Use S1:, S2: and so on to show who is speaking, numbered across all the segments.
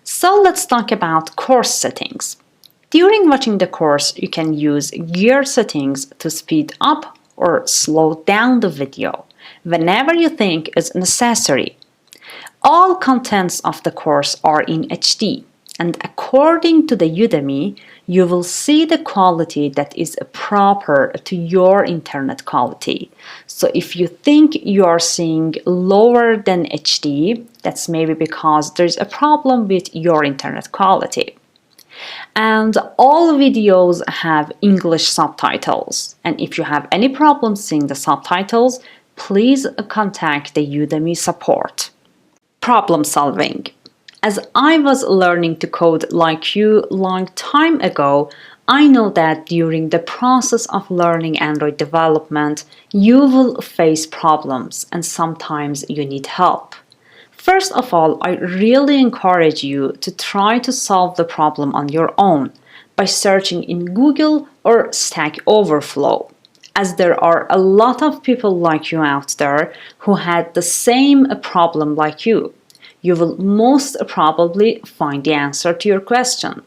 S1: So let's talk about course settings. During watching the course, you can use gear settings to speed up or slow down the video whenever you think is necessary. All contents of the course are in HD, and according to the Udemy, you will see the quality that is proper to your internet quality. So if you think you are seeing lower than HD, that's maybe because there's a problem with your internet quality. And all videos have English subtitles. And if you have any problems seeing the subtitles, please contact the Udemy support. Problem solving. As I was learning to code like you long time ago, I know that during the process of learning Android development, you will face problems and sometimes you need help. First of all, I really encourage you to try to solve the problem on your own by searching in Google or Stack Overflow, as there are a lot of people like you out there who had the same problem like you. You will most probably find the answer to your question.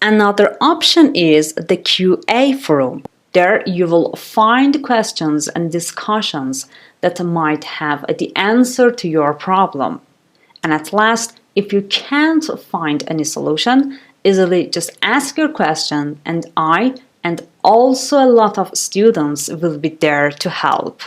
S1: Another option is the QA forum. There you will find questions and discussions that might have the answer to your problem. And at last, if you can't find any solution, easily just ask your question and I and also a lot of students will be there to help.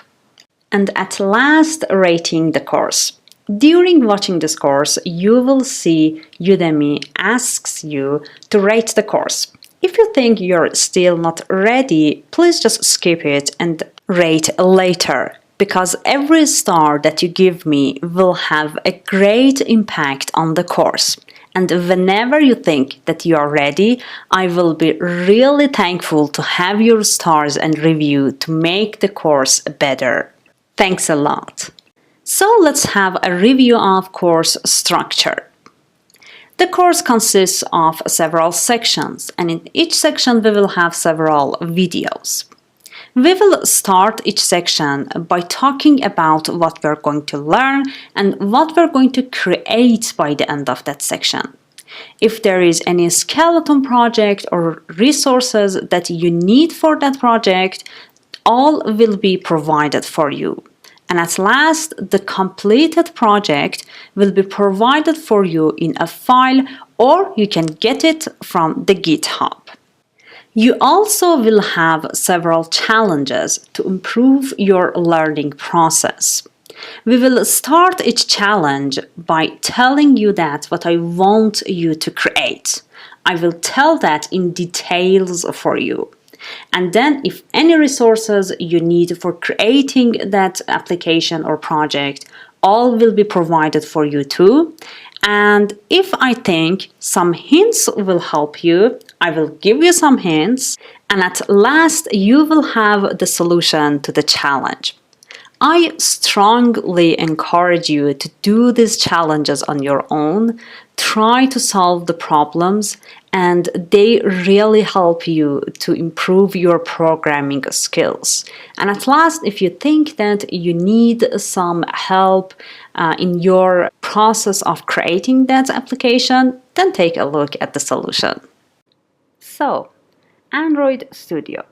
S1: And at last, rating the course. During watching this course, you will see Udemy asks you to rate the course. If you think you're still not ready, please just skip it and rate later, because every star that you give me will have a great impact on the course. And whenever you think that you are ready, I will be really thankful to have your stars and review to make the course better. Thanks a lot. So let's have a review of course structure. The course consists of several sections, and in each section we will have several videos. We will start each section by talking about what we're going to learn and what we're going to create by the end of that section. If there is any skeleton project or resources that you need for that project, all will be provided for you. And at last, the completed project will be provided for you in a file, or you can get it from the GitHub. You also will have several challenges to improve your learning process. We will start each challenge by telling you that what I want you to create. I will tell that in details for you. And then if any resources you need for creating that application or project, all will be provided for you too. And if I think some hints will help you, I will give you some hints. And at last, you will have the solution to the challenge. I strongly encourage you to do these challenges on your own. Try to solve the problems, and they really help you to improve your programming skills. And at last, if you think that you need some help in your process of creating that application, then take a look at the solution. So, Android Studio.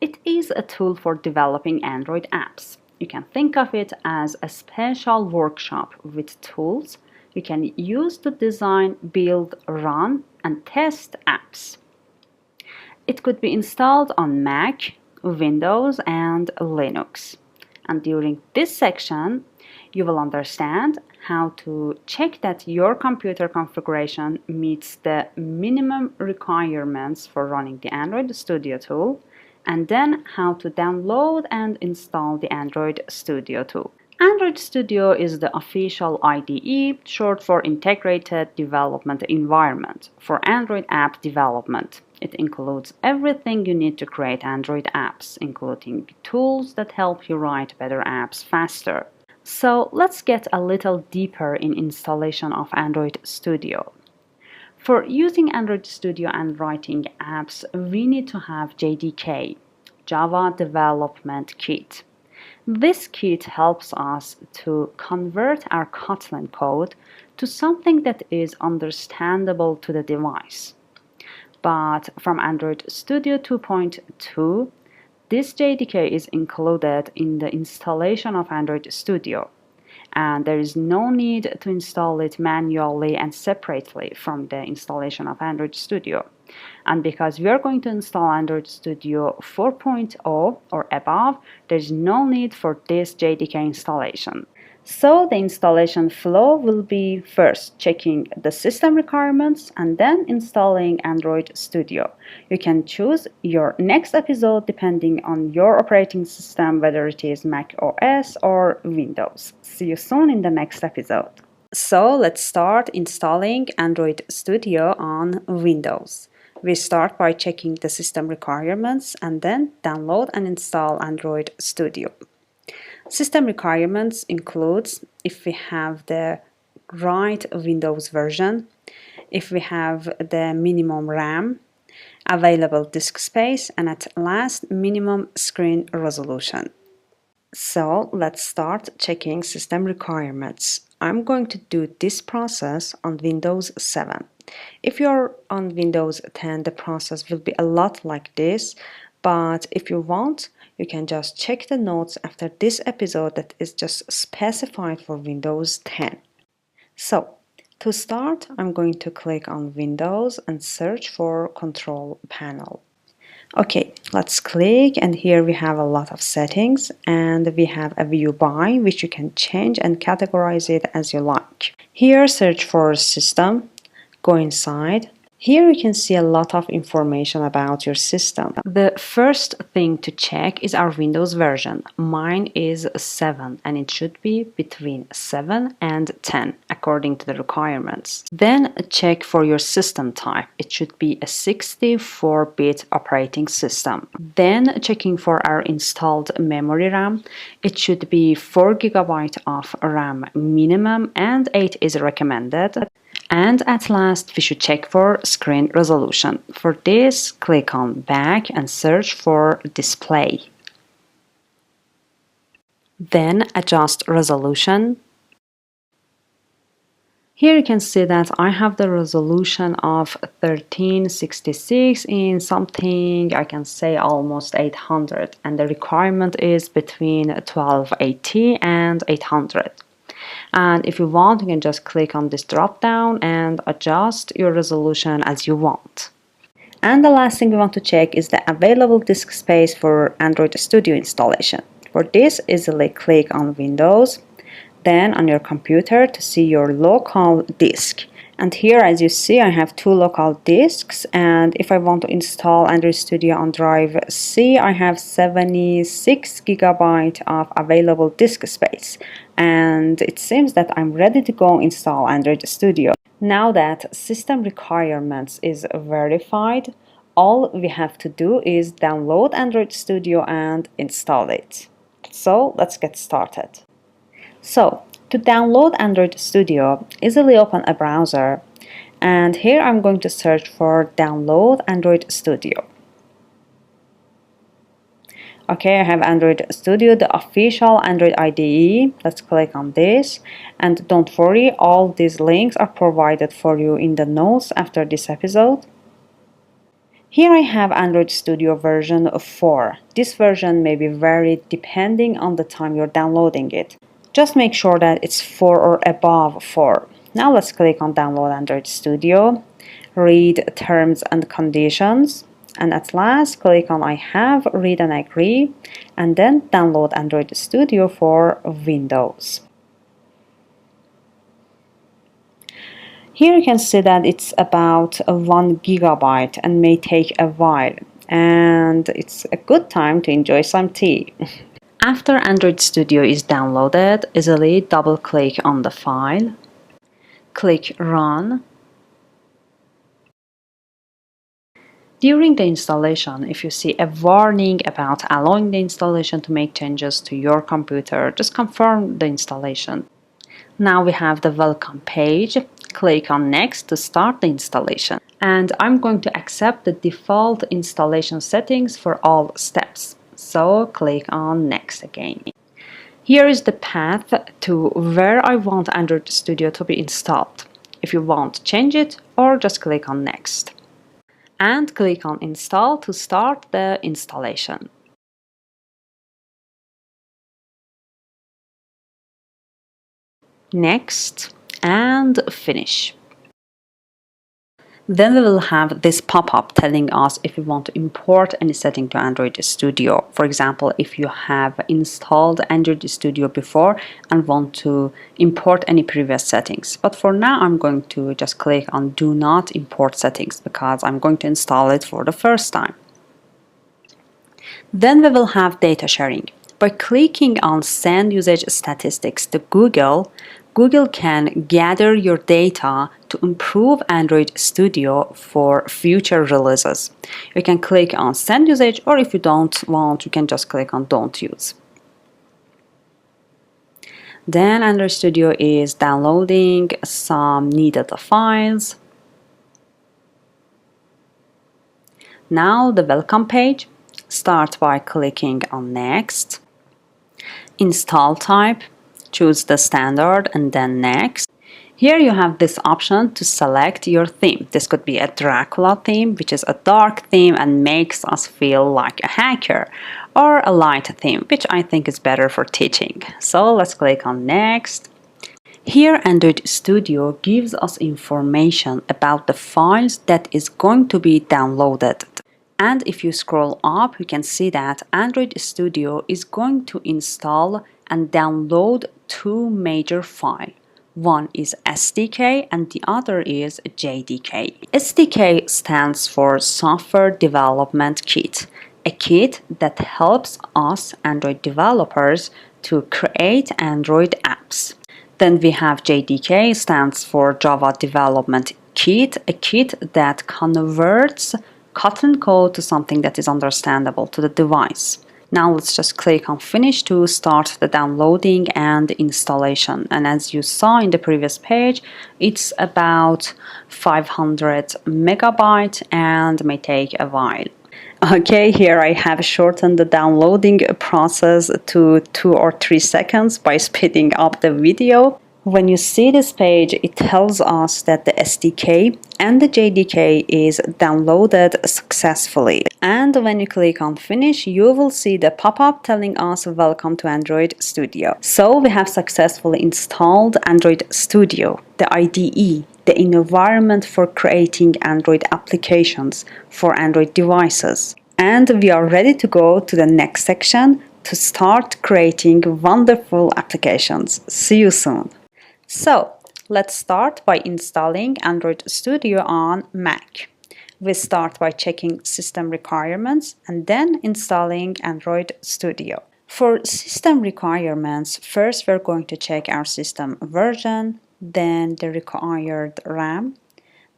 S1: It is a tool for developing Android apps. You can think of it as a special workshop with tools you can use to design, build, run, and test apps. It could be installed on Mac, Windows, and Linux. And during this section, you will understand how to check that your computer configuration meets the minimum requirements for running the Android Studio tool, and then how to download and install the Android Studio tool. Android Studio is the official IDE, short for Integrated Development Environment, for Android app development. It includes everything you need to create Android apps, including tools that help you write better apps faster. So let's get a little deeper in installation of Android Studio. For using Android Studio and writing apps, we need to have JDK, Java Development Kit. This kit helps us to convert our Kotlin code to something that is understandable to the device. But from Android Studio 2.2, this JDK is included in the installation of Android Studio, and there is no need to install it manually and separately from the installation of Android Studio. And because we are going to install Android Studio 4.0 or above, there is no need for this JDK installation. So the installation flow will be first checking the system requirements and then installing Android Studio. You can choose your next episode depending on your operating system, whether it is Mac OS or Windows. See you soon in the next episode. So let's start installing Android Studio on Windows. We start by checking the system requirements and then download and install Android Studio. System requirements includes if we have the right Windows version, if we have the minimum RAM, available disk space, and at last minimum screen resolution. So let's start checking system requirements. I'm going to do this process on Windows 7. If you're on Windows 10, the process will be a lot like this, but if you want, you can just check the notes after this episode that is just specified for Windows 10. So, to start, I'm going to click on Windows and search for Control Panel. Okay, let's click, and here we have a lot of settings, and we have a view by, which you can change and categorize it as you like. Here, search for System, go inside. Here you can see a lot of information about your system. The first thing to check is our Windows version. Mine is 7 and it should be between 7 and 10 according to the requirements. Then check for your system type. It should be a 64-bit operating system. Then checking for our installed memory RAM. It should be 4 GB of RAM minimum and 8 is recommended. And at last, we should check for screen resolution. For this, click on Back and search for Display. Then adjust resolution. Here you can see that I have the resolution of 1366 in something, I can say almost 800, and the requirement is between 1280 and 800. And if you want, you can just click on this drop down and adjust your resolution as you want. And the last thing we want to check is the available disk space for Android Studio installation. For this, easily click on Windows, then on your computer to see your local disk. And here, as you see, I have 2 local disks, and if I want to install Android Studio on drive C, I have 76 GB of available disk space. And it seems that I'm ready to go install Android Studio. Now that system requirements is verified, all we have to do is download Android Studio and install it. So let's get started. So, to download Android Studio, easily open a browser, and here I'm going to search for Download Android Studio. Okay, I have Android Studio, the official Android IDE. Let's click on this, and don't worry, all these links are provided for you in the notes after this episode. Here I have Android Studio version 4. This version may be varied depending on the time you're downloading it. Just make sure that it's 4 or above 4. Now let's click on Download Android Studio, read Terms and Conditions, and at last click on I have, read and agree, and then download Android Studio for Windows. Here you can see that it's about 1 GB and may take a while, and it's a good time to enjoy some tea. After Android Studio is downloaded, easily double-click on the file, click Run. During the installation, if you see a warning about allowing the installation to make changes to your computer, just confirm the installation. Now we have the welcome page. Click on Next to start the installation. And I'm going to accept the default installation settings for all steps. So click on Next again. Here is the path to where I want Android Studio to be installed. If you want to change it, or just click on Next. And click on Install to start the installation. Next, and Finish. Then we will have this pop-up telling us if we want to import any setting to Android Studio. For example, if you have installed Android Studio before and want to import any previous settings. But for now, I'm going to just click on Do Not Import Settings because I'm going to install it for the first time. Then we will have data sharing. By clicking on Send Usage Statistics to Google, Google can gather your data to improve Android Studio for future releases. You can click on Send Usage, or if you don't want, you can just click on Don't Use. Then Android Studio is downloading some needed files. Now the welcome page. Start by clicking on Next. Install type. Choose the standard and then Next. Here you have this option to select your theme. This could be a Dracula theme, which is a dark theme and makes us feel like a hacker, or a light theme, which I think is better for teaching. So let's click on Next. Here Android Studio gives us information about the files that is going to be downloaded. And if you scroll up, you can see that Android Studio is going to install and download two major files. One is SDK and the other is JDK. SDK stands for Software Development Kit, a kit that helps us Android developers to create Android apps. Then we have JDK, stands for Java Development Kit, a kit that converts Kotlin code to something that is understandable to the device. Now let's just click on Finish to start the downloading and installation. And as you saw in the previous page, it's about 500 megabytes and may take a while. Okay, here I have shortened the downloading process to 2 or 3 seconds by speeding up the video. When you see this page, it tells us that the SDK and the JDK is downloaded successfully. And when you click on Finish, you will see the pop-up telling us Welcome to Android Studio. So we have successfully installed Android Studio, the IDE, the environment for creating Android applications for Android devices. And we are ready to go to the next section to start creating wonderful applications. See you soon. So, let's start by installing Android Studio on Mac. We start by checking system requirements and then installing Android Studio. For system requirements, first we're going to check our system version, then the required RAM,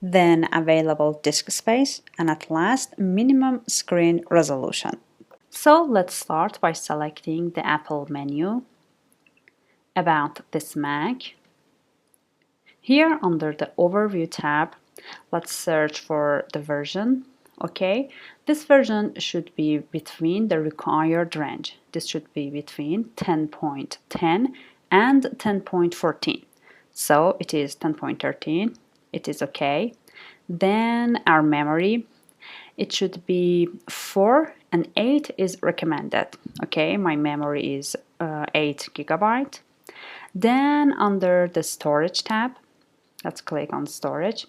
S1: then available disk space, and at last minimum screen resolution. So let's start by selecting the Apple menu about this Mac. Here under the Overview tab, let's search for the version. Okay, this version should be between the required range. This should be between 10.10 and 10.14. So it is 10.13. It is okay. Then our memory, it should be 4 and 8 is recommended. Okay, my memory is 8 gigabyte. Then under the Storage tab, let's click on Storage.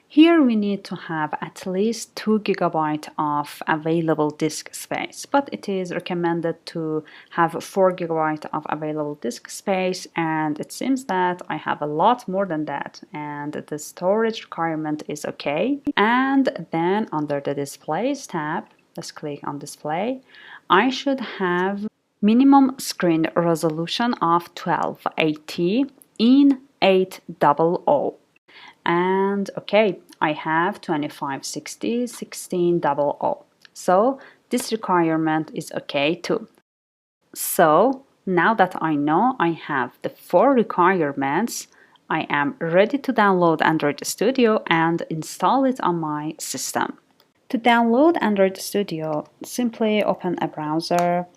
S1: Here we need to have at least 2 gigabytes of available disk space, but it is recommended to have 4 gigabytes of available disk space, and it seems that I have a lot more than that, and the storage requirement is okay. And then under the Displays tab, let's click on Display. I should have minimum screen resolution of 1280 in 800. And okay, I have 2560 1600. So this requirement is okay too. So now that I know I have the 4 requirements, I am ready to download Android Studio and install it on my system. To download Android Studio, simply open a browser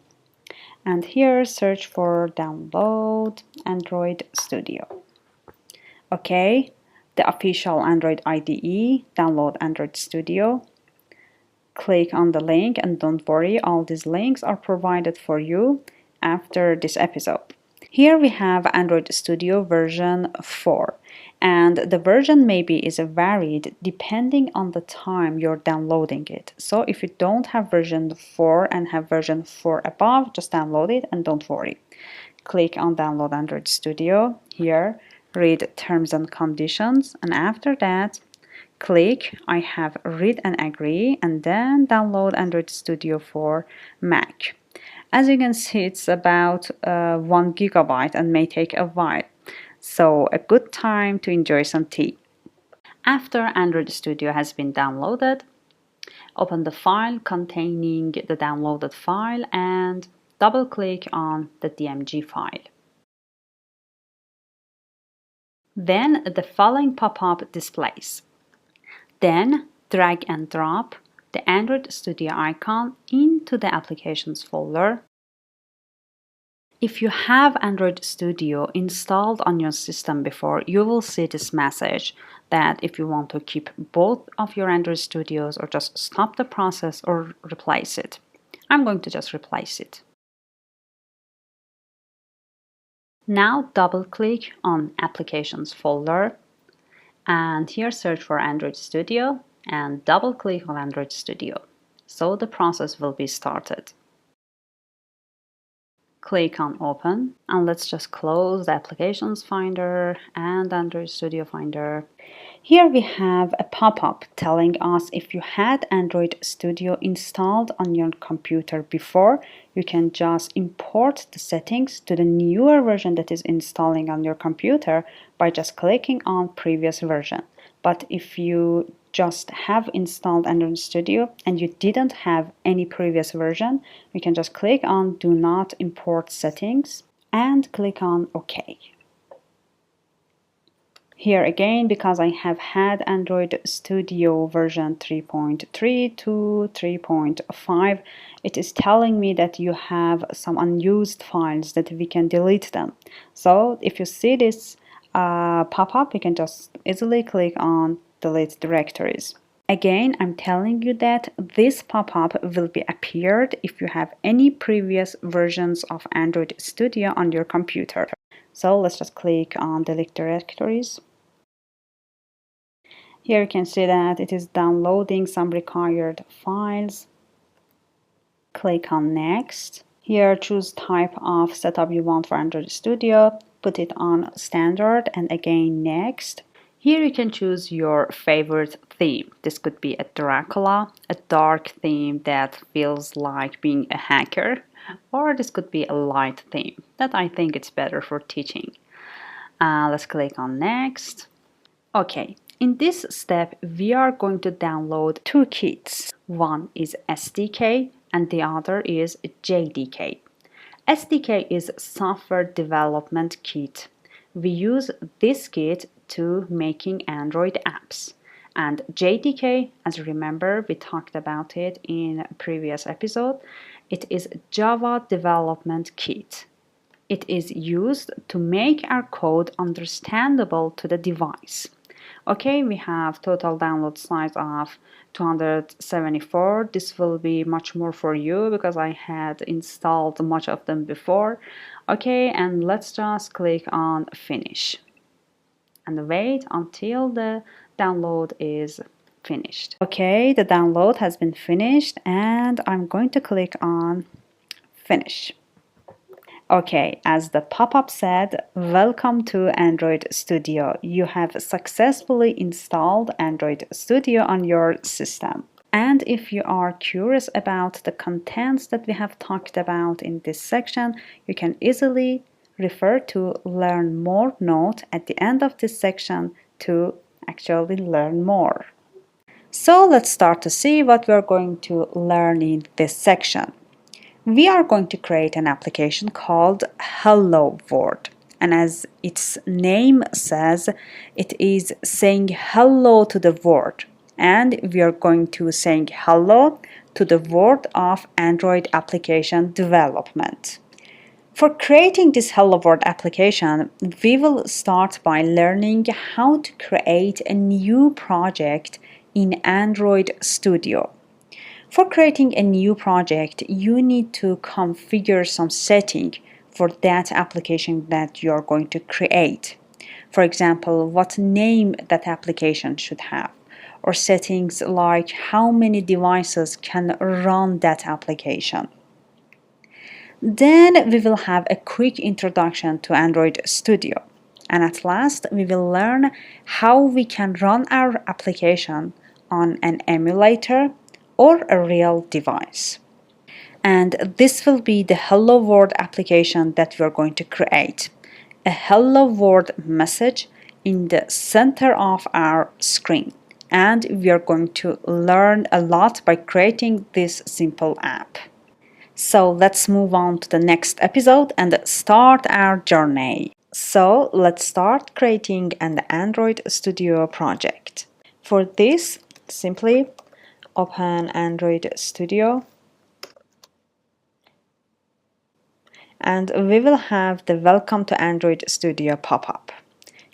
S1: and here search for download Android Studio. Okay, the official Android IDE, download Android Studio. Click on the link, and don't worry, all these links are provided for you after this episode. Here we have Android Studio version 4, and the version maybe is varied depending on the time you're downloading it. So if you don't have version 4 and have version 4 above, just download it and don't worry. Click on download Android Studio. Here, read terms and conditions, and after that, click I have read and agree, and then download Android Studio for Mac. As you can see, it's about 1 gigabyte and may take a while. So a good time to enjoy some tea. After Android Studio has been downloaded, open the file containing the downloaded file and double click on the DMG file. Then the following pop-up displays. Then drag and drop the Android Studio icon into the Applications folder. If you have Android Studio installed on your system before, you will see this message that if you want to keep both of your Android Studios or just stop the process or replace it. I'm going to just replace it. Now double-click on Applications folder, and here search for Android Studio and double-click on Android Studio. So the process will be started. Click on Open, and let's just close the Applications Finder and Android Studio Finder. Here we have a pop-up telling us if you had Android Studio installed on your computer before, you can just import the settings to the newer version that is installing on your computer by just clicking on previous version. But if you just have installed Android Studio and you didn't have any previous version, you can just click on Do Not Import Settings and click on OK. Here again, because I have had Android Studio version 3.3 to 3.5, it is telling me that you have some unused files that we can delete them. So if you see this pop-up, you can just easily click on Delete Directories. Again, I'm telling you that this pop-up will be appeared if you have any previous versions of Android Studio on your computer. So let's just click on Delete Directories. Here you can see that it is downloading some required files. Click on Next. Here choose type of setup you want for Android Studio. Put it on Standard and again Next. Here you can choose your favorite theme. This could be a Dracula, a dark theme that feels like being a hacker, or this could be a light theme that I think it's better for teaching. Let's click on Next. Okay, in this step we are going to download two kits. One is SDK and the other is JDK. SDK is Software Development Kit. We use this kit to making Android apps. And JDK, as you remember, we talked about it in a previous episode, it is Java Development Kit. It is used to make our code understandable to the device. Okay, we have total download size of 274. This will be much more for you because I had installed much of them before. Okay, and let's just click on Finish and wait until the download is finished. Okay, the download has been finished and I'm going to click on Finish. Okay, as the pop-up said, welcome to Android Studio. You have successfully installed Android Studio on your system. And if you are curious about the contents that we have talked about in this section, you can easily refer to Learn More note at the end of this section to actually learn more. So let's start to see what we're going to learn in this section. We are going to create an application called Hello World. And as its name says, it is saying hello to the world. And we are going to saying hello to the world of Android application development. For creating this Hello World application, we will start by learning how to create a new project in Android Studio. For creating a new project, you need to configure some setting for that application that you are going to create. For example, what name that application should have, or settings like how many devices can run that application. Then we will have a quick introduction to Android Studio. And at last, we will learn how we can run our application on an emulator or a real device. And this will be the Hello World application that we are going to create. A Hello World message in the center of our screen. And we are going to learn a lot by creating this simple app. So let's move on to the next episode and start our journey. So let's start creating an Android Studio project. For this, simply open Android Studio and we will have the Welcome to Android Studio pop-up.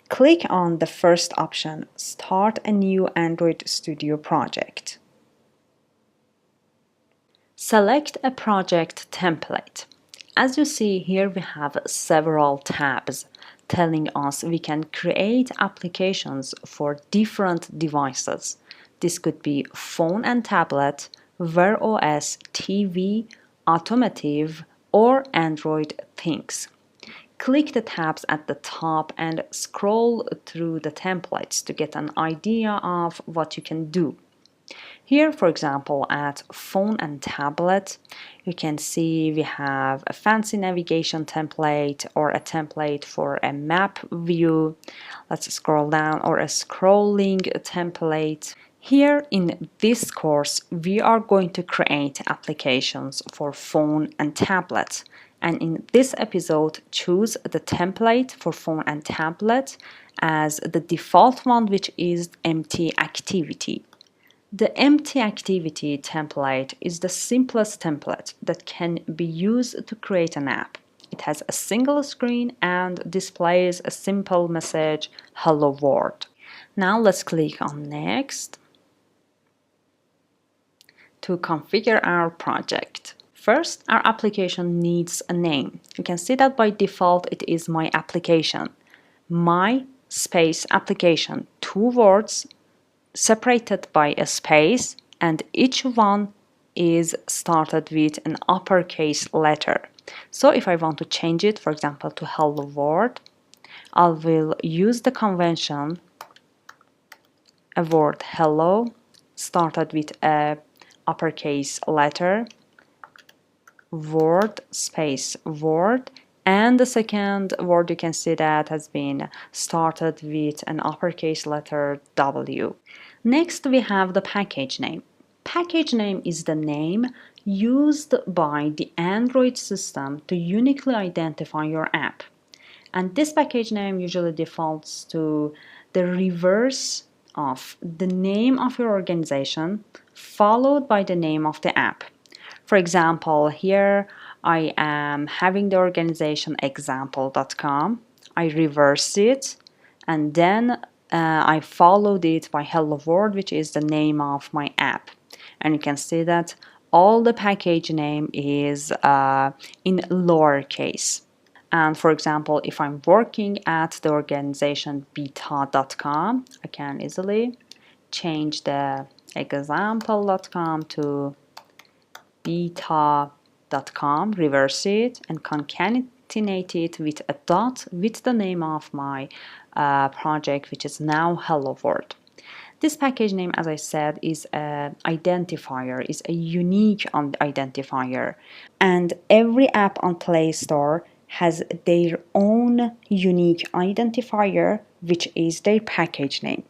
S1: Click on the first option, Start a new Android Studio project. Select a project template. As you see here, we have several tabs telling us we can create applications for different devices. This could be phone and tablet, Wear OS, TV, automotive, or Android things. Click the tabs at the top and scroll through the templates to get an idea of what you can do. Here, for example, at phone and tablet, you can see we have a fancy navigation template or a template for a map view. Let's scroll down, or a scrolling template. Here in this course, we are going to create applications for phone and tablet. And in this episode, choose the template for phone and tablet as the default one, which is empty activity. The empty activity template is the simplest template that can be used to create an app. It has a single screen and displays a simple message, Hello World. Now let's click on Next to configure our project. First, our application needs a name. You can see that by default it is my application. My space application, 2 words, separated by a space, and each one is started with an uppercase letter. So if I want to change it, for example, to Hello World, I will use the convention, a word hello, started with a uppercase letter, word space word, and the second word you can see that has been started with an uppercase letter W. Next, we have the package name. Package name is the name used by the Android system to uniquely identify your app. And this package name usually defaults to the reverse of the name of your organization followed by the name of the app. For example, here I am having the organization example.com. I reverse it and then I followed it by Hello World, which is the name of my app. And you can see that all the package name is in lowercase. And for example, if I'm working at the organization beta.com, I can easily change the example.com to beta.com, reverse it, and concatenate it with a dot with the name of my project, which is now Hello World. This package name, as I said, is an identifier, is a unique identifier, and every app on Play Store has their own unique identifier, which is their package name,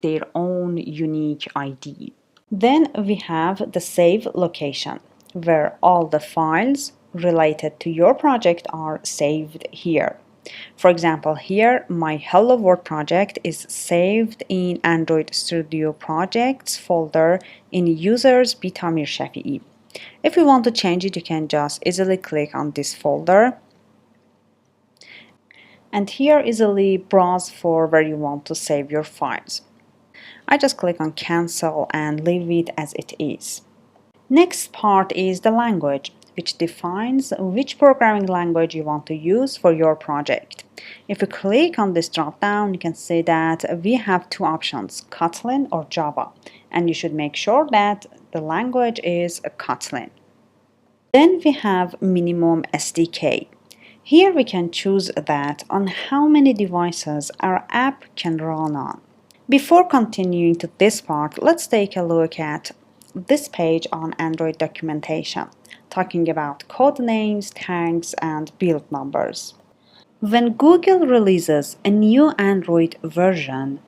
S1: their own unique ID. Then we have the save location, where all the files related to your project are saved here. For example, here my Hello World project is saved in Android Studio Projects folder in Users Beta Mir Shafi'i. If you want to change it, you can just easily click on this folder And here easily browse for where you want to save your files. I just click on cancel and leave it as it is. Next part is the language, which defines which programming language you want to use for your project. If you click on this drop down, you can see that we have two options, Kotlin or Java, and you should make sure that the language is Kotlin. Then we have minimum SDK. Here we can choose that on how many devices our app can run on. Before continuing to this part, let's take a look at this page on Android documentation, talking about code names, tags, and build numbers. When Google releases a new Android version,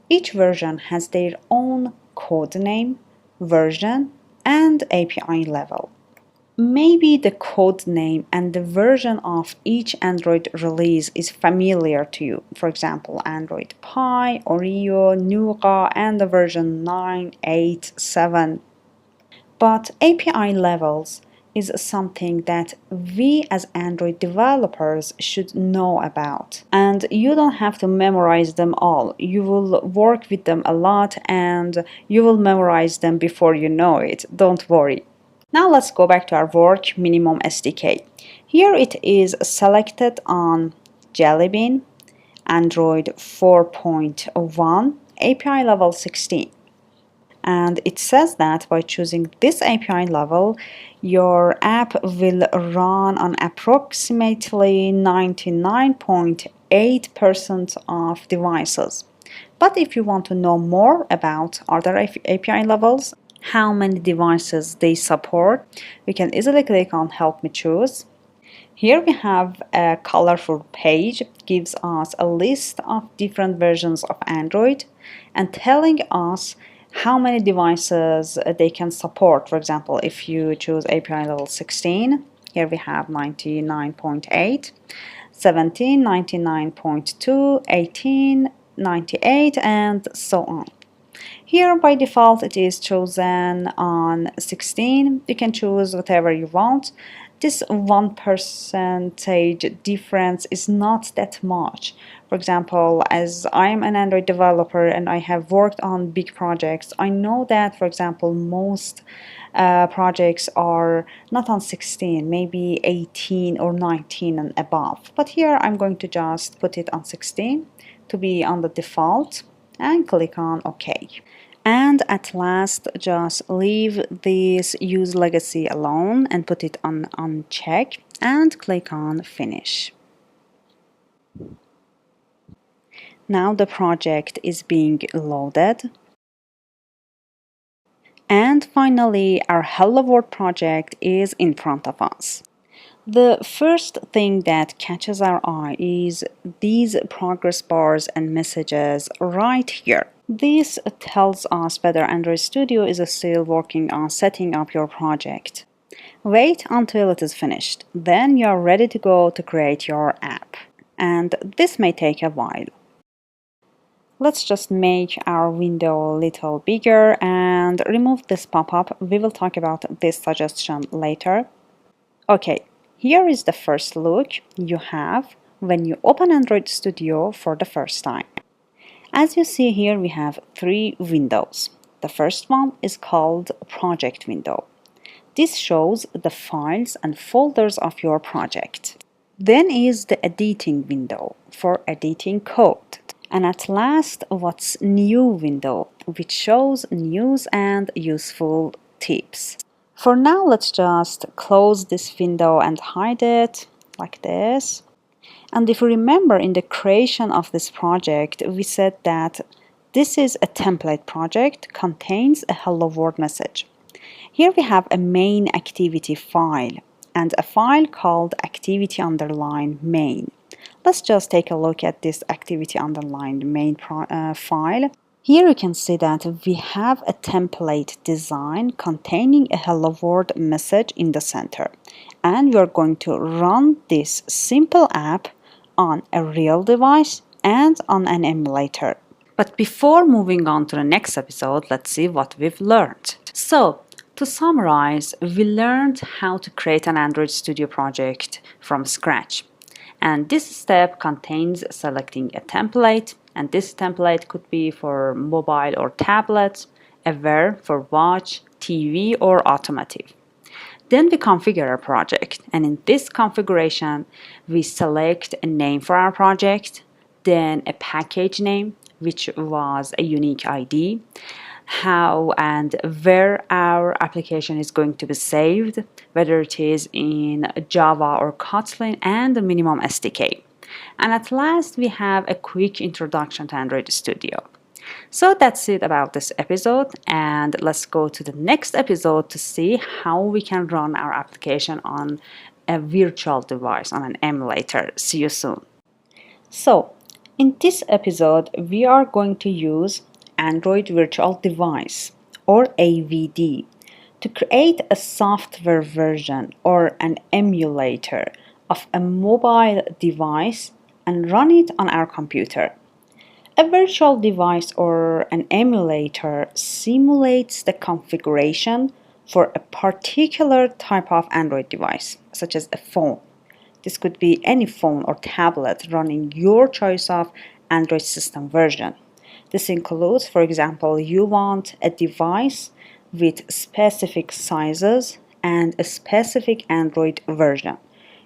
S1: each version has their own code name, version, and API level. Maybe the code name and the version of each Android release is familiar to you. For example, Android Pie, Oreo, Nougat, and the version 9, 8, 7. But API levels is something that we as Android developers should know about. And you don't have to memorize them all. You will work with them a lot and you will memorize them before you know it. Don't worry. Now let's go back to our work, minimum SDK. Here it is selected on Jelly Bean, Android 4.1, API level 16. And it says that by choosing this API level, your app will run on approximately 99.8% of devices. But if you want to know more about other API levels, how many devices they support, we can easily click on Help Me Choose. Here we have a colorful page, gives us a list of different versions of Android and telling us how many devices they can support. For example, if you choose API level 16, here we have 99.8, 17, 99.2, 18, 98, and so on. Here by default it is chosen on 16. You can choose whatever you want. This 1% difference is not that much. For example, as I'm an Android developer and I have worked on big projects, I know that, for example, most projects are not on 16, maybe 18 or 19 and above. But here I'm going to just put it on 16 to be on the default and click on OK. And at last, just leave this use legacy alone and put it on check and click on finish. Now the project is being loaded. And finally, our Hello World project is in front of us. The first thing that catches our eye is these progress bars and messages right here. This tells us whether Android Studio is still working on setting up your project. Wait until it is finished, then you are ready to go to create your app. And this may take a while. Let's just make our window a little bigger and remove this pop-up. We will talk about this suggestion later. Okay, here is the first look you have when you open Android Studio for the first time. As you see here, we have three windows. The first one is called Project window. This shows the files and folders of your project. Then is the Editing window for editing code. And at last, What's New window, which shows news and useful tips. For now, let's just close this window and hide it like this. And if you remember, in the creation of this project, we said that this is a template project, contains a hello world message. Here we have a main activity file and a file called activity_main. Let's just take a look at this activity_main file. Here you can see that we have a template design containing a hello world message in the center. And we are going to run this simple app on a real device and on an emulator. But before moving on to the next episode, let's see what we've learned. So, to summarize, we learned how to create an Android Studio project from scratch. And this step contains selecting a template, and this template could be for mobile or tablet, a verb for watch, TV, or automotive. Then we configure our project, and in this configuration, we select a name for our project, then a package name, which was a unique ID, how and where our application is going to be saved, whether it is in Java or Kotlin, and the minimum SDK. And at last, we have a quick introduction to Android Studio. So that's it about this episode, and let's go to the next episode to see how we can run our application on a virtual device, on an emulator. See you soon. So, in this episode, we are going to use Android Virtual Device, or AVD, to create a software version or an emulator of a mobile device and run it on our computer. A virtual device or an emulator simulates the configuration for a particular type of Android device, such as a phone. This could be any phone or tablet running your choice of Android system version. This includes, for example, you want a device with specific sizes and a specific Android version.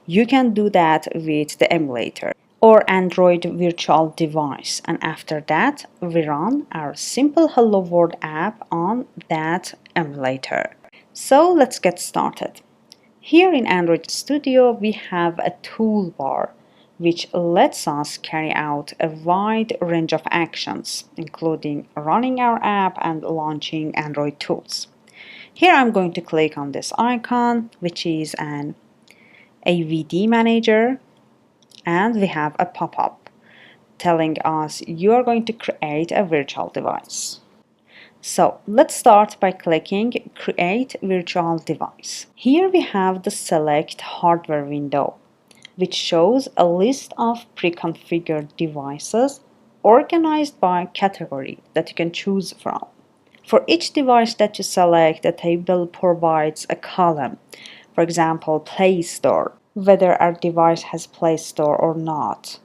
S1: You can do that with the emulator or Android virtual device, and after that we run our simple Hello World app on that emulator. So let's get started. Here in Android Studio we have a toolbar which lets us carry out a wide range of actions, including running our app and launching Android tools. Here I'm going to click on this icon, which is an AVD manager, and we have a pop-up telling us you are going to create a virtual device. So let's start by clicking Create Virtual Device. Here we have the Select Hardware window, which shows a list of pre-configured devices organized by category that you can choose from. For each device that you select, the table provides a column, for example, Play Store, whether our device has Play Store or not,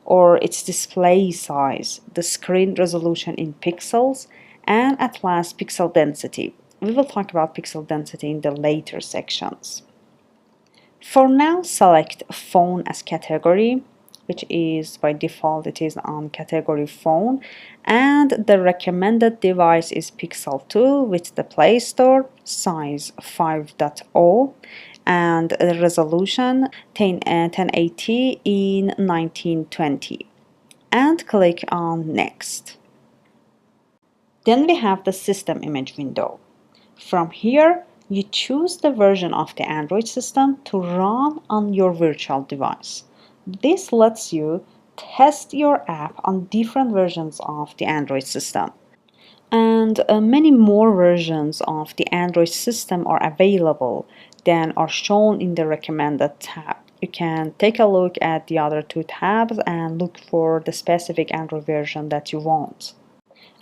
S1: or its display size, the screen resolution in pixels, and at last pixel density. We will talk about pixel density in the later sections. For now, select phone as category, which is by default it is on category phone, and the recommended device is Pixel 2 with the Play Store, size 5.0, and the resolution 1080 in 1920, and click on Next. Then we have the system image window. From here, you choose the version of the Android system to run on your virtual device. This lets you test your app on different versions of the Android system. And many more versions of the Android system are available than are shown in the recommended tab. You can take a look at the other two tabs and look for the specific Android version that you want.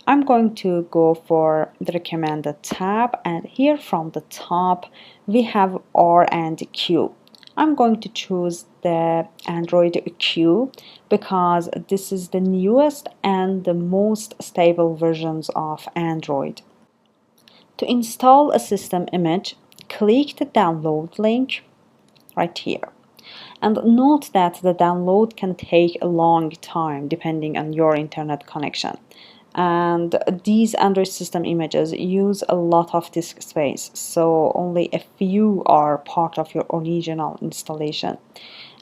S1: I'm going to go for the recommended tab, and here from the top we have R and Q. I'm going to choose the Android Q because this is the newest and the most stable versions of Android. To install a system image, click the download link right here. And note that the download can take a long time depending on your internet connection. And these Android system images use a lot of disk space, so only a few are part of your original installation.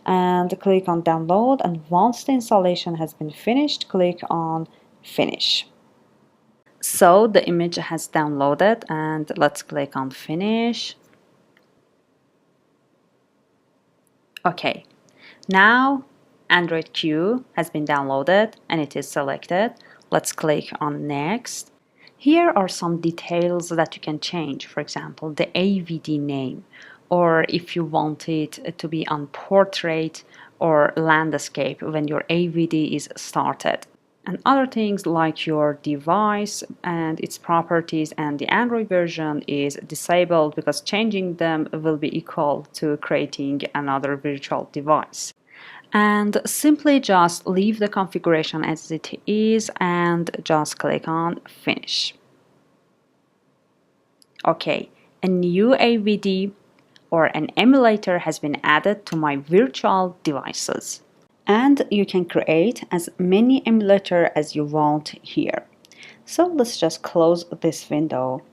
S1: And click on download, and once the installation has been finished, click on finish. So the image has downloaded, and let's click on finish. Okay, now Android Q has been downloaded and it is selected. Let's click on next. Here are some details that you can change, for example, the AVD name, or if you want it to be on portrait or landscape when your AVD is started. And other things like your device and its properties and the Android version is disabled because changing them will be equal to creating another virtual device. And simply just leave the configuration as it is and just click on finish. Okay, a new AVD or an emulator has been added to my virtual devices. And you can create as many emulators as you want here. So let's just close this window.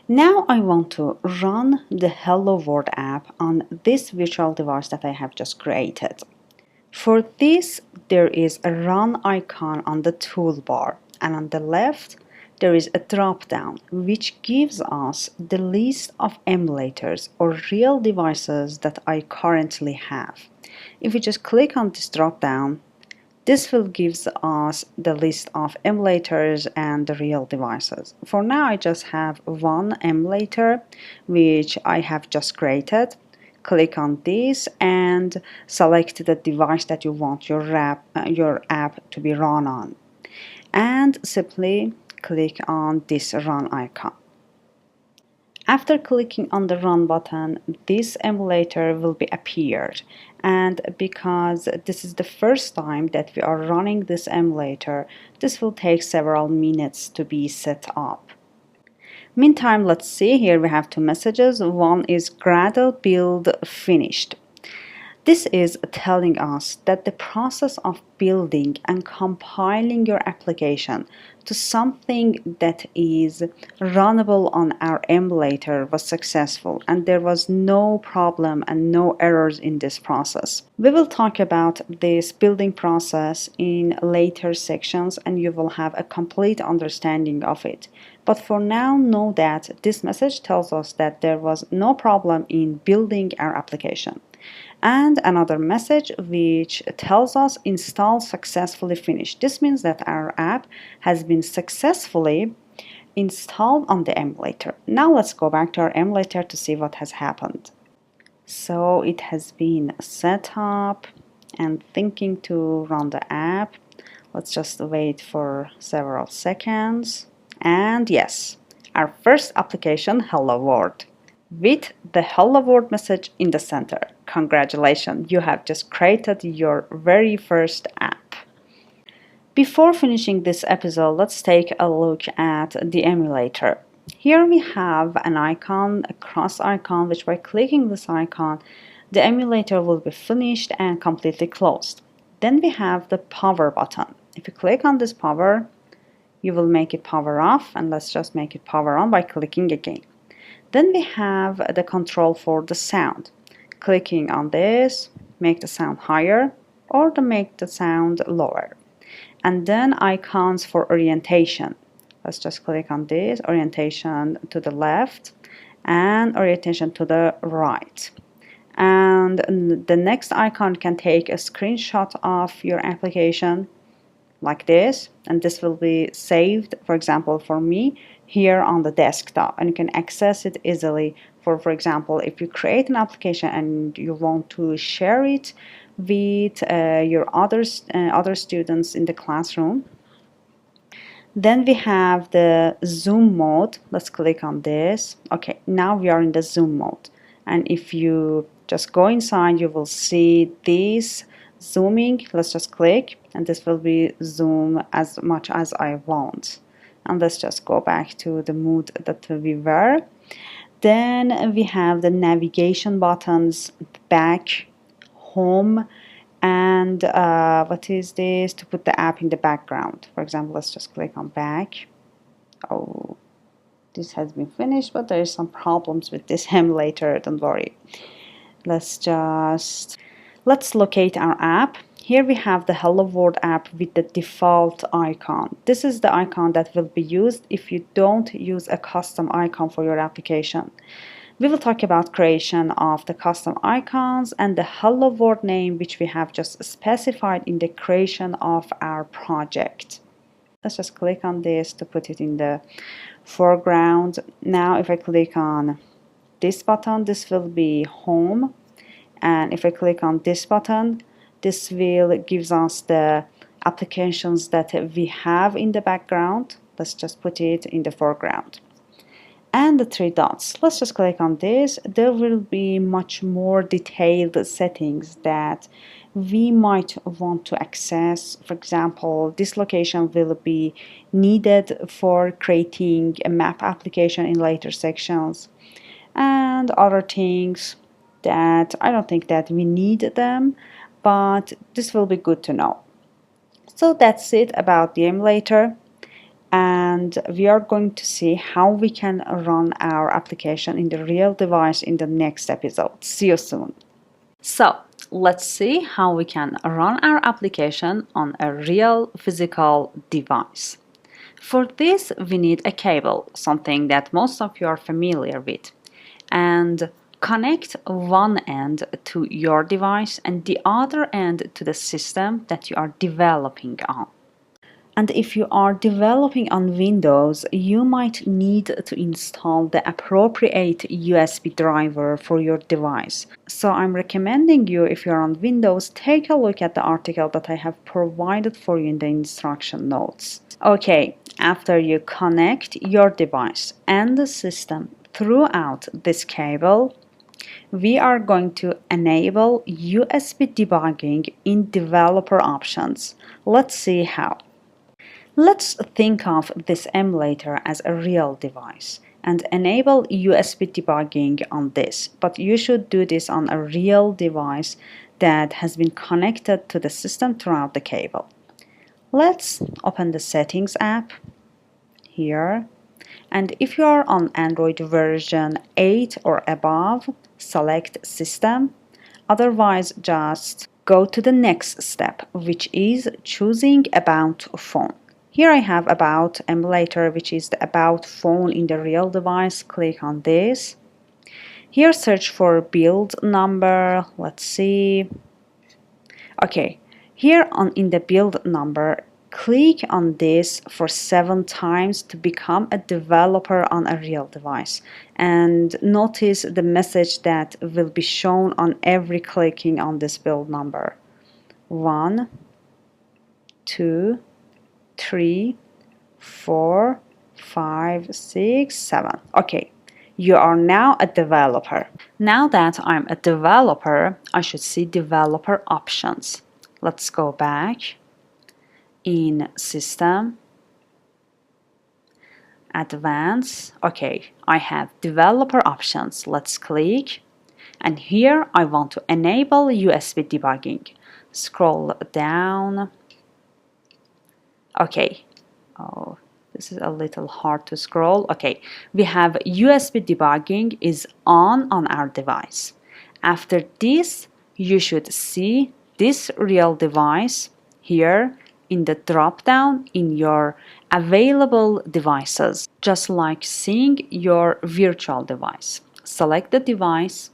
S1: Now I want to run the Hello World app on this virtual device that I have just created. For this, there is a run icon on the toolbar, and on the left, there is a drop-down which gives us the list of emulators or real devices that I currently have. If we just click on this drop-down, this will give us the list of emulators and the real devices. For now, I just have one emulator which I have just created. Click on this and select the device that you want your app to be run on. And simply click on this run icon. After clicking on the run button, this emulator will be appeared. And because this is the first time that we are running this emulator, this will take several minutes to be set up. Meantime, let's see, here we have two messages. One is Gradle build finished. This is telling us that the process of building and compiling your application to something that is runnable on our emulator was successful and there was no problem and no errors in this process. We will talk about this building process in later sections and you will have a complete understanding of it. But for now, know that this message tells us that there was no problem in building our application. And another message which tells us install successfully finished. This means that our app has been successfully installed on the emulator. Now let's go back to our emulator to see what has happened. So it has been set up and thinking to run the app. Let's just wait for several seconds. And yes, our first application, Hello World, with the Hello World message in the center. Congratulations, you have just created your very first app. Before finishing this episode, let's take a look at the emulator. Here we have an icon, a cross icon, which by clicking this icon, the emulator will be finished and completely closed. Then we have the power button. If you click on this power, you will make it power off, and let's just make it power on by clicking again. Then we have the control for the sound. Clicking on this, make the sound higher or to make the sound lower. And then icons for orientation. Let's just click on this, orientation to the left and orientation to the right. And the next icon can take a screenshot of your application like this, and this will be saved, for example, for me here on the desktop, and you can access it easily. For example, if you create an application and you want to share it with your other students in the classroom. Then we have the zoom mode. Let's click on this. Okay, now we are in the zoom mode, and if you just go inside, you will see this zooming. Let's just click and this will be zoom as much as I want. And let's just go back to the mode that we were. Then we have the navigation buttons, back, home, and what is this? To put the app in the background. For example, let's just click on back. Oh, this has been finished, but there is some problems with this emulator, don't worry. Let's locate our app. Here we have the Hello World app with the default icon. This is the icon that will be used if you don't use a custom icon for your application. We will talk about creation of the custom icons and the Hello World name, which we have just specified in the creation of our project. Let's just click on this to put it in the foreground. Now if I click on this button, this will be home. And if I click on this button, this will gives us the applications that we have in the background. Let's just put it in the foreground. And the three dots. Let's just click on this. There will be much more detailed settings that we might want to access. For example, this location will be needed for creating a map application in later sections, and other things that I don't think that we need them, but this will be good to know. So that's it about the emulator, and we are going to see how we can run our application in the real device in the next episode. See you soon. So let's see how we can run our application on a real physical device. For this, we need a cable, something that most of you are familiar with, and connect one end to your device and the other end to the system that you are developing on. And if you are developing on Windows, you might need to install the appropriate USB driver for your device. So I'm recommending you, if you're on Windows, take a look at the article that I have provided for you in the instruction notes. Okay, after you connect your device and the system throughout this cable, we are going to enable USB debugging in developer options. Let's see how. Let's think of this emulator as a real device and enable USB debugging on this, but you should do this on a real device that has been connected to the system throughout the cable. Let's open the Settings app here, and if you are on Android version 8 or above, select System. Otherwise, just go to the next step, which is choosing About Phone. Here I have About Emulator, which is the About Phone in the real device. Click on this. Here search for build number. Let's see. Okay, here in the build number, click on this for 7 times to become a developer on a real device. And notice the message that will be shown on every clicking on this build number. 1, 2, 3, 4, 5, 6, 7. Okay, you are now a developer. Now that I'm a developer, I should see developer options. Let's go back in System, Advanced. Okay, I have developer options. Let's click, and here I want to enable USB debugging. Scroll down. Okay, oh, this is a little hard to scroll. Okay, we have USB debugging is on our device. After this, you should see this real device here in the drop down in your available devices, just like seeing your virtual device. Select the device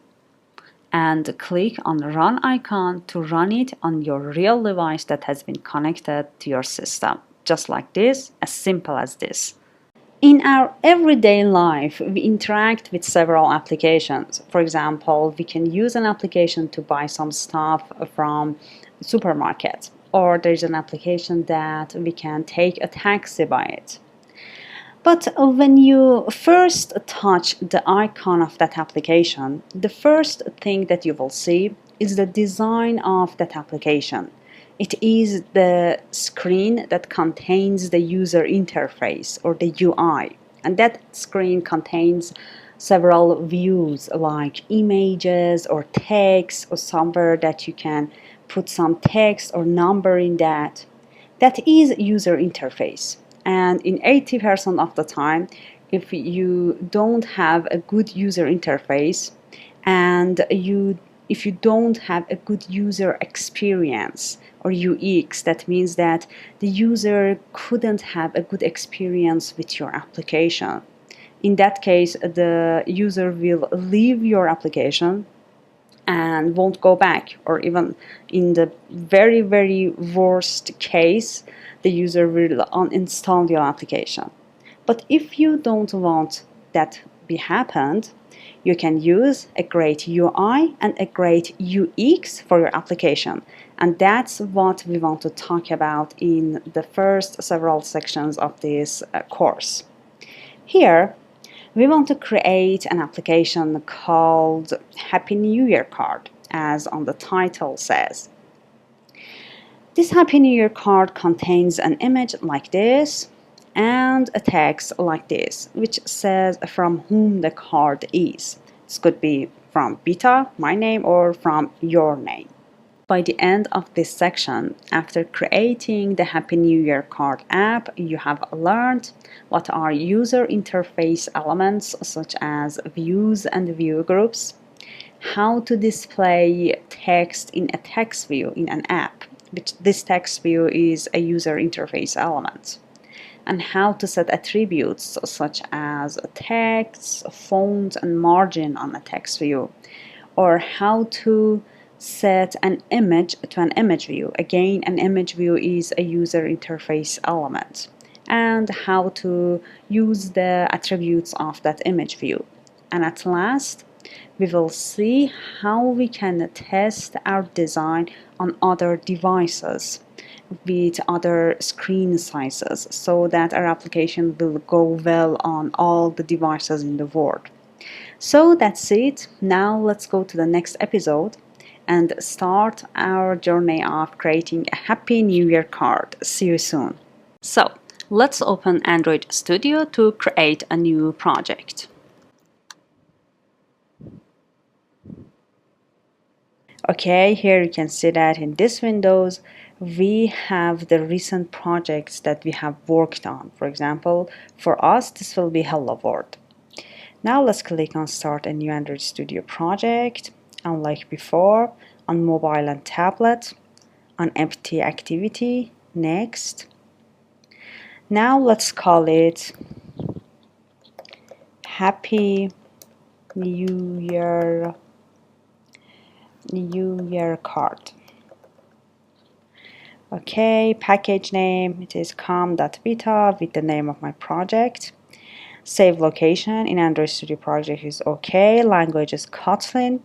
S1: and click on the run icon to run it on your real device that has been connected to your system. Just like this, as simple as this. In our everyday life, we interact with several applications. For example, we can use an application to buy some stuff from the supermarket, or there's an application that we can take a taxi by it. But when you first touch the icon of that application, the first thing that you will see is the design of that application. It is the screen that contains the user interface or the UI, and that screen contains several views like images or text or somewhere that you can put some text or number in that. That is user interface. And in 80% of the time, if you don't have a good user interface and if you don't have a good user experience or UX, that means that the user couldn't have a good experience with your application. In that case, the user will leave your application and won't go back, or even in the very, very worst case, the user will uninstall your application. But if you don't want that be happened, you can use a great UI and a great UX for your application. And that's what we want to talk about in the first several sections of this course. Here, we want to create an application called Happy New Year card, as on the title says. This Happy New Year card contains an image like this and a text like this, which says from whom the card is. This could be from Beta, my name, or from your name. By the end of this section, after creating the Happy New Year card app, you have learned what are user interface elements such as views and view groups, how to display text in a text view in an app, which this text view is a user interface element, and how to set attributes such as text, font, and margin on a text view, or how to set an image to an image view. Again, an image view is a user interface element, and how to use the attributes of that image view. And at last, we will see how we can test our design on other devices with other screen sizes so that our application will go well on all the devices in the world. So that's it. Now let's go to the next episode and start our journey of creating a Happy New Year card. See you soon. So let's open Android Studio to create a new project. Okay, here you can see that in this windows we have the recent projects that we have worked on. For example, for us this will be Hello World. Now let's click on Start a new Android Studio project, and like before, on mobile and tablet, on empty activity, next. Now let's call it Happy New Year card. Okay, package name, it is com.beta with the name of my project. Save location in Android Studio project is okay. Language is Kotlin,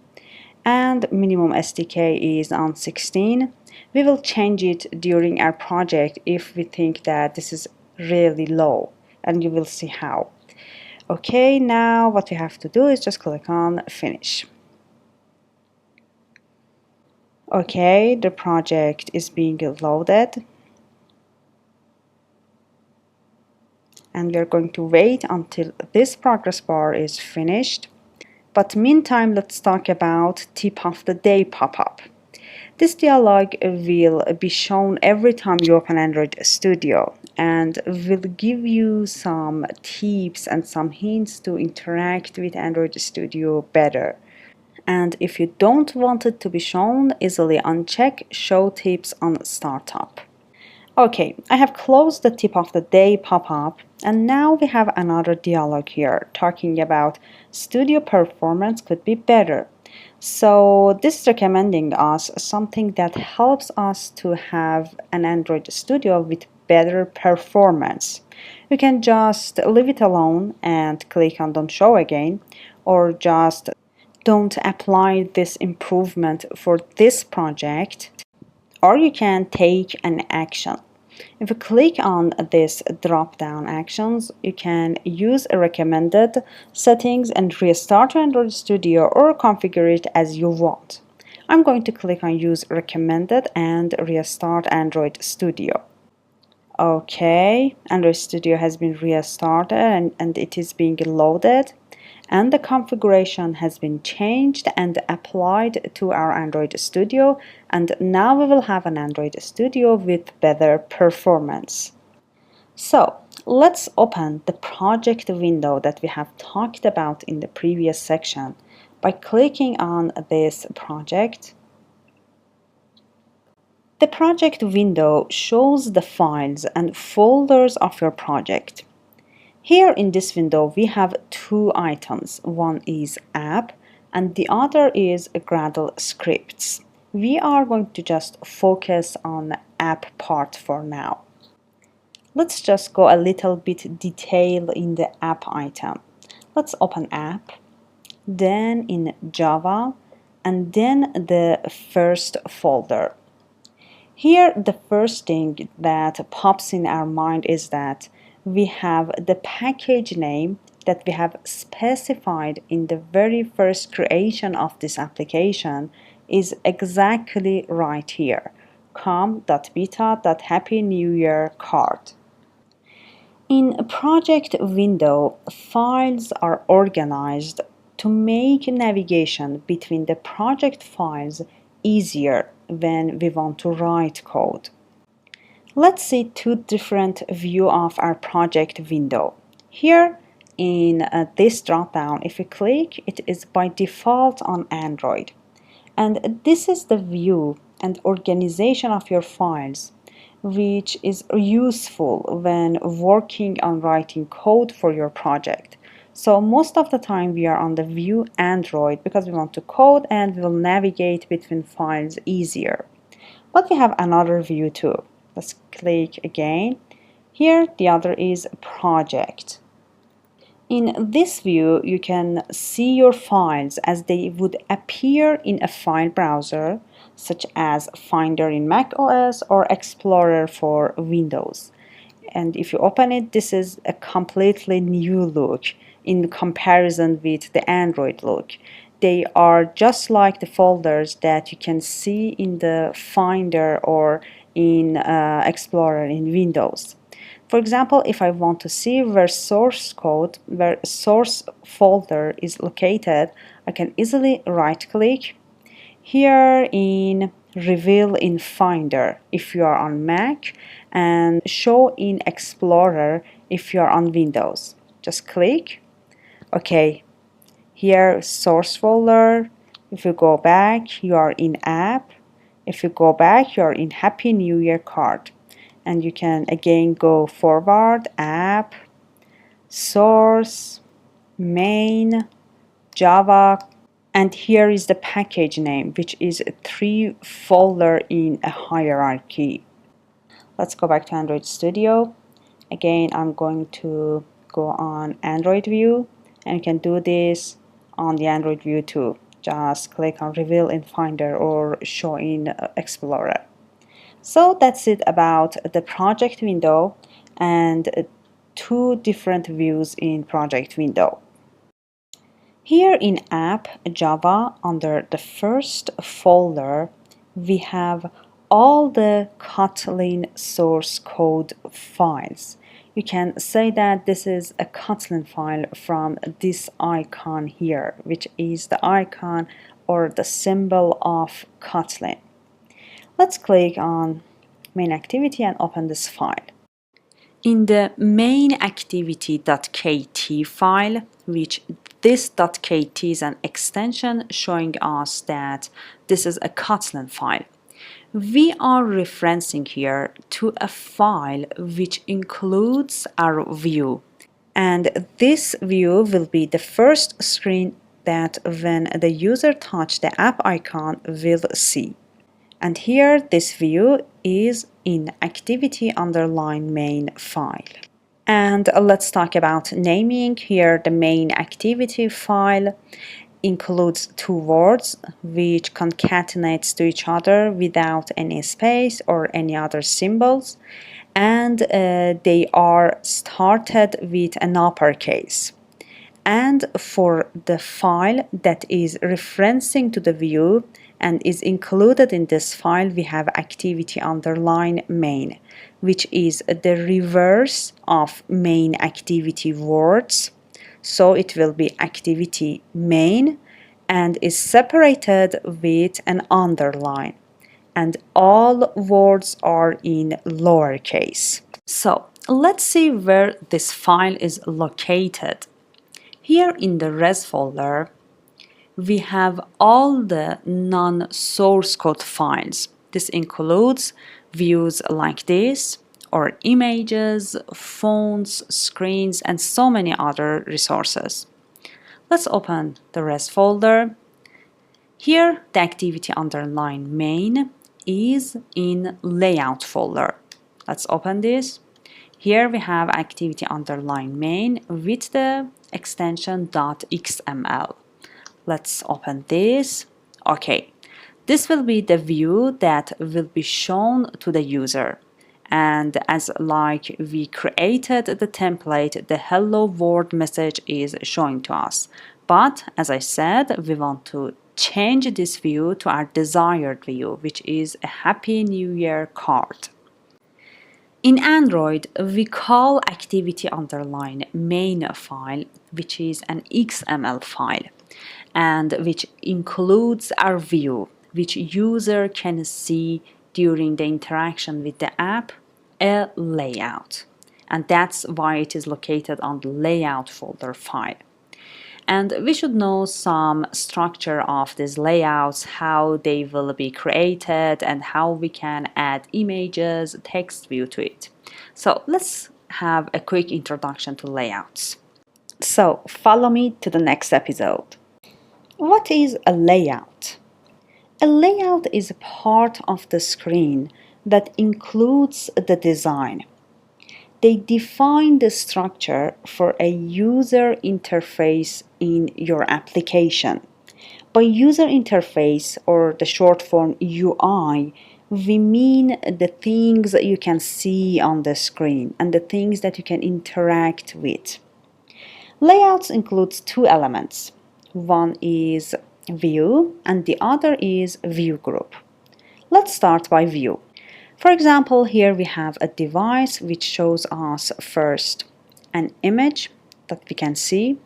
S1: and minimum SDK is on 16. We will change it during our project if we think that this is really low, and you will see how. Okay, now what we have to do is just click on finish. Okay, the project is being loaded, and we're going to wait until this progress bar is finished. But meantime, let's talk about tip of the day pop-up. This dialog will be shown every time you open Android Studio and will give you some tips and some hints to interact with Android Studio better. And if you don't want it to be shown, easily uncheck Show Tips on Startup. Okay, I have closed the tip of the day pop-up, and now we have another dialog here talking about studio performance could be better. So this is recommending us something that helps us to have an Android Studio with better performance. You can just leave it alone and click on Don't Show Again, or just don't apply this improvement for this project, or you can take an action. If you click on this drop-down actions, you can use a recommended settings and restart your Android Studio or configure it as you want. I'm going to click on use recommended and restart Android Studio. Okay, Android Studio has been restarted and it is being loaded, and the configuration has been changed and applied to our Android Studio, and now we will have an Android Studio with better performance. So let's open the project window that we have talked about in the previous section by clicking on this project. The project window shows the files and folders of your project. Here in this window we have two items. One is app and the other is Gradle scripts. We are going to just focus on app part for now. Let's just go a little bit detail in the app item. Let's open app, then in Java, and then the first folder. Here the first thing that pops in our mind is that we have the package name that we have specified in the very first creation of this application is exactly right here. com.beta.happy new year card. In a project window, files are organized to make navigation between the project files easier when we want to write code. Let's see two different views of our project window. Here in this dropdown, if you click, it is by default on Android. And this is the view and organization of your files, which is useful when working on writing code for your project. So most of the time we are on the view Android because we want to code and we will navigate between files easier. But we have another view too. Let's click again. Here the other is project. In this view, you can see your files as they would appear in a file browser, such as Finder in Mac OS or Explorer for Windows. And if you open it, this is a completely new look in comparison with the Android look. They are just like the folders that you can see in the Finder or in Explorer in Windows. For example, if I want to see where source folder is located, I can easily right-click here in Reveal in Finder if you are on Mac and Show in Explorer if you are on Windows. Just click. Okay, here source folder. If you go back, you are in App. If you go back, you are in Happy New Year card. And you can again go forward, App, Source, Main, Java, and here is the package name, which is a 3 folder in a hierarchy. Let's go back to Android Studio. Again, I'm going to go on Android view, and you can do this on the Android view too. Just click on Reveal in Finder or Show in Explorer. So that's it about the project window and two different views in project window. Here in App Java, under the first folder, we have all the Kotlin source code files. You can say that this is a Kotlin file from this icon here, which is the icon or the symbol of Kotlin. Let's click on main activity and open this file. In the main activity.kt file, which this .kt is an extension showing us that this is a Kotlin file. We are referencing here to a file which includes our view. And this view will be the first screen that when the user touches the app icon will see. And here this view is in activity_main file. And let's talk about naming. Here the main activity file includes two words which concatenates to each other without any space or any other symbols, and they are started with an uppercase. And for the file that is referencing to the view and is included in this file, we have activity_main, which is the reverse of main activity words. So it will be activity main and is separated with an underline. And all words are in lowercase. So let's see where this file is located. Here in the res folder, we have all the non-source code files. This includes views like this, or images, fonts, screens, and so many other resources. Let's open the res folder. Here, the activity_main is in layout folder. Let's open this. Here we have activity_main with the extension .xml. Let's open this. Okay, this will be the view that will be shown to the user. And as like we created the template, the hello world message is showing to us. But as I said, we want to change this view to our desired view, which is a Happy New Year card. In Android, we call activity underline main file, which is an XML file, and which includes our view, which user can see during the interaction with the app, a layout. And that's why it is located on the layout folder file. And we should know some structure of these layouts, how they will be created, and how we can add images, text view to it. So let's have a quick introduction to layouts. So follow me to the next episode. What is a layout? A layout is a part of the screen that includes the design. They define the structure for a user interface in your application. By user interface, or the short form UI, we mean the things that you can see on the screen and the things that you can interact with. Layouts includes two elements. One is view and the other is view group. Let's start by view. For example, here we have a device which shows us first an image that we can see.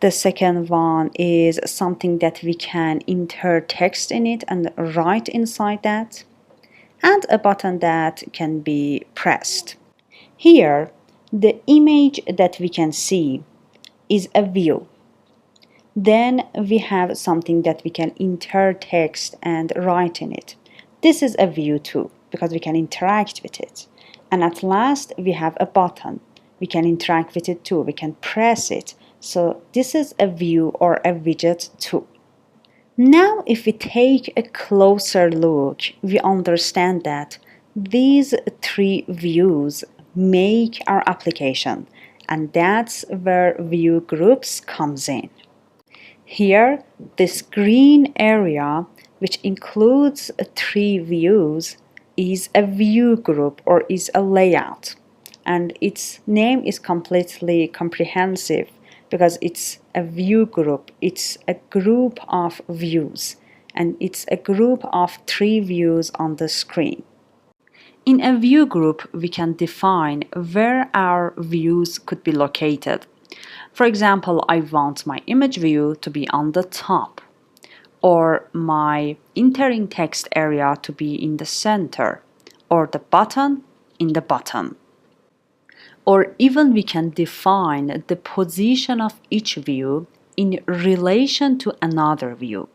S1: The second one is something that we can enter text in it and write inside that, and a button that can be pressed. Here, the image that we can see is a view. Then we have something that we can enter text and write in it. This is a view too, because we can interact with it. And at last, we have a button. We can interact with it too. We can press it. So this is a view or a widget too. Now, if we take a closer look, we understand that these three views make our application. And that's where view groups comes in. Here, this green area, which includes three views, is a view group or is a layout. And its name is completely comprehensive because it's a view group. It's a group of views, and it's a group of three views on the screen. In a view group, we can define where our views could be located. For example, I want my image view to be on the top, or my entering text area to be in the center, or the button in the bottom. Or even we can define the position of each view in relation to another view.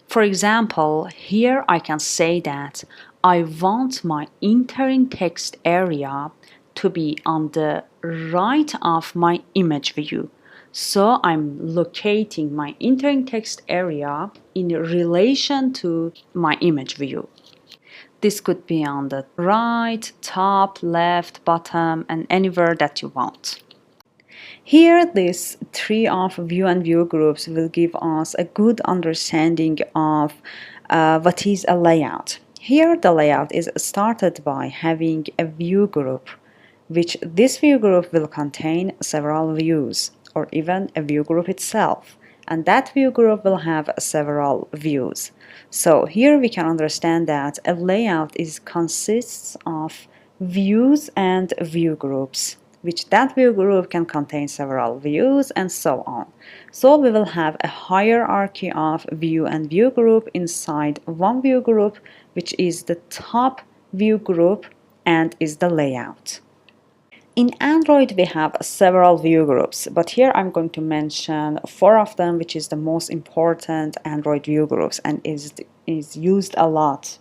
S1: For example, here I can say that I want my entering text area to be on the right of my image view. So I'm locating my entering text area in relation to my image view. This could be on the right, top, left, bottom, and anywhere that you want. Here, this tree of view and view groups will give us a good understanding of what is a layout. Here, the layout is started by having a view group, which this view group will contain several views, or even a view group itself. And that view group will have several views. So here we can understand that a layout consists of views and view groups, which that view group can contain several views and so on. So we will have a hierarchy of view and view group inside one view group, which is the top view group and is the layout. In Android, we have several view groups, but here I'm going to mention four of them, which is the most important Android view groups and is used a lot.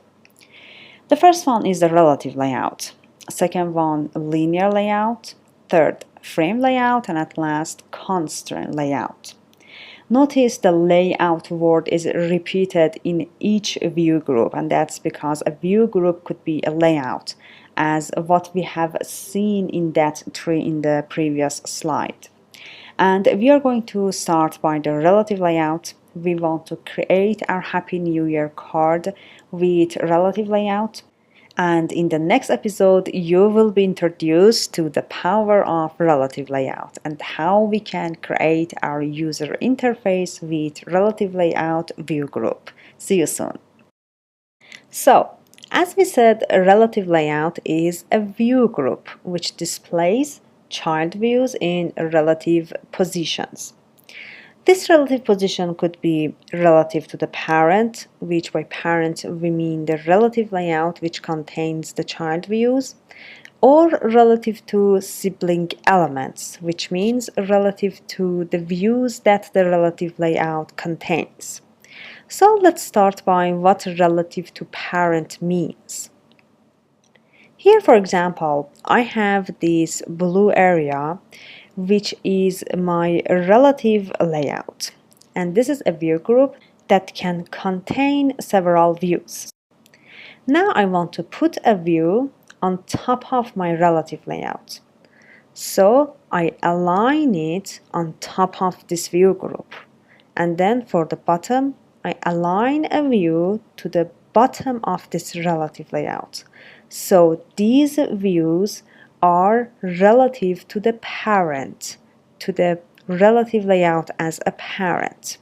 S1: The first one is the relative layout. Second one, linear layout. Third, frame layout. And at last, constraint layout. Notice the layout word is repeated in each view group, and that's because a view group could be a layout, as what we have seen in that tree in the previous slide. And we are going to start by the relative layout. We want to create our Happy New Year card with relative layout. And in the next episode, you will be introduced to the power of relative layout and how we can create our user interface with relative layout view group. See you soon. So, as we said, a relative layout is a view group which displays child views in relative positions. This relative position could be relative to the parent, which by parent we mean the relative layout which contains the child views, or relative to sibling elements, which means relative to the views that the relative layout contains. So let's start by what relative to parent means. Here, for example, I have this blue area which is my relative layout. And this is a view group that can contain several views. Now I want to put a view on top of my relative layout. So I align it on top of this view group. And then for the bottom, I align a view to the bottom of this relative layout. So these views are relative to the parent, to the relative layout as a parent.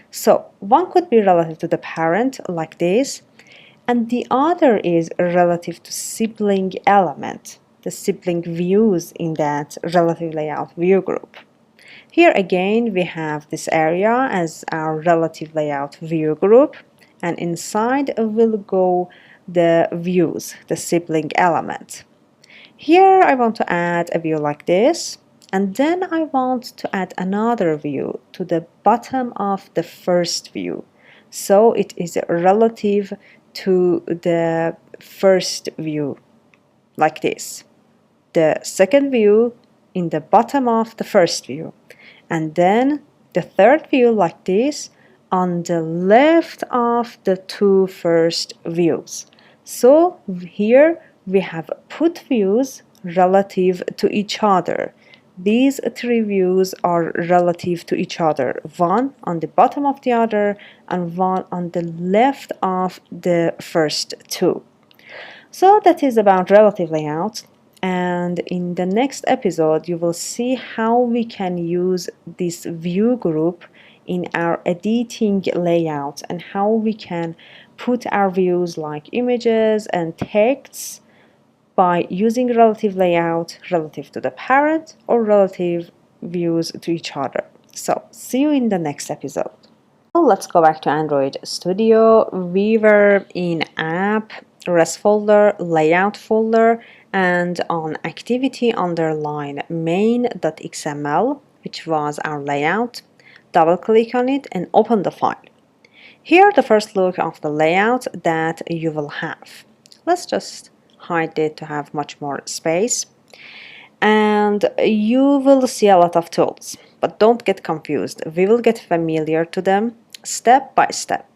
S1: So one could be relative to the parent like this, and the other is relative to sibling element, the sibling views in that relative layout view group. Here again we have this area as our relative layout view group, and inside will go the views, the sibling element. Here I want to add a view like this, and then I want to add another view to the bottom of the first view. So it is relative to the first view, like this. The second view in the bottom of the first view, and then the third view like this on the left of the two first views. So here we have put views relative to each other. These three views are relative to each other, one on the bottom of the other and one on the left of the first two. So that is about relative layout, and in the next episode you will see how we can use this view group in our editing layout and how we can put our views like images and texts by using relative layout relative to the parent or relative views to each other. So see you in the next episode. Let's go back to Android Studio. We were in app, res folder, layout folder, and on activity underline main.xml, which was our layout. Double click on it and open the file. Here the first look of the layout that you will have. Let's just hide it to have much more space. And you will see a lot of tools, but don't get confused. We will get familiar to them step by step.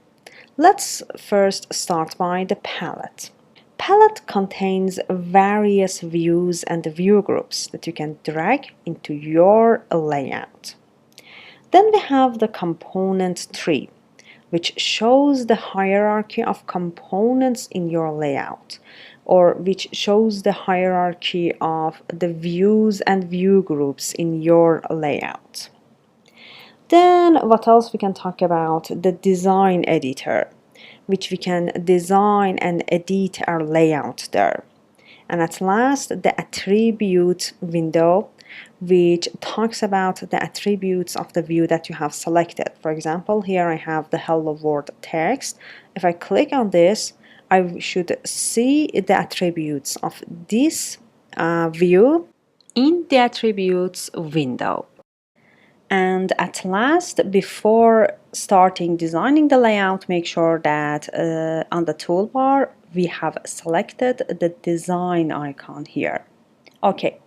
S1: Let's first start by the palette. Palette contains various views and view groups that you can drag into your layout. Then we have the component tree, which shows the hierarchy of components in your layout, or which shows the hierarchy of the views and view groups in your layout. Then what else we can talk about? The design editor, which we can design and edit our layout there. And at last, the attribute window, which talks about the attributes of the view that you have selected. For example, here I have the hello world text. If I click on this, I should see the attributes of this view in the attributes window. And at last, before starting designing the layout, make sure that on the toolbar we have selected the design icon here. Okay,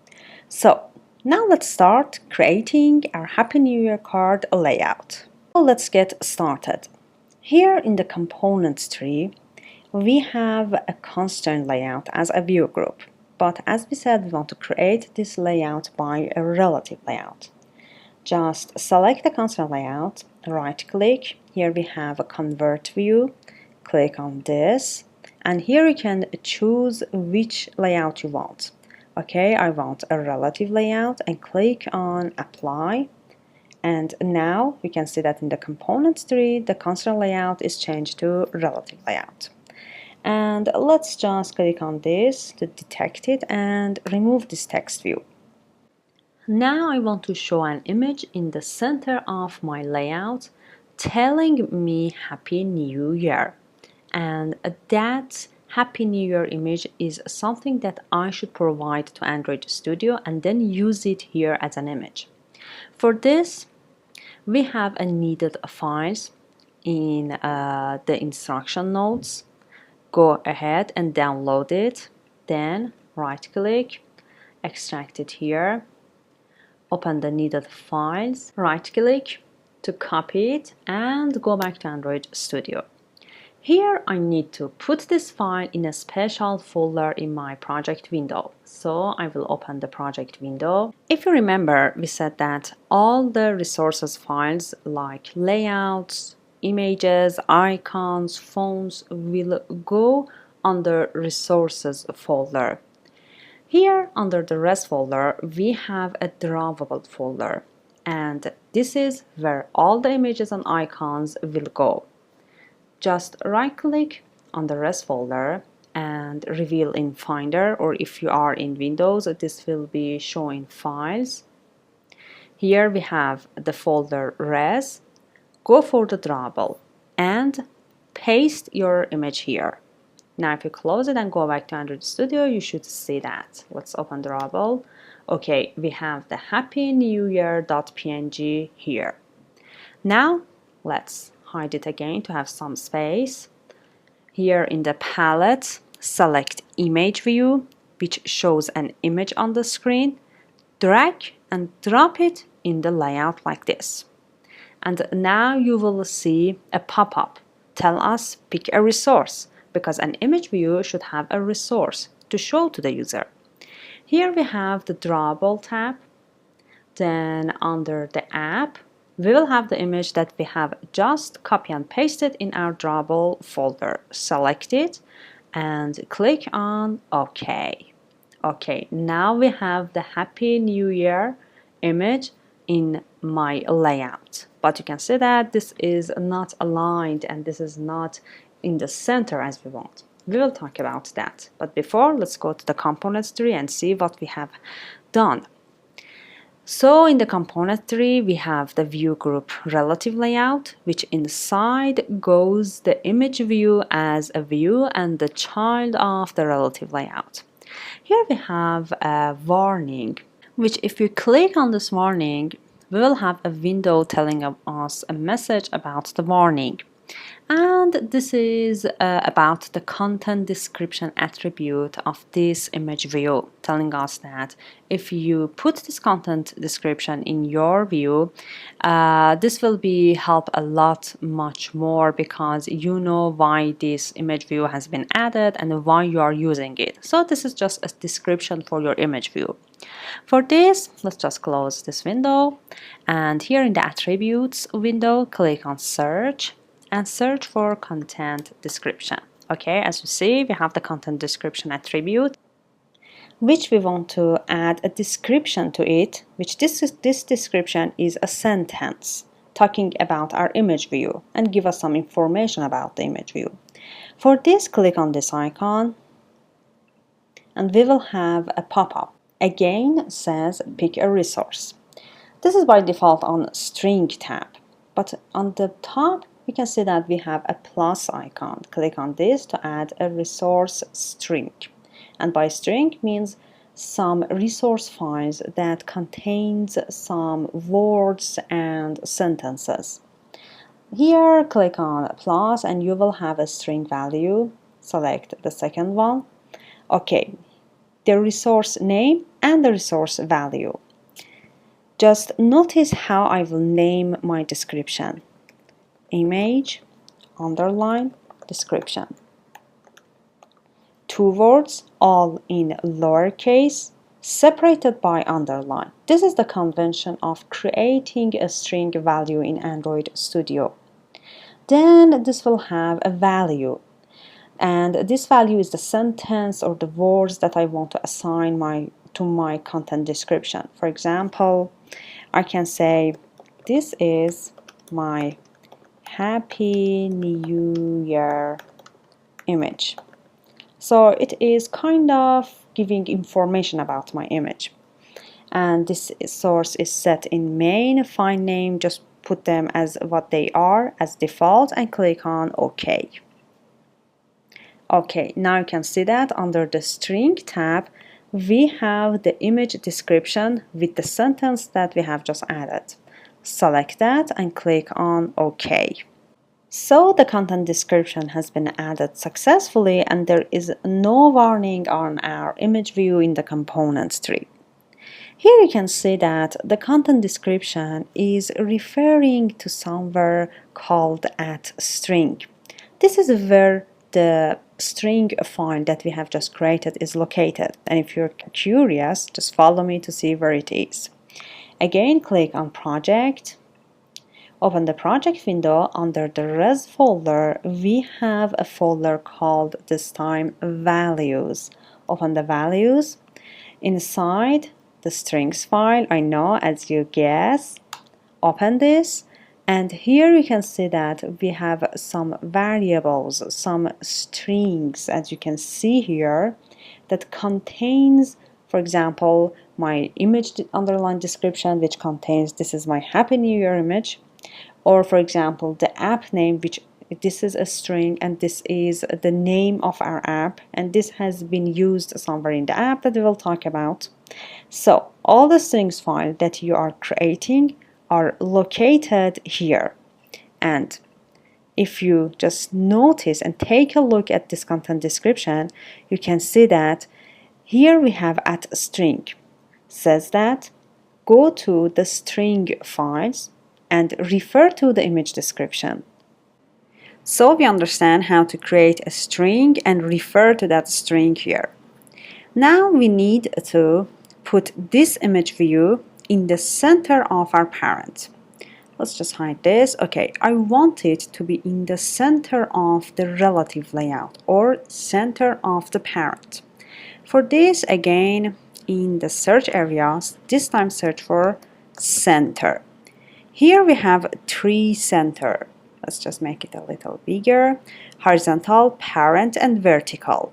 S1: so now let's start creating our Happy New Year card layout. So let's get started. Here in the components tree, we have a constraint layout as a view group. But as we said, we want to create this layout by a relative layout. Just select the constraint layout, right click, here we have a convert view, click on this, and here you can choose which layout you want. Okay, I want a relative layout, and click on apply. And now we can see that in the components tree, the constant layout is changed to relative layout. And let's just click on this to detect it and remove this text view. Now I want to show an image in the center of my layout telling me Happy New Year. And that Happy New Year image is something that I should provide to Android Studio and then use it here as an image. For this, we have a needed files in the instruction notes. Go ahead and download it, then right click, extract it here, open the needed files, right click to copy it and go back to Android Studio. Here I need to put this file in a special folder in my project window. So I will open the project window. If you remember, we said that all the resources files like layouts, images, icons, fonts will go under resources folder. Here under the rest folder, we have a drawable folder, and this is where all the images and icons will go. Just right click on the rest folder and reveal in Finder, or if you are in Windows, this will be showing files. Here we have the folder res. Go for the drawable and paste your image here. Now if you close it and go back to Android Studio, you should see that. Let's open drawable. Okay, we have the Happy New Year.png here. Now let's hide it again to have some space. Here in the palette, select image view, which shows an image on the screen. Drag and drop it in the layout like this. And now you will see a pop-up. Tell us pick a resource, because an image view should have a resource to show to the user. Here we have the drawable tab. Then under the app, we will have the image that we have just copy and pasted in our drawable folder. Select it and click on OK. Okay, now we have the Happy New Year image in my layout. But you can see that this is not aligned and this is not in the center as we want. We will talk about that. But before, let's go to the components tree and see what we have done. So in the component tree, we have the view group relative layout, which inside goes the image view as a view and the child of the relative layout. Here we have a warning, which if you click on this warning, we will have a window telling us a message about the warning. And this is about the content description attribute of this image view, telling us that if you put this content description in your view, this will be help a lot much more, because you know why this image view has been added and why you are using it. So this is just a description for your image view. For this, let's just close this window, and here in the attributes window, click on search and search for content description. Okay, as you see, we have the content description attribute, which we want to add a description to it, which this description is a sentence talking about our image view and give us some information about the image view. For this, click on this icon and we will have a pop-up. Again, says pick a resource. This is by default on string tab, but on the top we can see that we have a plus icon. Click on this to add a resource string. And by string means some resource files that contains some words and sentences. Here click on plus and you will have a string value. Select the second one. Okay, the resource name and the resource value. Just notice how I will name my description. Image, underline, description. 2 words, all in lowercase, separated by underline. This is the convention of creating a string value in Android Studio. Then this will have a value. and this value is the sentence or the words that I want to assign to my content description. For example, I can say this is my Happy New Year image. So it is kind of giving information about my image. And this source is set in main. File name, just put them as what they are as default and click on OK. Okay, now you can see that under the string tab we have the image description with the sentence that we have just added. Select that and click on OK. So the content description has been added successfully and there is no warning on our image view in the components tree. Here you can see that the content description is referring to somewhere called @string. This is where the string file that we have just created is located, and if you're curious, just follow me to see where it is. Again, click on Project. Open the project window. Under the res folder, we have a folder called this time values. Open the values. Inside the strings file, I know as you guess, open this, and here you can see that we have some variables, some strings, as you can see here, that contains, for example, my image underline description, which contains this is my Happy New Year image, or for example the app name, which this is a string and this is the name of our app, and this has been used somewhere in the app that we will talk about. So all the strings file that you are creating are located here, and if you just notice and take a look at this content description, you can see that here we have @string says that go to the string files and refer to the image description. So we understand how to create a string and refer to that string here. Now we need to put this image view in the center of our parent. Let's just hide this. Okay, I want it to be in the center of the relative layout or center of the parent. For this, again, in the search areas, this time search for center. Here we have 3 center. Let's just make it a little bigger. Horizontal, parent, and vertical.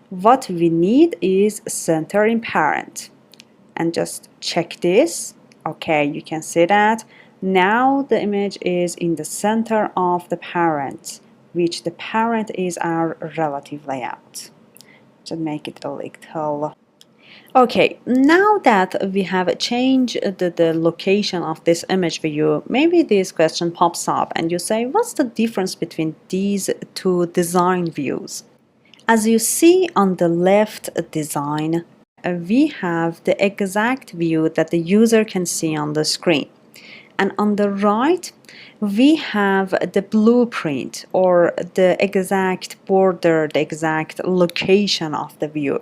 S1: What we need is center in parent. And just check this. Okay, you can see that. Now the image is in the center of the parent, which the parent is our relative layout. Just make it a little. Okay, now that we have changed the location of this image view, maybe this question pops up and you say, what's the difference between these two design views? As you see on the left design, we have the exact view that the user can see on the screen. And on the right, we have the blueprint or the exact border, the exact location of the view.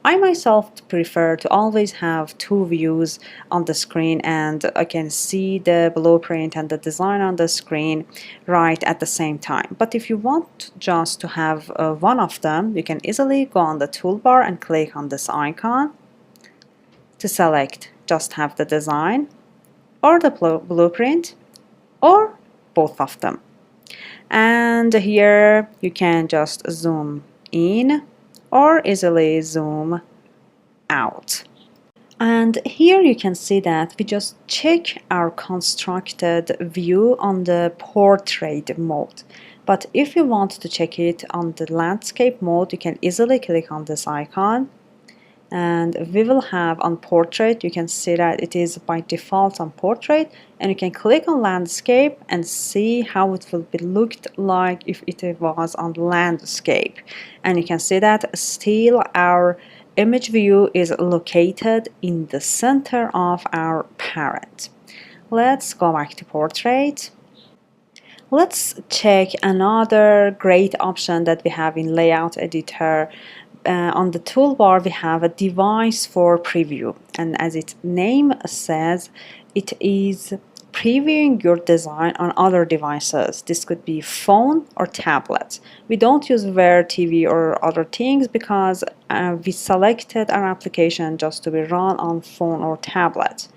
S1: I myself prefer to always have 2 views on the screen, and I can see the blueprint and the design on the screen right at the same time. But if you want just to have one of them, you can easily go on the toolbar and click on this icon to select just have the design or the blueprint or both of them. And here you can just zoom in or easily zoom out. And here you can see that we just check our constructed view on the portrait mode. But if you want to check it on the landscape mode, you can easily click on this icon. And we will have on portrait, you can see that it is by default on portrait, and you can click on landscape and see how it will be looked like if it was on landscape. And you can see that still our image view is located in the center of our parent. Let's go back to portrait. Let's check another great option that we have in layout editor. On the toolbar we have a device for preview, and as its name says, it is previewing your design on other devices. This could be phone or tablet. We don't use Wear TV or other things because we selected our application just to be run on phone or tablet.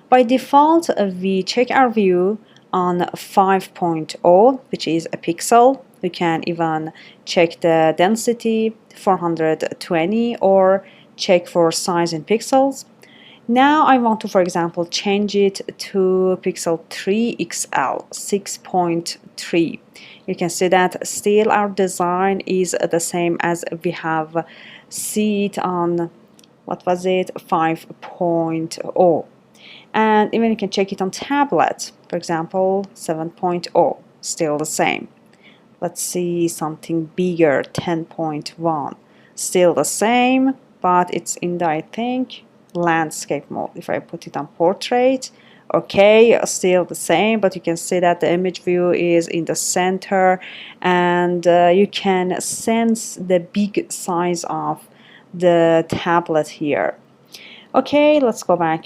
S1: By default, we check our view on 5.0, which is a pixel. We can even check the density 420 or check for size in pixels. Now I want to, for example, change it to pixel 3 XL 6.3. You can see that still our design is the same as we have see it on, what was it, 5.0. And even you can check it on tablet, for example, 7.0, still the same. Let's see something bigger, 10.1, still the same, but it's in the, I think, landscape mode. If I put it on portrait, okay, still the same, but you can see that the image view is in the center, and you can sense the big size of the tablet here. Okay, let's go back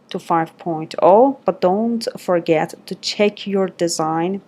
S1: to 5.0, but don't forget to check your design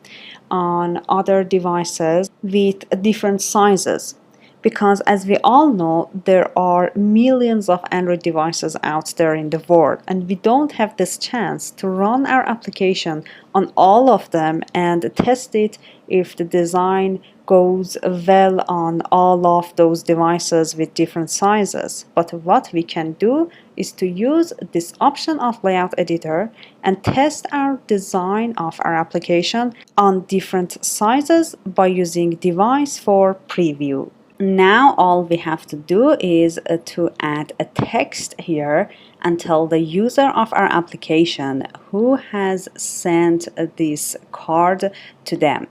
S1: on other devices with different sizes, because as we all know, there are millions of Android devices out there in the world, and we don't have this chance to run our application on all of them and test it if the design goes well on all of those devices with different sizes. But what we can do is to use this option of layout editor and test our design of our application on different sizes by using device for preview. Now all we have to do is to add a text here and tell the user of our application who has sent this card to them.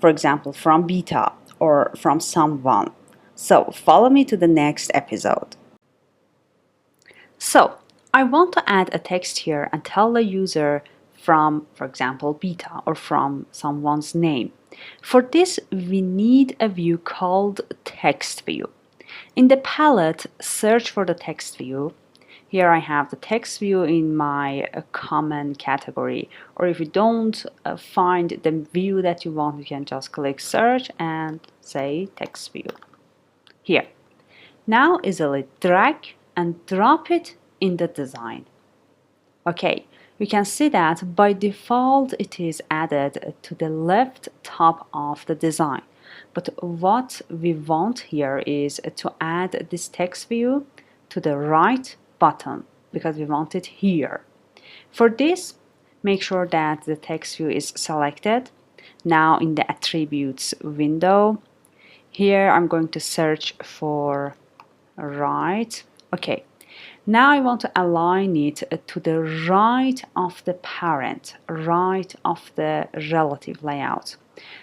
S1: For example, from beta or from someone. So follow me to the next episode. So I want to add a text here and tell the user from, for example, beta or from someone's name. For this, we need a view called text view. In the palette, search for the text view. Here I have the text view in my common category, or if you don't find the view that you want, you can just click search and say text view. Here. Now easily drag and drop it in the design. Okay, we can see that by default it is added to the left top of the design. But what we want here is to add this text view to the right bottom because we want it here. For this, make sure that the text view is selected. Now in the attributes window, here I'm going to search for right. Okay. Now I want to align it to the right of the parent, right of the relative layout.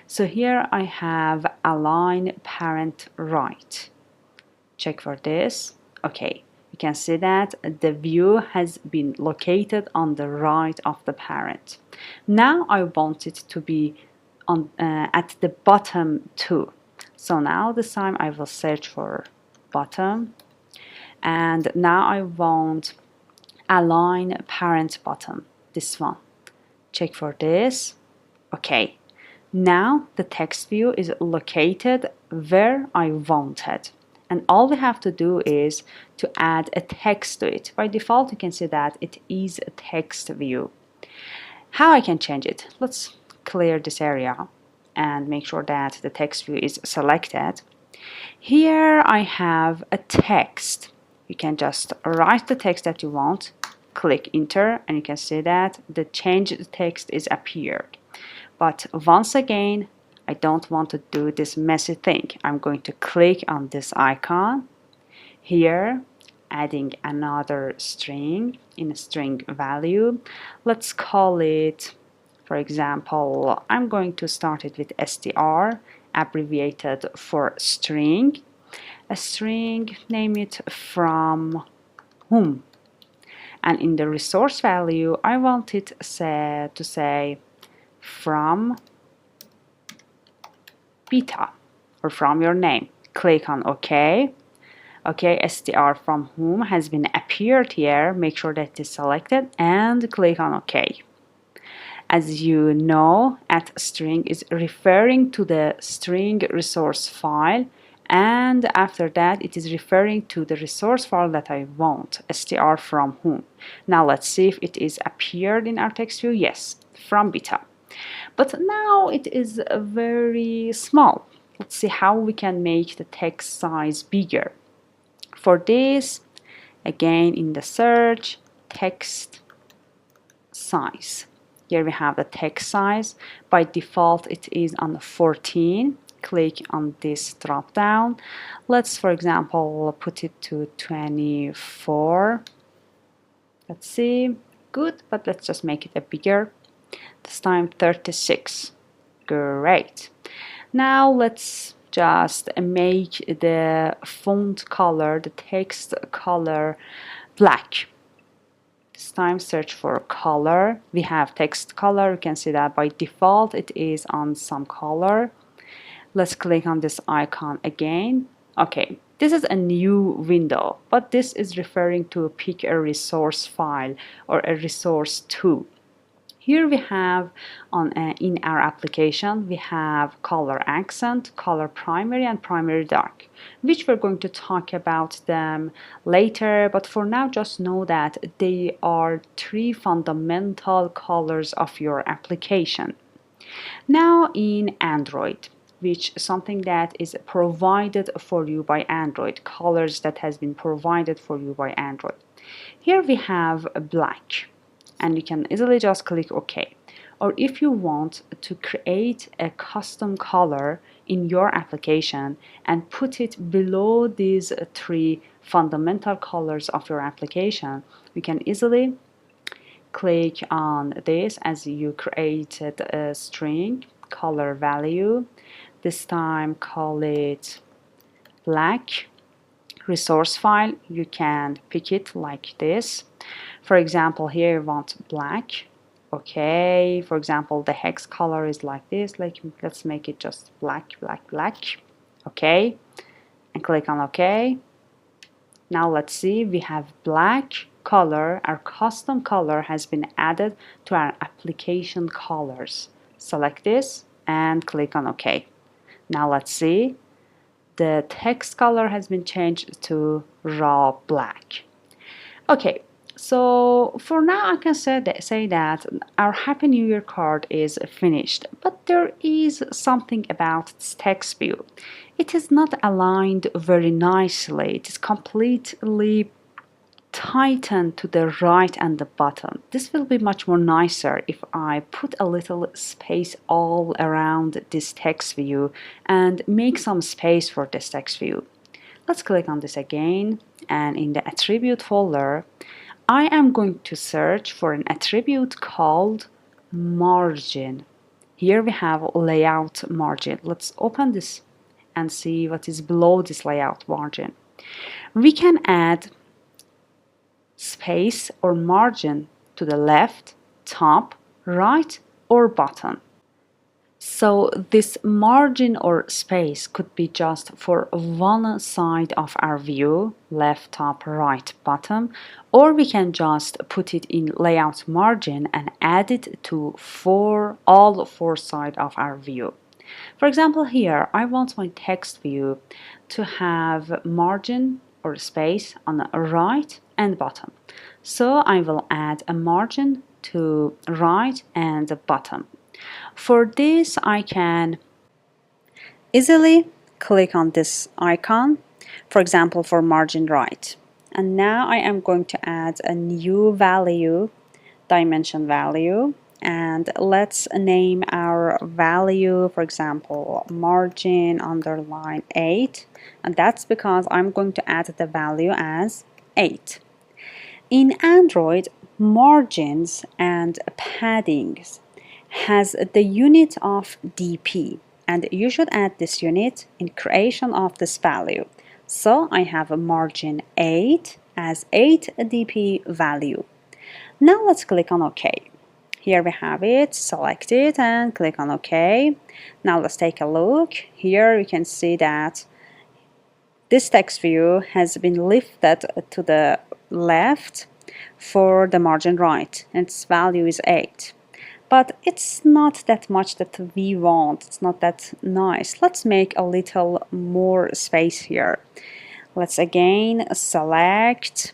S1: So here I have align parent right. Check for this. Okay, you can see that the view has been located on the right of the parent. Now I want it to be on at the bottom too. So now this time I will search for bottom. And now I want align parent bottom, this one. Check for this. Okay. Now the text view is located where I wanted. And all we have to do is to add a text to it. By default, you can see that it is a text view. How I can change it? Let's clear this area and make sure that the text view is selected. Here I have a text. You can just write the text that you want, click enter, and you can see that the changed text is appeared. But once again, I don't want to do this messy thing. I'm going to click on this icon here, adding another string in a string value. Let's call it, for example, I'm going to start it with str, abbreviated for string. A string, name it from whom. And in the resource value, I want it to say from beta or from your name. Click on OK. Okay, str from whom has been appeared here. Make sure that it is selected and click on OK. As you know, @string is referring to the string resource file, and after that it is referring to the resource file that I want, str from whom. Now let's see if it is appeared in our text view. Yes, from beta. But now it is very small. Let's see how we can make the text size bigger. For this, again in the search, text size. Here we have the text size. By default it is on 14. Click on this drop down. Let's, for example, put it to 24. Let's see. Good, but let's just make it a bigger. This time 36. Great. Now let's just make the font color, the text color, black. This time search for color. We have text color. You can see that by default it is on some color. Let's click on this icon again. Okay, this is a new window, but this is referring to pick a resource file or a resource to. Here we have in our application, we have color accent, color primary, and primary dark, which we're going to talk about them later, but for now just know that they are three fundamental colors of your application. Now in Android, which is something that is provided for you by Android, colors that has been provided for you by Android. Here we have black, and you can easily just click OK. Or if you want to create a custom color in your application and put it below these three fundamental colors of your application, you can easily click on this as you created a string color value. This time call it black. Resource file, you can pick it like this. For example, here you want black. Okay, for example, the hex color is like this. Let's make it just black, black, black. Okay, and click on OK. Now let's see, we have black color. Our custom color has been added to our application colors. Select this and click on OK. Now let's see, the text color has been changed to raw black. Okay, so for now I can say that our Happy New Year card is finished, but there is something about this text view. It is not aligned very nicely. It is completely tightened to the right and the bottom. This will be much more nicer if I put a little space all around this text view and make some space for this text view. Let's click on this again, and in the attribute folder I am going to search for an attribute called margin. Here we have layout margin. Let's open this and see what is below this layout margin. We can add space or margin to the left, top, right, or bottom. So this margin or space could be just for one side of our view, left, top, right, bottom, or we can just put it in layout margin and add it to all four sides of our view. For example, here I want my text view to have margin or space on the right and bottom. So I will add a margin to right and the bottom. For this, I can easily click on this icon, for example, for margin right. And now I am going to add a new value, dimension value, and let's name our value, for example, margin underline 8, and that's because I'm going to add the value as 8. In Android, margins and paddings has the unit of dp, and you should add this unit in creation of this value. So I have a margin 8 as 8 dp value. Now let's click on OK. Here we have it, select it and click on OK. Now let's take a look. Here you can see that this text view has been lifted to the left for the margin right, and its value is 8. but it's not that much that we want. It's not that nice. Let's make a little more space here. Let's again select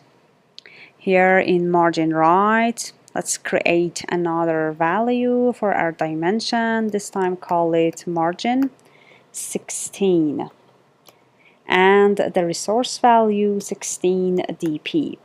S1: here in margin right. Let's create another value for our dimension. This time call it margin 16 and the resource value 16 dp.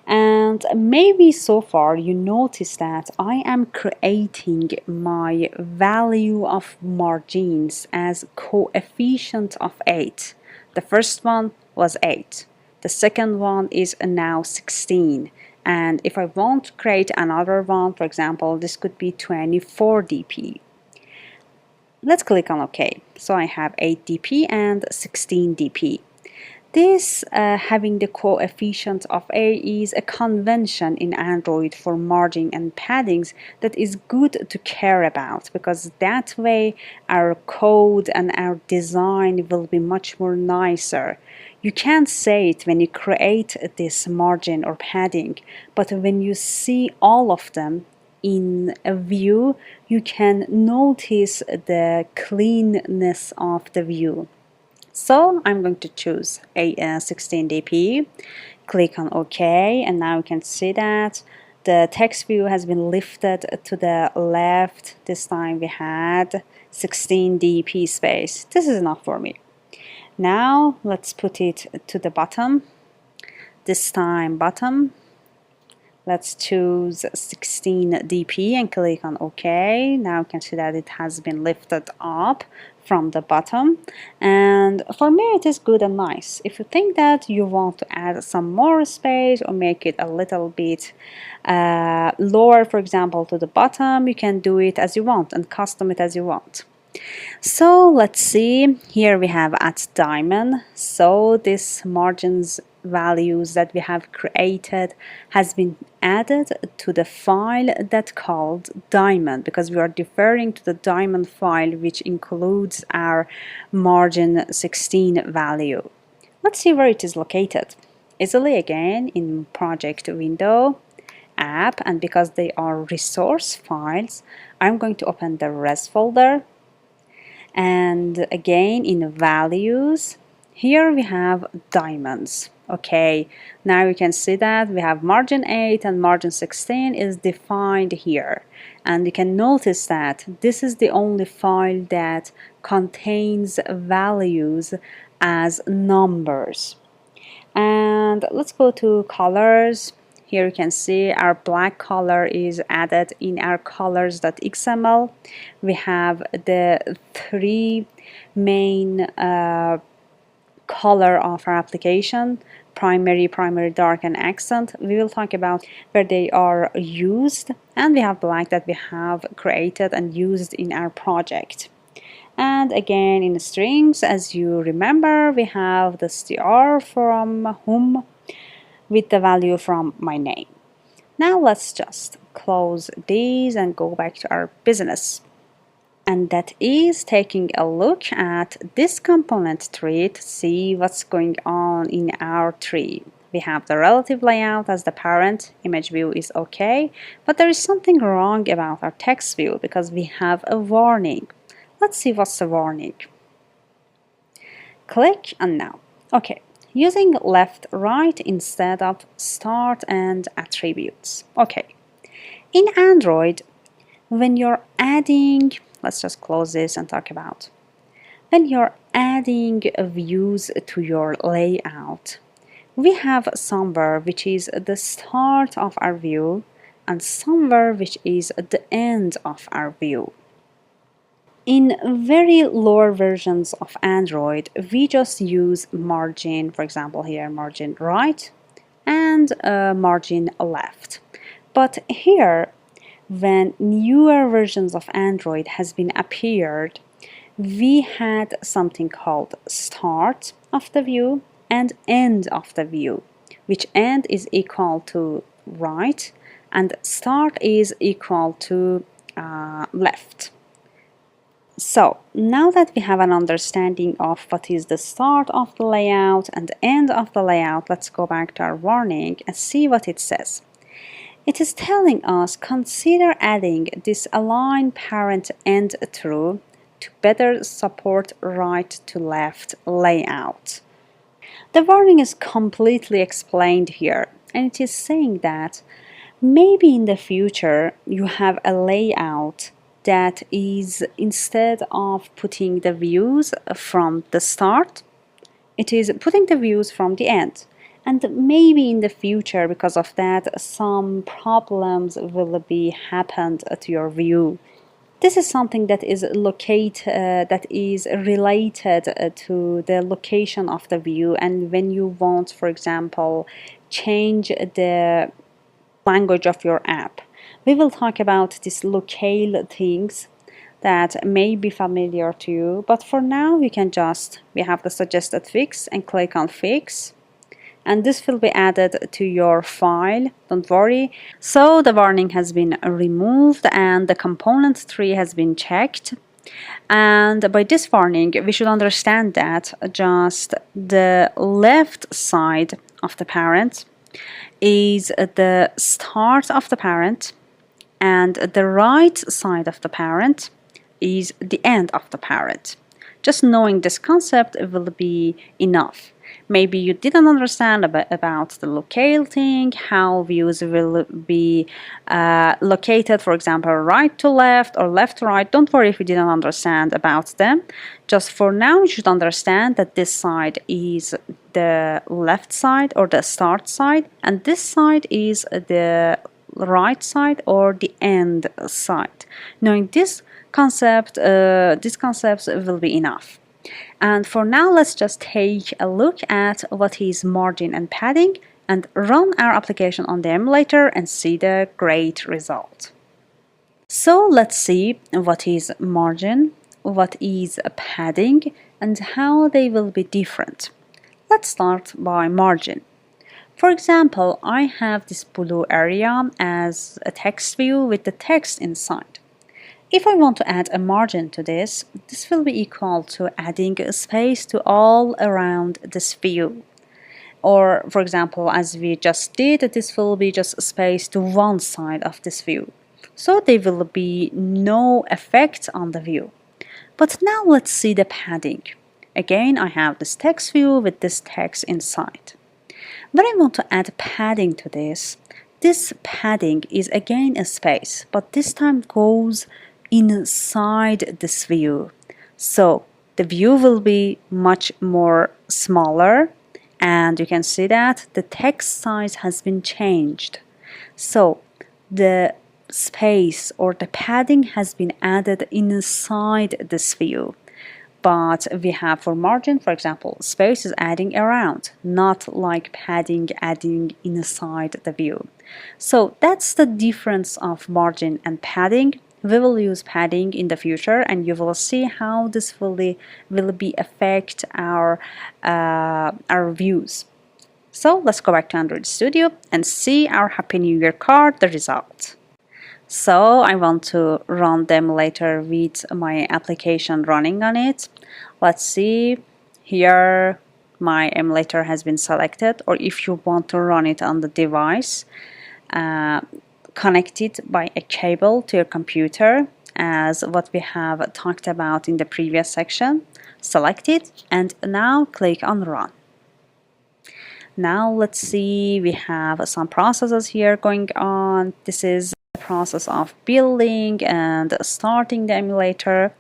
S1: And maybe so far you notice that I am creating my value of margins as coefficient of 8. The first one was 8. The second one is now 16. And if I want to create another one, for example, this could be 24 dp. Let's click on OK. So I have 8 dp and 16 dp. This having the coefficient of A is a convention in Android for margin and paddings that is good to care about, because that way our code and our design will be much more nicer. You can't say it when you create this margin or padding, but when you see all of them in a view, you can notice the cleanness of the view. So I'm going to choose a 16 dp, click on OK, and now you can see that the text view has been lifted to the left. This time we had 16 dp space. This is enough for me. Now let's put it to the bottom. This time bottom. Let's choose 16 dp and click on OK. Now you can see that it has been lifted up from the bottom, and for me it is good and nice. If you think that you want to add some more space or make it a little bit lower, for example, to the bottom, you can do it as you want and custom it as you want. So let's see, here we have at diamond. So this margins values that we have created has been added to the file that called diamond, because we are referring to the diamond file which includes our margin 16 value. Let's see where it is located. Easily again in project window, app, and because they are resource files, I'm going to open the res folder. And again in values, here we have diamonds. Okay, now you can see that we have margin 8 and margin 16 is defined here, and you can notice that this is the only file that contains values as numbers. And let's go to colors. Here you can see our black color is added in our colors.xml. We have the three main color of our application: primary, dark, and accent. We will talk about where they are used, and we have black that we have created and used in our project. And again in strings, as you remember, we have the str from whom with the value from my name. Now let's just close these and go back to our business. And that is taking a look at this component tree to see what's going on in our tree. We have the relative layout as the parent, image view is okay, but there is something wrong about our text view because we have a warning. Let's see what's the warning. Click and now. Okay, using left, right instead of start and attributes. Okay, in Android, when you're adding, let's just close this and talk about. When you're adding views to your layout, we have somewhere which is the start of our view and somewhere which is the end of our view. In very lower versions of Android, we just use margin, for example here margin right and margin left. But here, when newer versions of Android has been appeared, we had something called start of the view and end of the view, which end is equal to right and start is equal to left. So now that we have an understanding of what is the start of the layout and the end of the layout, let's go back to our warning and see what it says. It is telling us consider adding this align parent end through to better support right to left layout. The warning is completely explained here, and it is saying that maybe in the future you have a layout that is, instead of putting the views from the start, it is putting the views from the end. And maybe in the future, because of that, some problems will be happened to your view. This is something that is related to the location of the view, and when you want, for example, change the language of your app. We will talk about these locale things that may be familiar to you, but for now we have the suggested fix and click on fix, and this will be added to your file, don't worry. So the warning has been removed and the component tree has been checked. And by this warning, we should understand that just the left side of the parent is the start of the parent, and the right side of the parent is the end of the parent. Just knowing this concept will be enough. Maybe you didn't understand about the locale thing, how views will be located, for example, right to left or left to right. Don't worry if you didn't understand about them. Just for now, you should understand that this side is the left side or the start side, and this side is the right side or the end side. Knowing this concept, these concepts will be enough. And for now, let's just take a look at what is margin and padding and run our application on the emulator and see the great result. So let's see what is margin, what is padding, and how they will be different. Let's start by margin. For example, I have this blue area as a text view with the text inside. If I want to add a margin to this, this will be equal to adding a space to all around this view. Or, for example, as we just did, this will be just a space to one side of this view. So there will be no effect on the view. But now let's see the padding. Again, I have this text view with this text inside. When I want to add padding to this padding is again a space, but this time goes inside this view. So the view will be much more smaller, and you can see that the text size has been changed. So the space or the padding has been added inside this view. But we have for margin, for example, space is adding around, not like padding adding inside the view. So that's the difference of margin and padding. We will use padding in the future, and you will see how this will be affect our views. So let's go back to Android Studio and see our Happy New Year card, the result. So I want to run the emulator with my application running on it. Let's see, here my emulator has been selected, or if you want to run it on the device, connect it by a cable to your computer, as what we have talked about in the previous section. Select it and now click on run. Now let's see, we have some processes here going on. This is the process of building and starting the emulator.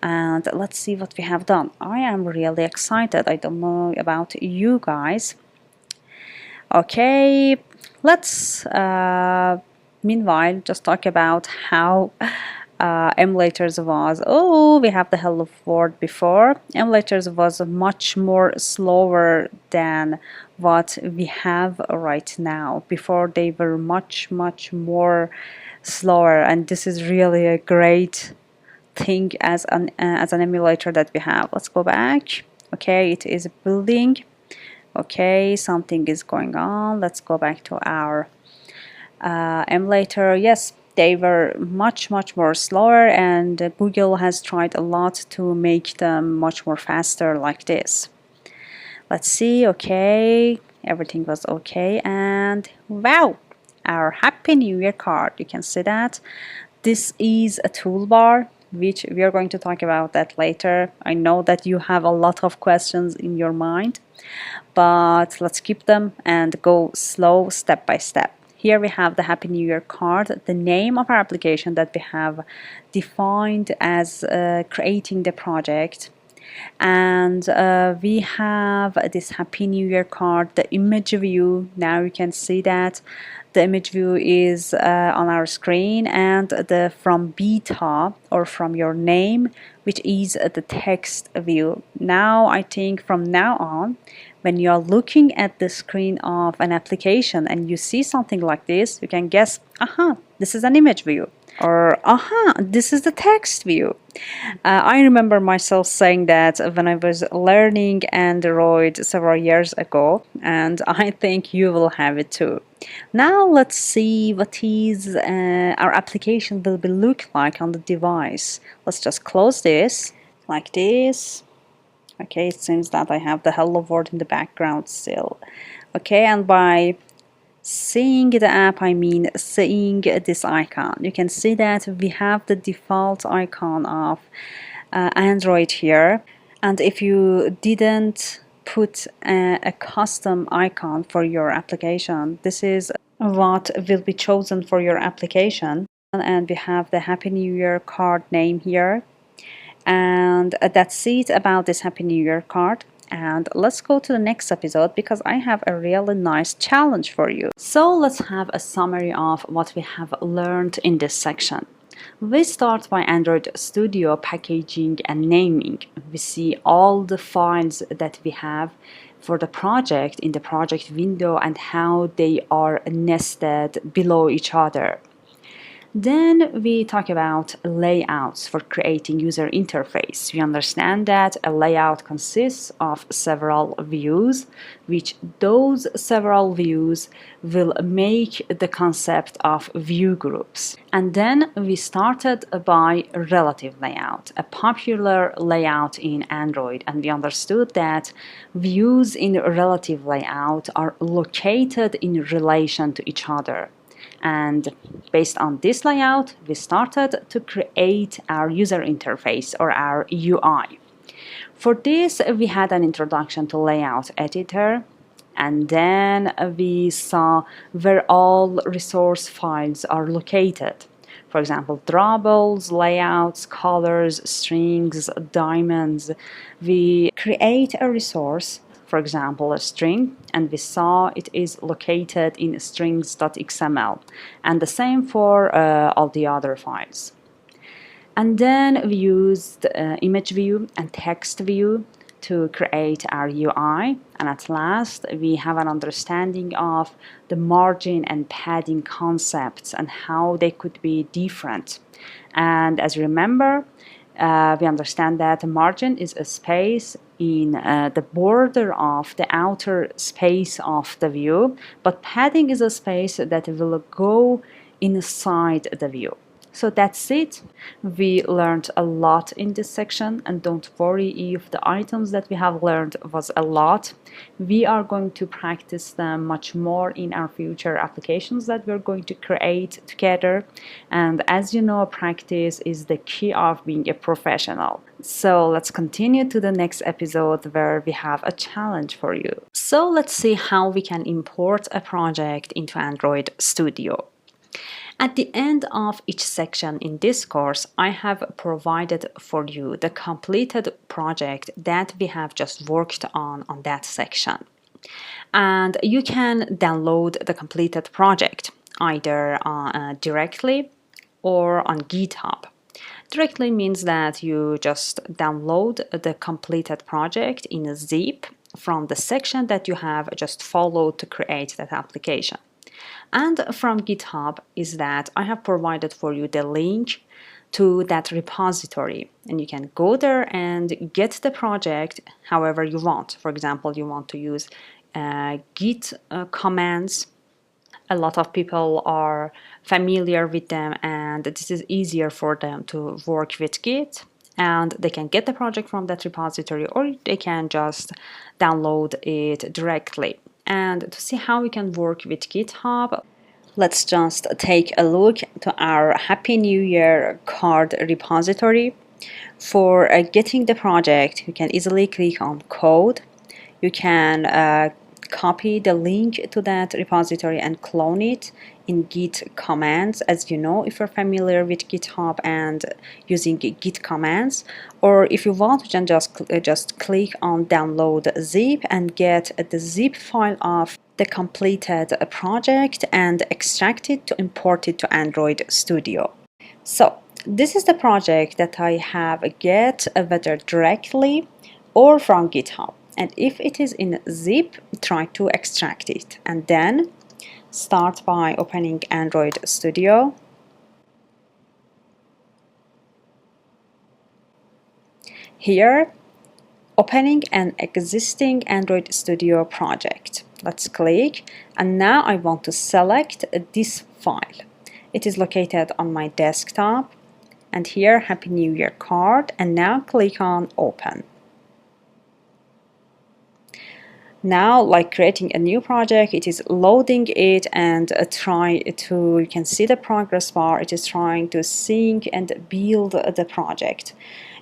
S1: And let's see what we have done. I am really excited. I don't know about you guys. Okay, let's meanwhile just talk about how emulators was. Oh, we have the hello world before. Emulators was much more slower than what we have right now. Before they were much more slower, and this is really a great thing as an emulator that we have. Let's go back. Okay, it is building. Okay, something is going on. Let's go back to our emulator. Yes, they were much more slower, and Google has tried a lot to make them much more faster like this. Let's see. Okay, everything was okay, and wow, our Happy New Year card. You can see that this is a toolbar, which we are going to talk about that later. I know that you have a lot of questions in your mind, but let's keep them and go slow, step by step. Here we have the Happy New Year card, the name of our application that we have defined as creating the project. And we have this Happy New Year card, the image view. Now you can see that the image view is on our screen, and the from beta or from your name, which is the text view. Now I think from now on, when you are looking at the screen of an application and you see something like this, you can guess, aha, this is an image view, or aha, this is the text view. I remember myself saying that when I was learning Android several years ago, and I think you will have it too. Now let's see what is our application will be look like on the device. Let's just close this like this. Okay, it seems that I have the hello world in the background still. Okay, and by seeing the app, I mean seeing this icon. You can see that we have the default icon of Android here. And if you didn't put a custom icon for your application, this is what will be chosen for your application. And we have the Happy New Year card name here. And that's it about this Happy New Year card. And let's go to the next episode because I have a really nice challenge for you. So let's have a summary of what we have learned in this section. We start by Android Studio packaging and naming. We see all the files that we have for the project in the project window and how they are nested below each other. Then we talk about layouts for creating user interface. We understand that a layout consists of several views, which those several views will make the concept of view groups. And then we started by relative layout, a popular layout in Android, and we understood that views in relative layout are located in relation to each other. And based on this layout, we started to create our user interface or our UI. For this, we had an introduction to layout editor, and then we saw where all resource files are located. For example, drawables, layouts, colors, strings, diamonds. We create a resource, for example, a string, and we saw it is located in strings.xml, and the same for all the other files. And then we used image view and text view to create our UI, and at last we have an understanding of the margin and padding concepts and how they could be different. And as you remember, we understand that the margin is a space in the border of the outer space of the view, but padding is a space that will go inside the view. So that's it. We learned a lot in this section, and don't worry if the items that we have learned was a lot. We are going to practice them much more in our future applications that we're going to create together. And as you know, practice is the key of being a professional. So let's continue to the next episode where we have a challenge for you. So let's see how we can import a project into Android Studio. At the end of each section in this course, I have provided for you the completed project that we have just worked on that section. And you can download the completed project either directly or on GitHub. Directly means that you just download the completed project in a zip from the section that you have just followed to create that application. And from GitHub is that I have provided for you the link to that repository, and you can go there and get the project however you want. For example, you want to use Git commands. A lot of people are familiar with them, and this is easier for them to work with Git, and they can get the project from that repository, or they can just download it directly. And to see how we can work with GitHub, let's just take a look to our Happy New Year card repository. For getting the project, you can easily click on code. You can copy the link to that repository and clone it in Git commands, as you know if you're familiar with GitHub and using Git commands. Or if you want, you can just click on download zip and get the zip file of the completed project and extract it to import it to Android Studio. So this is the project that I have get whether directly or from GitHub. And if it is in zip, try to extract it. And then start by opening Android Studio. Here, opening an existing Android Studio project. Let's click. And now I want to select this file. It is located on my desktop. And here, Happy New Year card. And now click on Open. Now, like creating a new project, it is loading it and you can see the progress bar. It is trying to sync and build the project.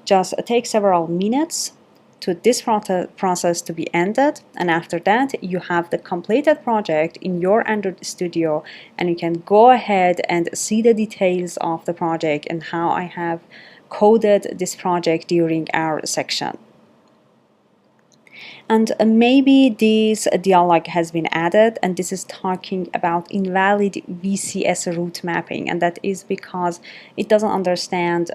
S1: Just take several minutes to this process to be ended, and after that you have the completed project in your Android Studio, and you can go ahead and see the details of the project and how I have coded this project during our section. And maybe this dialog has been added, and this is talking about invalid VCS route mapping, and that is because it doesn't understand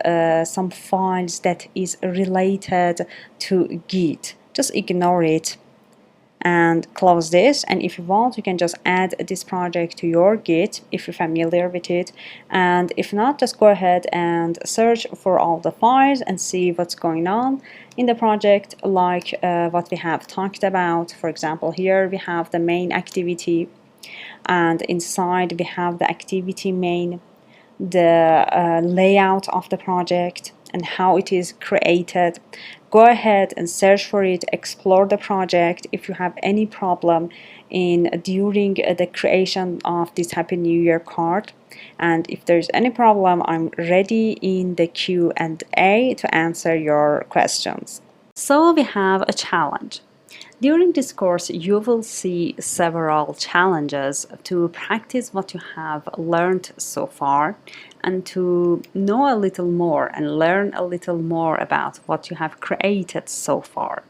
S1: some files that is related to Git. Just ignore it and close this. And if you want, you can just add this project to your Git if you're familiar with it, and if not, just go ahead and search for all the files and see what's going on in the project, like what we have talked about. For example, here we have the main activity, and inside we have the activity main, the layout of the project and how it is created. Go ahead and search for it, explore the project if you have any problem during the creation of this Happy New Year card. And if there's any problem, I'm ready in the Q&A to answer your questions. So we have a challenge. During this course, you will see several challenges to practice what you have learned so far and to know a little more and learn a little more about what you have created so far.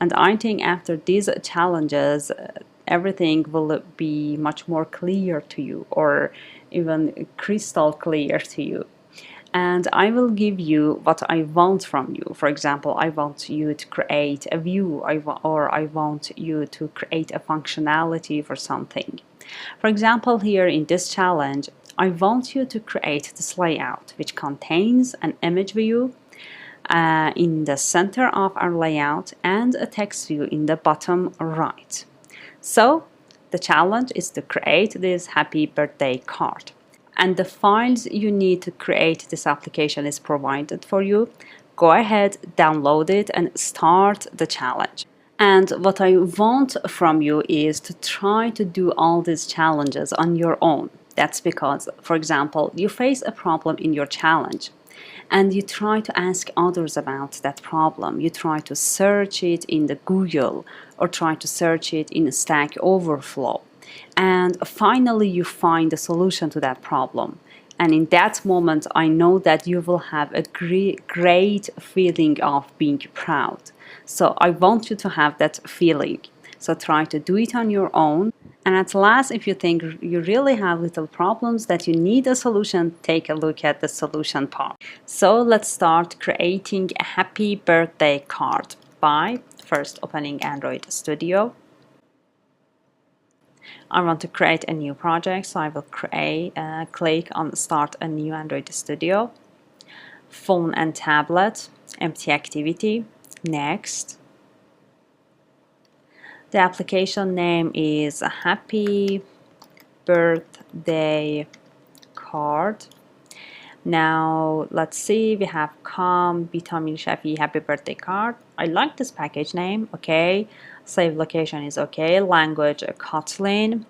S1: And I think after these challenges, everything will be much more clear to you, or even crystal clear to you. And I will give you what I want from you. For example, I want you to create a view, or I want you to create a functionality for something. For example, here in this challenge, I want you to create this layout, which contains an image view in the center of our layout and a text view in the bottom right. So the challenge is to create this happy birthday card. And the files you need to create this application is provided for you. Go ahead, download it, and start the challenge. And what I want from you is to try to do all these challenges on your own. That's because, for example, you face a problem in your challenge and you try to ask others about that problem. You try to search it in the Google or try to search it in Stack Overflow. And finally, you find a solution to that problem. And in that moment, I know that you will have a great feeling of being proud. So I want you to have that feeling. So try to do it on your own. And at last, if you think you really have little problems that you need a solution, take a look at the solution part. So let's start creating a happy birthday card by first opening Android Studio. I want to create a new project, so I will click on Start a new Android Studio. Phone and tablet, empty activity, next. The application name is a Happy Birthday Card. Now let's see, we have Vitamin Shafi Happy Birthday Card. I like this package name, okay. Save location is okay. Language Kotlin.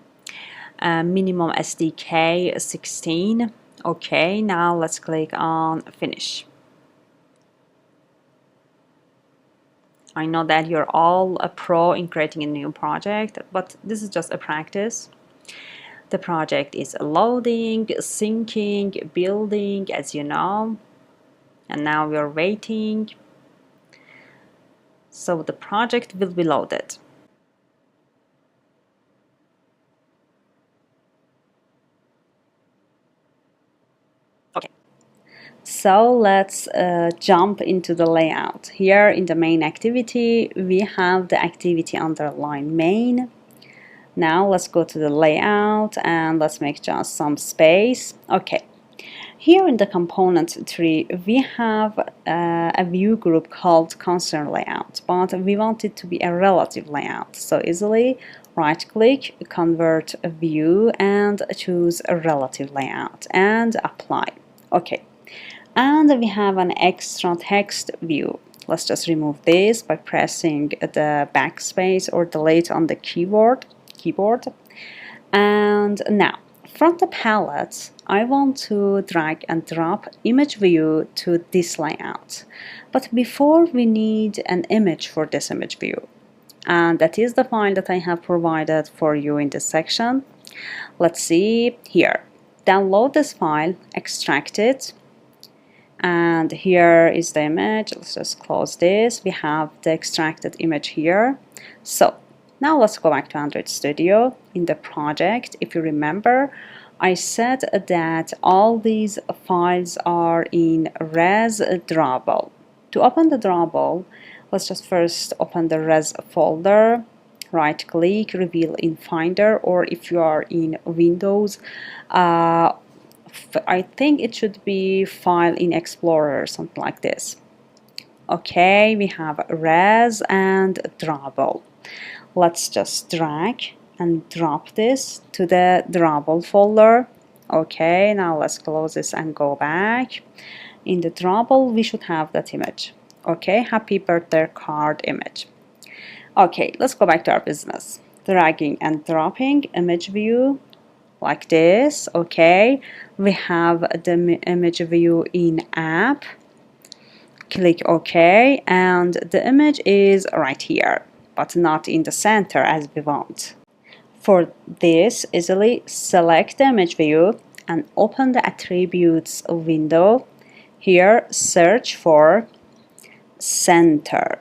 S1: minimum SDK 16. Okay, now let's click on finish. I know that you're all a pro in creating a new project, but this is just a practice. The project is loading, syncing, building, as you know, and now we're waiting. So the project will be loaded. Okay. So let's jump into the layout. Here in the main activity, we have the activity underline main. Now let's go to the layout and let's make just some space. Okay. Here in the component tree, we have a view group called concern layout, but we want it to be a relative layout. So easily right click, convert a view and choose a relative layout and apply. Okay. And we have an extra text view. Let's just remove this by pressing the backspace or delete on the keyboard. And now, from the palette, I want to drag and drop image view to this layout. But before, we need an image for this image view. And that is the file that I have provided for you in this section. Let's see here. Download this file, extract it, and here is the image. Let's just close this. We have the extracted image here. So now let's go back to Android Studio. In the project, if you remember, I said that all these files are in res drawable. To open the drawable, let's just first open the res folder, right click, reveal in Finder, or if you are in Windows, I think it should be file in Explorer, something like this. Okay, we have res and drawable. Let's just drag and drop this to the drawable folder. Okay, now let's close this and go back. In the drawable, we should have that image. Okay, happy birthday card image. Okay, let's go back to our business. Dragging and dropping image view like this. Okay, we have the image view in app. Click OK, and the image is right here, but not in the center as we want. For this, easily select the image view and open the attributes window. Here, search for center.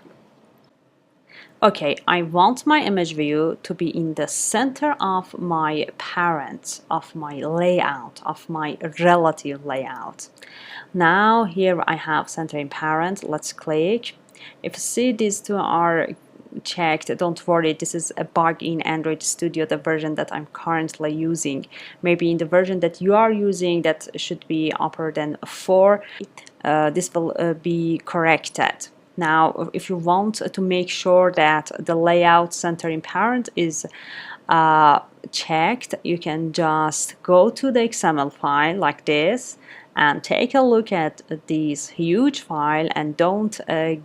S1: Okay, I want my image view to be in the center of my parent, of my layout, of my relative layout. Now here I have center in parent. Let's click. If you see these two are checked, don't worry, this is a bug in Android Studio, the version that I'm currently using. Maybe in the version that you are using that should be upper than 4, this will be corrected. Now, if you want to make sure that the layout center in parent is checked, you can just go to the XML file like this and take a look at this huge file, and don't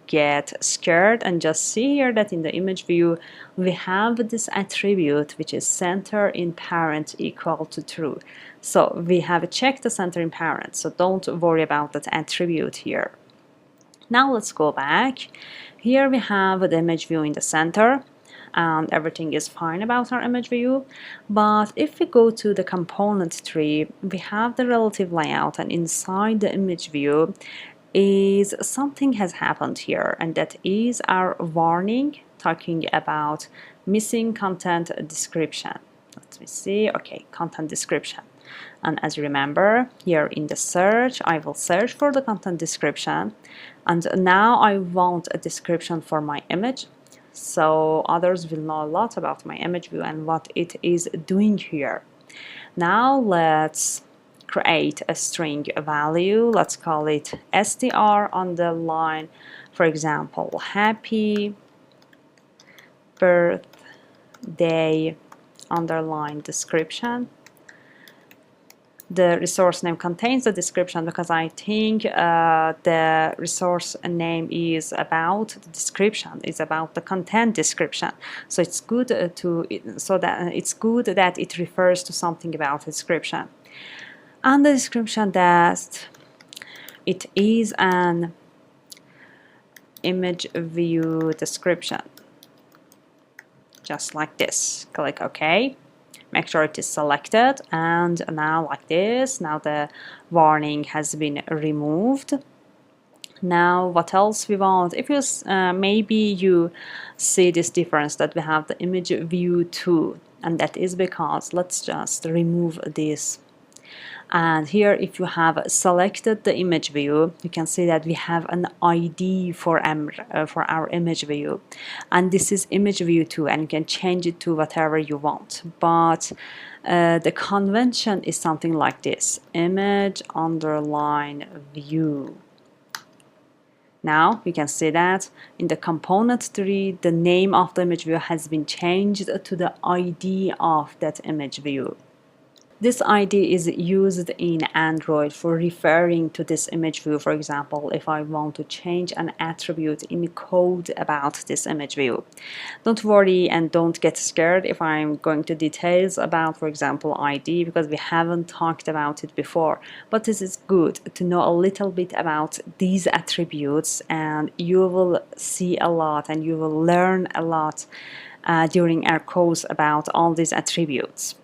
S1: get scared, and just see here that in the image view we have this attribute which is center in parent equal to true. So we have checked the center in parent, so don't worry about that attribute here. Now let's go back. Here we have the image view in the center, and everything is fine about our image view. But if we go to the component tree, we have the relative layout, and inside the image view is something has happened here, and that is our warning talking about missing content description. Let me see. Okay, content description. And as you remember, here in the search, I will search for the content description, and now I want a description for my image, so others will know a lot about my image view and what it is doing here. Now let's create a string value. Let's call it str on the line, for example, happy birthday underline description. the resource name contains the description, because I think the resource name is about the description, is about the content description. So it's good it's good that it refers to something about the description. And the description that it is an image view description, just like this. Click OK. Make sure it is selected, and now like this. Now the warning has been removed. Now what else we want? If you maybe you see this difference that we have the image view 2, and that is because, let's just remove this. And here, if you have selected the image view, you can see that we have an ID for our image view, and this is image view 2, and you can change it to whatever you want. But the convention is something like this: image underline view. Now you can see that in the component tree, the name of the image view has been changed to the ID of that image view. This ID is used in Android for referring to this image view. For example, if I want to change an attribute in code about this image view. Don't worry and don't get scared if I'm going to details about, for example, ID, because we haven't talked about it before. But this is good to know a little bit about these attributes, and you will see a lot and you will learn a lot during our course about all these attributes.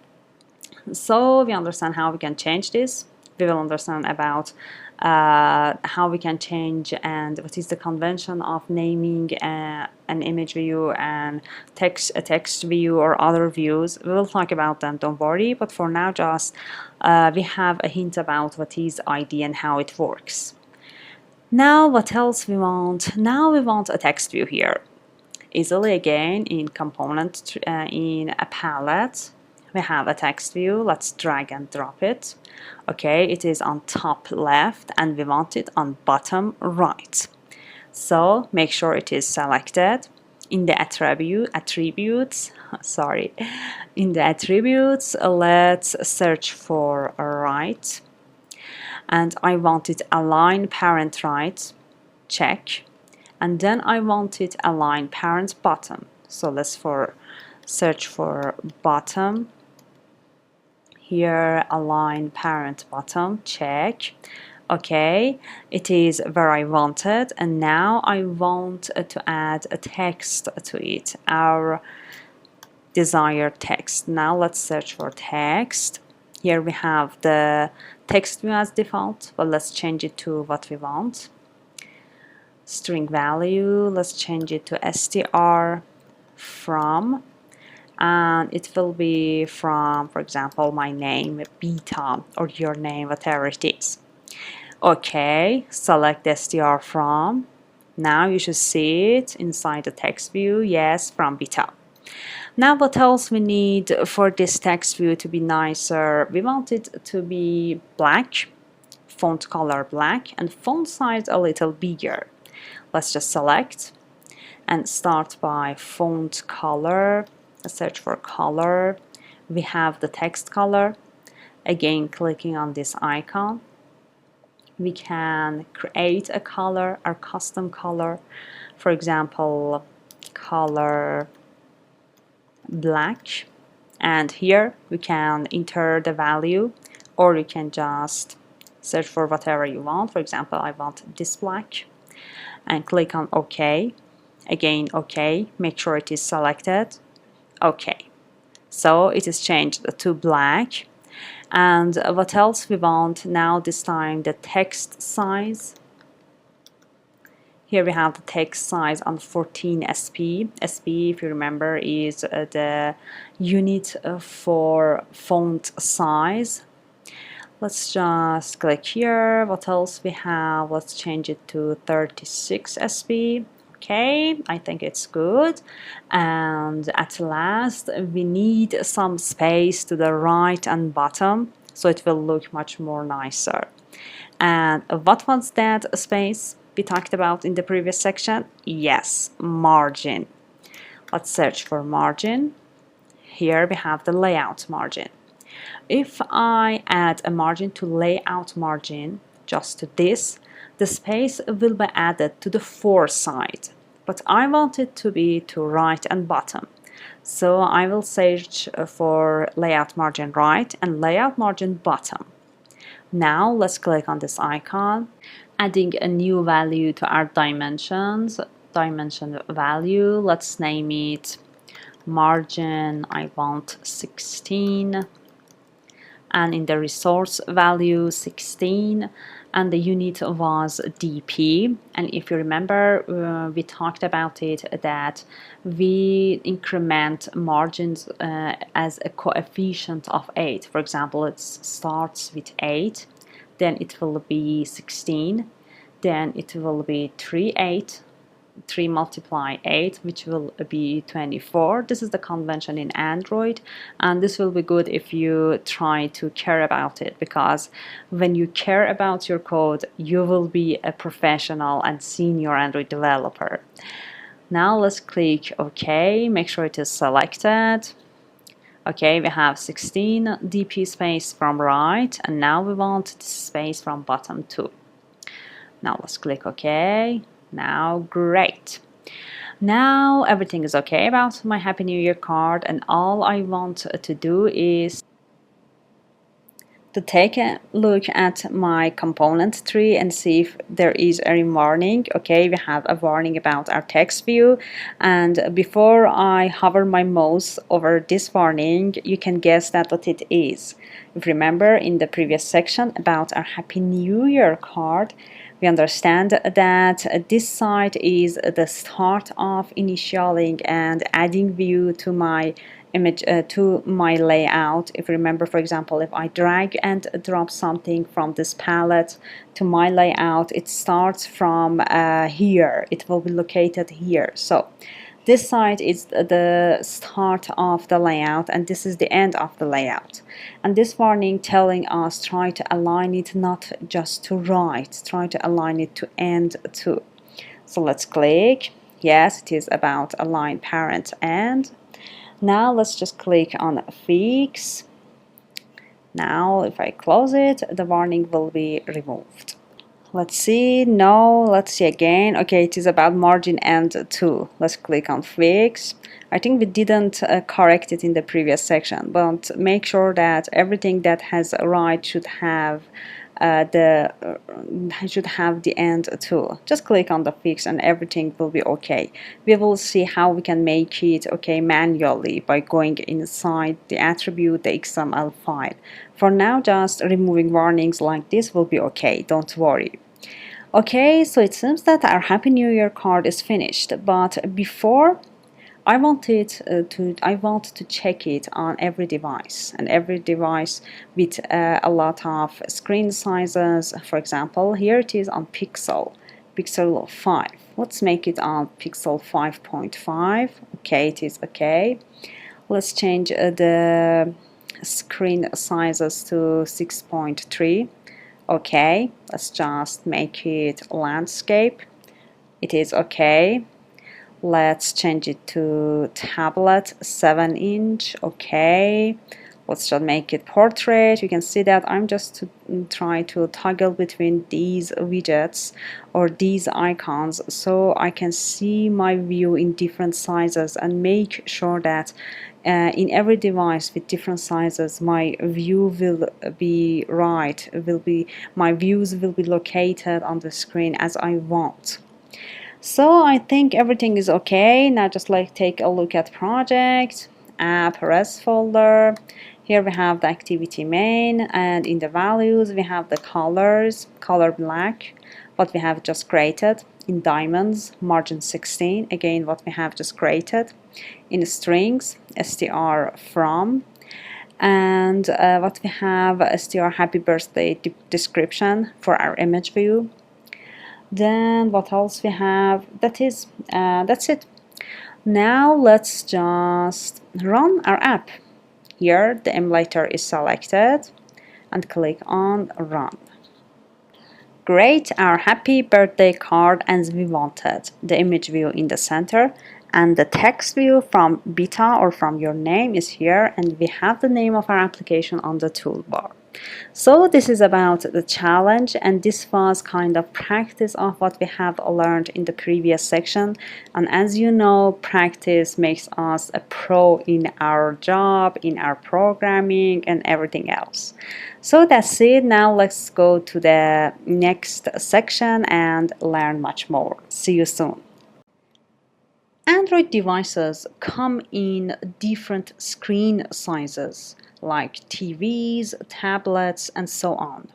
S1: So we understand how we can change this. We will understand about how we can change and what is the convention of naming an image view and a text view or other views. We will talk about them, don't worry, but for now just we have a hint about what is ID and how it works. Now what else we want? Now we want a text view here. Easily again in component in a palette. We have a text view. Let's drag and drop it. Okay, it is on top left and we want it on bottom right. So make sure it is selected. In the attributes, let's search for search and I want it align parent right, check, and then I want it align parent bottom. So let's search for bottom. Here, align parent bottom, check. Okay, it is where I wanted, and now I want to add a text to it, our desired text. Now let's search for text. Here we have the text view as default, but let's change it to what we want. String value, let's change it to str from, and it will be from, for example, my name, Beta, or your name, whatever it is. Okay, select str from. Now you should see it inside the text view. Yes, from Beta. Now what else we need for this text view to be nicer? We want it to be black, font color black, and font size a little bigger. Let's just select and start by font color. Search for color. We have the text color. Again, clicking on this icon, we can create a color, our custom color. For example, color black, and here we can enter the value, or you can just search for whatever you want. For example, I want this black, and click on OK. Again, OK. Make sure it is selected. Okay, so it is changed to black. And what else we want now? This time the text size. Here we have the text size on 14 SP. SP, if you remember, is the unit for font size. Let's just click here. What else we have? Let's change it to 36 SP. Okay, I think it's good. And at last, we need some space to the right and bottom, so it will look much more nicer. And what was that space we talked about in the previous section? Yes, margin. Let's search for margin. Here we have the layout margin. If I add a margin to layout margin, just to this, the space will be added to the fore side, but I want it to be to right and bottom. So I will search for layout margin right and layout margin bottom. Now let's click on this icon, adding a new value to our dimensions, dimension value. Let's name it margin, I want 16, and in the resource value 16, and the unit was dp. And if you remember, we talked about it, that we increment margins as a coefficient of 8. For example, it starts with 8, then it will be 16, then it will be 3 multiply 8, which will be 24. This is the convention in Android, and this will be good if you try to care about it, because when you care about your code, you will be a professional and senior Android developer. Now let's click OK, make sure it is selected. Okay, we have 16 dp space from right, and now we want this space from bottom too. Now let's click OK. Now great. Now everything is okay about my Happy New Year card, and all I want to do is to take a look at my component tree and see if there is any warning. Okay, we have a warning about our text view, and before I hover my mouse over this warning, you can guess that what it is. If you remember in the previous section about our Happy New Year card, we understand that this site is the start of initialing and adding view to my image, to my layout. If you remember, for example, if I drag and drop something from this palette to my layout, it starts from here. It will be located here. So this side is the start of the layout, and this is the end of the layout. And this warning telling us try to align it not just to right, try to align it to end too. So let's click. Yes, it is about align parent end. Now let's just click on fix. Now if I close it, the warning will be removed. Let's see. No, let's see again. Okay, it is about margin end too. Let's click on fix. I think we didn't correct it in the previous section, but make sure that everything that has a right should have the end too. Just click on the fix and everything will be okay. We will see how we can make it okay manually by going inside the attribute, the XML file. For now, just removing warnings like this will be okay, don't worry. Okay, so it seems that our Happy New Year card is finished, but before I want to check it on every device, and every device with a lot of screen sizes. For example, here it is on Pixel 5. Let's make it on Pixel 5.5. Okay, it is okay. Let's change the screen sizes to 6.3. Okay, let's just make it landscape. It is okay. Let's change it to tablet 7-inch. Okay, let's just make it portrait. You can see that I'm just trying to toggle between these widgets or these icons so I can see my view in different sizes and make sure that in every device with different sizes my view will be right, my views will be located on the screen as I want. So I think everything is okay. Now just take a look at project, app, res folder. Here we have the activity main, and in the values we have the colors, color black, what we have just created. In diamonds, margin 16, again what we have just created. In strings, str from, and what we have str happy birthday description for our image view. Then what else we have? That's it. Now let's just run our app. Here the emulator is selected and click on run. Great, our happy birthday card as we wanted. The image view in the center And the text view from beta or from your name is here, and we have the name of our application on the toolbar. So this is about the challenge, and this was kind of practice of what we have learned in the previous section. And as you know, practice makes us a pro in our job, in our programming, and everything else. So that's it. Now let's go to the next section and learn much more. See you soon. Android devices come in different screen sizes, like TVs, tablets, and so on.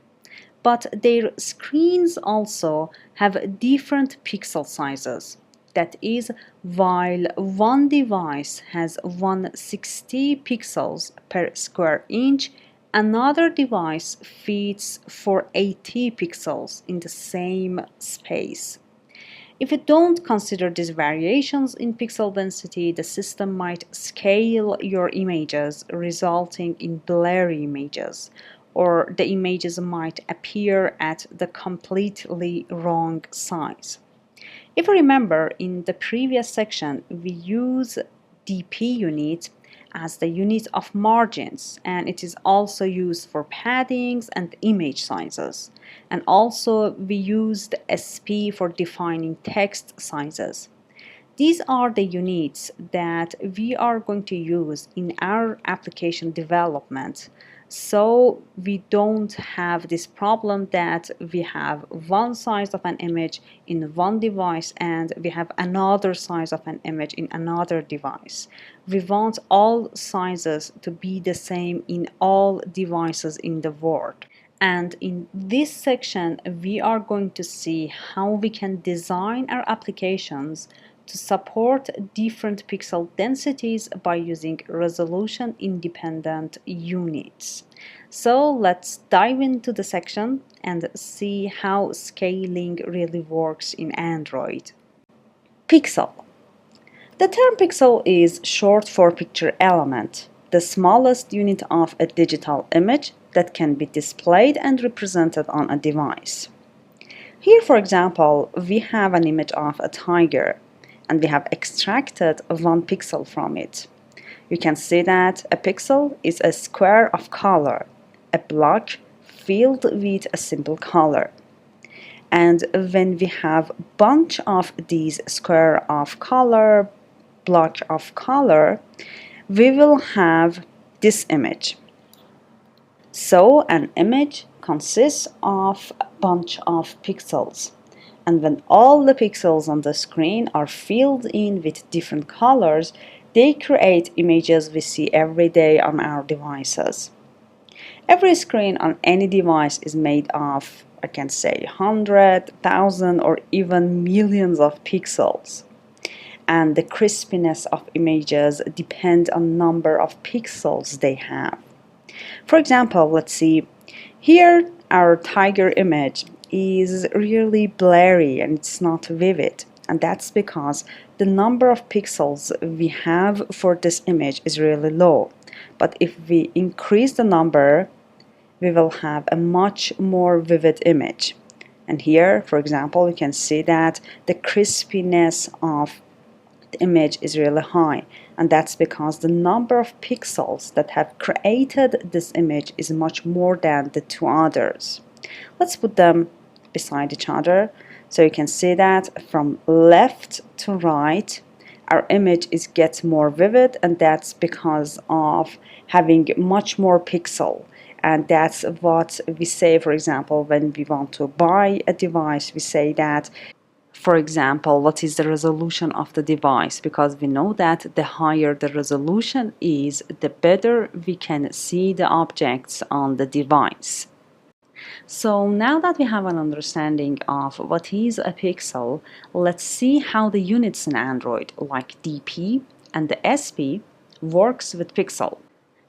S1: But their screens also have different pixel sizes. That is, while one device has 160 pixels per square inch, another device fits 480 pixels in the same space. If you don't consider these variations in pixel density, the system might scale your images, resulting in blurry images, or the images might appear at the completely wrong size. If you remember, in the previous section, we use DP unit as the unit of margins, and it is also used for paddings and image sizes. And also we used SP for defining text sizes. These are the units that we are going to use in our application development, so we don't have this problem that we have one size of an image in one device and we have another size of an image in another device. We want all sizes to be the same in all devices in the world. And in this section, we are going to see how we can design our applications to support different pixel densities by using resolution independent units. So let's dive into the section and see how scaling really works in Android. Pixel. The term pixel is short for picture element, the smallest unit of a digital image that can be displayed and represented on a device. Here, for example, we have an image of a tiger, and we have extracted 1 pixel from it. You can see that a pixel is a square of color, a block filled with a simple color. And when we have a bunch of these square of color, block of color, we will have this image. So an image consists of a bunch of pixels. And when all the pixels on the screen are filled in with different colors, they create images we see every day on our devices. Every screen on any device is made of, I can say, 100, 1,000, or even millions of pixels. And the crispiness of images depends on the number of pixels they have. For example, let's see, here our tiger image is really blurry and it's not vivid, and that's because the number of pixels we have for this image is really low. But if we increase the number, we will have a much more vivid image. And here, for example, you can see that the crispiness of the image is really high, and that's because the number of pixels that have created this image is much more than the 2 others. Let's put them beside each other so you can see that from left to right our image gets more vivid, and that's because of having much more pixel. And that's what we say, for example, when we want to buy a device, we say that, for example, what is the resolution of the device? Because we know that the higher the resolution is, the better we can see the objects on the device. So now that we have an understanding of what is a pixel, let's see how the units in Android, like DP and the SP, works with pixel.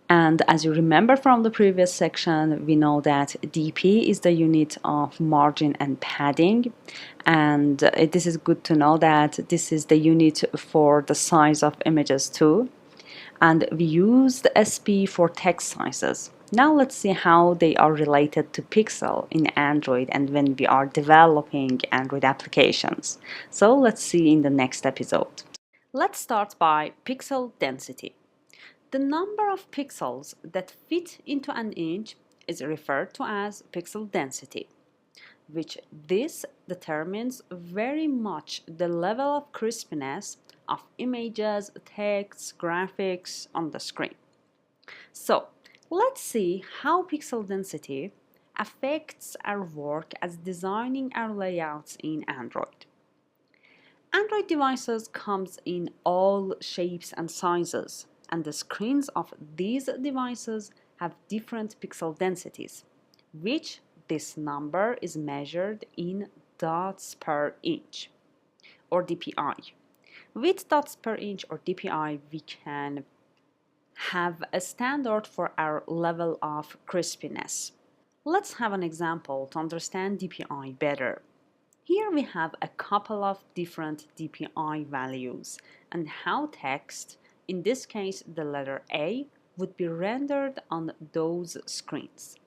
S1: And as you remember from the previous section, we know that DP is the unit of margin and padding. And this is good to know that this is the unit for the size of images too. And we use the SP for text sizes. Now let's see how they are related to pixel in Android and when we are developing Android applications. So let's see in the next episode. Let's start by pixel density. The number of pixels that fit into an inch is referred to as pixel density, which this determines very much the level of crispness of images, text, graphics on the screen. So, let's see how pixel density affects our work as designing our layouts in Android. Android devices comes in all shapes and sizes, and the screens of these devices have different pixel densities, which this number is measured in dots per inch, or DPI. With dots per inch or DPI, we can have a standard for our level of crispiness. Let's have an example to understand DPI better. Here we have a couple of different DPI values and how text, in this case the letter A, would be rendered on those screens.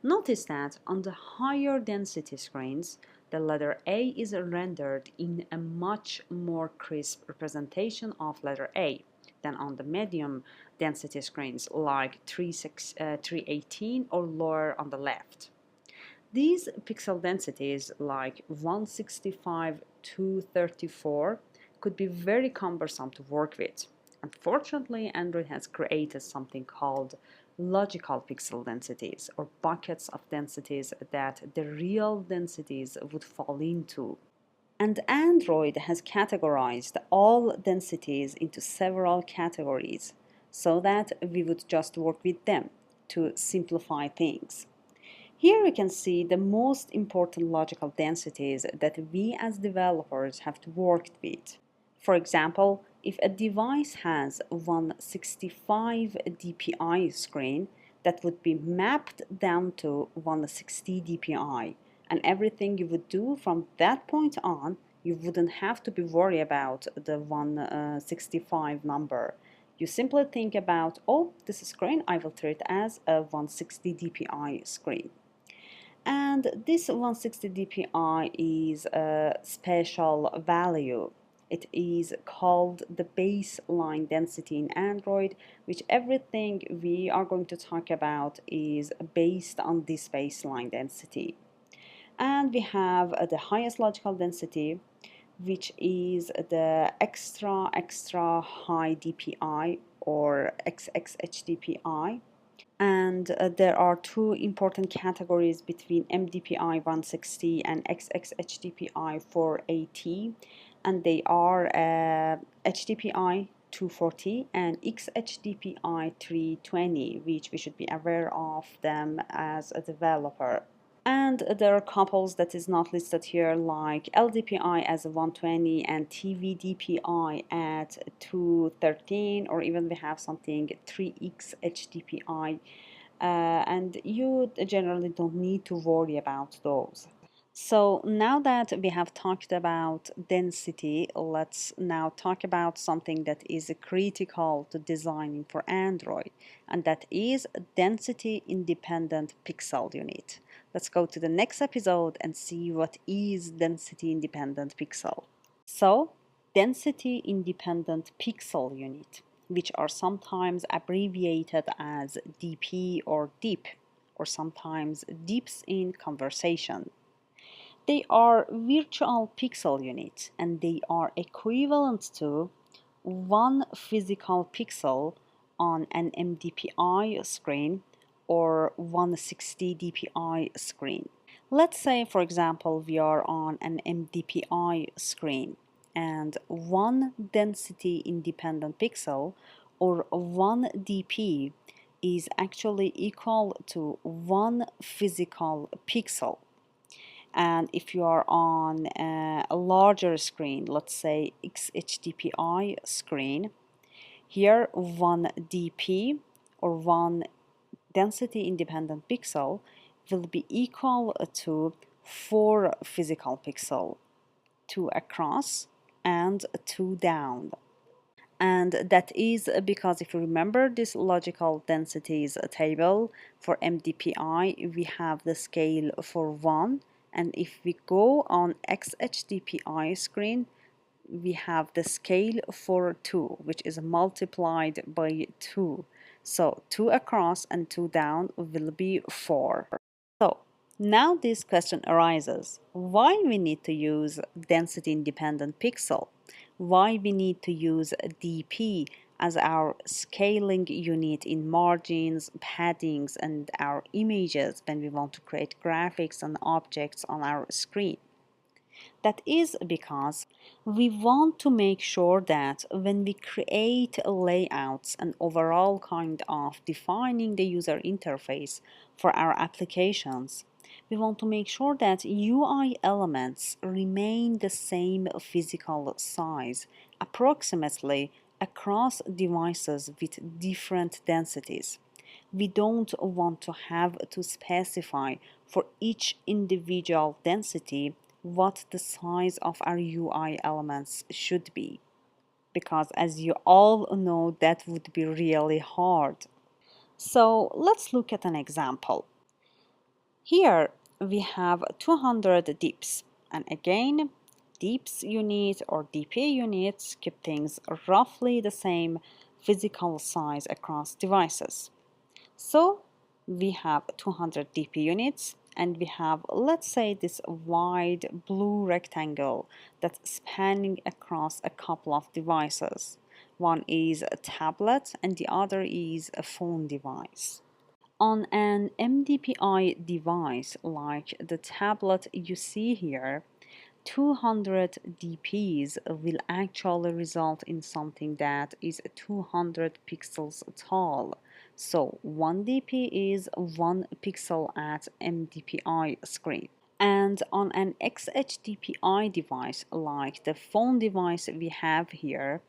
S1: Notice that on the higher density screens, the letter A is rendered in a much more crisp representation of letter A than on the medium density screens like 318 or lower on the left. These pixel densities like 165 to 34 could be very cumbersome to work with. Unfortunately, Android has created something called logical pixel densities or buckets of densities that the real densities would fall into. And Android has categorized all densities into several categories so that we would just work with them to simplify things. Here we can see the most important logical densities that we as developers have to work with. For example, if a device has 165 dpi screen, that would be mapped down to 160 dpi, and everything you would do from that point on, you wouldn't have to be worried about the 165 number. You simply think about, oh, this screen, I will treat as a 160 dpi screen. And this 160 dpi is a special value. It is called the baseline density in Android, which everything we are going to talk about is based on this baseline density. And we have the highest logical density, which is the extra high DPI or XXHDPI. And there are two important categories between MDPI 160 and XXHDPI 480, and they are HDPI 240 and XHDPI 320, which we should be aware of them as a developer. And there are couples that is not listed here, like LDPI as 120 and TVDPI at 213, or even we have something 3x HDPI, and you generally don't need to worry about those. So now that we have talked about density, let's now talk about something that is critical to designing for Android, and that is density independent pixel unit. Let's go to the next episode and see what is density independent pixel. So, density independent pixel unit, which are sometimes abbreviated as DP or DIP, or sometimes dips in conversation. They are virtual pixel units and they are equivalent to one physical pixel on an MDPI screen or 160 DPI screen. Let's say, for example, we are on an MDPI screen and one density independent pixel or 1 DP is actually equal to one physical pixel. And if you are on a larger screen, let's say XHDPI screen, here 1 DP or 1 density independent pixel will be equal to 4 physical pixel, 2 across and 2 down. And that is because if you remember this logical densities table for MDPI, we have the scale for 1, and if we go on XHDPI screen, we have the scale for 2, which is multiplied by 2. So 2 across and 2 down will be 4. So now this question arises, why we need to use density independent pixel? Why we need to use DP as our scaling unit in margins, paddings, and our images when we want to create graphics and objects on our screen? That is because we want to make sure that when we create layouts and overall kind of defining the user interface for our applications, we want to make sure that UI elements remain the same physical size, approximately across devices with different densities. We don't want to have to specify for each individual density what the size of our UI elements should be, because as you all know, that would be really hard. So let's look at an example. Here we have 200 dips, and again, dips unit or DP units keep things roughly the same physical size across devices. So we have 200 DP units, and we have, let's say, this wide blue rectangle that's spanning across a couple of devices. One is a tablet and the other is a phone device. On an MDPI device like the tablet you see here, 200 DPs will actually result in something that is 200 pixels tall. So 1 DP is 1 pixel at MDPI screen. And on an XHDPI device like the phone device we have here,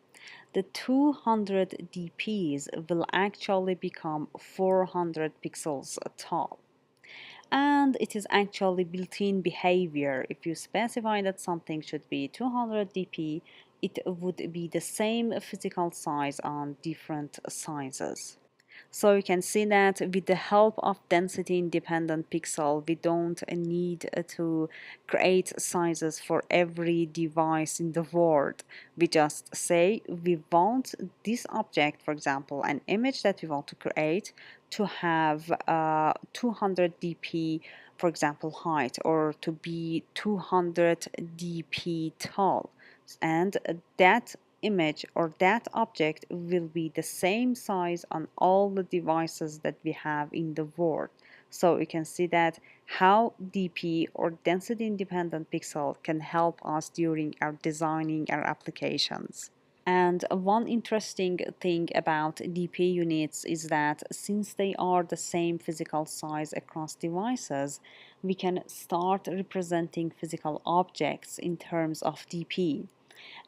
S1: the 200 DPs will actually become 400 pixels tall. And it is actually built-in behavior. If you specify that something should be 200 dp, it would be the same physical size on different sizes. So you can see that with the help of density independent pixel, we don't need to create sizes for every device in the world. We just say we want this object, for example, an image that we want to create, to have 200 dp, for example, height, or to be 200 dp tall. And that image or that object will be the same size on all the devices that we have in the world. So you can see that how DP or density independent pixel can help us during our designing our applications. And one interesting thing about DP units is that since they are the same physical size across devices, we can start representing physical objects in terms of DP.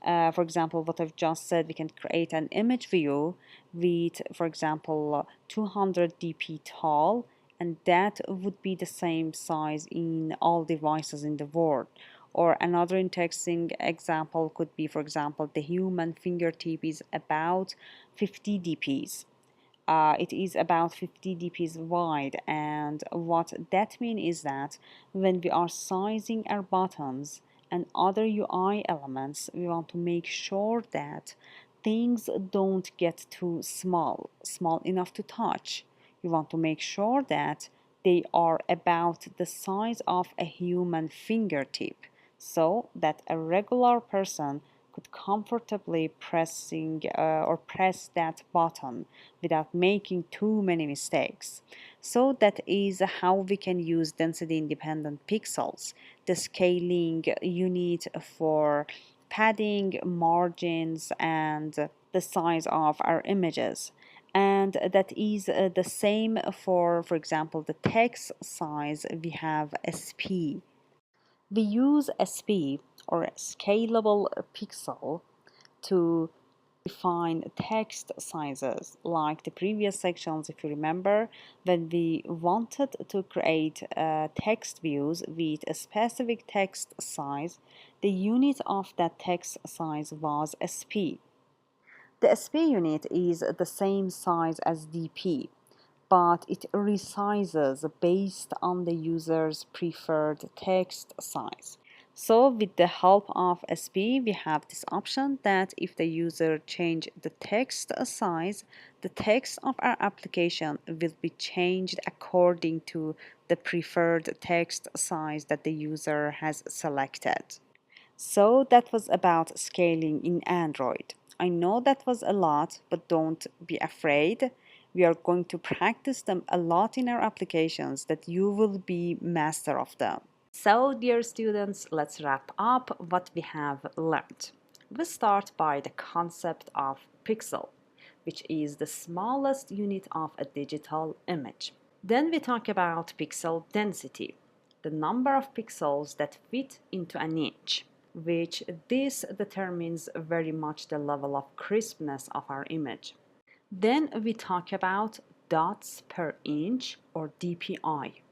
S1: For example, what I've just said, we can create an image view with, for example, 200 dp tall, and that would be the same size in all devices in the world. Or another interesting example could be, for example, the human fingertip is about 50 dps. It is about 50 dps wide, and what that means is that when we are sizing our buttons and other UI elements, we want to make sure that things don't get too small enough to touch. You want to make sure that they are about the size of a human fingertip, so that a regular person could comfortably press that button without making too many mistakes. So that is how we can use density independent pixels, the scaling unit for padding, margins, and the size of our images. And that is the same for example, the text size. We have SP. We use SP, or scalable pixel, to define text sizes. Like the previous sections, if you remember, when we wanted to create text views with a specific text size, the unit of that text size was SP. The SP unit is the same size as DP, but it resizes based on the user's preferred text size. So with the help of SP, we have this option that if the user change the text size, the text of our application will be changed according to the preferred text size that the user has selected. So that was about scaling in Android. I know that was a lot, but don't be afraid. We are going to practice them a lot in our applications that you will be master of them. So, dear students, let's wrap up what we have learned. We start by the concept of pixel, which is the smallest unit of a digital image. Then we talk about pixel density, the number of pixels that fit into an inch, which this determines very much the level of crispness of our image. Then we talk about dots per inch or DPI.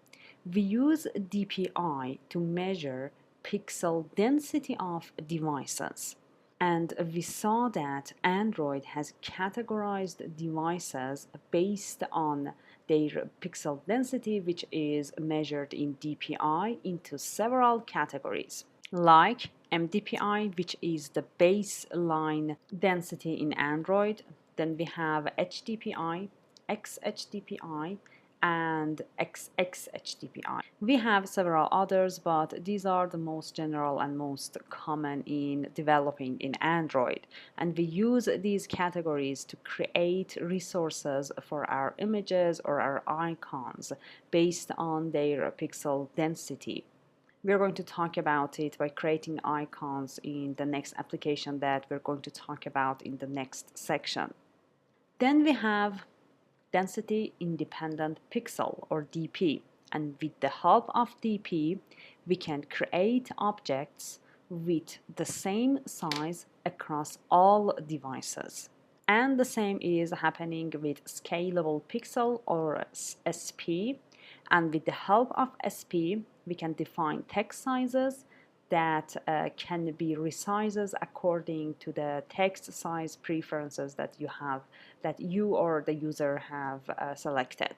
S1: We use DPI to measure pixel density of devices. And we saw that Android has categorized devices based on their pixel density, which is measured in DPI, into several categories, like MDPI, which is the baseline density in Android. Then we have HDPI, XHDPI, and XXHDPI. We have several others, but these are the most general and most common in developing in Android. And we use these categories to create resources for our images or our icons based on their pixel density. We're going to talk about it by creating icons in the next application that we're going to talk about in the next section. Then we have density independent pixel or DP, and with the help of DP we can create objects with the same size across all devices. And the same is happening with scalable pixel or SP, and with the help of SP we can define text sizes that can be resized according to the text size preferences that you or the user have selected.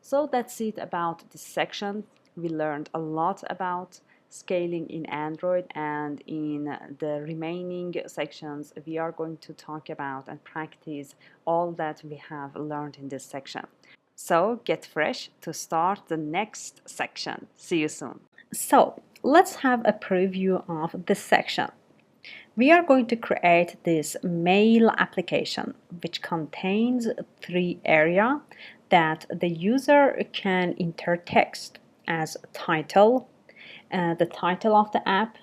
S1: So that's it about this section. We learned a lot about scaling in Android, and in the remaining sections we are going to talk about and practice all that we have learned in this section. So get fresh to start the next section. See you soon. So let's have a preview of this section. We are going to create this mail application, which contains 3 areas that the user can enter text as title, the title of the app,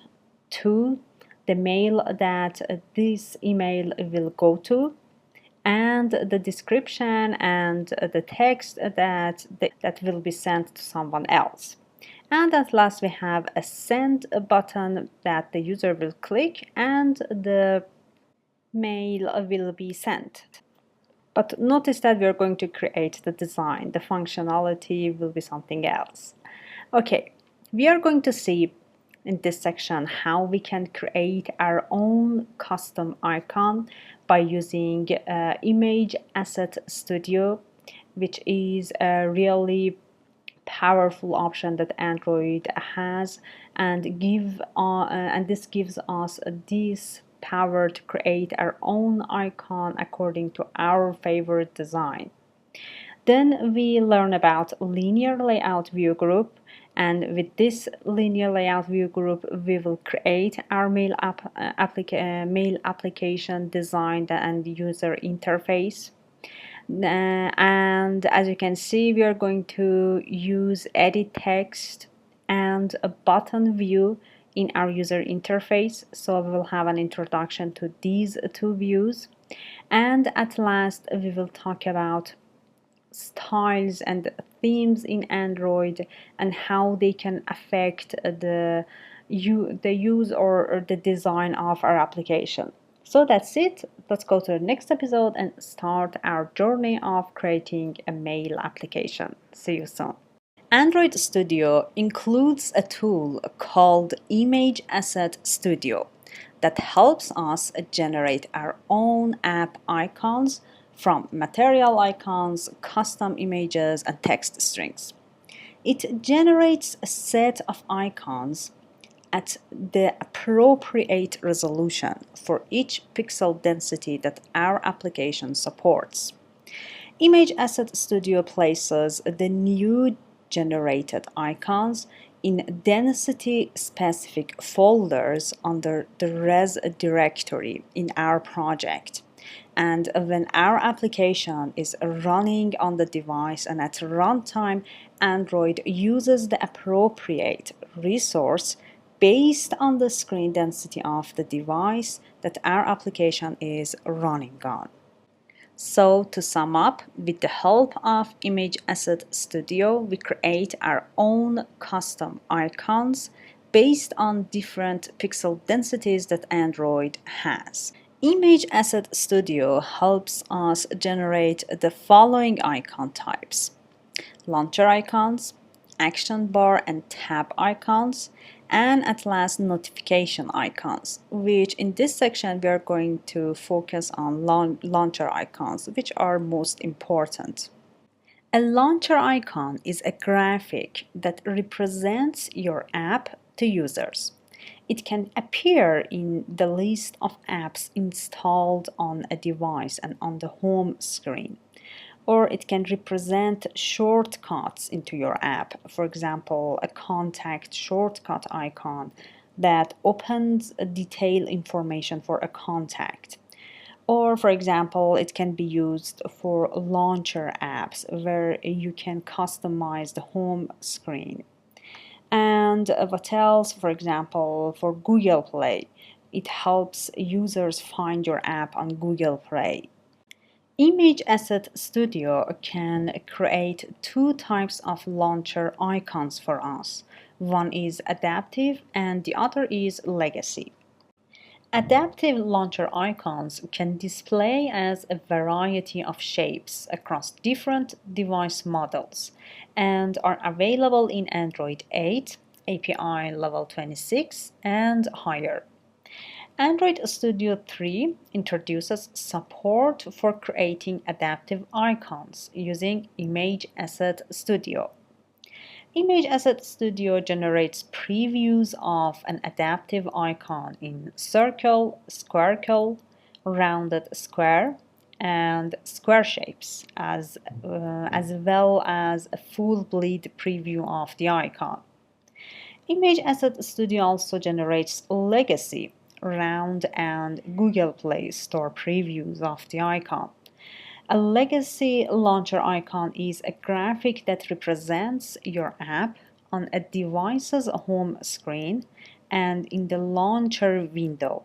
S1: 2, the mail that this email will go to, and the description and the text that will be sent to someone else. And at last we have a send button that the user will click and the mail will be sent. But notice that we are going to create the design. The functionality will be something else. Okay, we are going to see in this section how we can create our own custom icon by using Image Asset Studio, which is a really powerful option that Android has, and this gives us this power to create our own icon according to our favorite design. Then we learn about linear layout view group, and with this linear layout view group we will create our mail application design and user interface. And as you can see, we are going to use edit text and a button view in our user interface. So we will have an introduction to these 2 views, and at last we will talk about styles and themes in Android and how they can affect the use or the design of our application. So that's it. Let's go to the next episode and start our journey of creating a mail application. See you soon. Android Studio includes a tool called Image Asset Studio that helps us generate our own app icons from material icons, custom images, and text strings. It generates a set of icons at the appropriate resolution for each pixel density that our application supports. Image Asset Studio places the new generated icons in density-specific folders under the res directory in our project. And when our application is running on the device and at runtime, Android uses the appropriate resource based on the screen density of the device that our application is running on. So to sum up, with the help of Image Asset Studio, we create our own custom icons based on different pixel densities that Android has. Image Asset Studio helps us generate the following icon types: launcher icons, action bar and tab icons, and at last notification icons, which in this section we are going to focus on launcher icons, which are most important. A launcher icon is a graphic that represents your app to users. It can appear in the list of apps installed on a device and on the home screen, or it can represent shortcuts into your app. For example, a contact shortcut icon that opens detailed information for a contact. Or, for example, it can be used for launcher apps where you can customize the home screen. And what else? For example, for Google Play, it helps users find your app on Google Play. Image Asset Studio can create two types of launcher icons for us. One is adaptive and the other is legacy. Adaptive launcher icons can display as a variety of shapes across different device models and are available in Android 8, API level 26, and higher. Android Studio 3 introduces support for creating adaptive icons using Image Asset Studio. Image Asset Studio generates previews of an adaptive icon in circle, squircle, rounded square, and square shapes, as well as a full bleed preview of the icon. Image Asset Studio also generates legacy, round, and Google Play Store previews of the icon. A legacy launcher icon is a graphic that represents your app on a device's home screen and in the launcher window.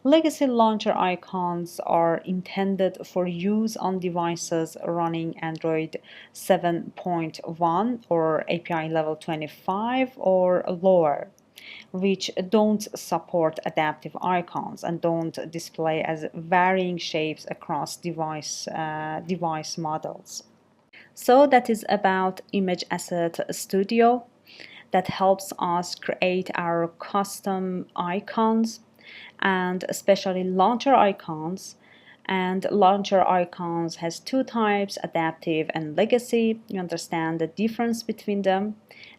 S1: Legacy launcher icons are intended for use on devices running Android 7.1 or API level 25 or lower, which don't support adaptive icons and don't display as varying shapes across device models. So that is about Image Asset Studio that helps us create our custom icons and especially launcher icons. And launcher icons has two types, adaptive and legacy. You understand the difference between them.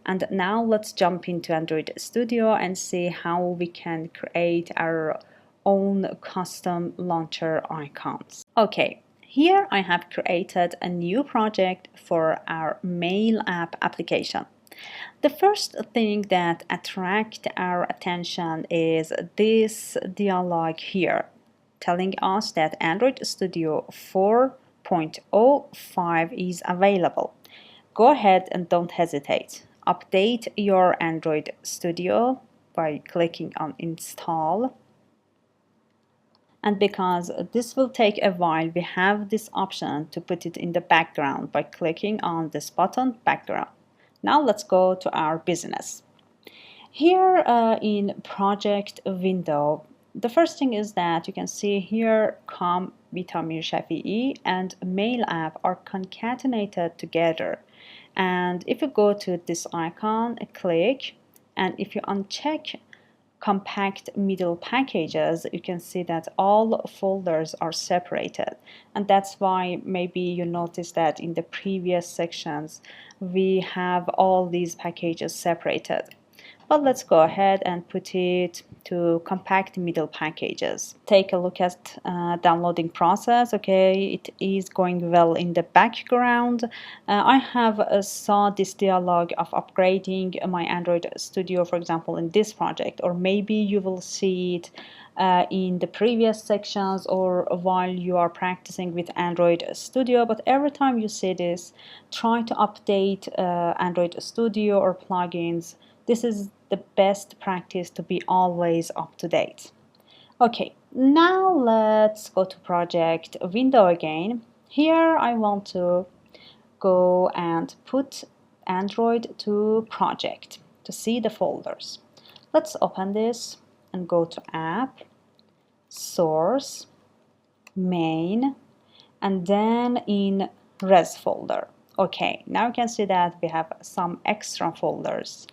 S1: And now let's jump into Android Studio and see how we can create our own custom launcher icons. Okay, here I have created a new project for our mail app application. The first thing that attracts our attention is this dialog here, telling us that Android Studio 4.05 is available. Go ahead and don't hesitate. Update your Android Studio by clicking on Install. And because this will take a while, we have this option to put it in the background by clicking on this button, Background. Now let's go to our business. Here in project window, the first thing is that you can see here Com, Vitamir Shafi'i and Mail app are concatenated together. And if you go to this icon, click, and if you uncheck compact middle packages, you can see that all folders are separated, and that's why maybe you notice that in the previous sections we have all these packages separated. But let's go ahead and put it to compact middle packages. Take a look at downloading process. Okay, it is going well in the background. I have saw this dialog of upgrading my Android Studio, for example, in this project, or maybe you will see it in the previous sections or while you are practicing with Android Studio. But every time you see this, try to update Android Studio or plugins. This is the best practice to be always up to date. Okay, now let's go to project window again. Here I want to go and put Android to project to see the folders. Let's open this and go to app, source, main, and then in res folder. Okay, now you can see that we have some extra folders.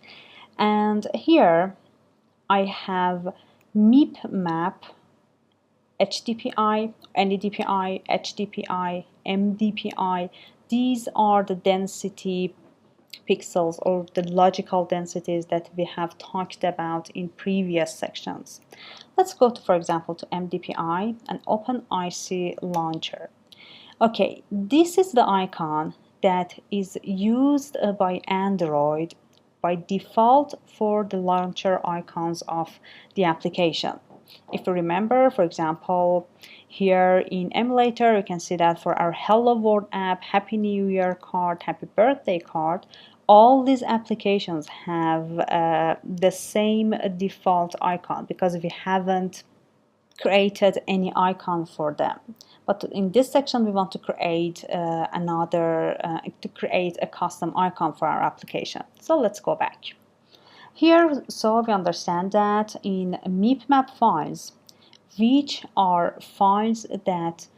S1: And here I have MIP map, HDPI, NDPI, HDPI, MDPI. These are the density pixels or the logical densities that we have talked about in previous sections. Let's go to, for example, to MDPI and open IC Launcher. Okay, this is the icon that is used by Android by default for the launcher icons of the application. If you remember, for example, here in emulator, you can see that for our Hello World app, Happy New Year card, Happy Birthday card, all these applications have the same default icon because we haven't created any icon for them. But in this section, we want to create a custom icon for our application. So let's go back. Here, so we understand that in MIPMAP files, which are files that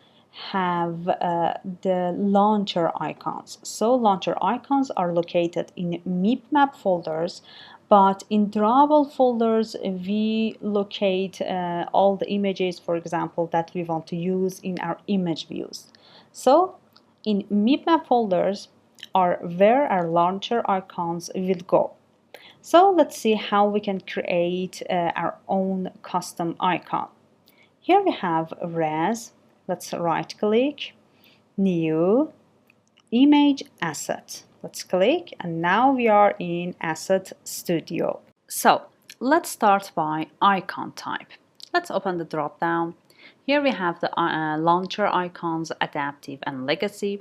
S1: have the launcher icons. So launcher icons are located in MIPMAP folders, but in drawable folders, we locate all the images, for example, that we want to use in our image views. So in MIPMAP folders are where our launcher icons will go. So let's see how we can create our own custom icon. Here we have res. Let's right click, new, image asset. Let's click, and now we are in Asset Studio. So let's start by icon type. Let's open the drop down. Here we have the launcher icons, adaptive and legacy.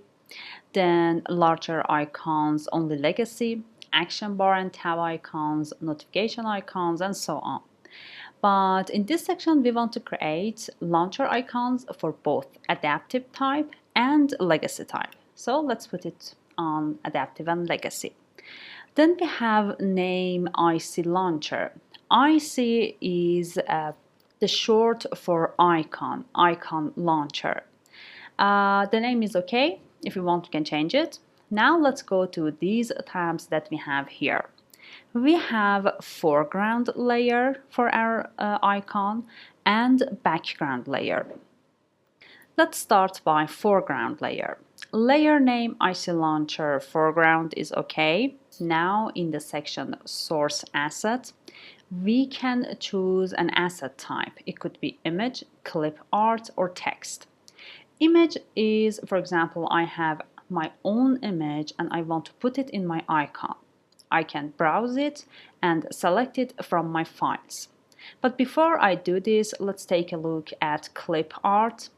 S1: Then larger icons, only legacy, action bar and tab icons, notification icons, and so on. But in this section, we want to create launcher icons for both adaptive type and legacy type. So let's put it on adaptive and legacy. Then we have name IC launcher. IC is the short for icon launcher. The name is okay. If you want, you can change it. Now let's go to these tabs that we have here. We have foreground layer for our icon and background layer. Let's start by foreground layer. Layer name IC Launcher foreground is okay. Now in the section source asset, we can choose an asset type. It could be image, clip art, or text. Image is, for example, I have my own image and I want to put it in my icon. I can browse it and select it from my files. But before I do this, let's take a look at clip art.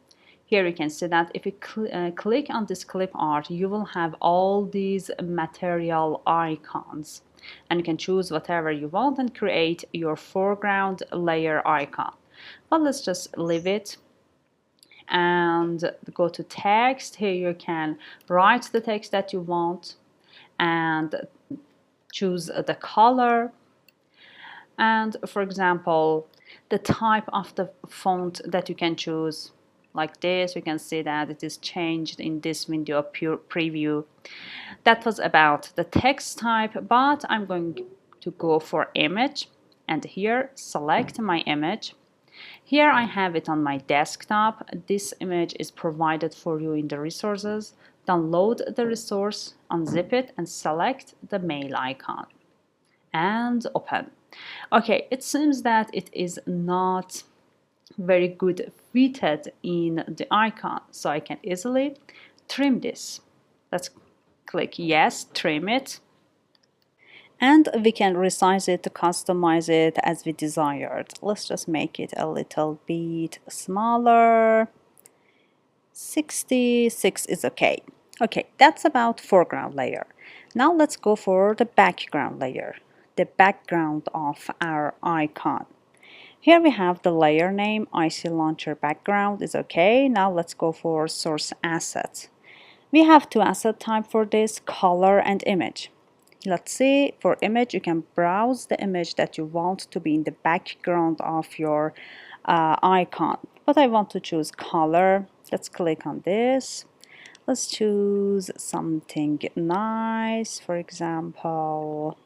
S1: Here you can see that if you click on this clip art, you will have all these material icons. And you can choose whatever you want and create your foreground layer icon. But let's just leave it and go to text. Here you can write the text that you want and choose the color. And for example, the type of the font that you can choose. Like this, you can see that it is changed in this window preview. That was about the text type, but I'm going to go for image and here select my image. Here I have it on my desktop. This image is provided for you in the resources. Download the resource, unzip it and select the mail icon and open. Okay, it seems that it is not very good fitted in the icon, so I can easily trim this. Let's click yes, trim it, and we can resize it to customize it as we desired. Let's just make it a little bit smaller. 66 is okay. Okay, that's about foreground layer. Now let's go for the background layer, the background of our icon. Here we have the layer name, IC Launcher background is okay. Now let's go for source asset. We have two asset type for this, color and image. Let's see, for image you can browse the image that you want to be in the background of your icon. But I want to choose color. Let's click on this. Let's choose something nice. For example,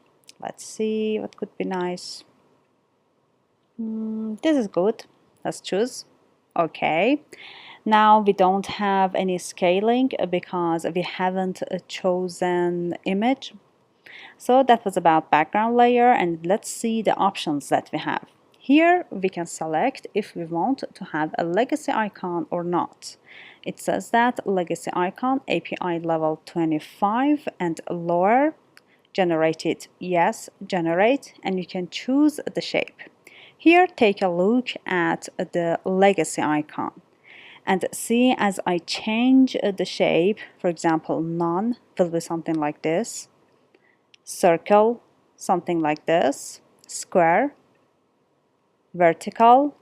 S1: let's see what could be nice. This is good. Let's choose. Okay. Now we don't have any scaling because we haven't chosen image. So that was about background layer, and let's see the options that we have. Here we can select if we want to have a legacy icon or not. It says that legacy icon API level 25 and lower. Generate it, yes, generate, and you can choose the shape. Here take a look at the legacy icon and see as I change the shape, for example, none will be something like this, circle, something like this, square, vertical,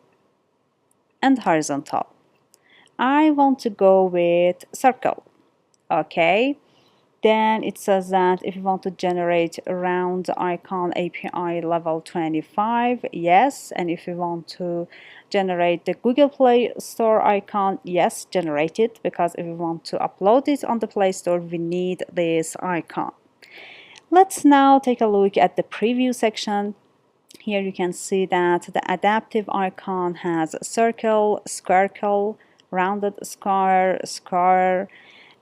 S1: and horizontal. I want to go with circle. Okay. Then it says that if you want to generate a round icon API level 25, yes. And if you want to generate the Google Play Store icon, yes, generate it, because if we want to upload it on the Play Store, we need this icon. Let's now take a look at the preview section. Here you can see that the adaptive icon has circle, squircle, rounded square, square,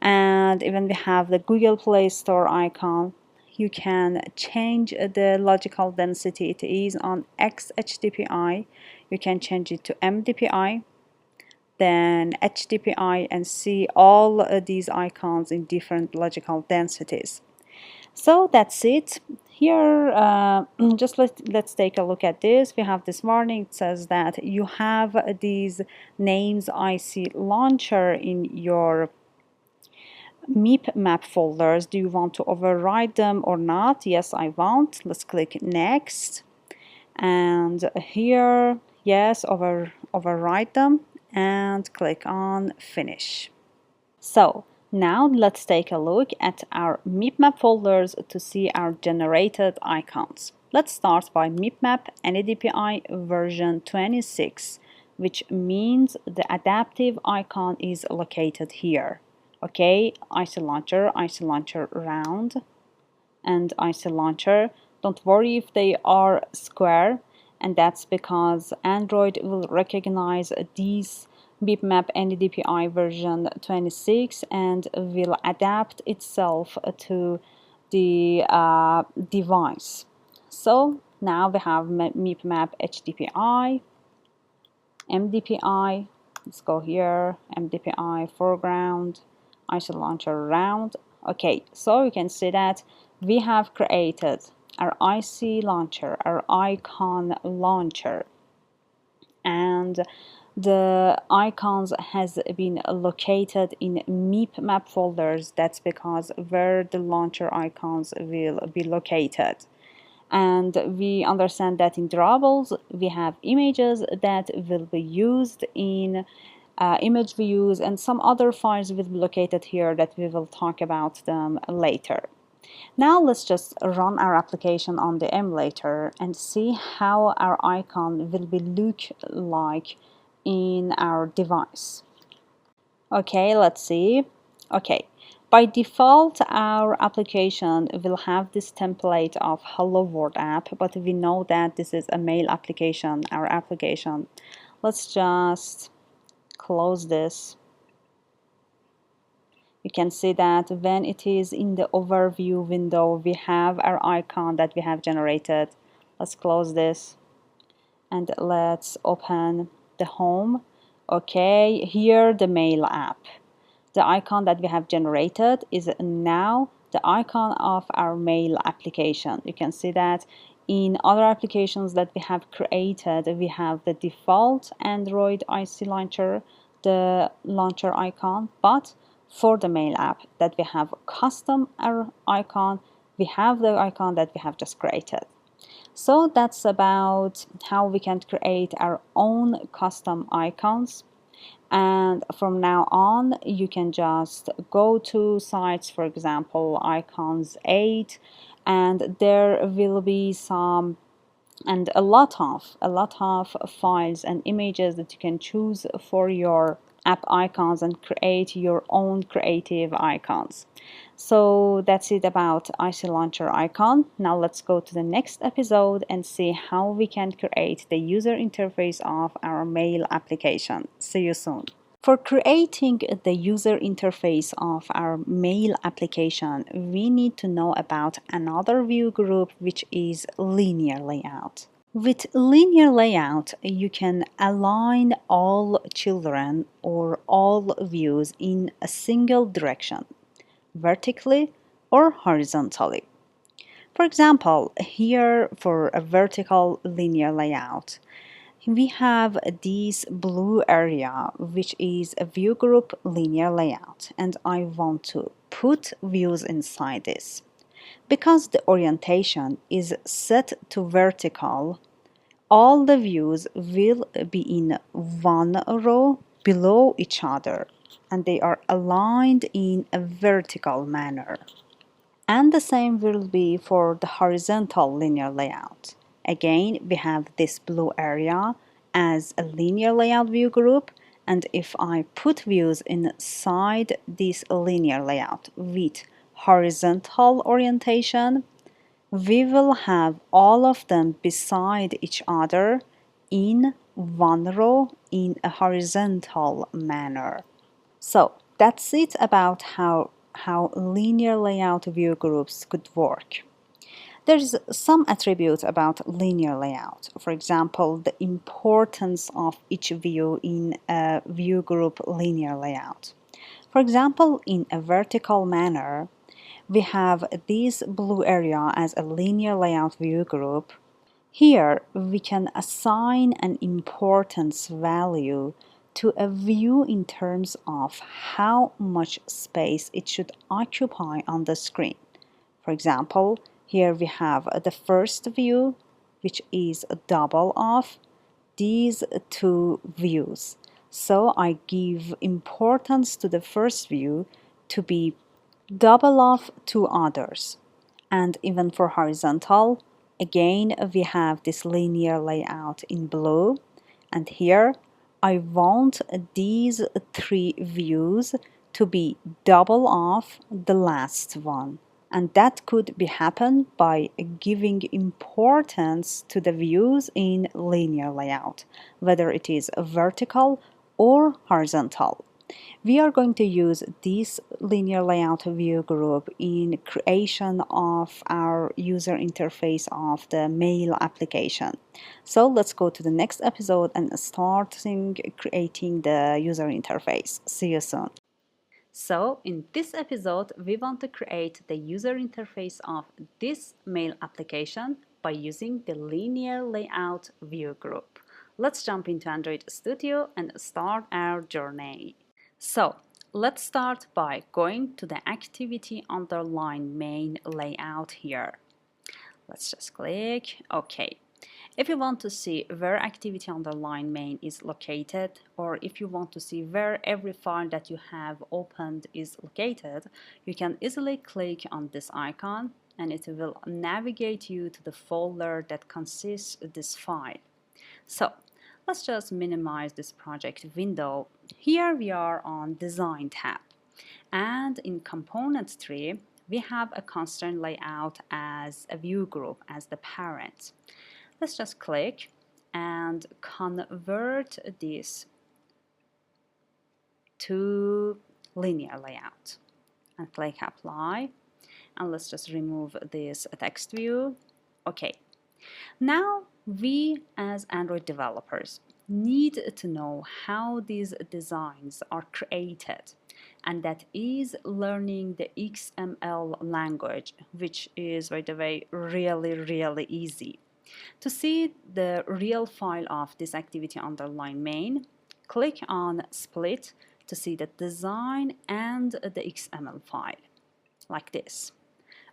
S1: and even we have the Google Play Store icon. You can change the logical density. It is on XHDPI. You can change it to MDPI, then HDPI, and see all these icons in different logical densities. So that's it. Here, just let's take a look at this. We have this warning. It says that you have these names IC launcher in your MIP map folders. Do you want to override them or not? Yes, I want. Let's click next. And here, yes, override them, and click on finish. So now let's take a look at our MIPMAP folders to see our generated icons. Let's start by MIPMAP NADPI version 26, which means the adaptive icon is located here. Okay, IC Launcher round, and IC Launcher. Don't worry if they are square, and that's because Android will recognize these bitmap NDPI version 26 and will adapt itself to the device. So now we have MIPMAP HDPI, MDPI. Let's go here, MDPI foreground, IC Launcher round. Okay, so you can see that we have created our IC launcher, our icon launcher, and the icons has been located in MIP map folders. That's because where the launcher icons will be located. And we understand that in drawables we have images that will be used in image views, and some other files will be located here that we will talk about them later. Now let's just run our application on the emulator and see how our icon will be look like in our device. Okay, let's see. Okay, by default our application will have this template of Hello World app, but we know that this is a mail application, our application. Let's just close this. You can see that when it is in the overview window, we have our icon that we have generated. Let's close this and let's open the home. Okay, here the mail app. The icon that we have generated is now the icon of our mail application. You can see that in other applications that we have created, we have the default Android IC launcher, the launcher icon, but for the mail app that we have custom our icon, we have the icon that we have just created. So that's about how we can create our own custom icons. And from now on, you can just go to sites, for example, icons 8, and there will be some and a lot of files and images that you can choose for your app icons and create your own creative icons. So that's it about IC Launcher icon. Now let's go to the next episode and see how we can create the user interface of our mail application. See you soon. For creating the user interface of our mail application, we need to know about another view group, which is linear layout. With linear layout, you can align all children or all views in a single direction, vertically or horizontally. For example, here for a vertical linear layout, we have this blue area, which is a view group linear layout, and I want to put views inside this. Because the orientation is set to vertical, all the views will be in one row below each other, and they are aligned in a vertical manner. And the same will be for the horizontal linear layout. Again, we have this blue area as a linear layout view group, and if I put views inside this linear layout with horizontal orientation, we will have all of them beside each other in one row in a horizontal manner. So that's it about how linear layout view groups could work. There's some attributes about linear layout. For example, the importance of each view in a view group linear layout. For example, in a vertical manner, we have this blue area as a linear layout view group. Here, we can assign an importance value to a view in terms of how much space it should occupy on the screen. For example, here we have the first view, which is a double of these two views. So I give importance to the first view to be double of two others. And even for horizontal, again we have this linear layout in blue, and here I want these three views to be double of the last one. And that could be happen by giving importance to the views in linear layout, whether it is vertical or horizontal. We are going to use this linear layout view group in creation of our user interface of the mail application. So let's go to the next episode and starting creating the user interface. See you soon. So in this episode, we want to create the user interface of this mail application by using the linear layout view group. Let's jump into Android Studio and start our journey. So let's start by going to the activity underline main layout here. Let's just click OK. If you want to see where activity underline main is located, or if you want to see where every file that you have opened is located, you can easily click on this icon and it will navigate you to the folder that consists of this file. So let's just minimize this project window. Here we are on Design tab, and in Components tree we have a constraint layout as a view group as the parent. Let's just click and convert this to linear layout and click apply, and let's just remove this text view. Okay, Now, we as Android developers need to know how these designs are created, and that is learning the XML language, which is, by the way, really easy. To see the real file of this activity underline main, click on split to see the design and the XML file, like this.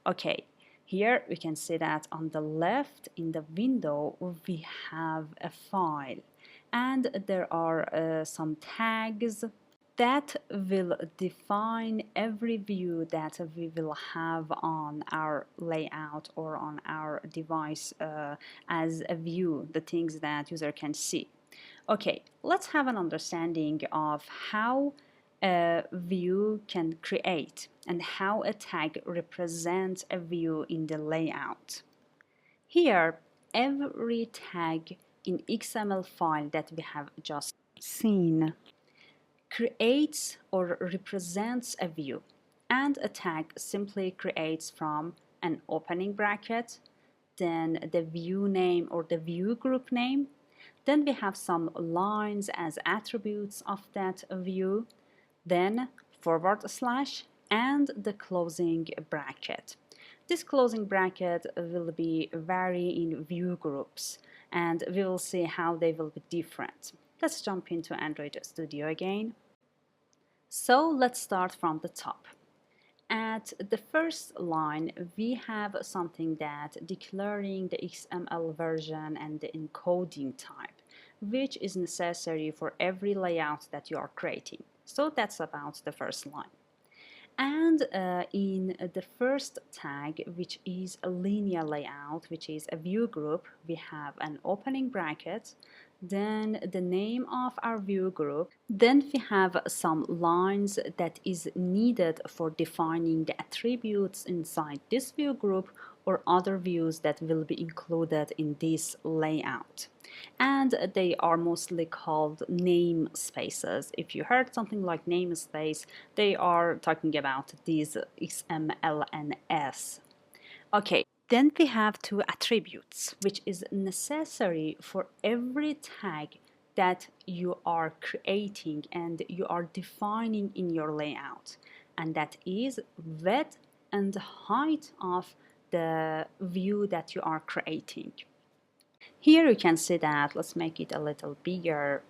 S1: Okay, here we can see that on the left in the window we have a file, and there are some tags that will define every view that we will have on our layout or on our device as a view, the things that user can see. Okay, let's have an understanding of how a view can create and how a tag represents a view in the layout. Here, every tag in XML file that we have just seen creates or represents a view, and a tag simply creates from an opening bracket, then the view name or the view group name, then we have some lines as attributes of that view, then forward slash and the closing bracket. This closing bracket will be vary in view groups, and we will see how they will be different. Let's jump into Android Studio again. So let's start from the top. At the first line, we have something that declaring the XML version and the encoding type, which is necessary for every layout that you are creating. So that's about the first line. And in the first tag, which is a linear layout, which is a view group, we have an opening bracket, then the name of our view group, then we have some lines that is needed for defining the attributes inside this view group or other views that will be included in this layout. And they are mostly called namespaces. If you heard something like namespace, they are talking about these XML and S. Okay, then we have two attributes, which is necessary for every tag that you are creating and you are defining in your layout, and that is width and height of the view that you are creating. Here you can see that, let's make it a little bigger.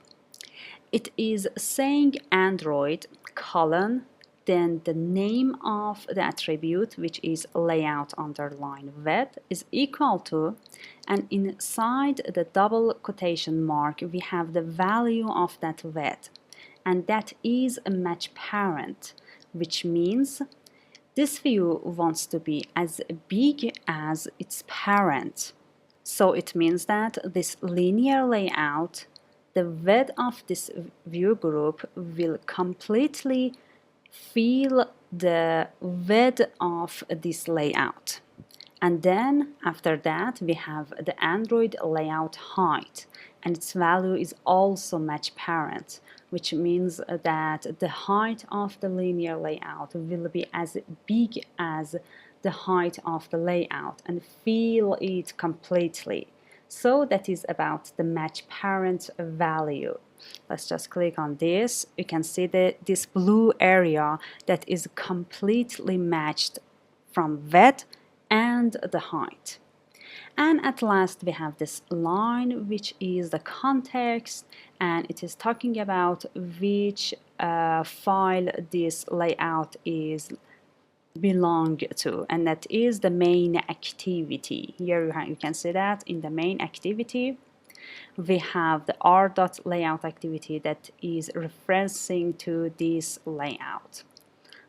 S1: It is saying Android colon, then the name of the attribute, which is layout underline width, is equal to, and inside the double quotation mark we have the value of that width, and that is a match parent, which means this view wants to be as big as its parent. So it means that this linear layout, the width of this view group will completely fill the width of this layout. And then after that we have the Android layout height, and its value is also match parent, which means that the height of the linear layout will be as big as the height of the layout and fill it completely. So that is about the match parent value. Let's just click on this. You can see this blue area that is completely matched from width and the height. And at last we have this line, which is the context, and it is talking about which file this layout is belong to, and that is the main activity. Here you can see that in the main activity we have the r.layout activity that is referencing to this layout.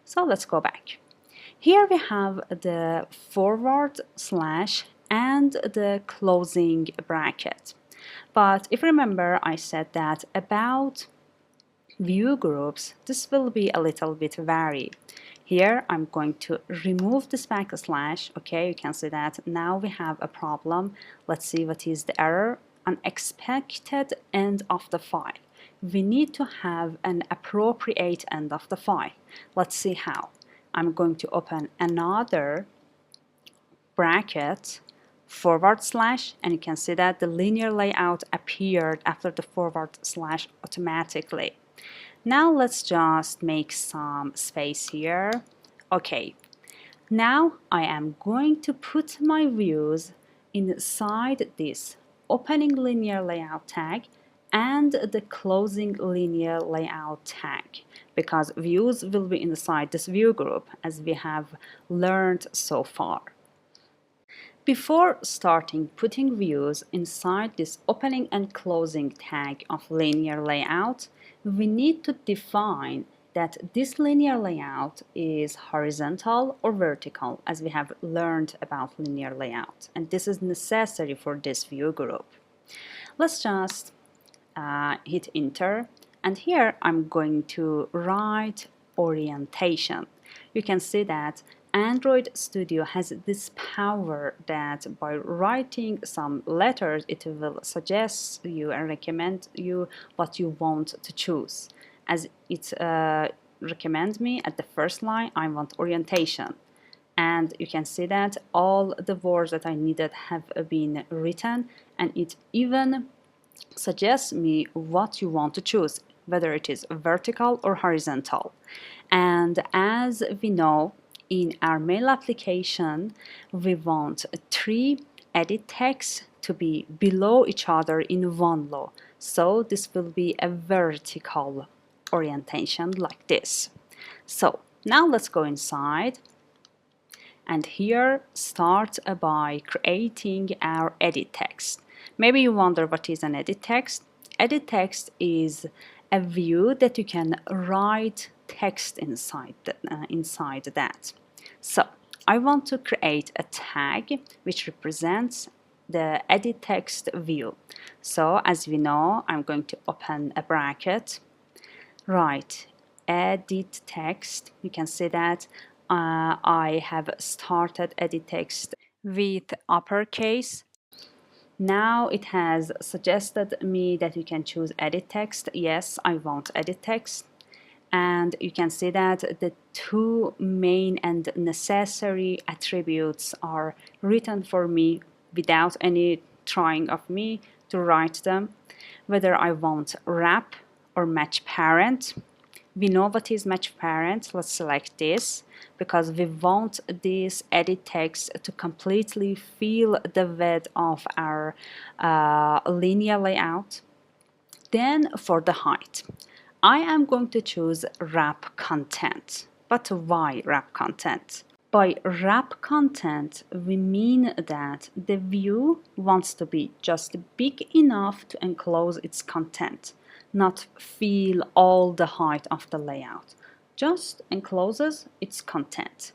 S1: So let's go back. Here we have the forward slash and the closing bracket. But if you remember, I said that about view groups, this will be a little bit vary. Here I'm going to remove this backslash. Okay, you can see that now we have a problem. Let's see what is the error. Unexpected end of the file. We need to have an appropriate end of the file. Let's see how. I'm going to open another bracket, forward slash, and you can see that the linear layout appeared after the forward slash automatically. Now let's just make some space here. Okay, now I am going to put my views inside this opening linear layout tag and the closing linear layout tag, because views will be inside this view group as we have learned so far. Before starting putting views inside this opening and closing tag of linear layout, we need to define that this linear layout is horizontal or vertical, as we have learned about linear layout, and this is necessary for this view group. Let's just hit enter, and here I'm going to write orientation. You can see that Android Studio has this power that by writing some letters it will suggest you and recommend you what you want to choose. As it recommends me at the first line, I want orientation. And you can see that all the words that I needed have been written, and it even suggests me what you want to choose, whether it is vertical or horizontal. And as we know, in our mail application, we want 3 edit texts to be below each other in one row. So this will be a vertical orientation like this. So now let's go inside, and here start by creating our edit text. Maybe you wonder what is an edit text. Edit text is a view that you can write text inside that. So I want to create a tag which represents the edit text view. So as we know, I'm going to open a bracket, write edit text. You can see that I have started edit text with uppercase. Now it has suggested me that you can choose edit text. Yes, I want edit text. And you can see that the 2 main and necessary attributes are written for me without any trying of me to write them. Whether I want wrap or match parent. We know what is match parent. Let's select this because we want this edit text to completely fill the width of our linear layout. Then for the height, I am going to choose wrap content. But why wrap content? By wrap content, we mean that the view wants to be just big enough to enclose its content, not fill all the height of the layout, just encloses its content.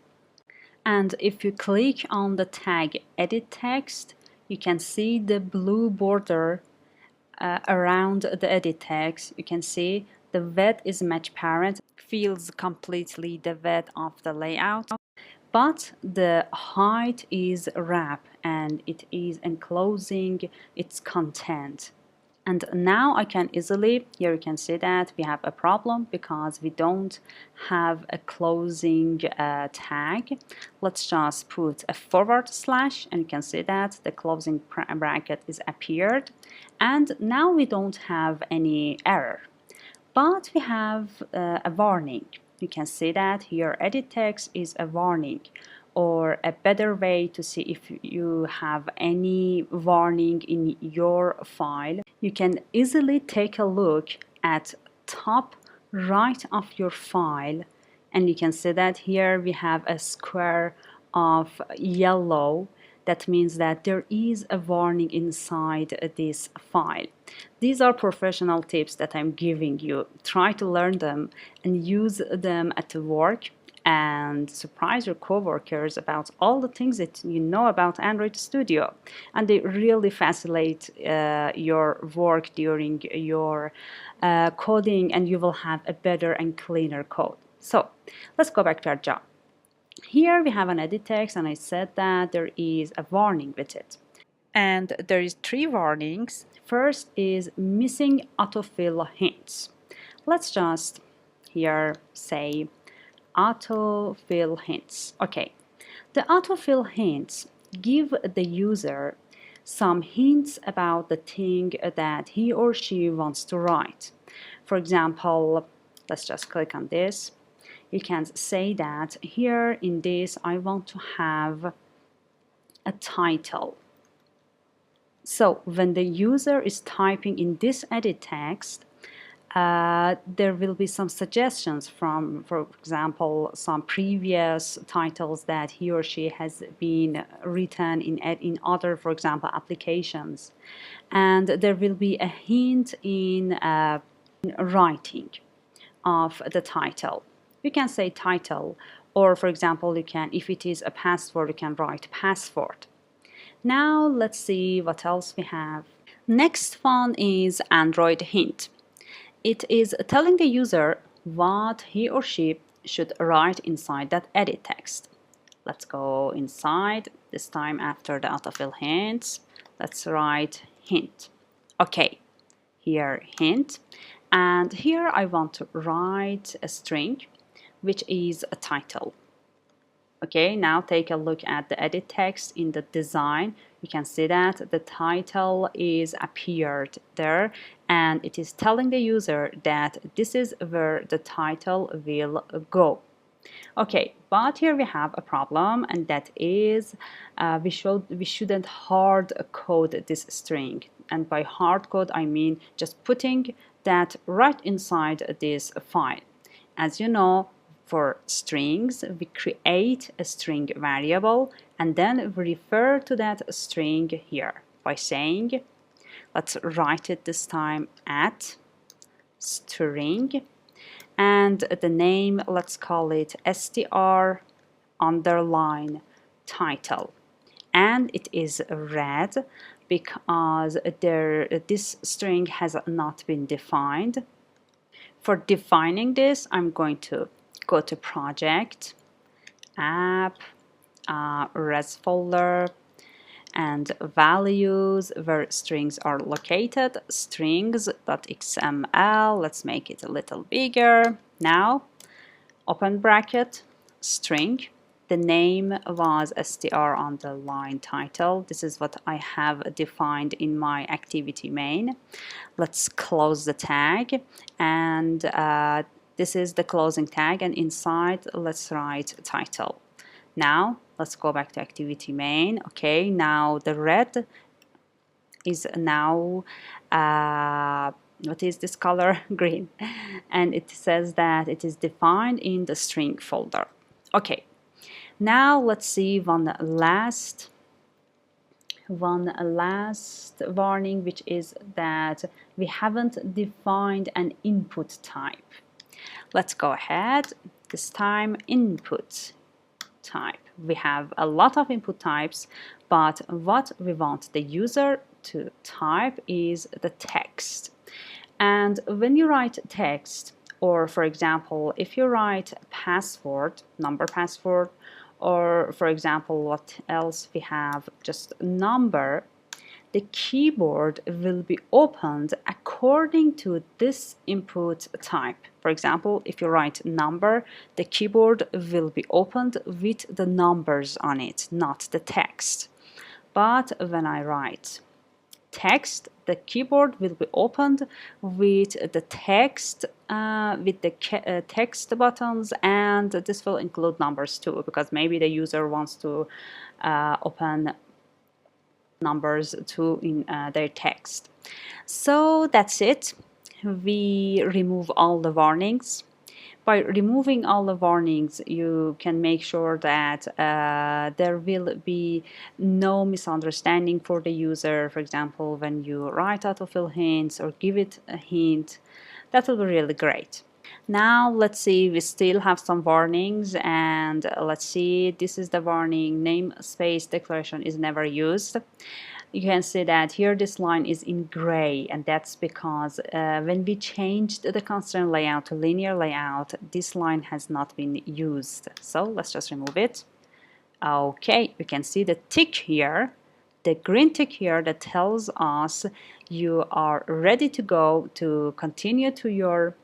S1: And if you click on the tag edit text, you can see the blue border around the edit text. You can see the width is match parent, fills completely the width of the layout, but the height is wrap and it is enclosing its content. And now I can easily, here you can see that we have a problem because we don't have a closing tag. Let's just put a forward slash, and you can see that the closing bracket is appeared. And now we don't have any error, but we have a warning. You can see that here edit text is a warning, or a better way to see if you have any warning in your file. You can easily take a look at top right of your file, and you can see that here we have a square of yellow. That means that there is a warning inside this file. These are professional tips that I'm giving you. Try to learn them and use them at work and surprise your coworkers about all the things that you know about Android Studio. And they really facilitate your work during your coding, and you will have a better and cleaner code. So let's go back to our job. Here we have an edit text, and I said that there is a warning with it. And there is 3 warnings. First is missing autofill hints. Let's just here say autofill hints. Okay, the autofill hints give the user some hints about the thing that he or she wants to write. For example, let's just click on this. You can say that here in this I want to have a title. So when the user is typing in this edit text, there will be some suggestions from, for example, some previous titles that he or she has been written in other, for example, applications. And there will be a hint in writing of the title. You can say title, or for example, you can, if it is a password, you can write password. Now let's see what else we have. Next one is Android hint. It is telling the user what he or she should write inside that edit text. Let's go inside, this time after the autofill hints. Let's write hint. Okay, here hint. And here I want to write a string, which is a title. Okay, now take a look at the edit text in the design. You can see that the title is appeared there, and it is telling the user that this is where the title will go. Okay, but here we have a problem, and that is we shouldn't hard code this string. And by hard code I mean just putting that right inside this file. As you know, for strings, we create a string variable and then we refer to that string here by saying, let's write it this time at string, and the name, let's call it str underline title. And it is red because this string has not been defined. For defining this, I'm going to go to project, app, res folder, and values where strings are located, strings.xml. Let's make it a little bigger. Now, open bracket, string. The name was str underline title. This is what I have defined in my activity main. Let's close the tag, and this is the closing tag, and inside let's write title. Now let's go back to activity main. Okay, now the red is now what is this color? Green, and it says that it is defined in the string folder. Okay, now let's see one last warning, which is that we haven't defined an input type. Let's go ahead, this time input type. We have a lot of input types, but what we want the user to type is the text. And when you write text, or for example, if you write password, number password, or for example, what else we have, just number, the keyboard will be opened according to this input type. For example, if you write number, the keyboard will be opened with the numbers on it, not the text. But when I write text, the keyboard will be opened with the text, text buttons, and this will include numbers too, because maybe the user wants to open numbers too in their text. So that's it. We remove all the warnings. By removing all the warnings, you can make sure that there will be no misunderstanding for the user. For example, when you write autofill hints or give it a hint, that will be really great. Now let's see, we still have some warnings, and let's see, this is the warning: namespace declaration is never used. You can see that here this line is in gray, and that's because when we changed the constraint layout to linear layout, this line has not been used. So let's just remove it. Okay, you can see the tick here, the green tick here, that tells us you are ready to go to continue to your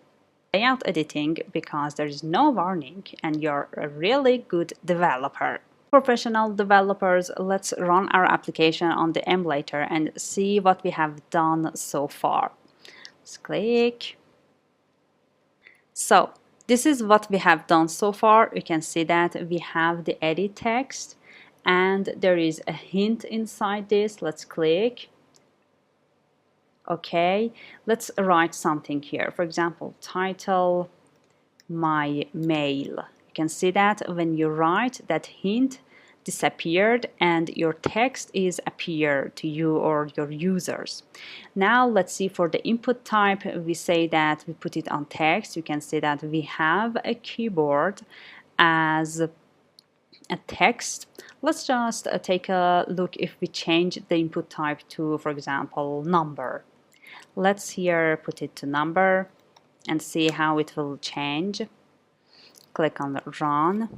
S1: layout editing because there is no warning and you're a really good developer. Professional developers, let's run our application on the emulator and see what we have done so far. Let's click. So this is what we have done so far. You can see that we have the edit text and there is a hint inside this. Let's click. Okay, let's write something here. For example, title my mail. You can see that when you write, that hint disappeared and your text is appear to you or your users. Now let's see for the input type. We say that we put it on text. You can see that we have a keyboard as a text. Let's just take a look if we change the input type to, for example, number. Let's here put it to number and see how it will change. Click on run.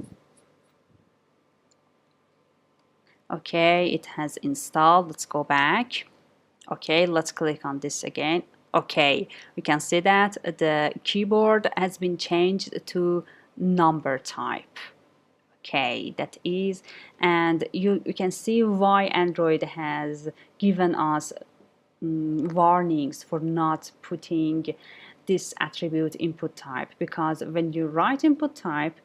S1: Okay, it has installed. Let's go back. Okay, let's click on this again. Okay, we can see that the keyboard has been changed to number type. Okay, that is, and you can see why Android has given us warnings for not putting this attribute input type, because when you write input type,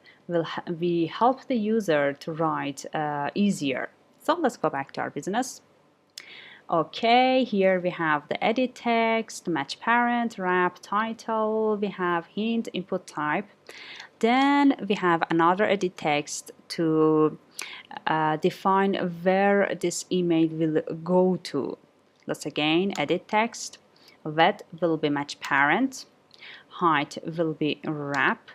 S1: we help the user to write easier. So let's go back to our business. Okay, here we have the edit text, match parent, wrap, title, we have hint, input type. Then we have another edit text to define where this email will go to. Let's again edit text. Width will be match parent. Height will be wrap.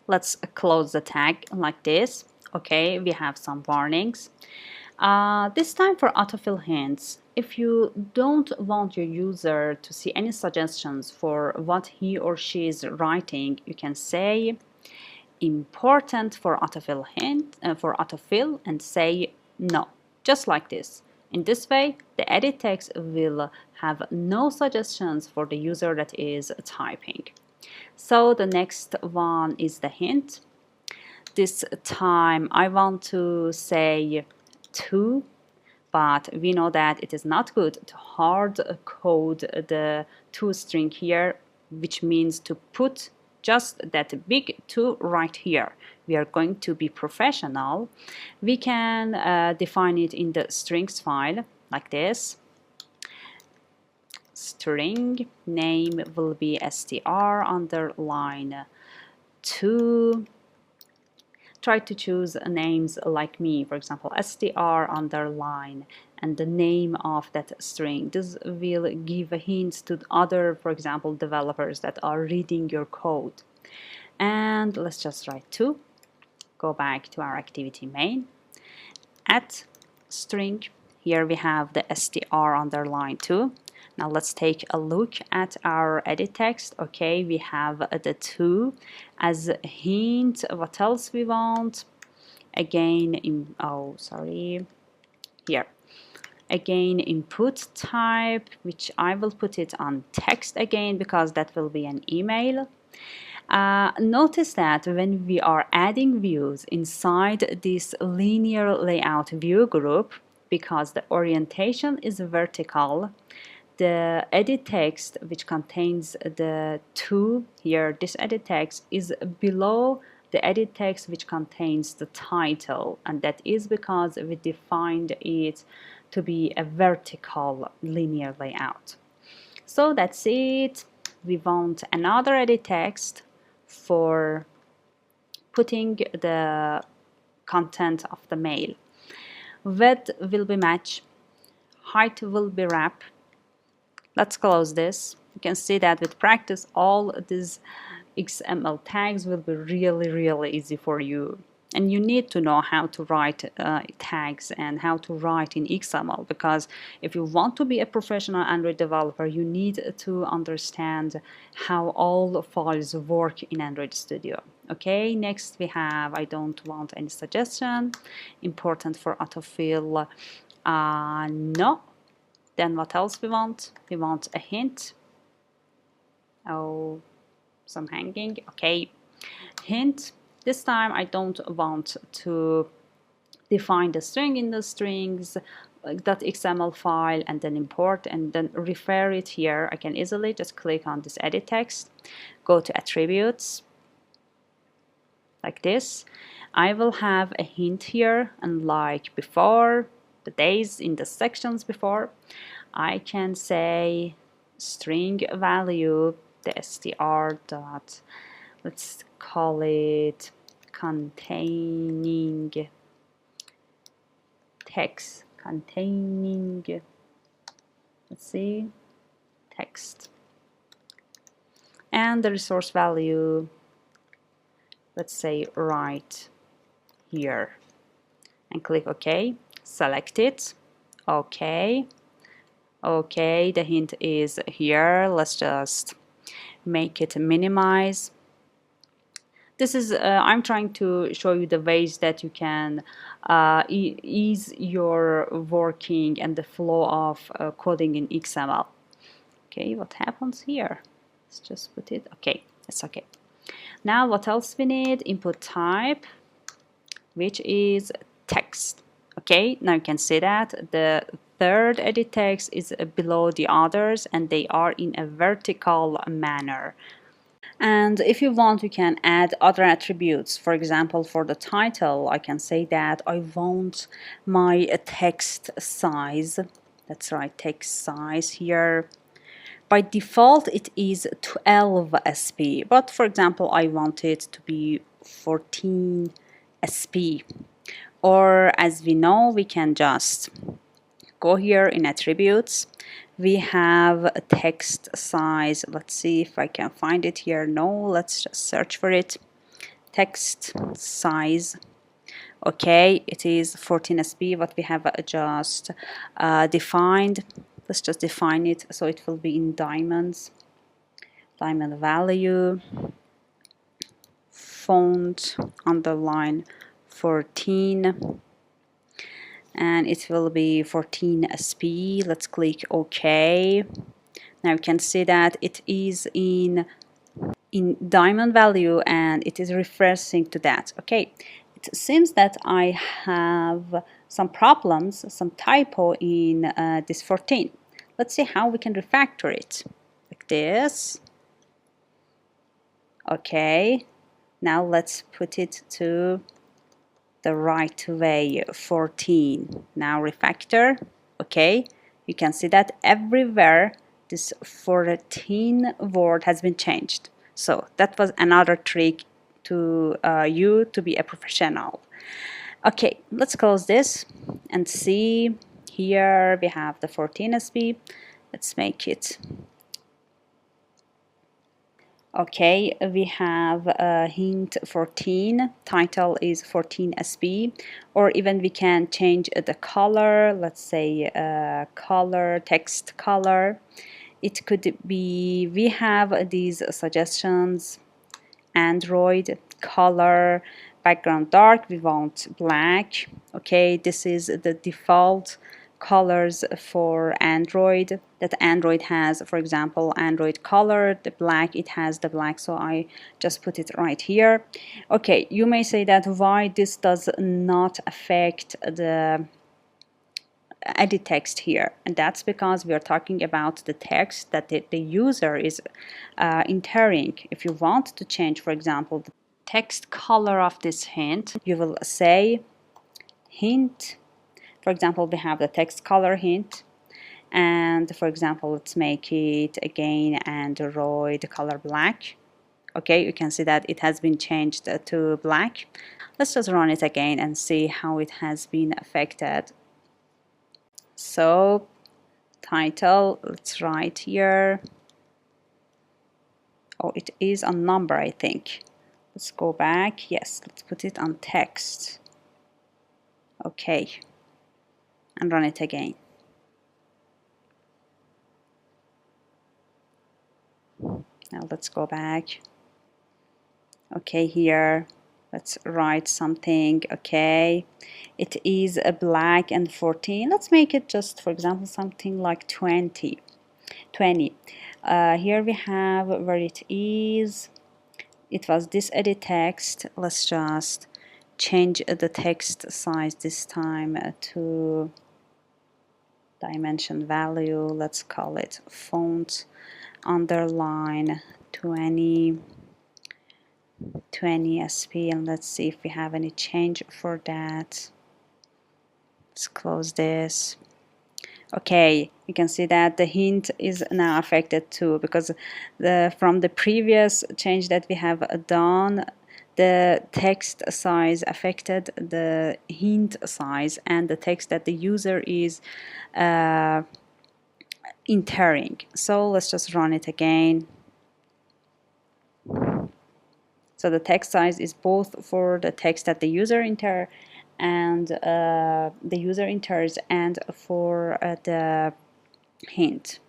S1: Let's close the tag like this. Okay, we have some warnings. This time for autofill hints. If you don't want your user to see any suggestions for what he or she is writing, you can say important for autofill hint for autofill and say no, just like this. In this way, the edit text will have no suggestions for the user that is typing. So the next one is the hint. This time I want to say to, but we know that it is not good to hard code the to string here, which means to put just that big to right here. We are going to be professional. We can define it in the strings file like this. String name will be str underline 2. Try to choose names like me, for example, str underline and the name of that string. This will give a hint to other, for example, developers that are reading your code. And let's just write 2. Go back to our activity main. At string, here we have the str underline 2. Now let's take a look at our edit text. Okay, we have the 2 as a hint. What else we want? Again, here. Again, input type, which I will put it on text again because that will be an email. Notice that when we are adding views inside this linear layout view group, because the orientation is vertical, the edit text which contains the 2 here, this edit text is below the edit text which contains the title, and that is because we defined it to be a vertical linear layout. So that's it. We want another edit text for putting the content of the mail. Width will be match, height will be wrap. Let's close this. You can see that with practice, all these XML tags will be really easy for you. And you need to know how to write tags and how to write in XML, because if you want to be a professional Android developer, you need to understand how all files work in Android Studio. Okay, next we have, I don't want any suggestion, important for autofill, no. Then what else we want? We want a hint. Oh, some hanging. Okay, hint. This time I don't want to define the string in the strings .xml file and then import and then refer it here. I can easily just click on this edit text, go to attributes like this. I will have a hint here, and like before, the days in the sections before, I can say string value the str dot, let's call it containing text, containing, let's see, text, and the resource value, let's say right here, and click OK, select it, OK, OK, the hint is here. Let's just make it minimize. This is, I'm trying to show you the ways that you can ease your working and the flow of coding in XML. Okay, what happens here? Let's just put it, okay, it's okay. Now what else we need? Input type, which is text. Okay, now you can see that the third edit text is below the others and they are in a vertical manner. And if you want, you can add other attributes. For example, for the title, I can say that I want my text size. That's right, text size here. By default, it is 12 SP, but for example, I want it to be 14 SP. Or as we know, we can just go here in attributes. We have a text size. Let's see if I can find it here. No, let's just search for it. Text size. Okay, it is 14 SP, what we have just defined. Let's just define it so it will be in diamonds. Diamond value, font, underline 14, and it will be 14 SP. Let's click OK. Now you can see that it is in diamond value and it is refreshing to that. Okay, it seems that I have some problems, some typo in this 14. Let's see how we can refactor it. Like this. Okay, now let's put it to the right way, 14. Now refactor. Okay, you can see that everywhere this 14 word has been changed. So that was another trick to you to be a professional. Okay, let's close this and see. Here we have the 14 SP. Let's make it. Okay, we have hint 14, title is 14 SP, or even we can change the color, let's say color, text color. It could be, we have these suggestions, Android, color, background dark, we want black. Okay, this is the default colors for Android that Android has. For example, Android color, the black, it has the black, so I just put it right here. Okay, you may say that why this does not affect the edit text here, and that's because we are talking about the text that the user is entering. If you want to change, for example, the text color of this hint, you will say hint. For example, we have the text color hint, and for example, let's make it again Android color black. Okay, you can see that it has been changed to black. Let's just run it again and see how it has been affected. So title, let's write here. Oh, it is on number, I think. Let's go back. Yes, let's put it on text. Okay, and run it again. Now let's go back. Okay, here let's write something. Okay, it is a black and 14. Let's make it just, for example, something like 20. Here we have where it is. It was this edit text. Let's just change the text size this time to dimension value. Let's call it font underline 20 SP, and let's see if we have any change for that. Let's close this. Okay, you can see that the hint is now affected too, because from the previous change that we have done, the text size affected the hint size and the text that the user is entering. So let's just run it again. So the text size is both for the text that the user enters and for the hint.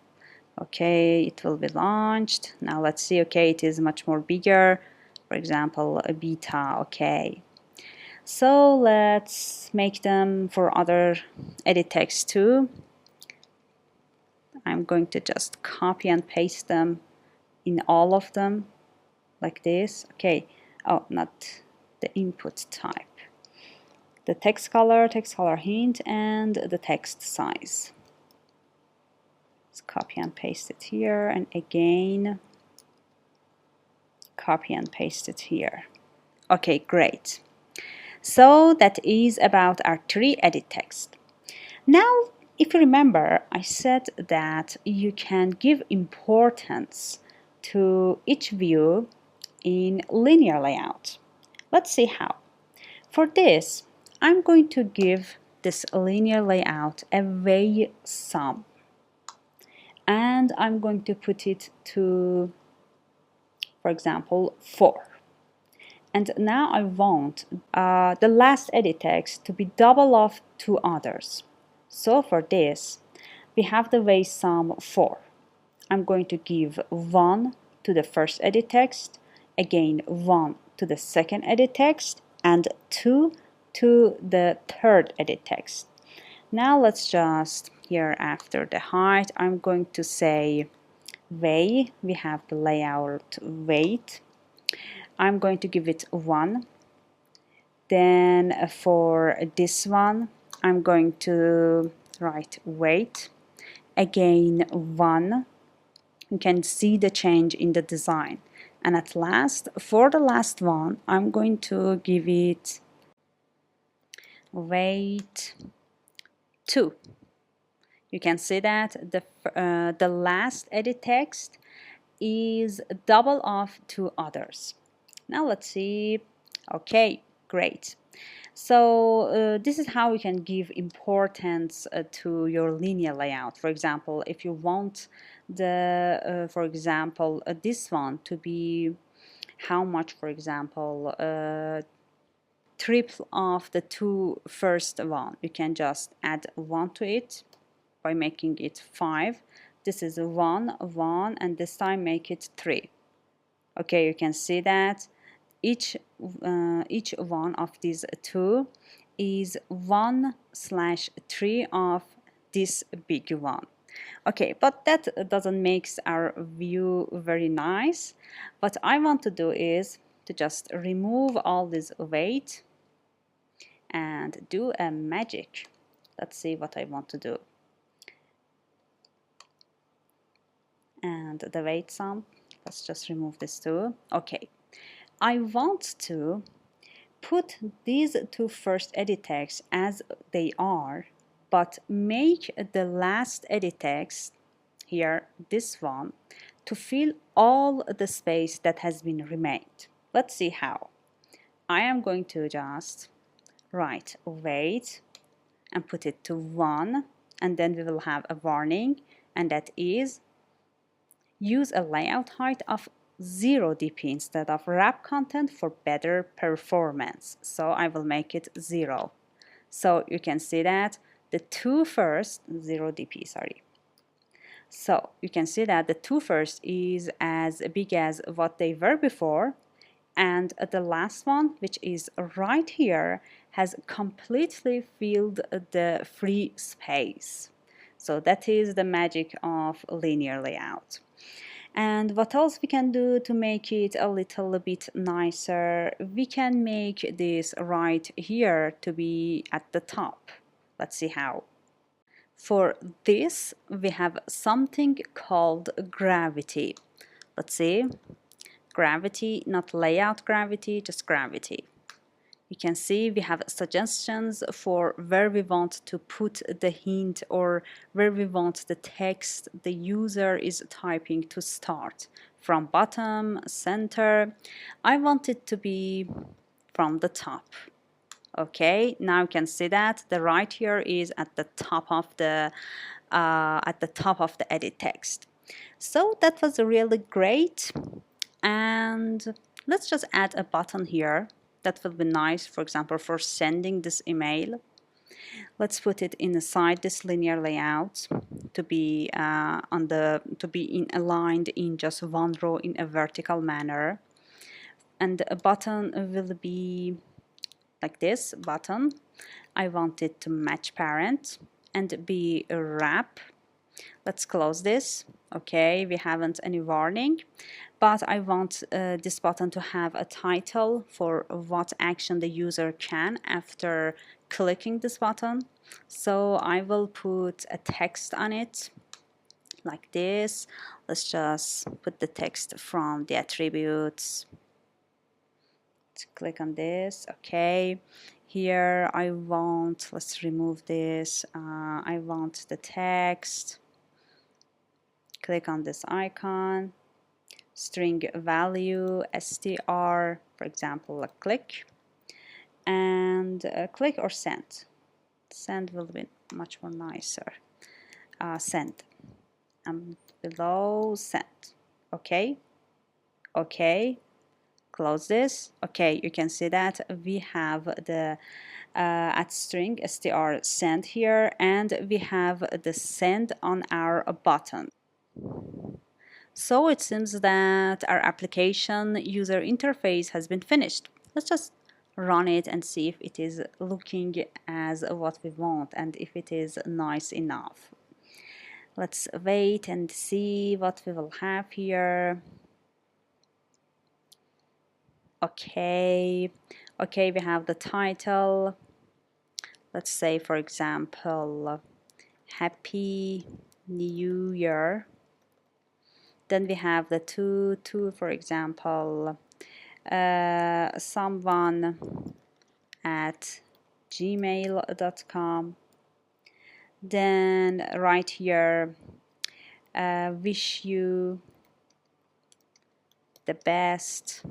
S1: Okay, it will be launched. Now let's see. Okay, it is much more bigger. For example, a beta. Okay. So let's make them for other edit text too. I'm going to just copy and paste them in all of them like this. Okay. Oh, not the input type. The text color hint, and the text size. Let's copy and paste it here, and again copy and paste it here. Okay, great. So that is about our 3 edit text. Now, if you remember, I said that you can give importance to each view in linear layout. Let's see how. For this, I'm going to give this linear layout a way sum, and I'm going to put it to, for example, 4. And now I want the last edit text to be double of 2 others. So for this, we have the way sum 4. I'm going to give 1 to the first edit text, again 1 to the second edit text, and 2 to the third edit text. Now let's just, here after the height, I'm going to say way. We have the layout weight. I'm going to give it 1. Then for this one, I'm going to write weight. Again 1. You can see the change in the design. And at last, for the last one, I'm going to give it weight 2. You can see that the last edit text is double of 2 others. Now let's see. Okay, great. So this is how you can give importance to your linear layout. For example, if you want the, for example, this one to be how much, for example, triple of the 2 first one, you can just add 1 to it by making it 5. This is 1, 1, and this time make it 3. Okay, you can see that each one of these 2 is 1/3 of this big one. Okay, but that doesn't make our view very nice. What I want to do is to just remove all this weight and do a magic. Let's see what I want to do. And the weight sum, let's just remove this too. Okay, I want to put these 2 first edit texts as they are, but make the last edit text, here this one, to fill all the space that has been remained. Let's see how. I am going to just write weight and put it to 1, and then we will have a warning, and that is use a layout height of 0 dp instead of wrap content for better performance. So I will make it 0. So you can see that the 2 first, 0 dp, sorry. So you can see that the 2 first is as big as what they were before, and the last one, which is right here, has completely filled the free space. So that is the magic of linear layout. And what else we can do to make it a little bit nicer? We can make this right here to be at the top. Let's see how. For this, we have something called gravity. Let's see. Gravity, not layout gravity, just gravity. You can see we have suggestions for where we want to put the hint or where we want the text the user is typing to start. From bottom, center. I want it to be from the top. Okay, now you can see that the right here is at the top of the edit text. So that was really great. And let's just add a button here. That will be nice, for example, for sending this email. Let's put it inside this linear layout to be aligned in just one row in a vertical manner. And a button will be like this button. I want it to match parent and be a wrap. Let's close this. Okay, we haven't any warning, but I want this button to have a title for what action the user can after clicking this button. So I will put a text on it like this. Let's just put the text from the attributes. Let's click on this. Okay, here I want, let's remove this. I want the text. Click on this icon, string value, str, for example, a click, and click or send. Send will be much more nicer. Send. And below send. Okay. Okay. Close this. Okay, you can see that we have the at string str send here, and we have the send on our button. So it seems that our application user interface has been finished. Let's just run it and see if it is looking as what we want and if it is nice enough. Let's wait and see what we will have here. Okay, we have the title. Let's say, for example, Happy New Year. Then we have the to for example, someone at gmail.com. Then right here, wish you the best.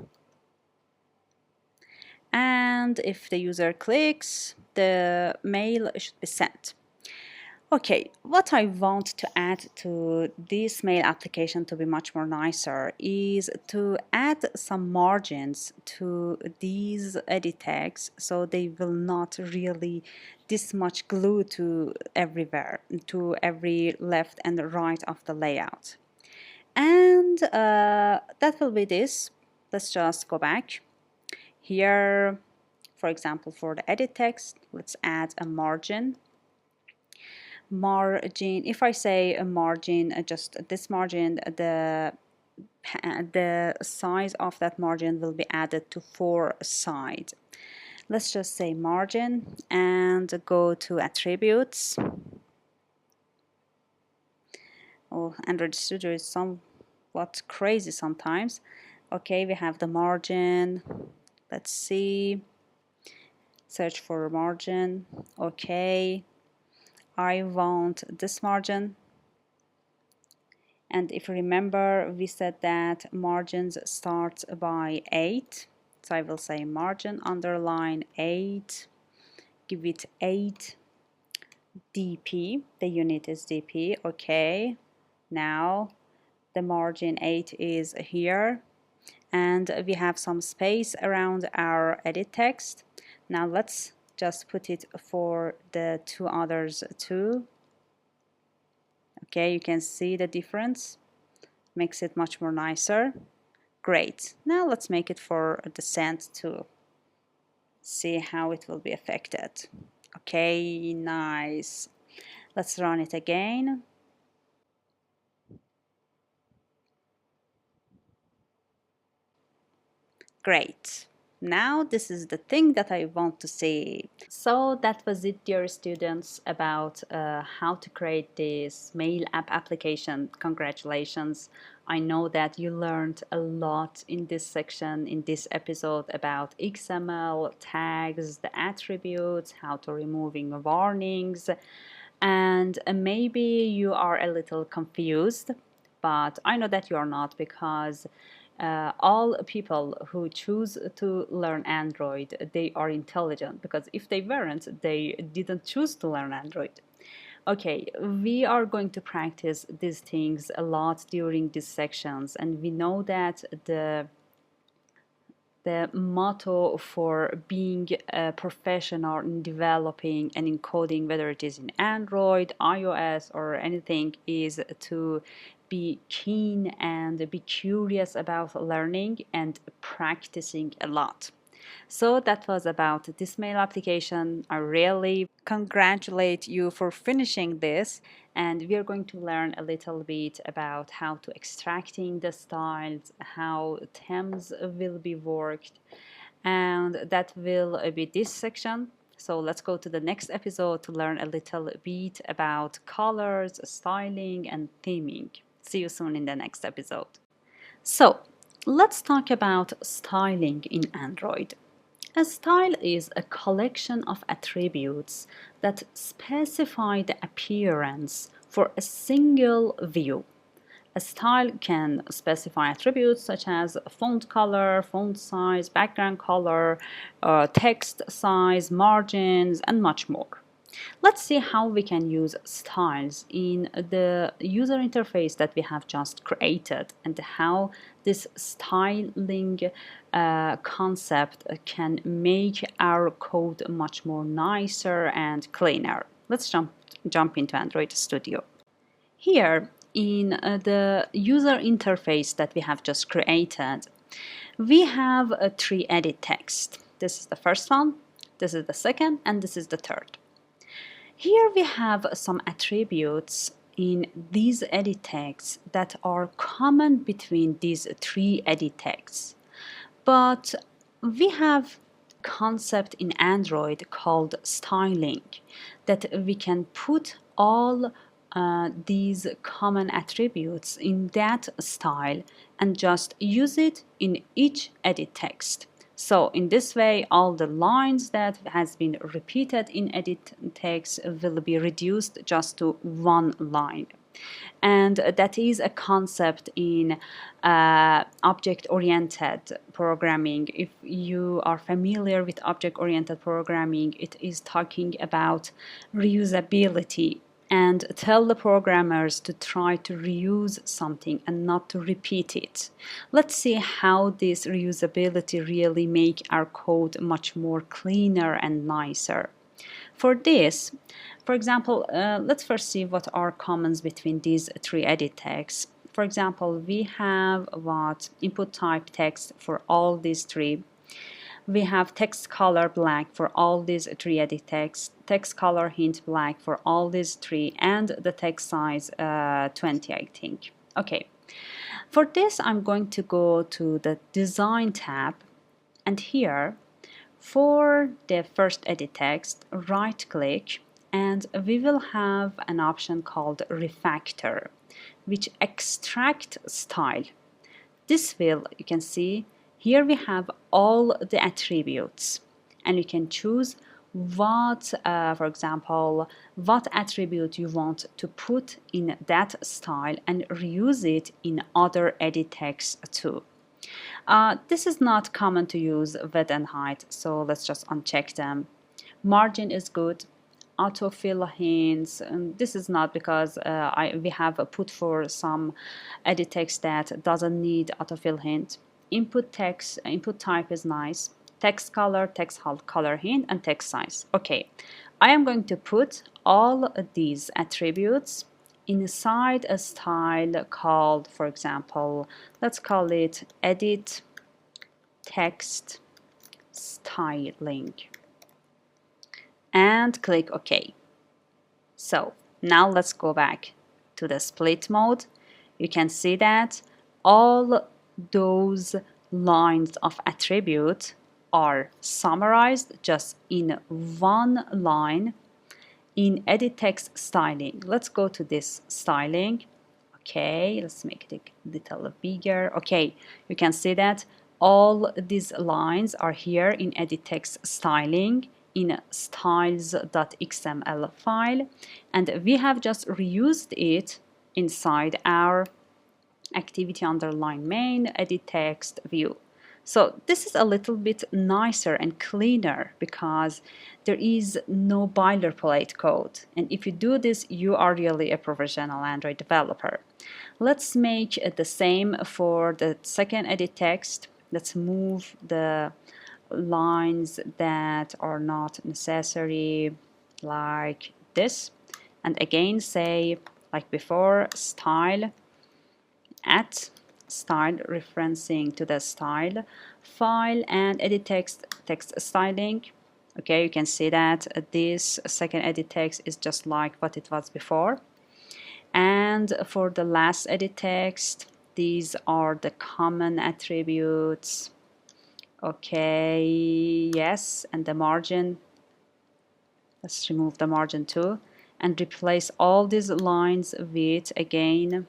S1: And if the user clicks, the mail should be sent. Okay, what I want to add to this mail application to be much more nicer is to add some margins to these edit tags so they will not really this much glue to everywhere, to every left and right of the layout. And that will be this. Let's just go back. Here, for example, for the edit text, let's add a margin. If I say a margin, just this margin, the size of that margin will be added to 4 sides. Let's just say margin and go to attributes. Oh, Android Studio is somewhat crazy sometimes. Okay, we have the margin. Let's see. Search for margin. Okay. I want this margin. And if you remember, we said that margins start by 8. So I will say margin underline 8. Give it 8 dp. The unit is dp. Okay. Now the margin 8 is here. And we have some space around our edit text. Now let's just put it for the two others too. Okay, you can see the difference. Makes it much more nicer. Great. Now let's make it for the send too. See how it will be affected. Okay, nice. Let's run it again. Great. Now this is the thing that I want to say. So that was it, dear students, about how to create this mail app application. Congratulations. I know that you learned a lot in this section, in this episode, about XML, tags, the attributes, how to removing warnings, and maybe you are a little confused, but I know that you are not, because all people who choose to learn Android, they are intelligent, because if they weren't, they didn't choose to learn Android. Okay, we are going to practice these things a lot during these sections, and we know that the motto for being a professional in developing and encoding, whether it is in Android, iOS, or anything, is to be keen and be curious about learning and practicing a lot. So that was about this mail application. I really congratulate you for finishing this, and we are going to learn a little bit about how to extracting the styles, how themes will be worked, and that will be this section. So let's go to the next episode to learn a little bit about colors, styling, and theming. See you soon in the next episode. So let's talk about styling in Android. A style is a collection of attributes that specify the appearance for a single view. A style can specify attributes such as font color, font size, background color, text size, margins, and much more. Let's see how we can use styles in the user interface that we have just created, and how this styling concept can make our code much more nicer and cleaner. Let's jump into Android Studio. Here in the user interface that we have just created, we have three edit text. This is the first one, this is the second, and this is the third. Here we have some attributes in these edit tags that are common between these three edit tags. But we have a concept in Android called styling, that we can put all these common attributes in that style and just use it in each edit text. So in this way, all the lines that has been repeated in edit text will be reduced just to one line. And that is a concept in object-oriented programming. If you are familiar with object-oriented programming, it is talking about reusability, and tell the programmers to try to reuse something and not to repeat it. Let's see how this reusability really make our code much more cleaner and nicer. For this, for example, let's first see what are commons between these three edit tags. For example, we have what input type text for all these three. We have text color black for all these three edit text, text color hint black for all these three, and the text size 20, I think. Okay, for this I'm going to go to the design tab, and here for the first edit text, right click, and we will have an option called refactor, which extract style. This will, you can see, here we have all the attributes, and you can choose what, for example, what attribute you want to put in that style and reuse it in other edit text too. This is not common to use width and height, so let's just uncheck them. Margin is good. Autofill hints, and this is not, because we have put for some edit text that doesn't need autofill hint. Input text, input type is nice. Text color hint, and text size. Okay, I am going to put all these attributes inside a style called, for example, let's call it edit text styling, and click OK. So now let's go back to the split mode. You can see that all those lines of attribute are summarized just in one line in edit text styling. Let's go to this styling. Okay, let's make it a little bigger. Okay, you can see that all these lines are here in edit text styling in styles.xml file, and we have just reused it inside our activity underline main edit text view. So this is a little bit nicer and cleaner because there is no boilerplate code. And if you do this, you are really a professional Android developer. Let's make the same for the second edit text. Let's move the lines that are not necessary like this. And again, say like before, style at style referencing to the style file and edit text styling. Okay, you can see that this second edit text is just like what it was before. And for the last edit text, these are the common attributes. Okay, yes, and the margin. Let's remove the margin too and replace all these lines with again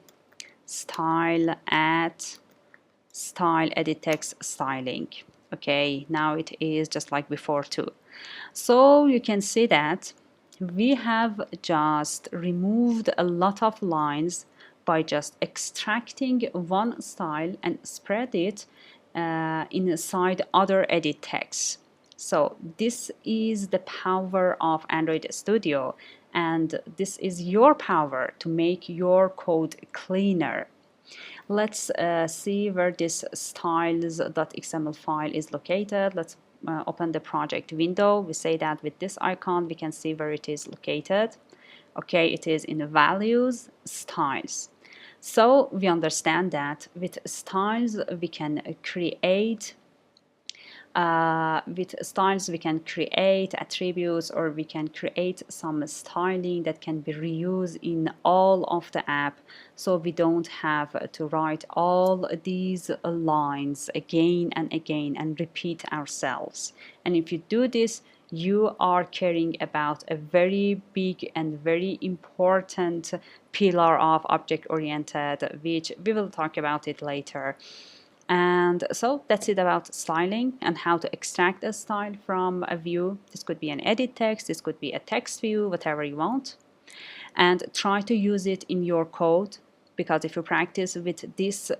S1: style at style edit text styling. Okay, now it is just like before too. So you can see that we have just removed a lot of lines by just extracting one style and spread it inside other edit texts. So this is the power of Android Studio, and this is your power to make your code cleaner. Let's see where this styles.xml file is located. Let's open the project window. We say that with this icon we can see where it is located. Okay, it is in values, styles. So we understand that with styles we can create attributes, or we can create some styling that can be reused in all of the app, so we don't have to write all these lines again and again and repeat ourselves. And if you do this, you are caring about a very big and very important pillar of object-oriented, which we will talk about it later. And so that's it about styling and how to extract a style from a view. This could be an edit text, this could be a text view, whatever you want. And try to use it in your code, because if you practice with this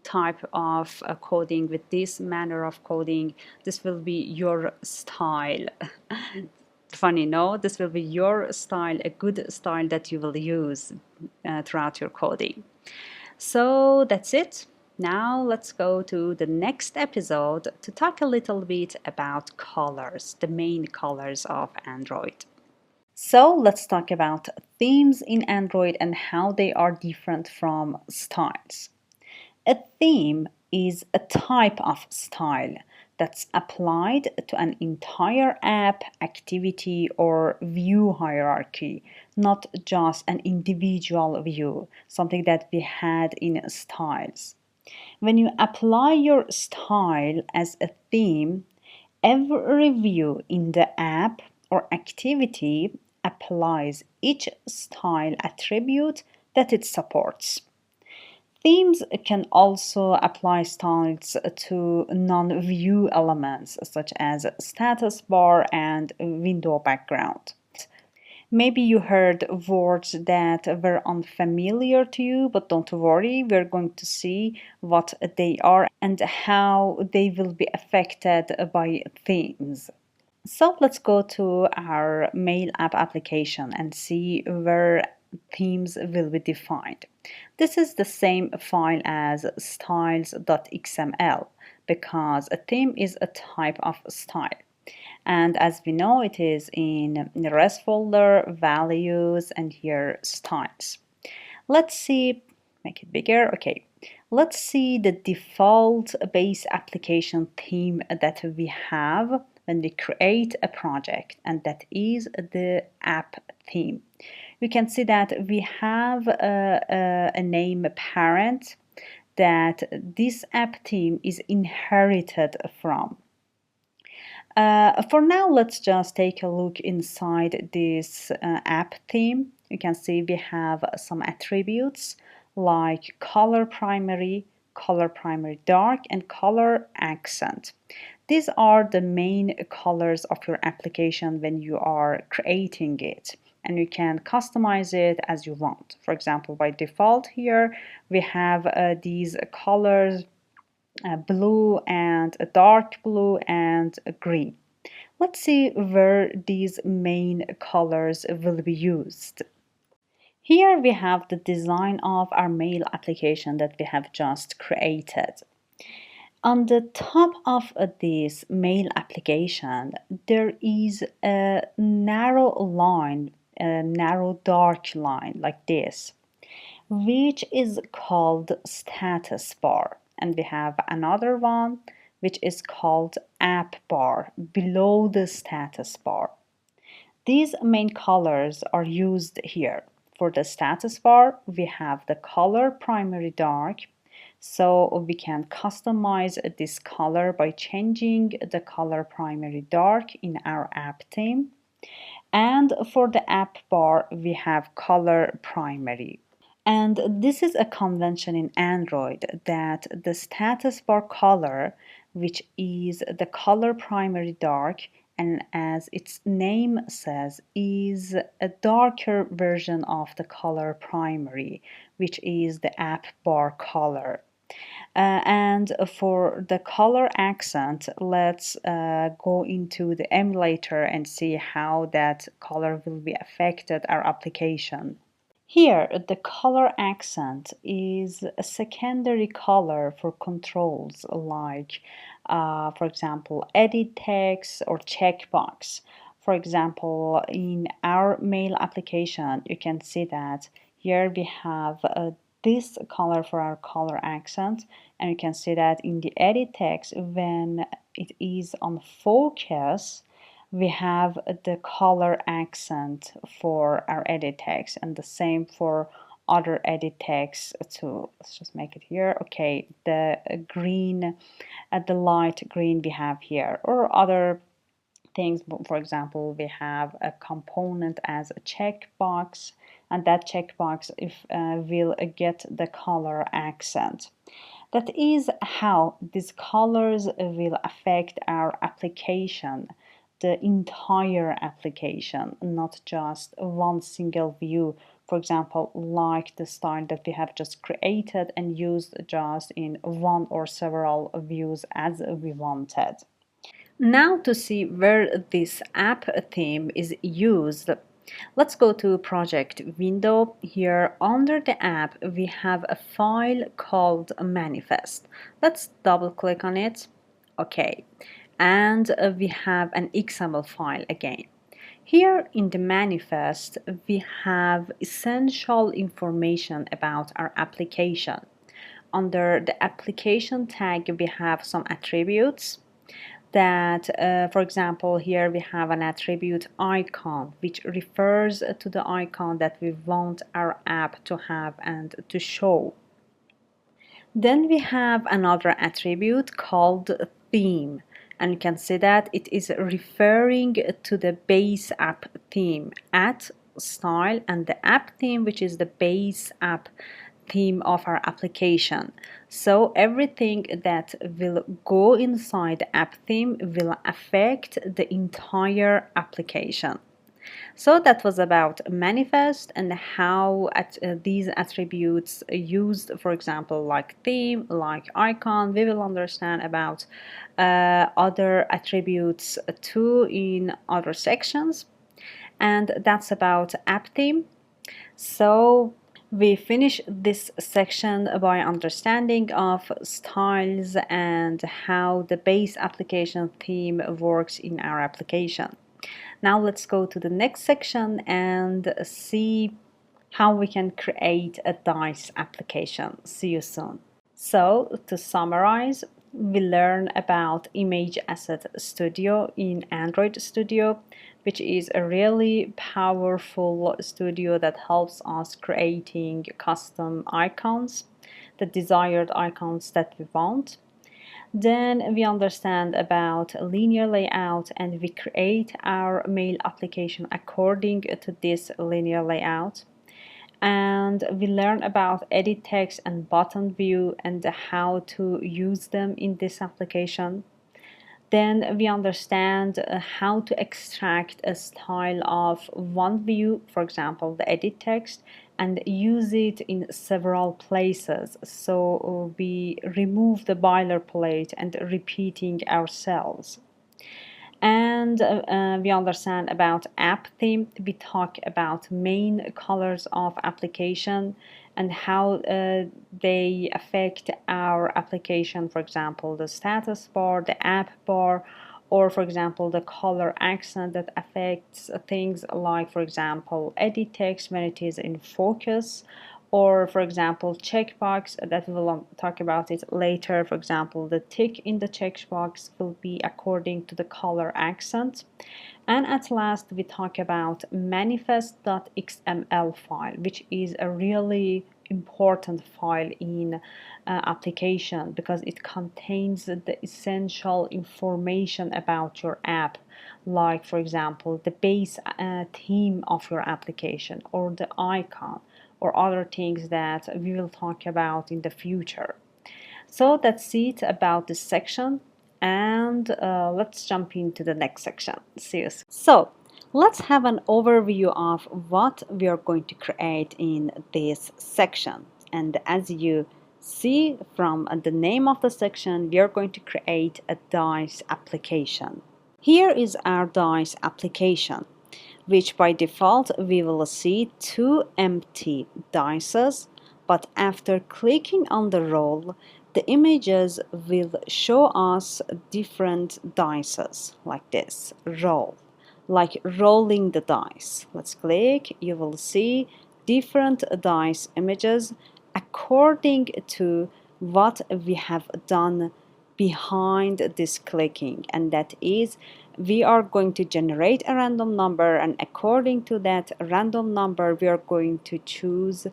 S1: type of coding, with this manner of coding, this will be your style. Funny, no? This will be your style, a good style that you will use throughout your coding. So that's it. Now let's go to the next episode to talk a little bit about colors, the main colors of Android. So let's talk about themes in Android and how they are different from styles. A theme is a type of style that's applied to an entire app, activity, or view hierarchy, not just an individual view, something that we had in styles. When you apply your style as a theme, every view in the app or activity applies each style attribute that it supports. Themes can also apply styles to non-view elements such as status bar and window background. Maybe you heard words that were unfamiliar to you, but don't worry, we're going to see what they are and how they will be affected by themes. So let's go to our mail app application and see where themes will be defined. This is the same file as styles.xml because a theme is a type of style. And as we know, it is in the rest folder, values, and here styles. Let's see, make it bigger. Okay, let's see the default base application theme that we have when we create a project, and that is the app theme. You can see that we have a name parent that this app theme is inherited from. For now, let's just take a look inside this app theme. You can see we have some attributes like color primary dark, and color accent. These are the main colors of your application when you are creating it, and you can customize it as you want. For example, by default here, we have these colors, blue and a dark blue and a green. Let's see where these main colors will be used. Here we have the design of our mail application that we have just created. On the top of this mail application, there is a narrow line, a narrow dark line like this, which is called status bar. And we have another one which is called app bar below the status bar. These main colors are used here. For the status bar, we have the color primary dark, so we can customize this color by changing the color primary dark in our app theme. And for the app bar, we have color primary. And this is a convention in Android that the status bar color, which is the color primary dark, and as its name says, is a darker version of the color primary, which is the app bar color. And for the color accent, let's go into the emulator and see how that color will be affected our application. Here, the color accent is a secondary color for controls like, for example, edit text or checkbox. For example, in our mail application, you can see that here we have this color for our color accent, and you can see that in the edit text, when it is on focus, we have the color accent for our edit text, and the same for other edit text too. Let's just make it here. Okay, the green, the light green we have here, or other things. For example, we have a component as a checkbox, and that checkbox will get the color accent. That is how these colors will affect our application, the entire application, not just one single view. For example, like the style that we have just created and used just in one or several views as we wanted. Now to see where this app theme is used, let's go to project window. Here under the app, we have a file called manifest. Let's double click on it. Okay. And we have an XML file again. Here in the manifest, we have essential information about our application. Under the application tag, we have some attributes that, for example, here we have an attribute icon, which refers to the icon that we want our app to have and to show. Then we have another attribute called theme, and you can see that it is referring to the base app theme at style and the app theme, which is the base app theme of our application. So everything that will go inside the app theme will affect the entire application. So that was about manifest and how these attributes used, for example, like theme, like icon. We will understand about other attributes too in other sections. And that's about app theme. So we finish this section by understanding of styles and how the base application theme works in our application. Now let's go to the next section and see how we can create a nice application. See you soon. So to summarize, we learn about Image Asset Studio in Android Studio, which is a really powerful studio that helps us creating custom icons. the desired icons that we want. Then we understand about linear layout and we create our mail application according to this linear layout. And we learn about edit text and button view and how to use them in this application. Then we understand how to extract a style of one view, for example, the edit text, and use it in several places. So we remove the boilerplate and repeating ourselves. And we understand about app theme. We talk about main colors of application and how they affect our application. For example, the status bar, the app bar, or for example, the color accent that affects things like, for example, edit text when it is in focus, or for example checkbox that we will talk about it later. For example, the tick in the checkbox will be according to the color accent. And at last we talk about manifest.xml file, which is a really important file in application because it contains the essential information about your app, like for example the base theme of your application or the icon or other things that we will talk about in the future. So that's it about this section, and let's jump into the next section. See you soon. So let's have an overview of what we are going to create in this section. And as you see from the name of the section, we are going to create a dice application. Here is our dice application, which by default we will see two empty dices, but after clicking on the roll, the images will show us different dices like this, roll, like rolling the dice. Let's click, you will see different dice images according to what we have done behind this clicking, and that is we are going to generate a random number, and according to that random number we are going to choose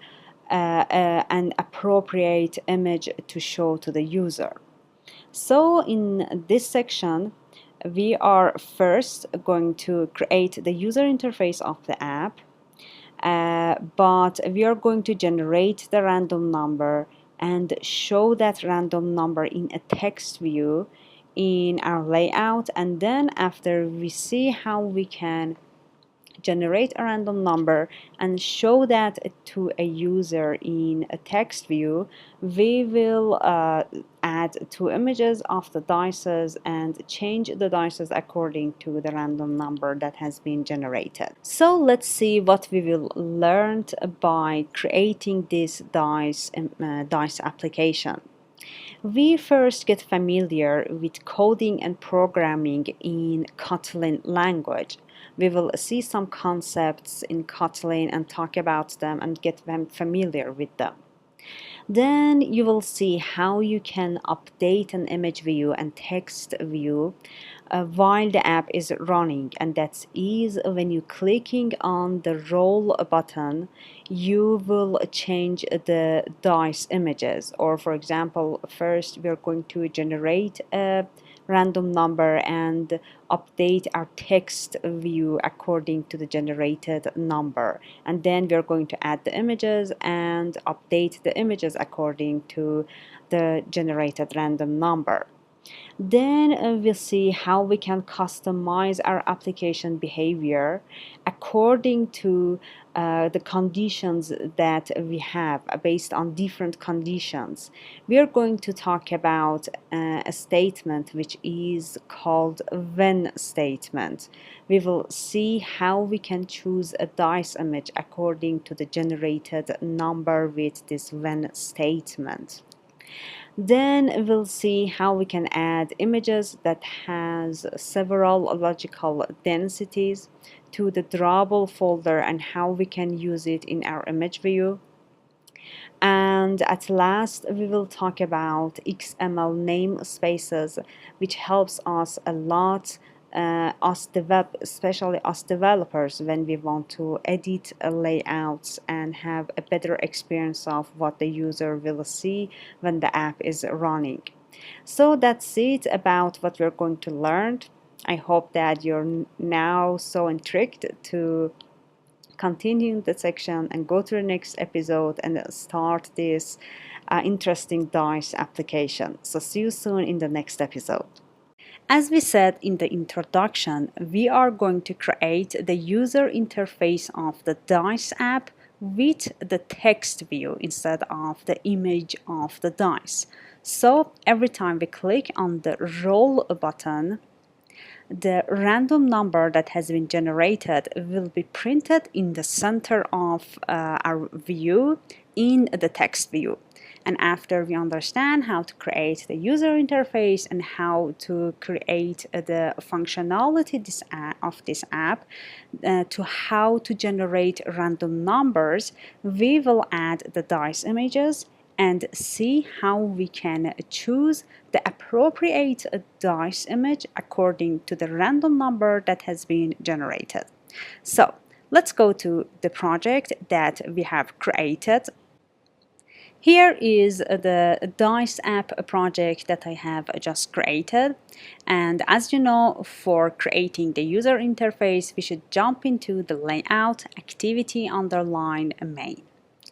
S1: an appropriate image to show to the user. So in this section we are first going to create the user interface of the app, but we are going to generate the random number and show that random number in a text view in our layout. And then after we see how we can generate a random number and show that to a user in a text view, we will add two images of the dices and change the dices according to the random number that has been generated. So let's see what we will learn by creating this dice application. We first get familiar with coding and programming in Kotlin language. We will see some concepts in Kotlin and talk about them and get familiar with them. Then you will see how you can update an image view and text view while the app is running, and that is when you clicking on the roll button you will change the dice images. Or for example, first we are going to generate a random number and update our text view according to the generated number, and then we are going to add the images and update the images according to the generated random number. Then we'll see how we can customize our application behavior according to the conditions that we have based on different conditions. We are going to talk about a statement which is called when statement. We will see how we can choose a dice image according to the generated number with this when statement. Then we'll see how we can add images that has several logical densities to the drawable folder and how we can use it in our image view. And at last we will talk about XML namespaces, which helps us a lot especially us developers, when we want to edit layouts and have a better experience of what the user will see when the app is running. So that's it about what we're going to learn. I hope that you're now so intrigued to continue the section and go to the next episode and start this interesting dice application. So see you soon in the next episode. As we said in the introduction, we are going to create the user interface of the dice app with the text view instead of the image of the dice. So every time we click on the roll button, the random number that has been generated will be printed in the center of our view in the text view. And after we understand how to create the user interface and how to create the functionality of this app, to how to generate random numbers, we will add the dice images and see how we can choose the appropriate dice image according to the random number that has been generated. So let's go to the project that we have created. Here is the dice app project that I have just created, and as you know, for creating the user interface we should jump into the layout activity underline main.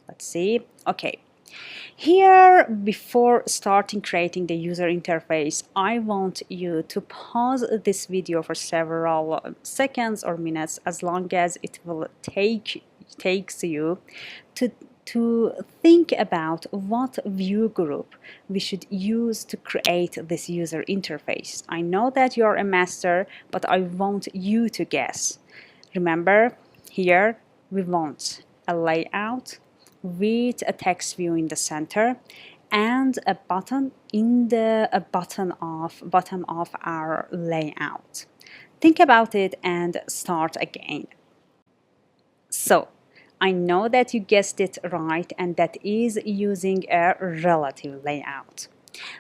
S1: Let's see. Okay, here, before starting creating the user interface, I want you to pause this video for several seconds or minutes, as long as it will takes you to think about what view group we should use to create this user interface. I know that you're a master, but I want you to guess. Remember, here we want a layout with a text view in the center and a button in the bottom of our layout. Think about it and start again. So I know that you guessed it right, and that is using a relative layout.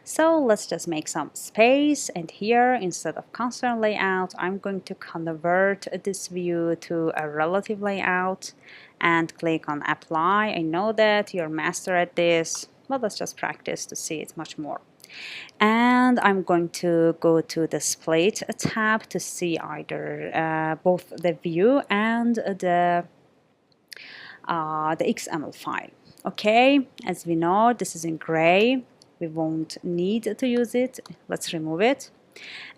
S1: So let's just make some space, and here instead of constant layout I'm going to convert this view to a relative layout and click on apply. I know that you're master at this, but let's just practice to see it much more. And I'm going to go to the split tab to see either both the view and the XML file. Okay, as we know, this is in gray. We won't need to use it. Let's remove it.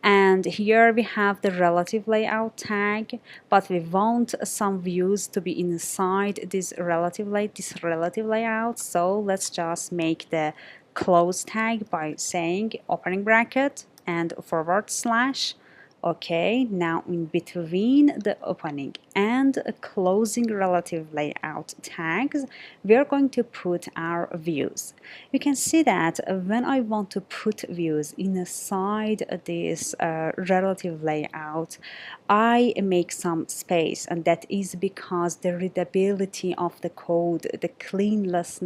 S1: And here we have the relative layout tag, but we want some views to be inside this relative layout. So let's just make the close tag by saying opening bracket and forward slash. Okay, now in between the opening and closing relative layout tags, we are going to put our views. You can see that when I want to put views inside this relative layout, I make some space, and that is because the readability of the code, the cleanness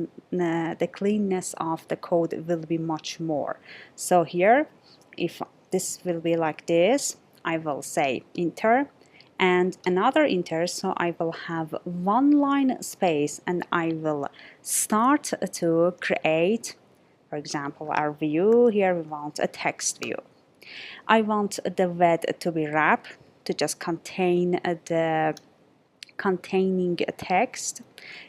S1: of the code will be much more. So here, if this will be like this, I will say enter and another enter, so I will have one line space, and I will start to create, for example, our view. Here we want a text view. I want the width to be wrap, to just contain the containing text.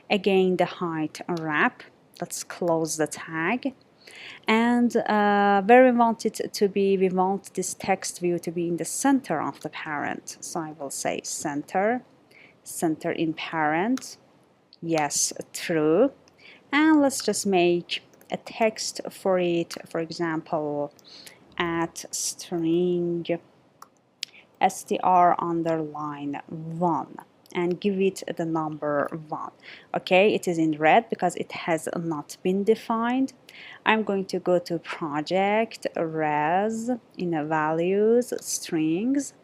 S1: Again, the height wrap. Let's close the tag. And where we want it to be, we want this text view to be in the center of the parent. So I will say center in parent, yes, true. And let's just make a text for it, for example, at string str underline 1. And give it the number 1. Okay, it is in red because it has not been defined. I'm going to go to project res in values strings.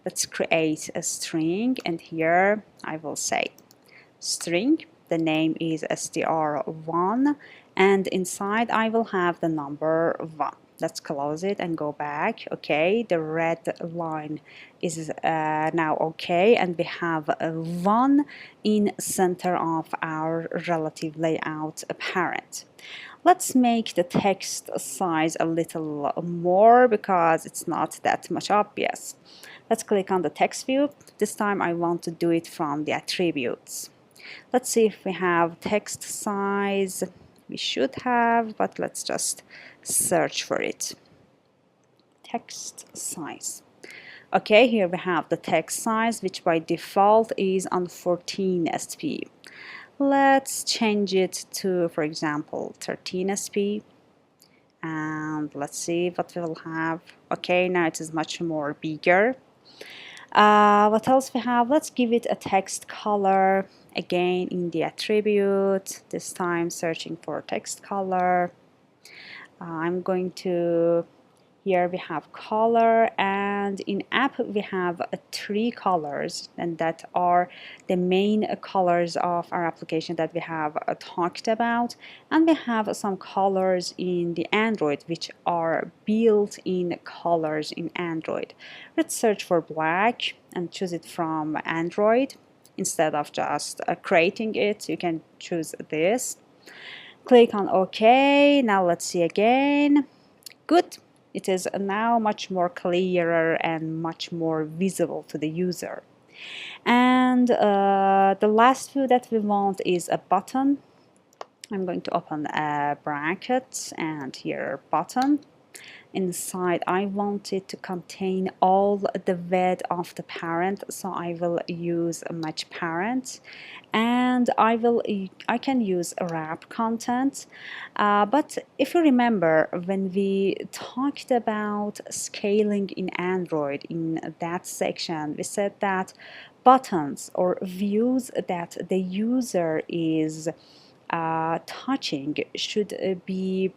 S1: Let's create a string, and here I will say string. The name is str1, and inside I will have the number 1. Let's close it and go back. Okay, the red line is now okay, and we have one in center of our relative layout parent. Let's make the text size a little more because it's not that much obvious. Let's click on the text view. This time I want to do it from the attributes. Let's see if we have text size. We should have, but let's just search for it. Text size. Okay, here we have the text size, which by default is on 14 sp. Let's change it to, for example, 13 sp. And let's see what we will have. Okay, now it is much more bigger. What else we have? Let's give it a text color. Again, in the attribute, this time searching for text color. I'm going to, here we have color, and in app we have 3 colors, and that are the main colors of our application that we have talked about. And we have some colors in the Android, which are built-in colors in Android. Let's search for black and choose it from Android. Instead of just creating it, you can choose this. Click on OK. Now let's see again. Good. It is now much more clearer and much more visible to the user. And the last view that we want is a button. I'm going to open a bracket and here button. Inside I want it to contain all the width of the parent, so I will use match parent, and I can use wrap content. But if you remember, when we talked about scaling in Android, in that section we said that buttons or views that the user is touching should be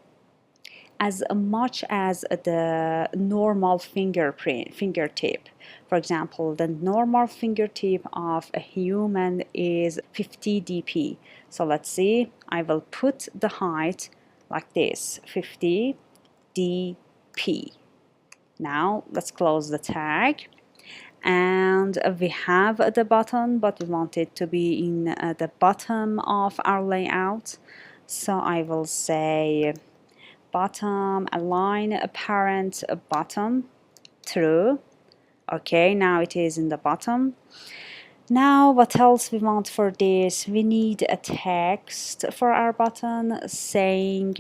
S1: as much as the normal fingertip. For example, the normal fingertip of a human is 50 dp. So let's see, I will put the height like this, 50 dp. Now let's close the tag. And we have the button, but we want it to be in the bottom of our layout. So I will say bottom, align parent bottom, true. Okay, now it is in the bottom. Now what else we want for this? We need a text for our button saying,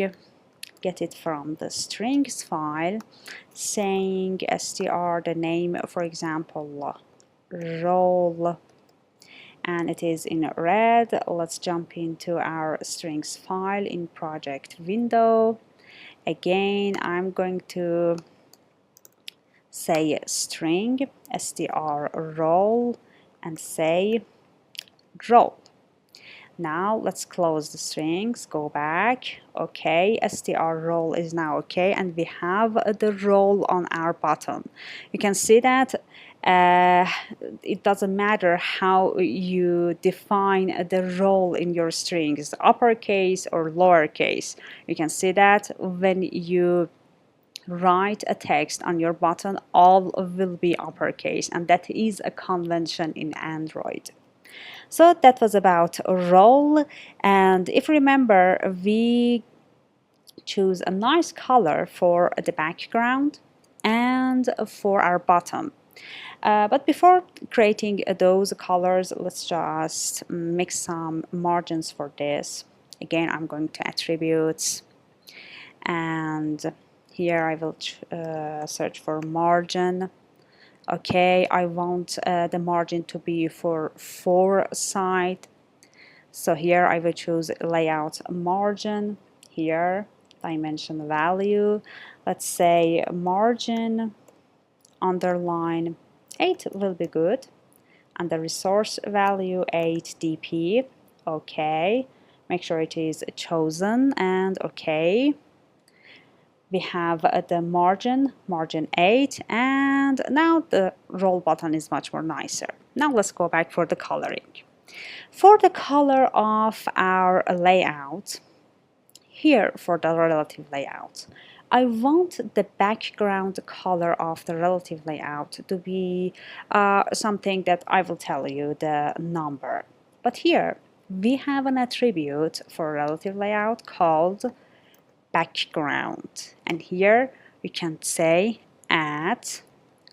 S1: get it from the strings file, saying str, the name, for example, role, and it is in red. Let's jump into our strings file in project window. Again, I'm going to say string str role and say role. Now let's close the strings, go back. Okay, str role is now okay, and we have the role on our button. You can see that it doesn't matter how you define the role in your strings, uppercase or lowercase. You can see that when you write a text on your button, all will be uppercase, and that is a convention in Android. So that was about role, and if you remember, we choose a nice color for the background and for our bottom. But before creating those colors, let's just make some margins for this. Again, I'm going to attributes, and here I will search for margin. Okay, I want the margin to be for 4 side. So here I will choose layout margin. Here, dimension value. Let's say margin underline 8 will be good. And the resource value 8 dp. Okay, make sure it is chosen and okay. We have the margin 8, and now the roll button is much more nicer. Now let's go back for the coloring. For the color of our layout, here for the relative layout, I want the background color of the relative layout to be something that I will tell you the number. But here we have an attribute for relative layout called background, and here we can say add,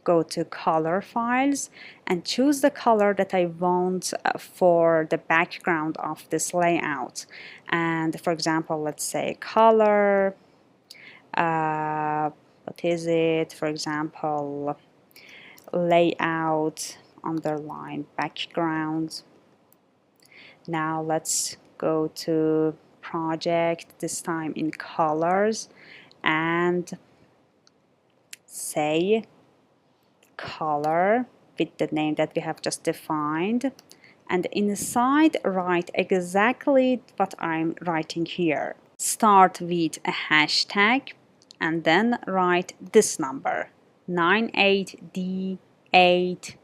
S1: go to color files and choose the color that I want for the background of this layout. And for example, let's say color, what is it, for example, layout underline background. Now let's go to project, this time in colors, and say color with the name that we have just defined, and inside write exactly what I'm writing here. Start with a hashtag and then write this number 98D8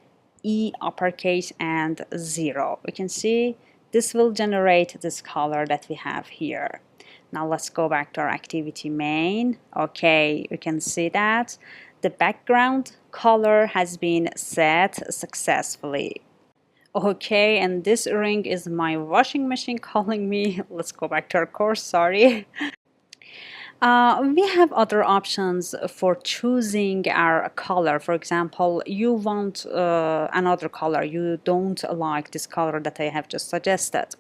S1: E uppercase and 0. We can see this will generate this color that we have here. Now let's go back to our activity main. Okay, you can see that the background color has been set successfully. Okay, and this ring is my washing machine calling me. Let's go back to our course, sorry. We have other options for choosing our color. For example, you want another color. You don't like this color that I have just suggested.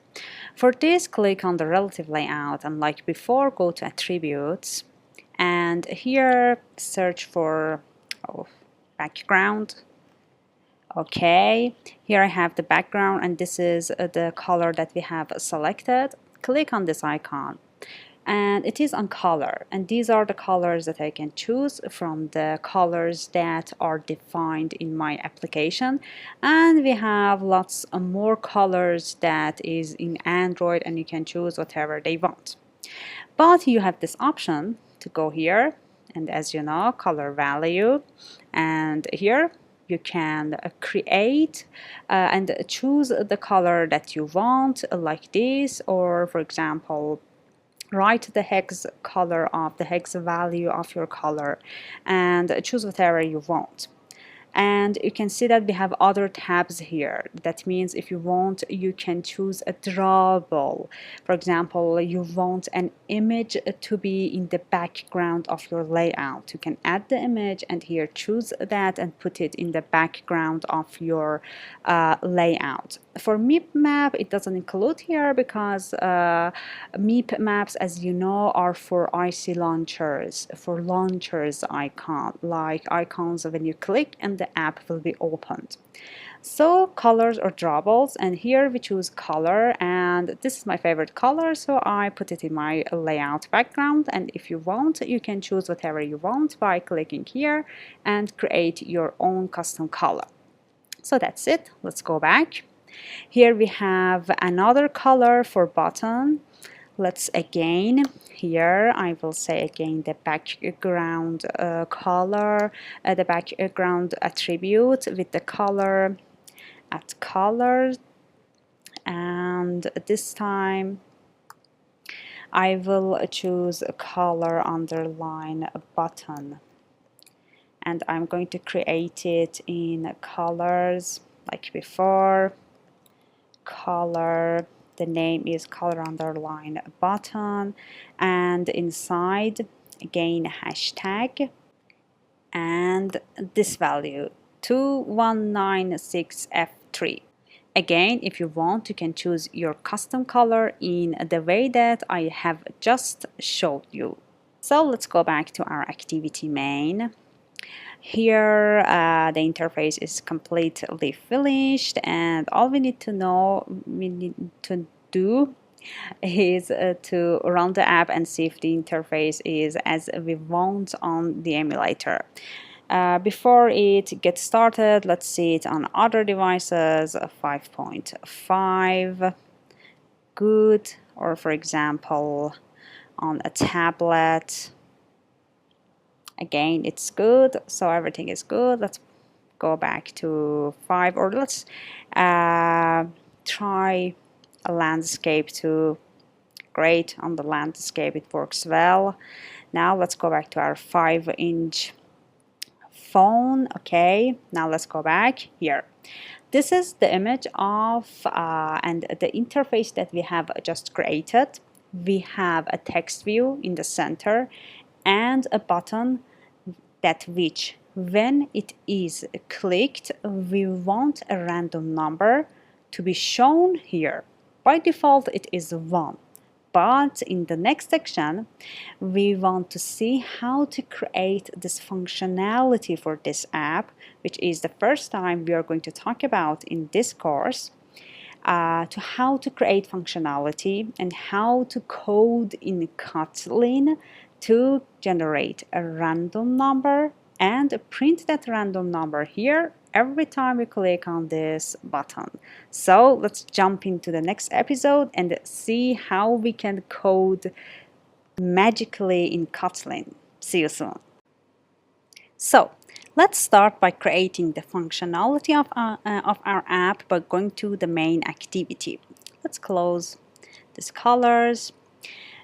S1: For this, click on the relative layout and like before, go to attributes and here search for background. Okay, here I have the background and this is the color that we have selected. Click on this icon and it is on color, and these are the colors that I can choose from the colors that are defined in my application. And we have lots of more colors that is in Android, and you can choose whatever they want. But you have this option to go here and, as you know, color value, and here you can create and choose the color that you want, like this, or for example write the hex color of the hex value of your color and choose whatever you want. And you can see that we have other tabs here. That means if you want, you can choose a drawable. For example, you want an image to be in the background of your layout. You can add the image and here choose that and put it in the background of your layout. For MIP map, it doesn't include here because MIP maps, as you know, are for IC launchers, for launchers icon, like icons when you click and the app will be opened. So colors or drawables, and here we choose color, and this is my favorite color, so I put it in my layout background. And if you want, you can choose whatever you want by clicking here and create your own custom color. So that's it. Let's go back. Here we have another color for button. Let's again, here I will say again the background color, the background attribute with the color at color, and this time I will choose a color underline button, and I'm going to create it in colors like before. Color, the name is color underline button, and inside again hashtag and this value 2196F3. Again, if you want, you can choose your custom color in the way that I have just showed you. So let's go back to our activity main. Here the interface is completely finished, and all we need to do is to run the app and see if the interface is as we want on the emulator. Before it gets started, let's see it on other devices. 5.5 good, or for example on a tablet. Again, it's good, so everything is good. Let's go back to 5, or let's try a landscape too. Great, on the landscape it works well. Now let's go back to our 5-inch phone. Okay, now let's go back here. This is the image of and the interface that we have just created. We have a text view in the center and a button that which when it is clicked, we want a random number to be shown here. By default, it is 1. But in the next section, we want to see how to create this functionality for this app, which is the first time we are going to talk about in this course, to how to create functionality and how to code in Kotlin to generate a random number and print that random number here every time we click on this button. So let's jump into the next episode and see how we can code magically in Kotlin. See you soon. So let's start by creating the functionality of our app by going to the main activity. Let's close these colors.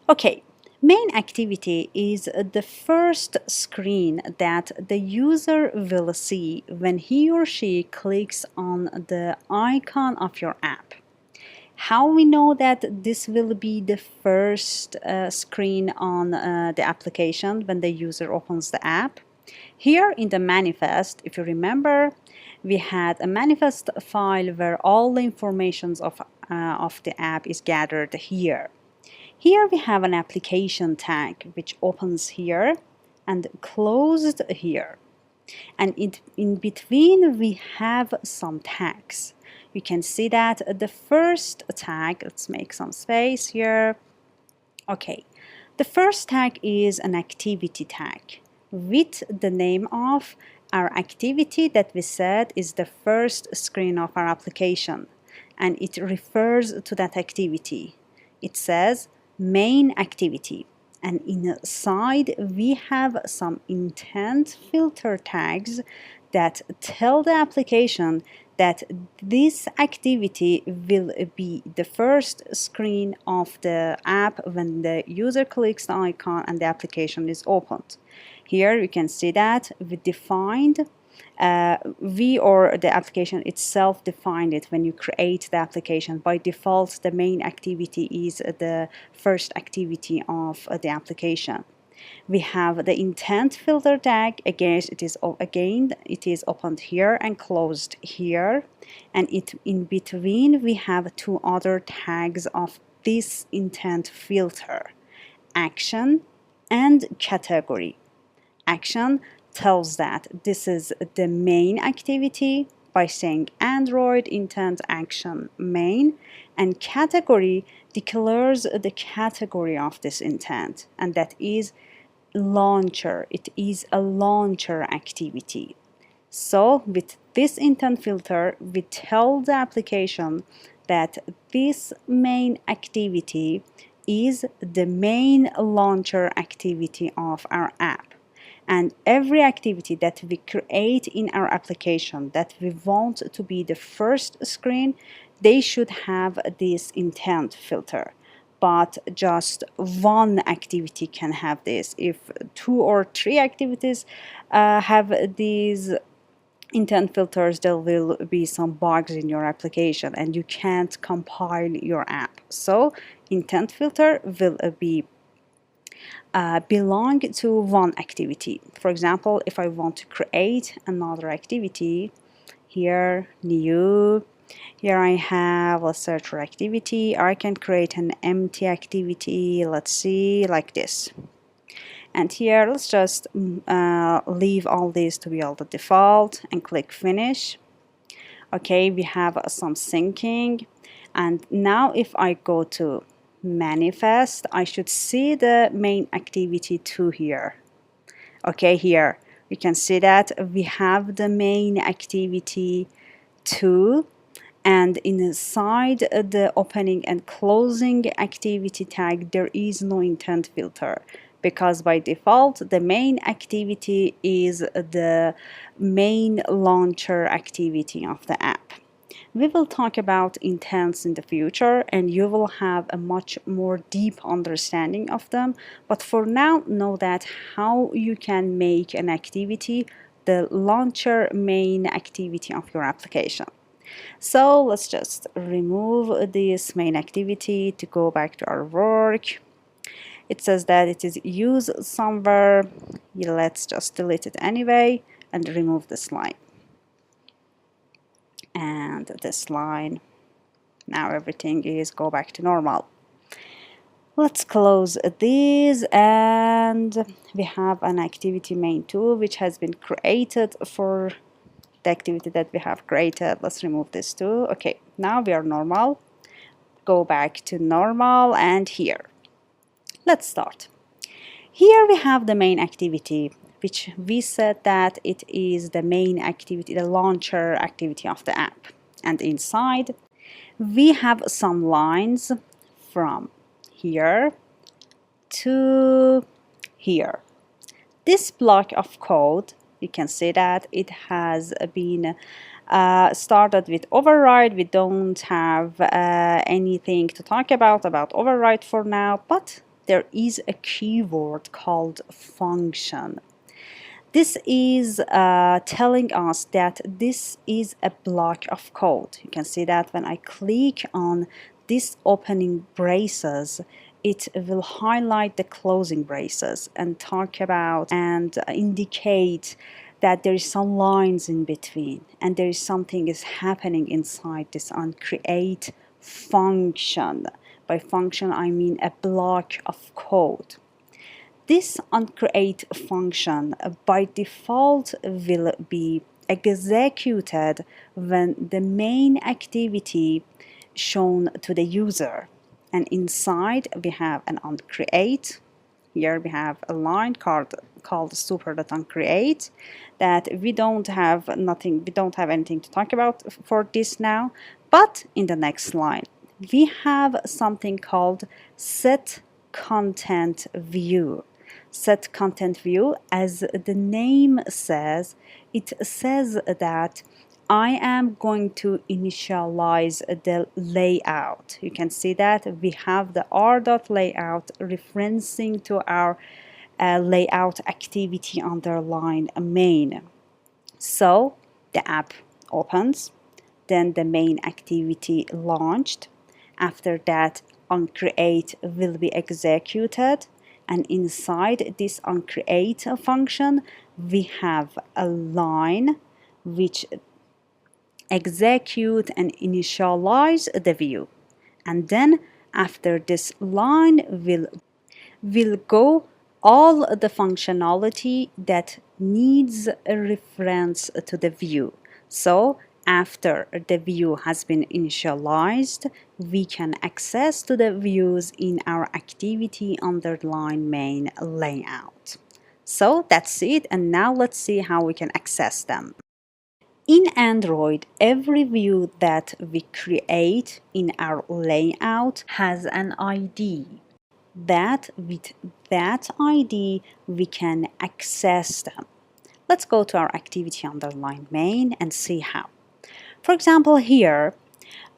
S1: Okay, main activity is the first screen that the user will see when he or she clicks on the icon of your app. How we know that this will be the first screen on the application when the user opens the app? Here in the manifest, if you remember, we had a manifest file where all the information of the app is gathered here. Here we have an application tag which opens here and closed here. And in between we have some tags. You can see that the first tag, let's make some space here. Okay, the first tag is an activity tag with the name of our activity that we said is the first screen of our application, and it refers to that activity. It says main activity, and inside we have some intent filter tags that tell the application that this activity will be the first screen of the app when the user clicks the icon and the application is opened. Here you can see that we defined we or the application itself defined it when you create the application. By default, the main activity is the first activity of the application. We have the intent filter tag. Again, it is opened here and closed here, and in between we have two other tags of this intent filter: action and category. Action tells that this is the main activity by saying Android intent action main, and category declares the category of this intent, and that is launcher. It is a launcher activity. So with this intent filter, we tell the application that this main activity is the main launcher activity of our app. And every activity that we create in our application that we want to be the first screen, they should have this intent filter. But just one activity can have this. If 2 or 3 activities have these intent filters, there will be some bugs in your application and you can't compile your app. So intent filter will be belong to one activity. For example, if I want to create another activity, here, new, here I have a search for activity. I can create an empty activity, let's see, like this. And here, let's just leave all these to be all the default and click finish. Okay, we have some syncing. And now if I go to manifest, I should see the main activity 2 here. Okay, here you can see that we have the main activity 2, and inside the opening and closing activity tag there is no intent filter, because by default the main activity is the main launcher activity of the app. We will talk about intents in the future and you will have a much more deep understanding of them. But for now, know that how you can make an activity the launcher main activity of your application. So let's just remove this main activity to go back to our work. It says that it is used somewhere. Let's just delete it anyway and remove this line. And this line, now everything is go back to normal. Let's close this, and we have an activity main too, which has been created for the activity that we have created. Let's remove this too. Okay, now we are normal. Go back to normal, and here. Let's start. Here we have the main activity, which we said that it is the main activity, the launcher activity of the app. And inside, we have some lines from here to here. This block of code, you can see that it has been started with override. We don't have anything to talk about override for now, but there is a keyword called function. This is telling us that this is a block of code. You can see that when I click on this opening braces, it will highlight the closing braces and talk about and indicate that there is some lines in between and there is something is happening inside this onCreate function. By function, I mean a block of code. This onCreate function by default will be executed when the main activity shown to the user. And inside we have an onCreate. Here we have a line called super.onCreate that we don't have anything to talk about for this now. But in the next line, we have something called set content view. Set content view, as the name says, it says that I am going to initialize the layout. You can see that we have the r.layout referencing to our layout activity underline main. So the app opens, then the main activity launched. After that, onCreate will be executed. And inside this onCreate function, we have a line which execute and initialize the view. And then after this line will go all the functionality that needs a reference to the view. So after the view has been initialized, we can access to the views in our activity underline main layout. So that's it, and now let's see how we can access them. In Android, every view that we create in our layout has an ID. That with that ID we can access them. Let's go to our activity underline main and see how. For example, here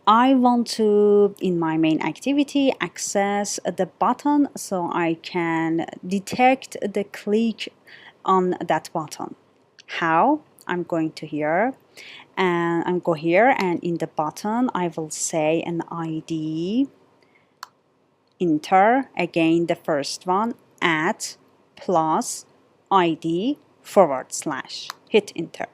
S1: I want to, in my main activity, access the button so I can detect the click on that button. How? I'm going to here and in the button I will say an ID, enter again the first one, at plus ID / hit enter.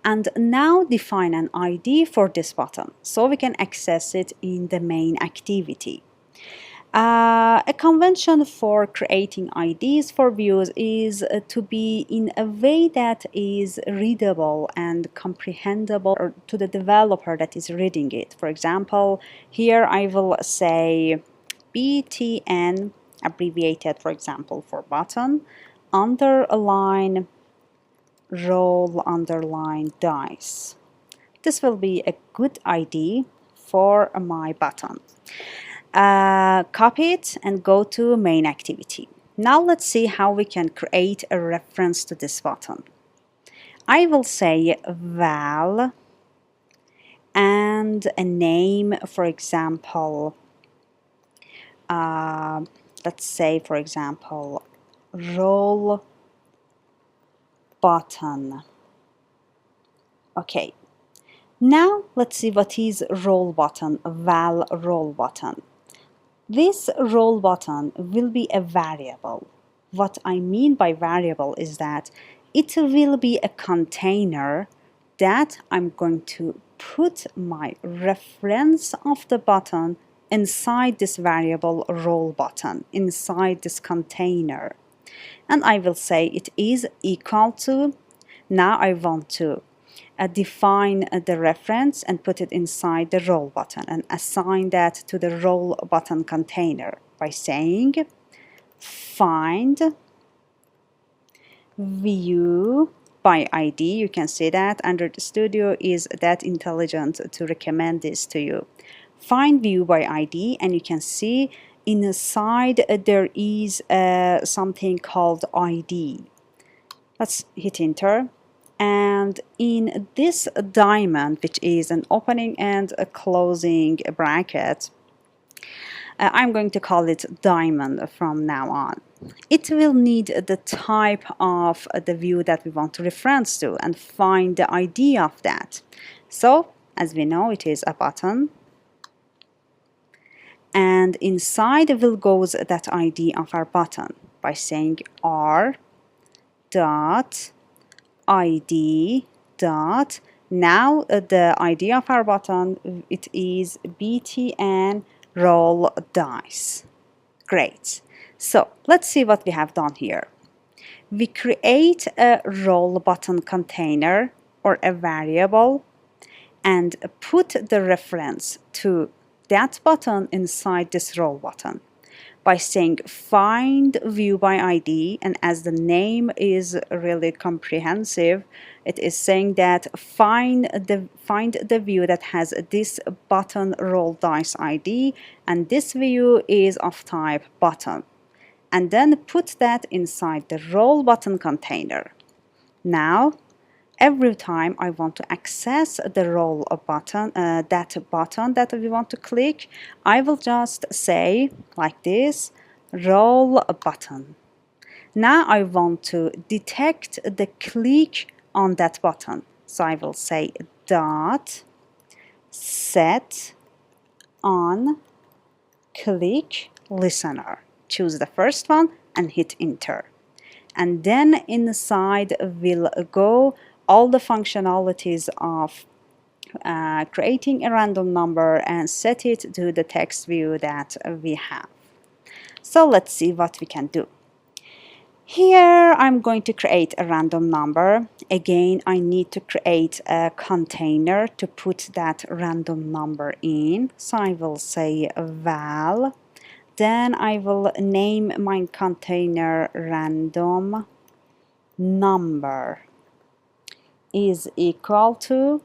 S1: And now define an ID for this button so we can access it in the main activity. A convention for creating IDs for views is to be in a way that is readable and comprehensible to the developer that is reading it. For example, here I will say BTN, abbreviated for example for button, underline roll underline dice. This will be a good ID for my button. Copy it and go to main activity. Now let's see how we can create a reference to this button. I will say val and a name, for example, let's say, for example, roll button. Okay, now let's see what is roll button, val roll button. This roll button will be a variable. What I mean by variable is that it will be a container that I'm going to put my reference of the button inside this variable roll button, inside this container. And I will say it is equal to, now I want to define the reference and put it inside the roll button and assign that to the roll button container by saying find view by ID. You can see that Android Studio is that intelligent to recommend this to you. Find view by ID, and you can see inside there is something called ID. Let's hit enter. And in this diamond, which is an opening and a closing bracket, I'm going to call it diamond from now on. It will need the type of the view that we want to reference to and find the ID of that. So, as we know, it is a button. And inside will goes that ID of our button by saying r dot ID dot, now the ID of our button, it is btn roll dice. Great. So let's see what we have done here. We create a roll button container or a variable and put the reference to that button inside this roll button by saying find view by ID, and as the name is really comprehensive, it is saying that find the view that has this button roll dice ID, and this view is of type button, and then put that inside the roll button container. Now every time I want to access the roll button, that button that we want to click, I will just say like this, roll button. Now I want to detect the click on that button. So I will say dot set on click listener. Choose the first one and hit enter. And then inside will go all the functionalities of creating a random number and set it to the text view that we have. So let's see what we can do. Here I'm going to create a random number. Again, I need to create a container to put that random number in. So I will say val. Then I will name my container random number is equal to,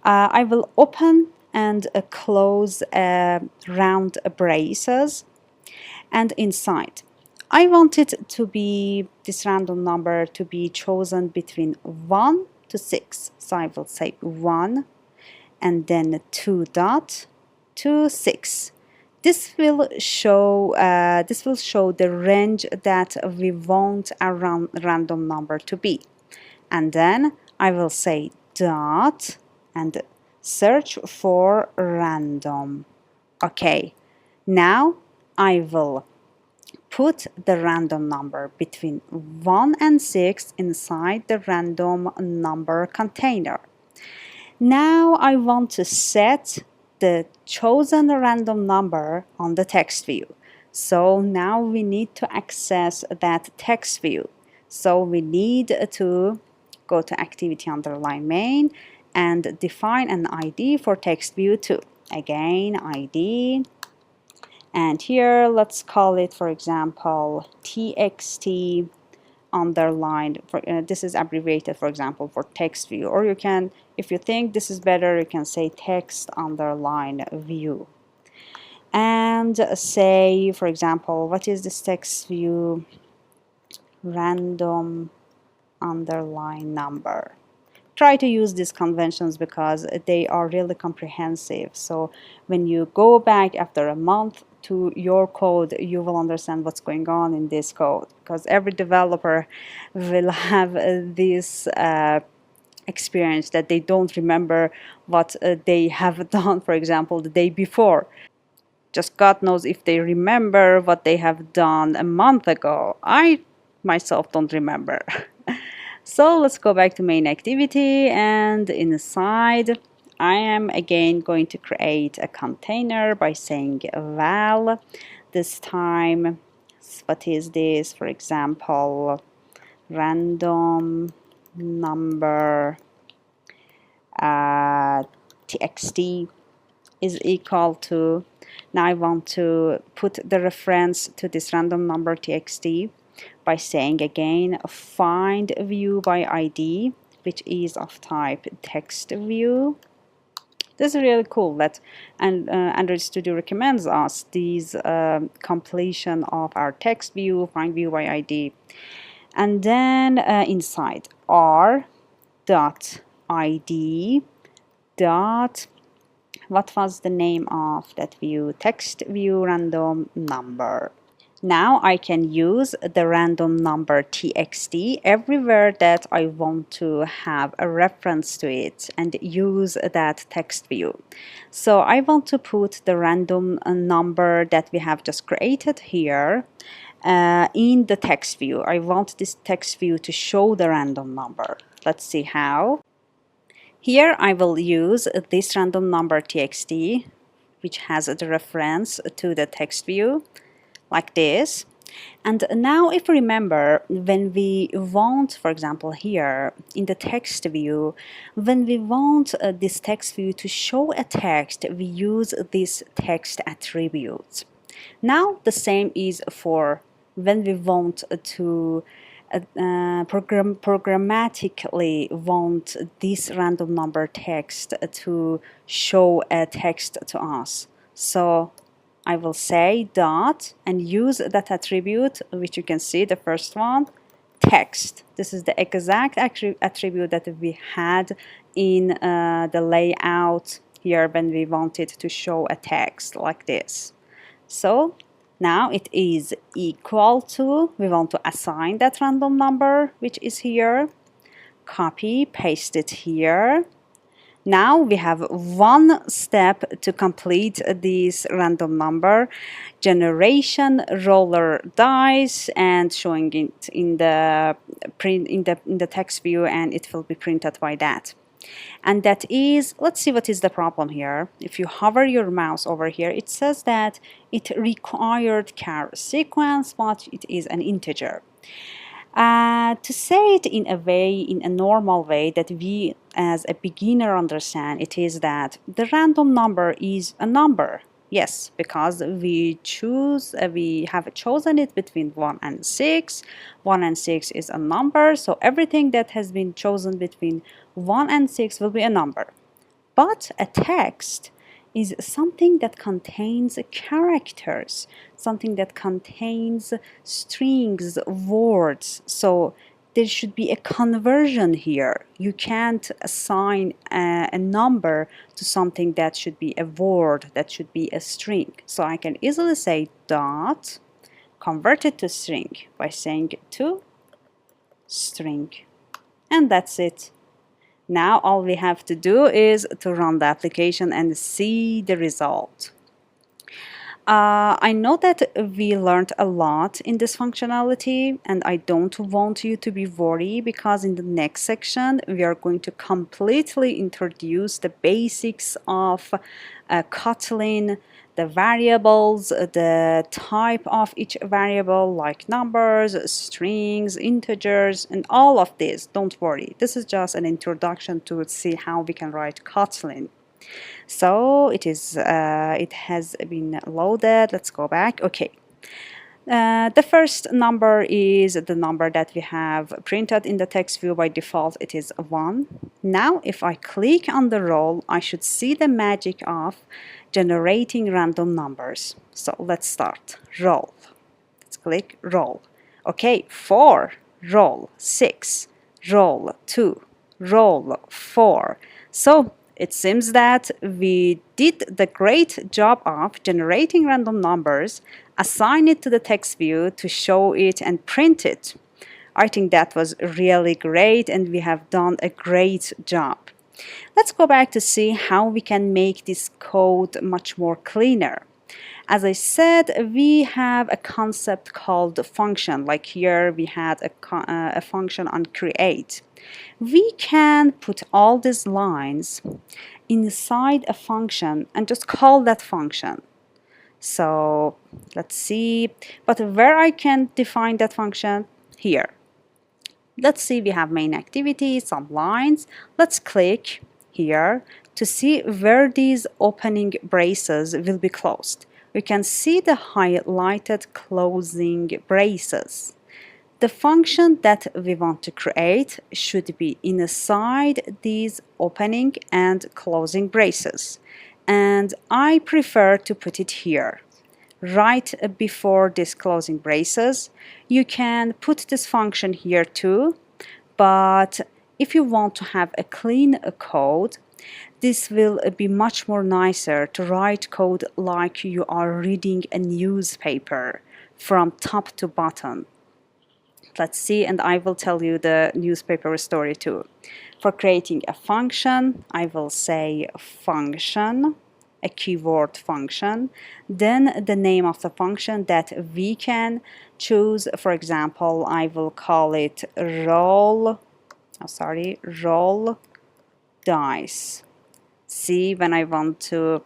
S1: I will open and close round braces, and inside I want it to be, this random number to be chosen between 1 to 6. So I will say 1 and then 2 dot to 6. This will show the range that we want our random number to be. And then I will say dot and search for random. Okay, now I will put the random number between 1 and 6 inside the random number container. Now I want to set the chosen random number on the text view. So now we need to access that text view. So we need to go to activity underline main and define an ID for text view 2. Again, ID. And here let's call it, for example, txt underlined. This is abbreviated, for example, for text view. Or you can, if you think this is better, you can say text underline view. And say, for example, what is this text view? Random underline number. try to use these conventions because they are really comprehensive. So when you go back after a month to your code, you will understand what's going on in this code, because every developer will have this experience that they don't remember what they have done, for example, the day before. Just God knows if they remember what they have done a month ago. I myself don't remember. So let's go back to main activity, and inside I am again going to create a container by saying val. This time, what is this? For example, random number txt is equal to, now I want to put the reference to this random number txt by saying again find view by id, which is of type text view. This is really cool that Android Studio recommends us these completion of our text view, find view by id. And then inside r dot id dot, what was the name of that view? Text view random number. Now I can use the random number txt everywhere that I want to have a reference to it and use that text view. So I want to put the random number that we have just created here in the text view. I want this text view to show the random number. Let's see how. Here I will use this random number txt, which has the reference to the text view, like this. And now if you remember, when we want, for example here in the text view, when we want this text view to show a text, we use this text attribute. Now the same is for when we want to programmatically want this random number text to show a text to us. So I will say dot and use that attribute, which you can see, the first one, text. This is the exact attribute that we had in the layout here when we wanted to show a text like this. So now it is equal to, we want to assign that random number, which is here, copy, paste it here. Now we have one step to complete this random number generation, roller dice, and showing it in the print in the text view, and it will be printed by that. And that is, let's see what is the problem here. If you hover your mouse over here, it says that it required char sequence, but it is an integer. To say it in a way, in a normal way that we as a beginner understand, it is that the random number is a number. Yes, because we have chosen it between 1 and 6. 1 and 6 is a number, so everything that has been chosen between 1 and 6 will be a number. But a text is something that contains characters, something that contains strings, words. So there should be a conversion here. You can't assign a number to something that should be a word, that should be a string. So I can easily say dot, convert it to string by saying to string. And that's it. Now all we have to do is to run the application and see the result. I know that we learned a lot in this functionality, and I don't want you to be worried, because in the next section we are going to completely introduce the basics of Kotlin, the variables, the type of each variable, like numbers, strings, integers, and all of this. Don't worry, this is just an introduction to see how we can write Kotlin. So it has been loaded. Let's go back. Okay. The first number is the number that we have printed in the text view. By default, it is 1. Now, if I click on the roll, I should see the magic of generating random numbers. So let's start. Roll. Let's click roll. Okay, 4, roll. 6, roll. 2, roll 4. So it seems that we did the great job of generating random numbers, assign it to the text view to show it and print it. I think that was really great and we have done a great job. Let's go back to see how we can make this code much more cleaner. As I said, we have a concept called function. Like here we had a function on create. We can put all these lines inside a function and just call that function. So let's see, but where I can define that function? Here. Let's see, we have main activity, some lines. Let's click here to see where these opening braces will be closed. We can see the highlighted closing braces. The function that we want to create should be inside these opening and closing braces. And I prefer to put it here, right before these closing braces. You can put this function here too, but if you want to have a clean code, this will be much more nicer to write code like you are reading a newspaper from top to bottom. Let's see, and I will tell you the newspaper story too. For creating a function, I will say function, a keyword function, then the name of the function that we can choose. For example, I will call it roll dice. See, when I want to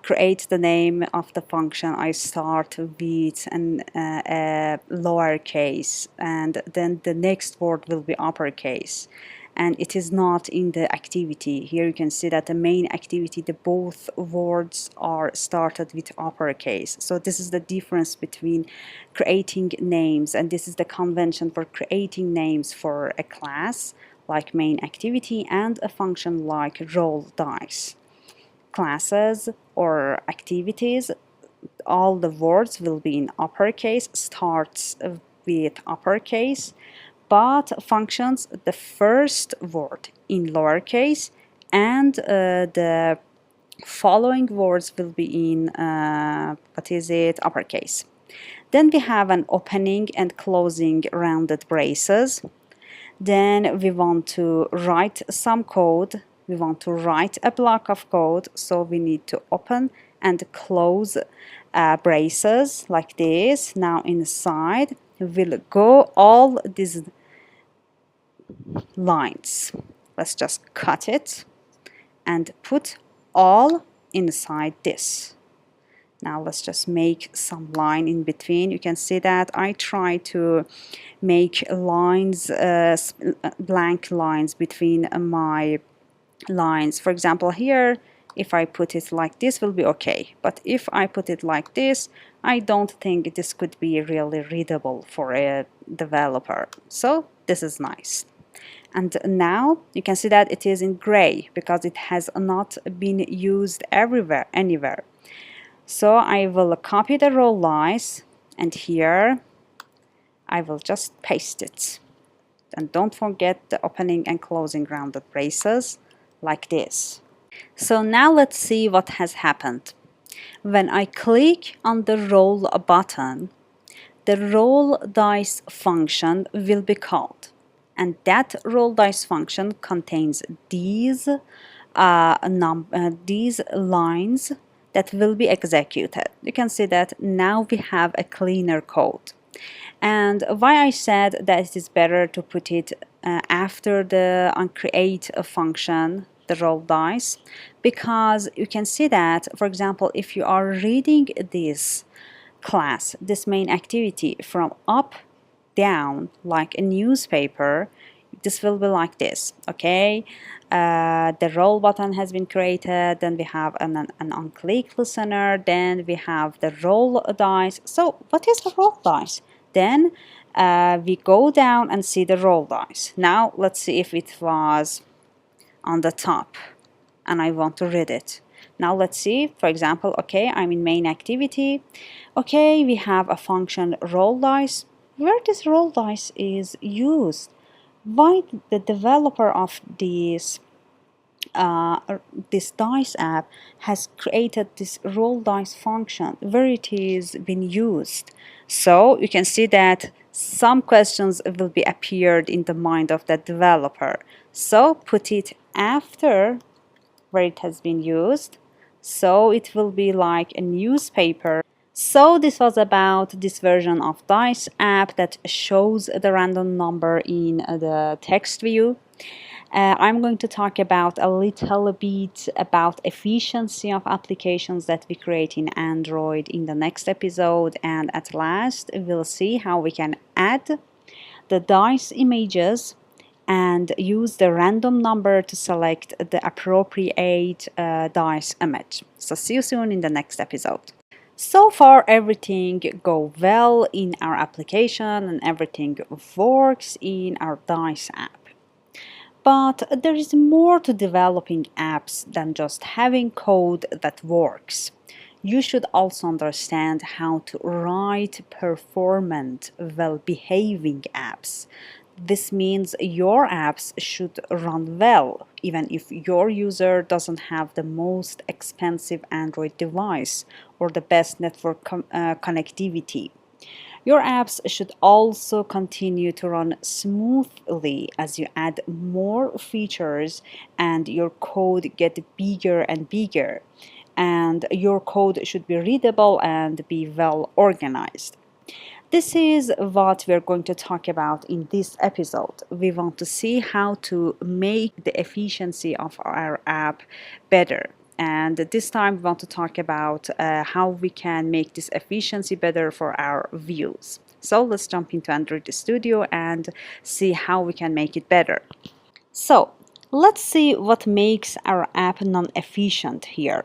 S1: create the name of the function, I start with a lowercase, and then the next word will be uppercase. And it is not in the activity. Here you can see that the main activity, the both words are started with uppercase. So this is the difference between creating names, and this is the convention for creating names for a class like main activity and a function like roll dice. Classes or activities, all the words will be in uppercase, starts with uppercase, but functions, the first word in lowercase, and the following words will be in uppercase. Then we have an opening and closing rounded braces. Then we want to write some code. We want to write a block of code, so we need to open and close braces like this. Now inside will go all these lines. Let's just cut it and put all inside this. Now let's just make some line in between. You can see that I try to make lines, blank lines between my lines. For example, here, if I put it like this, will be okay. But if I put it like this, I don't think this could be really readable for a developer. So this is nice. And now you can see that it is in gray because it has not been used anywhere. So I will copy the row lines, and here I will just paste it. And don't forget the opening and closing rounded braces like this. So now let's see what has happened. When I click on the roll button, the roll dice function will be called. And that roll dice function contains these lines that will be executed. You can see that now we have a cleaner code. And why I said that it is better to put it after the create function, the roll dice, because you can see that, for example, if you are reading this class, this main activity from up down like a newspaper, this will be like this. Okay, the roll button has been created, then we have an on-click listener, then we have the roll dice. So what is the roll dice? Then we go down and see the roll dice. Now let's see if it was on the top and I want to read it. Now let's see, for example, okay, I'm in main activity. Okay, we have a function roll dice. Where this roll dice is used? Why the developer of this dice app has created this roll dice function where it is being used. So you can see that some questions will be appeared in the mind of the developer. So put it after where it has been used. So it will be like a newspaper. So this was about this version of Dice app that shows the random number in the text view. I'm going to talk about a little bit about efficiency of applications that we create in Android in the next episode, and at last we'll see how we can add the dice images and use the random number to select the appropriate dice image. So see you soon in the next episode. So far everything go well in our application and everything works in our dice app. But there is more to developing apps than just having code that works. You should also understand how to write performant, well-behaving apps. This means your apps should run well, even if your user doesn't have the most expensive Android device or the best network connectivity. Your apps should also continue to run smoothly as you add more features and your code get bigger and bigger. And your code should be readable and be well organized. This is what we're going to talk about in this episode. We want to see how to make the efficiency of our app better. And this time we want to talk about how we can make this efficiency better for our views. So let's jump into Android Studio and see how we can make it better. So let's see what makes our app non-efficient here.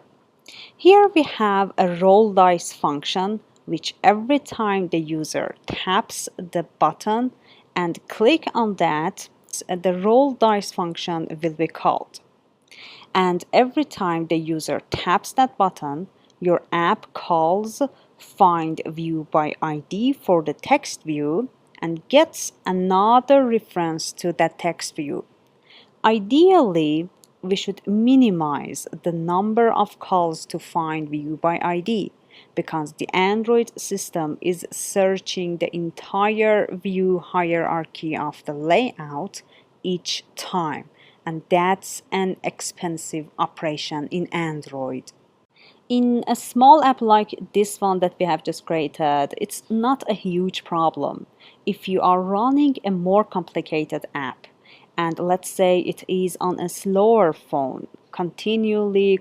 S1: Here we have a roll dice function which every time the user taps the button and click on that, the roll dice function will be called. And every time the user taps that button, your app calls find view by ID for the text view and gets another reference to that text view. Ideally, we should minimize the number of calls to find view by ID because the Android system is searching the entire view hierarchy of the layout each time, and that's an expensive operation in Android. In a small app like this one that we have just created, it's not a huge problem. If you are running a more complicated app, and let's say it is on a slower phone, continually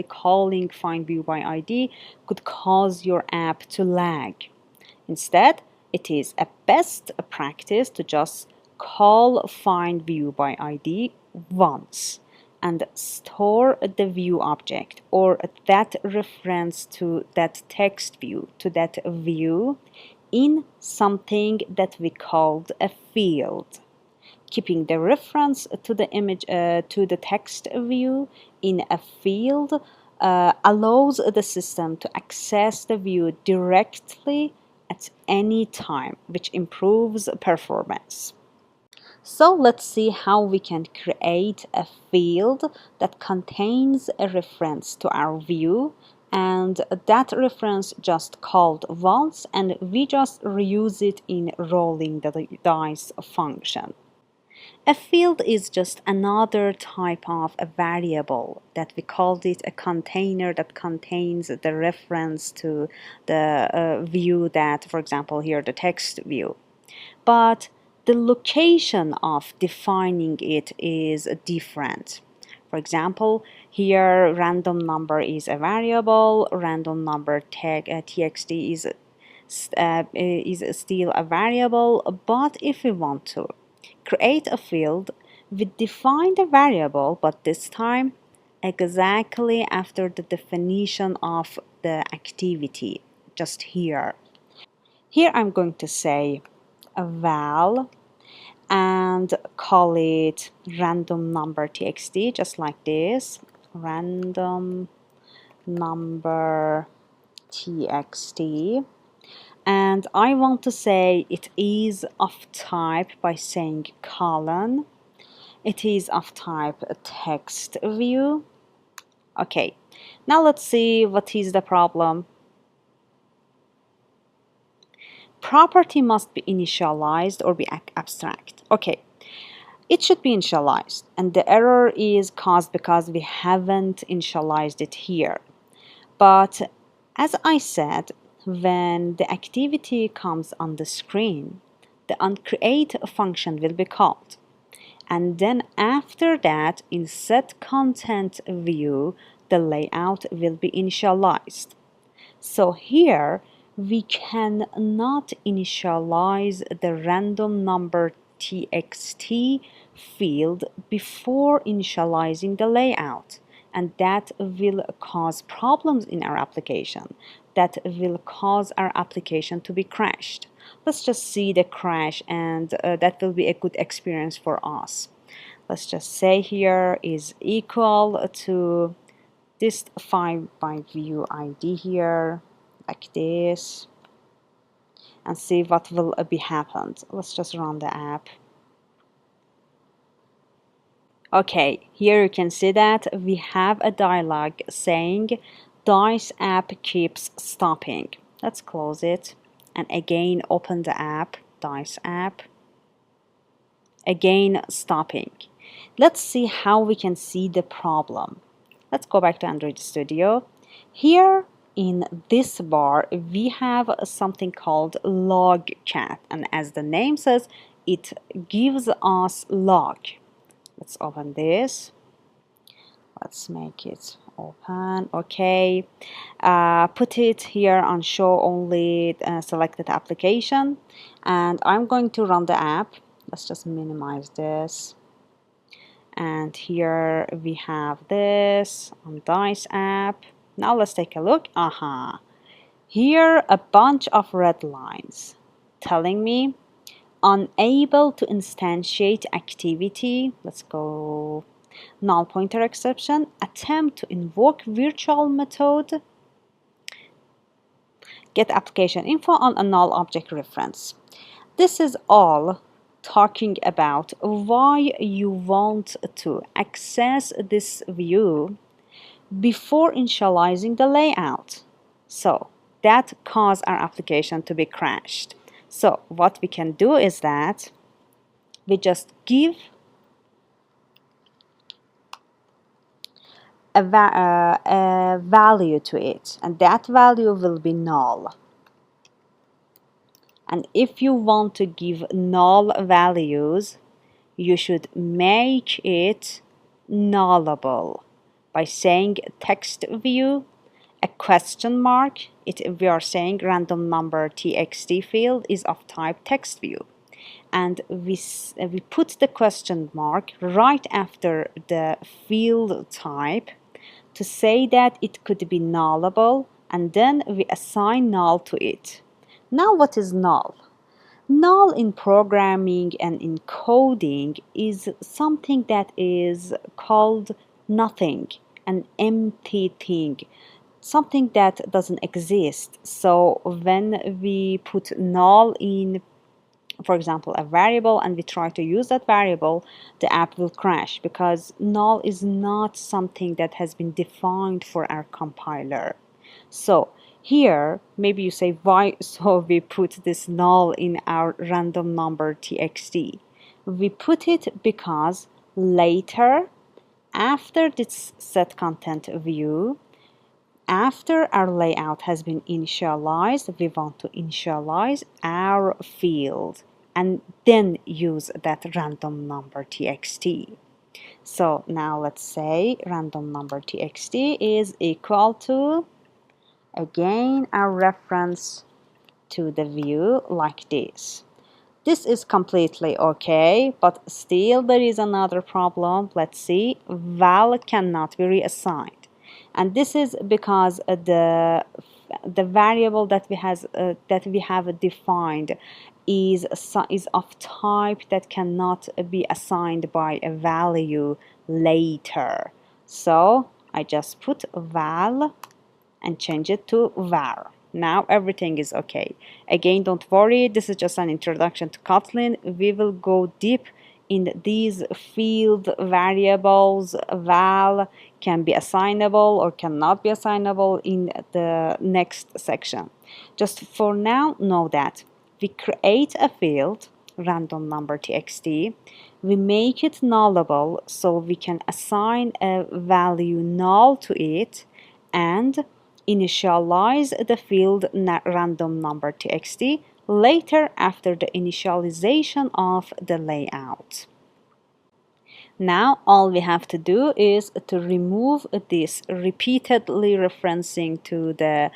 S1: calling find view by ID could cause your app to lag. Instead, it is a best practice to just call find view by ID once and store the view object or that reference to that text view, to that view, in something that we called a field. Keeping the reference to the image to the text view in a field allows the system to access the view directly at any time, which improves performance. So let's see how we can create a field that contains a reference to our view, and that reference just called once and we just reuse it in rolling the dice function. A field is just another type of a variable that we called it a container that contains the reference to the view that, for example, here the text view. But the location of defining it is different. For example, here random number is a variable, random number txt is still a variable, but if we want to create a field, we define the variable, but this time exactly after the definition of the activity, just here. Here I'm going to say a val and call it random number txt, just like this, random number txt. and I want to say it is of type by saying colon. It is of type text view. Okay, now let's see what is the problem. Property must be initialized or be abstract. Okay, it should be initialized, and the error is caused because we haven't initialized it here. But as I said, when the activity comes on the screen, the onCreate function will be called. And then after that, in set content view, the layout will be initialized. So here we cannot initialize the random number txt field before initializing the layout, and that will cause problems in our application. That will cause our application to be crashed. Let's just see the crash, and that will be a good experience for us. Let's just say here is equal to this 5 by view ID here, like this, and see what will be happened. Let's just run the app. Okay, here you can see that we have a dialog saying Dice app keeps stopping. Let's close it and again open the app, Dice app, again stopping. Let's see how we can see the problem. Let's go back to Android Studio. Here in this bar, we have something called log cat, and as the name says, it gives us log. Let's open this. Let's make it open. Okay. Put it here on show only selected application, and I'm going to run the app. Let's just minimize this. And here we have this on Dice app. Now let's take a look. Here a bunch of red lines telling me unable to instantiate activity. Let's go null pointer exception. Attempt to invoke virtual method. Get application info on a null object reference. This is all talking about why you want to access this view before initializing the layout. So that caused our application to be crashed. So what we can do is that we just give a value to it, and that value will be null. And if you want to give null values, you should make it nullable by saying text view, a question mark. We are saying random number txt field is of type text view. And we put the question mark right after the field type to say that it could be nullable, and then we assign null to it. Now what is null? Null in programming and in coding is something that is called nothing, an empty thing, something that doesn't exist. So when we put null in, for example, a variable, and we try to use that variable, the app will crash because null is not something that has been defined for our compiler. So here, maybe you say, why so we put this null in our random number txt? We put it because later, after this set content view, after our layout has been initialized, we want to initialize our field and then use that random number txt. So now let's say random number txt is equal to, again, our reference to the view like this. This is completely okay, but still there is another problem. Let's see, val cannot be reassigned. And this is because the variable that we have defined is of type that cannot be assigned by a value later. So I just put val and change it to var. Now everything is okay. Again, don't worry, this is just an introduction to Kotlin. We will go deep in these field variables. Val can be assignable or cannot be assignable in the next section. Just for now, know that we create a field, random number txt, we make it nullable so we can assign a value null to it, and initialize the field random number txt later after the initialization of the layout. Now all we have to do is to remove this repeatedly referencing to the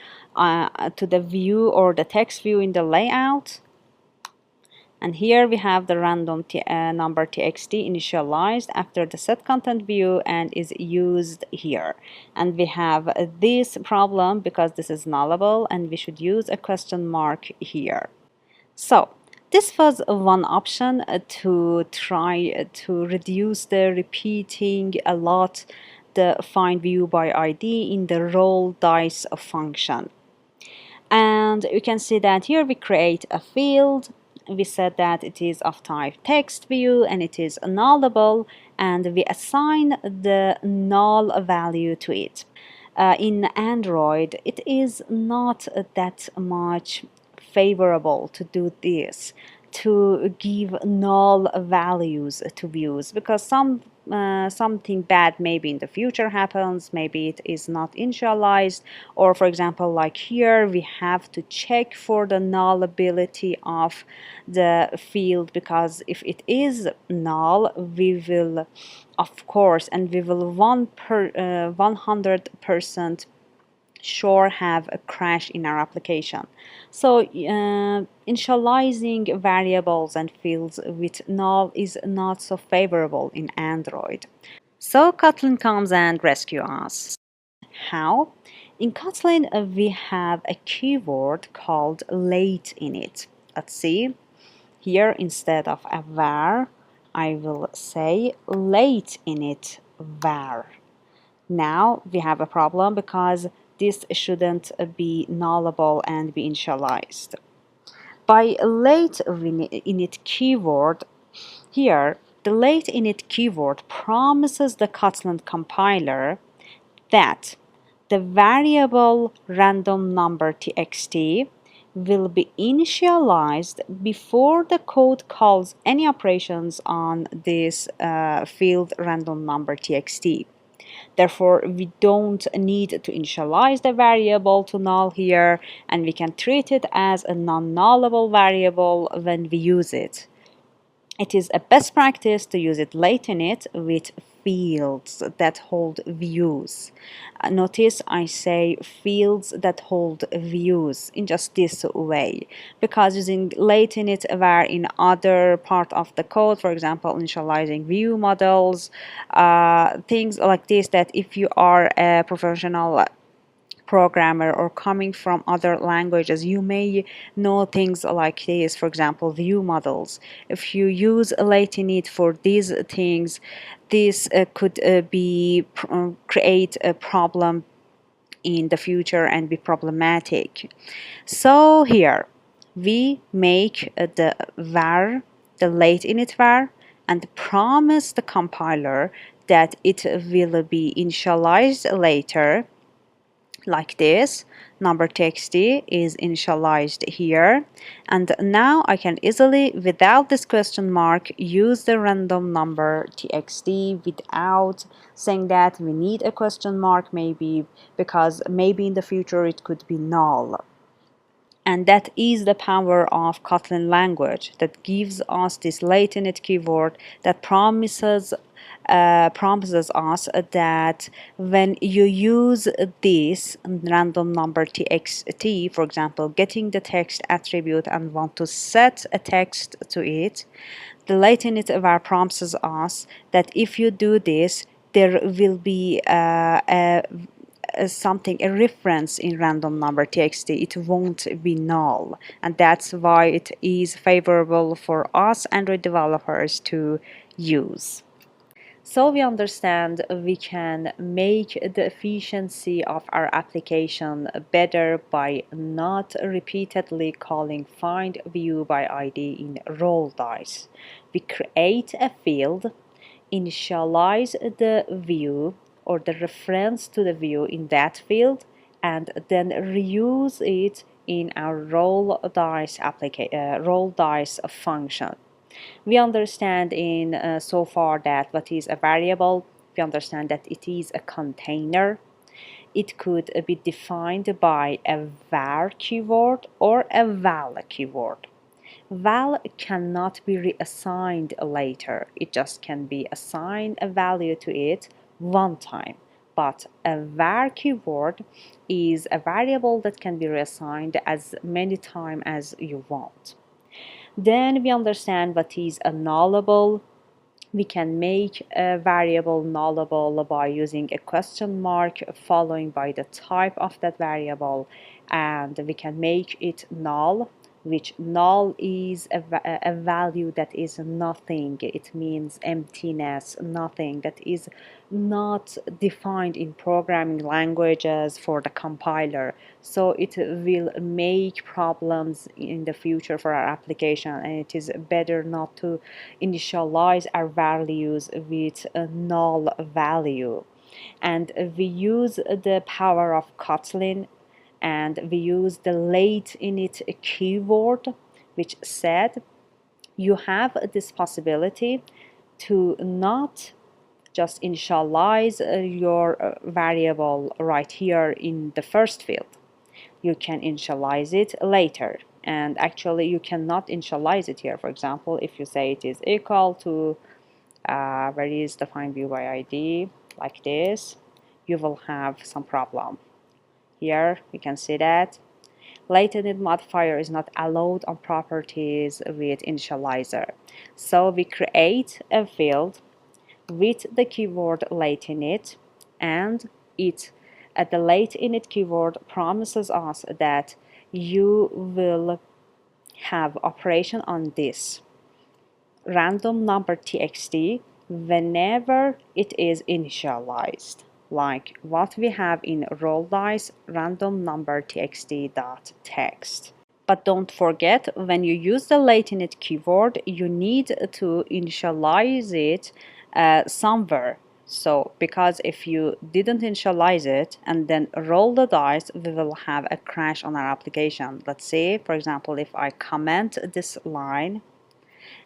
S1: view or the text view in the layout. And here we have the random number txt initialized after the set content view and is used here. And we have this problem because this is nullable and we should use a question mark here. So this was one option to try to reduce the repeating a lot the find view by ID in the roll dice function. And you can see that here we create a field. We said that it is of type text view and it is nullable, and we assign the null value to it. In Android, it is not that much favorable to do this, to give null values to views, because something bad maybe in the future happens, maybe it is not initialized, or for example like here we have to check for the nullability of the field, because if it is null we will of course, and we will 100% sure have a crash in our application. So initializing variables and fields with null is not so favorable in Android. So Kotlin comes and rescue us. How? In Kotlin we have a keyword called late in it. Let's see. Here instead of a var, I will say late in it var. Now we have a problem because this shouldn't be nullable and be initialized. By late init keyword, here the late init keyword promises the Kotlin compiler that the variable random number txt will be initialized before the code calls any operations on this field random number txt. Therefore, we don't need to initialize the variable to null here, and we can treat it as a non-nullable variable when we use it. It is a best practice to use it late in it with fields that hold views. Notice I say fields that hold views in just this way, because using late in it var in other part of the code, for example initializing view models, things like this, that if you are a professional programmer or coming from other languages, you may know things like this. For example, view models. If you use late init for these things, this could create a problem in the future and be problematic. So here we make the var, the late init var, and promise the compiler that it will be initialized later, like this. Number txt is initialized here, and now I can easily, without this question mark, use the random number txt without saying that we need a question mark, maybe because maybe in the future it could be null. And that is the power of Kotlin language, that gives us this late init keyword that promises us that when you use this random number txt, for example, getting the text attribute and want to set a text to it, the late init var promises us that if you do this, there will be a reference in random number txt. It won't be null, and that's why it is favorable for us Android developers to use. So we understand we can make the efficiency of our application better by not repeatedly calling find view by ID in roll dice. We create a field, initialize the view or the reference to the view in that field, and then reuse it in our roll dice function. We understand in so far that what is a variable, we understand that it is a container. It could be defined by a var keyword or a val keyword. Val cannot be reassigned later. It just can be assigned a value to it one time. But a var keyword is a variable that can be reassigned as many times as you want. Then we understand what is a nullable. We can make a variable nullable by using a question mark following by the type of that variable, and we can make it null, which null is a value that is nothing. It means emptiness, nothing, that is not defined in programming languages for the compiler. So it will make problems in the future for our application, and it is better not to initialize our values with a null value. And we use the power of Kotlin, and we use the late init keyword, which said you have this possibility to not just initialize your variable right here in the first field. You can initialize it later, and actually you cannot initialize it here. For example, if you say it is equal to where is the find view by ID, like this, you will have some problem. Here we can see that late init modifier is not allowed on properties with initializer. So we create a field with the keyword late init, and it at the late init keyword promises us that you will have operation on this random number txt whenever it is initialized, like what we have in roll dice random number txt dot text. But don't forget, when you use the late init keyword, you need to initialize it somewhere. So, because if you didn't initialize it and then roll the dice, we will have a crash on our application. Let's say, for example, if I comment this line,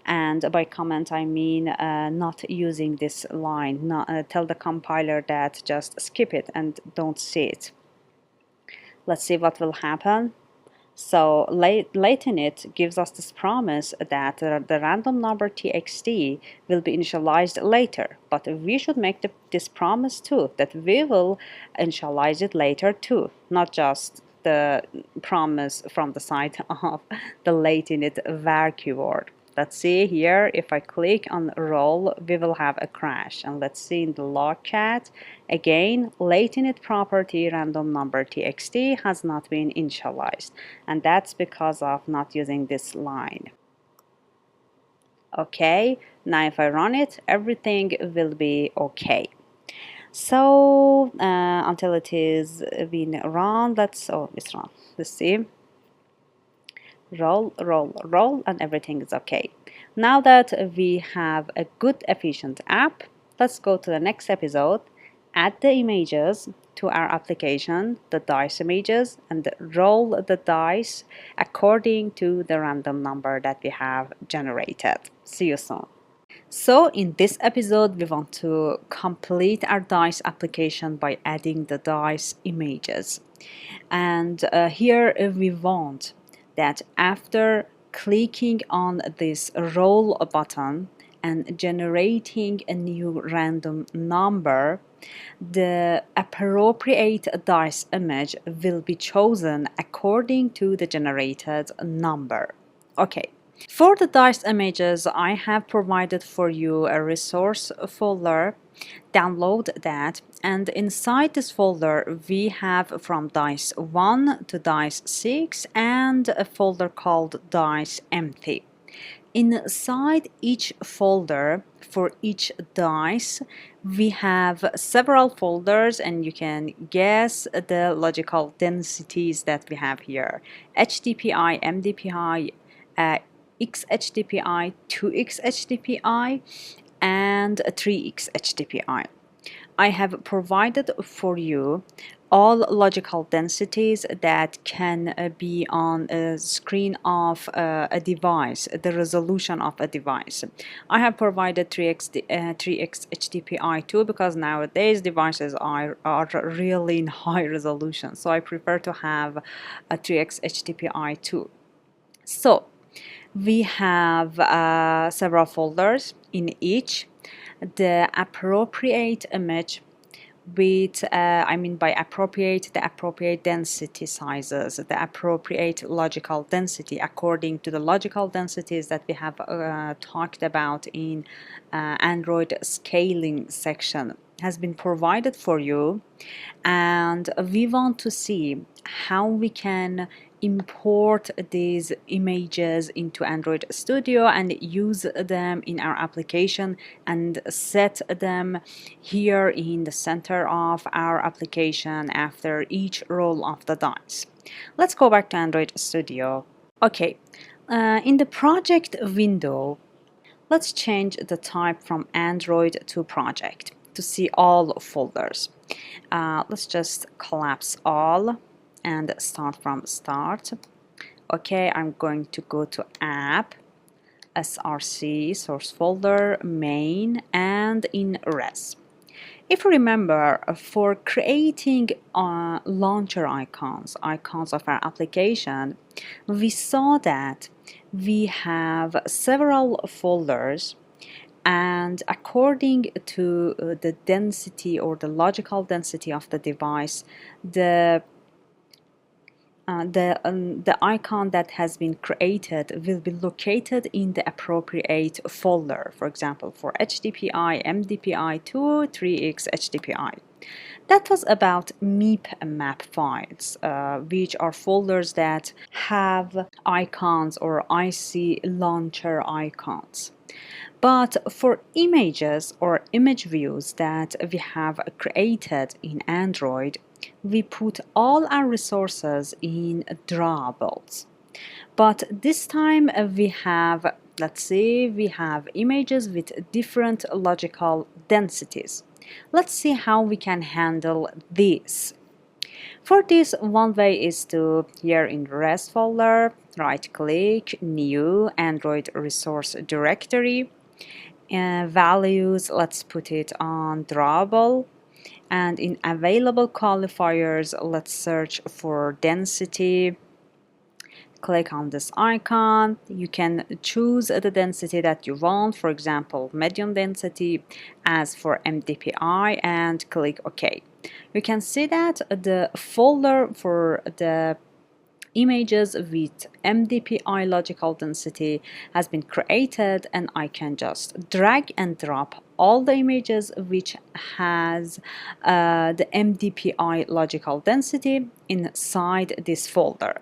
S1: and by comment I mean not using this line, tell the compiler that just skip it and don't see it. Let's see what will happen. So late init gives us this promise that the random number txt will be initialized later, but we should make this promise too, that we will initialize it later too, not just the promise from the side of the late init var keyword. Let's see here, if I click on roll, we will have a crash. And let's see in the logcat, again, late init property random number txt has not been initialized. And that's because of not using this line. Okay, now if I run it, everything will be okay. So until it is being run, it's run. Let's see. Roll, roll, roll, and everything is okay. Now that we have a good efficient app, let's go to the next episode, add the images to our application, the dice images, and roll the dice according to the random number that we have generated. See you soon. So in this episode, we want to complete our dice application by adding the dice images. And here we want that after clicking on this roll button and generating a new random number, the appropriate dice image will be chosen according to the generated number. Okay. For the dice images, I have provided for you a resource folder. Download that, and inside this folder we have from dice 1 to dice 6 and a folder called dice empty. Inside each folder for each dice, we have several folders, and you can guess the logical densities that we have here. HDPI, MDPI, XHDPI, 2XHDPI, and 3XHDPI. I have provided for you all logical densities that can be on a screen of a device, the resolution of a device. I have provided 3x HDPI too, because nowadays devices are really in high resolution, so I prefer to have a 3x HDPI too. So we have several folders in each. The appropriate image with, I mean by appropriate, the appropriate density sizes, the appropriate logical density according to the logical densities that we have talked about in Android scaling section has been provided for you, and we want to see how we can import these images into Android Studio and use them in our application and set them here in the center of our application after each roll of the dice. Let's go back to Android Studio. Okay, in the project window, let's change the type from Android to project to see all folders. Let's just collapse all and start from start. Okay, I'm going to go to app, src, source folder, main, and in res. If you remember, for creating launcher icons of our application, we saw that we have several folders, and according to the density or the logical density of the device, the icon that has been created will be located in the appropriate folder. For example, for HDPI, MDPI 2, 3x HDPI. That was about MIP map files, which are folders that have icons or IC launcher icons. But for images or image views that we have created in Android, we put all our resources in drawables. But this time we have, let's say, we have images with different logical densities. Let's see how we can handle this. For this, one way is to, here in res folder, right click, new Android resource directory, values, let's put it on drawable, and in available qualifiers, let's search for density. Click on this icon. You can choose the density that you want, for example, medium density as for MDPI, and click OK. You can see that the folder for the images with MDPI logical density has been created, and I can just drag and drop all the images which has the MDPI logical density inside this folder.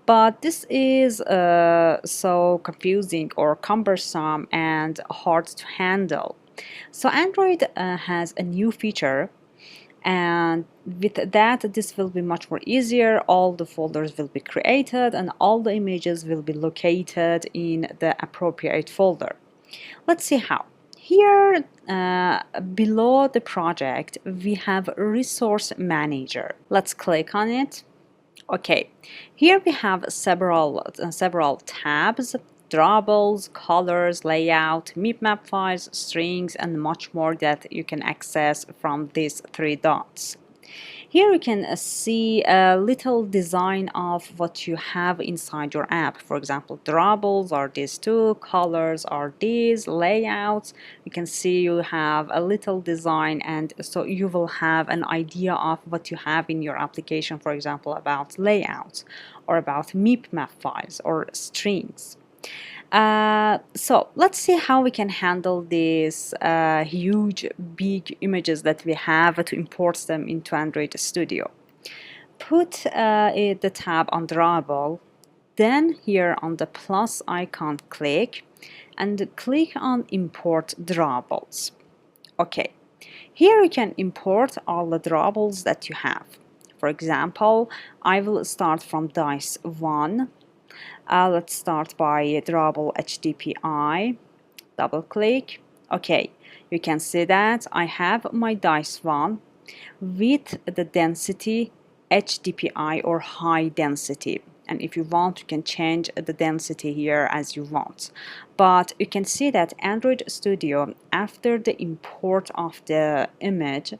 S1: But this is so confusing or cumbersome and hard to handle. So Android has a new feature, and with that this will be much more easier. All the folders will be created and all the images will be located in the appropriate folder. Let's see how. Here below the project we have resource manager. Let's click on it. Okay, here we have several tabs: drawables, colors, layout, map files, strings, and much more that you can access from these three dots. Here you can see a little design of what you have inside your app. For example, drawables are these two, colors are these, layouts. You can see you have a little design, and so you will have an idea of what you have in your application, for example, about layouts or about map files or strings. So let's see how we can handle these huge big images that we have to import them into Android Studio. Put the tab on drawable, then here on the plus icon click, and click on import drawables. Okay, here you can import all the drawables that you have. For example, I will start from dice 1. Let's start by drawable HDPI. Double click. Okay, you can see that I have my dice 1 with the density HDPI or high density. And if you want, you can change the density here as you want. But you can see that Android Studio, after the import of the image,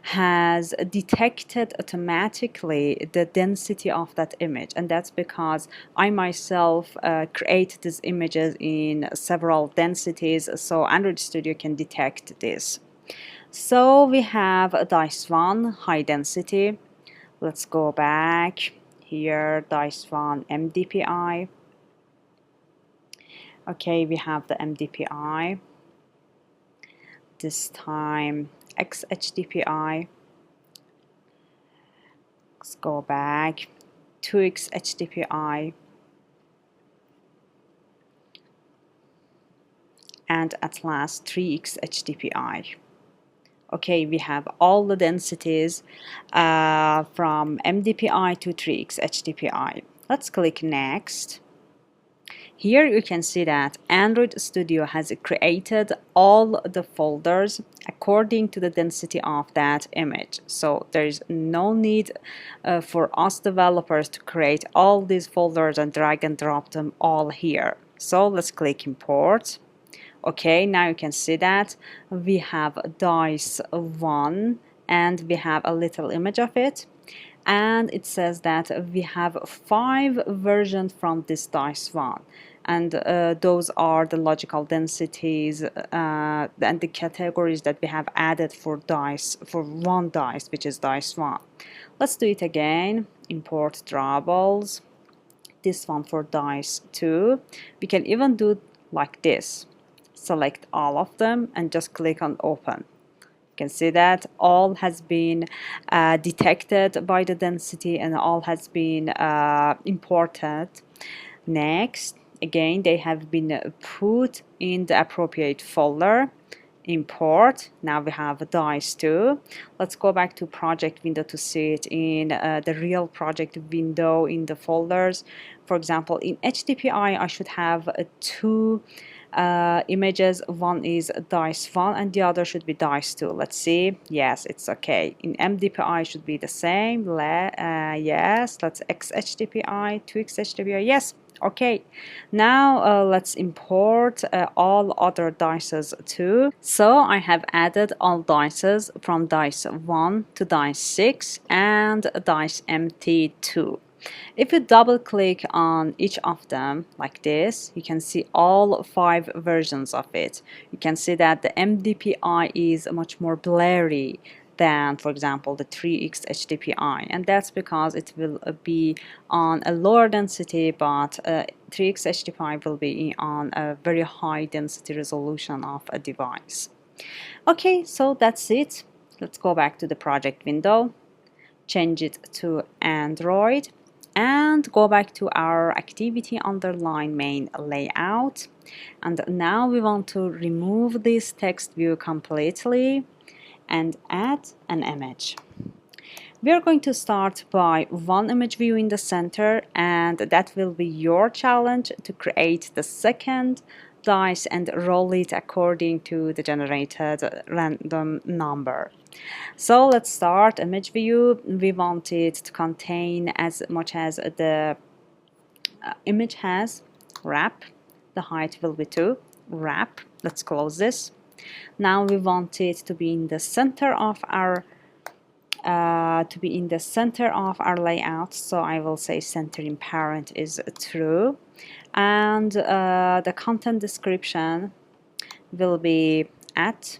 S1: has detected automatically the density of that image. And that's because I myself create these images in several densities, so Android Studio can detect this. So we have a dice 1 high density. Let's go back here, dice 1 MDPI. Okay, we have the MDPI. This time XHDPI. Let's go back 2x HDPI. And at last 3x HDPI. Okay, we have all the densities from MDPI to 3x HDPI. Let's click next. Here you can see that Android Studio has created all the folders according to the density of that image. So there is no need for us developers to create all these folders and drag and drop them all here. So let's click import. Okay, now you can see that we have dice 1 and we have a little image of it, and it says that we have 5 versions from this dice 1, and those are the logical densities and the categories that we have added for dice, for one dice, which is dice 1. Let's do it again. Import drawables. This one for dice 2. We can even do like this. Select all of them and just click on open. You can see that all has been detected by the density and all has been imported. Next, again, they have been put in the appropriate folder. Import. Now we have dice 2. Let's go back to project window to see it in the real project window in the folders. For example, in HDPI I should have 2 images. One is dice 1 and the other should be dice 2. Let's see. Yes, it's okay. In MDPI should be the same. Yes, let's XHDPI, 2XHDPI. Yes. Okay, now let's import all other dices too. So I have added all dices from dice 1 to dice 6 and dice MT2. If you double click on each of them like this, you can see all 5 versions of it. You can see that the MDPI is much more blurry than, for example, the 3x HDPI, and that's because it will be on a lower density, but 3x HDPI will be on a very high density resolution of a device. Okay, so that's it. Let's go back to the project window, change it to Android, and go back to our activity underline main layout. And now we want to remove this text view completely and add an image. We are going to start by one image view in the center, and that will be your challenge to create the second dice and roll it according to the generated random number. So let's start image view. We want it to contain as much as the image has. Wrap. The height will be 2. Wrap. Let's close this. Now we want it to be in the center of our layout. So I will say center in parent is true, and the content description will be at.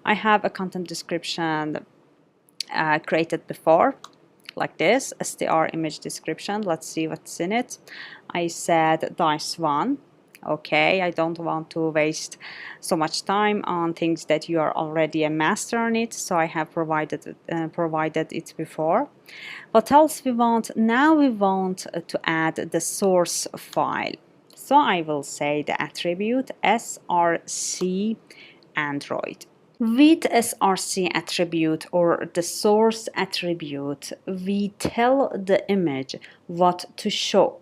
S1: I have a content description created before, like this, str image description. Let's see what's in it. I said dice 1. Okay, I don't want to waste so much time on things that you are already a master on it, so I have provided it before. What else we want? Now we want to add the source file. So I will say the attribute src Android. With src attribute or the source attribute, we tell the image what to show.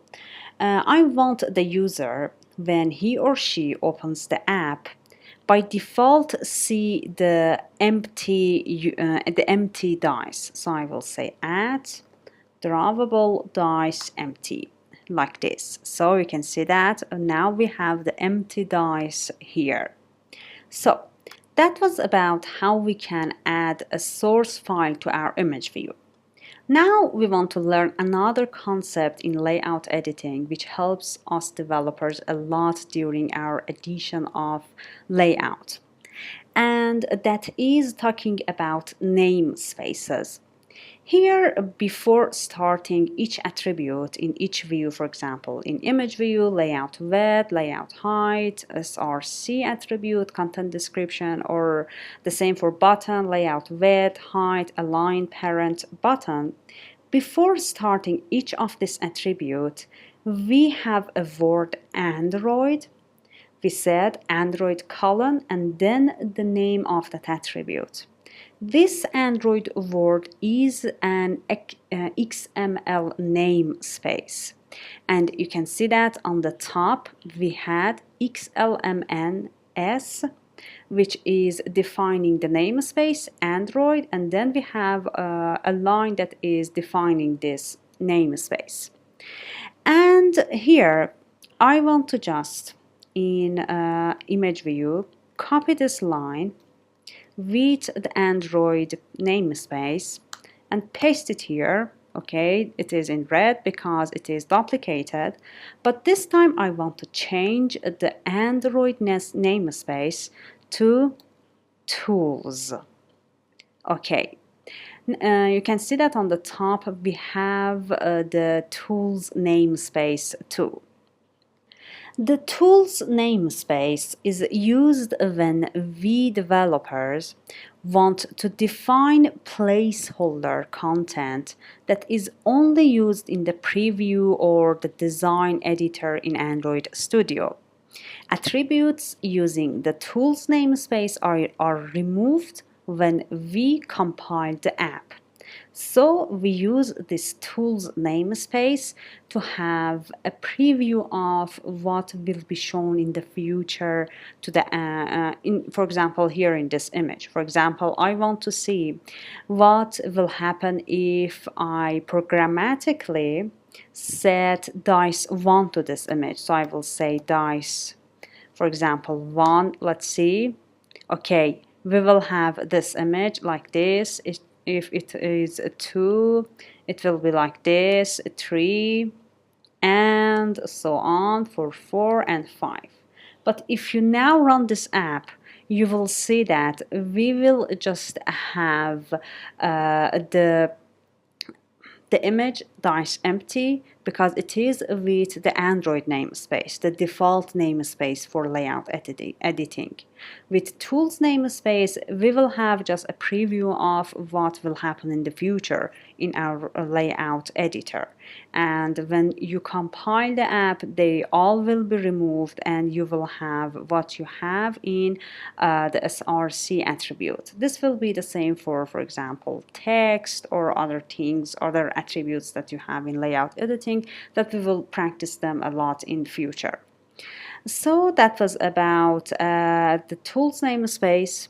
S1: I want the user, when he or she opens the app, by default see the empty dice. So I will say add drawable dice empty, like this. So you can see that now we have the empty dice here. So that was about how we can add a source file to our image view. Now we want to learn another concept in layout editing which helps us developers a lot during our addition of layout. And that is talking about namespaces. Here, before starting each attribute in each view, for example, in image view, layout width, layout height, src attribute, content description, or the same for button, layout width, height, align parent button, before starting each of this attribute, we have a word Android. We said Android colon and then the name of that attribute. This Android word is an XML namespace. And you can see that on the top we had XLMNS, which is defining the namespace Android, and then we have a line that is defining this namespace. And here I want to just in image view copy this line with the Android namespace and paste it here. Okay, it is in red because it is duplicated, but this time I want to change the Android namespace to tools. Okay, you can see that on the top we have the tools namespace too. The tools namespace is used when we developers want to define placeholder content that is only used in the preview or the design editor in Android Studio. Attributes using the tools namespace are removed when we compile the app. So we use this tools namespace to have a preview of what will be shown in the future to the for example here in this image. For example, I want to see what will happen if I programmatically set dice 1 to this image. So I will say dice, for example, 1. Let's see. Okay, we will have this image like this. If it is a 2, it will be like this, a 3, and so on for 4 and 5. But if you now run this app, you will see that we will just have the image dice empty because it is with the Android namespace, the default namespace for layout editing. With tools namespace, we will have just a preview of what will happen in the future in our layout editor. And when you compile the app, they all will be removed and you will have what you have in the src attribute. This will be the same for example, text or other things, other attributes that you have in layout editing that we will practice them a lot in future. So that was about the tools namespace,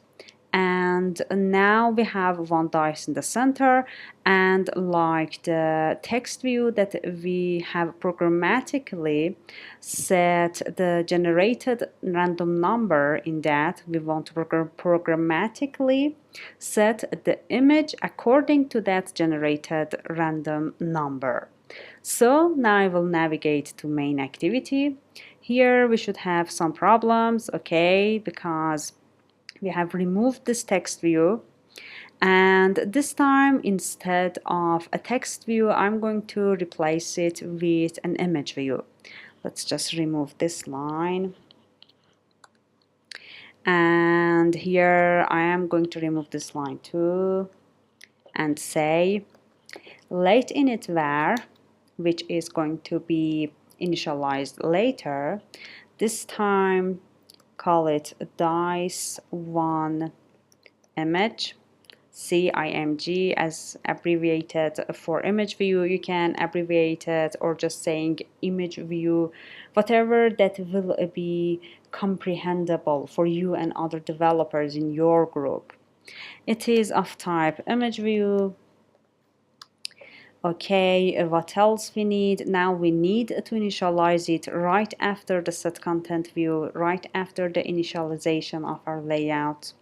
S1: and now we have one dice in the center, and like the text view that we have programmatically set the generated random number in that, we want to programmatically set the image according to that generated random number. So now I will navigate to main activity. Here we should have some problems, okay, because we have removed this text view, and this time instead of a text view I'm going to replace it with an image view. Let's just remove this line, and here I am going to remove this line too and say let init var, which is going to be initialized later. This time call it dice1 image, CIMG as abbreviated for image view. You can abbreviate it or just saying image view, whatever that will be comprehensible for you and other developers in your group. It is of type image view. Okay, what else we need? Now we need to initialize it right after the set content view, right after the initialization of our layout.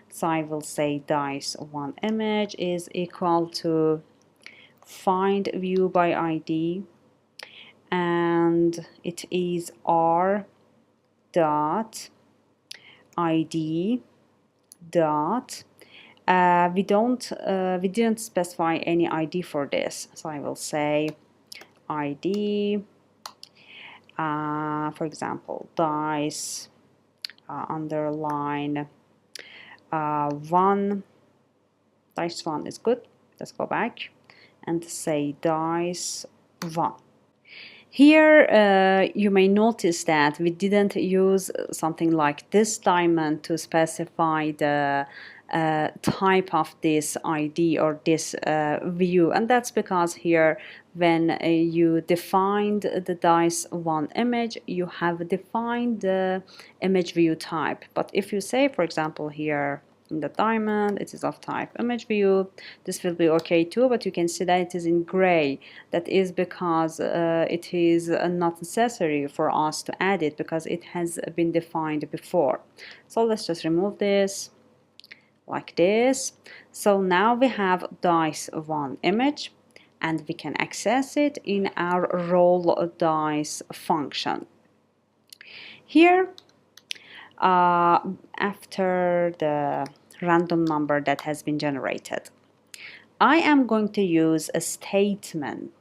S1: So I will say dice1 image is equal to find view by ID, and it is r dot ID dot we didn't specify any ID for this, so I will say ID, for example, dice underline 1. Dice1 is good. Let's go back and say dice1. Here you may notice that we didn't use something like this diamond to specify the type of this ID or this view, and that's because here when you defined the dice1 image, you have defined the image view type. But if you say, for example, here in the diamond it is of type image view, this will be okay too, but you can see that it is in gray. That is because it is not necessary for us to add it because it has been defined before. So let's just remove this like this. So now we have dice1 image and we can access it in our roll dice function. Here after the random number that has been generated, I am going to use a statement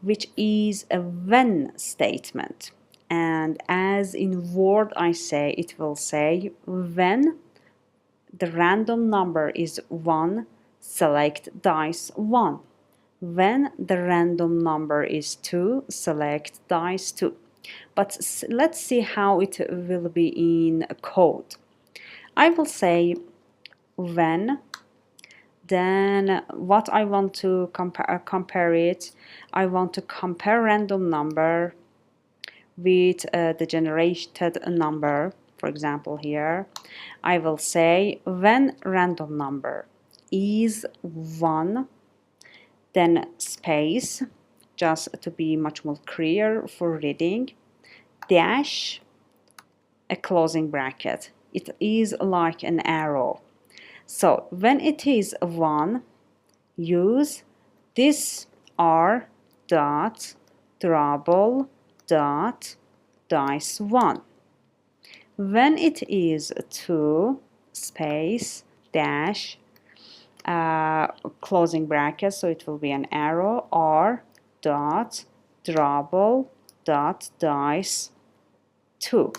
S1: which is a when statement, and as in Word I say, it will say when the random number is 1, select dice 1. When the random number is 2, select dice 2. But let's see how it will be in code. I will say when, then what I want to compare it, I want to compare random number with the generated number. For example, here I will say when random number is 1, then space, just to be much more clear for reading, dash, a closing bracket. It is like an arrow. So when it is 1, use this r dot double dot dice 1. When it is 2, space, dash, closing bracket, so it will be an arrow, r dot double dot dice 2.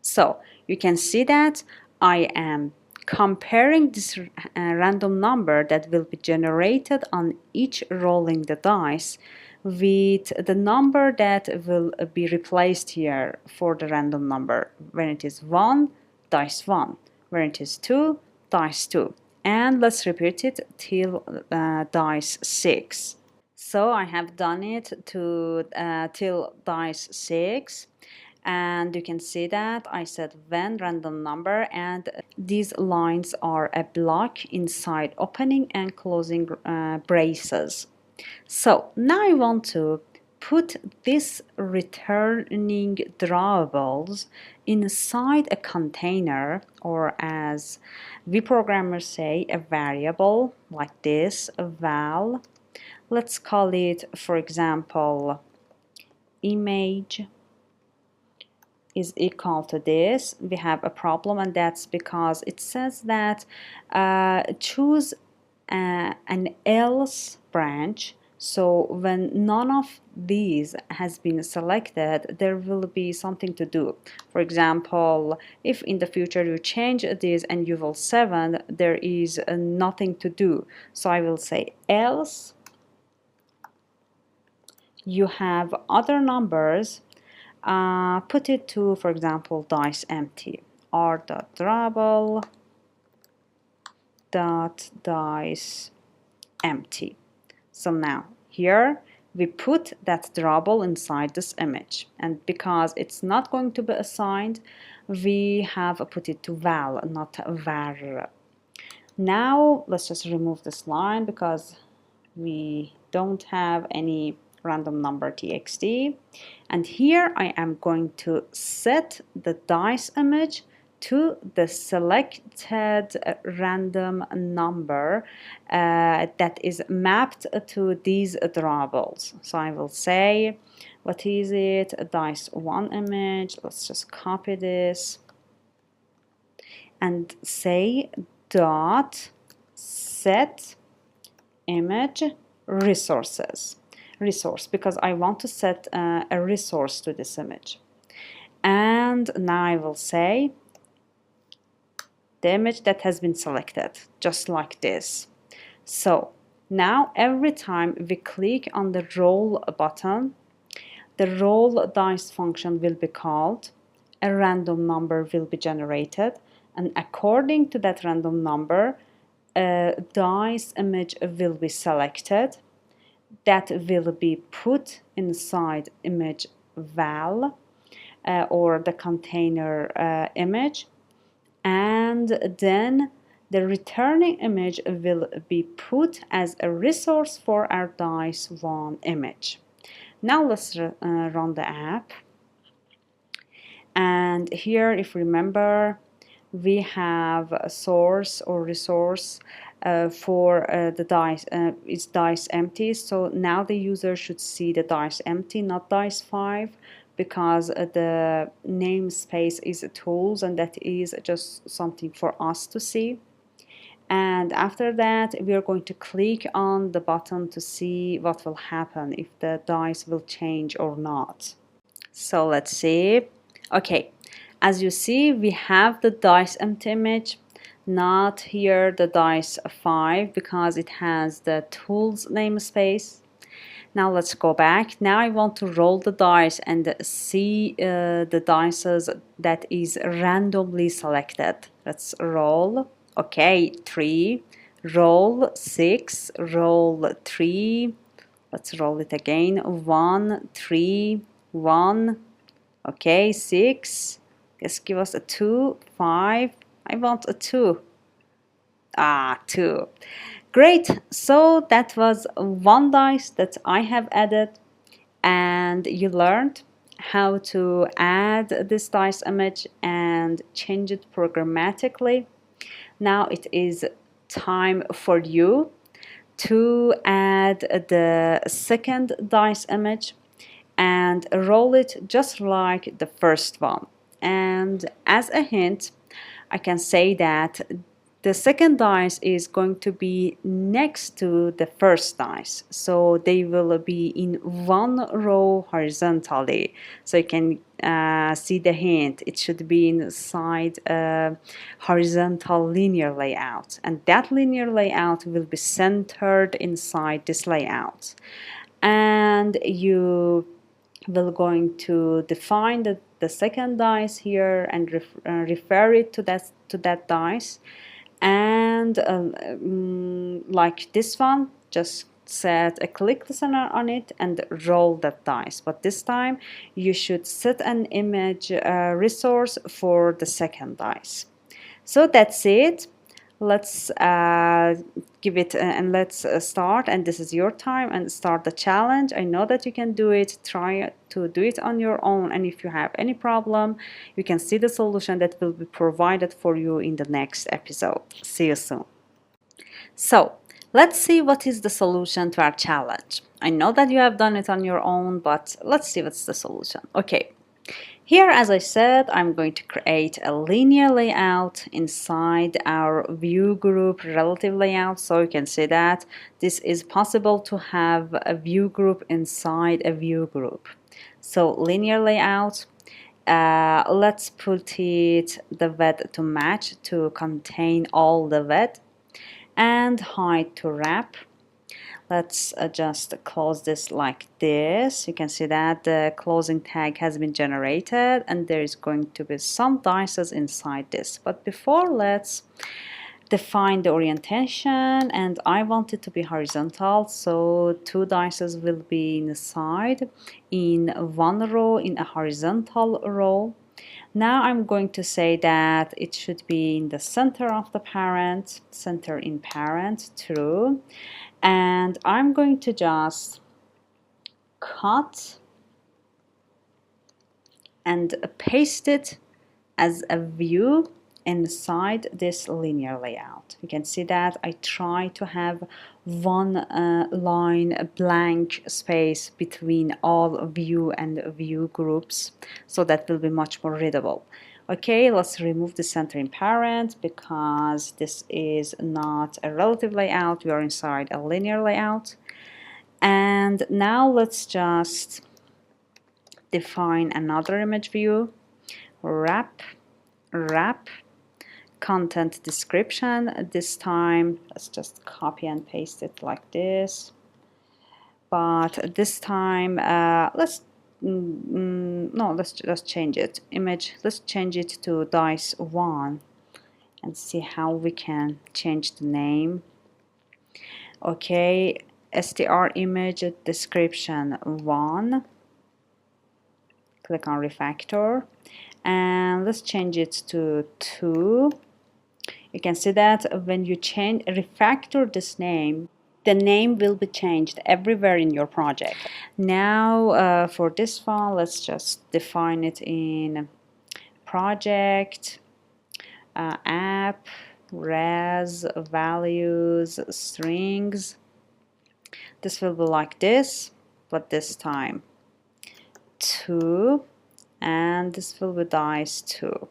S1: So you can see that I am comparing this random number that will be generated on each rolling the dice with the number that will be replaced here for the random number. When it is 1, dice 1. When it is 2, dice 2. And let's repeat it till dice 6. So I have done it to till dice 6. And you can see that I said when random number, and these lines are a block inside opening and closing braces. So now I want to put this returning drawables inside a container, or as we programmers say, a variable like this, a val. Let's call it, for example, image is equal to this. We have a problem, and that's because it says that choose an else branch. So when none of these has been selected, there will be something to do. For example, if in the future you change this and you will 7, there is nothing to do. So I will say else you have other numbers, put it to, for example, dice empty, r.double dot dice empty. So now here we put that double inside this image, and because it's not going to be assigned, we have put it to val, not var. Now let's just remove this line because we don't have any random number txt, and here I am going to set the dice image to the selected random number that is mapped to these doubles. So I will say, what is it? A dice 1 image. Let's just copy this and say dot set image resource, because I want to set a resource to this image. And now I will say the image that has been selected, just like this. So now every time we click on the roll button, the roll dice function will be called, a random number will be generated, and according to that random number, a dice image will be selected that will be put inside image val or the container image, and then the returning image will be put as a resource for our dice 1 image. Now let's run the app, and here, if you remember, we have a source or resource for the dice, it's dice empty. So now the user should see the dice empty, not dice 5, because the namespace is tools, and that is just something for us to see. And after that, we are going to click on the button to see what will happen, if the dice will change or not. So let's see. Okay, as you see, we have the dice empty image, not here the dice 5, because it has the tools namespace. Now let's go back. Now I want to roll the dice and see the dices that is randomly selected. Let's roll. Okay, 3, roll 6, roll 3. Let's roll it again. 1, 3, 1. Okay, 6. Just give us a 2, 5. I want a 2. 2. Great. So that was one dice that I have added, and you learned how to add this dice image and change it programmatically. Now it is time for you to add the second dice image and roll it just like the first one. And as a hint, I can say that the second dice is going to be next to the first dice, so they will be in one row horizontally. So you can see the hint. It should be inside a horizontal linear layout, and that linear layout will be centered inside this layout. And you will going to define the second dice here and refer it to that dice. And like this one, just set a click listener on it and roll that dice. But this time you should set an image resource for the second dice. So that's it. Let's give it and let's start, and this is your time, and start the challenge. I know that you can do it. Try to do it on your own, and if you have any problem, you can see the solution that will be provided for you in the next episode. See you soon. So let's see what is the solution to our challenge. I know that you have done it on your own, but let's see what's the solution. Okay. Here, as I said, I'm going to create a linear layout inside our view group relative layout. So you can see that this is possible to have a view group inside a view group. So linear layout, let's put it the width to match to contain all the width, and height to wrap. Let's just close this like this. You can see that the closing tag has been generated and there is going to be some dices inside this. But before, let's define the orientation, and I want it to be horizontal, so 2 dices will be inside in one row in a horizontal row. Now I'm going to say that it should be in the center of the parent, center in parent, true. And I'm going to just cut and paste it as a view inside this linear layout. You can see that I try to have one line, a blank space between all view and view groups, so that will be much more readable. Okay, let's remove the center in parent because this is not a relative layout. We are inside a linear layout. And now let's just define another image view, wrap, content description. This time let's just copy and paste it like this, but this time let's change it. Image, let's change it to dice1 and see how we can change the name. Okay, str image description 1, click on refactor, and let's change it to 2. You can see that when you change refactor this name, the name will be changed everywhere in your project. Now for this one, let's just define it in project, app, res, values, strings. This will be like this, but this time 2, and this will be dice2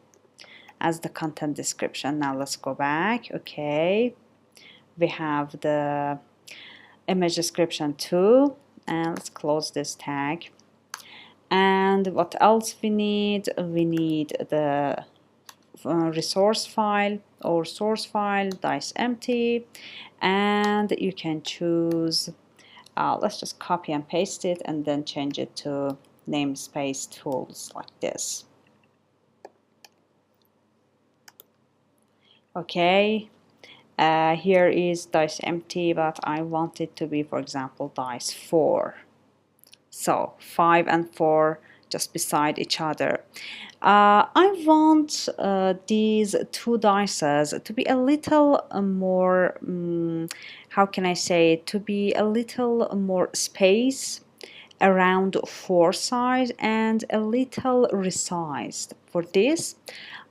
S1: as the content description. Now let's go back. Okay, we have the image description 2, and let's close this tag. And what else we need? We need the resource file or source file, dice empty, and you can choose let's just copy and paste it and then change it to namespace tools like this. Okay, here is dice empty, but I want it to be, for example, dice 4. So 5 and 4 just beside each other. I want these 2 dices to be a little more, how can I say it, to be a little more space around 4 sides and a little resized. For this,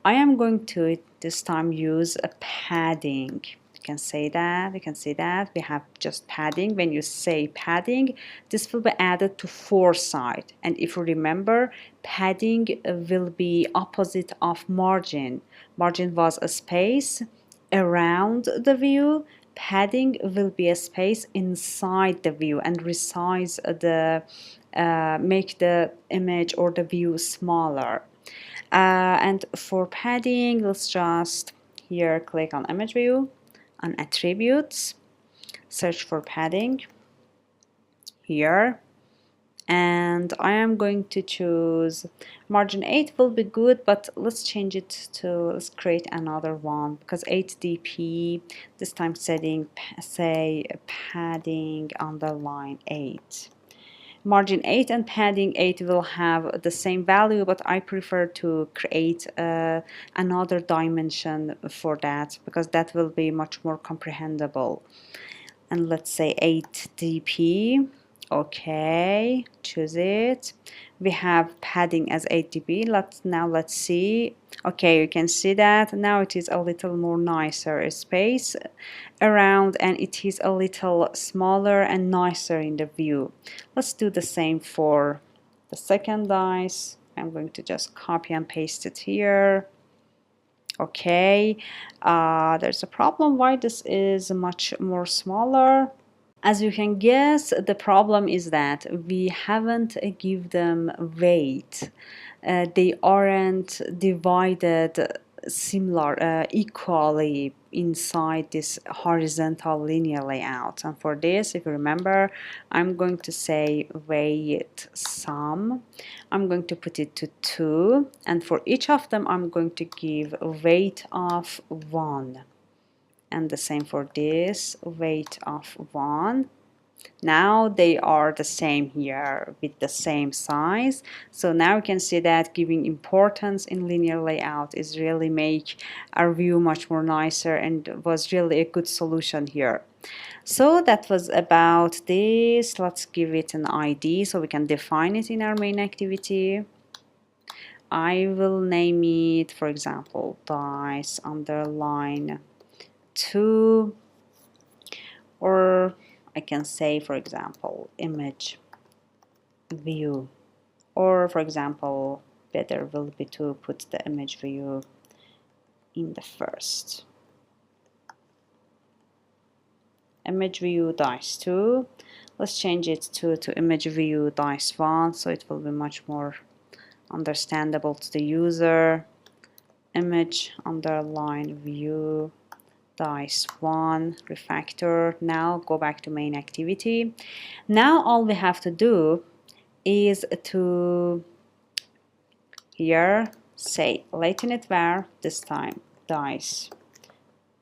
S1: I am going to this time use a padding. You can say that, you can see that we have just padding. When you say padding, this will be added to 4 sides. And if you remember, padding will be opposite of margin. Margin was a space around the view. Padding will be a space inside the view and resize the make the image or the view smaller. And for padding, let's just here click on image view, on attributes, search for padding here, and I am going to choose margin 8 will be good, but let's change it to, let's create another one because 8 dp, this time setting say padding underline 8. Margin 8 and padding 8 will have the same value, but I prefer to create another dimension for that because that will be much more comprehensible. And let's say 8 dp. Okay, choose it. We have padding as 8 dp. Let's see. Okay, you can see that now it is a little more nicer space around, and it is a little smaller and nicer in the view. Let's do the same for the second dice. I'm going to just copy and paste it here. Okay, there's a problem why this is much more smaller. As you can guess, the problem is that we haven't give them weight. They aren't divided similar equally inside this horizontal linear layout. And for this, if you remember, I'm going to say weight sum. I'm going to put it to 2, and for each of them I'm going to give a weight of 1, and the same for this, weight of 1. Now they are the same here with the same size. So now you can see that giving importance in linear layout is really make our view much more nicer, and was really a good solution here. So that was about this. Let's give it an ID so we can define it in our main activity. I will name it, for example, dice underline 2, or I can say, for example, image view, or for example, better will be to put the image view in the first. Image view dice 2. Let's change it to image view dice 1, so it will be much more understandable to the user. Image underline view dice 1 refactor. Now go back to main activity. Now all we have to do is to here say latent var, this time dice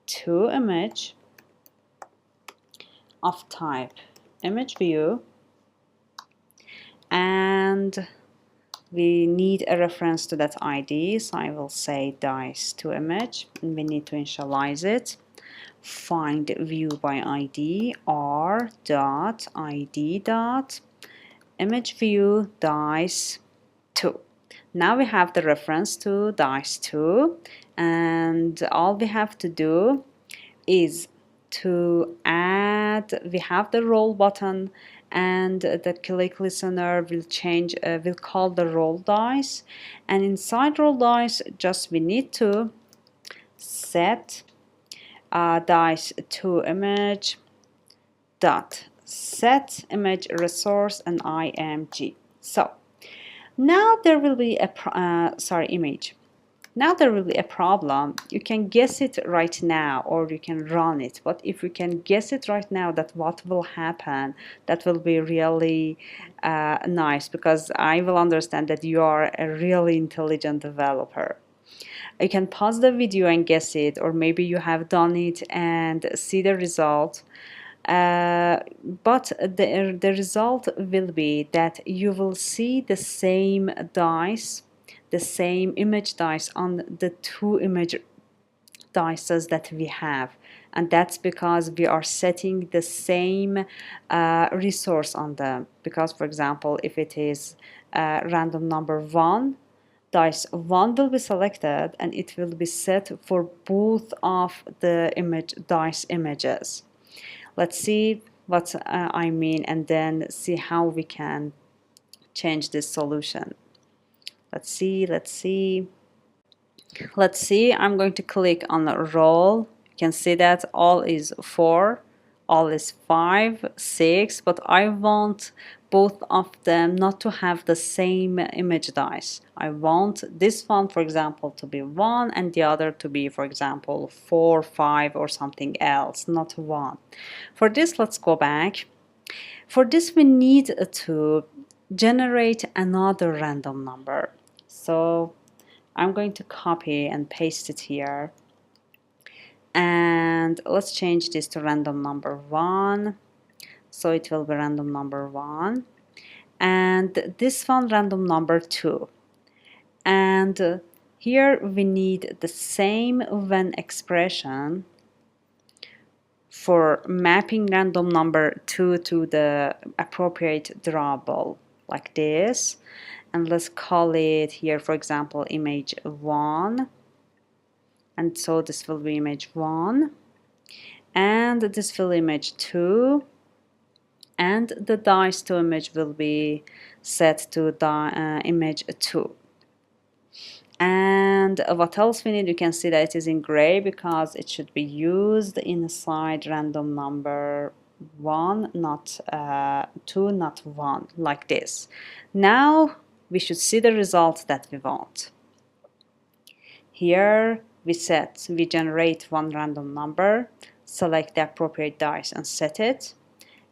S1: to image of type image view, and we need a reference to that ID, so I will say dice to image, and we need to initialize it. Find view by ID r dot id dot image view dice 2. Now we have the reference to dice 2, and all we have to do is to add, we have the roll button, and the click listener will change, will call the roll dice, and inside roll dice just we need to set dice to image dot set image resource and img. So now there will be a image. Now there will be a problem. You can guess it right now, or you can run it. But if you can guess it right now that what will happen, that will be really nice, because I will understand that you are a really intelligent developer. You can pause the video and guess it, or maybe you have done it and see the result. But the result will be that you will see the same dice, the same image dice on the 2 image dices that we have, and that's because we are setting the same resource on them. Because, for example, if it is random number 1, dice 1 will be selected, and it will be set for both of the dice images. Let's see what I mean, and then see how we can change this solution. Let's see. I'm going to click on roll. You can see that all is 4, all is 5, 6, but I want both of them not to have the same image dice. I want this one, for example, to be 1, and the other to be, for example, 4, 5, or something else, not 1. For this, let's go back. For this, we need to generate another random number. So I'm going to copy and paste it here. And let's change this to random number 1. So it will be random number 1. And this one random number 2. And here we need the same when expression for mapping random number 2 to the appropriate drawable, like this. And let's call it here, for example, image 1. And so this will be image 1. And this will image 2. And the dice to image will be set to image 2. And what else we need? You can see that it is in gray because it should be used inside random number 1, not 2, not 1, like this. Now we should see the result that we want. Here we generate one random number, select the appropriate dice and set it.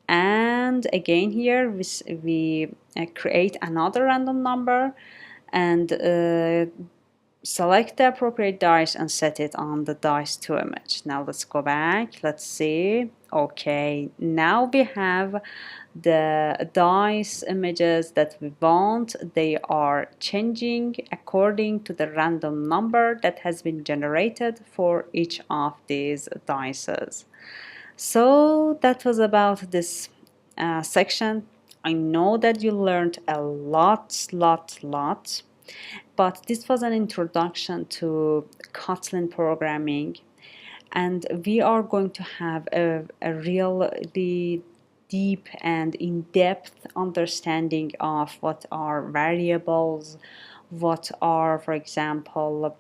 S1: And again here we create another random number and select the appropriate dice and set it on the dice to image. Now let's go back. Let's see. Okay, now we have the dice images that we want. They are changing according to the random number that has been generated for each of these dices. So that was about this section. I know that you learned a lot, but this was an introduction to Kotlin programming, and we are going to have a really deep and in-depth understanding of what are variables, what are, for example,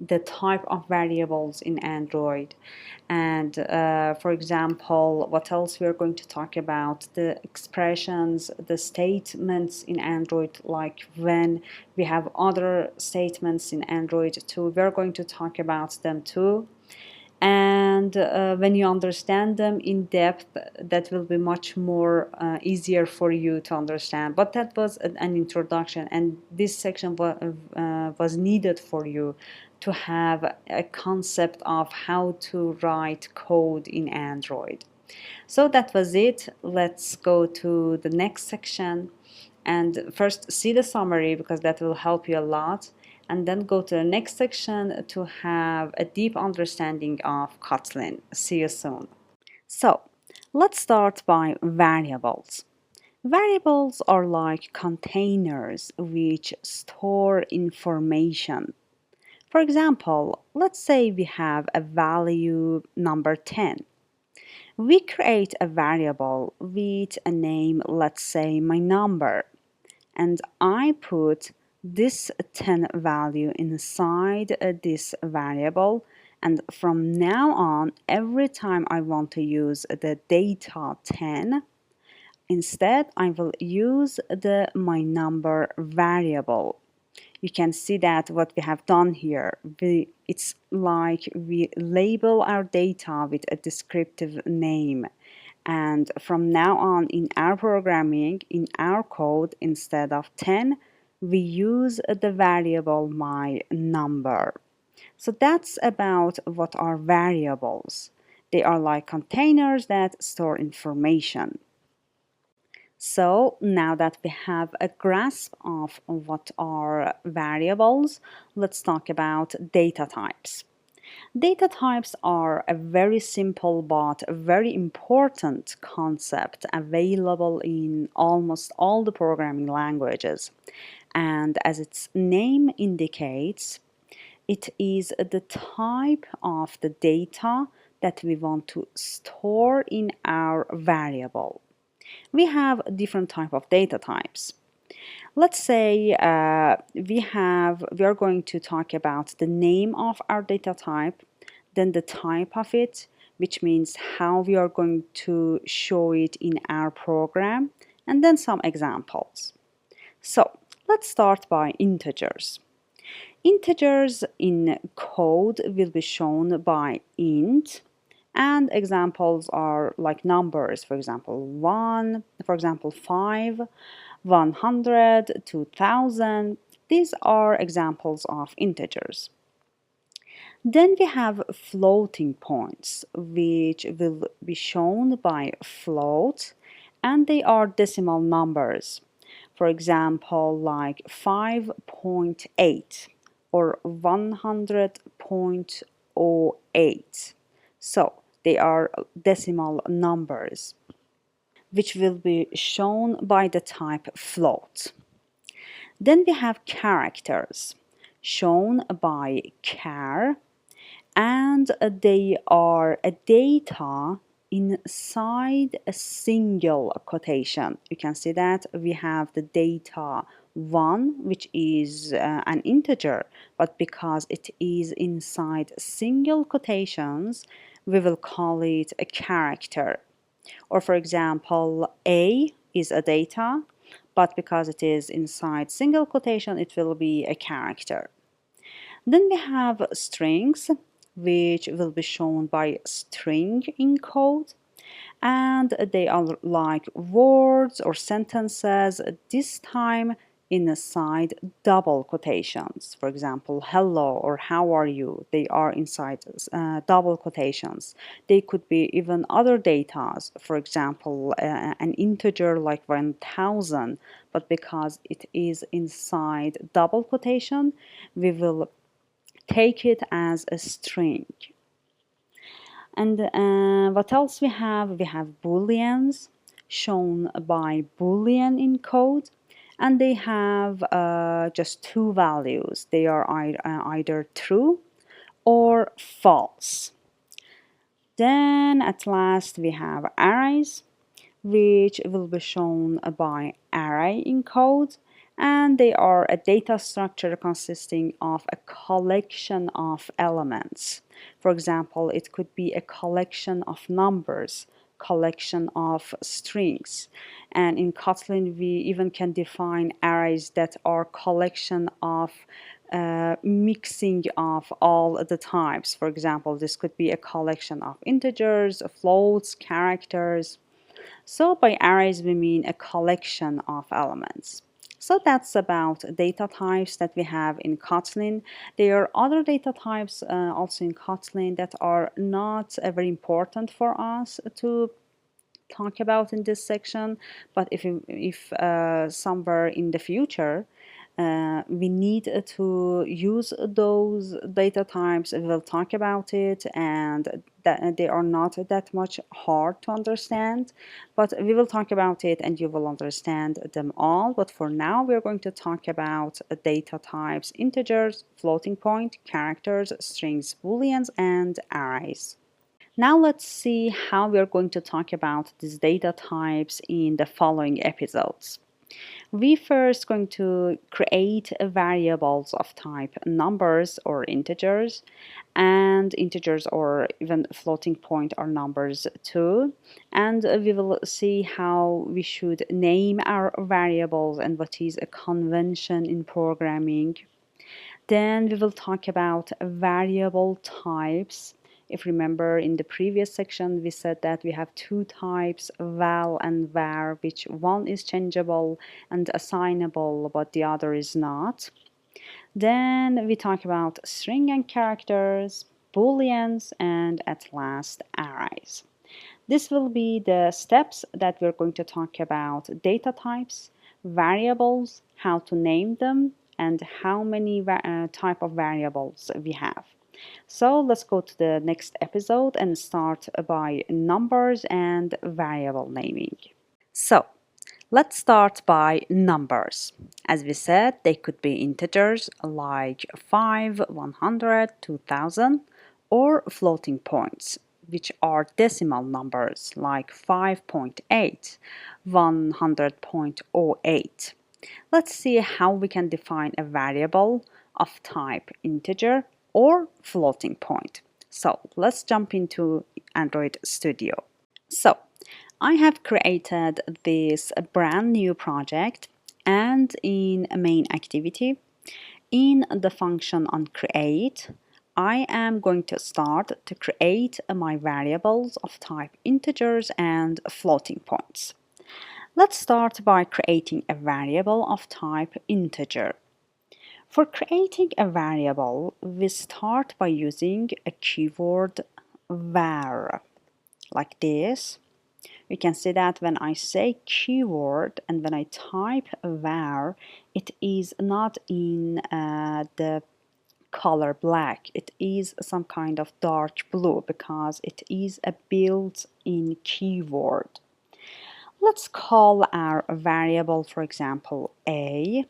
S1: the type of variables in Android, and for example, what else we are going to talk about, the expressions, the statements in Android, like when we have other statements in Android too, we're going to talk about them too. And when you understand them in depth, that will be much more easier for you to understand. But that was an introduction, and this section was needed for you to have a concept of how to write code in Android. So that was it. Let's go to the next section and first see the summary, because that will help you a lot, and then go to the next section to have a deep understanding of Kotlin. See you soon. So let's start by variables. Variables are like containers which store information. For example, let's say we have a value number 10. We create a variable with a name, let's say my number, and I put this 10 value inside this variable, and from now on, every time I want to use the data 10, instead I will use the my number variable. You can see that what we have done here, it's like we label our data with a descriptive name. And from now on in our programming, in our code, instead of 10, we use the variable my number. So that's about what are variables. They are like containers that store information. So now that we have a grasp of what are variables, let's talk about data types. Data types are a very simple but very important concept available in almost all the programming languages. And as its name indicates, it is the type of the data that we want to store in our variable. We have different type of data types. Let's say we are going to talk about the name of our data type, then the type of it, which means how we are going to show it in our program, and then some examples. So let's start by integers. Integers in code will be shown by int, and examples are like numbers, for example 1, for example 5, 100, 2000. These are examples of integers. Then we have floating points, which will be shown by float, and they are decimal numbers. For example, like 5.8 or 100.08. So they are decimal numbers, which will be shown by the type float. Then we have characters, shown by char, and they are a data inside a single quotation. You can see that we have the data 1, which is an integer, but because it is inside single quotations, we will call it a character. Or for example, A is a data, but because it is inside single quotation, it will be a character. Then we have strings, which will be shown by string in code, and they are like words or sentences, this time inside double quotations. For example, hello or how are you, they are inside double quotations. They could be even other datas, for example, an integer like 1000, but because it is inside double quotation, we will take it as a string. And what else we have? We have booleans shown by boolean in code, and they have just two values. They are either true or false. Then at last we have arrays, which will be shown by array in code, and they are a data structure consisting of a collection of elements. For example, it could be a collection of numbers, collection of strings, and in Kotlin we even can define arrays that are collection of mixing of all the types. For example, this could be a collection of integers, floats, characters. So by arrays, we mean a collection of elements. So that's about data types that we have in Kotlin. There are other data types also in Kotlin that are not very important for us to talk about in this section, but if somewhere in the future we need to use those data types, we'll talk about it, and that they are not that much hard to understand, but we will talk about it and you will understand them all. But for now, we're going to talk about data types: integers, floating point, characters, strings, booleans, and arrays. Now let's see how we're going to talk about these data types in the following episodes. We first going to create variables of type numbers or integers, and integers or even floating point are numbers too. And we will see how we should name our variables and what is a convention in programming. Then we will talk about variable types. If you remember in the previous section, we said that we have two types, val and var, which one is changeable and assignable, but the other is not. Then we talk about string and characters, booleans, and at last arrays. This will be the steps that we're going to talk about: data types, variables, how to name them, and how many type of variables we have. So let's go to the next episode and start by numbers and variable naming. So let's start by numbers. As we said, they could be integers like 5, 100, 2000, or floating points, which are decimal numbers like 5.8, 100.08. Let's see how we can define a variable of type integer or floating point. So let's jump into Android Studio. So I have created this brand new project, and in a main activity, in the function on create, I am going to start to create my variables of type integers and floating points. Let's start by creating a variable of type integer. For creating a variable, we start by using a keyword var, like this. You can see that when I say keyword and when I type var, it is not in the color black. It is some kind of dark blue because it is a built-in keyword. Let's call our variable, for example, a.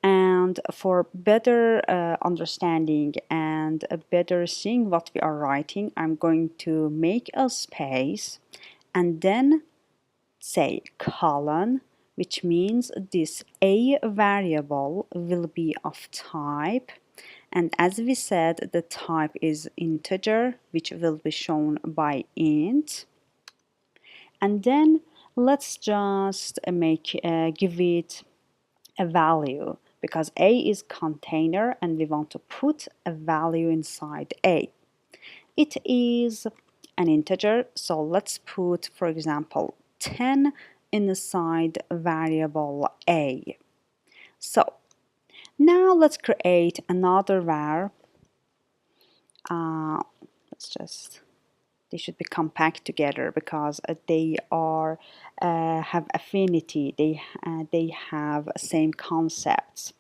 S1: And for better understanding and better seeing what we are writing, I'm going to make a space and then say colon, which means this a variable will be of type. And as we said, the type is integer, which will be shown by int. And then let's just give it a value. because A is container and we want to put a value inside A. It is an integer, so let's put, for example, 10 inside variable A. So now let's create another var. Let's just, they should be compact together because they are have affinity. They have same concepts.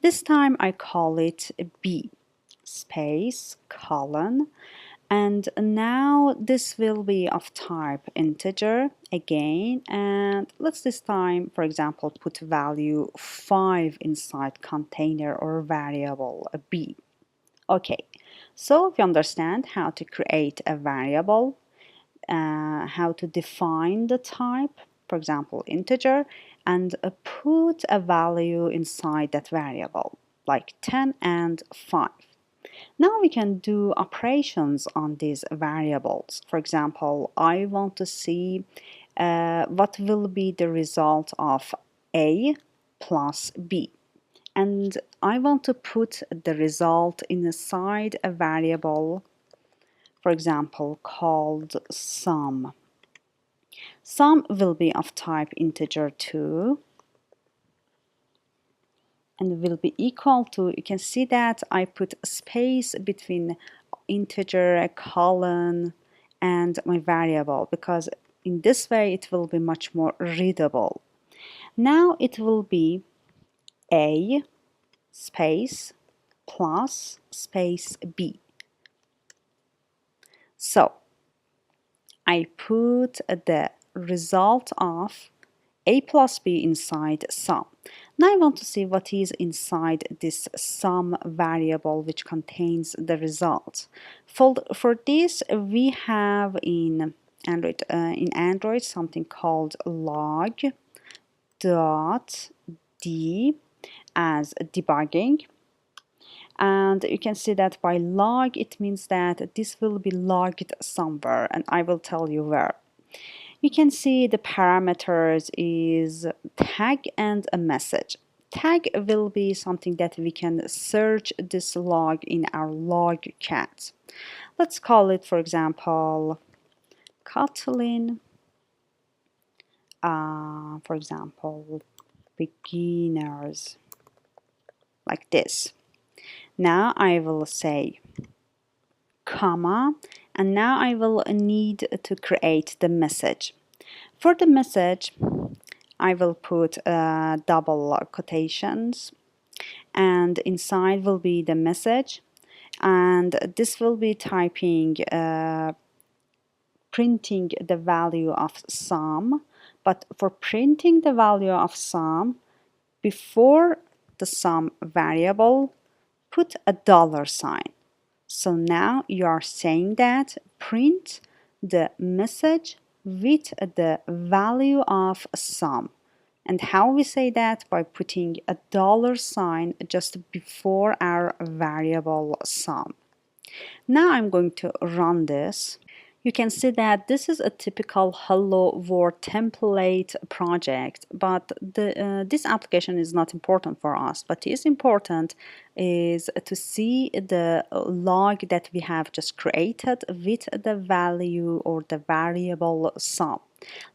S1: This time I call it B space colon, and now this will be of type integer again, and let's this time, for example, put value 5 inside container or variable B. Okay, so we understand how to create a variable, how to define the type, for example, integer, and put a value inside that variable, like 10 and 5. Now we can do operations on these variables. For example, I want to see what will be the result of A plus B. And I want to put the result inside a variable, for example, called sum. Sum will be of type integer 2 and will be equal to, you can see that I put a space between integer, a colon, and my variable, because in this way it will be much more readable. Now it will be A space plus space B. So I put the result of A plus B inside sum. Now I want to see what is inside this sum variable which contains the result. For this we have in Android something called log dot d as debugging. And you can see that by log it means that this will be logged somewhere, and I will tell you where. You can see the parameters is tag and a message. Tag will be something that we can search this log in our log cat. Let's call it, for example, Kotlin, for example, beginners, like this. Now I will say comma, and now I will need to create the message. For the message, I will put double quotations, and inside will be the message, and this will be typing printing the value of sum. But for printing the value of sum, before the sum variable, put a dollar sign. So now you are saying that print the message with the value of sum. And how we say that? By putting a dollar sign just before our variable sum. Now I'm going to run this. You can see that this is a typical Hello World template project, but this application is not important for us. But is important is to see the log that we have just created with the value or the variable sum.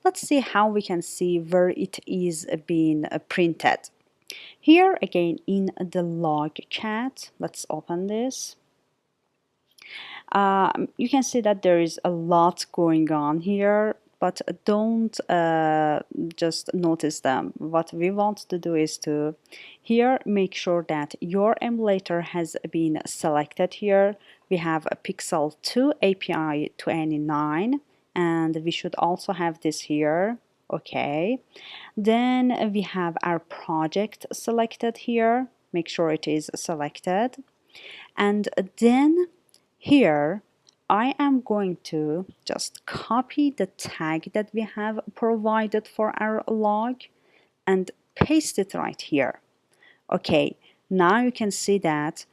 S1: Let's see how we can see where it is being printed. Here again in the log cat, let's open this. You can see that there is a lot going on here, but don't just notice them. What we want to do is to here make sure that your emulator has been selected here. We have a Pixel 2 API 29, and we should also have this here. Okay, then we have our project selected here. Make sure it is selected, and then here, I am going to just copy the tag that we have provided for our log and paste it right here. Okay, now you can see that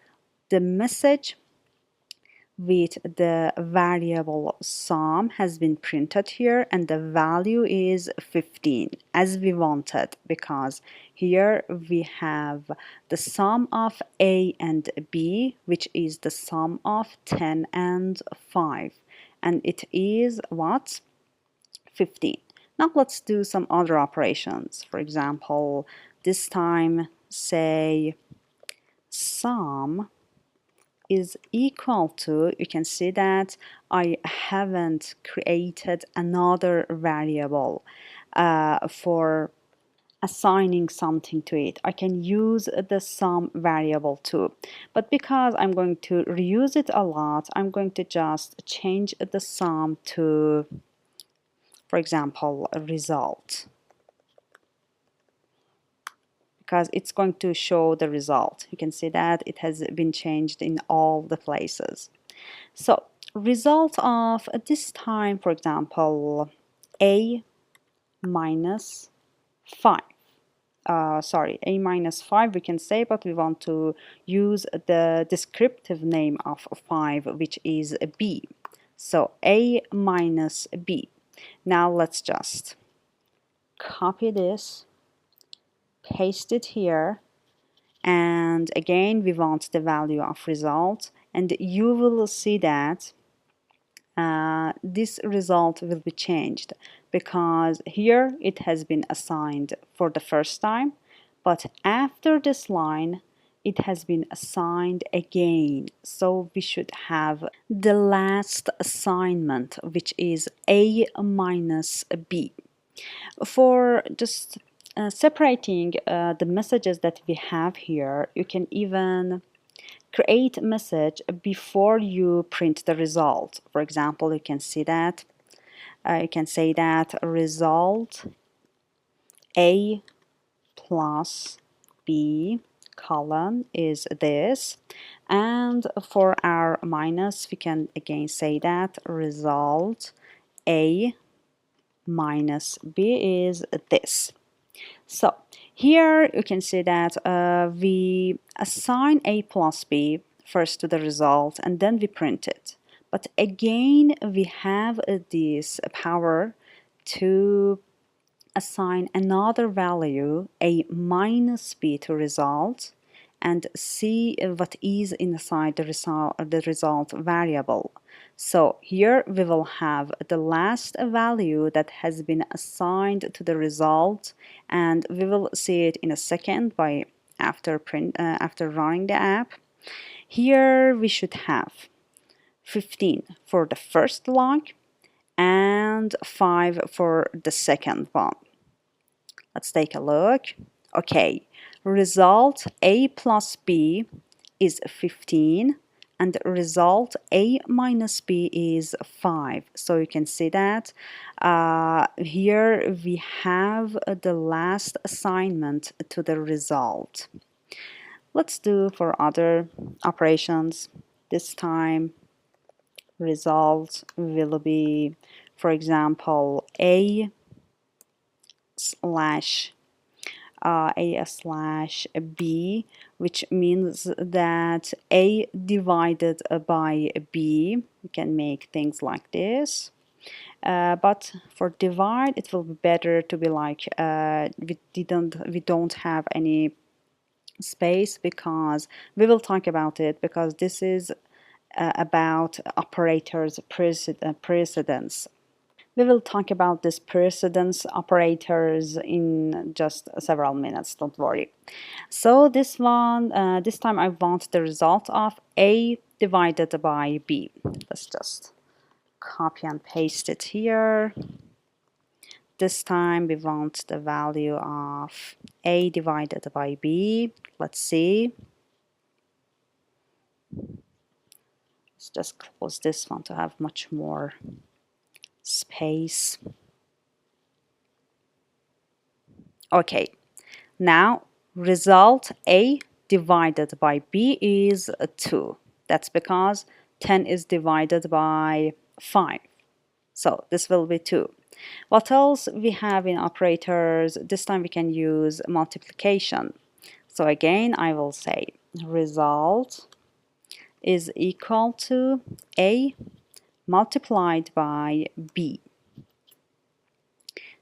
S1: the message with the variable sum has been printed here, and the value is 15 as we wanted, because here we have the sum of A and B, which is the sum of 10 and 5, and it is what? 15. Now let's do some other operations. For example, this time say sum is equal to, you can see that I haven't created another variable for assigning something to it. I can use the sum variable too, but because I'm going to reuse it a lot, I'm going to just change the sum to, for example, a result, because it's going to show the result. You can see that it has been changed in all the places. So result of this time, for example, a minus 5. A minus 5 we can say, but we want to use the descriptive name of 5, which is b. So a minus b. Now let's just copy this, paste it here, and again we want the value of result, and you will see that this result will be changed, because here it has been assigned for the first time, but after this line it has been assigned again. So we should have the last assignment, which is a minus b. For just separating the messages that we have here, you can even create a message before you print the result. For example, you can see that you can say that result a plus b colon is this, and for our minus we can again say that result a minus b is this. So here you can see that we assign a plus b first to the result and then we print it. But again, we have this power to assign another value, a minus b, to result, and see what is inside the result variable. So here we will have the last value that has been assigned to the result, and we will see it in a second by after running the app. Here we should have 15 for the first log and 5 for the second one. Let's take a look. Okay, result a plus b is 15, and the result a minus b is 5. So you can see that here we have the last assignment to the result. Let's do for other operations. This time result will be, for example, a slash b, which means that a divided by b. You can make things like this, but for divide it will be better to be like we don't have any space, because we will talk about it, because this is about operators precedence. We will talk about this precedence operators in just several minutes, don't worry. So this one, this time I want the result of a divided by b. Let's just copy and paste it here. This time we want the value of a divided by b. Let's see. Let's just close this one to have much more space. Okay, now result a divided by b is 2. That's because 10 is divided by 5. So this will be 2. What else we have in operators? This time we can use multiplication. So again, I will say result is equal to A multiplied by B.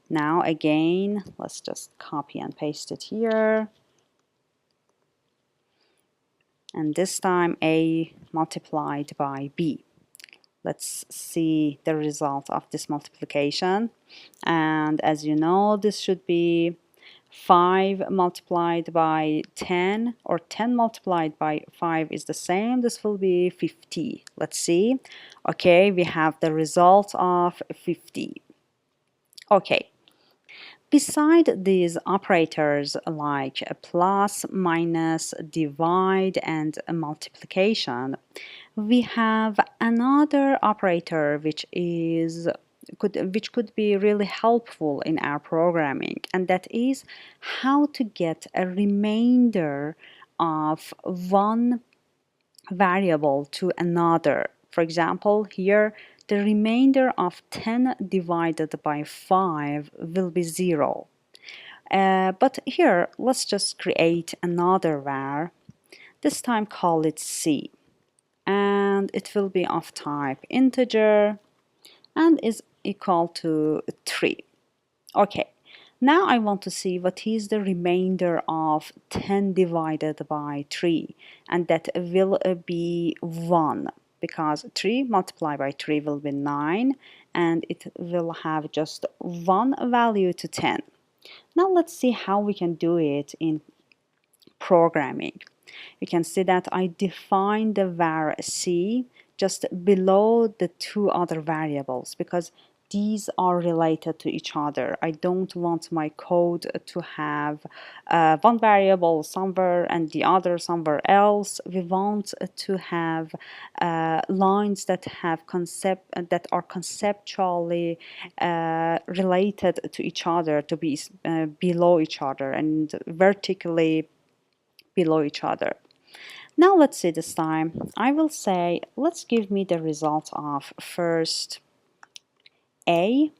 S1: Now again, let's just copy and paste it here. And this time A multiplied by B. Let's see the result of this multiplication. And as you know, this should be 5 multiplied by 10, or 10 multiplied by 5 is the same. This will be 50. Let's see. Okay, we have the result of 50. Okay. Beside these operators like plus, minus, divide, and multiplication, we have another operator which could be really helpful in our programming, and that is how to get a remainder of one variable to another. For example, here the remainder of 10 divided by 5 will be 0. But here, let's just create another var. This time call it C. And it will be of type integer and is equal to 3. Okay, now I want to see what is the remainder of 10 divided by 3, and that will be 1, because 3 multiplied by 3 will be 9, and it will have just one value to 10. Now let's see how we can do it in programming. You can see that I defined the var C just below the two other variables because these are related to each other. I don't want my code to have one variable somewhere and the other somewhere else. We want to have lines that have that are conceptually related to each other, to be below each other and vertically below each other. Now let's see this time. I will say, let's give me the result of first A,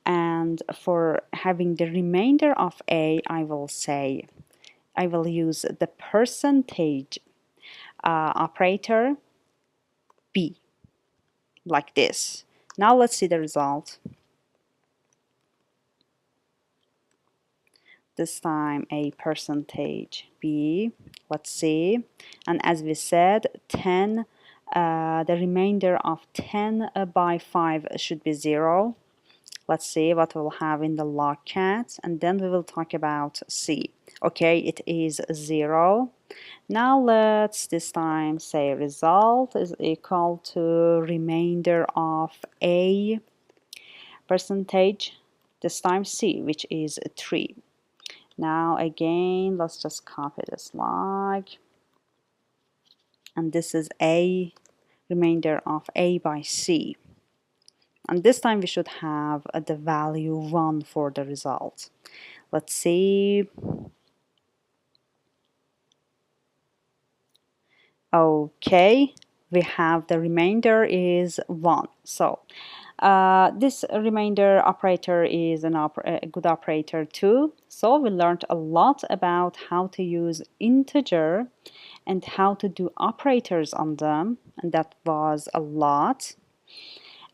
S1: and for having the remainder of A, I will say, I will use the percentage operator B, like this. Now let's see the result. This time a percentage B, let's see, and as we said, 10, the remainder of 10 by 5 should be 0. Let's see what we'll have in the logcat, and then we will talk about C. Okay, it is 0. Now let's this time say result is equal to remainder of A percentage, this time C, which is 3. Now again, let's just copy this log. And this is A, remainder of A by C. And this time we should have the value 1 for the result. Let's see. Okay, we have the remainder is 1. So this remainder operator is a good operator too. So we learned a lot about how to use integer and how to do operators on them, and that was a lot.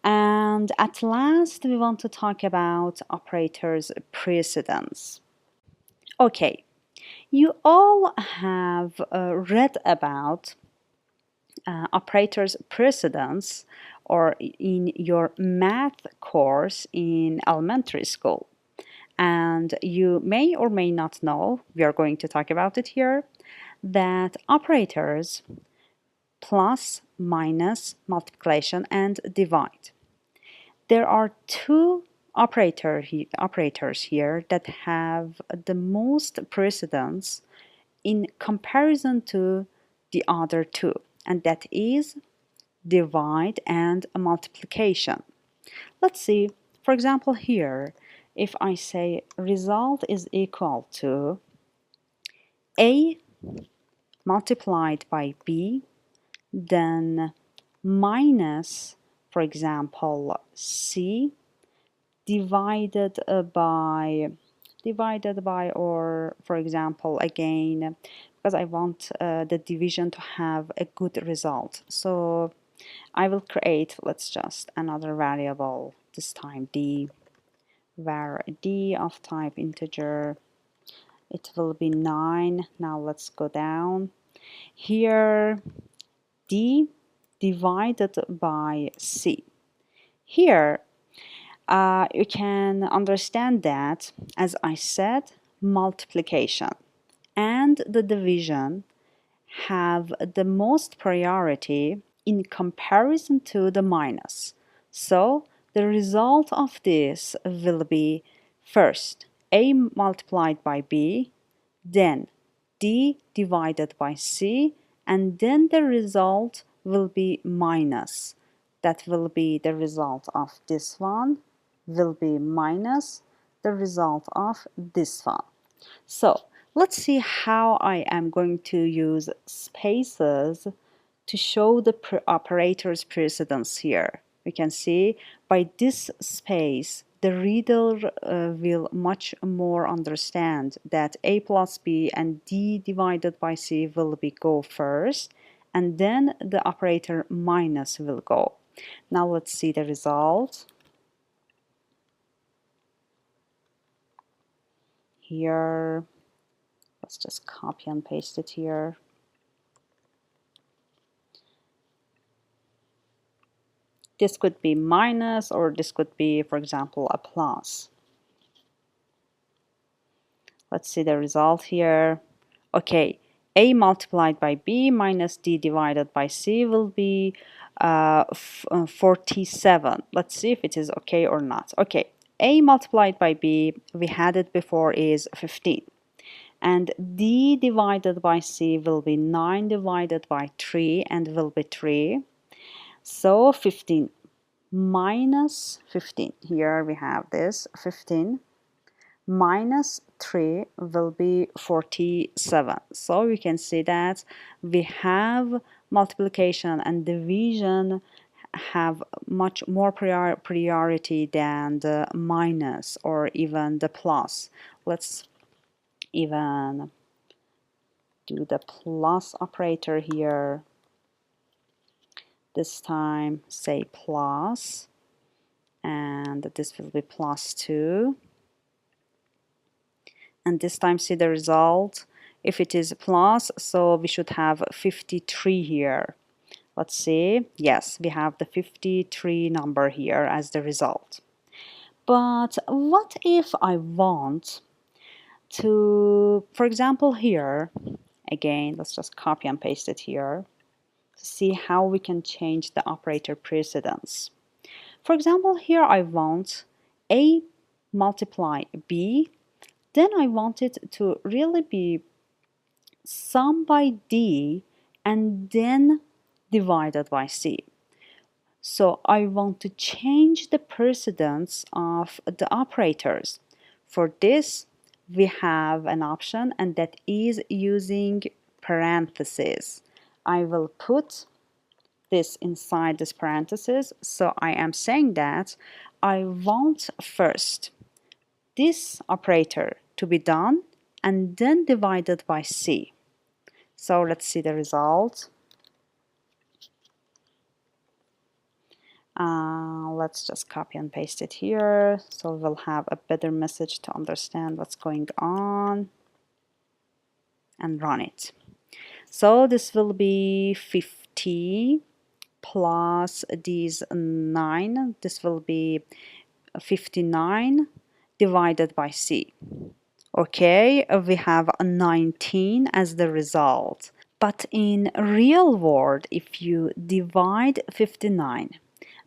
S1: And at last we want to talk about operators precedence. Okay, you all have read about operators precedence or in your math course in elementary school. And you may or may not know, we are going to talk about it here, that operators plus, minus, multiplication, and divide. There are two operators here that have the most precedence in comparison to the other two, and that is divide and multiplication. Let's see, for example, here, if I say result is equal to A multiplied by B, then minus, for example, C divided by, or for example, again, because I want the division to have a good result. So I will create, let's just another variable, this time d, var d of type integer. It will be 9. Now let's go down. Here, d divided by c. Here, you can understand that, as I said, multiplication and the division have the most priority in comparison to the minus. So the result of this will be first a multiplied by b, then d divided by c, and then the result will be minus. That will be the result of this one, will be minus the result of this one. So let's see how I am going to use spaces to show the operator's precedence here. We can see by this space, the reader will much more understand that a plus b and d divided by c will be go first, and then the operator minus will go. Now let's see the result. Here, let's just copy and paste it here. This could be minus, or this could be, for example, a plus. Let's see the result here. Okay, a multiplied by b minus d divided by c will be 47. Let's see if it is okay or not. Okay, a multiplied by b, we had it before, is 15. And d divided by c will be 9 divided by 3 and will be 3. So 15 minus 15. Here we have this 15 minus 3 will be 47. So we can see that we have multiplication and division have much more priority than the minus or even the plus. Let's even do the plus operator here. This time say plus, and this will be plus 2. And this time see the result. If it is plus, so we should have 53 here. Let's see. Yes, we have the 53 number here as the result. But what if I want to, for example, here, again, let's just copy and paste it here to see how we can change the operator precedence. For example, here I want a multiply b, then I want it to really be sum by d and then divided by c. So I want to change the precedence of the operators. For this, we have an option, and that is using parentheses. I will put this inside this parenthesis. So I am saying that I want first this operator to be done and then divided by c. So let's see the result. Let's just copy and paste it here so we'll have a better message to understand what's going on, and run it. So this will be 50 plus these 9. This will be 59 divided by c. Okay, we have a 19 as the result. But in real world, if you divide 59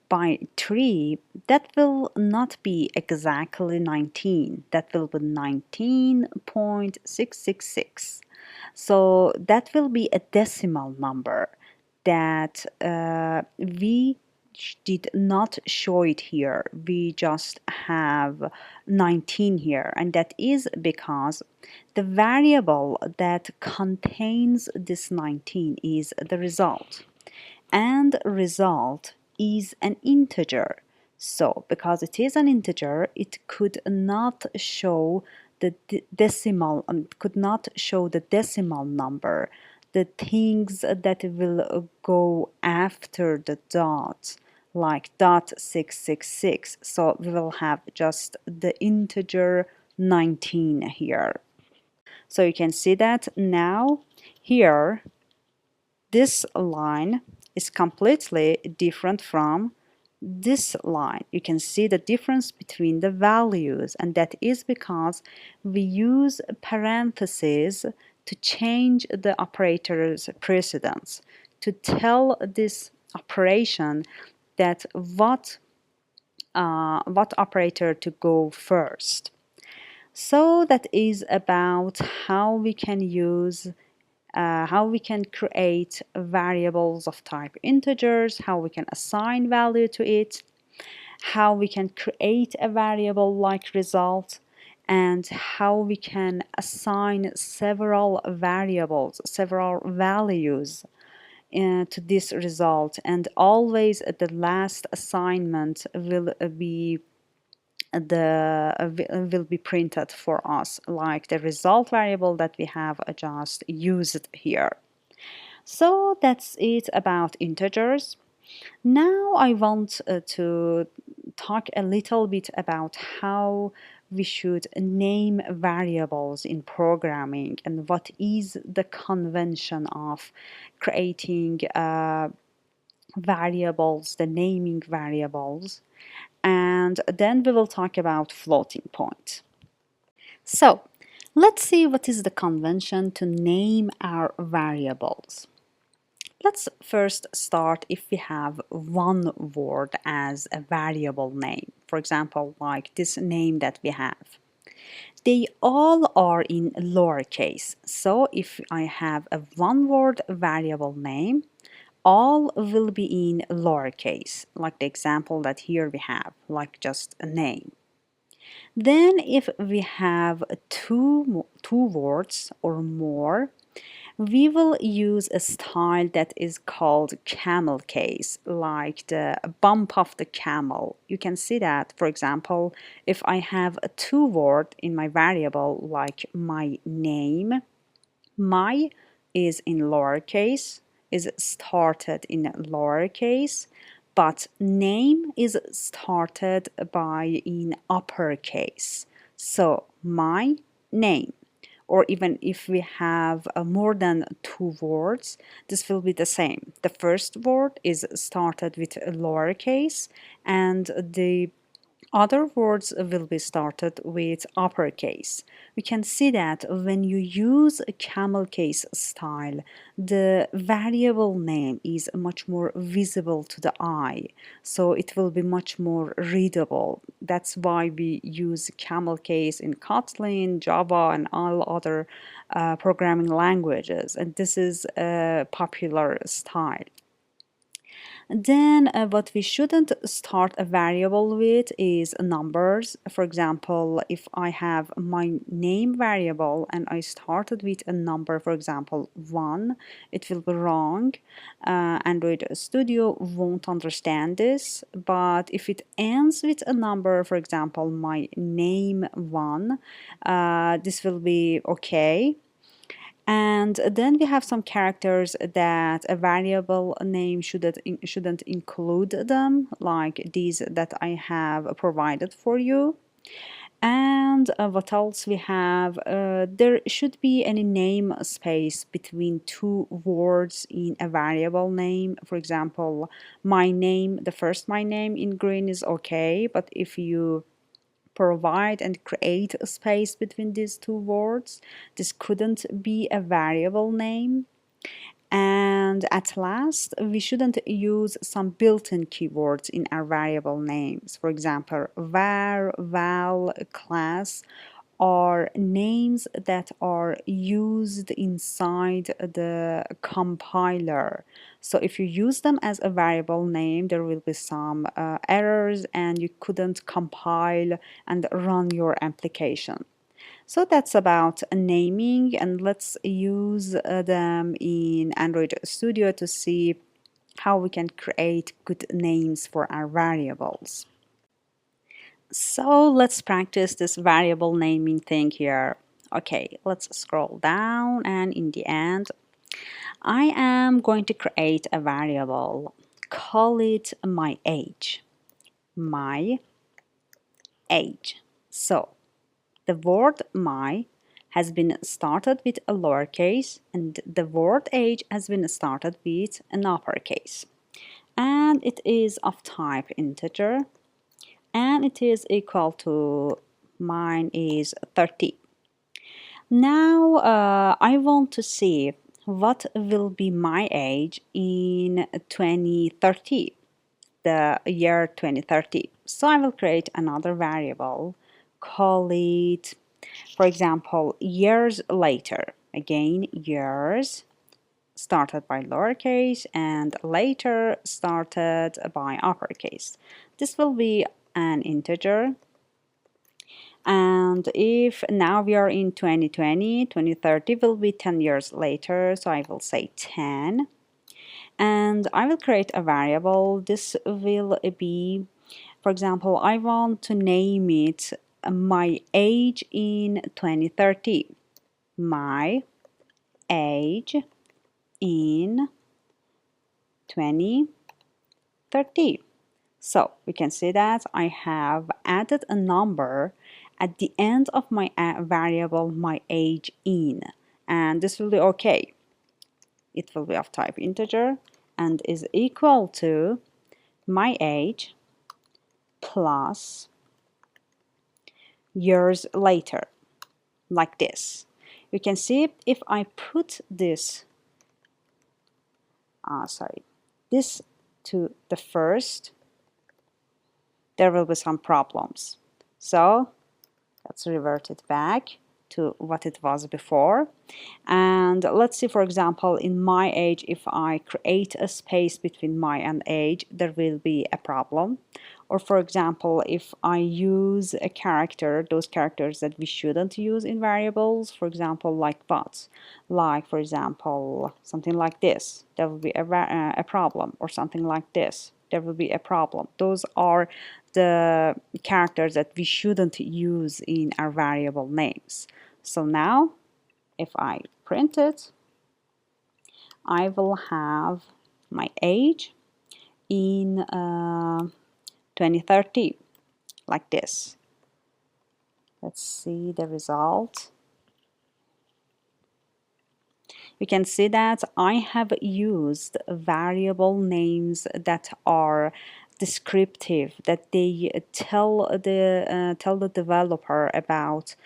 S1: by 3, that will not be exactly 19. That will be 19.666. So that will be a decimal number that we did not show it here. We just have 19 here, and that is because the variable that contains this 19 is the result, and result is an integer. So because it is an integer, it could not show the decimal, could not show the decimal number, the things that will go after the dot, like dot 666. So we will have just the integer 19 here. So you can see that now here this line is completely different from this line. You can see the difference between the values, and that is because we use parentheses to change the operator's precedence, to tell this operation that what operator to go first. So that is about how we can use how we can create variables of type integers, how we can assign value to it, how we can create a variable like result, and how we can assign several variables, several values to this result. And always the last assignment will be printed for us, like the result variable that we have just used here. So that's it about integers. Now I want to talk a little bit about how we should name variables in programming and what is the convention of creating variables, the naming variables, and then we will talk about floating point. So let's see what is the convention to name our variables. Let's first start if we have one word as a variable name. For example, like this name that we have. They all are in lowercase. So if I have a one word variable name, all will be in lowercase, like the example that here we have, like just a name. Then if we have two words or more, we will use a style that is called camel case, like the bump of the camel. You can see that, for example, if I have a two word in my variable, like my name, my is in lowercase, is started in lowercase, but name is started by in uppercase. So my name. Or even if we have more than two words, this will be the same. The first word is started with lowercase, and the other words will be started with uppercase. We can see that when you use a camel case style, the variable name is much more visible to the eye, so it will be much more readable. That's why we use camel case in Kotlin, Java, and all other programming languages, and this is a popular style. Then what we shouldn't start a variable with is numbers. For example, if I have my name variable and I started with a number, for example, 1, it will be wrong. Android Studio won't understand this, but if it ends with a number, for example, my name 1, this will be okay. And then we have some characters that a variable name shouldn't include them, like these that I have provided for you. And what else we have? There should be any name space between two words in a variable name. For example, my name, the first my name in green is okay, but if you provide and create a space between these two words, this couldn't be a variable name. And at last, we shouldn't use some built-in keywords in our variable names. For example, var, val, class are names that are used inside the compiler. So if you use them as a variable name, there will be some errors and you couldn't compile and run your application. So that's about naming, and let's use them in Android Studio to see how we can create good names for our variables. So let's practice this variable naming thing here. Okay, let's scroll down, and in the end, I am going to create a variable. Call it my age. My age. So the word my has been started with a lowercase, and the word age has been started with an uppercase. And it is of type integer, and it is equal to, mine is 30. Now I want to see what will be my age in 2030, the year 2030. So I will create another variable, call it, for example, years later. Again, years started by lowercase and later started by uppercase. This will be an integer. And if now we are in 2020, 2030 will be 10 years later. So I will say 10. And I will create a variable. This will be, for example, I want to name it my age in 2030. My age in 2030. So we can see that I have added a number at the end of my variable my age in, and this will be okay. It will be of type integer and is equal to my age plus years later, like this. You can see if I put this, this to the first, there will be some problems. So let's revert it back to what it was before. And let's see, for example, in my age, if I create a space between my and age, there will be a problem. Or for example, if I use a character, those characters that we shouldn't use in variables, for example, like buts, like for example, something like this, there will be a problem, or something like this, there will be a problem. Those are the characters that we shouldn't use in our variable names. So now, if I print it, I will have my age in 2030, like this. Let's see the result. You can see that I have used variable names that are descriptive, that they tell the developer about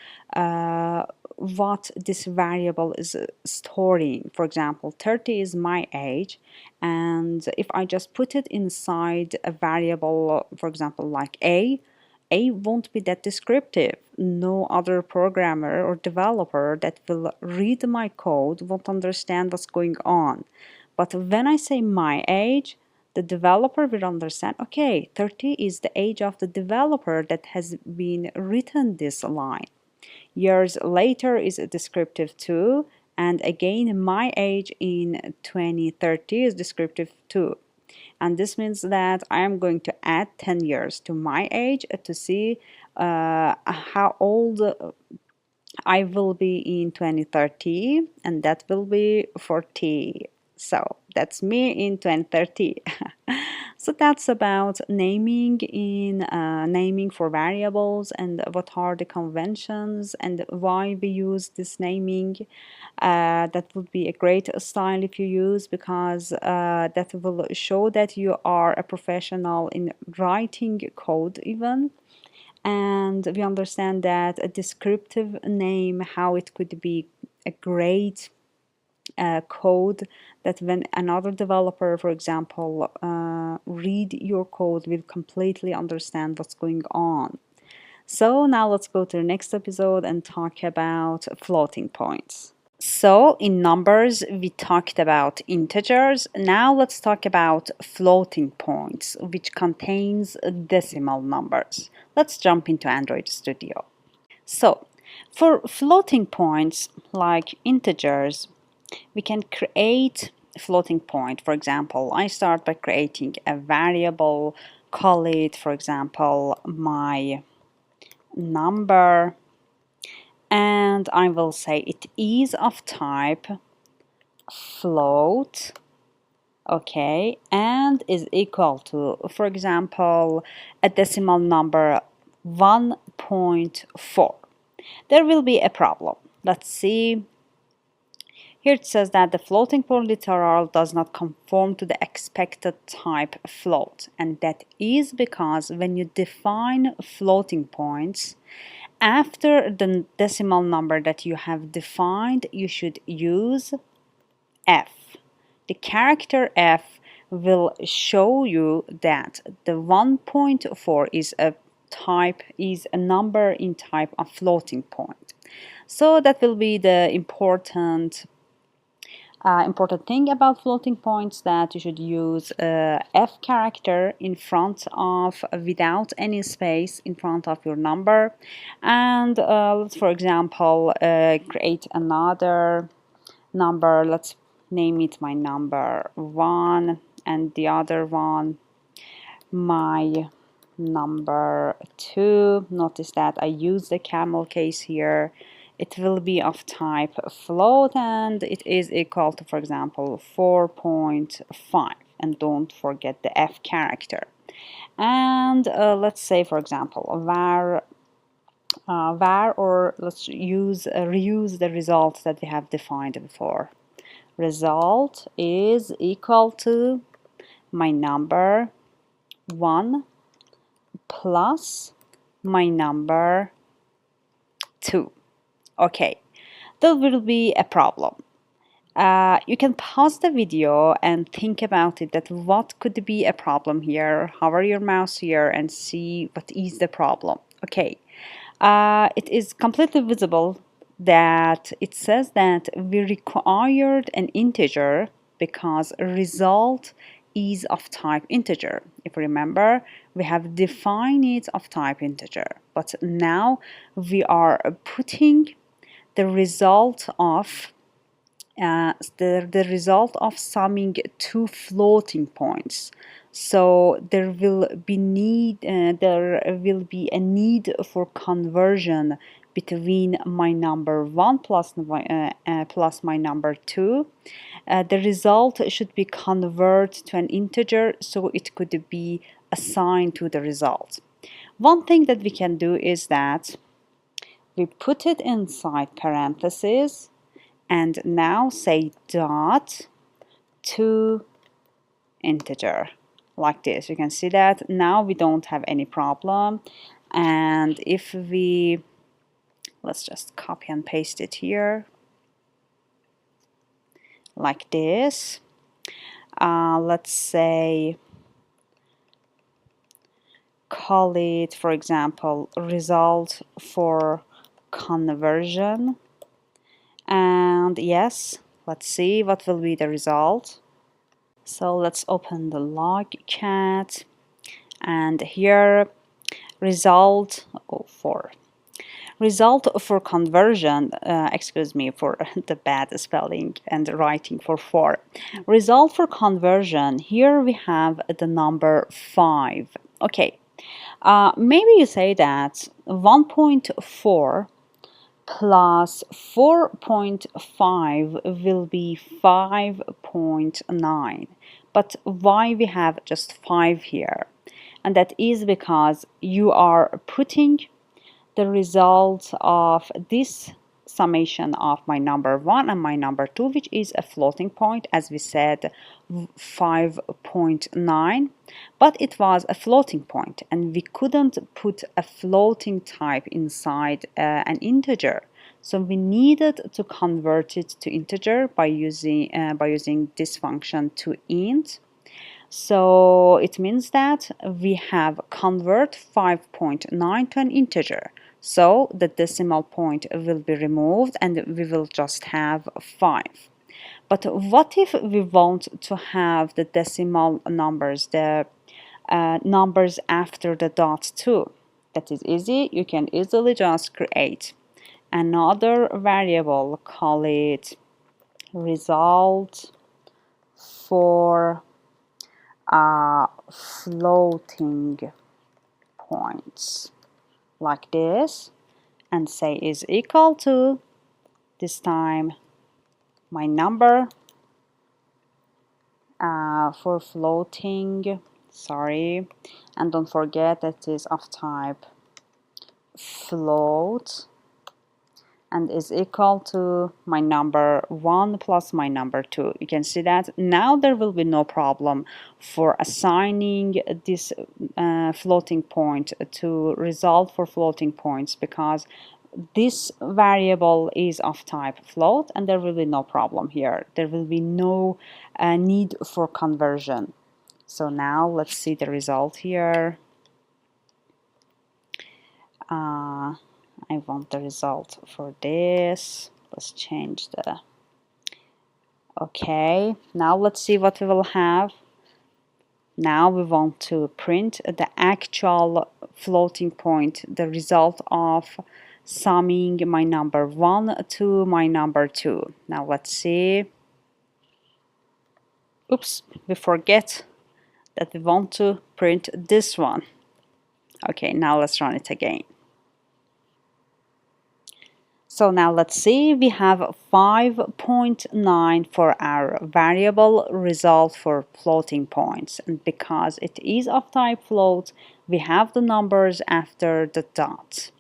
S1: what this variable is storing. For example, 30 is my age, and if I just put it inside a variable, for example, like A won't be that descriptive. No other programmer or developer that will read my code won't understand what's going on. But when I say my age, the developer will understand, okay, 30 is the age of the developer that has been written this line. Years later is descriptive too, and again, my age in 2030 is descriptive too. And this means that I am going to add 10 years to my age to see how old I will be in 2030, and that will be 40. So that's me in 2030. So that's about naming for variables, and what are the conventions and why we use this naming. That would be a great style if you use, because that will show that you are a professional in writing code even. And we understand that a descriptive name, how it could be a great code, that when another developer, for example, read your code, will completely understand what's going on. So now let's go to the next episode and talk about floating points. So in numbers, we talked about integers. Now let's talk about floating points, which contains decimal numbers. Let's jump into Android Studio. So for floating points like integers, we can create a floating point. For example, I start by creating a variable, call it, for example, my number, and I will say it is of type float, okay, and is equal to, for example, a decimal number 1.4. There will be a problem. Let's see. Here it says that the floating point literal does not conform to the expected type float, and that is because when you define floating points, after the decimal number that you have defined, you should use F. The character F will show you that the 1.4 is a number in type of floating point. So that will be the important thing about floating points, that you should use F character in front of, without any space in front of your number. And let's, for example, create another number. Let's name it my number 1, and the other one my number 2. Notice that I use the camel case here. It will be of type float, and it is equal to, for example, 4.5. And don't forget the F character. And let's say, for example, var, or let's reuse the result that we have defined before. Result is equal to my number 1 plus my number 2. Okay, there will be a problem. You can pause the video and think about it, that what could be a problem here. Hover your mouse here and see what is the problem. Okay, it is completely visible that it says that we required an integer because result is of type integer. If you remember, we have defined it of type integer, but now we are putting the result of the result of summing two floating points. So there will be a need for conversion between my number 1 plus my number 2. The result should be converted to an integer, so it could be assigned to the result. One thing that we can do is that we put it inside parentheses, and now say dot to integer, like this. You can see that now we don't have any problem. And if we, let's just copy and paste it here, like this. Let's say, call it, for example, result for conversion. And yes, let's see what will be the result. So let's open the logcat, and here result for conversion, excuse me for the bad spelling and writing for 4. Result for conversion, here we have the number 5. Okay, maybe you say that 1.4 plus 4.5 will be 5.9. But why we have just 5 here? And that is because you are putting the result of this summation of my number 1 and my number 2, which is a floating point, as we said, 5.9, but it was a floating point and we couldn't put a floating type inside an integer, so we needed to convert it to integer by using this function toInt. So it means that we have convert 5.9 to an integer. So the decimal point will be removed and we will just have 5. But what if we want to have the decimal numbers, the numbers after the dot too? That is easy. You can easily just create another variable, call it result for floating points. like this and say is equal to, this time, my number for floating, sorry, and don't forget that is of type float and is equal to my number 1 plus my number 2. You can see that now there will be no problem for assigning this floating point to result for floating points, because this variable is of type float and there will be no problem here. There will be no need for conversion. So now let's see the result here. I want the result for this. Let's change the, okay, now let's see what we will have. Now we want to print the actual floating point, the result of summing my number 1 to my number 2. Now let's see. Oops, we forget that we want to print this one. Okay, now let's run it again. So now let's see, we have 5.9 for our variable result for floating points. And because it is of type float, we have the numbers after the dot.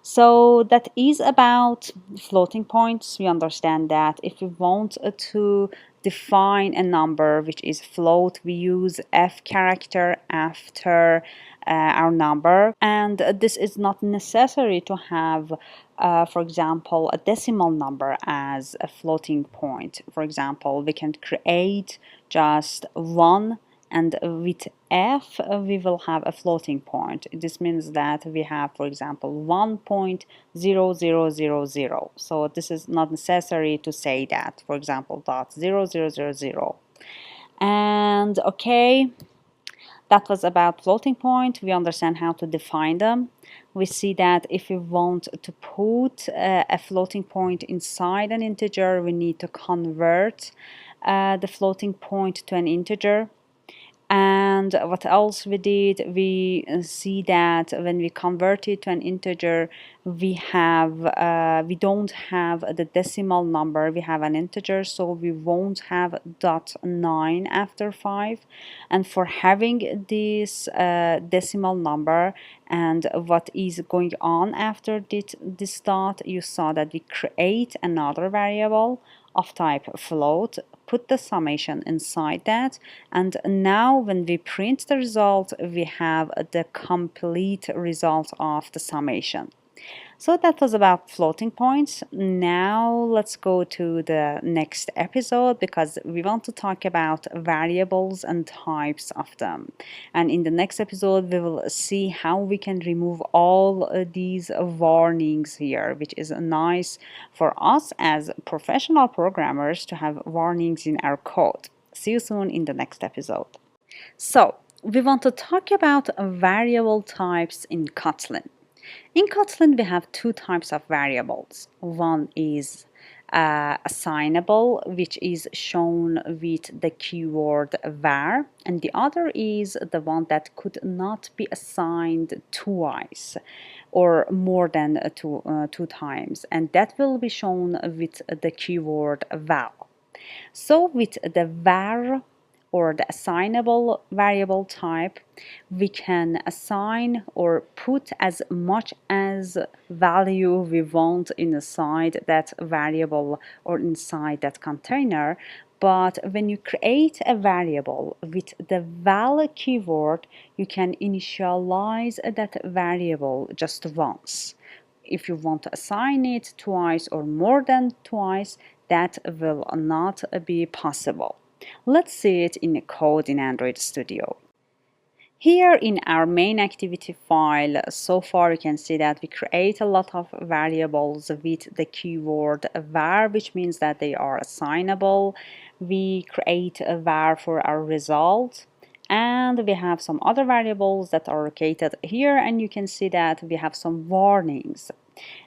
S1: So that is about floating points. We understand that if we want to define a number which is float, we use F character after our number, and this is not necessary to have for example a decimal number as a floating point. For example, we can create just 1 and with F we will have a floating point. This means that we have, for example, 1.0000. So this is not necessary to say that, for example, dot 0000. And okay, that was about floating point. We understand how to define them. We see that if we want to put a floating point inside an integer, we need to convert the floating point to an integer. And what else we did, we see that when we convert it to an integer, we don't have the decimal number, we have an integer, so we won't have dot 9 after 5. And for having this decimal number and what is going on after this dot, you saw that we create another variable of type float, put the summation inside that, and now when we print the result, we have the complete result of the summation. So that was about floating points. Now let's go to the next episode, because we want to talk about variables and types of them. And in the next episode, we will see how we can remove all these warnings here, which is nice for us as professional programmers to have warnings in our code. See you soon in the next episode. So we want to talk about variable types in Kotlin. In Kotlin, we have two types of variables. One is assignable, which is shown with the keyword var, and the other is the one that could not be assigned twice or more than two times, and that will be shown with the keyword val. So with the var, or the assignable variable type, we can assign or put as much as value we want inside that variable or inside that container. But when you create a variable with the val keyword, you can initialize that variable just once. If you want to assign it twice or more than twice, that will not be possible. Let's see it in code in Android Studio. Here in our main activity file, so far you can see that we create a lot of variables with the keyword var, which means that they are assignable. We create a var for our result, and we have some other variables that are located here, and you can see that we have some warnings.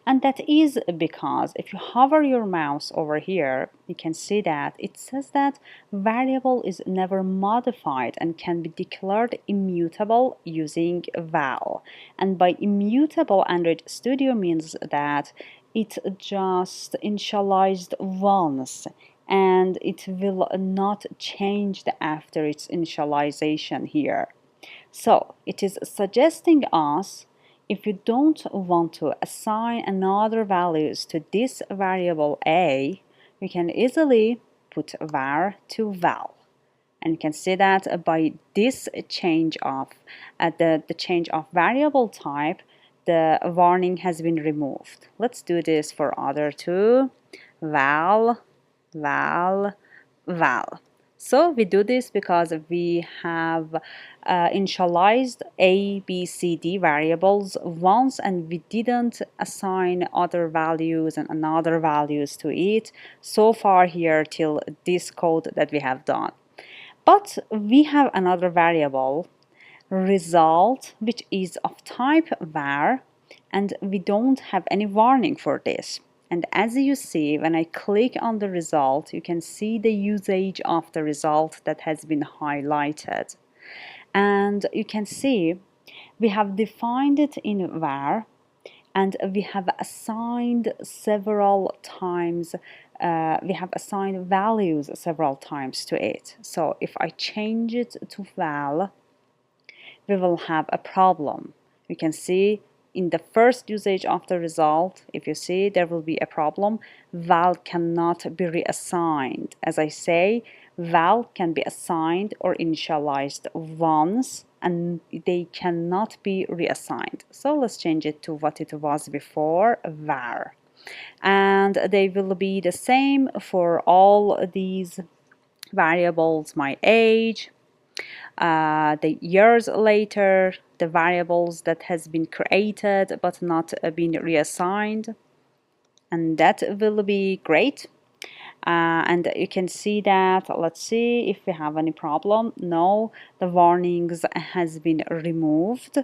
S1: And that is because if you hover your mouse over here, you can see that it says that variable is never modified and can be declared immutable using val. And by immutable, Android Studio means that it just initialized once and it will not change after its initialization here. So it is suggesting us, if you don't want to assign another values to this variable a, you can easily put var to val. And you can see that by this change of the change of variable type, the warning has been removed. Let's do this for other two. Val, val, val. So we do this because we have initialized A, B, C, D variables once and we didn't assign other values and another values to it so far here till this code that we have done. But we have another variable, result, which is of type var, and we don't have any warning for this. And as you see, when I click on the result, you can see the usage of the result that has been highlighted. And you can see we have defined it in var, and we have assigned several times, we have assigned values several times to it. So if I change it to val, we will have a problem. You can see in the first usage of the result, if you see, there will be a problem. Val cannot be reassigned. As I say, val can be assigned or initialized once and they cannot be reassigned. So let's change it to what it was before, var. And they will be the same for all these variables, my age, the years later, the variables that has been created but not been reassigned, and that will be great. And you can see that, let's see if we have any problem. No, the warnings has been removed.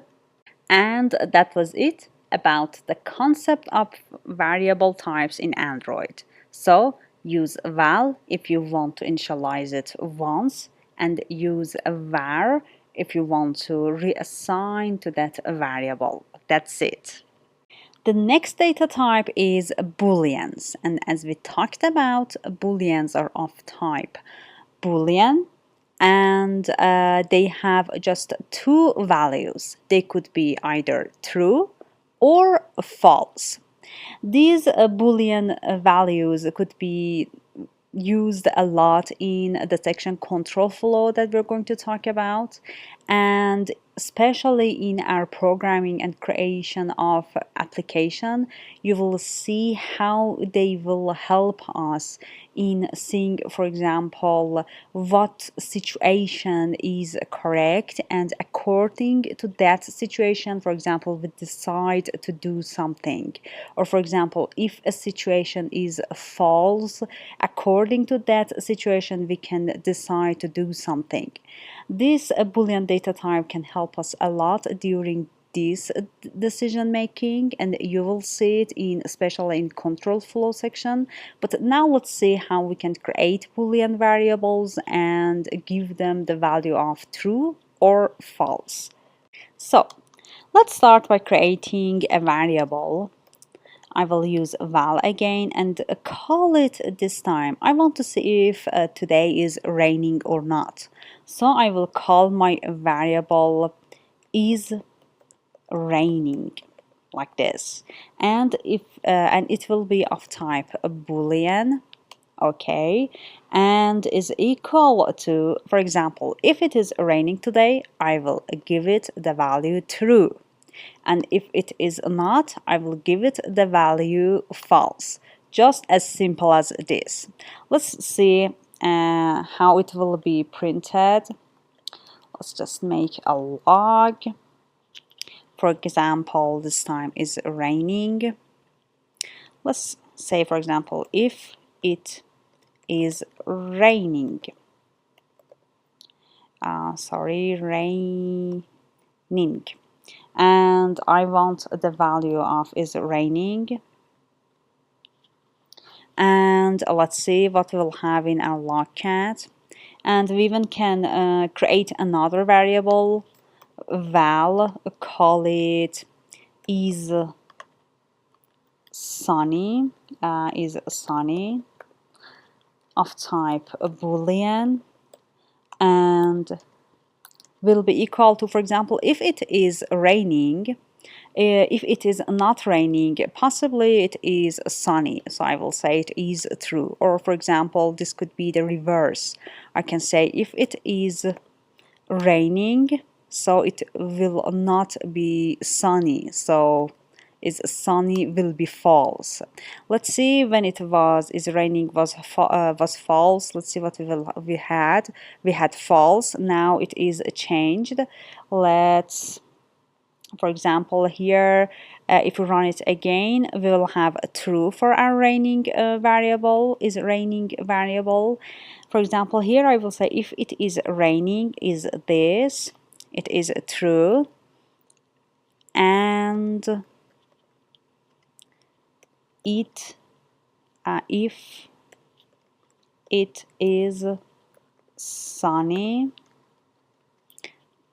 S1: And that was it about the concept of variable types in Android. So use val if you want to initialize it once, and use var if you want to reassign to that variable. That's it. The next data type is booleans, and as we talked about, booleans are of type boolean, and they have just two values. They could be either true or false. These Boolean values could be used a lot in the section control flow that we're going to talk about, and especially in our programming and creation of application, you will see how they will help us in seeing, for example, what situation is correct, and according to that situation, for example, we decide to do something. Or for example, if a situation is false, according to that situation, we can decide to do something. This Boolean data type can help us a lot during this decision making, and you will see it in especially in control flow section. But now let's see how we can create Boolean variables and give them the value of true or false. So let's start by creating a variable. I will use val again and call it this time. I want to see if today is raining or not. So I will call my variable is raining, like this. And if and it will be of type boolean, okay, and is equal to, for example, if it is raining today, I will give it the value true. And if it is not, I will give it the value false. Just as simple as this. Let's see how it will be printed. Let's just make a log. For example, this time is raining. Let's say, for example, if it is raining. Raining. and I want the value of is raining. And let's see what we'll have in our logcat. And we even can create another variable, val, call it is sunny, of type boolean, and will be equal to, for example, if it is raining, if it is not raining, possibly it is sunny. So I will say it is true. Or for example, this could be the reverse. I can say if it is raining, so it will not be sunny. So is sunny will be false. Let's see when it was is raining was false. Let's see what we had. We had false. Now it is changed. Let's, for example, here, if we run it again, we will have a true for our raining variable, is raining variable. For example, here I will say if it is raining is this, it is true, and it if it is sunny,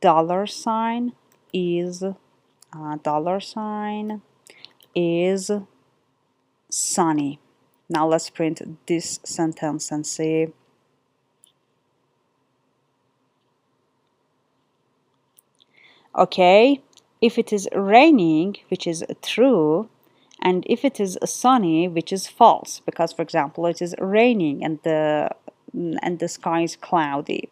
S1: dollar sign is sunny. Now let's print this sentence and see. Okay, if it is raining, which is true, and if it is sunny, which is false, because for example it is raining and the sky is cloudy.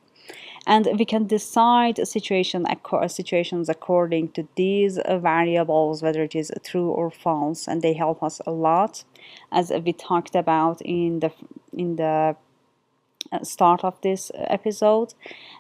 S1: And we can decide situations according to these variables, whether it is true or false, and they help us a lot, as we talked about in the start of this episode.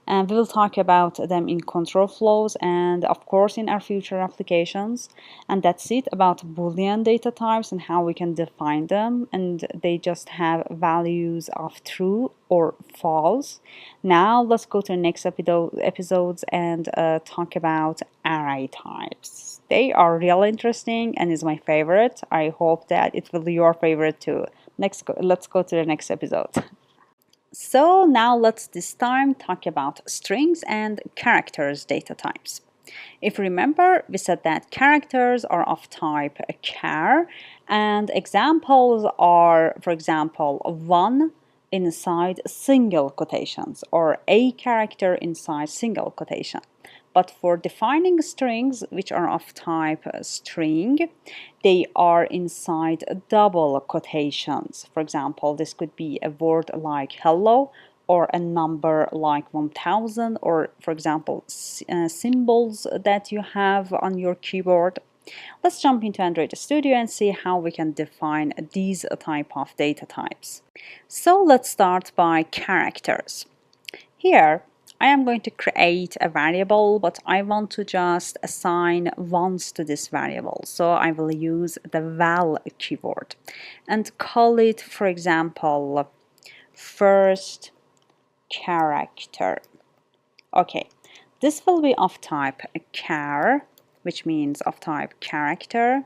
S1: And we will talk about them in control flows and of course in our future applications. And that's it about Boolean data types and how we can define them, and they just have values of true or false. Now let's go to the next episodes and talk about array types. They are really interesting and is my favorite. I hope that it will be your favorite too. Let's go to the next episode. So now let's this time talk about strings and characters data types. If you remember, we said that characters are of type char, and examples are, for example, one inside single quotations or a character inside single quotation. But for defining strings, which are of type string, they are inside double quotations. For example, this could be a word like hello, or a number like 1000, or for example, symbols that you have on your keyboard. Let's jump into Android Studio and see how we can define these type of data types. So let's start by characters. Here, I am going to create a variable, but I want to just assign ones to this variable. So I will use the val keyword and call it, for example, first character. Okay, this will be of type char, which means of type character,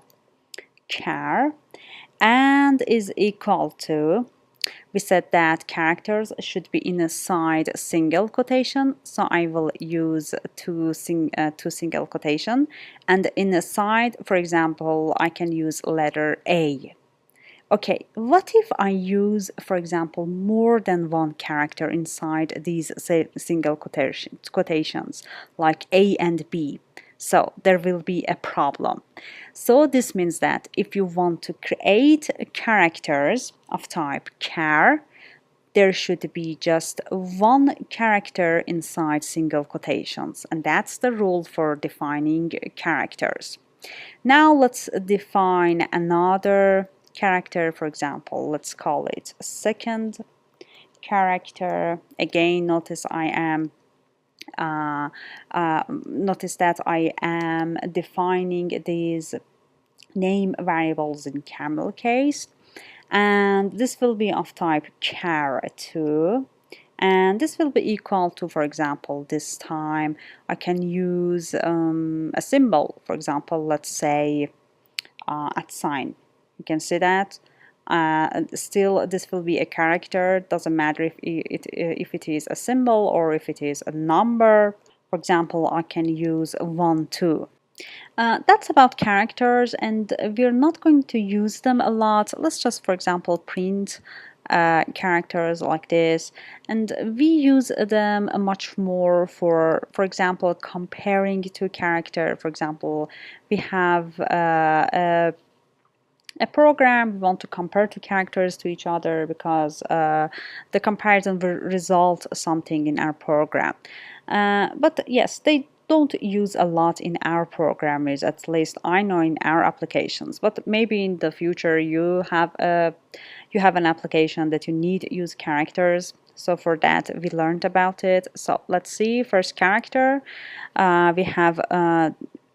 S1: char, and is equal to, we said that characters should be inside single quotation, so I will use two single quotation, and inside, for example, I can use letter A. Okay, what if I use, for example, more than one character inside these single quotations, like A and B? So there will be a problem. So this means that if you want to create characters of type char, there should be just one character inside single quotations, and that's the rule for defining characters. Now let's define another character. For example, let's call it second character. Again, notice notice that I am defining these name variables in camel case, and this will be of type char2, and this will be equal to, for example, this time I can use a symbol. For example, let's say at sign. You can see that. Still, this will be a character. Doesn't matter if it is a symbol or if it is a number. For example, I can use 1, 2. That's about characters, and we're not going to use them a lot. Let's just, for example, print characters like this, and we use them much more for example, comparing to character. For example, we have a program, we want to compare two characters to each other because the comparison will result something in our program. But yes, they don't use a lot in our programmers, at least I know in our applications. But maybe in the future you have an application that you need to use characters. So for that we learned about it. So let's see, first character, we have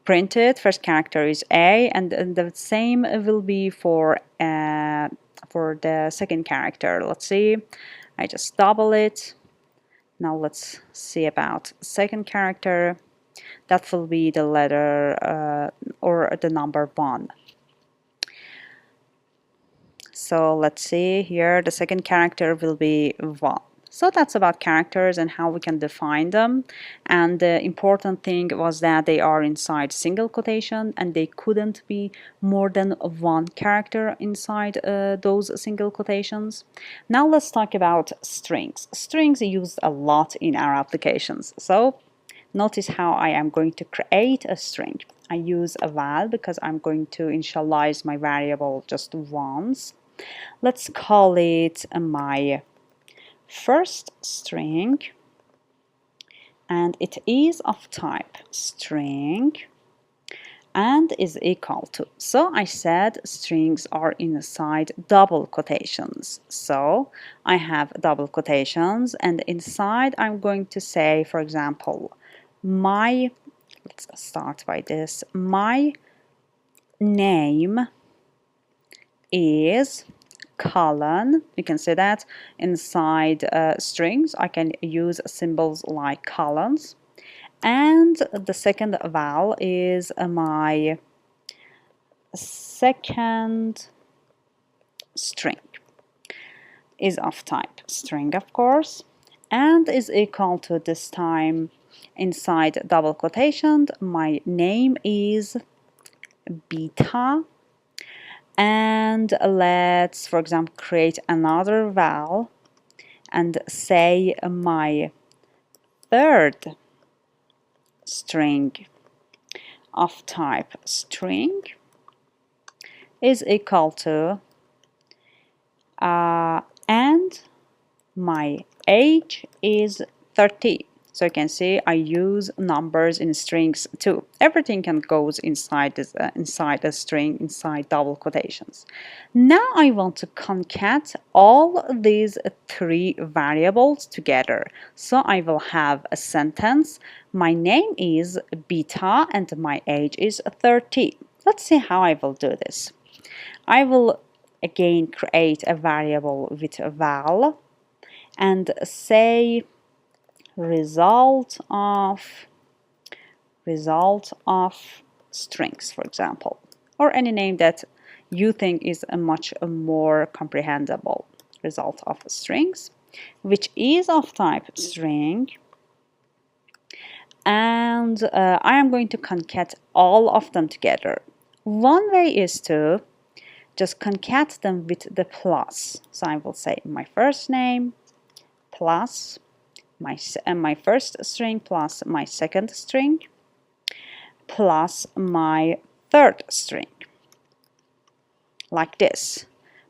S1: printed. First character is A, and the same will be for the second character. Let's see, I just double it. Now let's see about second character. That will be the letter or the number 1. So let's see here, the second character will be 1. So that's about characters and how we can define them. And the important thing was that they are inside single quotation and they couldn't be more than one character inside those single quotations. Now let's talk about strings. Strings are used a lot in our applications. So notice how I am going to create a string. I use a val because I'm going to initialize my variable just once. Let's call it my first string, and it is of type string and is equal to. So I said strings are inside double quotations. So I have double quotations, and inside I'm going to say, for example, let's start by this, my name is colon. You can see that inside strings I can use symbols like colons, and the second val is my second string, is of type string of course, and is equal to, this time inside double quotation, my name is beta. And let's, for example, create another val and say my third string of type string is equal to and my age is 30. So you can see I use numbers in strings too. Everything can goes inside this, inside a string, inside double quotations. Now I want to concat all these 3 variables together. So I will have a sentence. My name is beta and my age is 30. Let's see how I will do this. I will again create a variable with a val and say result of strings, for example, or any name that you think is a much more comprehensible. Result of strings, which is of type string, and I am going to concat all of them together. One way is to just concat them with the plus. So I will say my first name plus my first string plus my second string plus my third string, like this.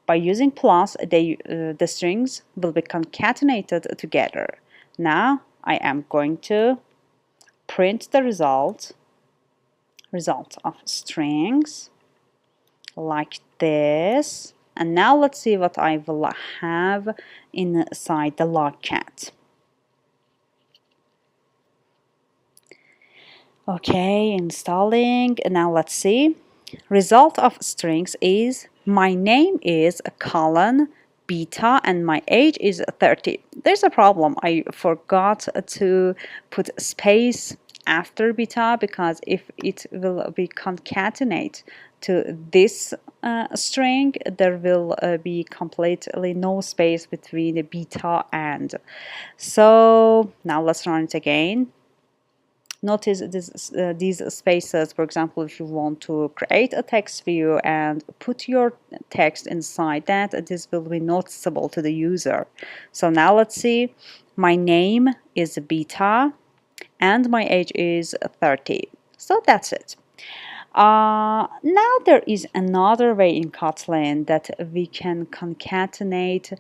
S1: By using plus, the strings will be concatenated together. Now I am going to print the result of strings like this. And now let's see what I will have inside the logcat. Okay, installing. Now let's see. Result of strings is my name is a colon beta and my age is 30. There's a problem. I forgot to put space after beta, because if it will be concatenate to this string, there will be completely no space between the beta and. So now let's run it again. Notice these spaces. For example, if you want to create a text view and put your text inside that, this will be noticeable to the user. So now let's see. My name is Beta and my age is 30. So that's it. Now there is another way in Kotlin that we can concatenate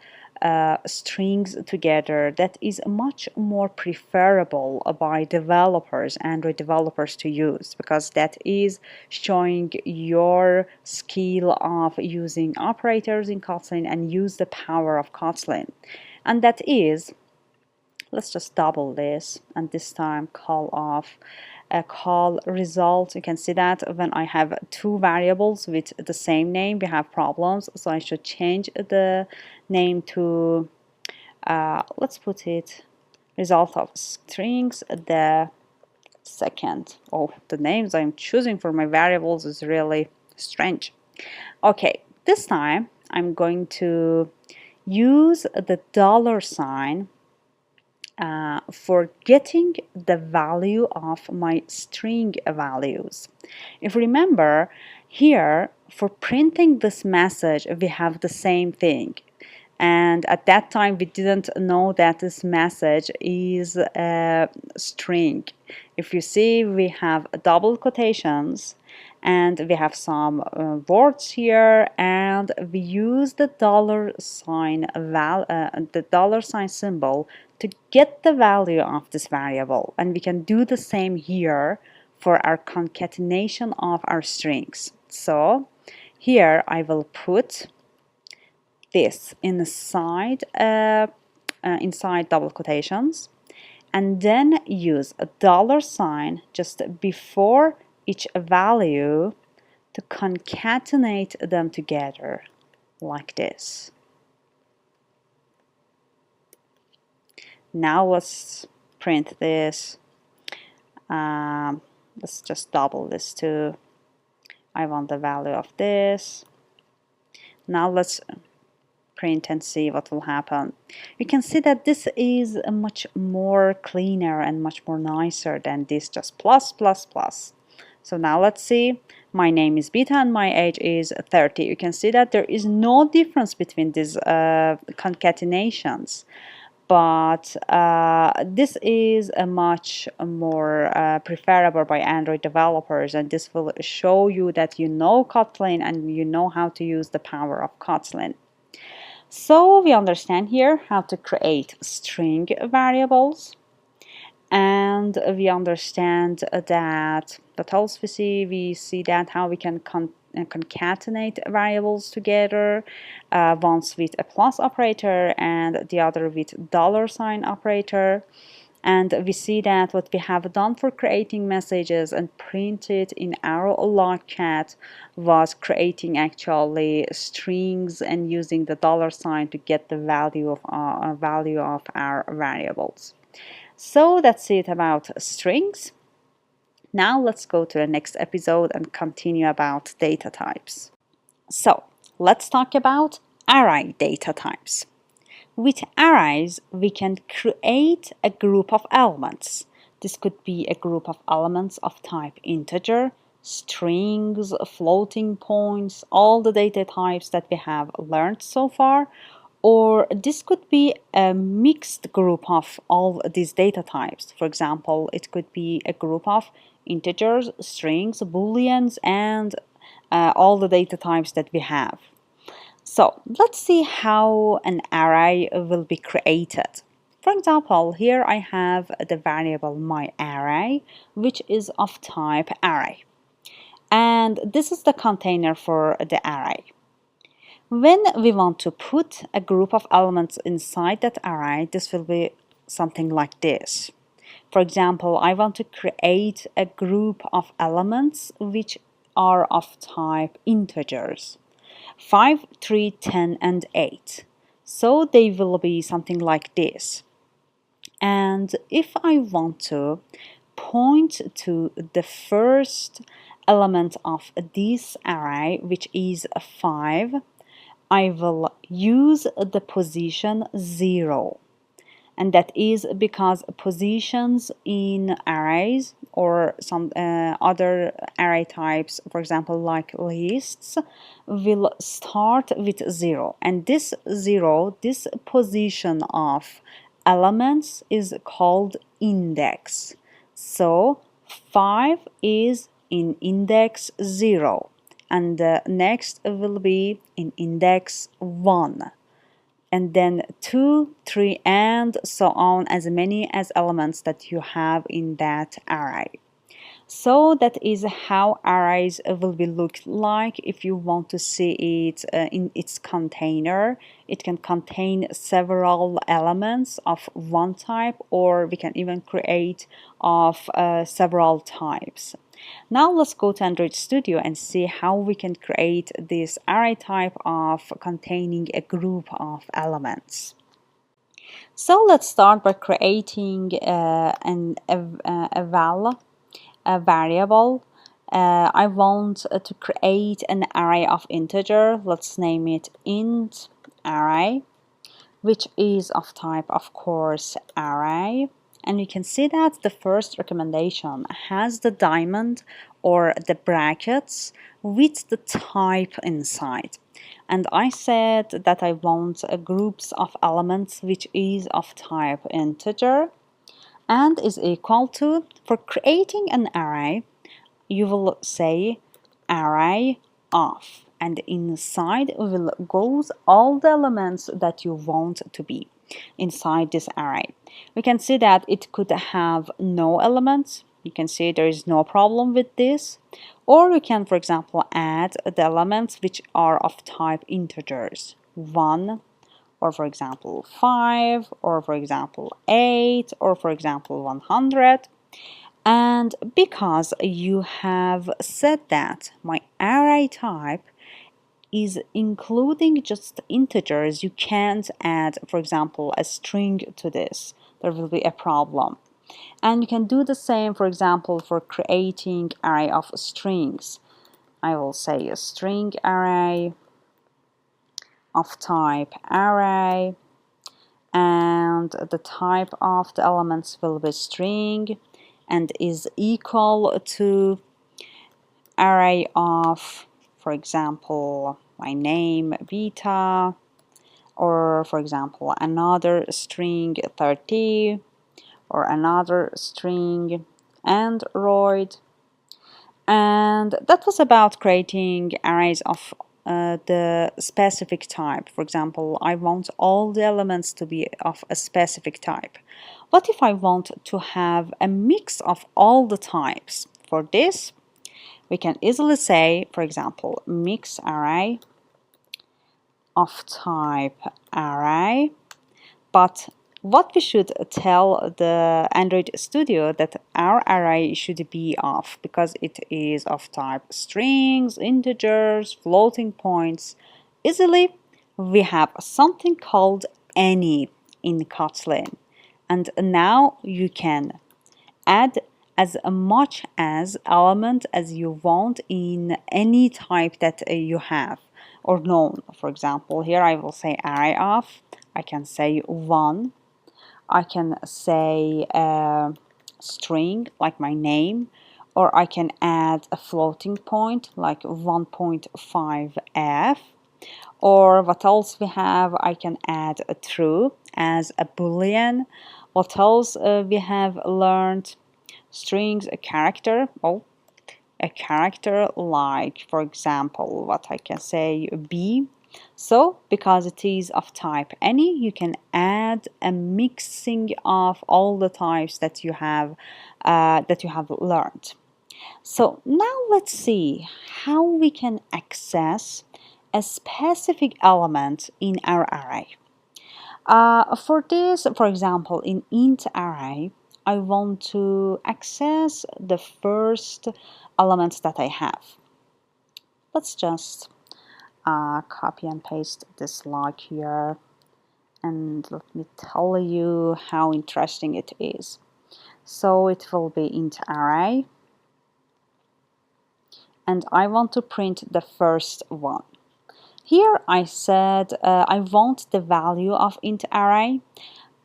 S1: strings together that is much more preferable by developers, Android developers, to use, because that is showing your skill of using operators in Kotlin and use the power of Kotlin. And that is, let's just double this and this time call off call result. You can see that when I have two variables with the same name, we have problems. So I should change the name to let's put it result of strings the second. Oh, the names I'm choosing for my variables is really strange. Okay, this time I'm going to use the $sign for getting the value of my string values. If you remember, here for printing this message we have the same thing, and at that time we didn't know that this message is a string. If you see, we have double quotations and we have some words here, and we use the $sign symbol to get the value of this variable, and we can do the same here for our concatenation of our strings. So here I will put this inside double quotations, and then use a $sign just before each value to concatenate them together like this. Now let's print this. Let's just double this too. I want the value of this. Now let's print and see what will happen. You can see that this is a much more cleaner and much more nicer than this just plus plus plus. So now let's see. My name is Beta and my age is 30. You can see that there is no difference between these concatenations, but this is a much more preferable by Android developers, and this will show you that you know Kotlin and you know how to use the power of Kotlin. So we understand here how to create string variables, and we understand that what else we see that how we can concatenate variables together, once with a plus operator and the other with $sign operator. And we see that what we have done for creating messages and printed in our logcat was creating actually strings and using the $sign to get the value of our variables. So that's it about strings. Now let's go to the next episode and continue about data types. So let's talk about array data types. With arrays, we can create a group of elements. This could be a group of elements of type integer, strings, floating points, all the data types that we have learned so far. Or this could be a mixed group of all these data types. For example, it could be a group of integers, strings, booleans, and all the data types that we have. So let's see how an array will be created. For example, here I have the variable myArray, which is of type array. And this is the container for the array. When we want to put a group of elements inside that array, this will be something like this. For example, I want to create a group of elements which are of type integers. 5, 3, 10, and 8. So they will be something like this. And if I want to point to the first element of this array, which is 5, I will use the position 0. And that is because positions in arrays or some other array types, for example, like lists, will start with 0. And this 0, this position of elements is called index. So 5 is in index 0 and the next will be in index 1. And then 2, 3, and so on, as many as elements that you have in that array. So that is how arrays will be look like. If you want to see it in its container, it can contain several elements of one type, or we can even create of several types. Now let's go to Android Studio and see how we can create this array type of containing a group of elements. So let's start by creating a variable. I want to create an array of integer. Let's name it int array, which is of type, of course, array. And you can see that the first recommendation has the diamond or the brackets with the type inside. And I said that I want groups of elements which is of type integer and is equal to, for creating an array, you will say array of, and inside will goes all the elements that you want to be inside this array. We can see that it could have no elements. You can see there is no problem with this. Or we can, for example, add the elements which are of type integers, 1, or for example 5, or for example 8, or for example 100. And because you have said that my array type is including just integers, you can't add, for example, a string to this. There will be a problem. And you can do the same, for example, for creating array of strings. I will say a string array of type array, and the type of the elements will be string and is equal to array of, for example, my name Vita, or for example another string 30, or another string Android. And that was about creating arrays of the specific type. For example, I want all the elements to be of a specific type. What if I want to have a mix of all the types? For this, we can easily say, for example, mix array of type array. But what we should tell the Android Studio that our array should be of, because it is of type strings, integers, floating points. Easily, we have something called any in Kotlin. And now you can add as much as element as you want in any type that you have or known. For example, here I will say array of. I can say 1. I can say a string like my name, or I can add a floating point like 1.5f. Or what else we have? I can add a true as a boolean. What else we have learned? Strings, a character. Oh, a character like, for example, what I can say b. So because it is of type any, you can add a mixing of all the types that you have learned. So now let's see how we can access a specific element in our array. For this, for example, in int array, I want to access the first elements that I have. Let's just copy and paste this log here. and let me tell you how interesting it is. So it will be int array, and I want to print the first one. Here I said I want the value of int array,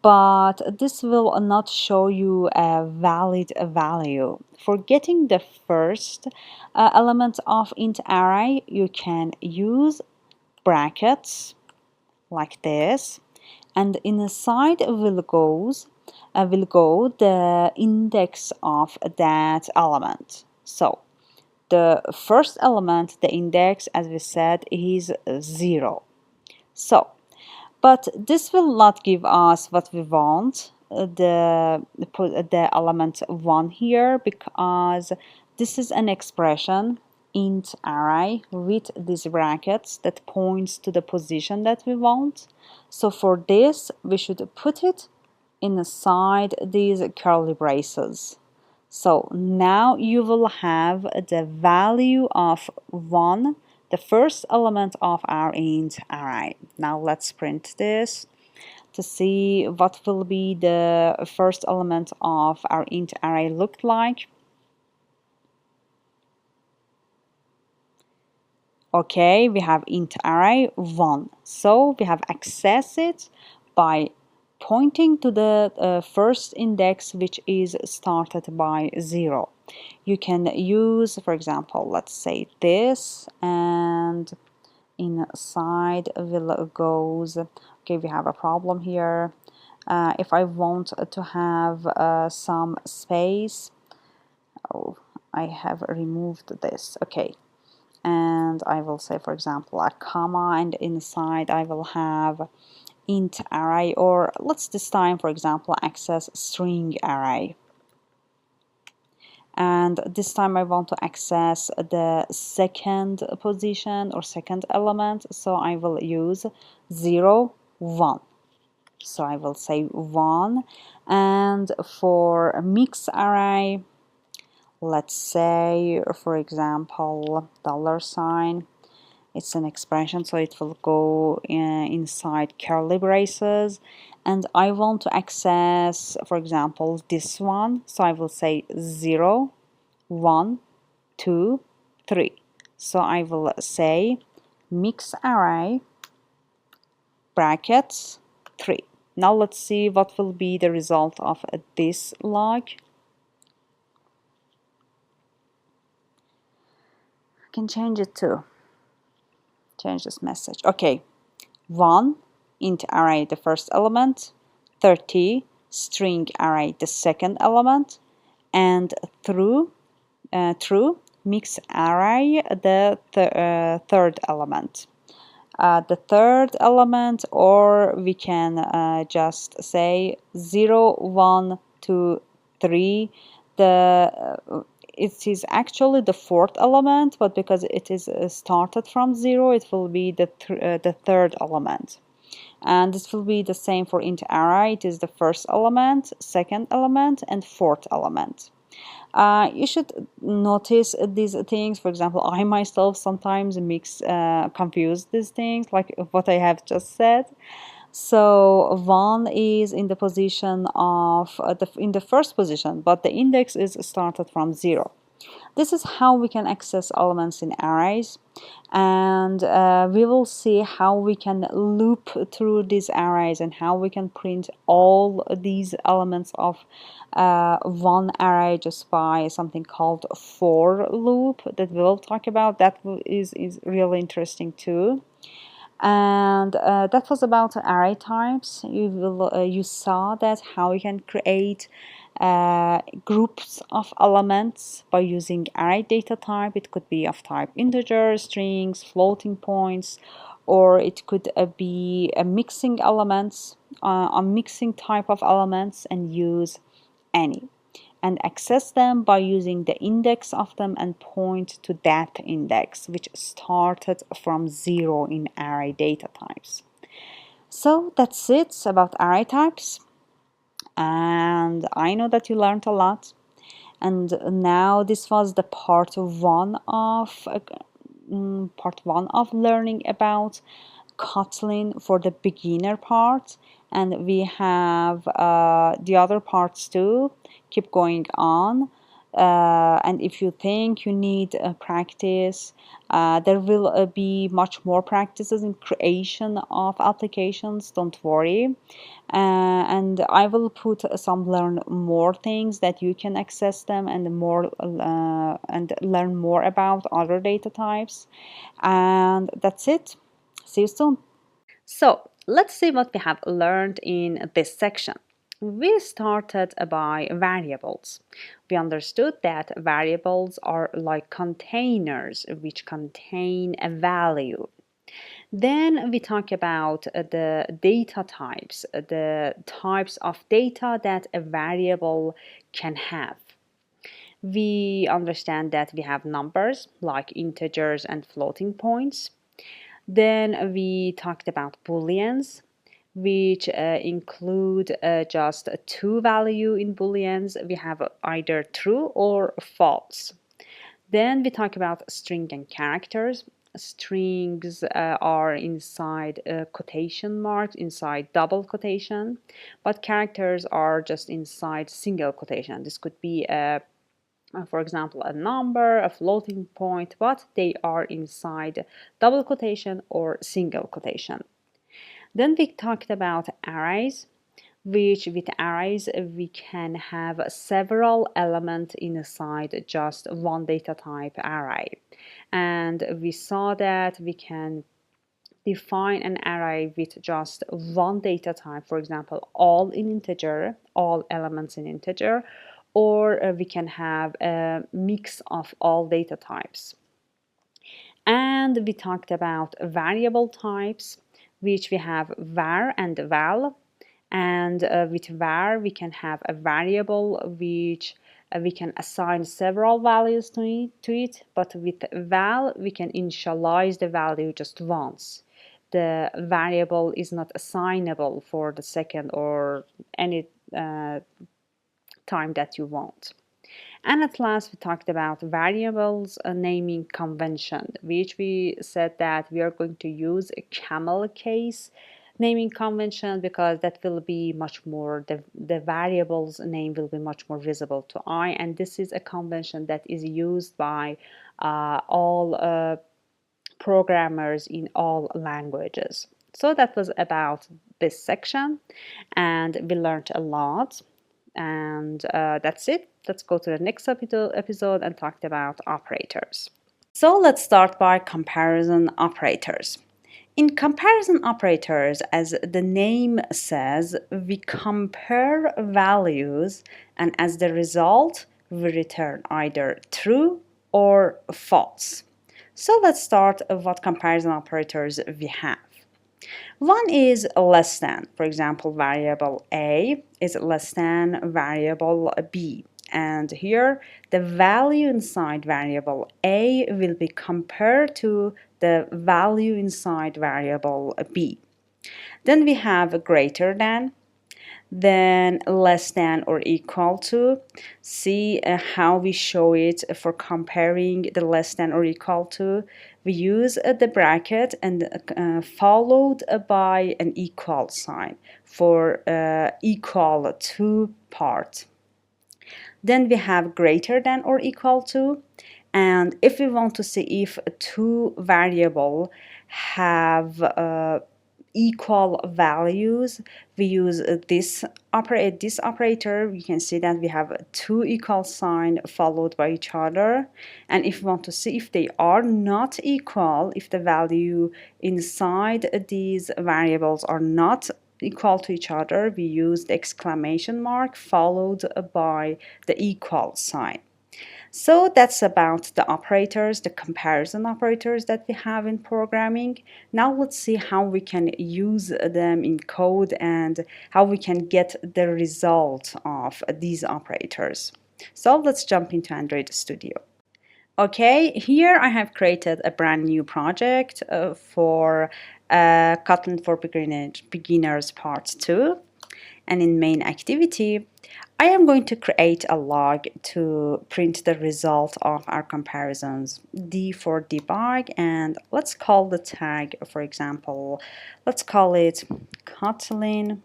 S1: but this will not show you a valid value. For getting the first element of int array, you can use brackets like this, and inside will go the index of that element. So the first element, the index, as we said, is 0. So, but this will not give us what we want, the element 1 here, because this is an expression int array with these brackets that points to the position that we want. So for this, we should put it inside these curly braces. So now you will have the value of 1, the first element of our int array. Now let's print this to see what will be the first element of our int array look like. Okay, we have int array 1. So we have accessed it by pointing to the first index, which is started by 0. You can use, for example, let's say this, and inside will goes, okay, we have a problem here. If I want to have some space, oh, I have removed this, okay. And I will say, for example, a comma, and inside I will have int array, or let's this time, for example, access string array. And this time I want to access the second position or second element, so I will use 0, 1. So I will say 1. And for a mix array, let's say, for example, $, it's an expression, so it will go inside curly braces, and I want to access, for example, this one, so I will say 0, 1, 2, 3. So I will say mix array brackets 3. Now let's see what will be the result of this log. I can change it too. Change this message. Okay, 1 int array the first element, 30 string array the second element, and true mix array the third element. The third element, or we can just say 0, 1, 2, 3. It is actually the fourth element, but because it is started from 0, it will be the third element. And this will be the same for int array. It is the first element, second element, and fourth element. You should notice these things. For example, I myself sometimes confuse these things, like what I have just said. So 1 is in the position of in the first position, but the index is started from 0. This is how we can access elements in arrays, and we will see how we can loop through these arrays and how we can print all these elements of one array just by something called for loop that we'll talk about. That is really interesting too. And that was about array types. You saw that how you can create groups of elements by using array data type. It could be of type integer, strings, floating points, or it could be a mixing elements, a mixing type of elements, and use any, and access them by using the index of them and point to that index, which started from 0 in array data types. So that's it about array types, and I know that you learned a lot. And now this was the part one of learning about Kotlin for the beginner part, and we have the other parts too. Keep going on. And if you think you need practice, there will be much more practices in creation of applications. Don't worry. And I will put some learn more things that you can access them and more and learn more about other data types. And that's it. See you soon. So let's see what we have learned in this section. We started by variables. We understood that variables are like containers which contain a value. Then we talk about the data types, the types of data that a variable can have. We understand that we have numbers like integers and floating points. Then we talked about booleans, which include just two value in booleans. We have either true or false. Then we talk about string and characters. Strings are inside quotation marks, inside double quotation, but characters are just inside single quotation. This could be for example, a number, a floating point, but they are inside double quotation or single quotation. Then we talked about arrays, which with arrays we can have several elements inside just one data type array. And we saw that we can define an array with just one data type, for example, all in integer, all elements in integer, or we can have a mix of all data types. And we talked about variable types, which we have var and val. And with var, we can have a variable which we can assign several values to it. But with val, we can initialize the value just once. The variable is not assignable for the second or any time that you want. And at last, we talked about variables naming convention, which we said that we are going to use a camel case naming convention because that will be much more, the variable's name will be much more visible to eye. And this is a convention that is used by all programmers in all languages. So that was about this section, and we learned a lot. And that's it. Let's go to the next episode and talk about operators. So let's start by comparison operators. In comparison operators, as the name says, we compare values, and as the result, we return either true or false. So let's start with what comparison operators we have. One is less than. For example, variable A is less than variable B. And here, the value inside variable A will be compared to the value inside variable B. Then we have greater than, then less than or equal to. See how we show it for comparing the less than or equal to. We use the bracket and followed by an equal sign for equal to part. Then we have greater than or equal to. And if we want to see if two variables have equal values, we use this operator. You can see that we have two equal sign followed by each other. And if we want to see if they are not equal, if the value inside these variables are not equal to each other, we use the exclamation mark followed by the equal sign. So that's about the operators, the comparison operators that we have in programming. Now let's see how we can use them in code and how we can get the result of these operators. So let's jump into Android Studio. Okay, here I have created a brand new project for Kotlin for Beginners Part 2. And in main activity, I am going to create a log to print the result of our comparisons. D for debug, and let's call the tag, for example, let's call it Kotlin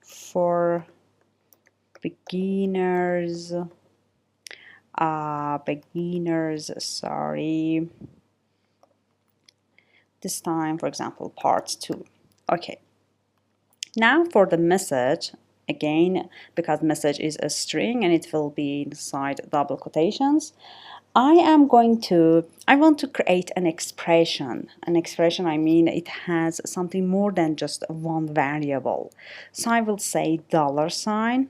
S1: for beginners. Sorry. This time, for example, part 2. Okay. Now for the message, again, because message is a string and it will be inside double quotations, I want to create an expression. An expression, I mean, it has something more than just one variable. So I will say $sign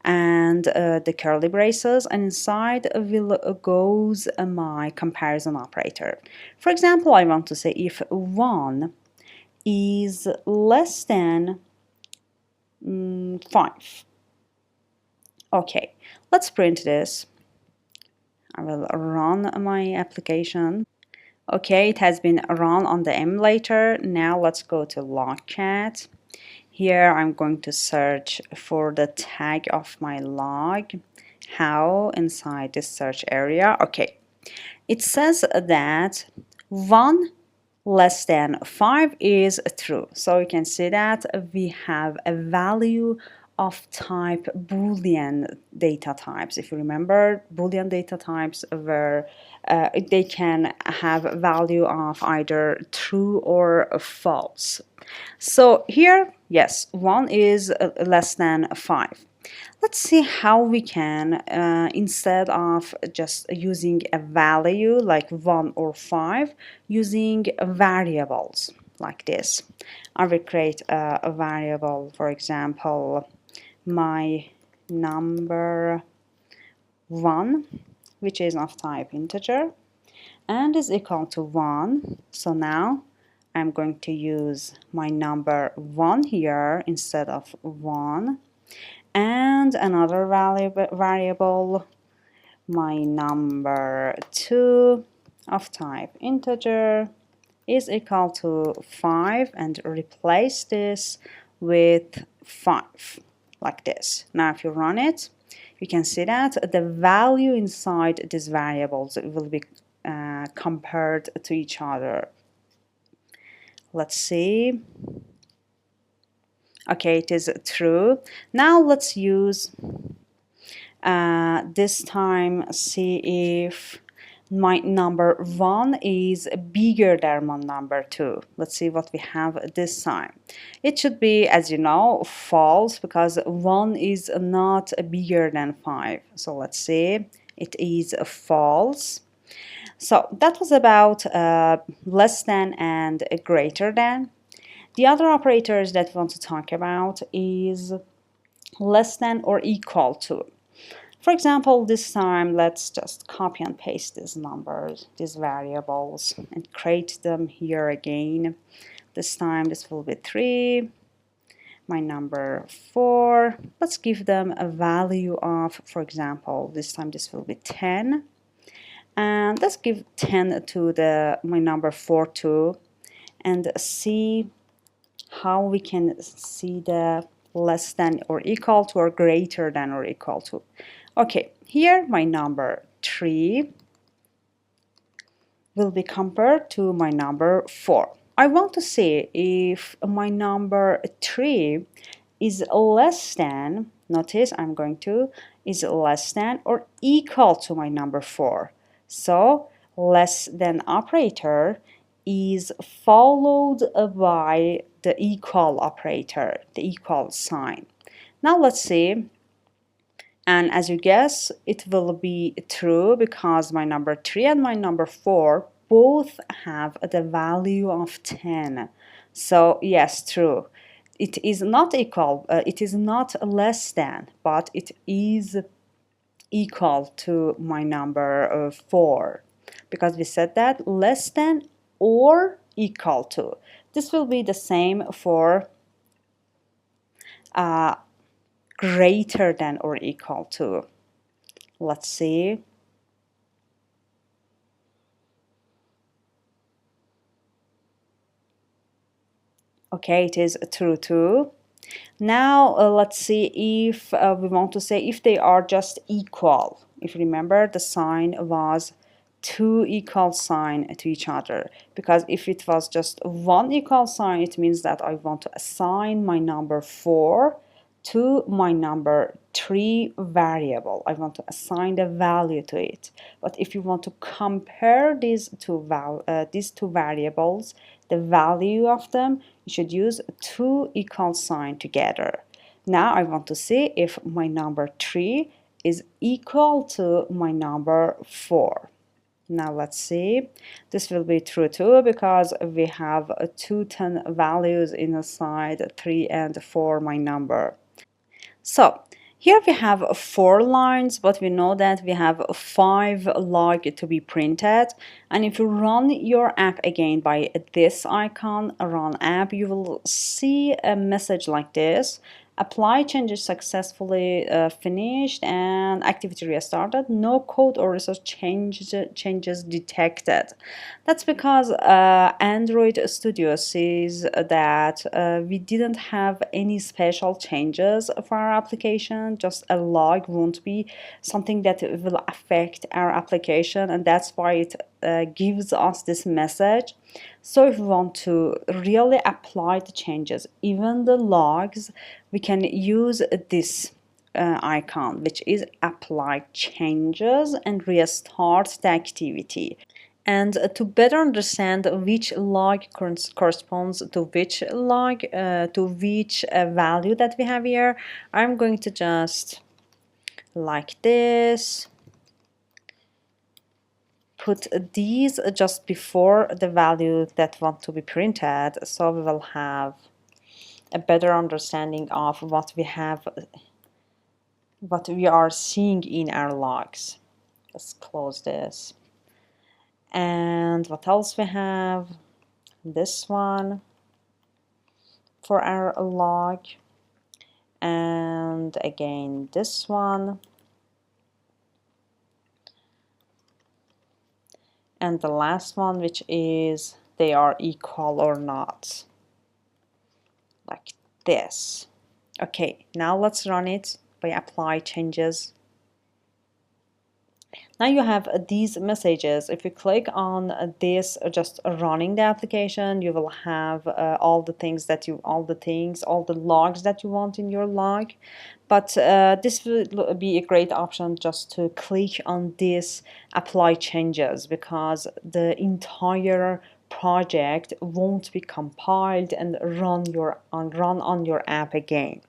S1: and the curly braces, and inside will goes my comparison operator. For example, I want to say if 1 is less than 5. Okay, let's print this. I will run my application. Okay, it has been run on the emulator. Now let's go to logcat. Here I'm going to search for the tag of my log. How inside this search area? Okay, it says that 1 less than 5 is true. So you can see that we have a value of type Boolean data types. If you remember, Boolean data types were they can have value of either true or false. So here, yes, 1 is less than 5. Let's see how we can, instead of just using a value like 1 or 5, using variables like this. I will create a variable, for example, my number 1, which is of type integer, and is equal to 1. So now I'm going to use my number 1 here instead of 1. And another variable, my number 2 of type integer is equal to 5, and replace this with 5 like this. Now if you run it, you can see that the value inside these variables will be compared to each other. Let's see. Okay, it is true. Now let's use this time, see if my number 1 is bigger than my number 2. Let's see what we have this time. It should be, as you know, false, because 1 is not bigger than 5. So let's see, it is false. So that was about less than and greater than. The other operators that we want to talk about is less than or equal to. For example, this time let's just copy and paste these numbers, these variables, and create them here again. This time this will be 3, my number 4. Let's give them a value of, for example, this time this will be 10. And let's give 10 to my number 4 too, and see how we can see the less than or equal to or greater than or equal to. Okay, here my number 3 will be compared to my number 4. I want to see if my number 3 is less than, notice I'm going to, is less than or equal to my number 4. So less than operator is followed by the equal operator, the equal sign. Now let's see, and as you guess, it will be true because my number 3 and my number 4 both have the value of 10. So yes, true. It is not equal, it is not less than, but it is equal to my number 4, because we said that less than or equal to. This will be the same for greater than or equal to. Let's see. Okay, it is true too. Now let's see if we want to say if they are just equal. If you remember, the sign was two equal sign to each other, because if it was just one equal sign, it means that I want to assign my number 4 to my number 3 variable. I want to assign the value to it. But if you want to compare these two variables, the value of them, you should use two equal sign together. Now I want to see if my number 3 is equal to my number 4. Now let's see. This will be true too, because we have two 10 values inside 3 and 4, my number. So here we have 4 lines, but we know that we have 5 log to be printed. And if you run your app again by this icon, run app, you will see a message like this. Apply changes successfully finished and activity restarted. No code or resource changes detected. That's because Android Studio says that we didn't have any special changes for our application. Just a log won't be something that will affect our application, and that's why it gives us this message. So if we want to really apply the changes, even the logs, we can use this icon, which is apply changes and restart the activity. And to better understand which log corresponds to which log, to which value that we have here, I'm going to just like this put these just before the value that want to be printed, so we will have a better understanding of what we have, what we are seeing in our logs. Let's close this. And what else we have? This one for our log, and again this one, and the last one, which is they are equal or not, like this. Okay, now let's run it by apply changes. Now you have these messages. If you click on this, just running the application, you will have all the logs that you want in your log. But this will be a great option just to click on this apply changes, because the entire project won't be compiled and run on your app again.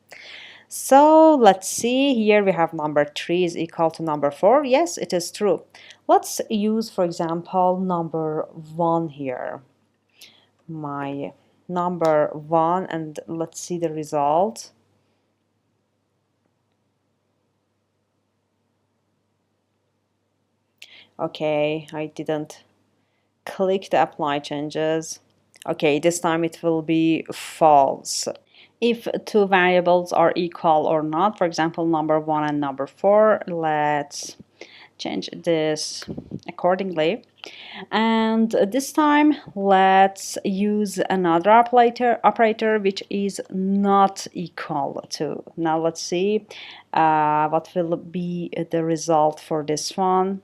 S1: So let's see, here we have number 3 is equal to number 4. Yes, it is true. Let's use, for example, number 1 here. My number 1, and let's see the result. Okay, I didn't click the apply changes. Okay, this time it will be false. If two variables are equal or not, for example, number 1 and number 4, let's change this accordingly. And this time, let's use another operator which is not equal to. Now let's see what will be the result for this one.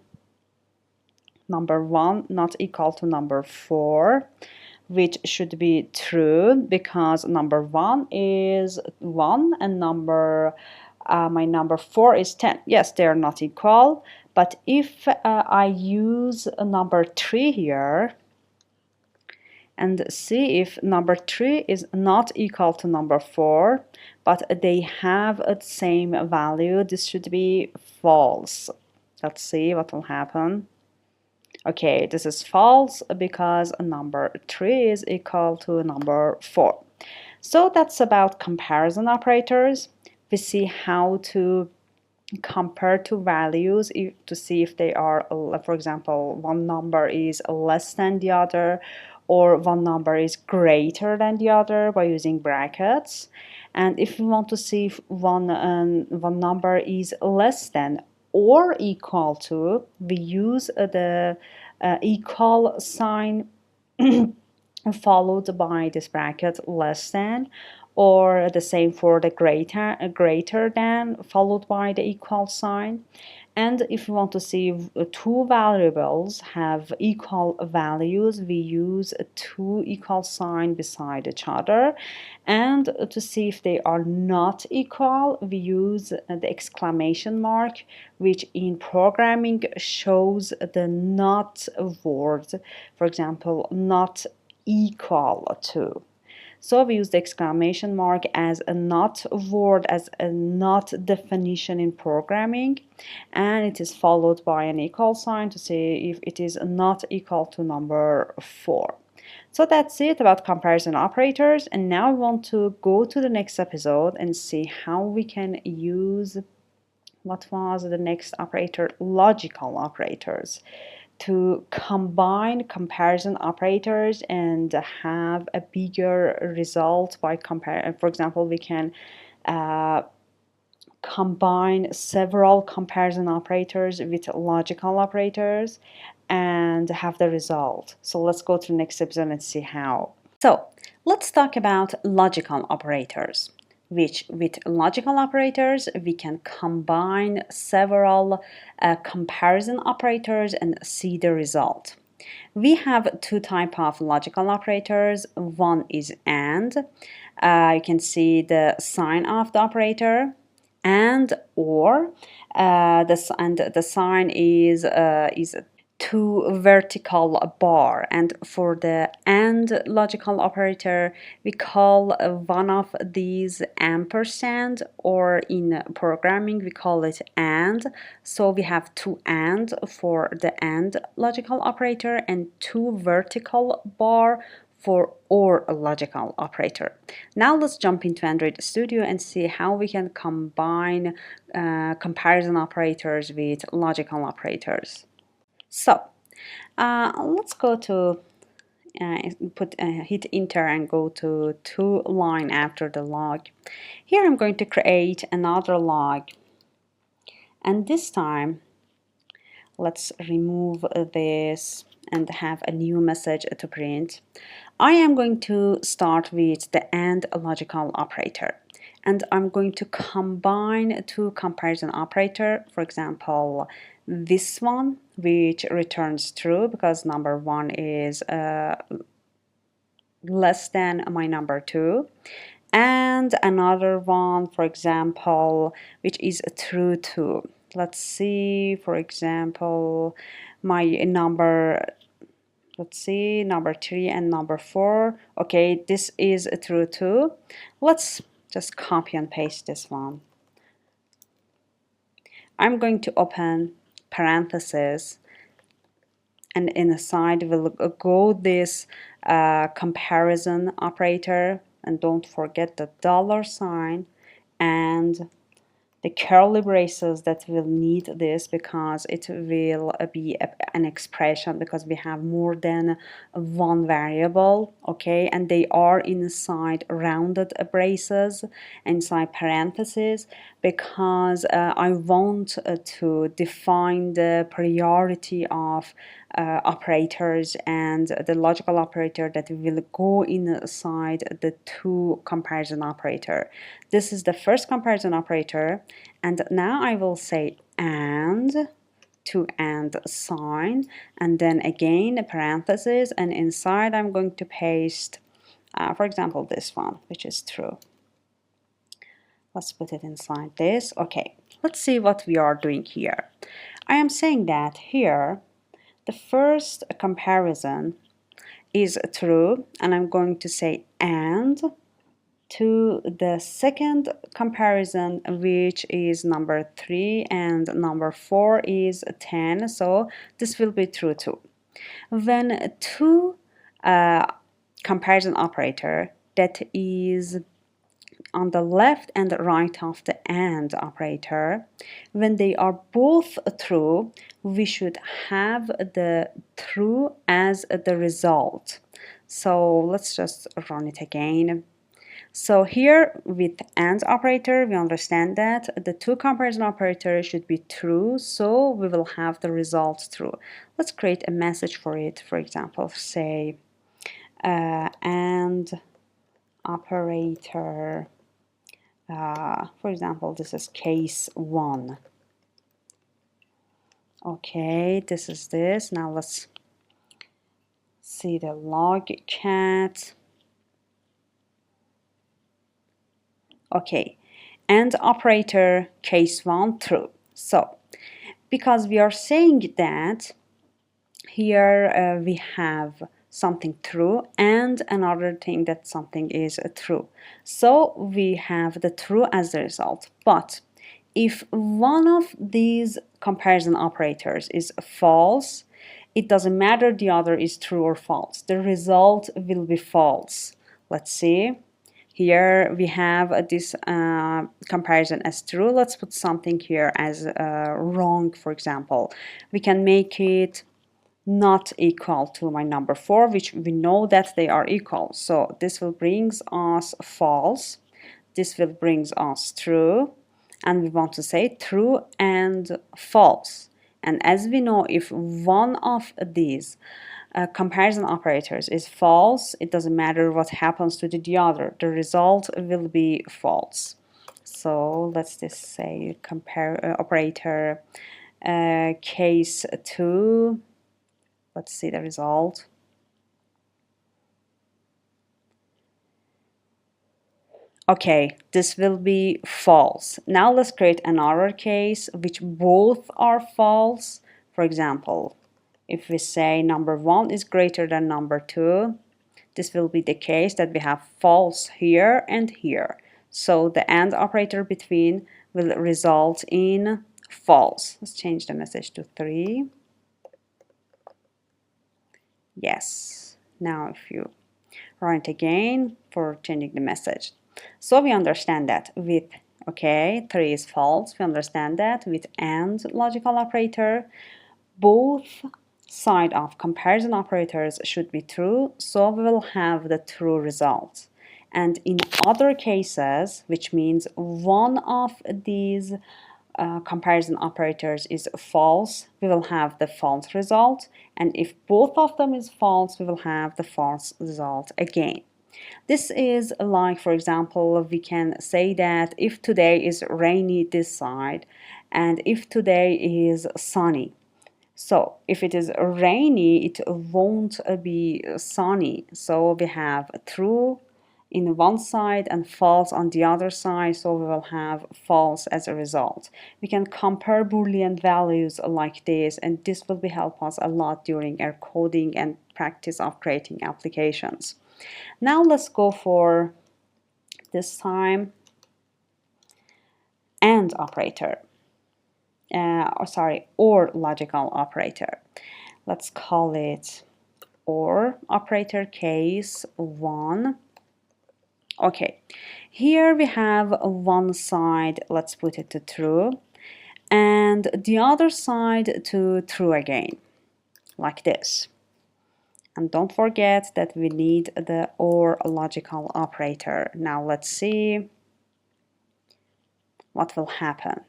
S1: Number 1 not equal to number 4, which should be true, because number 1 is 1 and my number 4 is 10. Yes, they are not equal. But if I use number 3 here and see if number 3 is not equal to number 4, but they have the same value, this should be false. Let's see what will happen. Okay, this is false because number 3 is equal to number 4. So that's about comparison operators. We see how to compare two values to see if they are, for example, one number is less than the other, or one number is greater than the other by using brackets. And if we want to see if one number is less than or equal to, we use the equal sign followed by this bracket less than, or the same for the greater than followed by the equal sign. And if we want to see two variables have equal values, we use a two equal sign beside each other. And to see if they are not equal, we use the exclamation mark, which in programming shows the not word. For example, not equal to. So we use the exclamation mark as a not word, as a not definition in programming, and it is followed by an equal sign to say if it is not equal to number 4. So that's it about comparison operators, and now I want to go to the next episode and see how we can use, what was the next operator, logical operators, to combine comparison operators and have a bigger result by compare. For example, we can combine several comparison operators with logical operators and have the result. So let's go to the next episode and see how. So let's talk about logical operators, which with logical operators we can combine several comparison operators and see the result. We have two types of logical operators. One is AND. You can see the sign of the operator, and or the sign is two vertical bar, and for the AND logical operator we call one of these ampersand, or in programming we call it AND. So we have two AND for the AND logical operator and two vertical bar for OR logical operator. Now let's jump into Android Studio and see how we can combine comparison operators with logical operators. So let's go to hit enter and go to line after the log. Here I'm going to create another log, and this time let's remove this and have a new message to print. I am going to start with the AND logical operator, and I'm going to combine two comparison operator. For example, this one, which returns true because number 1 is less than my number 2, and another one, for example, which is true too. Let's see, for example, my number, let's see, number 3 and number 4. Okay, this is true too. Let's just copy and paste this one. I'm going to open parentheses, and inside we'll go this comparison operator, and don't forget the dollar sign and the curly braces that will need this, because it will be an expression, because we have more than one variable, okay, and they are inside rounded braces, inside parentheses, because I want to define the priority of operators and the logical operator that will go inside the two comparison operator. This is the first comparison operator, and now I will say AND to AND sign, and then again a parenthesis, and inside I'm going to paste for example this one, which is true. Let's put it inside this. Okay, let's see what we are doing here. I am saying that here the first comparison is true, and I'm going to say AND to the second comparison, which is number 3 and number 4 is 10, so this will be true too. When two comparison operator that is on the left and right of the AND operator, when they are both true, we should have the true as the result. So let's just run it again. So here with AND operator, we understand that the two comparison operators should be true, so we will have the result true. Let's create a message for it. For example, say and operator. For example, this is case 1. Okay, this is this. Now let's see the log cat. Okay, and operator case 1 true. So because we are saying that here we have something true and another thing that something is true, so we have the true as the result. But if one of these comparison operators is false, it doesn't matter the other is true or false, the result will be false. Let's see. Here we have this comparison as true. Let's put something here as wrong, for example. We can make it not equal to my number 4, which we know that they are equal. So this will bring us false. This will bring us true. And we want to say true and false. And as we know, if one of these comparison operators is false, it doesn't matter what happens to the other. The result will be false. So let's just say compare operator case 2. Let's see the result. Okay, this will be false. Now let's create another case which both are false. For example, if we say number 1 is greater than number 2, this will be the case that we have false here and here. So the AND operator between will result in false. Let's change the message to 3. Yes. Now if you run it again for changing the message. So we understand that with, okay, 3 is false. We understand that with AND logical operator, both side of comparison operators should be true, so we will have the true result. And in other cases, which means one of these comparison operators is false, we will have the false result. And if both of them is false, we will have the false result again. This is like, for example, we can say that if today is rainy this side and if today is sunny. So if it is rainy, it won't be sunny. So we have true in one side and false on the other side, so we will have false as a result. We can compare Boolean values like this, and this will help us a lot during our coding and practice of creating applications. Now let's go for this time AND operator. Or logical operator. Let's call it OR operator case 1. Okay, here we have one side, let's put it to true, and the other side to true again, like this. And don't forget that we need the OR logical operator. Now let's see what will happen.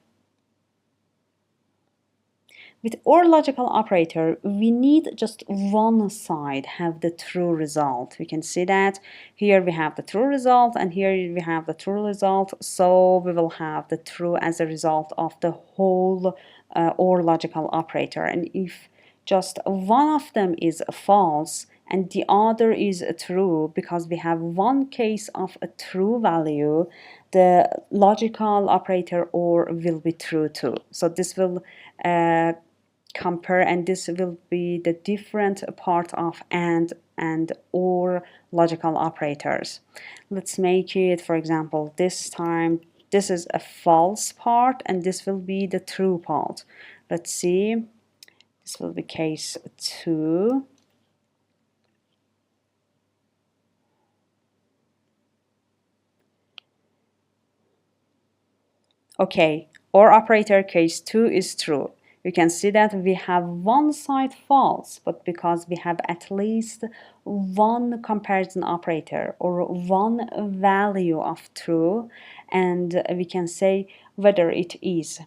S1: With OR logical operator, we need just one side have the true result. We can see that here we have the true result and here we have the true result. So we will have the true as a result of the whole OR logical operator. And if just one of them is false and the other is true, because we have one case of a true value, the logical operator OR will be true too. So this will compare, and this will be the different part of and or logical operators. Let's make it, for example, this time this is a false part and this will be the true part. Let's see, this will be case 2. Okay, OR operator case 2 is true. You can see that we have one side false, but because we have at least one comparison operator or one value of true, and we can say whether it is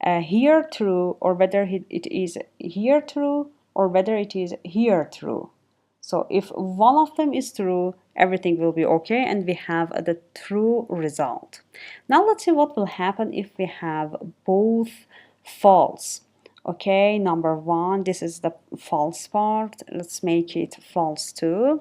S1: here true or whether it is here true or whether it is here true. So if one of them is true, everything will be okay and we have the true result. Now let's see what will happen if we have both false. Okay, number one, this is the false part. Let's make it false too.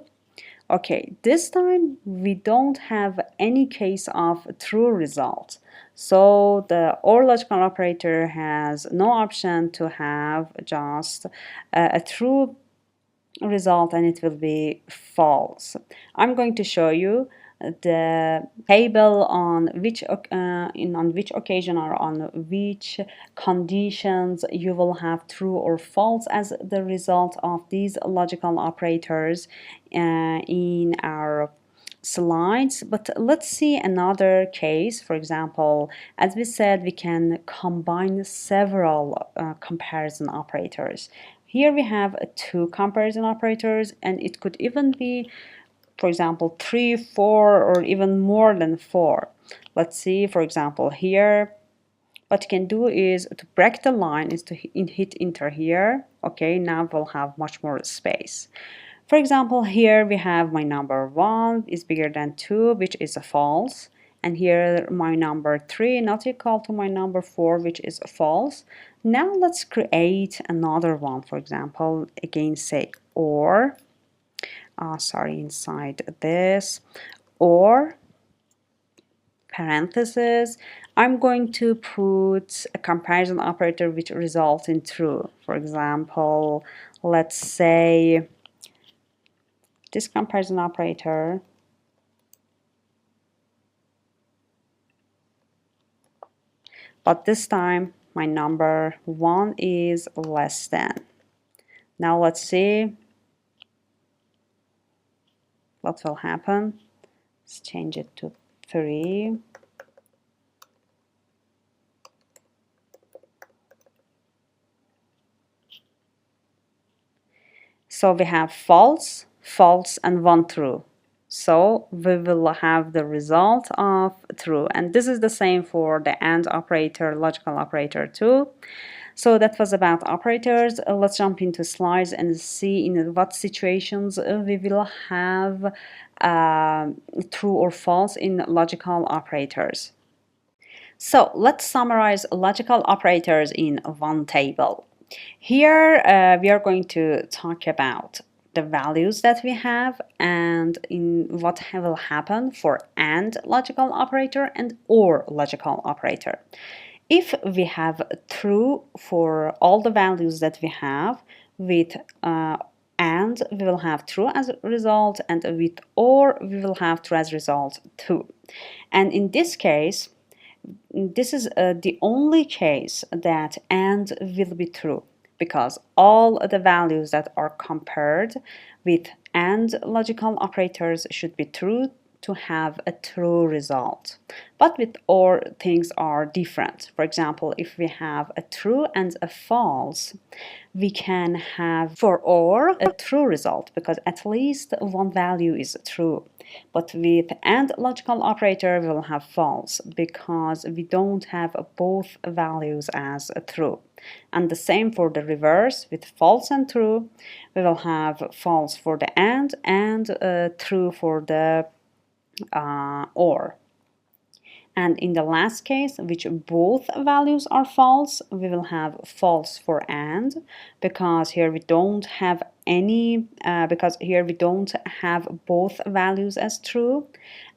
S1: Okay, this time we don't have any case of true result. So the OR logical operator has no option to have just a true result and it will be false. I'm going to show you the table on which on which occasion or on which conditions you will have true or false as the result of these logical operators in our slides. But let's see another case. For example, as we said, we can combine several comparison operators. Here we have two comparison operators, and it could even be, for example, 3, 4, or even more than 4. Let's see, for example, here, what you can do is to break the line is to hit enter here. Okay, now we'll have much more space. For example, here we have my number 1 is bigger than 2, which is a false. And here my number 3 not equal to my number 4, which is a false. Now let's create another one. For example, again say or, inside this, or parentheses, I'm going to put a comparison operator which results in true. For example, let's say this comparison operator but this time my number 1 is less than. Now let's see what will happen. Let's change it to 3. So we have false, false, and 1 true. So we will have the result of true. And this is the same for the AND operator, logical operator too. So that was about operators. Let's jump into slides and see in what situations we will have true or false in logical operators. So let's summarize logical operators in one table. Here we are going to talk about the values that we have and in what will happen for AND logical operator and OR logical operator. If we have true for all the values that we have, with AND we will have true as a result, and with OR we will have true as a result too. And in this case, this is the only case that AND will be true, because all the values that are compared with AND logical operators should be true to have a true result. But with OR, things are different. For example, if we have a true and a false, we can have for OR a true result because at least one value is true. But with AND logical operator, we will have false because we don't have both values as true. And the same for the reverse, with false and true, we will have false for the AND and true for the OR. And in the last case, which both values are false, we will have false for AND, because here we don't have because here we don't have both values as true.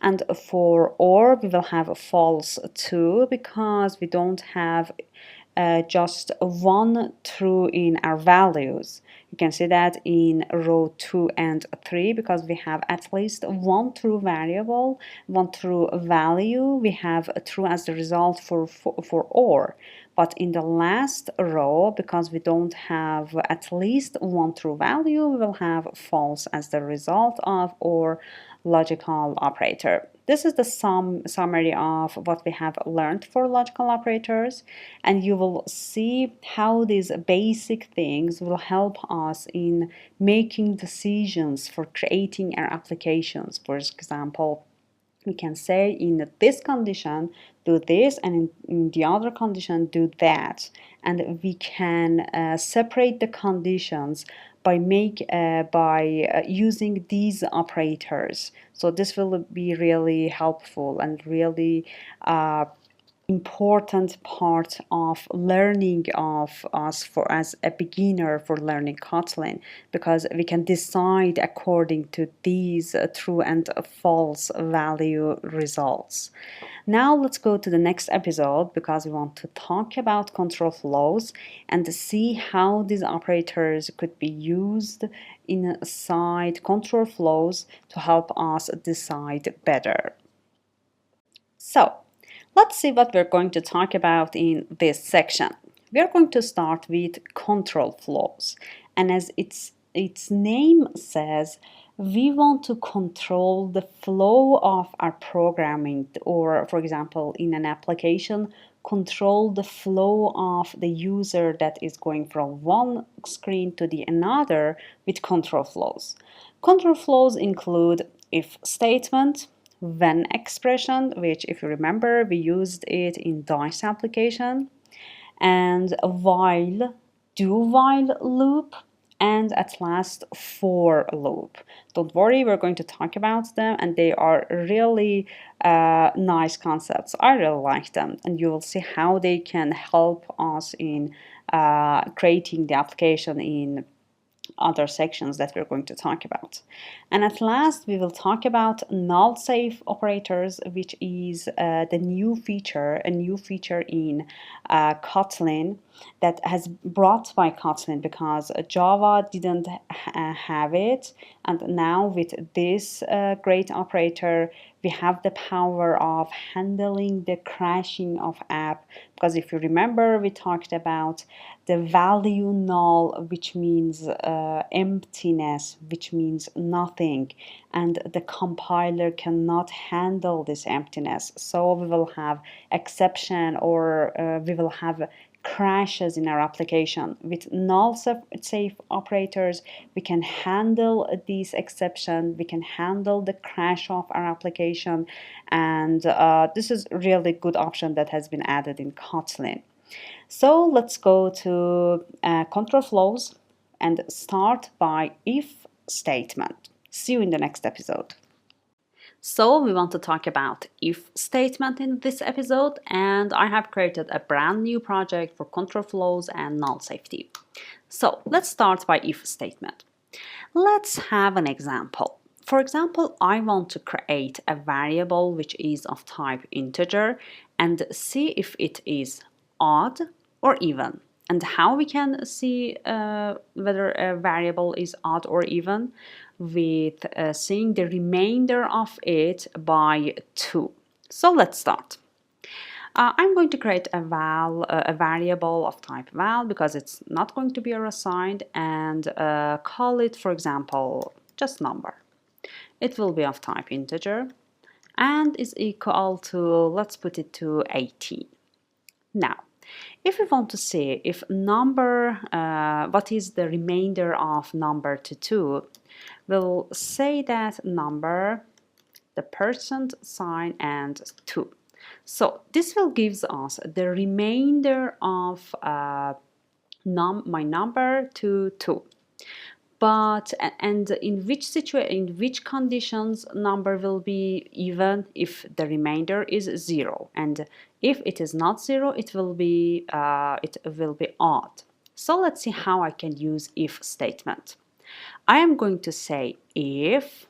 S1: And for OR, we will have false too, because we don't have just one true in our values. You can see that in row 2 and 3, because we have at least one true variable, one true value. We have a true as the result for OR. But in the last row, because we don't have at least one true value, we will have false as the result of OR logical operator. This is the summary of what we have learned for logical operators, and you will see how these basic things will help us in making decisions for creating our applications. For example, we can say in this condition do this, and in the other condition do that, and we can separate the conditions by using these operators. So this will be really helpful and really important part of learning of us for as a beginner for learning Kotlin, because we can decide according to these true and false value results. Now let's go to the next episode, because we want to talk about control flows and see how these operators could be used inside control flows to help us decide better. So let's see what we're going to talk about in this section. We're going to start with control flows, and as its name says, we want to control the flow of our programming, or for example in an application, control the flow of the user that is going from one screen to the another with control flows. Control flows include if statement, when expression, which if you remember we used it in dice application, and a while, do while loop, and at last for loop. Don't worry, we're going to talk about them, and they are really nice concepts. I really like them, and you will see how they can help us in creating the application in other sections that we're going to talk about. And at last, we will talk about null safe operators, which is the new feature, a new feature in Kotlin that has brought by Kotlin, because Java didn't have it. And now with this great operator, we have the power of handling the crashing of app. Because if you remember, we talked about the value null, which means emptiness, which means nothing, and the compiler cannot handle this emptiness. So we will have exception, or we will have crashes in our application. With null safe operators, we can handle these exceptions, we can handle the crash of our application, and this is really good option that has been added in Kotlin. So let's go to control flows and start by if statement. See you in the next episode. So we want to talk about if statement in this episode, and I have created a brand new project for control flows and null safety. So let's start by if statement. Let's have an example. For example, I want to create a variable which is of type integer and see if it is odd or even. And how we can see whether a variable is odd or even? With seeing the remainder of it by 2. So let's start. I'm going to create a variable of type val, because it's not going to be assigned, and call it, for example, just number. It will be of type integer and is equal to, let's put it to 18. Now, if we want to see if number, what is the remainder of number to 2, we'll say that number, the percent sign, and 2. So this will give us the remainder of my number to 2. But and in which conditions number will be even? If the remainder is 0, and if it is not 0, it will be odd. So let's see how I can use if statement. I am going to say if,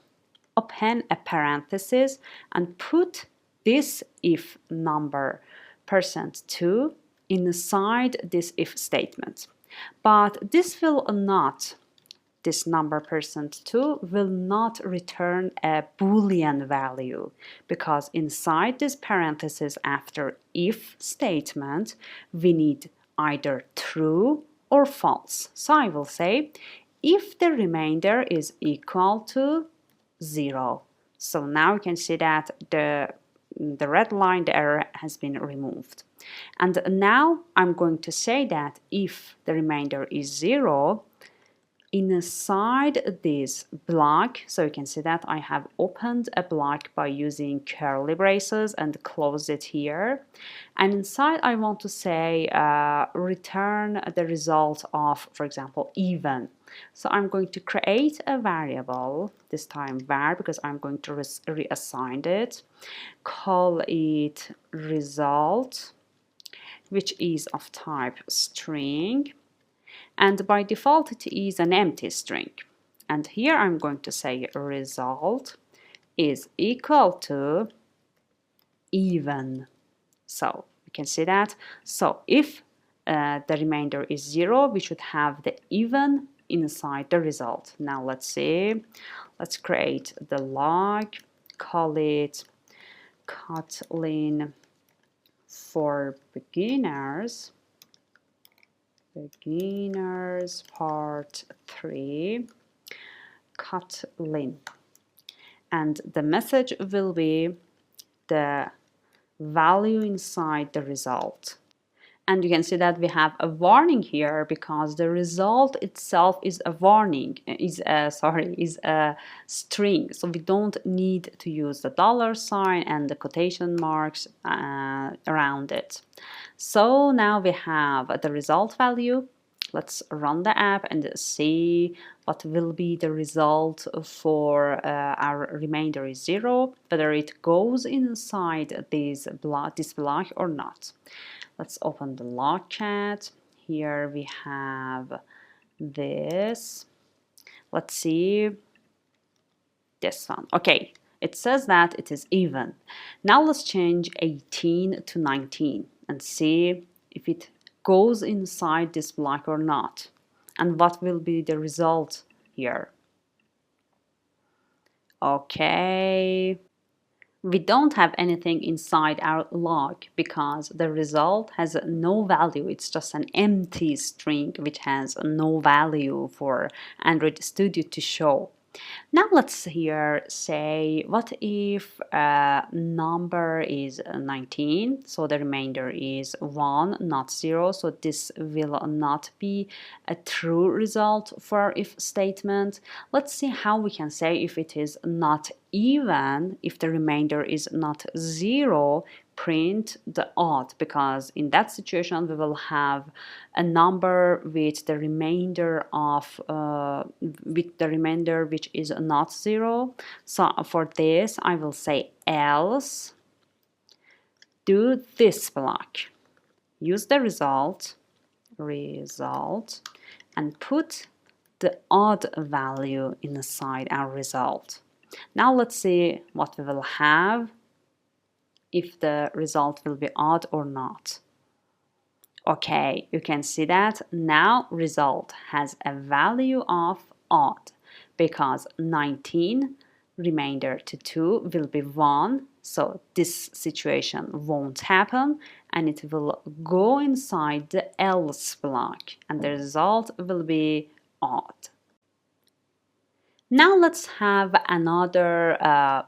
S1: open a parenthesis, and put this if number %2 inside this if statement. But this number %2 will not return a Boolean value, because inside this parenthesis after if statement we need either true or false. So I will say if the remainder is equal to 0. So now you can see that the red line, the error has been removed. And now I'm going to say that if the remainder is 0, inside this block, so you can see that I have opened a block by using curly braces and closed it here. And inside I want to say return the result of, for example, even. So I'm going to create a variable, this time var, because I'm going to reassign it, call it result, which is of type string. And by default it is an empty string. And here I'm going to say result is equal to even. So you can see that. So if the remainder is 0, we should have the even inside the result. Now let's see. Let's create the log, call it Kotlin for beginners part 3 Kotlin, and the message will be the value inside the result. And you can see that we have a warning here because the result itself is a warning, is a string. So we don't need to use the $sign and the quotation marks around it. So now we have the result value. Let's run the app and see what will be the result for our remainder is 0, whether it goes inside this block or not. Let's open the log chat. Here we have this. Let's see this one. Okay, it says that it is even. Now let's change 18 to 19 and see if it goes inside this block or not, and what will be the result here. Okay, we don't have anything inside our log because the result has no value. It's just an empty string which has no value for Android Studio to show. Now let's here say, what if number is 19, so the remainder is 1, not 0, so this will not be a true result for our if statement. Let's see how we can say if it is not even, if the remainder is not 0, print the odd, because in that situation we will have a number with the remainder of which is not 0. So for this I will say else do this block, use the result and put the odd value inside our result. Now let's see what we will have, if the result will be odd or not. Okay, you can see that now result has a value of odd because 19 remainder to 2 will be 1, so this situation won't happen and it will go inside the else block and the result will be odd. Now let's have another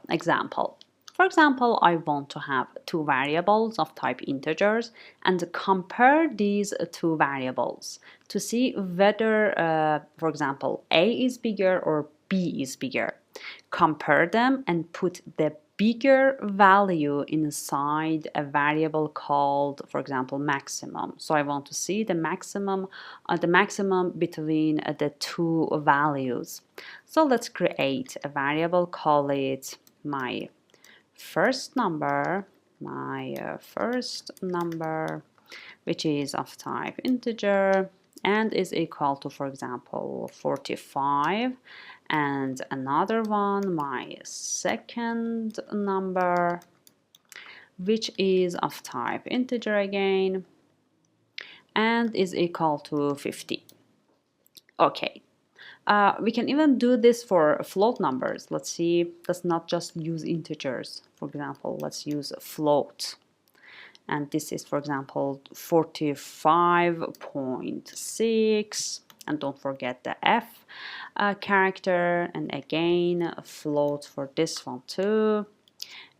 S1: example. For example, I want to have two variables of type integers and compare these two variables to see whether, for example, A is bigger or B is bigger. Compare them and put the bigger value inside a variable called, for example, maximum. So I want to see the maximum between the two values. So let's create a variable, call it my first number, which is of type integer and is equal to, for example, 45, and another one, my second number, which is of type integer again and is equal to 50. Okay. We can even do this for float numbers. Let's see, let's not just use integers. For example, let's use a float. And this is, for example, 45.6. And don't forget the F character. And again, a float for this one too.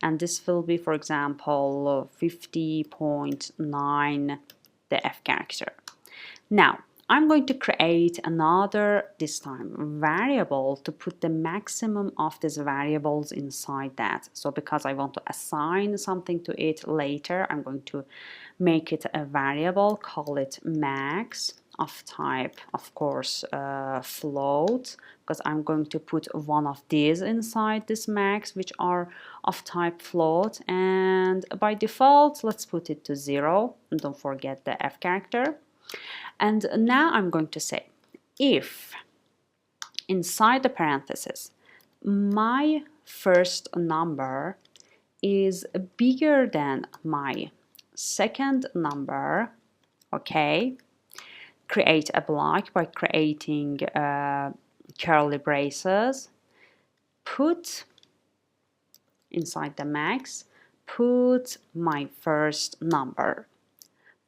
S1: And this will be, for example, 50.9, the F character. Now, I'm going to create another, this time, variable to put the maximum of these variables inside that. So because I want to assign something to it later, I'm going to make it a variable, call it max, of type, of course, float, because I'm going to put one of these inside this max, which are of type float, and by default, let's put it to 0, and don't forget the F character. And now I'm going to say, if inside the parentheses, my first number is bigger than my second number, okay, create a block by creating curly braces, put inside the max, put my first number.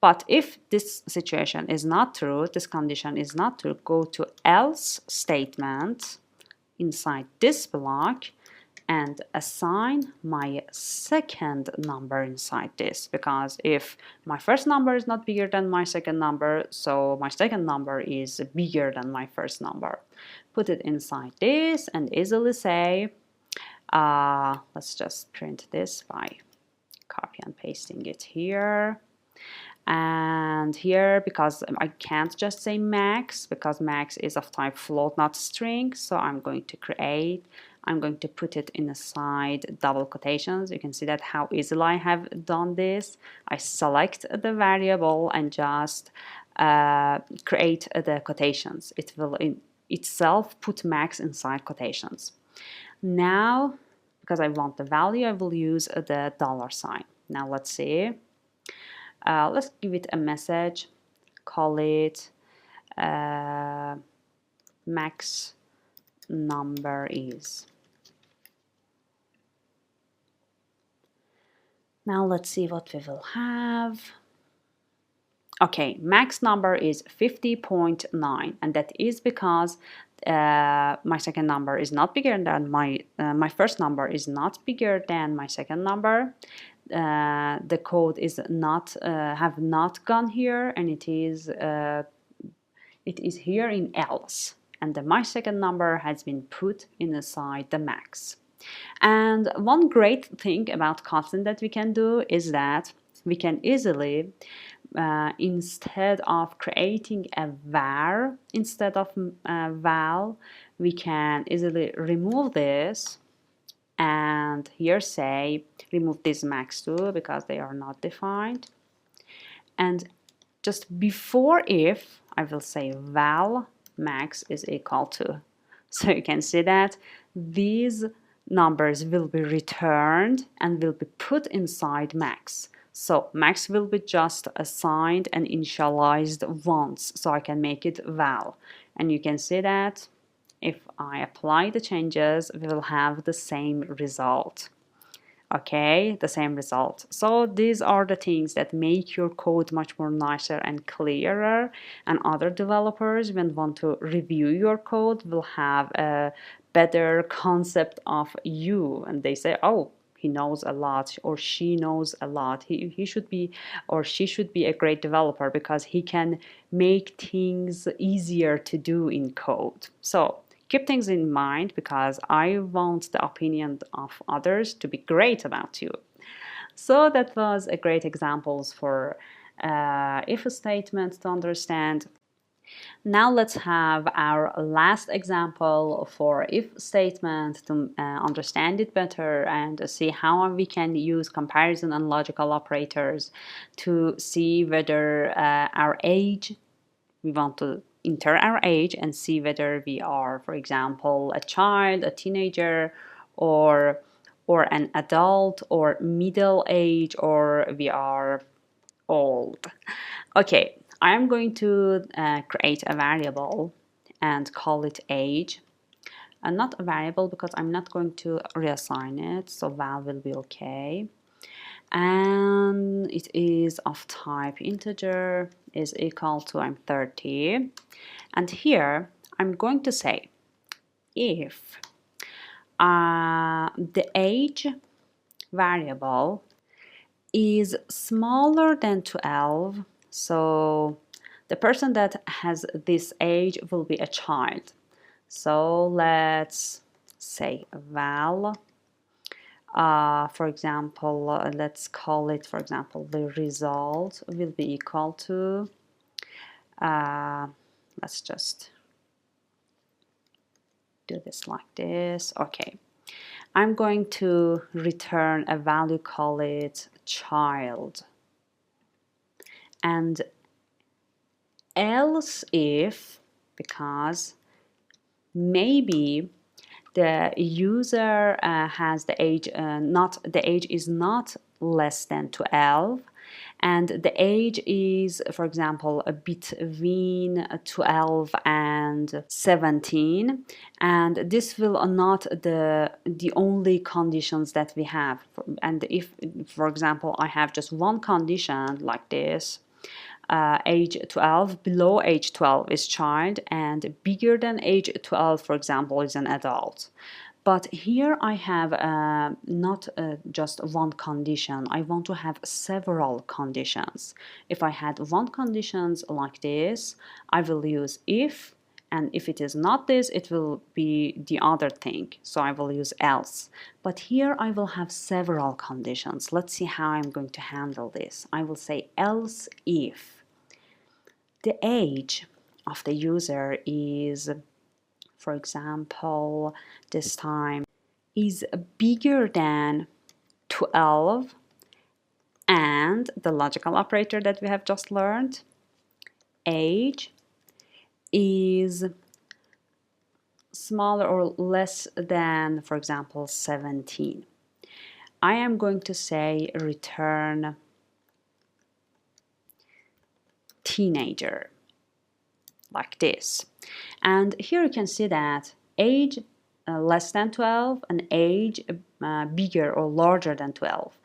S1: But if this situation is not true, this condition is not true, go to else statement inside this block and assign my second number inside this, because if my first number is not bigger than my second number, so my second number is bigger than my first number. Put it inside this and easily say, let's just print this by copy and pasting it here. And here, because I can't just say max, because max is of type float, not string, so I'm going to put it inside double quotations. You can see that how easily I have done this. I select the variable and just create the quotations. It will in itself put max inside quotations. Now, because I want the value, I will use the $sign. Now let's see. Let's give it a message, call it max number is. Now let's see what we will have. Okay, max number is 50.9, and that is because my second number is not bigger than my first number is not bigger than my second number. The code is not have not gone here, and it is here in else, and my second number has been put inside the max. And one great thing about Kotlin that we can do is that we can easily, instead of creating a var instead of val, we can easily remove this and here say remove this max too, because they are not defined. And just before if, I will say val max is equal to. So you can see that these numbers will be returned and will be put inside max. So max will be just assigned and initialized once, so I can make it val. And you can see that if I apply the changes, we will have the same result. Okay, the same result. So these are the things that make your code much more nicer and clearer, and other developers, when want to review your code, will have a better concept of you, and they say, oh, he knows a lot, or she knows a lot. He should be, or she should be, a great developer because he can make things easier to do in code. So keep things in mind, because I want the opinion of others to be great about you. So that was a great examples for if statement to understand. Now let's have our last example for if statement to understand it better and see how we can use comparison and logical operators to see whether our age, we want to enter our age and see whether we are, for example, a child, a teenager, or an adult, or middle age, or we are old. Okay, I'm going to create a variable and call it age. And not a variable because I'm not going to reassign it, so val will be okay. And it is of type integer, is equal to, I'm 30. And here I'm going to say if the age variable is smaller than 12, so The person that has this age will be a child. So let's say val. For example, let's call it, for example, the result will be equal to, let's just do this like this. Okay. I'm going to return a value, call it child. And else if, because maybe the user has the age, the age is not less than 12, and the age is, for example, between 12 and 17, and this will not the only conditions that we have. And if, for example, I have just one condition like this, age 12, below age 12 is child, and bigger than age 12, for example, is an adult. But here I have not just one condition. I want to have several conditions. If I had one condition like this, I will use if, and if it is not this, it will be the other thing. So I will use else. But here I will have several conditions. Let's see how I'm going to handle this. I will say else if the age of the user is, for example, this time is bigger than 12, and the logical operator that we have just learned, age is smaller or less than, for example, 17. I am going to say return teenager like this. And here you can see that age less than 12 and age bigger or larger than 12.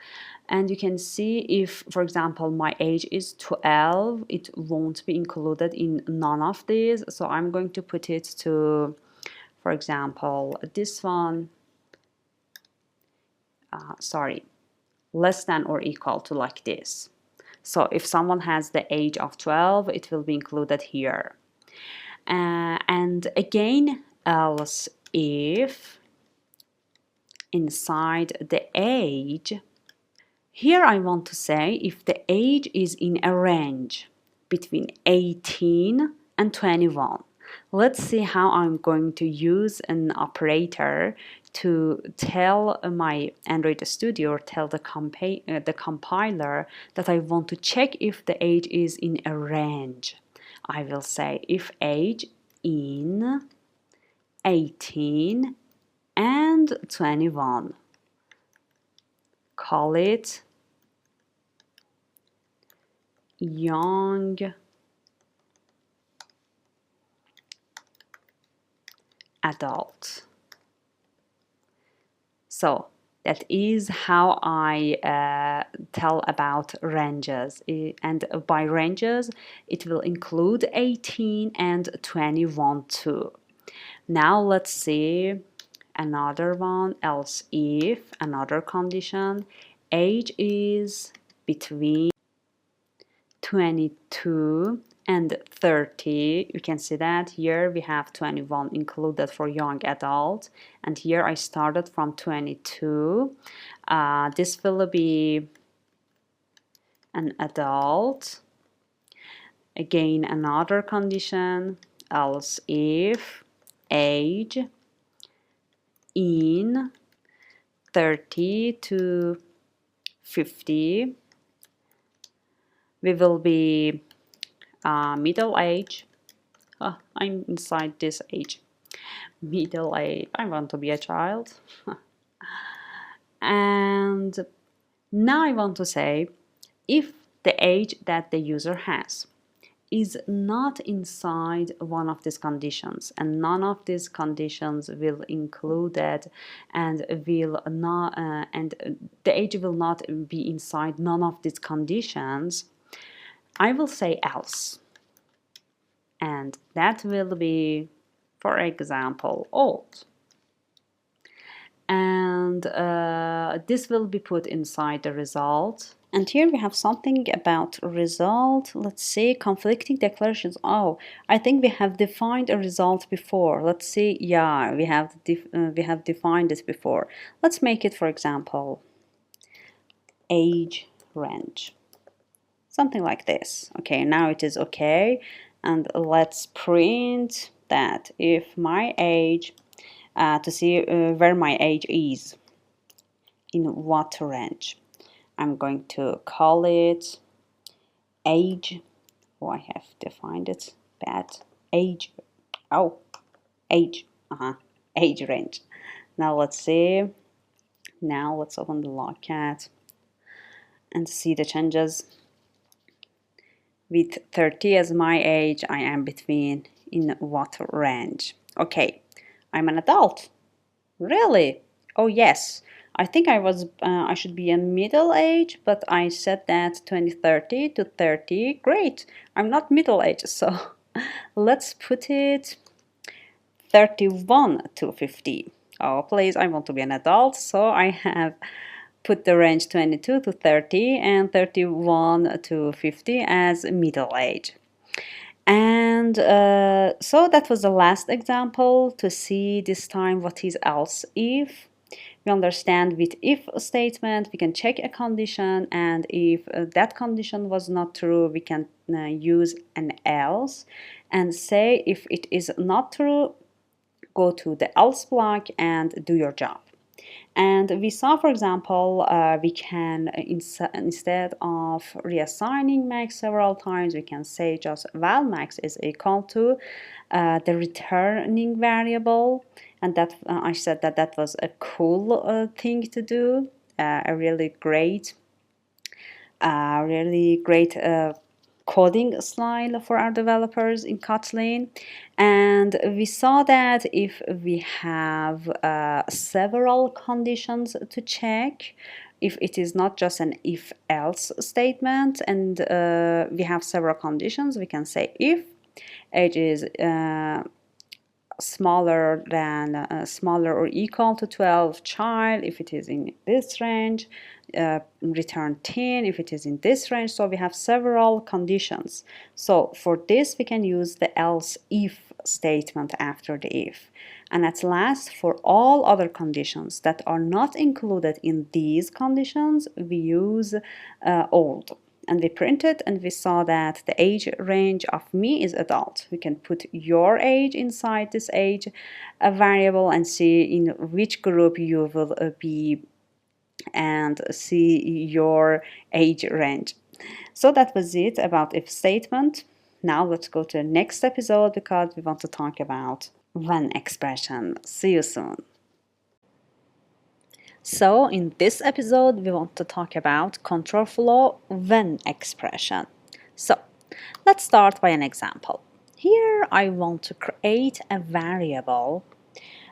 S1: And you can see if, for example, my age is 12, it won't be included in none of these. So I'm going to put it to, for example, this one, less than or equal to like this. So if someone has the age of 12, it will be included here. And again, else if inside the age, here I want to say if the age is in a range between 18 and 21. Let's see how I'm going to use an operator to tell my Android Studio or tell the compiler that I want to check if the age is in a range. I will say if age in 18 and 21. Call it young adult. So that is how I tell about ranges. And by ranges, it will include 18 and 21 too. Now let's see another one, else if, another condition. Age is between 22 and 30. You can see that here we have 21 included for young adult, and here I started from 22. This will be an adult. Again, another condition, else if age in 30 to 50. We will be middle age. I'm inside this age. Middle age. I want to be a child. And now I want to say if the age that the user has is not inside one of these conditions, and none of these conditions will include that, and will not, and the age will not be inside none of these conditions, I will say else, and that will be, for example, old. and this will be put inside the result. And here we have something about result. Let's see, conflicting declarations. Oh, I think we have defined a result before. Let's see. Yeah, we have defined it before. Let's make it, for example, age range. Something like this. Okay, now it is okay. And let's print that if my age, to see where my age is, in what range. I'm going to call it age. Oh, I have defined it bad. Age. Oh, age. Age range. Now let's see. Now let's open the logcat and see the changes. With 30 as my age, I am between in what range? Okay, I'm an adult. Really? Oh yes. I think I should be in middle age, but I said that 2030 to 30. Great. I'm not middle age, so let's put it 31 to 50. Oh, please, I want to be an adult, so I have put the range 22 to 30 and 31 to 50 as middle age. And so that was the last example. To see this time what is else if. We understand with if statement we can check a condition, and if that condition was not true, we can use an else and say if it is not true, go to the else block and do your job. And we saw, for example, we can, instead of reassigning max several times, we can say just val max is equal to the returning variable. And that I said that was a cool thing to do, a really great coding style for our developers in Kotlin. And we saw that if we have several conditions to check, if it is not just an if-else statement and we have several conditions, we can say if age is smaller or equal to 12, child if it is in this range, return 10 if it is in this range. So we have several conditions. So for this we can use the else if statement after the if. And at last, for all other conditions that are not included in these conditions, we use old. And we printed and we saw that the age range of me is adult. We can put your age inside this age variable and see in which group you will be and see your age range. So that was it about if statement. Now let's go to the next episode because we want to talk about when expression. See you soon. So in this episode, we want to talk about control flow when expression. So let's start by an example. Here I want to create a variable,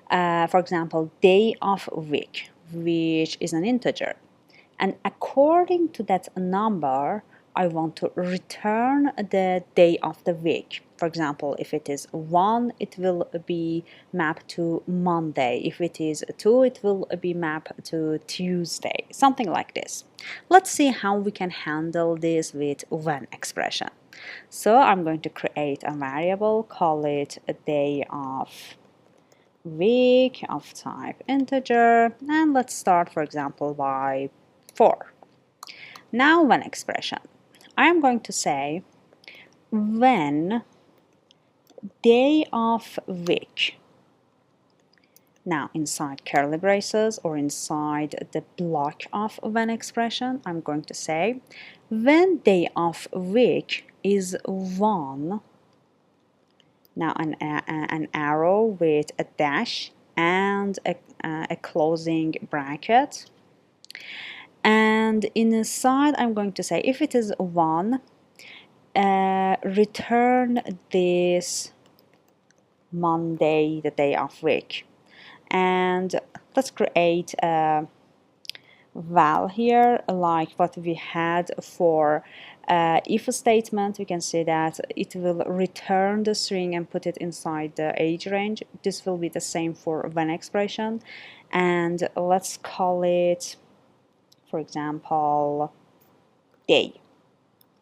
S1: for example, day of week, which is an integer. And according to that number, I want to return the day of the week. For example, if it is 1, it will be mapped to Monday. If it is 2, it will be mapped to Tuesday. Something like this. Let's see how we can handle this with when expression. So I'm going to create a variable, call it a day of week of type integer, and let's start, for example, by 4. Now when expression. I am going to say when day of week. Now inside curly braces or inside the block of when expression, I'm going to say when day of week is 1. Now an arrow with a dash and a closing bracket. And inside I'm going to say if it is 1, return this Monday, the day of week. And let's create a val here, like what we had for if statement. We can say that it will return the string and put it inside the age range. This will be the same for when expression, and let's call it, for example, day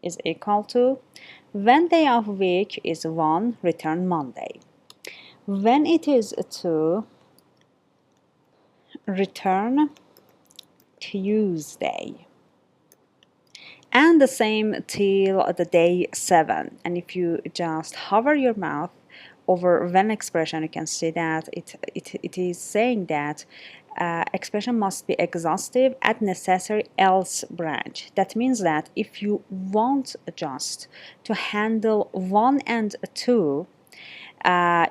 S1: is equal to when day of week is 1, return Monday. When it is 2, return Tuesday. And the same till the day 7. And if you just hover your mouse over when expression, you can see that it is saying that expression must be exhaustive at necessary else branch. That means that if you want just to handle 1 and 2,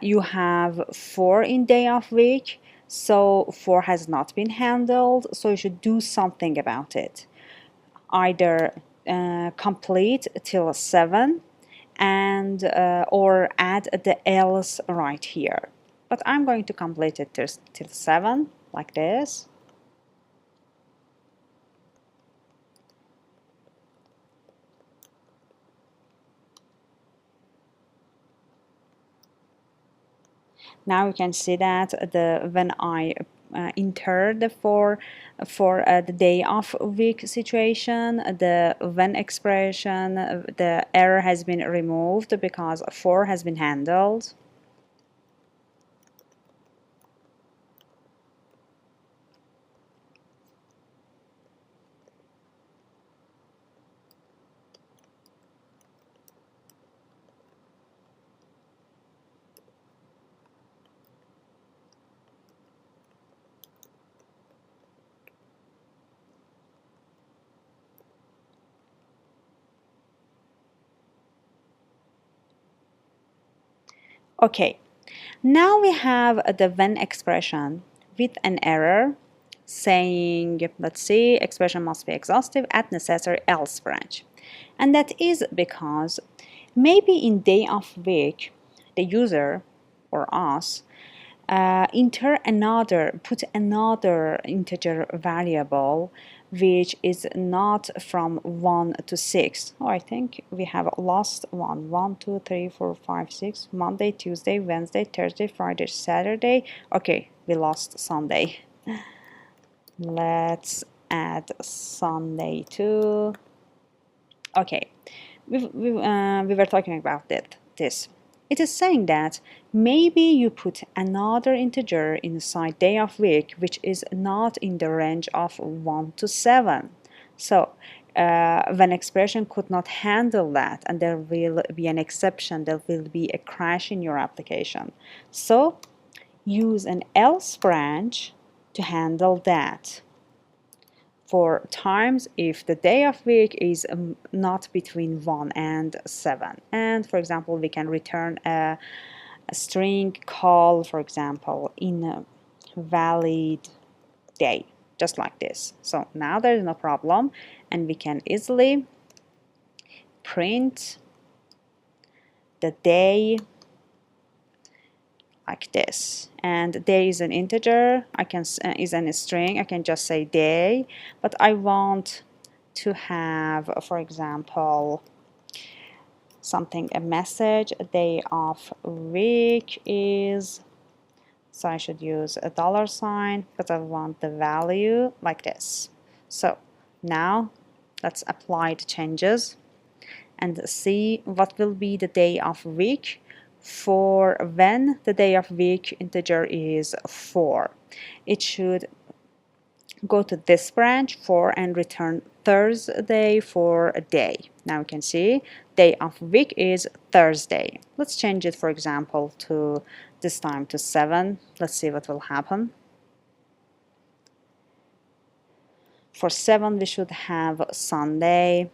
S1: you have 4 in day of week, so 4 has not been handled, so you should do something about it. Either complete till 7 and or add the else right here. But I'm going to complete it till 7 like this. Now you can see that when I enter the for the day of week situation, the when expression, the error has been removed because 4 has been handled. Okay, now we have the when expression with an error saying, let's see, expression must be exhaustive at necessary else branch. And that is because maybe in day of week, the user or us put another integer variable which is not from 1 to 6. Oh, I think we have lost 1, 2, 3, 4, 5, 6. Monday, Tuesday, Wednesday, Thursday, Friday, Saturday. Okay, we lost Sunday. Let's add Sunday too. Okay, we were talking about this. It is saying that maybe you put another integer inside day of week which is not in the range of 1 to 7. So when expression could not handle that, and there will be an exception, there will be a crash in your application. So use an else branch to handle that. For times if the day of week is not between 1 and 7. And for example, we can return a string call, for example, in a valid day, just like this. So now there is no problem, and we can easily print the day like this. And day is an integer, is a string, I can just say day, but I want to have, for example, something, a message, a day of week is, so I should use a $sign because I want the value like this. So now let's apply the changes and see what will be the day of week for when the day of week integer is 4. It should go to this branch 4 and return Thursday for a day. Now you can see day of week is Thursday. Let's change it, for example, to this time to 7. Let's see what will happen. For 7 we should have Sunday.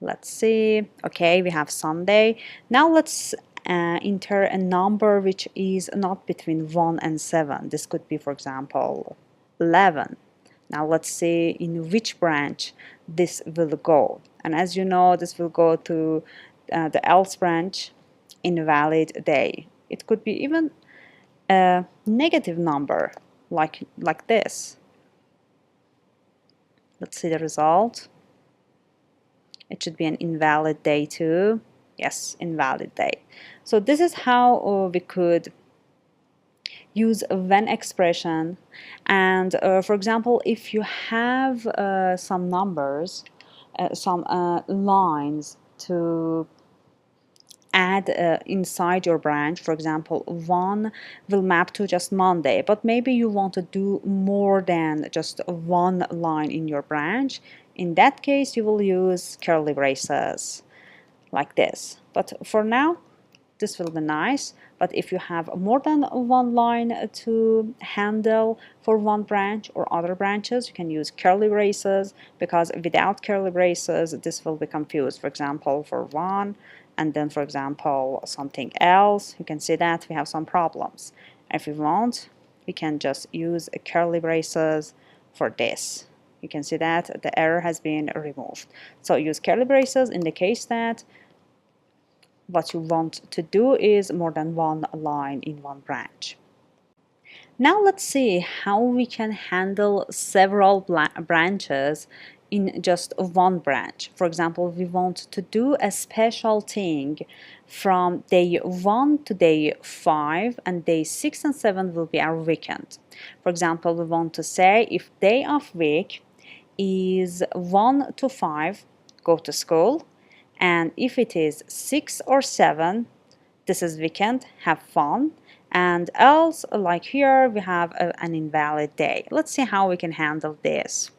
S1: Let's see. Okay, we have Sunday. Now let's enter a number which is not between 1 and 7. This could be, for example, 11. Now let's see in which branch this will go. And as you know, this will go to the else branch, invalid day. It could be even a negative number like this. Let's see the result. It should be an invalid day too. Yes, invalid day. So this is how we could use a when expression. And for example, if you have some numbers, some lines to add inside your branch, for example, one will map to just Monday, but maybe you want to do more than just one line in your branch. In that case, you will use curly braces like this. But for now, this will be nice. But if you have more than one line to handle for one branch or other branches, you can use curly braces, because without curly braces, this will be confused. For example, for one, and then for example, something else, you can see that we have some problems. If we want, we can just use curly braces for this. You can see that the error has been removed. So use curly braces in the case that what you want to do is more than one line in one branch. Now let's see how we can handle several branches in just one branch. For example, we want to do a special thing from day 1 to day 5, and day 6 and 7 will be our weekend. For example, we want to say if day of week is 1 to 5, go to school, and if it is 6 or 7, this is weekend, have fun. And else, like here, we have an invalid day. Let's see how we can handle this.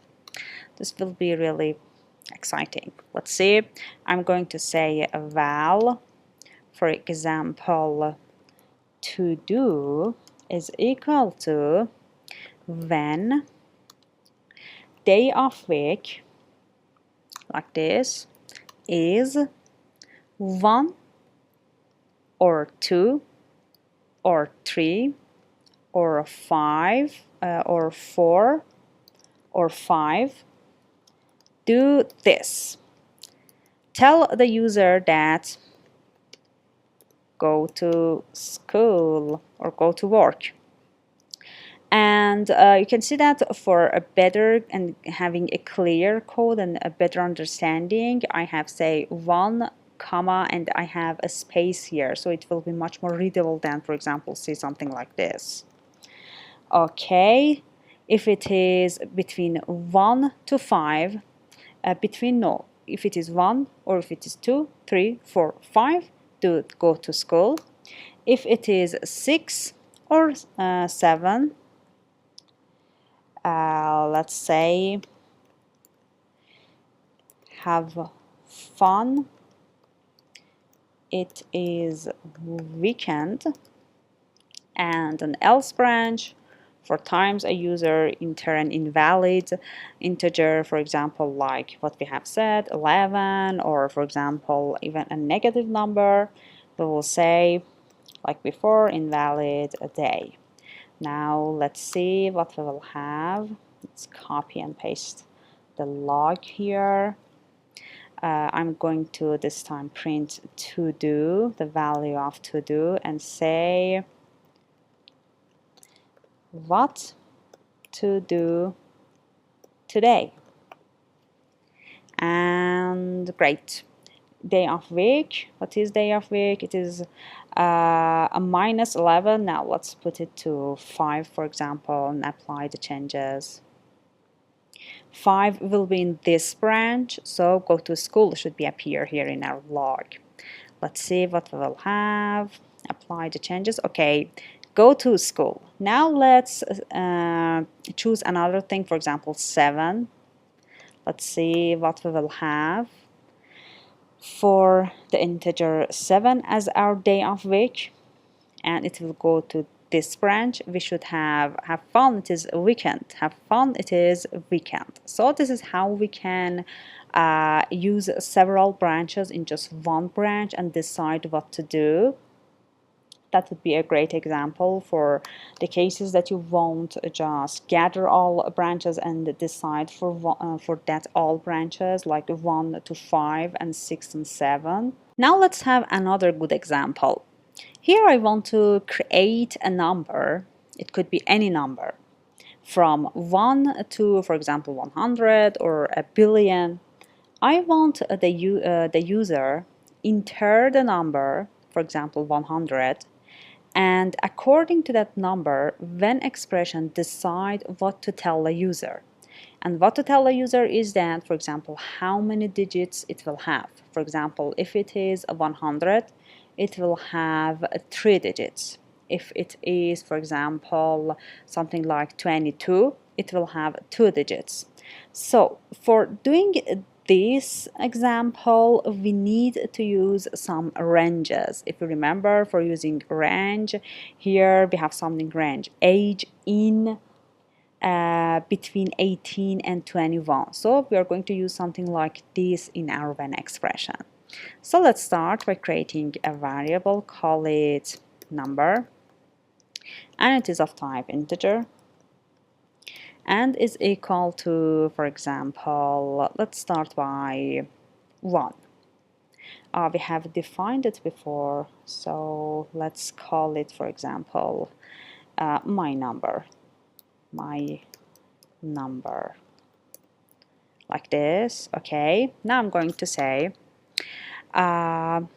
S1: This will be really exciting. Let's see. I'm going to say a val. For example, to do is equal to when day of week, like this, is 1 or 2 or 3 or 5 or 4 or 5. Do this. Tell the user that go to school or go to work. And you can see that for a better and having a clear code and a better understanding, I have say 1 comma and I have a space here, so it will be much more readable than, for example, see something like this. Okay, if it is between 1 to 5, if it is 1 or if it is 2, 3, 4, 5, do go to school. If it is 6 or 7, let's say have fun, it is weekend, and an else branch for times a user enter an invalid integer, for example, like what we have said, 11, or for example even a negative number, we will say like before, invalid day. Now let's see what we will have. Let's copy and paste the log here. I'm going to this time print to do, the value of to do, and say what to do today. And great. Day of week. What is day of week? It is a -11. Now let's put it to 5, for example, and apply the changes. 5 will be in this branch, so go to school should be appear here in our log. Let's see what we will have. Apply the changes. Okay, go to school. Now let's choose another thing, for example 7. Let's see what we will have for the integer 7 as our day of week, and it will go to this branch. We should have fun, it is a weekend, have fun, it is a weekend. So this is how we can use several branches in just one branch and decide what to do. That would be a great example for the cases that you won't just gather all branches and decide for that all branches, like 1 to 5 and 6 and 7. Now let's have another good example. Here I want to create a number. It could be any number from 1 to, for example, 100 or a billion. I want the user enter the number, for example, 100, and according to that number, when expression decide what to tell the user. And what to tell the user is that, for example, how many digits it will have. For example, if it is 100, it will have 3 digits. If it is, for example, something like 22, it will have 2 digits. So for doing this example, we need to use some ranges. If you remember, for using range, here we have something range, age in between 18 and 21. So we are going to use something like this in our when expression. So let's start by creating a variable, call it number, and it is of type integer, and is equal to, for example, let's start by 1. We have defined it before, so let's call it, for example, my number, like this. Okay, now I'm going to say, again,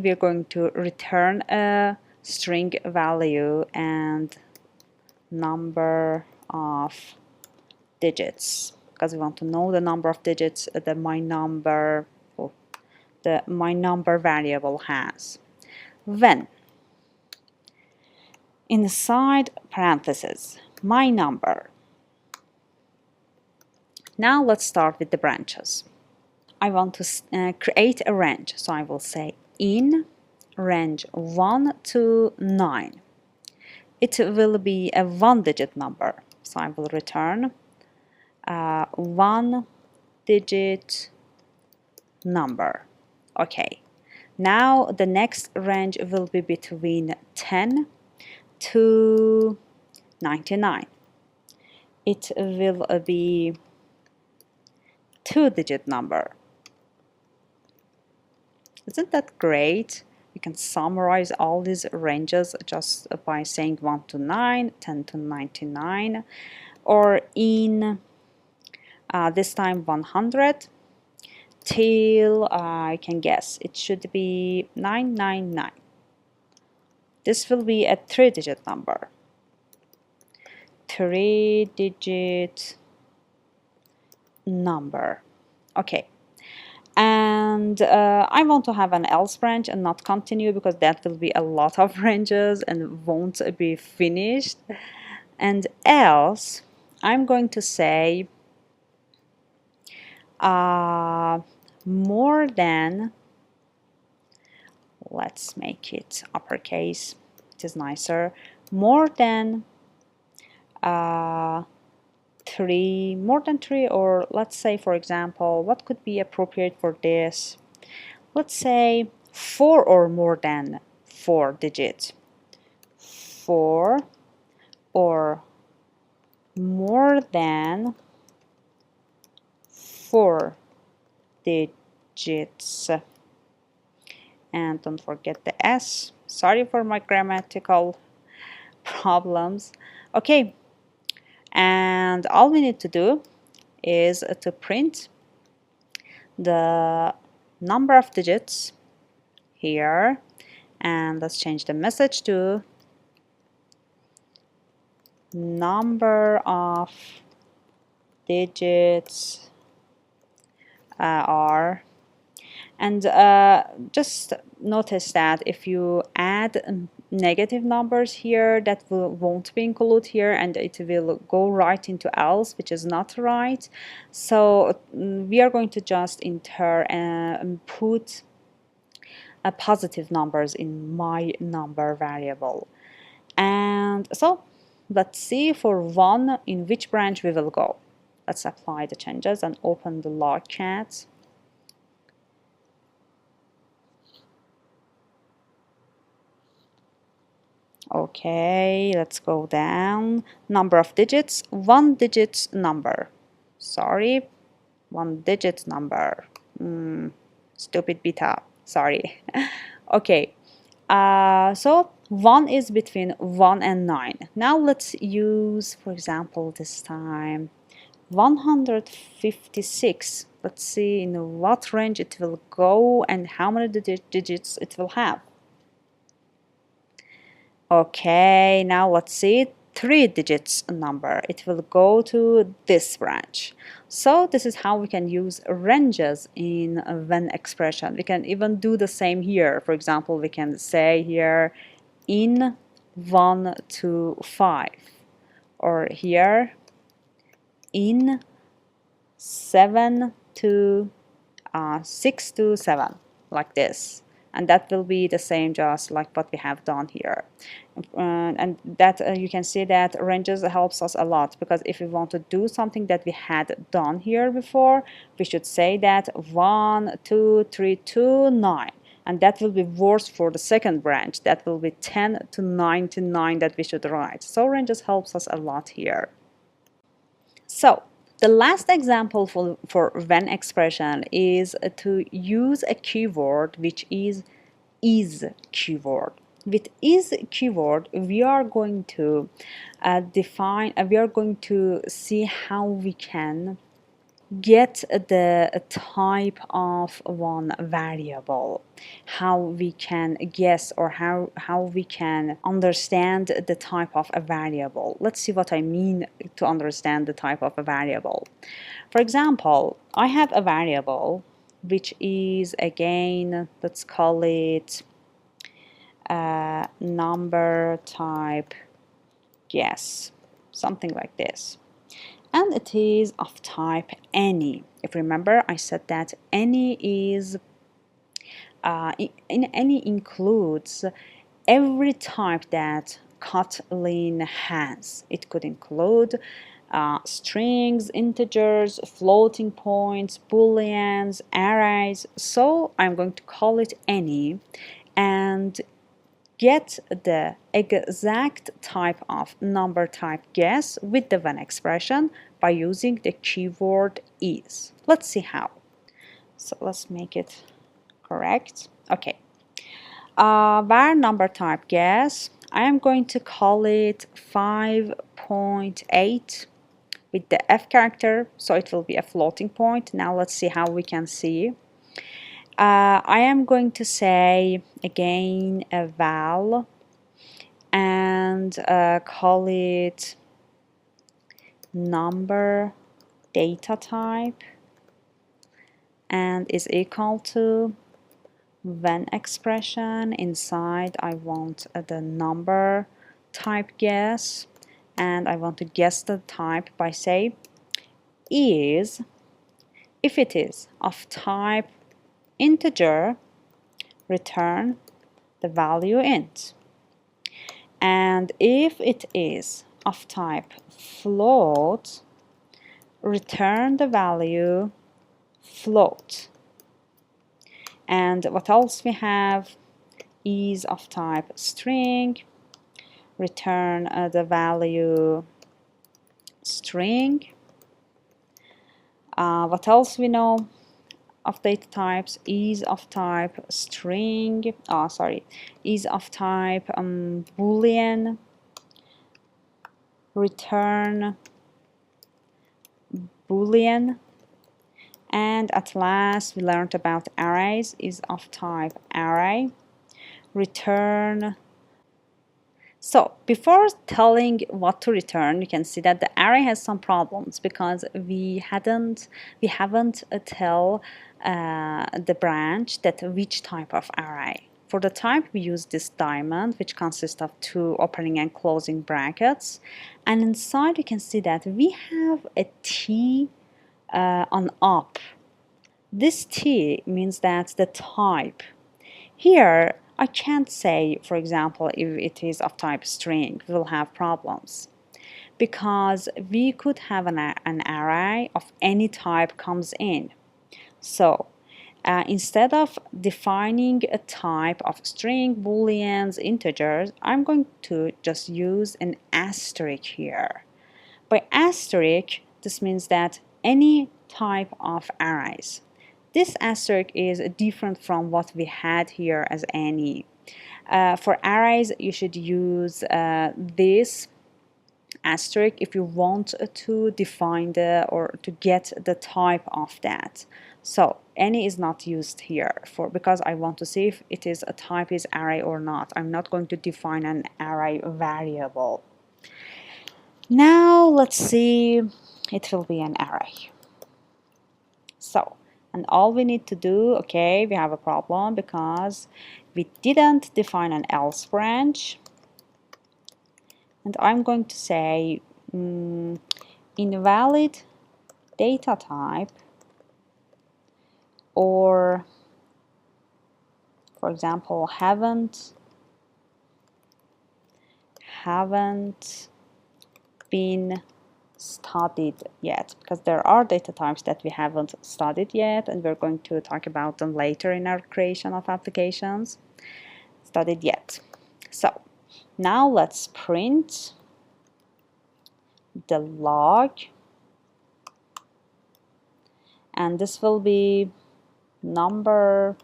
S1: we're going to return a string value and number of digits, because we want to know the number of digits that my number variable has. Then inside parentheses, my number. Now let's start with the branches. I want to create a range, so I will say in range 1 to 9. It will be a 1-digit number, so I will return 1-digit number. Okay, now the next range will be between 10 to 99. It will be 2-digit number. Isn't that great? You can summarize all these ranges just by saying 1 to 9, 10 to 99, or in this time 100 till I can guess it should be 999. This will be a 3-digit number. 3-digit number. Okay. And I want to have an else branch and not continue, because that will be a lot of ranges and won't be finished. And else, I'm going to say more than, let's make it uppercase, it is nicer, more than 3, or let's say, for example, what could be appropriate for this? Let's say 4 or more than 4 digits. 4 or more than 4 digits. And don't forget the S. Sorry for my grammatical problems. Okay. And all we need to do is to print the number of digits here, and let's change the message to number of digits are. And just notice that if you add negative numbers here, that won't be included here, and it will go right into else, which is not right. So we are going to just enter and put positive numbers in my number variable. And so let's see for 1 in which branch we will go. Let's apply the changes and open the log chat. Okay, let's go down. Number of digits, 1-digit number. Sorry, 1-digit number. Stupid beta, sorry. Okay, so 1 is between 1 and 9. Now let's use, for example, this time 156. Let's see in what range it will go and how many digits it will have. Okay, now let's see 3 digits number. It will go to this branch. So this is how we can use ranges in a when expression. We can even do the same here. For example, we can say here in 1 to 5, or here in 7 to 6 to 7, like this. And that will be the same just like what we have done here. And that you can see that ranges helps us a lot, because if we want to do something that we had done here before, we should say that 1, 2, 3 to 9. And that will be worse for the second branch. That will be 10 to 99 that we should write. So ranges helps us a lot here. So the last example for when expression is to use a keyword which is keyword. With is keyword, we are going to we are going to see how we can get the type of one variable, how we can guess, or how we can understand the type of a variable. Let's see what I mean to understand the type of a variable. For example, I have a variable which is, again, let's call it number type guess, something like this. And it is of type any. If you remember, I said that any is any includes every type that Kotlin has. It could include strings, integers, floating points, booleans, arrays. So I'm going to call it any and get the exact type of number type guess with the when expression by using the keyword is. Let's see how. So let's make it correct. Okay. Var number type guess, I am going to call it 5.8 with the F character, so it will be a floating point. Now let's see how we can see. I am going to say again a val and call it number data type and is equal to when expression. Inside I want the number type guess, and I want to guess the type by say is. If it is of type integer, return the value int. And if it is of type float, return the value float. And what else we have is of type string, return the value string. What else we know of data types is of type string, is of type boolean, return boolean. And at last we learned about arrays, is of type array, return. So before telling what to return, you can see that the array has some problems because we haven't tell the branch that which type of array. For the type, we use this diamond, which consists of 2 opening and closing brackets, and inside you can see that we have a T on up. This T means that the type. Here I can't say, for example, if it is of type string, we'll have problems, because we could have an array of any type comes in. So instead of defining a type of string, booleans, integers, I'm going to just use an asterisk here. By asterisk, this means that any type of arrays. This asterisk is different from what we had here as any. For arrays, you should use this asterisk if you want to define or to get the type of that. So any is not used here because I want to see if it is a type is array or not. I'm not going to define an array variable. Now let's see, it will be an array. So, and all we need to do, okay, we have a problem because we didn't define an else branch. And I'm going to say invalid data type, or for example haven't been studied yet, because there are data types that we haven't studied yet and we're going to talk about them later in our creation of applications. Studied yet. So now let's print the log, and this will be number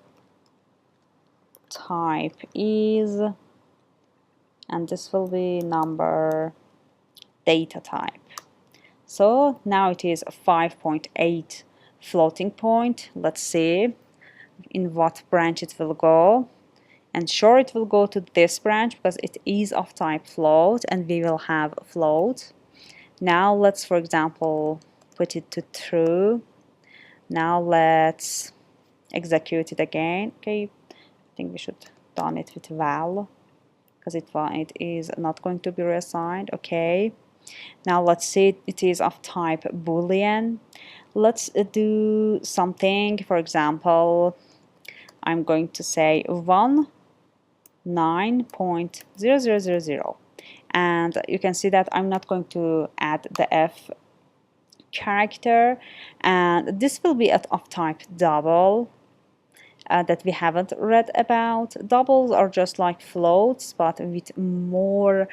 S1: type is, and this will be number data type. So now it is a 5.8 floating point. Let's see in what branch it will go. And sure, it will go to this branch because it is of type float and we will have float. Now let's, for example, put it to true. Now let's execute it again. Okay, I think we should done it with val because it is not going to be reassigned. Okay, now let's see, it is of type boolean. Let's do something. For example, I'm going to say 19.0000, and you can see that I'm not going to add the F character, and this will be of type double. That we haven't read about. Doubles are just like floats, but with more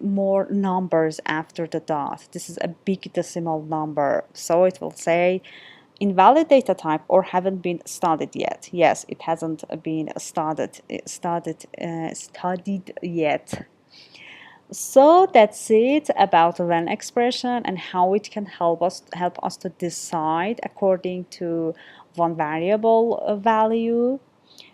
S1: more numbers after the dot. This is a big decimal number, so it will say invalid data type or haven't been studied yet. Yes, it hasn't been studied yet. So that's it about when expression and how it can help us to decide according to one variable value.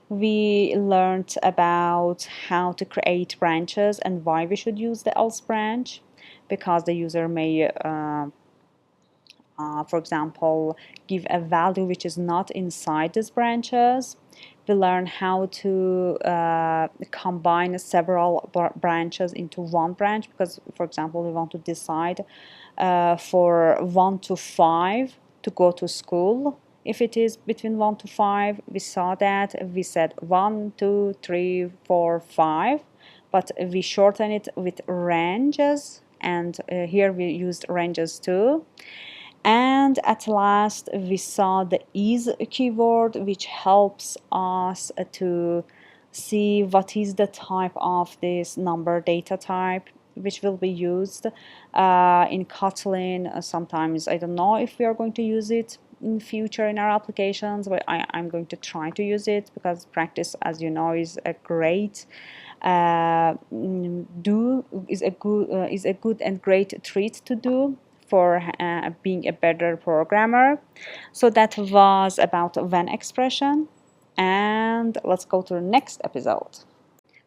S1: We learned about how to create branches and why we should use the else branch, because the user may for example, give a value which is not inside these branches. We learn how to combine several branches into one branch, because, for example, we want to decide for 1 to 5 to go to school. If it is between 1 to 5, we saw that we said 1, 2, 3, 4, 5, but we shorten it with ranges, and here we used ranges too. And at last we saw the is keyword, which helps us to see what is the type of this number data type which will be used in Kotlin. Sometimes I don't know if we are going to use it in future in our applications, but I'm going to try to use it because practice, as you know, is a great is a good and great treat to do for being a better programmer. So that was about when expression, and let's go to the next episode.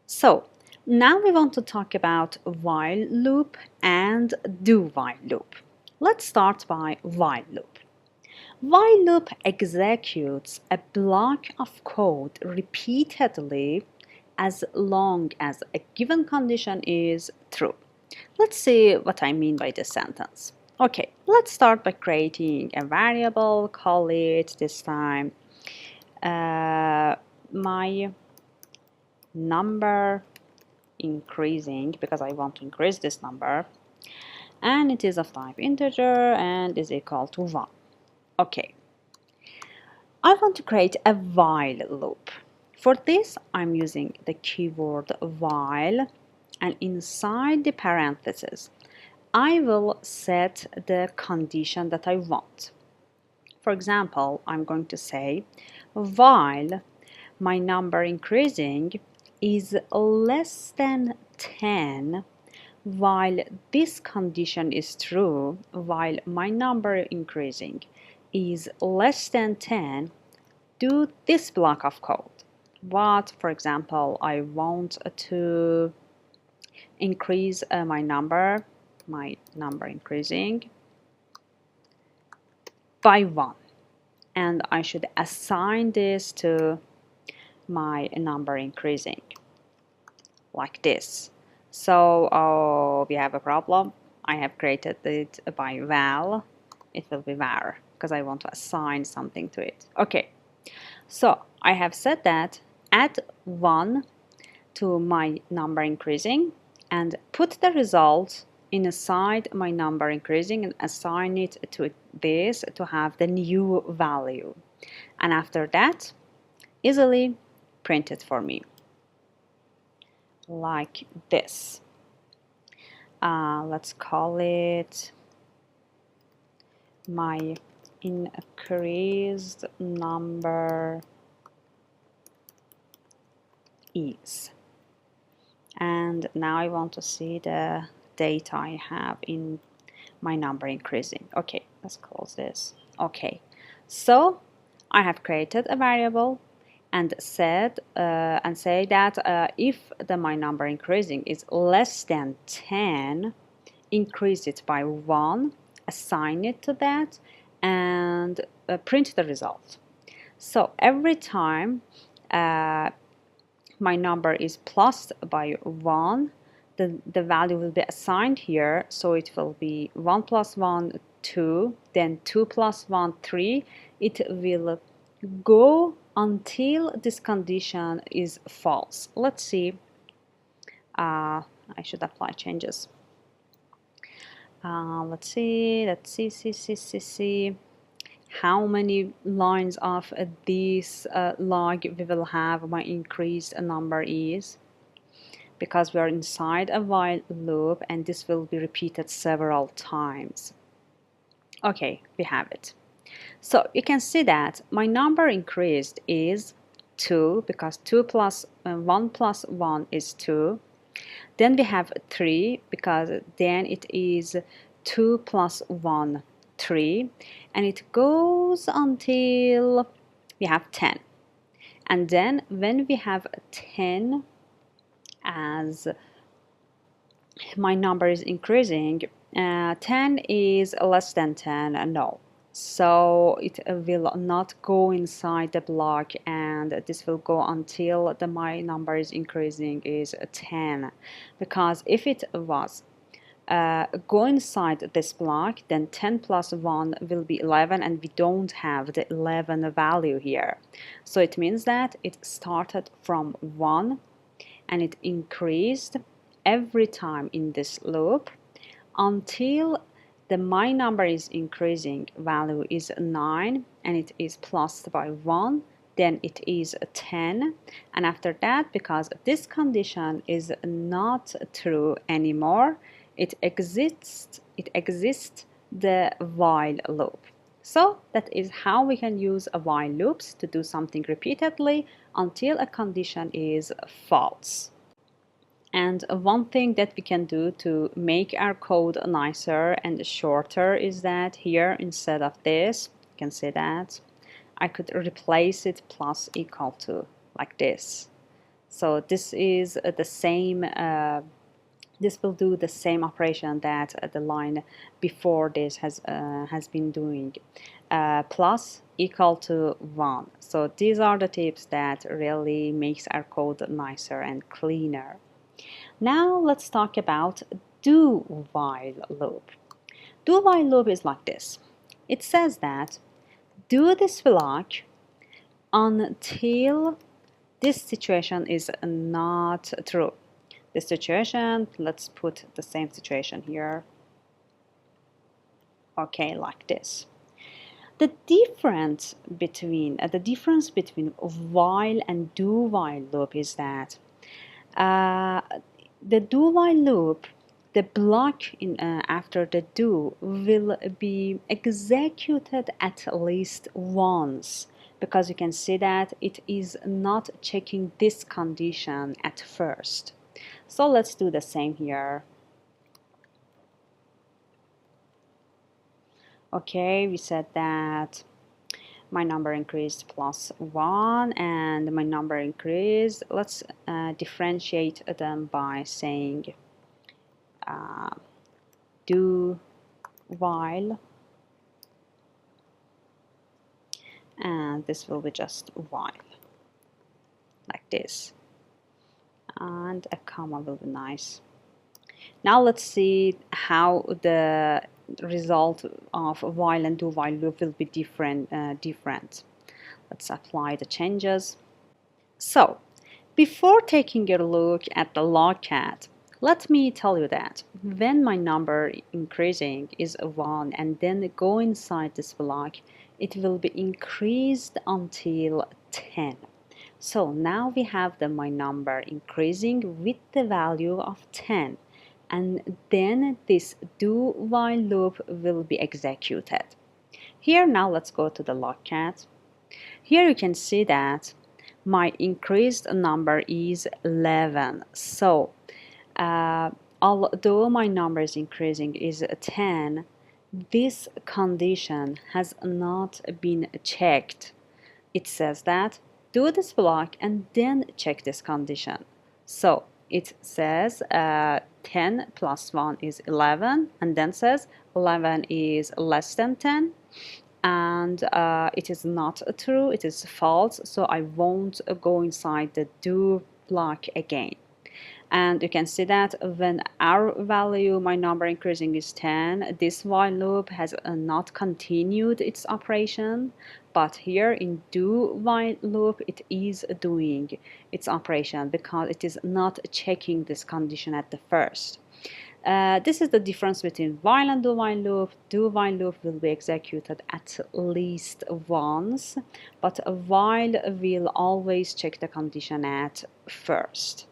S1: So now we want to talk about while loop and do while loop. Let's start by while loop. While loop executes a block of code repeatedly as long as a given condition is true. Let's see what I mean by this sentence. Okay, let's start by creating a variable, call it this time my number increasing, because I want to increase this number, and it is of type integer and is equal to 1. Okay, I want to create a while loop. For this, I'm using the keyword while, and inside the parentheses I will set the condition that I want. For example, I'm going to say while my number increasing is less than 10 while this condition is true, while my number increasing is less than 10, do this block of code. But for example, I want to increase my number increasing by 1, and I should assign this to my number increasing like this. So we have a problem. I have created it by val. It will be var because I want to assign something to it. Okay, so I have said that add 1 to my number increasing and put the result inside my number increasing and assign it to this to have the new value. And after that, easily print it for me like this. Let's call it my increased number is. And now I want to see the data I have in my number increasing. Okay, let's close this. Okay, so I have created a variable and say that if my number increasing is less than 10, increase it by 1, assign it to that, and print the result. So every time my number is plus by 1, the value will be assigned here, so it will be 1 plus 1, 2, then 2 plus 1, 3. It will go until this condition is false. Let's see. I should apply changes. Let's see how many lines of this log we will have my increased number is, because we are inside a while loop and this will be repeated several times. Okay, we have it. So you can see that my number increased is 2, because 2 plus 1 plus 1 is 2. Then we have 3, because then it is 2 plus 1, 3. And it goes until we have 10. And then when we have 10 as my number is increasing, 10 is less than 10, no. So it will not go inside the block, and this will go until my number is increasing is 10. Because if it was go inside this block, then 10 plus 1 will be 11, and we don't have the 11 value here. So it means that it started from 1 and it increased every time in this loop until my number is increasing value is 9, and it is plus by 1, then it is 10, and after that, because this condition is not true anymore, it exists the while loop. So that is how we can use a while loops to do something repeatedly until a condition is false. And one thing that we can do to make our code nicer and shorter is that here, instead of this, you can see that I could replace it plus equal to like this. So this is the same, this will do the same operation that the line before this has been doing. Plus equal to 1. So these are the tips that really makes our code nicer and cleaner. Now let's talk about do-while loop. Do-while loop is like this. It says that do this block until this situation is not true. This situation, let's put the same situation here. Okay, like this. The difference between while and do-while loop is that the do-while loop, the block after the do will be executed at least once, because you can see that it is not checking this condition at first. So let's do the same here. Okay, we said that my number increased +1 and my number increased. Let's differentiate them by saying do while, and this will be just while, like this, and a comma will be nice. Now let's see how the result of while and do while loop will be different. Let's apply the changes. So before taking a look at the logcat, let me tell you that when my number increasing is 1 and then go inside this block, it will be increased until 10. So now we have my number increasing with the value of 10, and then this do while loop will be executed. Here now let's go to the logcat. Here you can see that my increased number is 11. So although my number is increasing is 10, this condition has not been checked. It says that do this block and then check this condition. So it says 10 plus 1 is 11, and then says 11 is less than 10, and it is not true, it is false, so I won't go inside the do block again. And you can see that when our value, my number increasing is 10, this while loop has not continued its operation, but here in do while loop it is doing its operation because it is not checking this condition at the first. This is the difference between while and do while loop. Do while loop will be executed at least once, but while will always check the condition at first.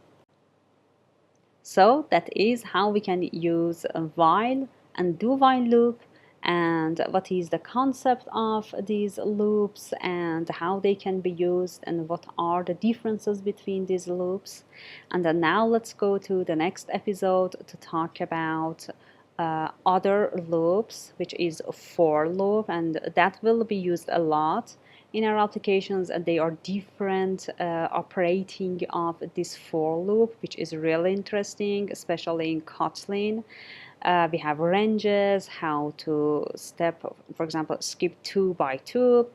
S1: So that is how we can use a while and do while loop, and what is the concept of these loops and how they can be used and what are the differences between these loops. And then now let's go to the next episode to talk about other loops, which is a for loop, and that will be used a lot in our applications, and they are different operating of this for loop, which is really interesting, especially in Kotlin. We have ranges, how to step, for example, skip 2 by 2.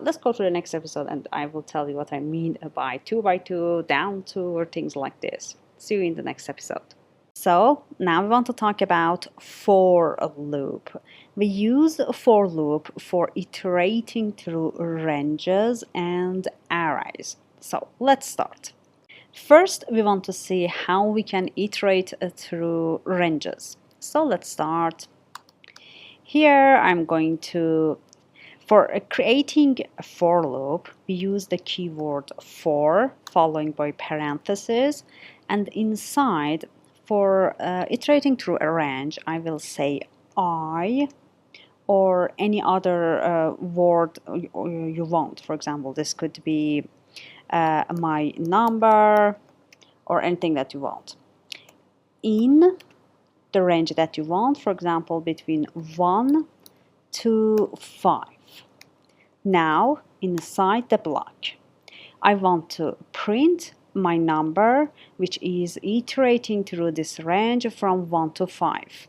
S1: Let's go to the next episode and I will tell you what I mean by 2 by 2, down 2, or things like this. See you in the next episode. So now we want to talk about for loop. We use for loop for iterating through ranges and arrays. So let's start. First, we want to see how we can iterate through ranges. So let's start. Here I'm going to, for creating a for loop, we use the keyword for following by parentheses, and inside for iterating through a range, I will say I or any other word you want. For example, this could be my number or anything that you want. In the range that you want, for example, between 1 to 5. Now, inside the block, I want to print my number, which is iterating through this range from 1 to 5.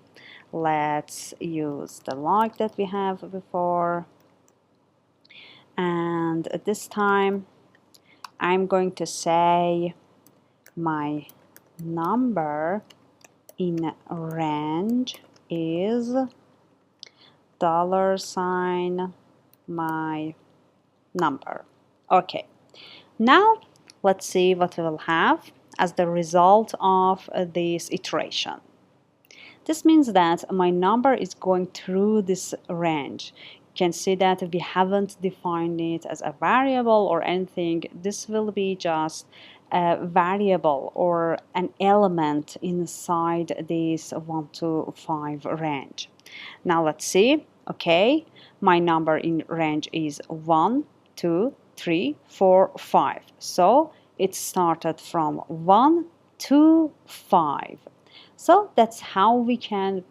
S1: Let's use the log that we have before. And this time, I'm going to say my number in range is $, my number. Okay, now let's see what we will have as the result of this iteration. This means that my number is going through this range. You can see that we haven't defined it as a variable or anything. This will be just a variable or an element inside this 1 to 5 range. Now let's see. Okay, my number in range is 1 to 3, 4, 5. So it started from 1 to 5. So that's how we can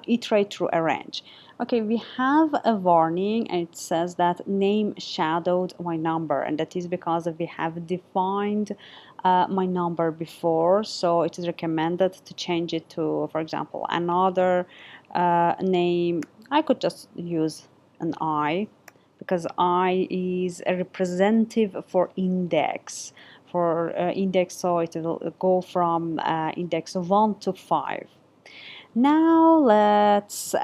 S1: iterate through a range. Okay, we have a warning and it says that name shadowed my number, and that is because we have defined my number before, so it is recommended to change it to, for example, another name. I could just use an I, because I is a representative for index, so it will go from index 1 to 5. Now let's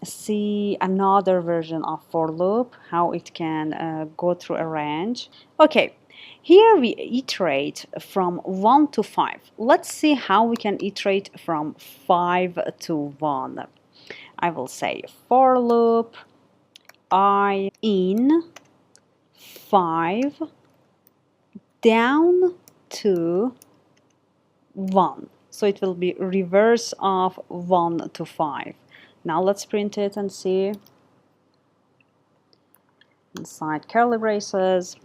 S1: see another version of for loop, how it can go through a range. Okay, here we iterate from 1 to 5. Let's see how we can iterate from 5 to 1. I will say for loop I in 5 down to 1. So it will be reverse of 1 to 5. Now let's print it and see. Inside curly braces.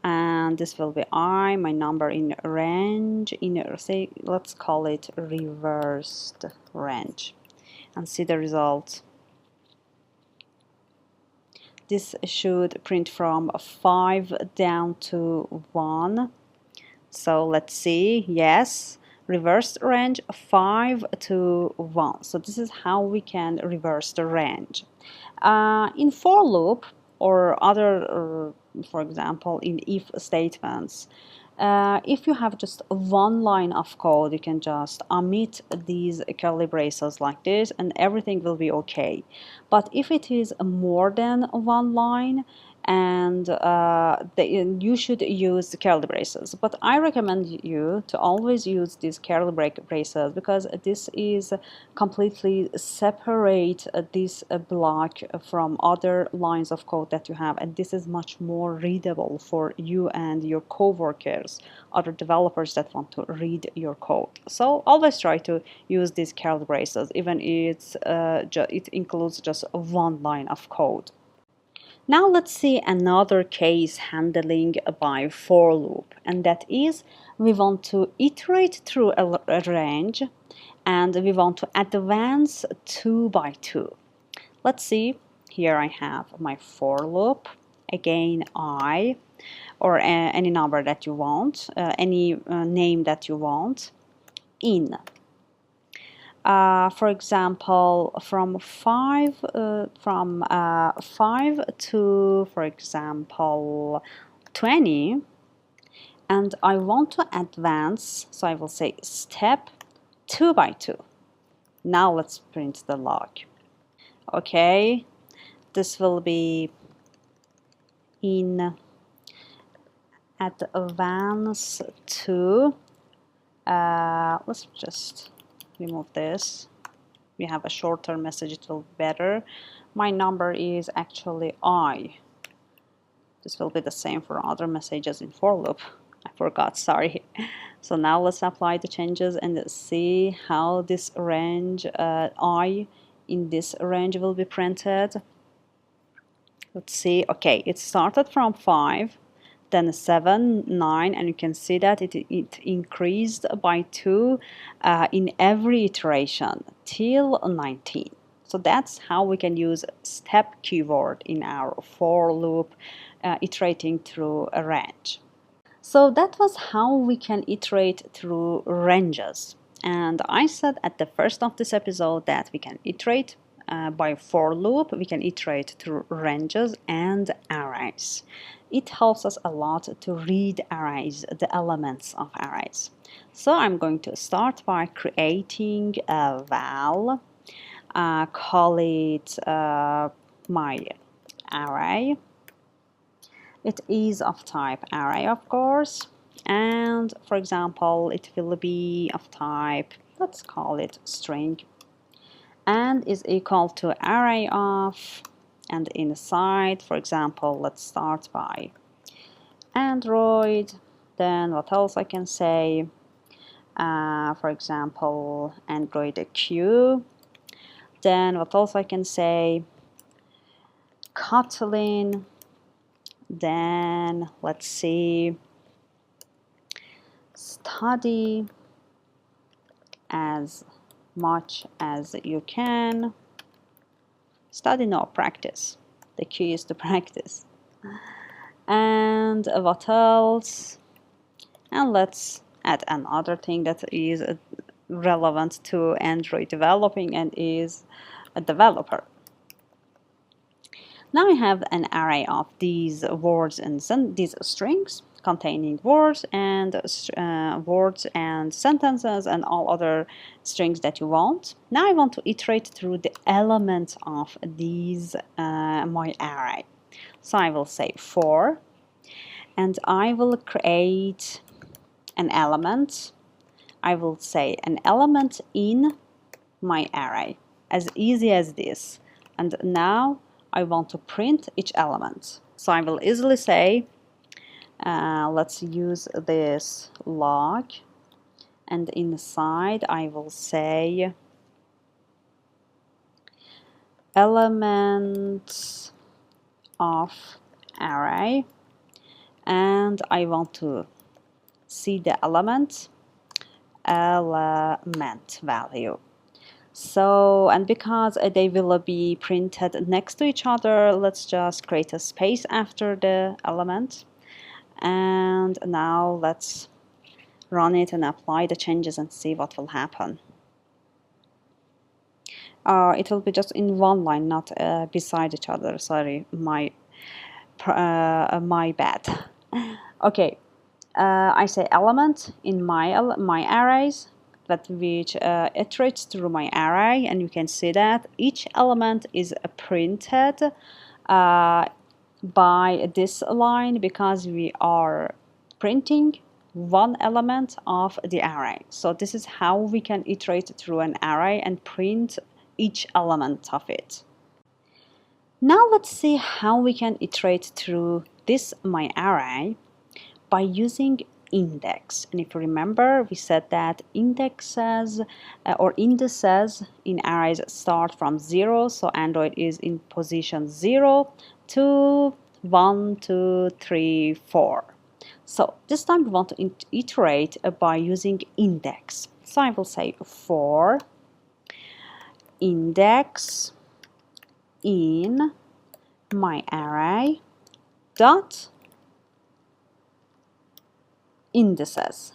S1: And this will be I, my number in range, say, let's call it reversed range. And see the result. This should print from 5 down to 1. So let's see, yes, reversed range 5 to 1. So this is how we can reverse the range. In for loop or other, for example, in if statements, if you have just one line of code, you can just omit these curly braces like this and everything will be okay. But if it is more than one line, and you should use the curly braces, but I recommend you to always use these curly braces, because this is completely separate this block from other lines of code that you have, and this is much more readable for you and your co-workers, other developers that want to read your code. So always try to use these curly braces, even if it includes just one line of code. Now let's see another case handling by for loop, and that is we want to iterate through a range and we want to advance 2 by 2. Let's see, here I have my for loop, again I, or any number that you want, any name that you want, in. For example, from 5 to, for example, 20, and I want to advance, so I will say step 2 by 2. Now let's print the log. Okay, this will be in advance 2. Let's just remove this. We have a shorter message, it will be better. My number is actually I. This will be the same for other messages in for loop. I forgot, sorry. So now let's apply the changes and see how this range I in this range will be printed. Let's see. Okay, it started from 5, then 7, 9, and you can see that it increased by 2 in every iteration till 19. So that's how we can use step keyword in our for loop, iterating through a range. So that was how we can iterate through ranges. And I said at the first of this episode that we can iterate by for loop, we can iterate through ranges and arrays. It helps us a lot to read arrays, the elements of arrays. So I'm going to start by creating a val, call it my array. It is of type array, of course, and for example it will be of type, let's call it string, and is equal to array of, and inside, for example, let's start by Android. Then what else I can say? For example, Android Q. Then what else I can say? Kotlin Then let's see, study as much as you can. Study, no, practice. The key is to practice. And what else? And let's add another thing that is relevant to Android developing and is a developer. Now I have an array of these words and these strings containing words and sentences and all other strings that you want. Now I want to iterate through the elements of these my array. So I will say for, and I will create an element. I will say an element in my array, as easy as this. And now I want to print each element. So I will easily say, let's use this log, and inside I will say elements of array, and I want to see the element value. So, and because they will be printed next to each other, let's just create a space after the element. And now let's run it and apply the changes and see what will happen. It will be just in one line, not beside each other. Sorry, my bad. Okay, I say element in my arrays, that which iterates through my array, and you can see that each element is printed by this line because we are printing one element of the array. So this is how we can iterate through an array and print each element of it. Now let's see how we can iterate through this my array by using index. And if you remember, we said that indexes or indices in arrays start from 0. So Android is in position 0 to 1, 2, 3, 4. So this time we want to iterate by using index. So I will say for index in my array dot indices.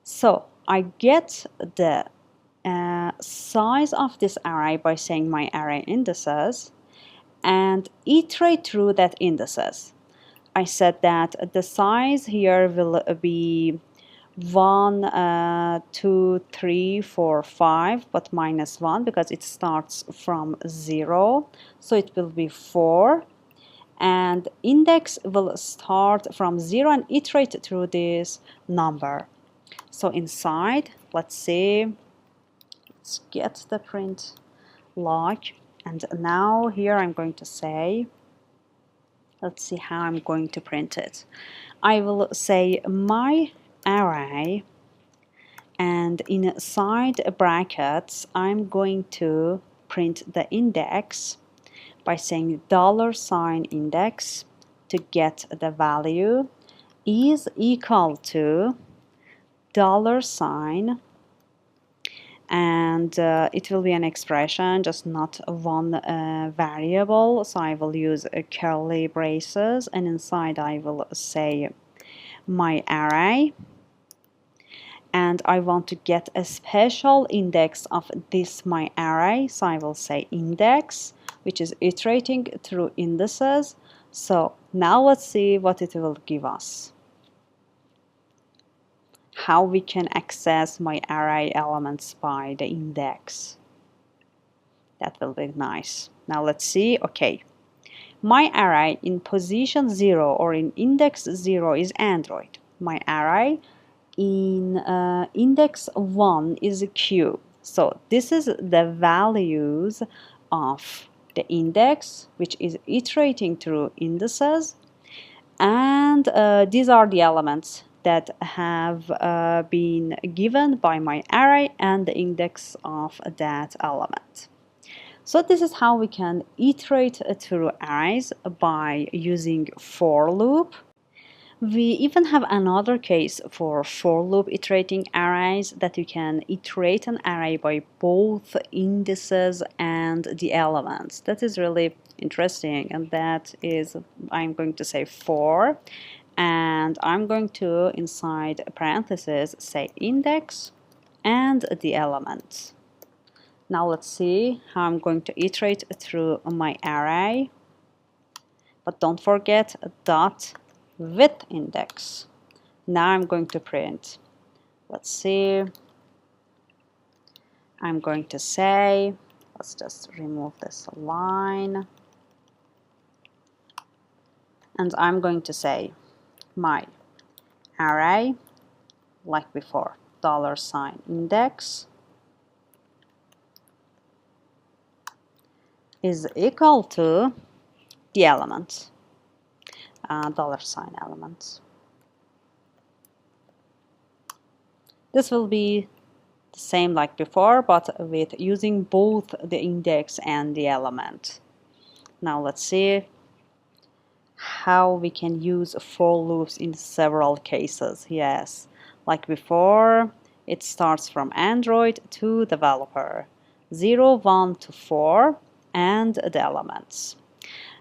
S1: So I get the size of this array by saying my array indices and iterate through that indices. I said that the size here will be 1, 2, 3, 4, 5, but minus 1 because it starts from 0. So it will be 4. And index will start from 0 and iterate through this number. So inside, let's see, let's get the print log. And now here I'm going to say, let's see how I'm going to print it. I will say my array, and inside brackets, I'm going to print the index by saying $index to get the value is equal to $, and it will be an expression, just not one variable. So I will use curly braces, and inside I will say my array, and I want to get a special index of this my array. So I will say index, which is iterating through indices. So now let's see what it will give us. How we can access my array elements by the index. That will be nice. Now let's see. Okay, my array in position 0 or in index 0 is Android. My array in index 1 is a Q. So this is the values of the index, which is iterating through indices, and these are the elements that have been given by my array and the index of that element. So this is how we can iterate through arrays by using for loop. We even have another case for loop iterating arrays, that you can iterate an array by both indices and the elements. That is really interesting, and that is, I'm going to say for, and I'm going to, inside parentheses, say index and the elements. Now let's see how I'm going to iterate through my array. But don't forget dot with index. Now I'm going to print. Let's see. I'm going to say, let's just remove this line. And I'm going to say my array, like before, $index is equal to the element, $elements. This will be the same like before, but with using both the index and the element. Now let's see how we can use for loops in several cases. Yes, like before, it starts from Android to developer, 0, 1 to 4, and the elements.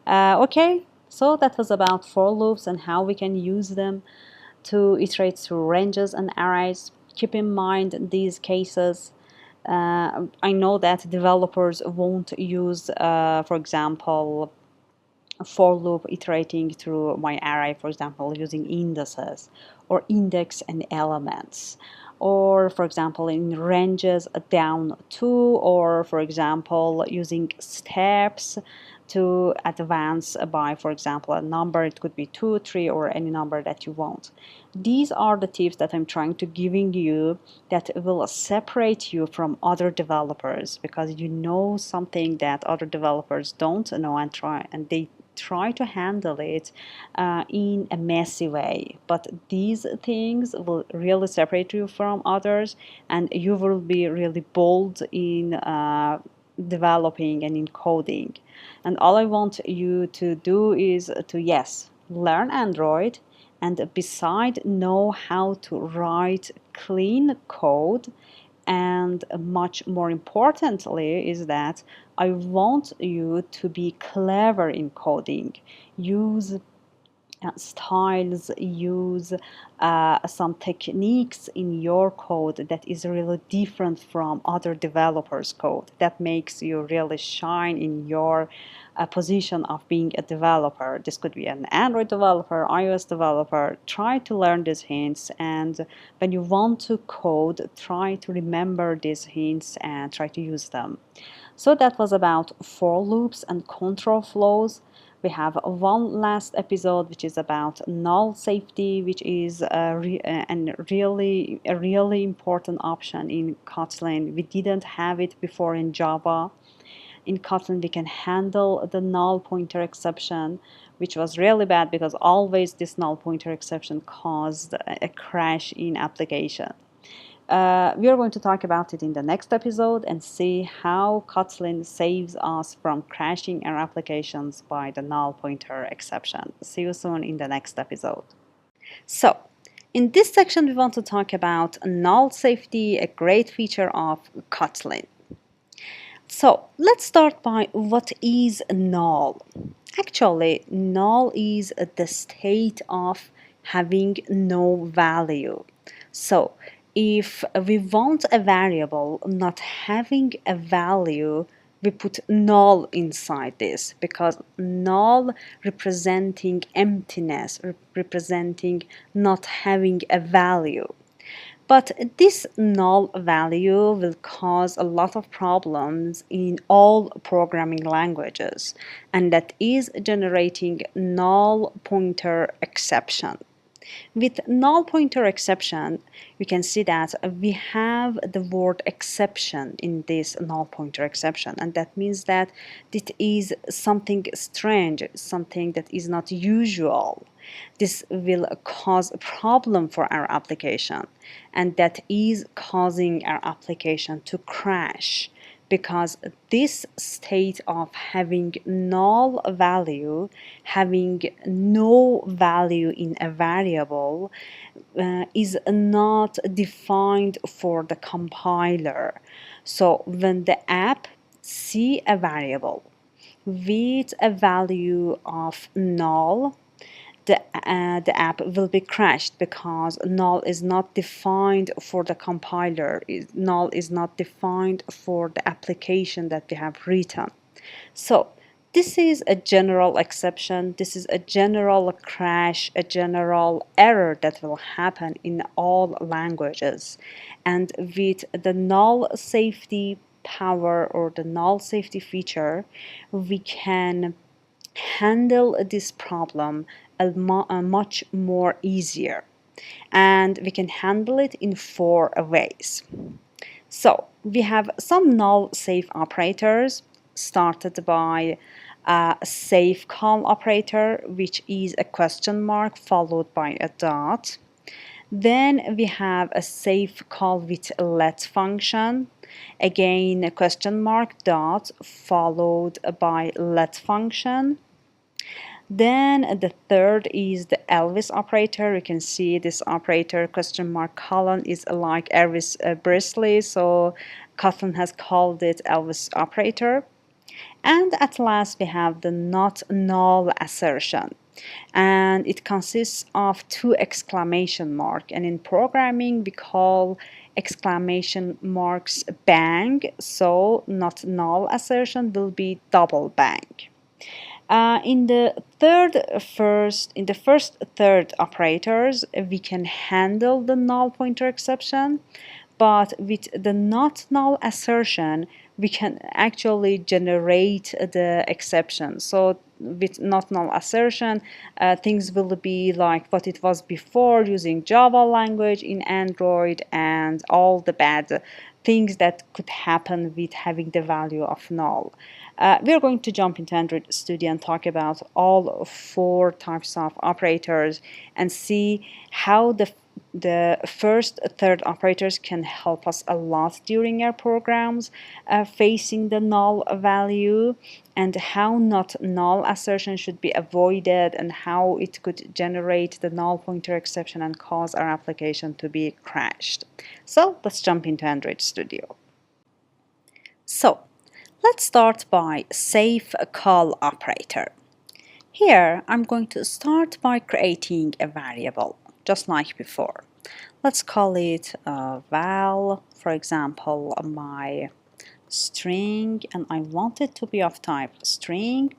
S1: Okay, so that was about for loops and how we can use them to iterate through ranges and arrays. Keep in mind these cases. I know that developers won't use, for example, for loop iterating through my array, for example, using indices or index and elements, or for example in ranges down to, or for example using steps to advance by, for example, a number. It could be 2, 3, or any number that you want. These are the tips that I'm trying to giving you that will separate you from other developers, because you know something that other developers don't know, and they try to handle it in a messy way. But these things will really separate you from others, and you will be really bold in developing and in coding. And all I want you to do is to, yes, learn Android, and beside know how to write clean code. And much more importantly is that I want you to be clever in coding. Use styles, use some techniques in your code that is really different from other developers' code, that makes you really shine in your position of being a developer. This could be an Android developer, iOS developer. Try to learn these hints, and when you want to code, try to remember these hints and try to use them. So that was about for loops and control flows. We have one last episode which is about null safety, which is a really important option in Kotlin. We didn't have it before in Java. In Kotlin, we can handle the null pointer exception, which was really bad because always this null pointer exception caused a crash in application. We are going to talk about it in the next episode and see how Kotlin saves us from crashing our applications by the null pointer exception. See you soon in the next episode. So, in this section, we want to talk about null safety, a great feature of Kotlin. So, let's start by what is null. Actually, null is the state of having no value. So, if we want a variable not having a value, we put null inside this, because null representing emptiness, representing not having a value. But this null value will cause a lot of problems in all programming languages, and that is generating null pointer exception. With null pointer exception, we can see that we have the word exception in this null pointer exception, and that means that it is something strange, something that is not usual. This will cause a problem for our application, and that is causing our application to crash, because this state of having null value, having no value in a variable, is not defined for the compiler. So when the app see a variable with a value of null, the app will be crashed because null is not defined for the compiler. Null is not defined for the application that we have written. So this is a general exception. This is a general crash, a general error that will happen in all languages. And with the null safety power or the null safety feature, we can handle this problem much more easier, and we can handle it in 4 ways. So we have some null safe operators, started by a safe call operator, which is a question mark followed by a dot. Then we have a safe call with let function, again a question mark dot followed by let function. Then the third is the Elvis operator. You can see this operator question mark colon is like Elvis Presley, so Kotlin has called it Elvis operator. And at last we have the not null assertion, and it consists of 2 exclamation marks, and in programming we call exclamation marks bang, so not null assertion will be double bang. In the first third operators, we can handle the null pointer exception, but with the not null assertion, we can actually generate the exception. So with not null assertion, things will be like what it was before, using Java language in Android and all the bad things that could happen with having the value of null. We are going to jump into Android Studio and talk about all 4 types of operators and see how the first third operators can help us a lot during our programs facing the null value, and how not null assertion should be avoided, and how it could generate the null pointer exception and cause our application to be crashed. So let's jump into Android Studio. So let's start by safe call operator. Here I'm going to start by creating a variable, just like before. Let's call it val, for example, my string, and I want it to be of type string.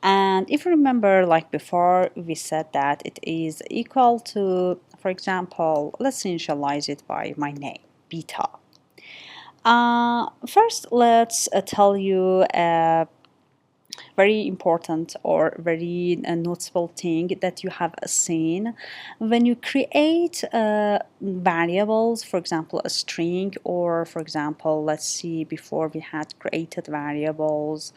S1: And if you remember, like before, we said that it is equal to, for example, let's initialize it by my name, beta. First, let's tell you a very important or very noticeable thing that you have seen when you create variables, for example, a string, or for example, let's see, before we had created variables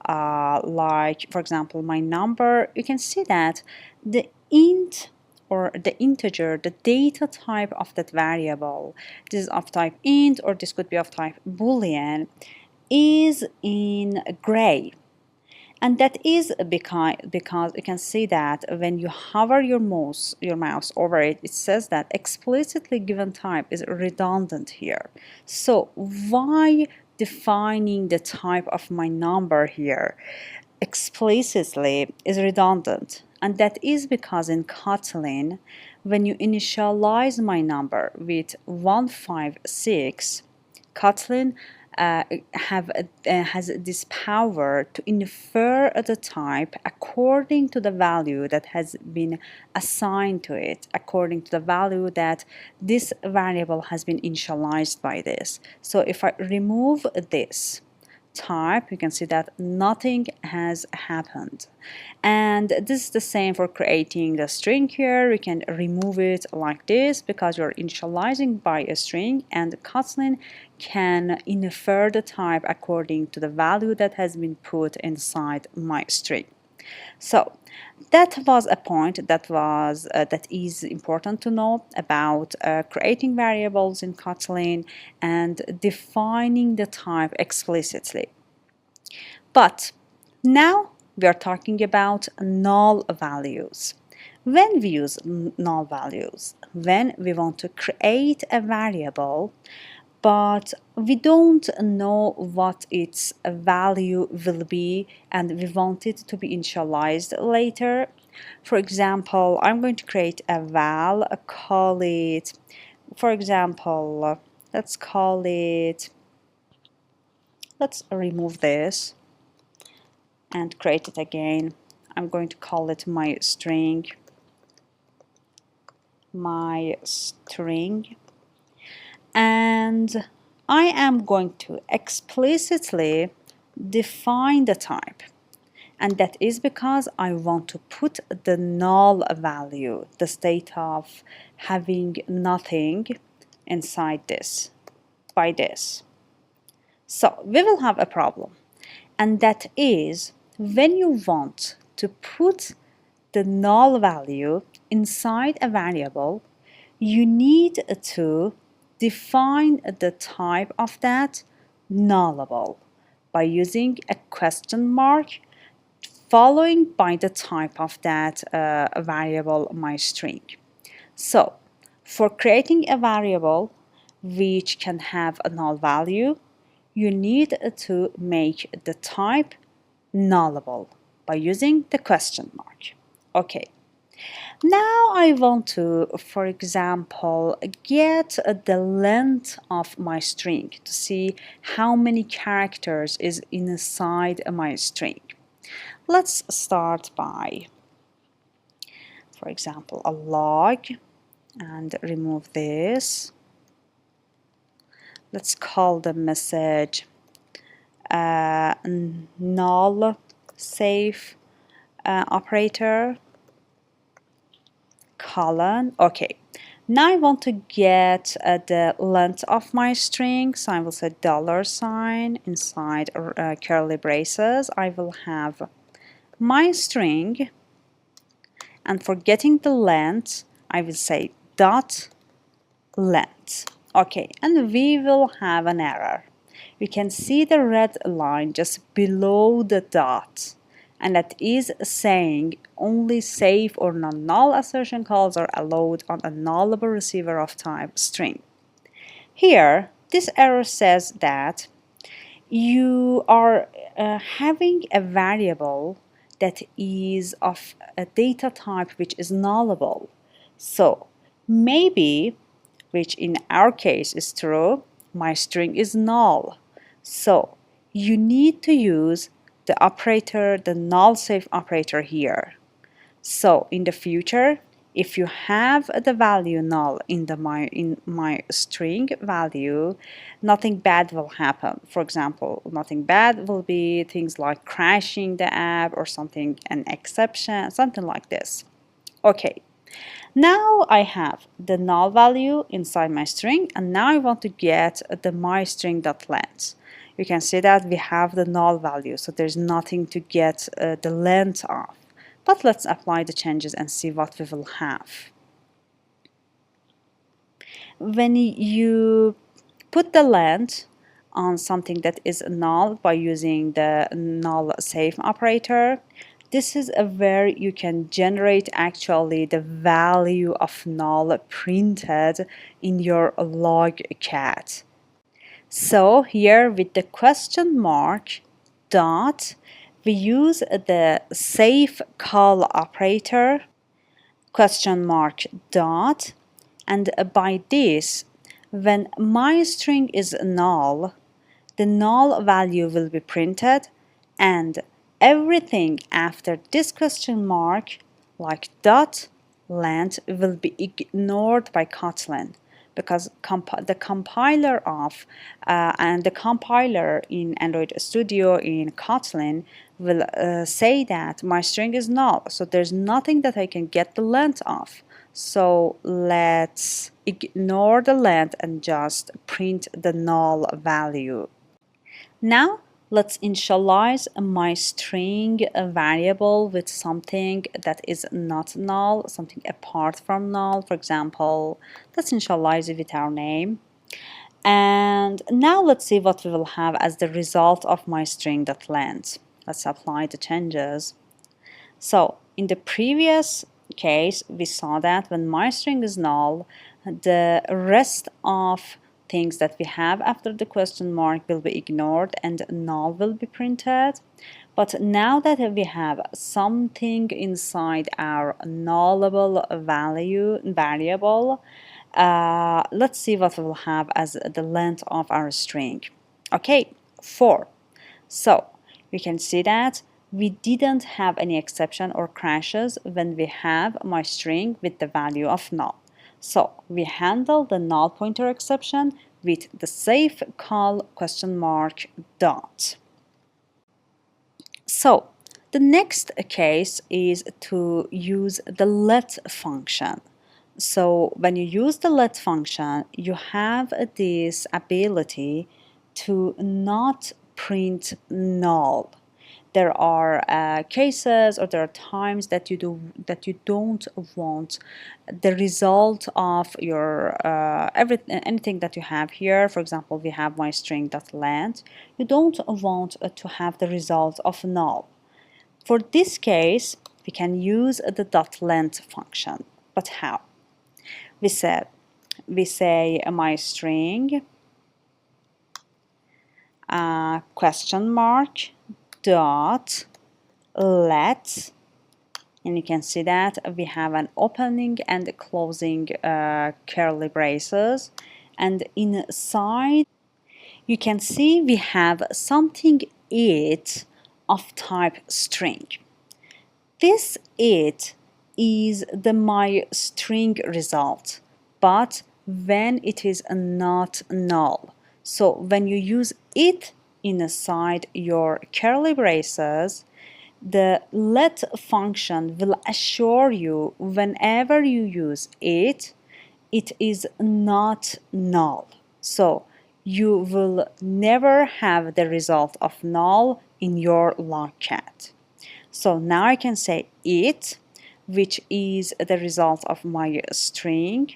S1: like, for example, my number. You can see that the int or the integer, the data type of that variable, this is of type int, or this could be of type boolean, is in gray. And that is because you can see that when you hover your mouse over it, it says that explicitly given type is redundant here. So why defining the type of my number here explicitly is redundant? And that is because in Kotlin, when you initialize my number with 156, Kotlin has this power to infer the type according to the value that has been assigned to it, according to the value that this variable has been initialized by this. So if I remove this type, you can see that nothing has happened. And this is the same for creating the string here. You can remove it like this because you're initializing by a string, and Kotlin can infer the type according to the value that has been put inside my string. So that was a point that is important to know about creating variables in Kotlin and defining the type explicitly. But now we are talking about null values. When we use null values, when we want to create a variable, but we don't know what its value will be and we want it to be initialized later. For example, I'm going to create a val, call it, for example, let's call it, let's remove this and create it again. I'm going to call it my string, and I am going to explicitly define the type. And that is because I want to put the null value, the state of having nothing inside this, by this. So we will have a problem. And that is when you want to put the null value inside a variable, you need to define the type of that nullable by using a question mark following by the type of that variable, my string. So for creating a variable which can have a null value, you need to make the type nullable by using the question mark. Okay. Now I want to, for example, get the length of my string to see how many characters is inside my string. Let's start by, for example, a log and remove this. Let's call the message null safe operator colon. Okay, now I want to get the length of my string, so I will say $sign inside curly braces. I will have my string, and for getting the length I will say dot length. Okay, and we will have an error. You can see the red line just below the dot, and that is saying only safe or non-null assertion calls are allowed on a nullable receiver of type string. Here, this error says that you are having a variable that is of a data type which is nullable. So maybe, which in our case is true, my string is null. So you need to use the operator, the null safe operator here. So in the future, if you have the value null in my string value, nothing bad will happen. For example, nothing bad will be things like crashing the app or something, an exception, something like this. Okay. Now I have the null value inside my string, and now I want to get the myString.length. You can see that we have the null value, so there's nothing to get the length of. But let's apply the changes and see what we will have. When you put the length on something that is null by using the null safe operator, this is where you can generate actually the value of null printed in your logcat. So here with the question mark dot, we use the safe call operator question mark dot, and by this, when my string is null, the null value will be printed, and everything after this question mark, like dot length, will be ignored by Kotlin, because the compiler of and the compiler in Android Studio in Kotlin will say that my string is null, so there's nothing that I can get the length of. So let's ignore the length and just print the null value. Now let's initialize my string variable with something that is not null, something apart from null. For example, let's initialize it with our name. And now let's see what we will have as the result of my string.length. Let's apply the changes. So in the previous case, we saw that when my string is null, the rest of things that we have after the question mark will be ignored and null will be printed. But now that we have something inside our nullable value variable, let's see what we will have as the length of our string. Okay, 4. So you can see that we didn't have any exception or crashes when we have my string with the value of null. So we handle the null pointer exception with the safe call question mark dot. So the next case is to use the let function. So when you use the let function, you have this ability to not print null. There are cases or there are times that you don't want the result of your anything that you have here. For example, we have my string.length. You don't want to have the result of null. For this case, we can use the .length function. But how? We say my string question mark dot let, and you can see that we have an opening and closing curly braces, and inside you can see we have something it of type string. This it is the my string result, but when it is not null. So when you use it inside your curly braces, the let function will assure you whenever you use it, it is not null. So you will never have the result of null in your logcat. So now I can say it, which is the result of my string,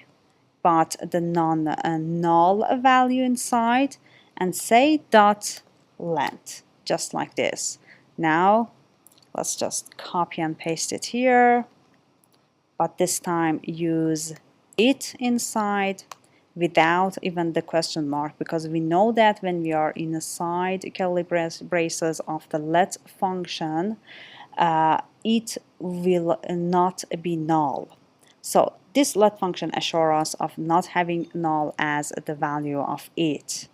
S1: but the non-null value inside, and say dot length, just like this. Now let's just copy and paste it here, but this time use it inside without even the question mark, because we know that when we are inside curly braces of the let function, it will not be null. So this let function assures us of not having null as the value of it.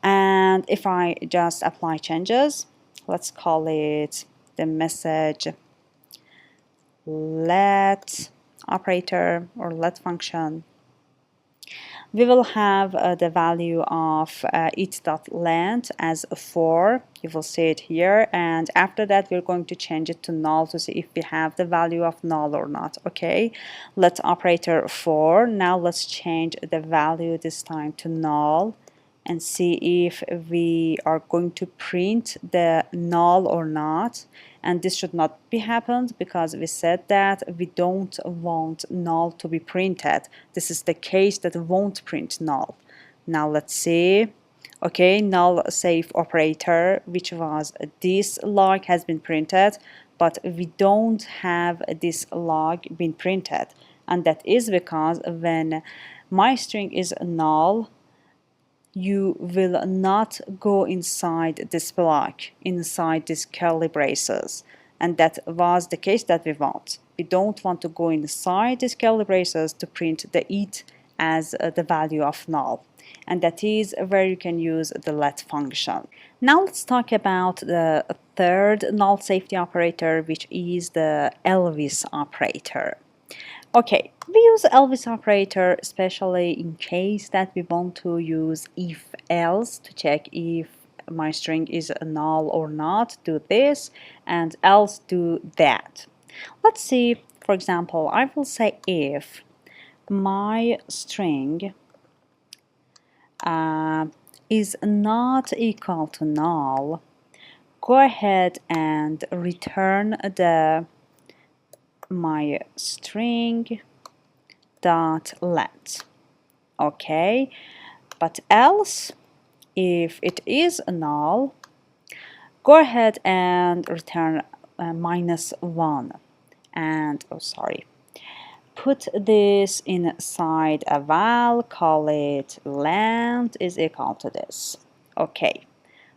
S1: And if I just apply changes, let's call it the message let operator or let function, we will have the value of it.length as 4. You will see it here, and after that we're going to change it to null to see if we have the value of null or not. Okay, let operator 4. Now let's change the value this time to null and see if we are going to print the null or not. And this should not be happened because we said that we don't want null to be printed. This is the case that won't print null. Now let's see. Okay, null safe operator, which was this log, has been printed, but we don't have this log being printed. And that is because when my string is null, you will not go inside this block, inside these curly braces. And that was the case that we want. We don't want to go inside these curly braces to print the it as the value of null. And that is where you can use the let function. Now let's talk about the third null safety operator, which is the else operator. Okay, we use else operator especially in case that we want to use if else to check if my string is a null or not. Do this, and else do that. Let's see, for example, I will say if my string is not equal to null, go ahead and return the my string dot length. Okay, but else if it is null, go ahead and return -1 and put this inside a val, call it length is equal to this. Okay,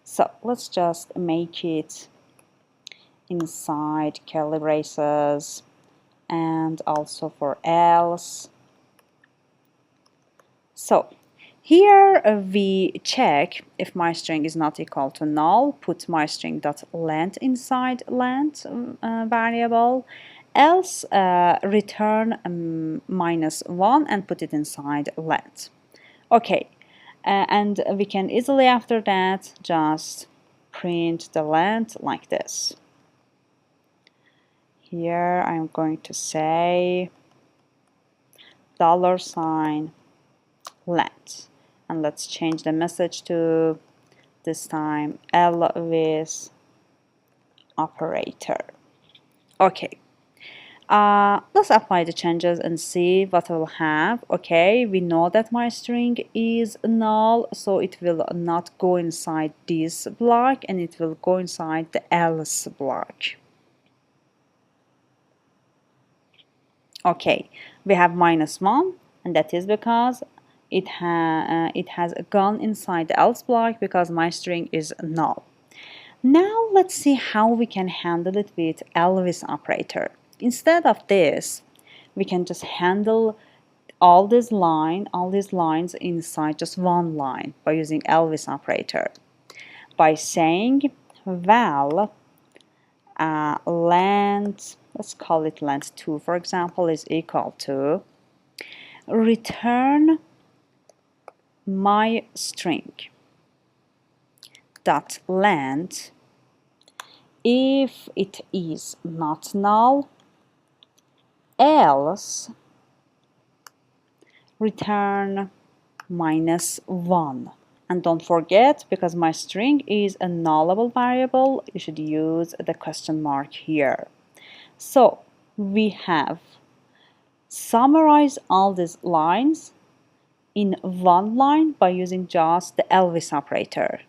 S1: so let's just make it inside curly braces and also for else. So here we check if my string is not equal to null, put my string dot length inside length variable, else return -1 and put it inside length. Okay, and we can easily after that just print the length like this. Here I'm going to say $sign length, and let's change the message to this time Elvis operator. Okay, let's apply the changes and see what we'll have. Okay, we know that my string is null, so it will not go inside this block and it will go inside the else block. Okay, we have -1, and that is because it has gone inside the else block because my string is null. Now let's see how we can handle it with Elvis operator. Instead of this, we can just handle all these lines inside just one line by using Elvis operator. By saying val length, let's call it length 2, for example, is equal to return my string dot length if it is not null, else return -1. And don't forget, because my string is a nullable variable, you should use the question mark here. So we have summarized all these lines in one line by using just the Elvis operator.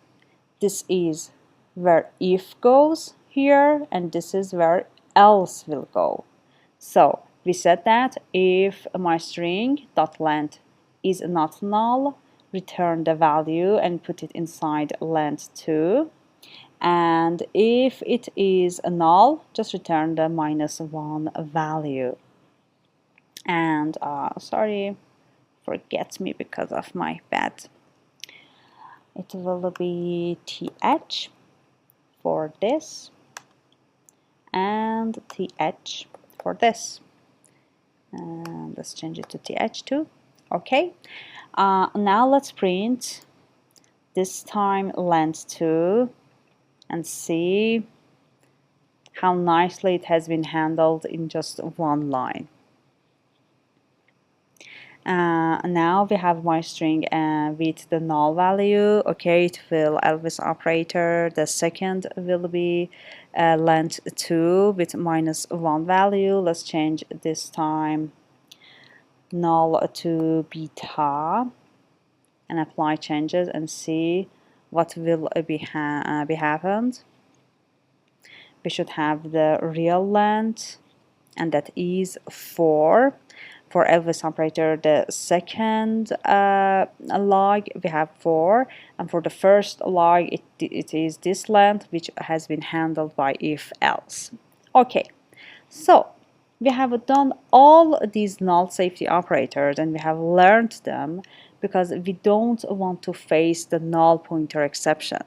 S1: This is where if goes here, and this is where else will go. So we said that if my string dot length is not null, return the value and put it inside length 2. And if it is a null, just return the -1 value. And sorry, forget me because of my bad. It will be th for this and th for this. And let's change it to th too. Okay. Now let's print this time length 2 and see how nicely it has been handled in just one line. Now we have my string with the null value. Okay, it will Elvis operator. The second will be length 2 with -1 value. Let's change this time null to beta and apply changes and see what will be happened. We should have the real length, and that is 4. For Elvis operator, the second log we have 4, and for the first log it is this length, which has been handled by if else. Okay, so we have done all these null safety operators and we have learned them because we don't want to face the null pointer exception.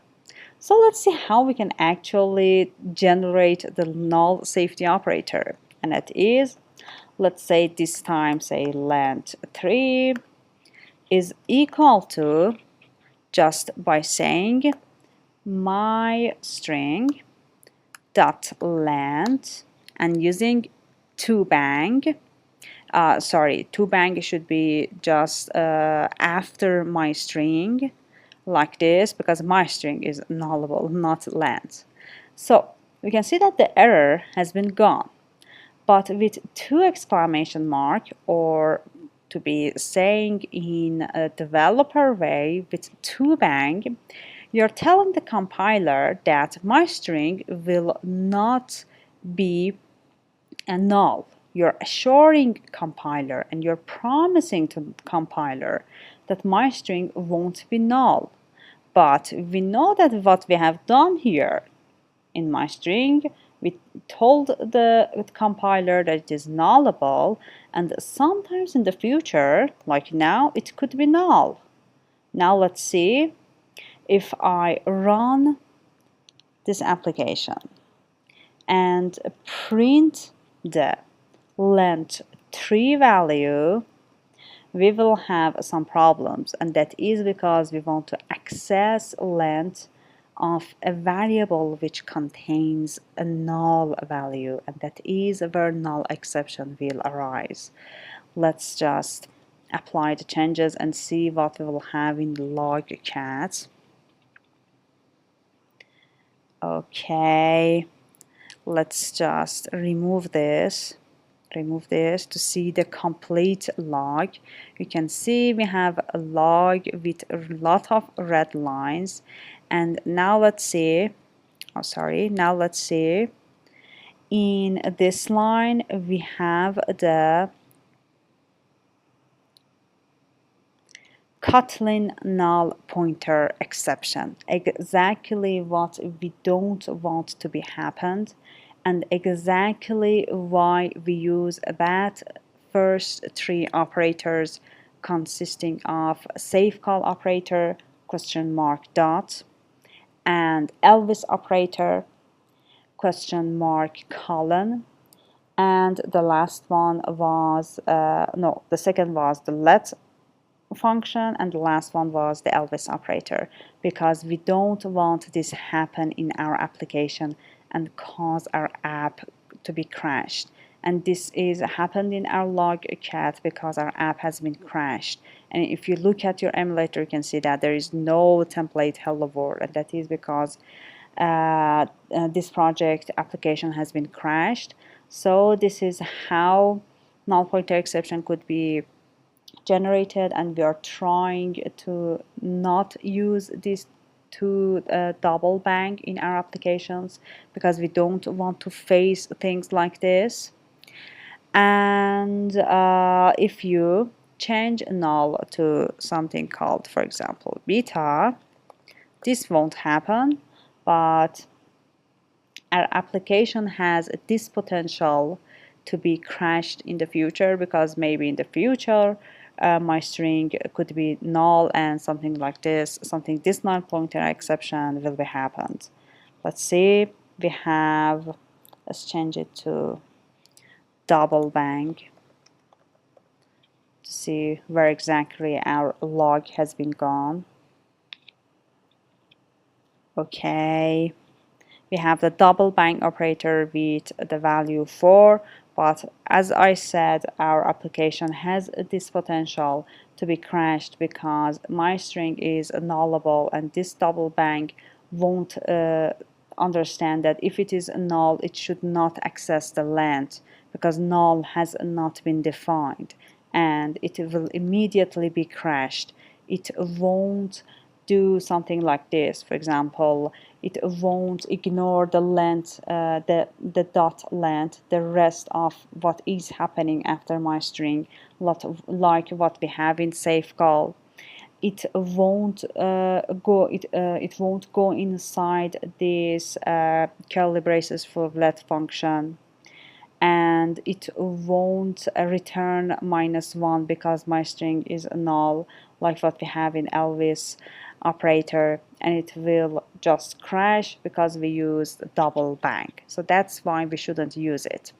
S1: So let's see how we can actually generate the null safety operator, and that is, let's say this time, say length 3 is equal to, just by saying my string dot length and using toBang. toBang should be just after my string, like this, because my string is nullable, not length. So we can see that the error has been gone, but with two exclamation mark, or to be saying in a developer way, with two bang, you're telling the compiler that my string will not be a null. You're assuring compiler and you're promising to compiler that my string won't be null. But we know that what we have done here in my string, we told the compiler that it is nullable, and sometimes in the future, like now, it could be null. Now let's see if I run this application and print the length 3 value, we will have some problems, and that is because we want to access length of a variable which contains a null value, and that is where null exception will arise. Let's just apply the changes and see what we will have in the log cat. Okay, let's just remove this to see the complete log. You can see we have a log with a lot of red lines, and now let's see, now let's see, in this line we have the Kotlin null pointer exception, exactly what we don't want to be happened, and exactly why we use that first three operators consisting of safe call operator, question mark dot, and Elvis operator, question mark colon, and the last one was the second was the let function, and the last one was the Elvis operator, because we don't want this happen in our application and cause our app to be crashed. And this is happened in our log cat because our app has been crashed. And if you look at your emulator, you can see that there is no template hello world, and that is because this project application has been crashed. So this is how null pointer exception could be generated, and we are trying to not use this to double bang in our applications because we don't want to face things like this. And if you change null to something called, for example, beta, this won't happen, but our application has this potential to be crashed in the future, because maybe in the future my string could be null and something like this, this null pointer exception will be happened. Let's see, we have, let's change it to double bang to see where exactly our log has been gone. Okay, we have the double bang operator with the value 4, but as I said, our application has this potential to be crashed because my string is nullable, and this double bang won't understand that if it is null, it should not access the length because null has not been defined, and it will immediately be crashed. It won't do something like this. For example, it won't ignore the length, the dot length, the rest of what is happening after my string, like what we have in safe call. It won't it won't go inside this curly braces for let function, and it won't return -1 because my string is null, like what we have in Elvis operator, and it will just crash because we used double bang. So that's why we shouldn't use it.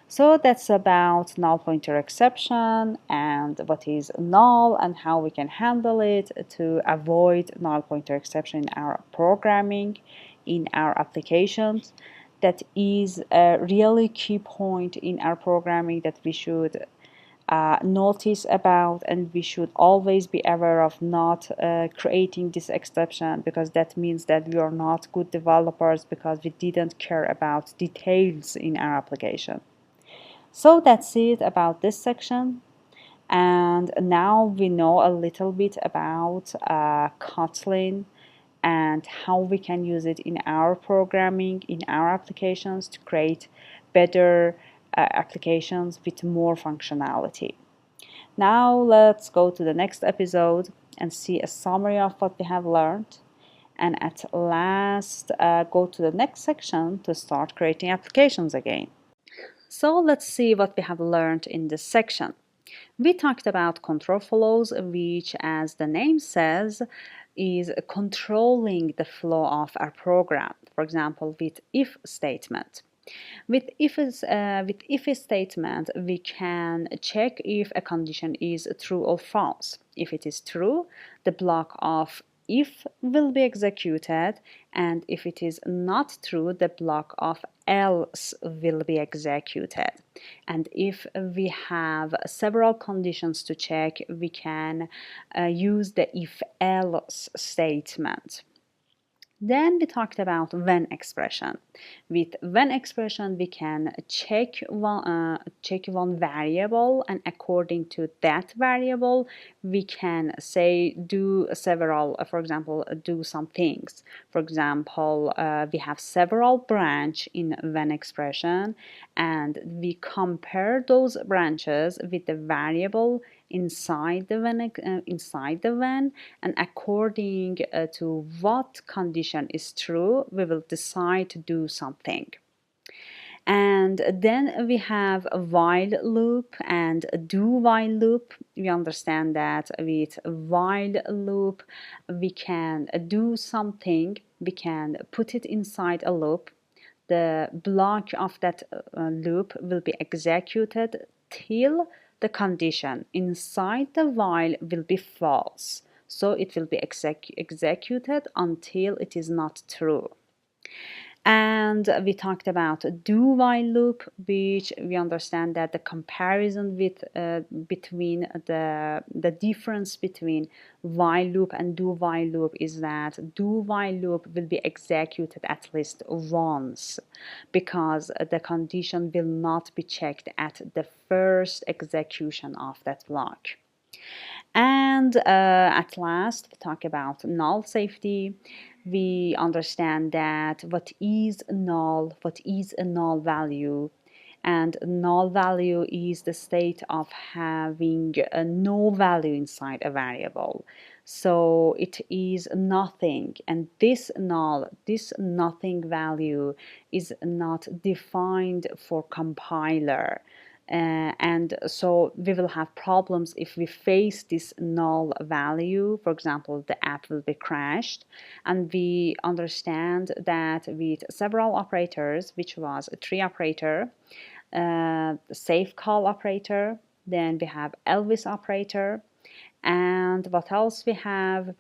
S1: So that's about null pointer exception and what is null and how we can handle it to avoid null pointer exception in our programming, in our applications. That is a really key point in our programming that we should notice about, and we should always be aware of not creating this exception, because that means that we are not good developers because we didn't care about details in our application. So that's it about this section. And now we know a little bit about Kotlin and how we can use it in our programming, in our applications, to create better applications with more functionality. Now let's go to the next episode and see a summary of what we have learned, and at last go to the next section to start creating applications again. So let's see what we have learned in this section. We talked about control flows, which, as the name says, is controlling the flow of our program. For example, with if statement. With if statement, we can check if a condition is true or false. If it is true, the block of if will be executed, and if it is not true, the block of else will be executed. And if we have several conditions to check, we can use the if else statement. Then we talked about when expression. With when expression, we can check one variable, and according to that variable, we can say do several, for example, do some things. For example, we have several branch in when expression, and we compare those branches with the variable inside the when, and according to what condition is true, we will decide to do something. And then we have a while loop and a do while loop. We understand that with while loop, we can do something, we can put it inside a loop. The block of that loop will be executed till the condition inside the while will be false. So it will be executed until it is not true. And we talked about do while loop, which we understand that the comparison with between the difference between while loop and do while loop is that do while loop will be executed at least once, because the condition will not be checked at the first execution of that block. And at last, we talk about null safety. We understand that what is a null value, and null value is the state of having no value inside a variable. So it is nothing, and this nothing value is not defined for compiler. And so we will have problems if we face this null value. For example, the app will be crashed, and we understand that with several operators, which was a tree operator, the safe call operator, then we have Elvis operator, and what else we have?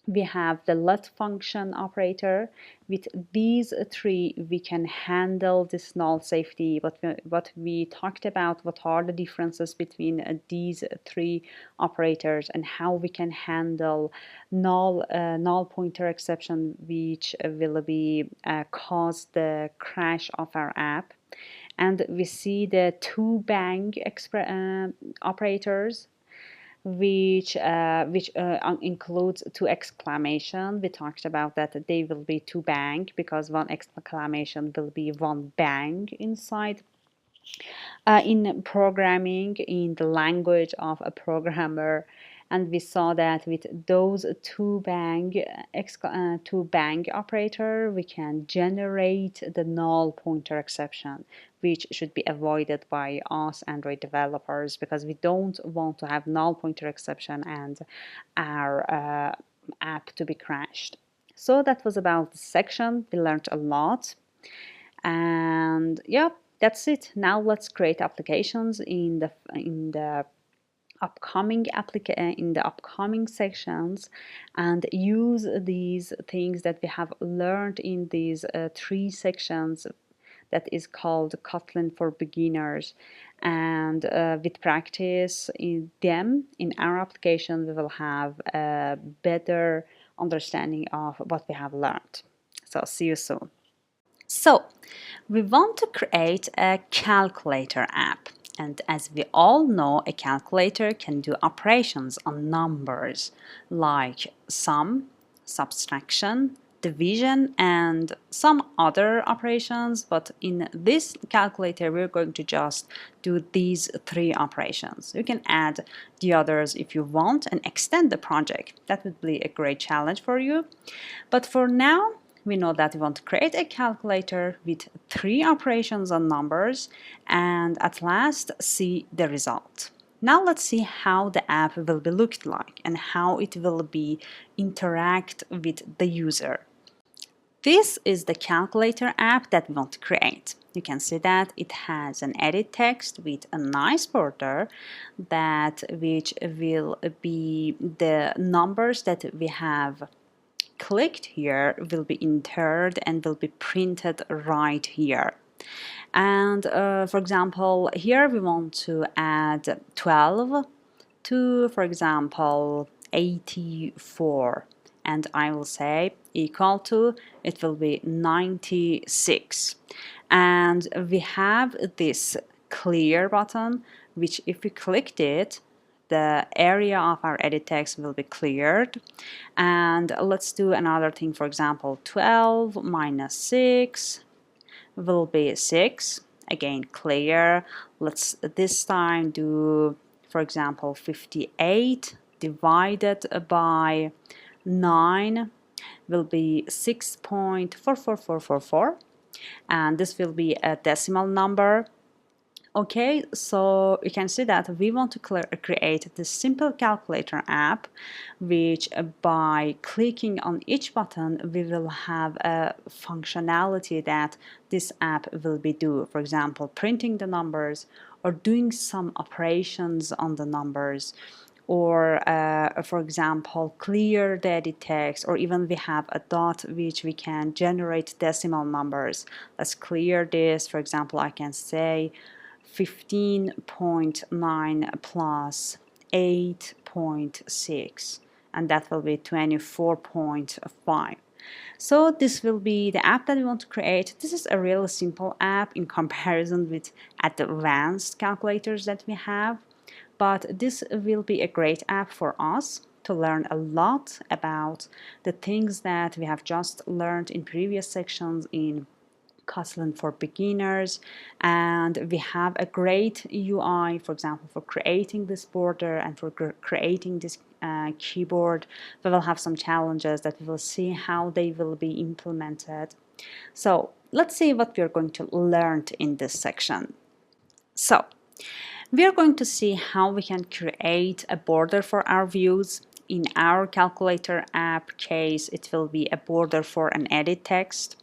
S1: We have the let function operator. With these three, we can handle this null safety. What we talked about, what are the differences between these three operators, and how we can handle null pointer exception, which will be cause the crash of our app. And we see the two bang operators, which includes two exclamation. We talked about that they will be two bang, because one exclamation will be one bang inside. In programming, in the language of a programmer, and we saw that with those two bang operator, we can generate the null pointer exception, which should be avoided by us Android developers, because we don't want to have null pointer exception and our app to be crashed. So that was about the section. We learned a lot, and yeah, that's it. Now let's create applications in the upcoming sections, and use these things that we have learned in these three sections that is called Kotlin for beginners. And with practice in them in our application, we will have a better understanding of what we have learned. So see you soon. So we want to create a calculator app. And as we all know, a calculator can do operations on numbers like sum, subtraction, division, and some other operations. But in this calculator, we're going to just do these three operations. You can add the others if you want and extend the project. That would be a great challenge for you. But for now, we know that we want to create a calculator with three operations on numbers and at last see the result. Now let's see how the app will be looked like and how it will be interact with the user. This is the calculator app that we want to create. You can see that it has an edit text with a nice border that which will be the numbers that we have clicked here will be entered and will be printed right here. And for example, here we want to add 12 to, for example, 84. And I will say equal to, it will be 96. And we have this clear button, which if we clicked it, the area of our edit text will be cleared. And let's do another thing. For example, 12 minus 6 will be 6. Again, clear. Let's this time do, for example, 58 divided by 9 will be 6.44444. And this will be a decimal number. Okay, so you can see that we want to create this simple calculator app, which by clicking on each button, we will have a functionality that this app will be do. For example, printing the numbers or doing some operations on the numbers, or for example, clear the edit text, or even we have a dot which we can generate decimal numbers. Let's clear this. For example, I can say 15.9 plus 8.6, and that will be 24.5. So this will be the app that we want to create. This is a really simple app in comparison with advanced calculators that we have, but this will be a great app for us to learn a lot about the things that we have just learned in previous sections in Kotlin for beginners, and we have a great UI, for example, for creating this border and for creating this keyboard. We will have some challenges that we will see how they will be implemented. So let's see what we are going to learn in this section. So we are going to see how we can create a border for our views. In our calculator app case, it will be a border for an edit text.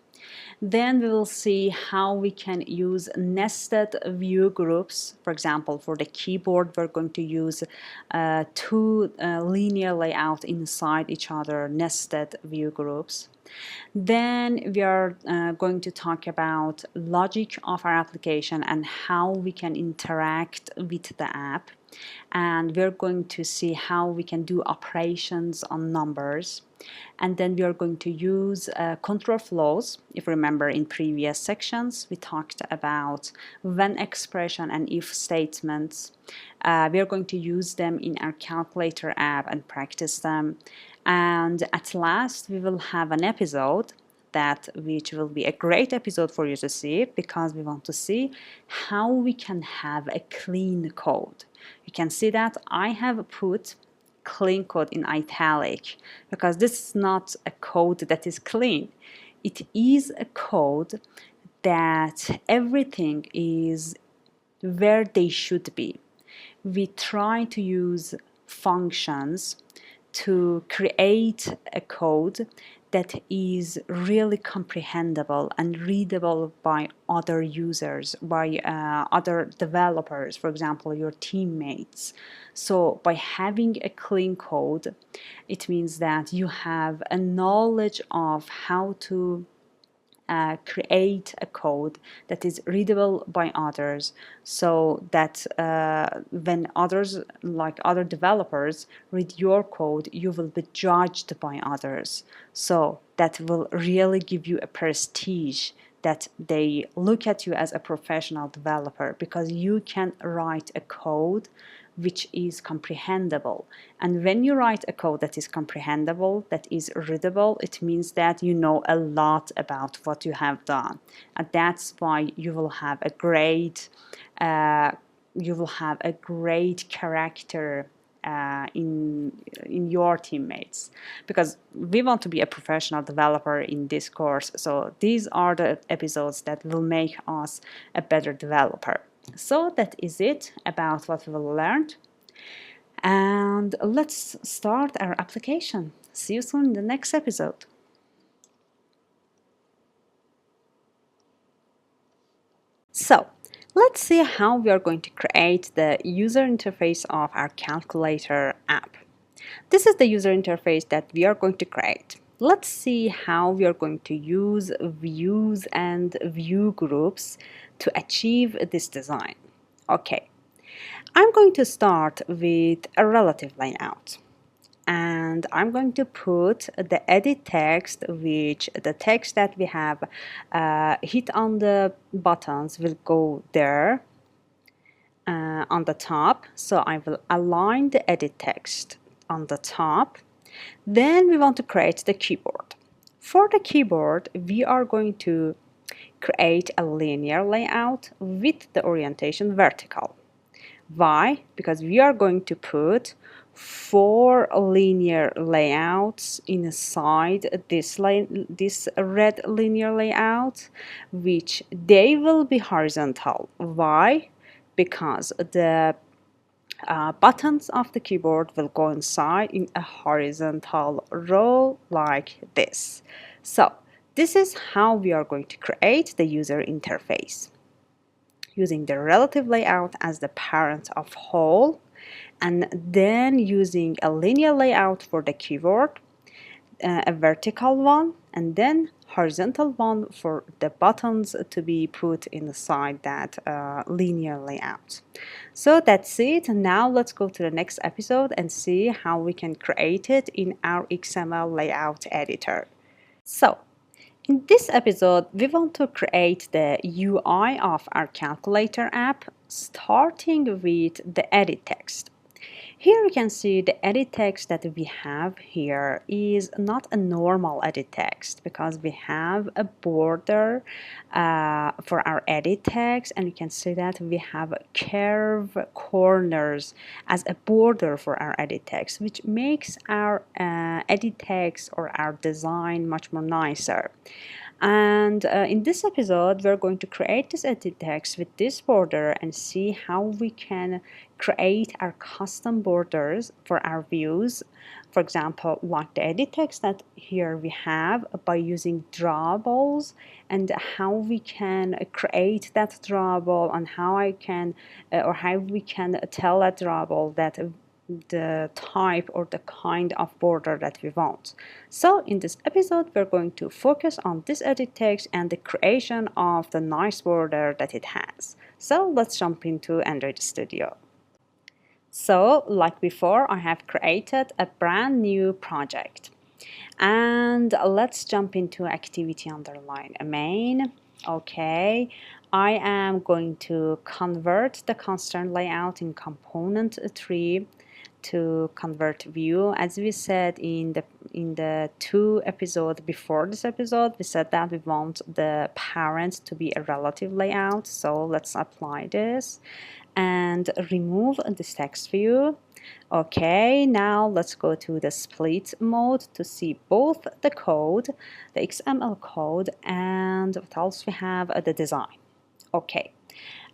S1: Then we will see how we can use nested view groups. For example, for the keyboard, we're going to use two linear layout inside each other, nested view groups. Then we are going to talk about logic of our application and how we can interact with the app. And we're going to see how we can do operations on numbers. And then we are going to use control flows. If you remember in previous sections, we talked about when expression and if statements. We are going to use them in our calculator app and practice them. And at last, we will have an episode which will be a great episode for you to see, because we want to see how we can have a clean code. You can see that I have put clean code in italic because this is not a code that is clean. It is a code that everything is where they should be. We try to use functions to create a code that is really comprehensible and readable by other users, by other developers, for example, your teammates. So by having a clean code, it means that you have a knowledge of how to create a code that is readable by others, so that when others, like other developers, read your code, you will be judged by others. So that will really give you a prestige, that they look at you as a professional developer because you can write a code which is comprehensible. And when you write a code that is comprehensible, that is readable, it means that you know a lot about what you have done. And that's why you will have a great character in your teammates, because we want to be a professional developer in this course. So these are the episodes that will make us a better developer. So that is it about what we learned, and let's start our application. See you soon in the next episode. So let's see how we are going to create the user interface of our calculator app. This is the user interface that we are going to create. Let's see how we are going to use views and view groups to achieve this design. Okay, I'm going to start with a relative layout. And I'm going to put the edit text, which the text that we have hit on the buttons will go there on the top. So I will align the edit text on the top. Then we want to create the keyboard. For the keyboard, we are going to create a linear layout with the orientation vertical. Why? Because we are going to put 4 linear layouts inside this red linear layout, which they will be horizontal. Why? Because the buttons of the keyboard will go inside in a horizontal row like this. So this is how we are going to create the user interface, using the relative layout as the parent of whole, and then using a linear layout for the keyboard, a vertical one, and then horizontal one for the buttons to be put inside that linear layout. So that's it. Now let's go to the next episode and see how we can create it in our XML layout editor. So in this episode, we want to create the UI of our calculator app, starting with the edit text. Here you can see the edit text that we have here is not a normal edit text, because we have a border for our edit text, and you can see that we have curve corners as a border for our edit text, which makes our edit text or our design much more nicer. And in this episode, we're going to create this edit text with this border and see how we can create our custom borders for our views. For example, like the edit text that here we have, by using drawables, and how we can create that drawable, and how I can or how we can tell that drawable that the type or the kind of border that we want. So in this episode, we're going to focus on this edit text and the creation of the nice border that it has. So let's jump into Android Studio. So like before, I have created a brand new project, and let's jump into activity underline main. Okay, I am going to convert the constraint layout in component tree to convert view. As we said in the 2 episodes before this episode, we said that we want the parent to be a relative layout. So let's apply this and remove this text view. Okay, now let's go to the split mode to see both the code, the XML code, and what else we have, the design. Okay.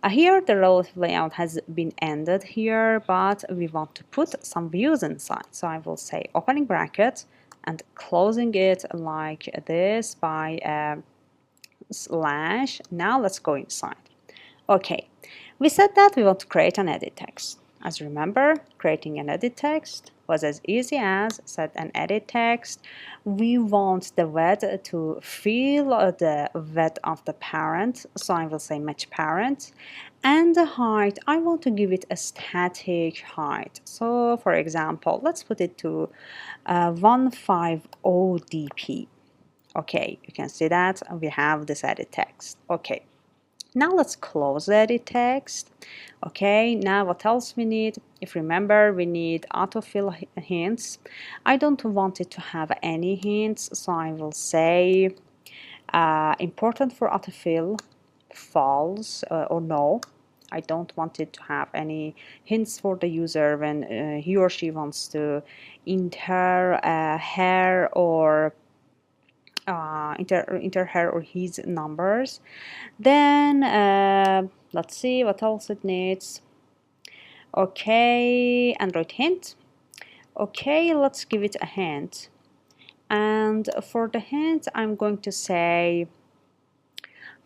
S1: Here the relative layout has been ended here, but we want to put some views inside. So I will say opening bracket and closing it like this by slash. Now let's go inside. Okay, we said that we want to create an edit text. As remember, creating an edit text was as easy as set an edit text. We want the width to fill the width of the parent, so I will say match parent. And the height, I want to give it a static height. So for example, let's put it to 150 dp. Okay, you can see that we have this edit text. Okay, now let's close the edit text. Okay, now what else we need? If remember, we need autofill hints. I don't want it to have any hints, so I will say important for autofill false or no. I don't want it to have any hints for the user when he or she wants to enter her or enter her or his numbers. Then let's see what else it needs. Okay, Android hint. Okay, let's give it a hint. And for the hint, I'm going to say,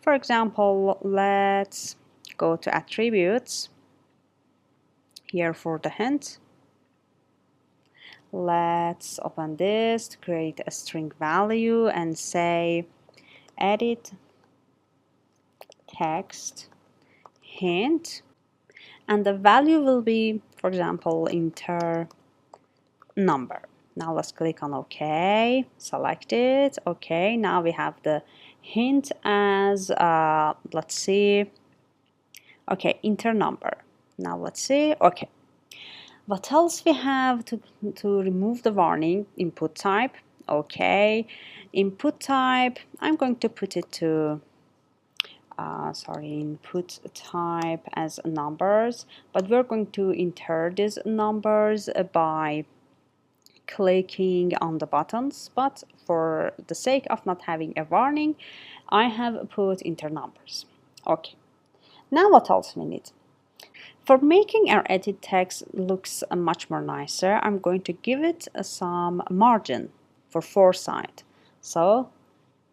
S1: for example, let's go to attributes here for the hint. Let's open this to create a string value and say edit text hint, and the value will be, for example, enter number. Now let's click on OK, select it. Okay, now we have the hint as let's see, okay, enter number. Now let's see. Okay, what else we have to remove the warning? Input type. Okay, input type, I'm going to put it to input type as numbers, but we're going to enter these numbers by clicking on the buttons, but for the sake of not having a warning, I have put enter numbers. Okay, now what else we need? For making our edit text looks much more nicer, I'm going to give it some margin for foresight. So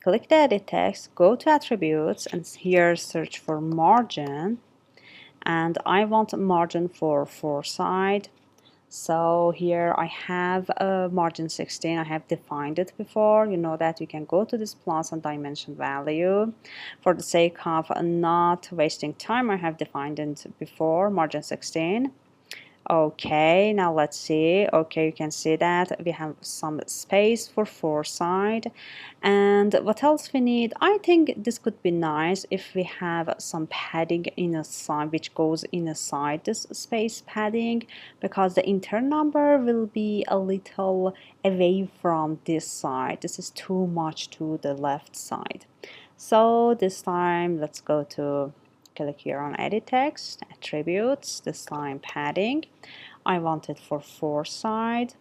S1: click the edit text, go to attributes, and here search for margin, and I want margin for foresight. So here I have a margin 16. I have defined it before. You know that you can go to this plus and dimension value. For the sake of not wasting time, I have defined it before, margin 16. Okay, now let's see. Okay, you can see that we have some space for foresight. And what else we need? I think this could be nice if we have some padding inside, which goes inside this space padding, because the enter number will be a little away from this side. This is too much to the left side. So this time let's go to click here on edit text, attributes, this time padding. I want it for foresight.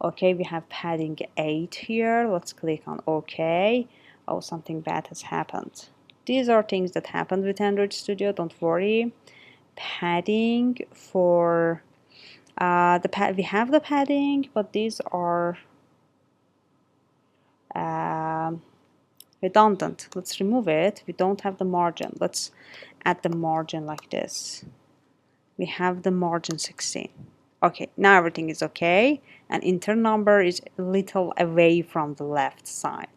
S1: Okay, we have padding 8 here. Let's click on OK. Oh, something bad has happened. These are things that happened with Android Studio, don't worry. Padding for we have the padding, but these are redundant. Let's remove it. We don't have the margin. Let's add the margin like this. We have the margin 16. Okay, now everything is okay, and enter number is a little away from the left side.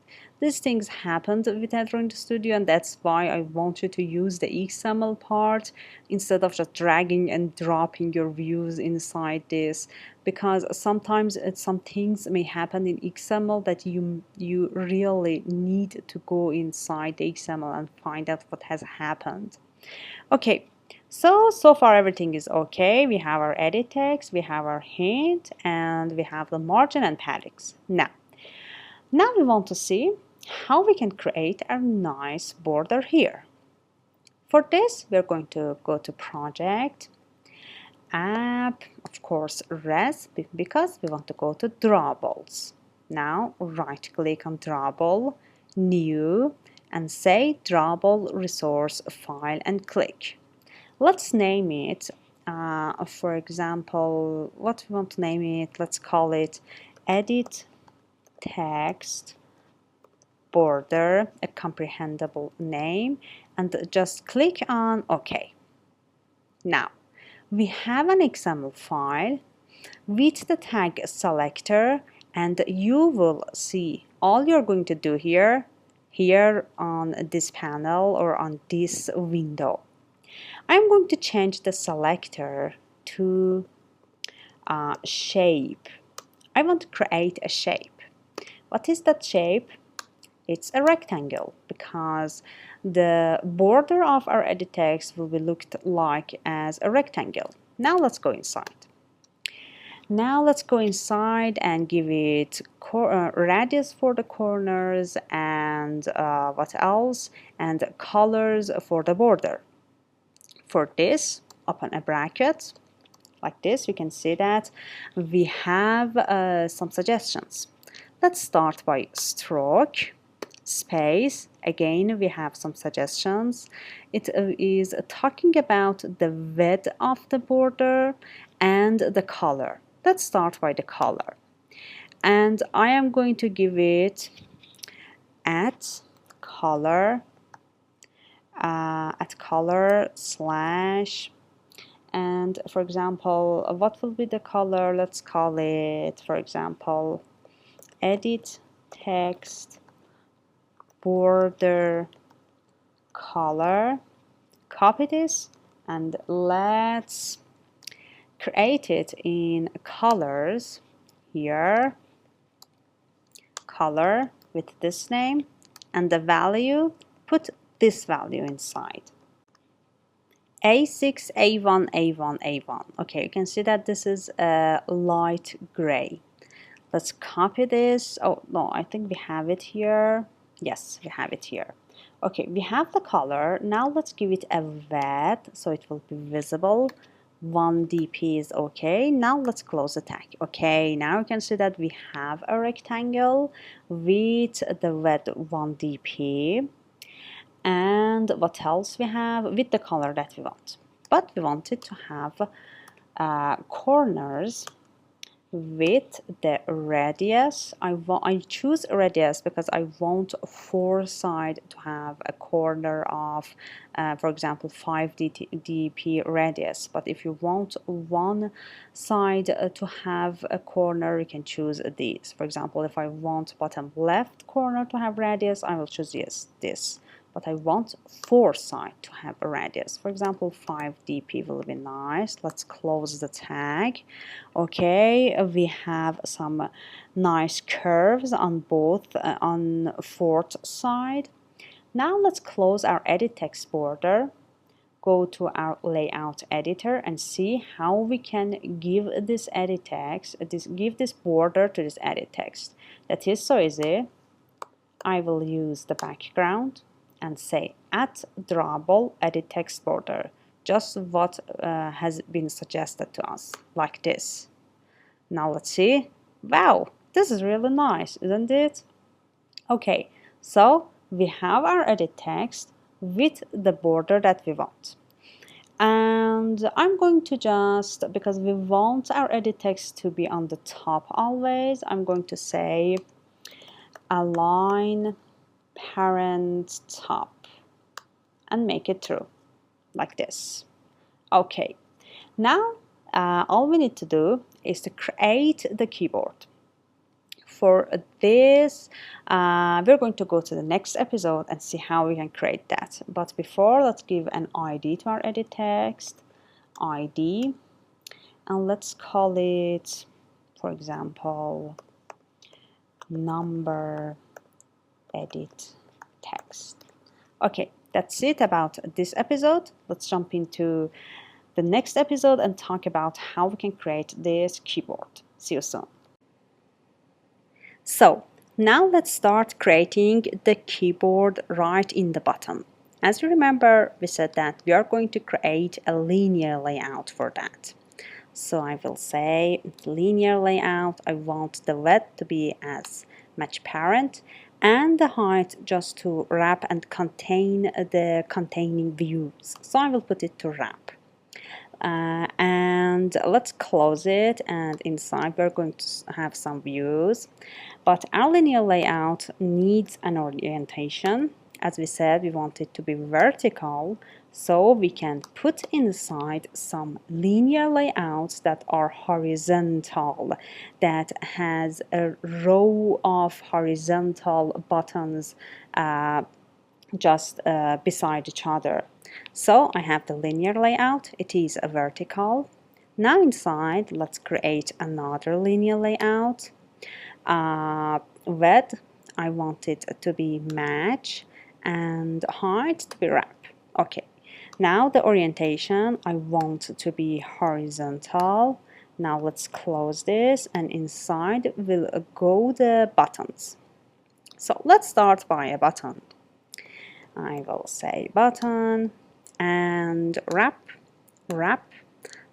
S1: These things happened with Android Studio, and that's why I want you to use the XML part instead of just dragging and dropping your views inside this, because sometimes some things may happen in XML that you really need to go inside the XML and find out what has happened. Okay, so far everything is okay. We have our edit text, we have our hint, and we have the margin and paddings. Now we want to see how we can create a nice border here. For this, we're going to go to project, app, of course, res, because we want to go to drawables. Now right click on drawable, new, and say drawable resource file and click. Let's name it, for example, what we want to name it, let's call it edit text border, a comprehensible name, and just click on OK. Now, we have an XML file with the tag selector, and you will see all you're going to do here on this panel or on this window. I'm going to change the selector to shape. I want to create a shape. What is that shape? It's a rectangle because the border of our edit text will be looked like as a rectangle. Now let's go inside. Now let's go inside and give it radius for the corners and what else? And colors for the border. For this, open a bracket like this. We can see that we have some suggestions. Let's start by stroke, space. Again, we have some suggestions. It is talking about the width of the border and the color. Let's start by the color. And I am going to give it at color slash, and for example, what will be the color? Let's call it, for example, edit text border color. Copy this and let's create it in colors here, color with this name, and the value, put this value inside. A6, A1, A1, A1. Okay, you can see that this is a light gray. Let's copy this. Oh, no, I think we have it here. Yes, we have it here. Okay, we have the color. Now let's give it a width so it will be visible. 1 dp is okay. Now let's close the tag. Okay, now you can see that we have a rectangle with the width 1 dp. And what else we have with the color that we want. But we wanted to have corners with the radius. I choose radius because I want 4 sides to have a corner of, for example, 5 dp radius. But if you want one side to have a corner, you can choose these. For example, if I want bottom left corner to have radius, I will choose this. But I want 4 sides to have a radius. For example, 5 dp will be nice. Let's close the tag. Okay, we have some nice curves on both, on 4th side. Now let's close our edit text border. Go to our layout editor and see how we can give this edit text, give this border to this edit text. That is so easy. I will use the background and say at drawable edit text border, just what has been suggested to us, like this. Now let's see. Wow, this is really nice, isn't it? Okay, so we have our edit text with the border that we want. And I'm going to just, because we want our edit text to be on the top always, I'm going to say align parent top and make it true like this. Okay, now all we need to do is to create the keyboard. For this, we're going to go to the next episode and see how we can create that. But before, let's give an ID to our edit text, ID, and let's call it, for example, number edit text. Okay, that's it about this episode. Let's jump into the next episode and talk about how we can create this keyboard. See you soon. So now let's start creating the keyboard right in the bottom. As you remember, we said that we are going to create a linear layout for that. So I will say linear layout. I want the width to be as match parent and the height just to wrap and contain the containing views. So I will put it to wrap. And let's close it, and inside we're going to have some views. But our linear layout needs an orientation. As we said, we want it to be vertical, So we can put inside some linear layouts that are horizontal, that has a row of horizontal buttons just beside each other. So I have the linear layout, it is a vertical. Now inside, let's create another linear layout. Width, I want it to be match, and height to be wrap. Okay, now the orientation, I want to be horizontal. Now let's close this, and inside will go the buttons. So let's start by a button. I will say button and wrap.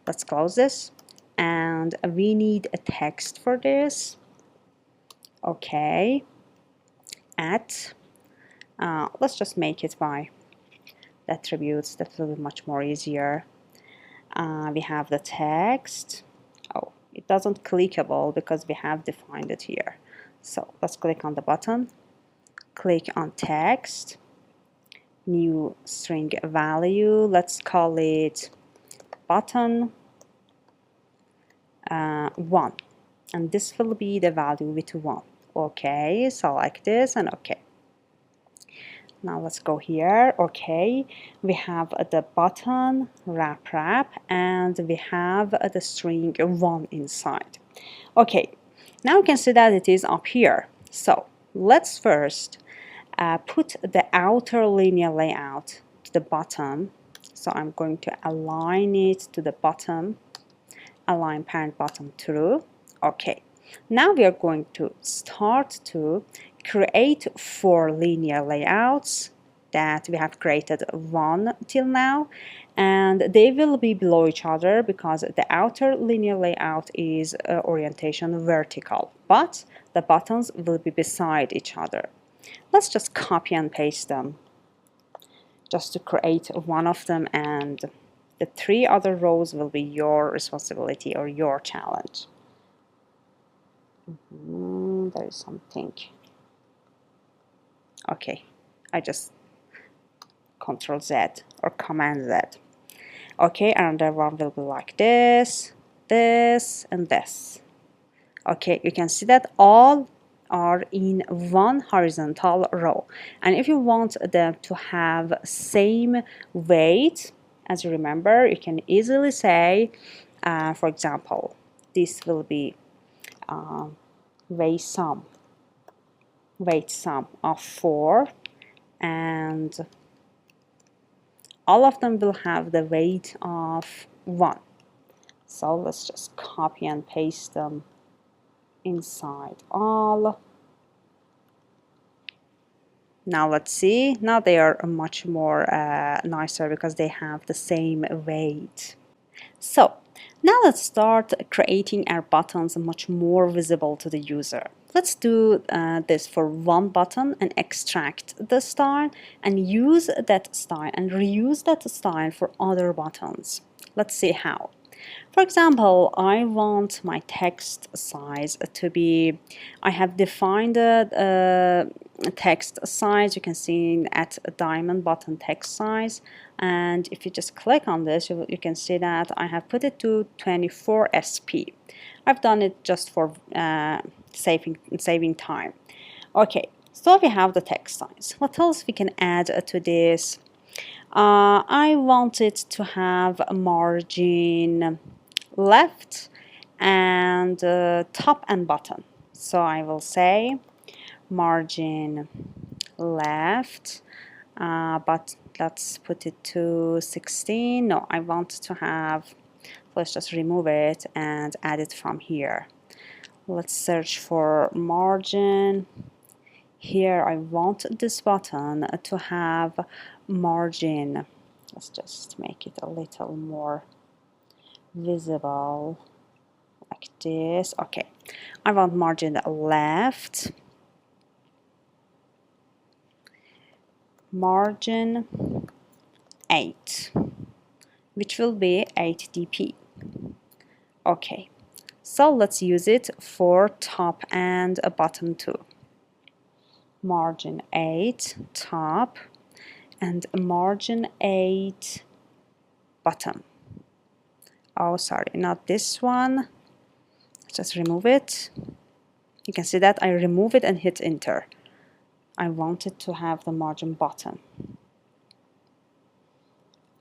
S1: Let's close this, and we need a text for this. Okay, at let's just make it by the attributes. That will be much more easier. We have the text. Oh, it doesn't clickable because we have defined it here. So let's click on the button, click on text, new string value, let's call it button 1, and this will be the value with 1. Okay, select this and okay. Now let's go here. Okay, we have the button wrap, and we have the string 1 inside. Okay, now you can see that it is up here. So let's first put the outer linear layout to the bottom. So I'm going to align it to the bottom, align parent bottom true. Okay, now we are going to start to create 4 linear layouts that we have created 1 till now, and they will be below each other because the outer linear layout is orientation vertical, but the buttons will be beside each other. Let's just copy and paste them just to create one of them, and the 3 other rows will be your responsibility or your challenge. There is something. Okay, I just Control Z or Command Z. Okay, another one will be like this, this, and this. Okay, you can see that all are in one horizontal row, and if you want them to have same weight, as you remember, you can easily say, for example, this will be weight sum of 4, and all of them will have the weight of 1. So let's just copy and paste them inside all. Now let's see, now they are much more nicer because they have the same weight. So now let's start creating our buttons much more visible to the user. Let's do this for one button and extract the style and use that style and reuse that style for other buttons. Let's see how. For example, I want my text size to be, I have defined a text size. You can see at a diamond button text size, and if you just click on this, you can see that I have put it to 24 SP. I've done it just for saving time. Okay, so we have the text size. What else we can add to this? I want it to have a margin left and top and bottom. So I will say margin left, but let's put it to 16. No, I want to have, let's just remove it and add it from here. Let's search for margin. Here I want this button to have margin. Let's just make it a little more visible like this. Okay, I want margin left, margin 8, which will be 8 dp. Okay, so let's use it for top and a bottom too. Margin 8 top, and margin 8 bottom. Oh, sorry, not this one. Just remove it. You can see that I remove it and hit enter. I wanted to have the margin bottom.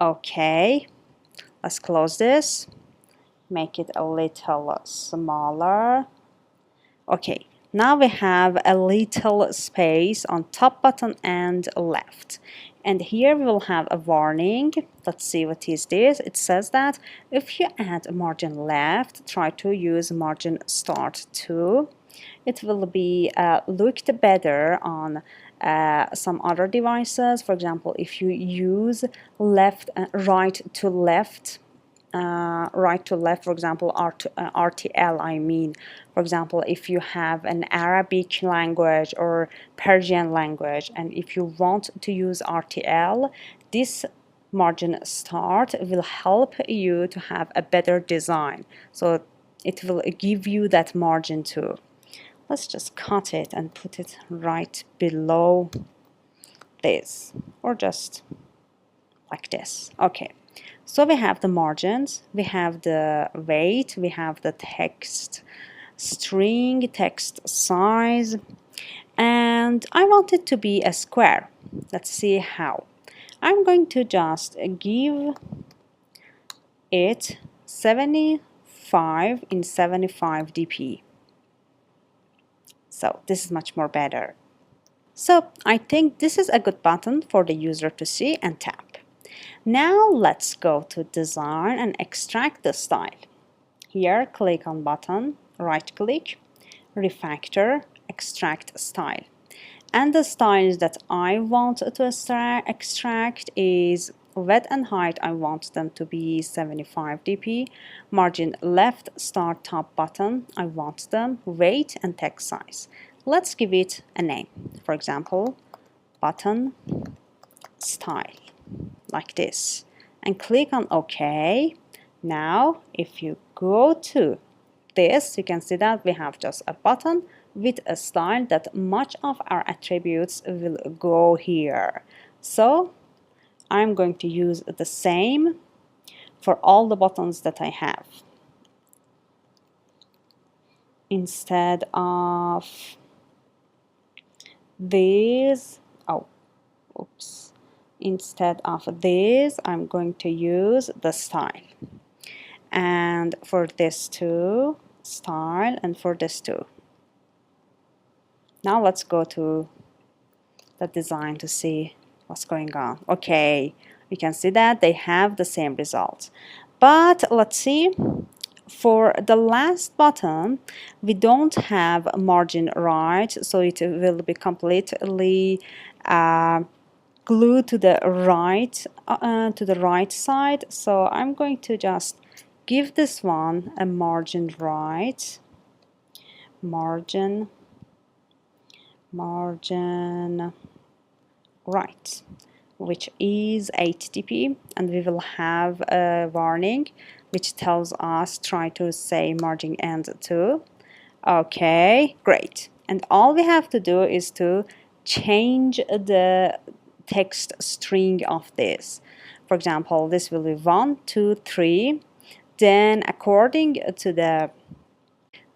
S1: Okay, let's close this. Make it a little smaller. Okay, now we have a little space on top button and left. And here we will have a warning. Let's see what is this. It says that if you add a margin left, try to use margin start too. It will be looked better on some other devices. For example, if you use right to left, for example, RTL, I mean. For example, if you have an Arabic language or Persian language, and if you want to use RTL, this margin start will help you to have a better design. So it will give you that margin too. Let's just cut it and put it right below this, or just like this. Okay. So we have the margins, we have the weight, we have the text string, text size, and I want it to be a square. Let's see how. I'm going to just give it 75 in 75 dp. So this is much more better. So I think this is a good button for the user to see and tap. Now let's go to design and extract the style. Here, click on button, right click, refactor, extract style. And the styles that I want to extract is width and height. I want them to be 75 dp. Margin left, start top button. I want them weight and text size. Let's give it a name. For example, button style, like this, and click on OK. Now if you go to this, you can see that we have just a button with a style that much of our attributes will go here. So I'm going to use the same for all the buttons that I have. Instead of these, instead of this, I'm going to use the style. And for this too, style, and for this too. Now let's go to the design to see what's going on. Okay, we can see that they have the same results. But let's see, for the last button, we don't have margin right, so it will be completely glued to the right side. So I'm going to just give this one a margin right, margin right, which is 8 dp, and we will have a warning which tells us try to say margin end to. Okay, great. And all we have to do is to change the text string of this. For example, this will be 1, 2, 3. Then according to the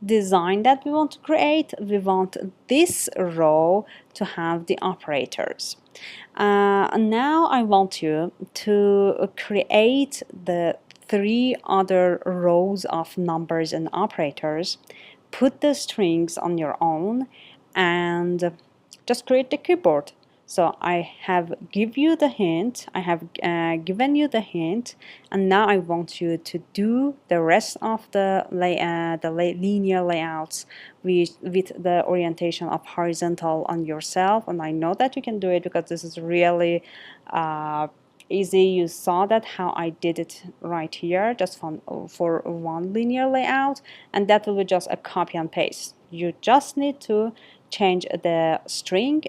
S1: design that we want to create, we want this row to have the operators. Now I want you to create the 3 other rows of numbers and operators, put the strings on your own, and just create the keyboard. So I have given you the hint, and now I want you to do the rest of the linear layouts with the orientation of horizontal on yourself. And I know that you can do it because this is really easy. You saw that how I did it right here, just for one linear layout, and that will be just a copy and paste. You just need to change the string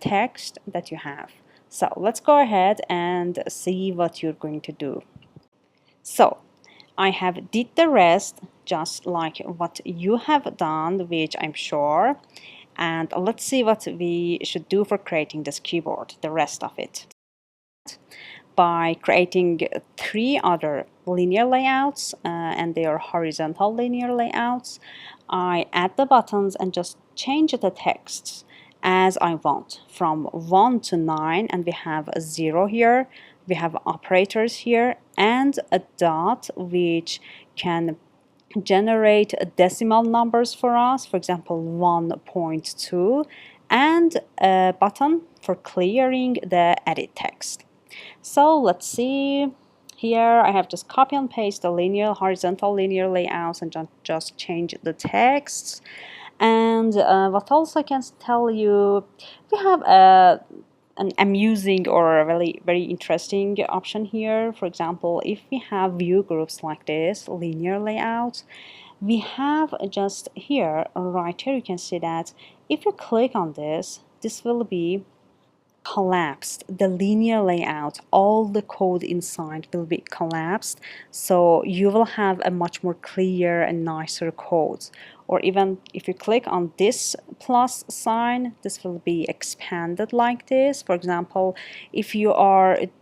S1: text that you have. So let's go ahead and see what you're going to do. So I have did the rest just like what you have done, which I'm sure. And let's see what we should do for creating this keyboard, the rest of it. by creating 3 other linear layouts, and they are horizontal linear layouts. I add the buttons and just change the text as I want, from 1 to 9, and we have a 0 here, we have operators here, and a dot which can generate decimal numbers for us, for example 1.2, and a button for clearing the edit text. So let's see. Here I have just copy and paste the horizontal linear layouts and just change the texts. And what else I can tell you, we have an amusing or a very interesting option here. For example, if we have view groups like this, linear layout, we have just here, right here, you can see that if you click on this, this will be collapsed. The linear layout, all the code inside will be collapsed, so you will have a much more clear and nicer code. Or even if you click on this plus sign, this will be expanded like this. For example, if you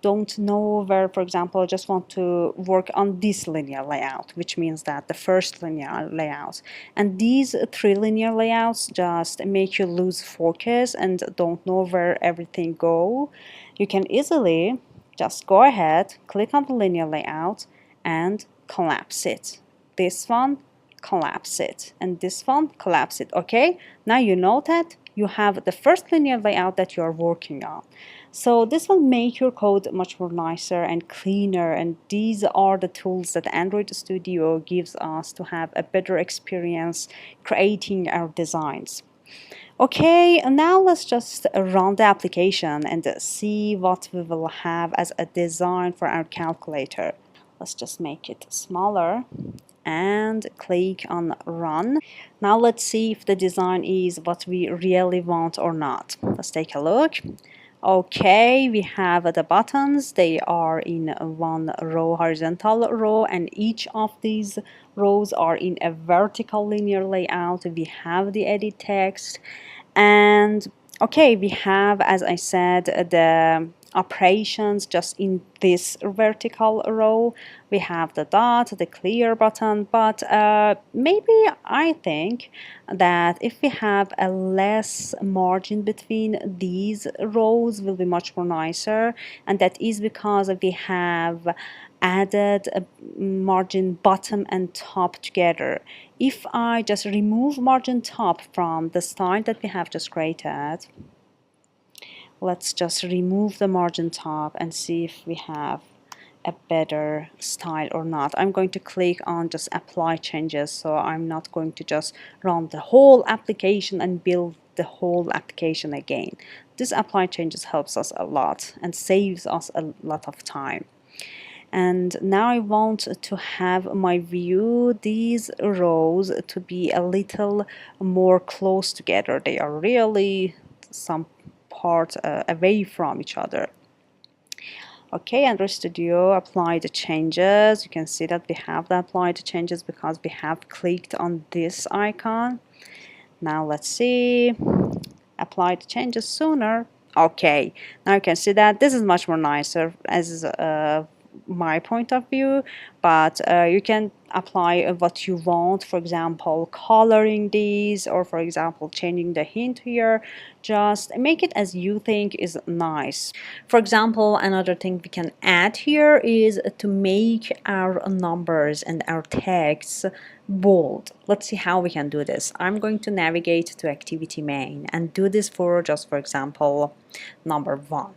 S1: don't know where, for example, just want to work on this linear layout, which means that the first linear layout, and these 3 linear layouts just make you lose focus and don't know where everything go, you can easily just go ahead, click on the linear layout and collapse it. This one, collapse it, and this one, collapse it. Okay, now you know that you have the first linear layout that you are working on. So this will make your code much more nicer and cleaner, and these are the tools that Android Studio gives us to have a better experience creating our designs. Okay, now let's just run the application and see what we will have as a design for our calculator. Let's just make it smaller and click on run. Now let's see if the design is what we really want or not. Let's take a look. Okay, we have the buttons. They are in one row, horizontal row, and each of these rows are in a vertical linear layout. We have the edit text, and okay, we have, as I said, the operations just in this vertical row. We have the dot, the clear button, but maybe I think that if we have a less margin between these rows will be much more nicer, and that is because we have added a margin bottom and top together. If I just remove margin top from the style that we have just created, let's just remove the margin top and see if we have a better style or not. I'm going to click on just apply changes, so I'm not going to just run the whole application and build the whole application again. This apply changes helps us a lot and saves us a lot of time. And now I want to have my view, these rows, to be a little more close together. They are really some part away from each other. Okay, Android Studio, apply the changes. You can see that we have the applied changes because we have clicked on this icon. Now let's see, apply the changes sooner. Okay, now you can see that this is much more nicer as my point of view, but you can apply what you want, for example coloring these, or for example changing the hint here. Just make it as you think is nice. For example, another thing we can add here is to make our numbers and our texts bold. Let's see how we can do this. I'm going to navigate to activity main and do this for just, for example, number 1.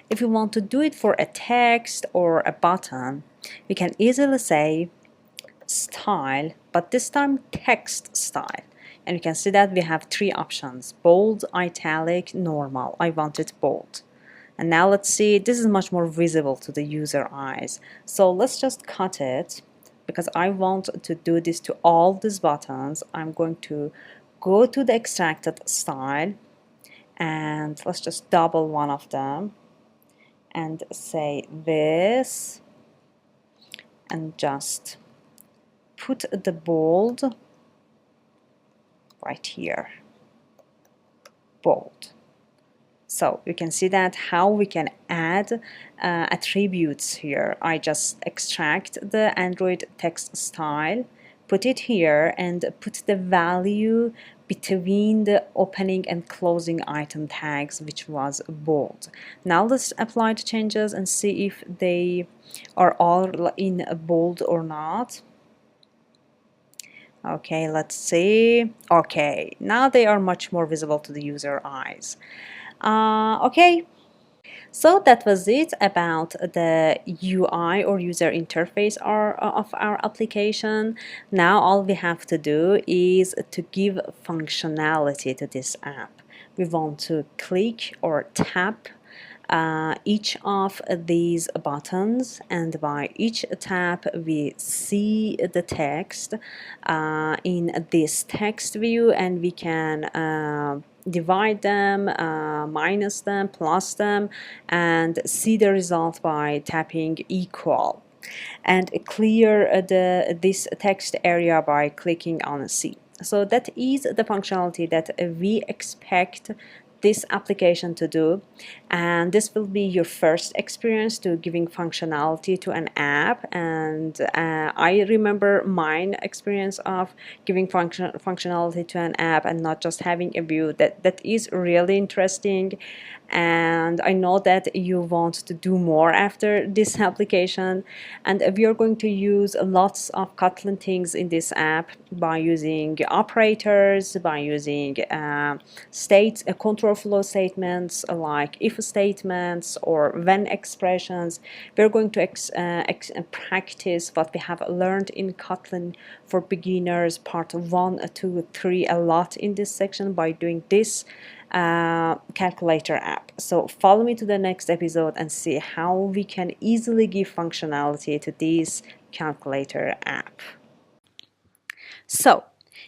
S1: If you want to do it for a text or a button, we can easily say style, but this time text style. And you can see that we have 3 options: bold, italic, normal. I want it bold. And now let's see, this is much more visible to the user eyes. So let's just cut it, because I want to do this to all these buttons. I'm going to go to the extracted style, and let's just double one of them and say this, and just put the bold right here, bold. So you can see that how we can add attributes here. I just extract the Android text style, put it here, and put the value between the opening and closing item tags, which was bold. Now let's apply the changes and see if they are all in bold or not. Okay, let's see. Okay, now they are much more visible to the user eyes. Okay, so that was it about the UI or user interface of our application. Now all we have to do is to give functionality to this app. We want to click or tap each of these buttons, and by each tap we see the text in this text view, and we can divide them, minus them, plus them, and see the result by tapping equal, and clear this text area by clicking on C. So that is the functionality that we expect this application to do, and this will be your first experience to giving functionality to an app. And I remember mine experience of giving functionality to an app and not just having a view. That is really interesting, and I know that you want to do more after this application. And we are going to use lots of Kotlin things in this app by using operators, by using control flow statements like if statements or when expressions. We're going to practice what we have learned in Kotlin for beginners part 1, 2, 3 a lot in this section by doing this calculator app. So follow me to the next episode and see how we can easily give functionality to this calculator app. So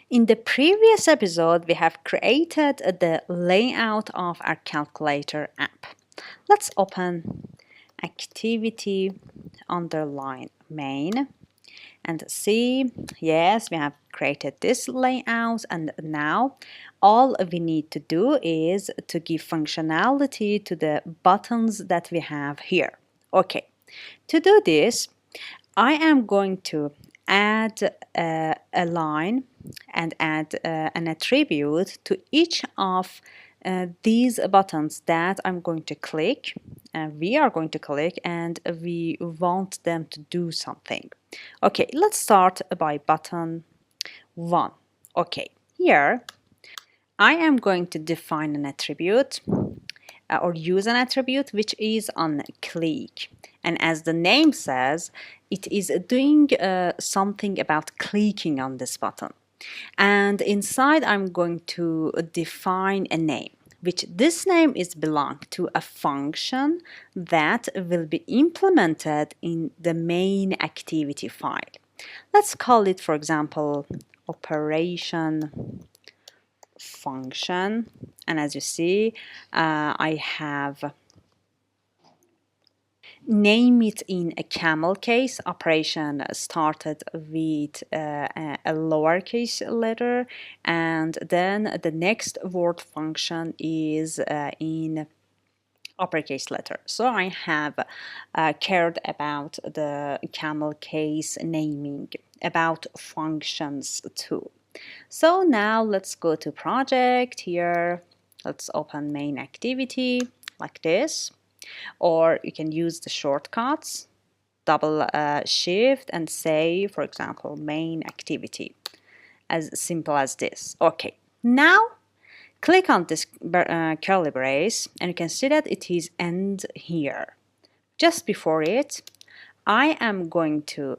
S1: in the previous episode, we have created the layout of our calculator app. Let's open activity underline main and see, yes, we have created this layout, and now all we need to do is to give functionality to the buttons that we have here. Okay, to do this, I am going to add a line and add an attribute to each of these buttons that I'm going to click, we are going to click, and we want them to do something. Okay, let's start by button 1. Okay, here I am going to define an attribute or use an attribute which is on click. And as the name says, it is doing something about clicking on this button. And inside I'm going to define a name, which this name is belong to a function that will be implemented in the main activity file. Let's call it, for example, operation function. And as you see, I have name it in a camel case. Operation started with a lowercase letter, and then the next word function is in uppercase letter. So I have cared about the camel case naming, about functions too. So now let's go to project here. Let's open main activity like this, or you can use the shortcuts, double shift and say, for example, main activity, as simple as this. Okay, now click on this curly brace and you can see that it is end here. Just before it, I am going to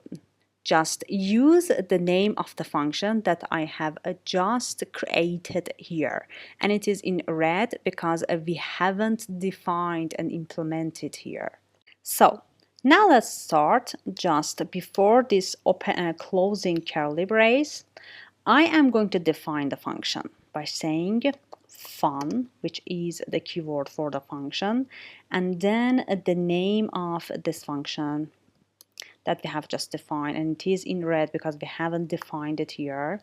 S1: just use the name of the function that I have just created here, and it is in red because we haven't defined and implemented here. So now let's start. Just before this closing curly brace, I am going to define the function by saying fun, which is the keyword for the function, and then the name of this function that we have just defined, and it is in red because we haven't defined it here.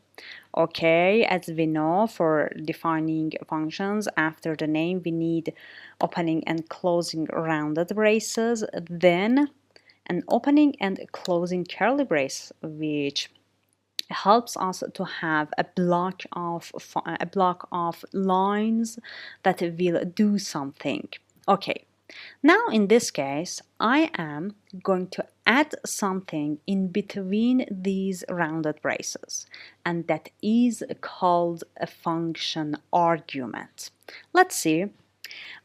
S1: Okay, as we know, for defining functions after the name, we need opening and closing rounded braces, then an opening and closing curly brace, which helps us to have a block of lines that will do something. Okay, now in this case I am going to add something in between these rounded braces, and that is called a function argument. Let's see.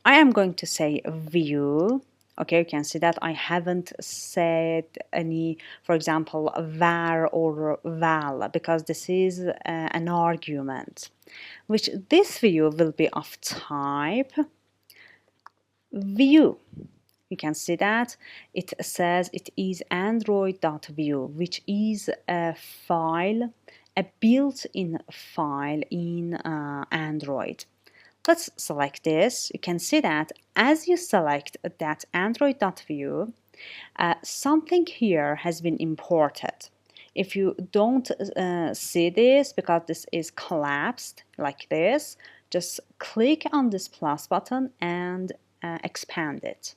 S1: I am going to say view. Okay, you can see that I haven't said any, for example, var or val, because this is an argument, which this view will be of type view. You can see that it says it is android.view, which is a file, a built-in file in Android. Let's select this. You can see that as you select that Android.view, something here has been imported. If you don't see this, because this is collapsed like this, just click on this plus button and expand it.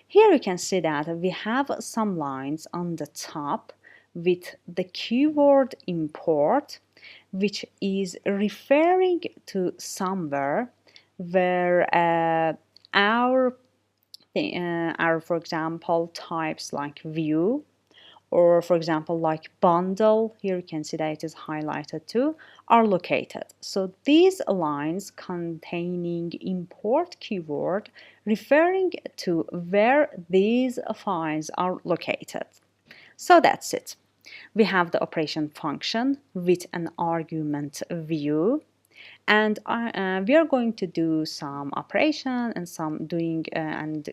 S1: Here you can see that we have some lines on the top with the keyword import, which is referring to somewhere where our for example types like view, or for example like bundle, here you can see that it is highlighted too, are located. So these lines containing import keyword referring to where these files are located. So that's it. We have the operation function with an argument view, and we are going to do some operation and some doing and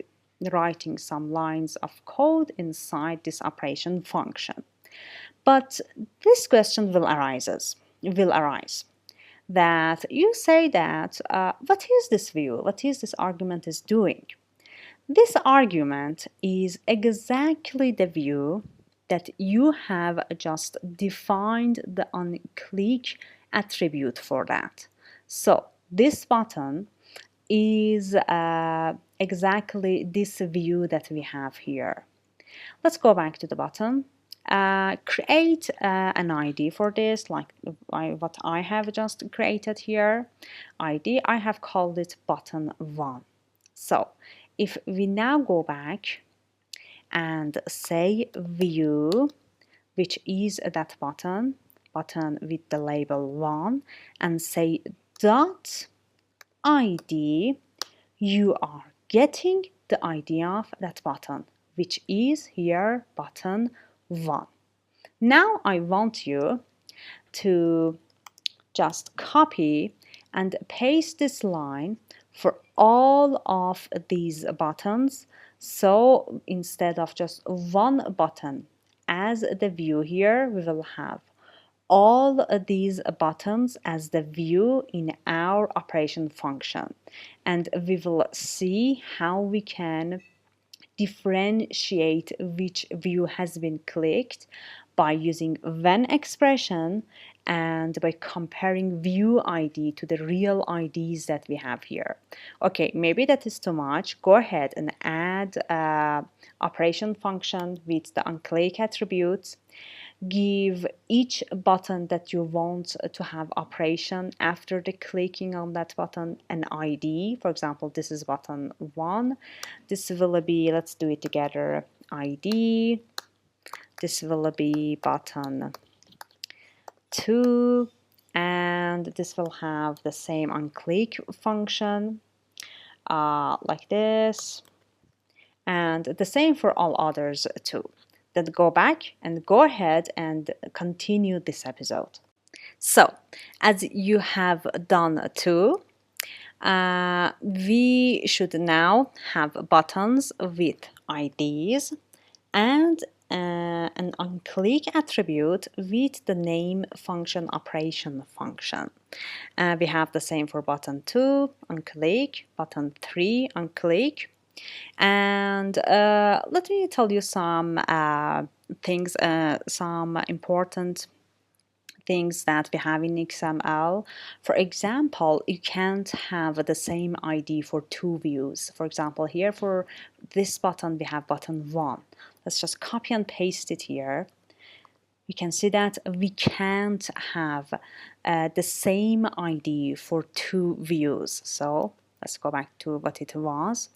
S1: writing some lines of code inside this operation function. But this question will arise that you say that what is this view, what is this argument is doing? This argument is exactly the view that you have just defined the onClick attribute for that. So this button is exactly this view that we have here. Let's go back to the button. Create an ID for this, like what I have just created here. ID, I have called it button 1. So if we now go back and say view, which is that button with the label 1, and say dot ID, you are getting the ID of that button, which is here button 1. Now I want you to just copy and paste this line for all of these buttons. So instead of just one button as the view here, we will have all of these buttons as the view in our operation function, and we will see how we can differentiate which view has been clicked by using when expression and by comparing view ID to the real IDs that we have here. Okay, maybe that is too much. Go ahead and add operation function with the onClick attributes. Give each button that you want to have operation after the clicking on that button an ID. For example, this is button 1. This will be, let's do it together, ID. This will be button 2, and this will have the same onClick function like this, and the same for all others too. Then go back and go ahead and continue this episode. So, as you have done too, we should now have buttons with IDs and an onClick attribute with the name function operation function. We have the same for button 2 onClick, button 3 onClick. And let me tell you some things, some important things that we have in XML. For example, you can't have the same ID for two views. For example, here for this button, we have button 1. Let's just copy and paste it here. You can see that we can't have the same ID for two views. So let's go back to what it was.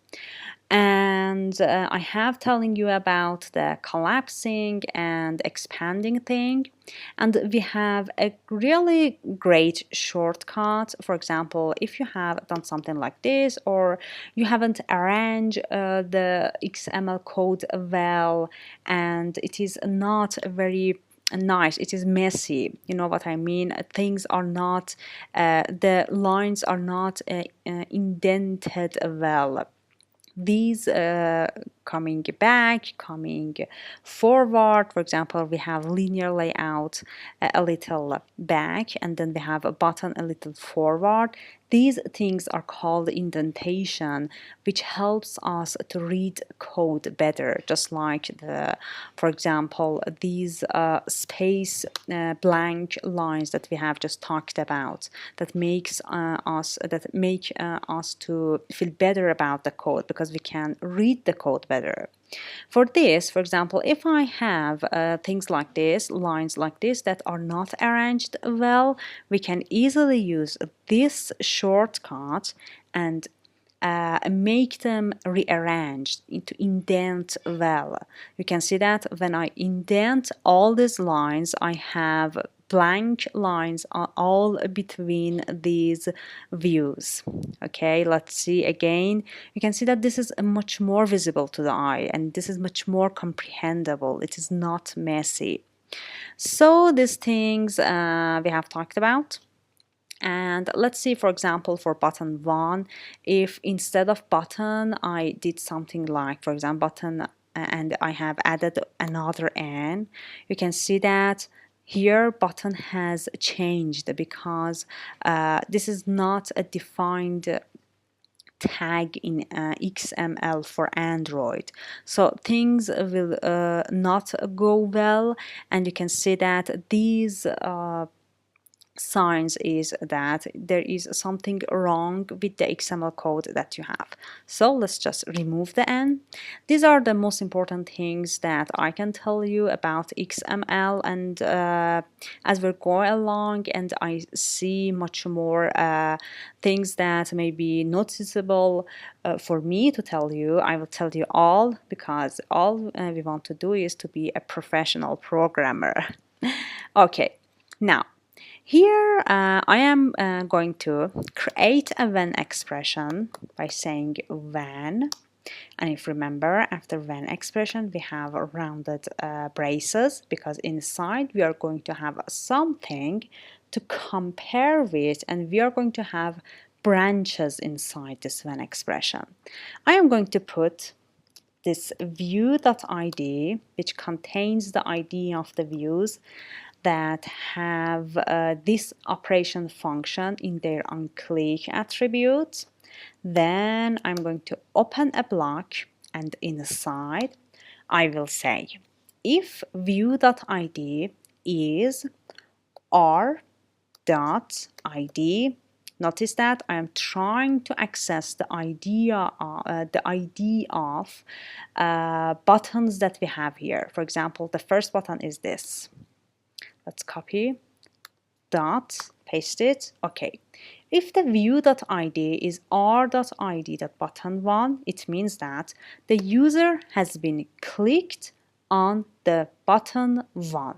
S1: And I have telling you about the collapsing and expanding thing. And we have a really great shortcut. For example, if you have done something like this, or you haven't arranged the XML code well, and it is not very nice, it is messy, you know what I mean, things are not the lines are not indented well, these coming back, coming forward. For example, we have linear layout a little back, and then we have a button a little forward. These things are called indentation, which helps us to read code better, just like for example, these space blank lines that we have just talked about, that make us to feel better about the code, because we can read the code better. For this, for example, if I have things like this, lines like this that are not arranged well, we can easily use this shortcut and make them rearranged to indent well. You can see that when I indent all these lines, I have blank lines all between these views. Okay, let's see again. You can see that this is much more visible to the eye, and this is much more comprehensible. It is not messy. So these things we have talked about. And let's see, for example, for button 1, if instead of button I did something like, for example, button, and I have added another n, you can see that here button has changed, because this is not a defined tag in XML for Android, so things will not go well, and you can see that these signs is that there is something wrong with the XML code that you have. So let's just remove the N. These are the most important things that I can tell you about XML, and as we're going along and I see much more things that may be noticeable for me to tell you, I will tell you all, because all we want to do is to be a professional programmer. Okay, now here I am going to create a when expression by saying when, and if you remember, after when expression we have rounded braces, because inside we are going to have something to compare with, and we are going to have branches inside this when expression. I am going to put this view.id, which contains the ID of the views that have this operation function in their onClick attribute. Then I'm going to open a block, and inside I will say if view.id is r.id. Notice that I am trying to access the ID of buttons that we have here. For example, the first button is this. Let's copy, dot, paste it. Okay. If the view.id is r.id.button1, it means that the user has been clicked on the button 1.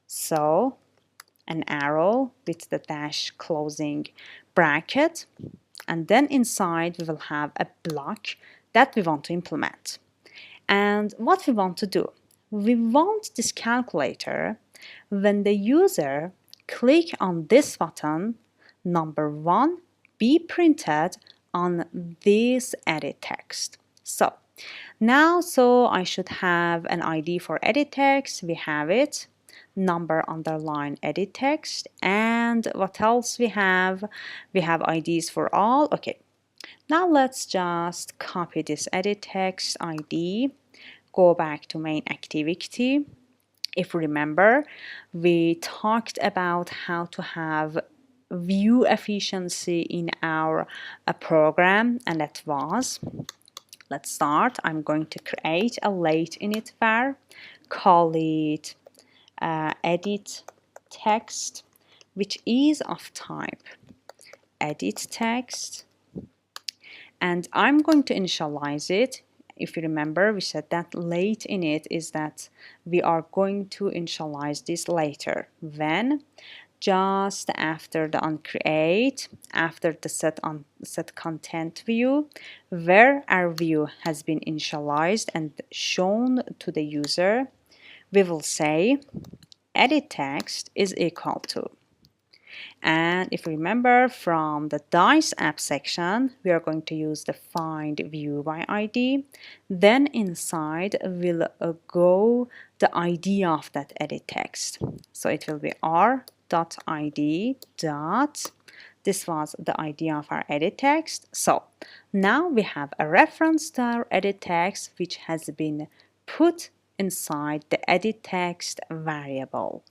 S1: So an arrow with the dash closing bracket, and then inside we will have a block that we want to implement. And what we want to do, we want this calculator, when the user click on this button, number 1 be printed on this edit text. So now, I should have an ID for edit text. We have it, number underline edit text, and what else we have? We have IDs for all. Okay, Now let's just copy this edit text ID, go back to main activity. If you remember, we talked about how to have view efficiency in our program, and that was, let's start. I'm going to create a late init var, call it edit text, which is of type edit text, and I'm going to initialize it. If you remember, we said that late init is that we are going to initialize this later, when just after the onCreate, after the set content view, where our view has been initialized and shown to the user, we will say edit text is equal to. And if you remember from the Dice app section, we are going to use the find view by ID. Then inside will go the ID of that edit text. So it will be r.id dot. This was the ID of our edit text. So now we have a reference to our edit text which has been put inside the edit text variable.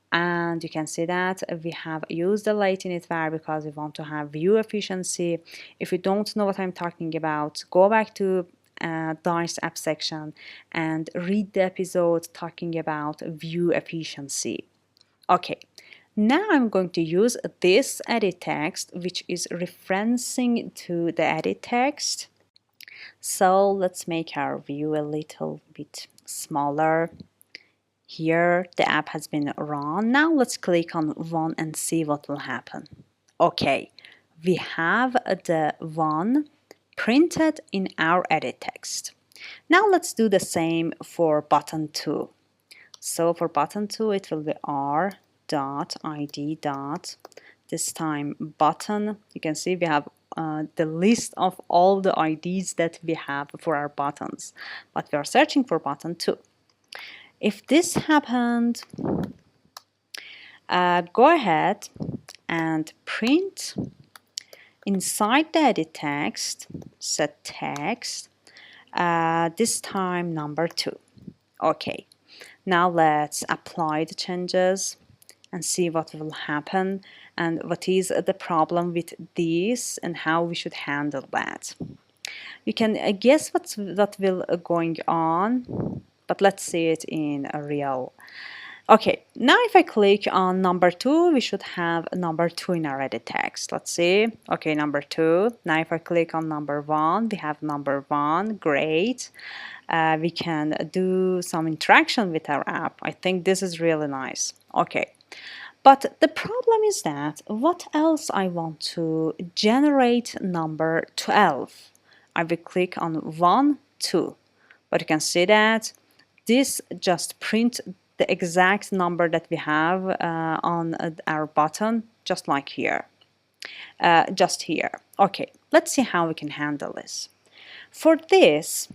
S1: And you can see that we have used the late init var because we want to have view efficiency. If you don't know what I'm talking about, go back to Dice app section and read the episode talking about view efficiency. Okay, now I'm going to use this edit text which is referencing to the edit text. So let's make our view a little bit smaller. Here the app has been run. Now let's click on one and see what will happen. Okay, we have the one printed in our edit text. Now let's do the same for button 2. So for button 2 it will be r.id. This time button. You can see we have the list of all the IDs that we have for our buttons, but we are searching for button 2. If this happened, go ahead and print inside the edit text, set text, this time number 2. Okay, now let's apply the changes and see what will happen and what is the problem with this and how we should handle that. You can guess what will going on, but let's see it in a real. Okay, now if I click on number 2, we should have number 2 in our edit text. Let's see. Okay, number 2. Now if I click on number 1, we have number 1. Great. We can do some interaction with our app. I think this is really nice. Okay. But the problem is that what else I want to generate number 12? I will click on 1, 2. But you can see that this just print the exact number that we have on our button, just like here, just here. Okay, let's see how we can handle this. For this,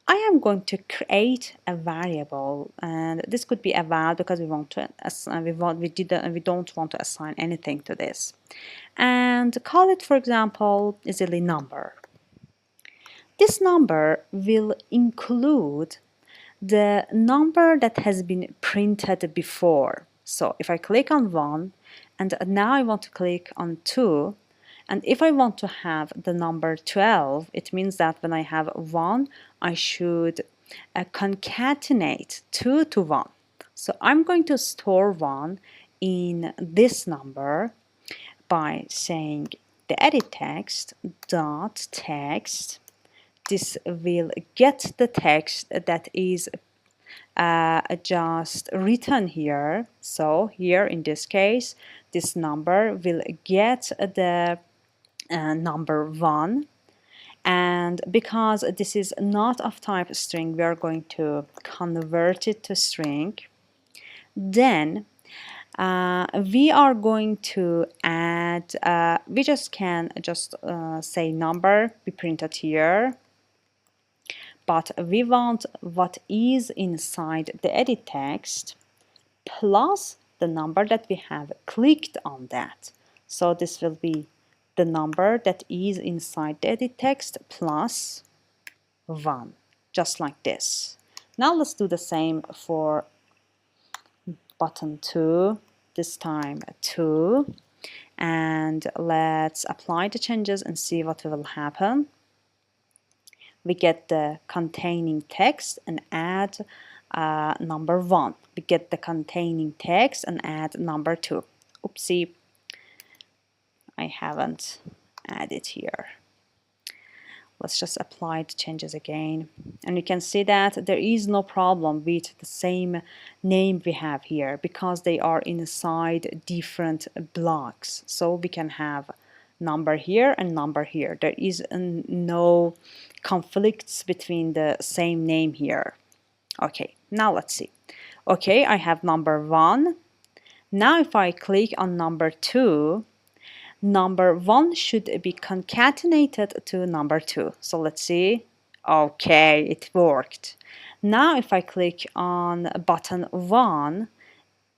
S1: I am going to create a variable, and this could be a val because we want to we don't want to assign anything to this, and call it, for example, easily number. This number will include the number that has been printed before. So if I click on 1 and now I want to click on 2, and if I want to have the number 12, it means that when I have 1, I should concatenate 2 to 1. So I'm going to store 1 in this number by saying the edit text dot text. This will get the text that is just written here. So here in this case, this number will get the number 1. And because this is not of type string, we are going to convert it to string. Then we are going to add, we just can say number be printed here. But we want what is inside the edit text plus the number that we have clicked on that. So this will be the number that is inside the edit text plus 1, just like this. Now let's do the same for button 2, this time 2, and let's apply the changes and see what will happen. We get the containing text and add number 1. We get the containing text and add number 2. Oopsie, I haven't added here. Let's just apply the changes again. And you can see that there is no problem with the same name we have here because they are inside different blocks. So we can have number here and number here. There is no conflicts between the same name here. Okay, now let's see. Okay, I have number 1. Now if I click on number 2, number 1 should be concatenated to number 2. So let's see. Okay, it worked. Now if I click on button 1,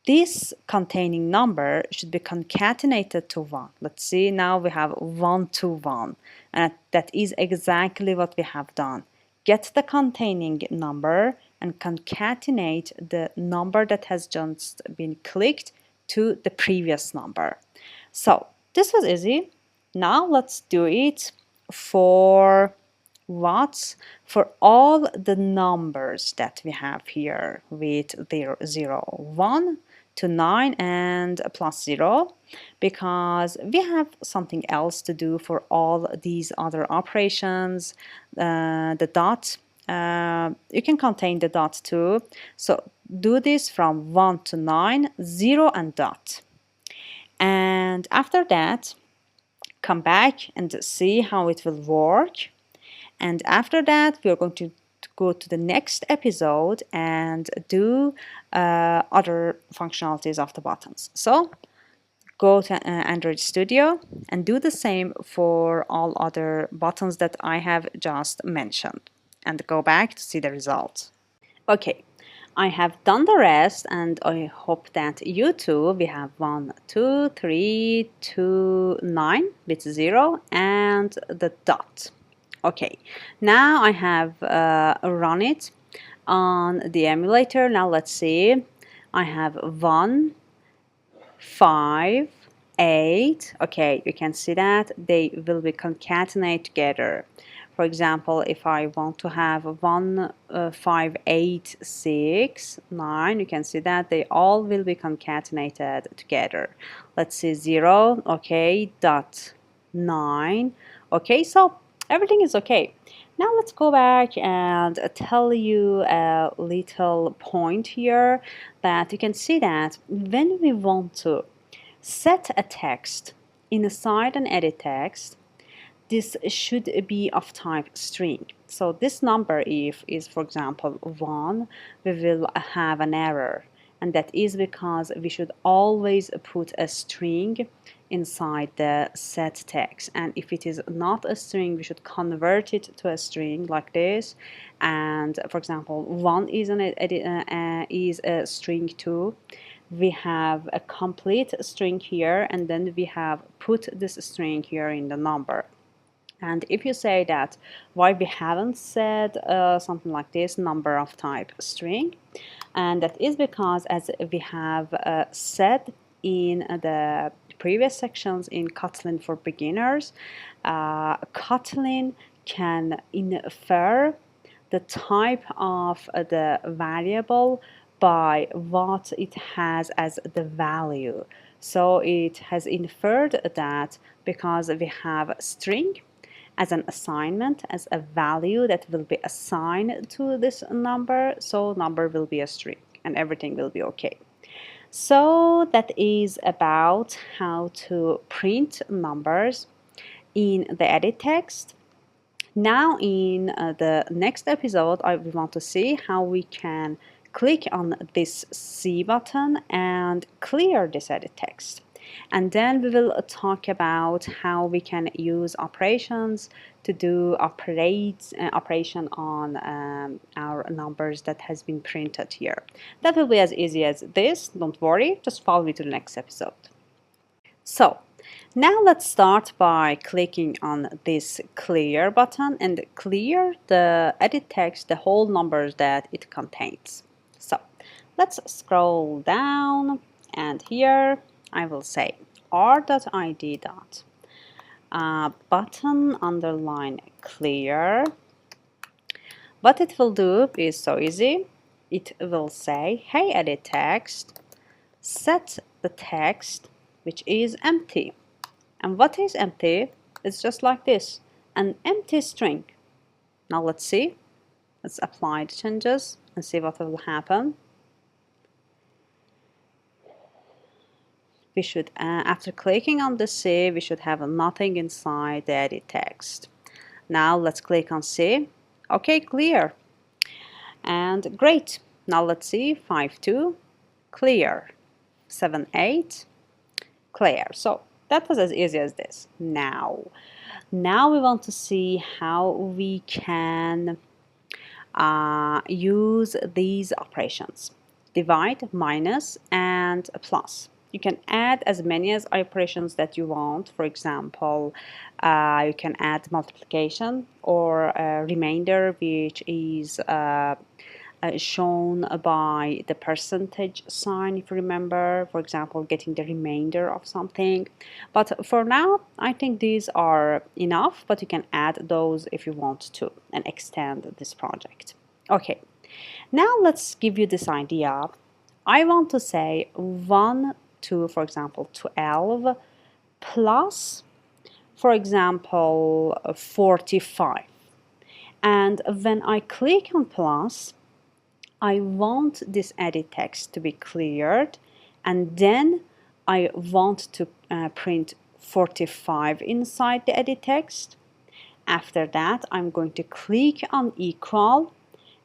S1: this containing number should be concatenated to 1. Let's see, now we have 1 to 1. And that is exactly what we have done. Get the containing number and concatenate the number that has just been clicked to the previous number. So this was easy. Now let's do it for what? For all the numbers that we have here with their 0, 1 to 9 and plus 0, because we have something else to do for all these other operations. The dot, you can contain the dot too. So do this from 1 to 9, 0 and dot. And after that, come back and see how it will work. And after that, we are going to go to the next episode and do other functionalities of the buttons. So go to Android Studio and do the same for all other buttons that I have just mentioned. And go back to see the result. Okay, I have done the rest and I hope that you too. We have 1, 2, 3, 2, 9 with 0 and the dot. Okay, now I have run it on the emulator. Now let's see. I have 1, 5, 8. Okay, you can see that they will be concatenated together. For example, if I want to have 1, 5, 8, 6, 9, you can see that they all will be concatenated together. Let's see, 0, okay, dot 9. Okay, so everything is okay. Now let's go back and tell you a little point here that you can see that when we want to set a text inside an edit text, this should be of type string. So this number if is, for example, 1, we will have an error. And that is because we should always put a string inside the set text. And if it is not a string, we should convert it to a string like this. And for example, 1 is a string too. We have a complete string here, and then we have put this string here in the number. And if you say that why we haven't said something like this, number of type string, and that is because as we have said in the previous sections in Kotlin for beginners, Kotlin can infer the type of the variable by what it has as the value. So it has inferred that because we have string as an assignment, as a value that will be assigned to this number, so number will be a string and everything will be okay. So that is about how to print numbers in the edit text. Now in the next episode, I want to see how we can click on this C button and clear this edit text. And then we will talk about how we can use operations to do operation on our numbers that has been printed here. That will be as easy as this. Don't worry, just follow me to the next episode. So Now let's start by clicking on this clear button and clear the edit text, the whole numbers that it contains. So let's scroll down, and here I will say r.id dot button underline clear. What it will do is so easy. It will say, hey edit text, set the text which is empty. And what is empty? It's just like this, an empty string. Now let's see. Let's apply the changes and see what will happen. We should, after clicking on the C, we should have nothing inside the edit text. Now let's click on C. Okay, clear. And great. Now let's see, 5.2, clear. 7.8, clear. So that was as easy as this. Now we want to see how we can use these operations: divide, minus, and plus. You can add as many as operations that you want. For example, you can add multiplication or remainder, which is shown by the percentage sign, if you remember, for example, getting the remainder of something. But for now, I think these are enough, but you can add those if you want to and extend this project. Okay, now let's give you this idea. I want to say 1 to, for example, 12 plus, for example, 45. And when I click on plus, I want this edit text to be cleared, and then I want to print 45 inside the edit text. After that, I'm going to click on equal,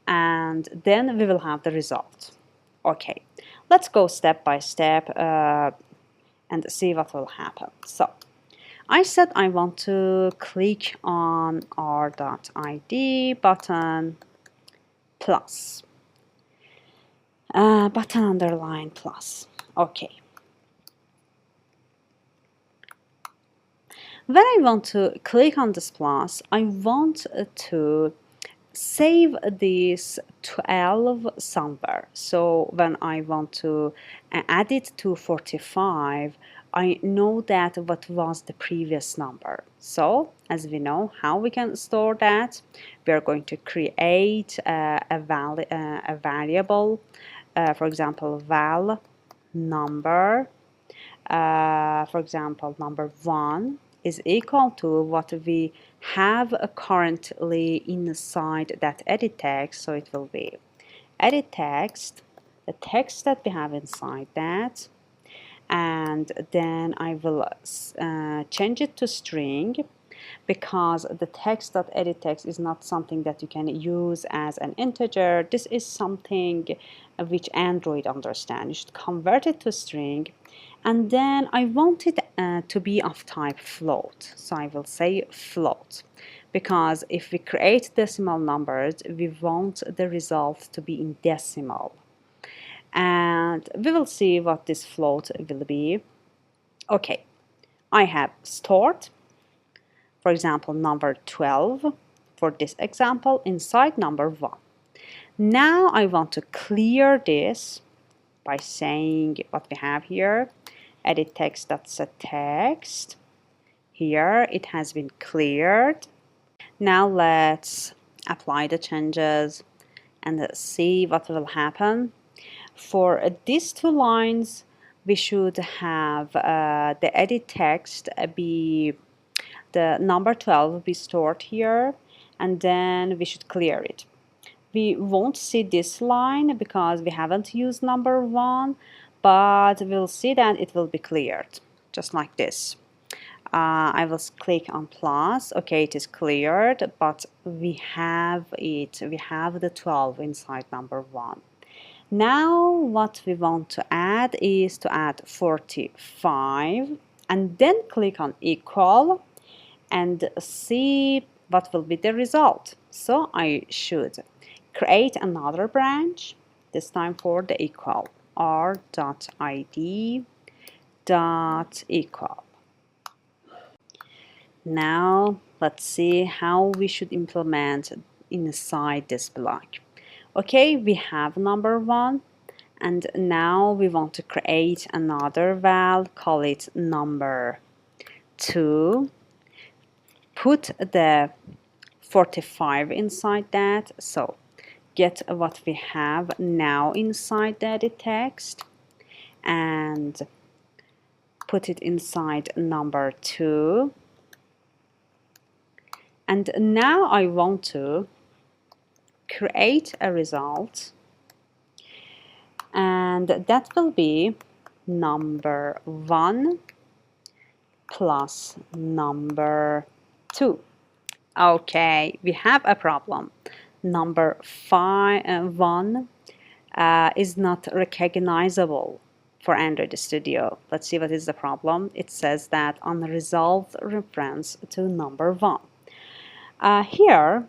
S1: and then we will have the result. Okay, let's go step by step and see what will happen. So I said I want to click on r.id button plus. Button underline plus. Okay. When I want to click on this plus, I want to save this 12 somewhere. So when I want to add it to 45, I know that what was the previous number. So as we know how we can store that, we are going to create a variable, for example, val number, for example, number 1 is equal to what we have currently inside that edit text. So it will be edit text, the text that we have inside that, and then I will change it to string, because the text.edit text is not something that you can use as an integer. This is something which Android understands. You should convert it to string, and then I want it to be of type float. So I will say float, because if we create decimal numbers, we want the result to be in decimal. And we will see what this float will be. Okay, I have stored, for example, number 12 for this example inside number 1. Now I want to clear this by saying what we have here, edit text.set text. Here it has been cleared. Now let's apply the changes and see what will happen. For these two lines, we should have the edit text be the number 12 be stored here, and then we should clear it. We won't see this line because we haven't used number 1, but we'll see that it will be cleared, just like this. I will click on plus. Okay, it is cleared, but we have the 12 inside number 1. Now what we want to add is to add 45, and then click on equal and see what will be the result. So I should create another branch, this time for the equal, r.id.equal. Now let's see how we should implement inside this block. Okay, we have number 1, and now we want to create another val, call it number 2, put the 45 inside that. So get what we have now inside the edit text and put it inside number 2. And now I want to create a result, and that will be number 1 plus number 2. Okay, we have a problem. Number 1 is not recognizable for Android Studio. Let's see what is the problem. It says that unresolved reference to number 1. Here,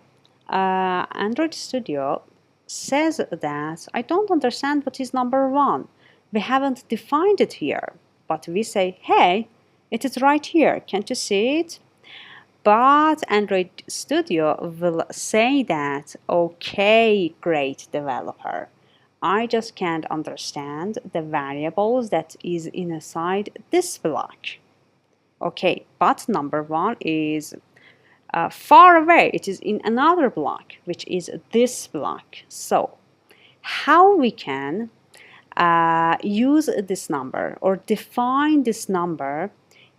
S1: Android Studio says that I don't understand what is number 1. We haven't defined it here, but we say, hey, it is right here. Can't you see it? But Android Studio will say that, okay, great developer, I just can't understand the variables that is inside this block. Okay, but number 1 is far away. It is in another block, which is this block. So how we can use this number or define this number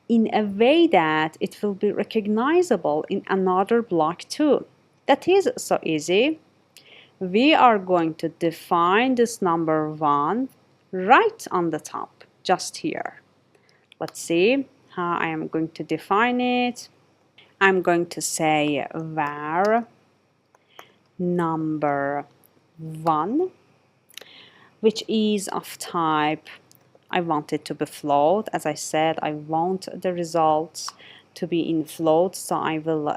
S1: in a way that it will be recognizable in another block too? That is so easy. We are going to define this number 1 right on the top, just here. Let's see how I am going to define it. I'm going to say var number 1, which is of type, I want it to be float. As I said, I want the results to be in float, so I will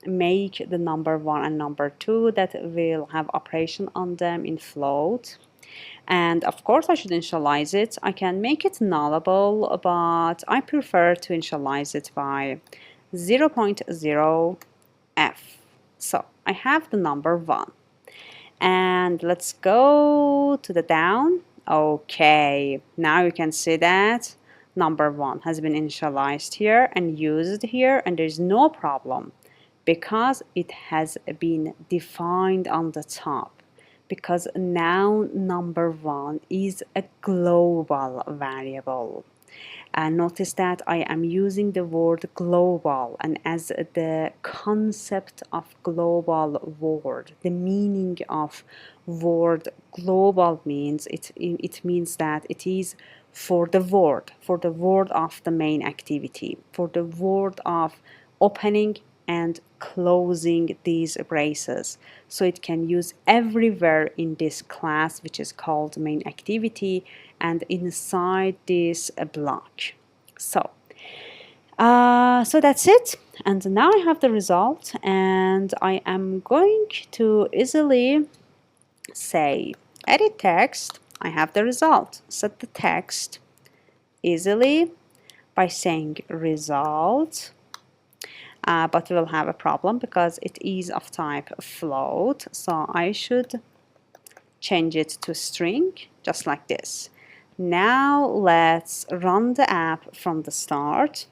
S1: make the number 1 and number 2 that will have operation on them in float. And of course I should initialize it. I can make it nullable, but I prefer to initialize it by 0.0 f. So I have the number 1. And let's go to the down. Okay, now you can see that number 1 has been initialized here and used here, and there's no problem because it has been defined on the top. Because now number 1 is a global variable. Notice that I am using the word global, and as the concept of global word, the meaning of word global means it means that it is for the word of the main activity, for the word of opening and closing these braces. So it can use everywhere in this class, which is called main activity, and inside this block. So that's it. And now I have the result, and I am going to easily say edit text. I have the result. Set the text easily by saying result. But we'll have a problem because it is of type float, so I should change it to string, just like this. Now let's run the app from the start,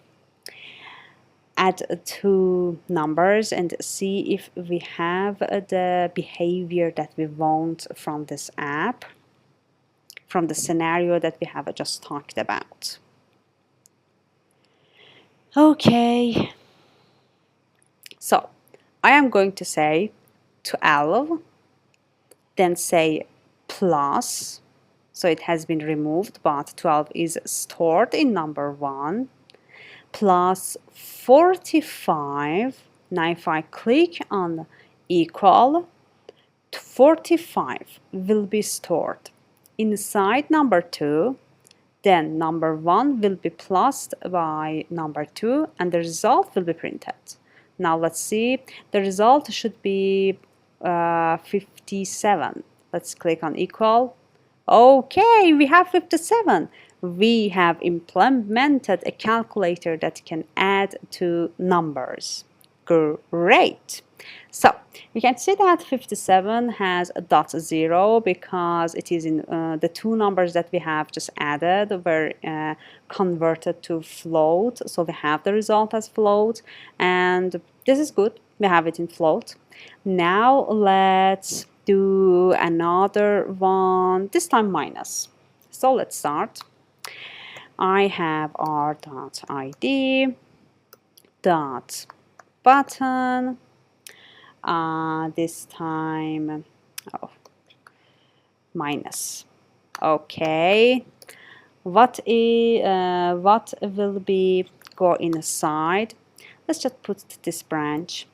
S1: add 2 numbers, and see if we have the behavior that we want from this app, from the scenario that we have just talked about. Okay. So I am going to say 12, then say plus, so it has been removed, but 12 is stored in number 1, plus 45. Now if I click on equal, 45 will be stored inside number 2, then number 1 will be plussed by number 2, and the result will be printed. Now let's see, the result should be 57. Let's click on equal.
S2: Okay, we have 57. We have implemented a calculator that can add two numbers. Great. So you can see that 57 has a dot zero because it is in the two numbers that we have just added were converted to float. So we have the result as float, and this is good. We have it in float. Now let's do another one, this time minus. So let's start. I have our dot ID dot button. This time, oh, minus. Okay. What will be go inside? Let's just put this branch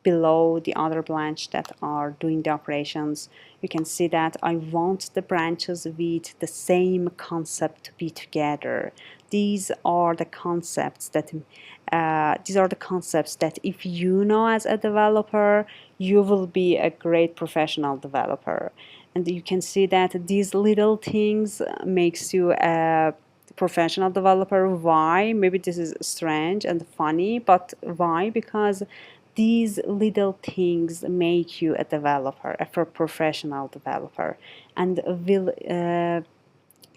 S2: below the other branch that are doing the operations. You can see that I want the branches with the same concept to be together. These are the concepts that if you know as a developer, you will be a great professional developer. And you can see that these little things makes you a professional developer. Why? Maybe this is strange and funny, but why? Because these little things make you a developer, a professional developer, and will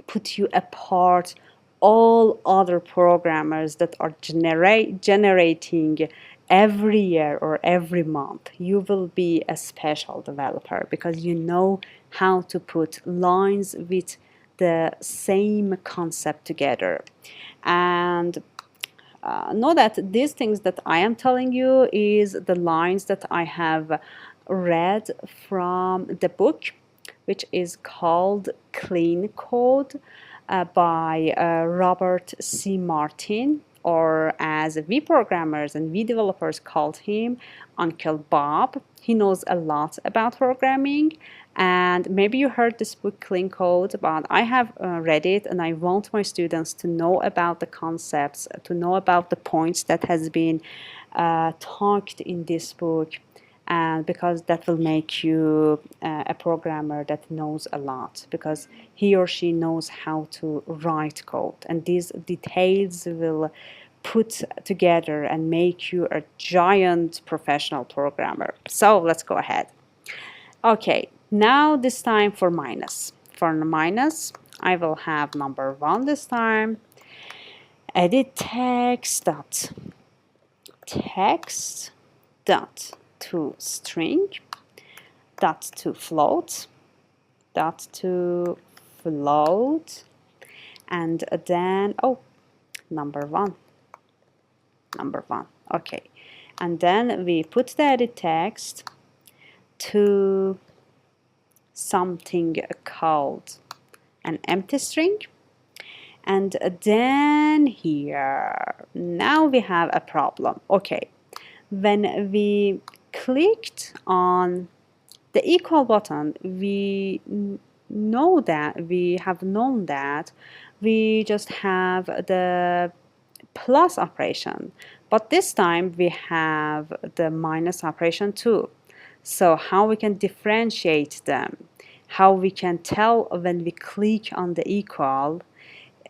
S2: put you apart all other programmers that are generating every year or every month. You will be a special developer because you know how to put lines with the same concept together. And know that these things that I am telling you is the lines that I have read from the book, which is called Clean Code by Robert C. Martin, or as we programmers and we developers called him, Uncle Bob. He knows a lot about programming, and maybe you heard this book Clean Code, but I have read it, and I want my students to know about the concepts, to know about the points that has been talked in this book, and because that will make you a programmer that knows a lot, because he or she knows how to write code, and these details will put together and make you a giant professional programmer. So let's go ahead. Okay, now this time for minus. For minus, I will have number 1 this time. Edit text dot text dot to string dot to float dot to float, and then number 1. Okay, and then we put the edit text to something called an empty string, and then here now we have a problem. Okay, when we clicked on the equal button, we know that we have known that we just have the plus operation, but this time we have the minus operation too. So how we can differentiate them, how we can tell when we click on the equal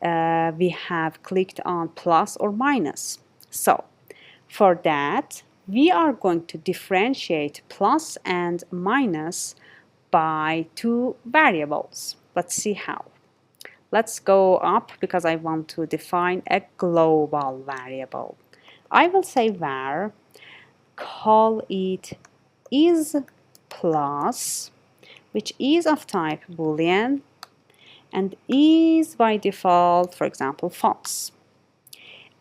S2: we have clicked on plus or minus. So for that we are going to differentiate plus and minus by two variables. Let's see how. Let's go up because I want to define a global variable. I will say var, call it is plus, which is of type boolean and is by default, for example, false.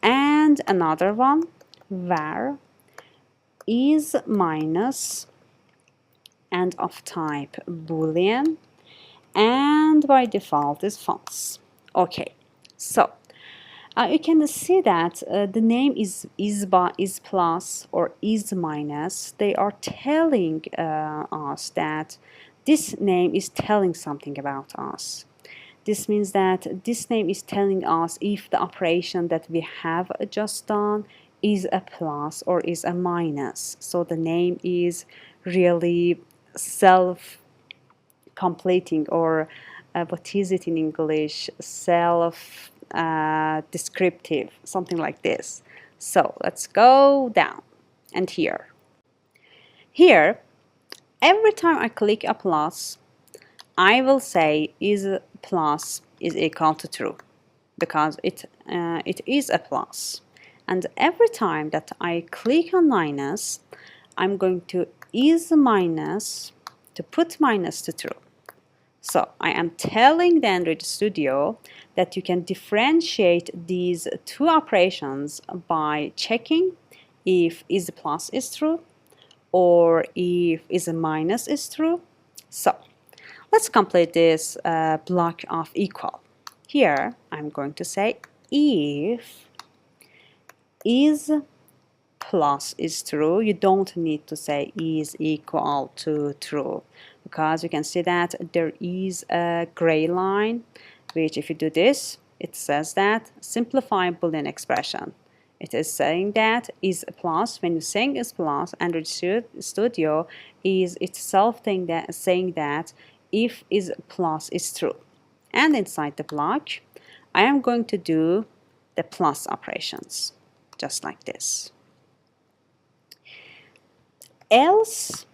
S2: And another one, var is minus and of type boolean and by default is false. Okay, so you can see that the name is plus or is minus. They are telling us that this name is telling something about us. This means that this name is telling us if the operation that we have just done is a plus or is a minus. So the name is really self-completing or what is it in English? Self descriptive, something like this. So let's go down and here. Here, every time I click a plus, I will say is plus is equal to true because it is a plus. And every time that I click on minus, I'm going to is minus to put minus to true. So I am telling the Android Studio that you can differentiate these two operations by checking if is plus is true or if is minus is true. So let's complete this block of equal. Here I'm going to say if is plus is true. You don't need to say is equal to true because you can see that there is a gray line which if you do this, it says that simplify Boolean expression. It is saying that is plus. When you're saying is plus, Android Studio is itself saying that if is plus is true. And inside the block, I am going to do the plus operations, just like this. Else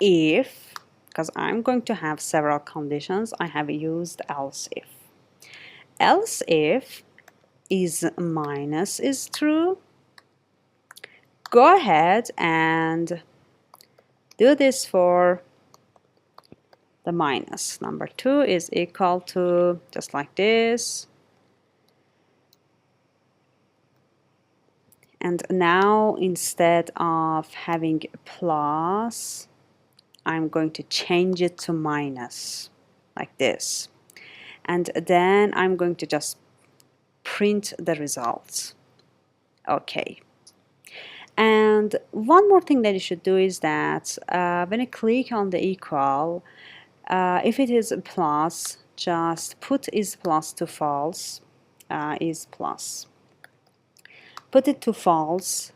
S2: if, because I'm going to have several conditions, I have used else if. Else if is minus is true, go ahead and do this for the minus. Number 2 is equal to, just like this. And now instead of having plus, I'm going to change it to minus, like this. And then I'm going to just print the results. Okay. And one more thing that you should do is that when you click on the equal, if it is plus, just put is plus to false, is plus. Put it to false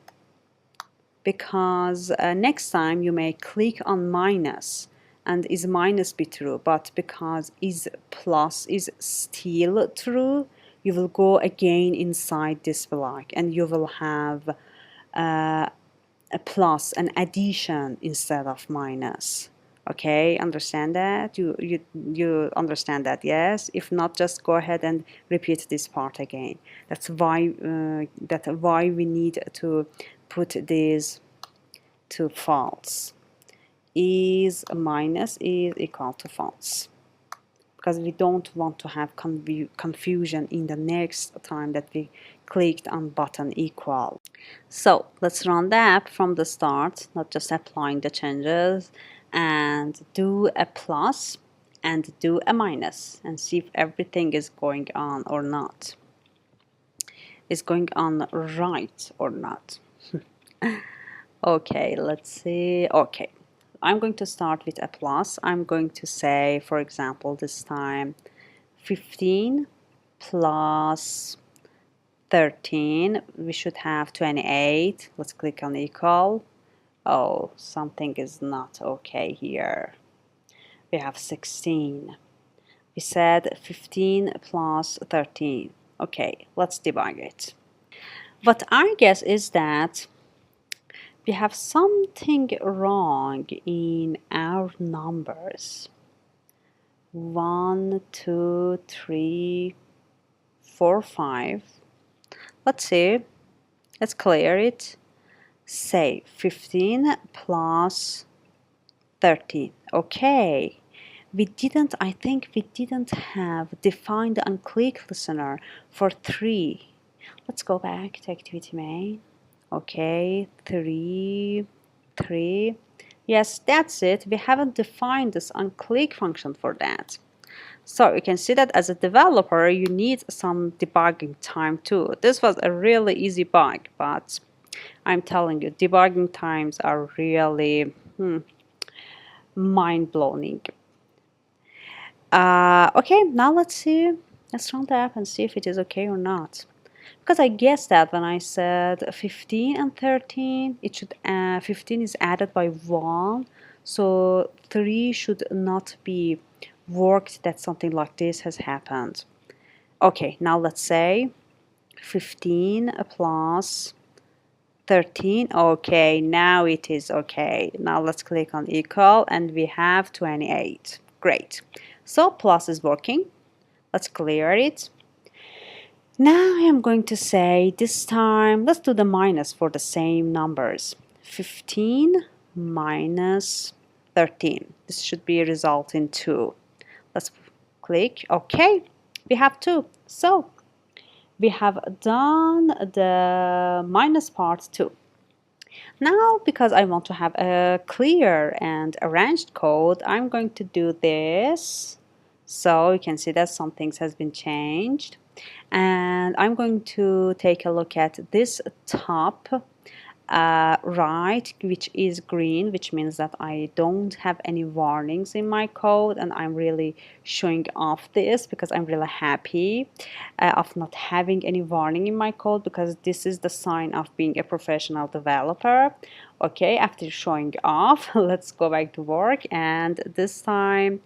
S2: because next time you may click on minus and is minus be true, but because is plus is still true, you will go again inside this block and you will have a plus, an addition instead of minus. Okay, understand that? You understand that, yes? If not, just go ahead and repeat this part again. That's why we need to put this to false. Is minus is equal to false, because we don't want to have confusion in the next time that we clicked on button equal. So let's run the app from the start, not just applying the changes, and do a plus and do a minus and see if everything is going on or not. Is going on right or not. Okay, let's see. Okay, I'm going to start with a plus. I'm going to say, for example, this time 15 plus 13. We should have 28. Let's click on equal. Oh, something is not okay here. We have 16. We said 15 plus 13. Okay, let's debug it. What our guess is that we have something wrong in our numbers. 1, 2, 3, 4, 5. Let's see. Let's clear it. Say 15 plus 13. Okay. I think we didn't have defined the unclick listener for 3. Let's go back to activity main. Okay, 3. Yes, that's it. We haven't defined this unclick function for that. So you can see that as a developer, you need some debugging time too. This was a really easy bug, but I'm telling you, debugging times are really mind-blowing. Okay, now let's see. Let's run the app and see if it is okay or not. Because I guessed that when I said 15 and 13, it should 15 is added by 1, so 3 should not be worked that something like this has happened. Okay, now let's say 15 plus 13. Okay, now it is okay. Now let's click on equal and we have 28. Great. So plus is working. Let's clear it. Now I am going to say this time, let's do the minus for the same numbers. 15 minus 13. This should be a result in 2. Let's click. Okay, we have 2. So we have done the minus part too. Now, because I want to have a clear and arranged code, I'm going to do this. So you can see that some things has been changed. And I'm going to take a look at this top right, which is green, which means that I don't have any warnings in my code, and I'm really showing off this because I'm really happy of not having any warning in my code, because this is the sign of being a professional developer. Okay, after showing off, let's go back to work, and this time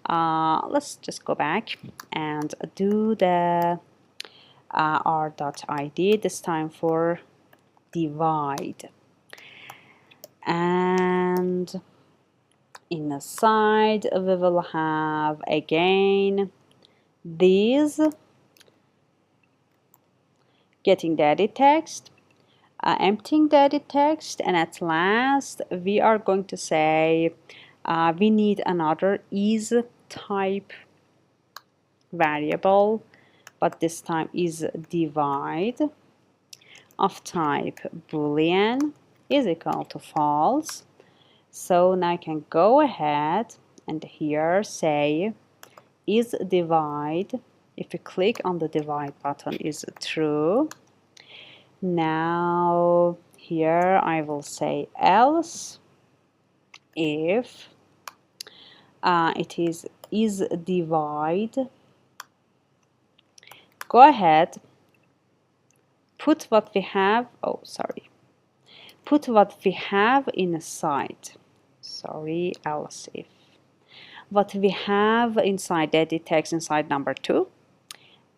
S2: let's just go back and do the r.id, this time for divide. And inside we will have again these getting the edit text, emptying the edit text, and at last we are going to say we need another is type variable, but this time is divide of type boolean is equal to false. So now I can go ahead and here say is divide. If you click on the divide button, is true. Now here I will say else if it is divide. Go ahead, put what we have. Oh, sorry. Put what we have inside. Sorry, else if. What we have inside edit text inside number 2.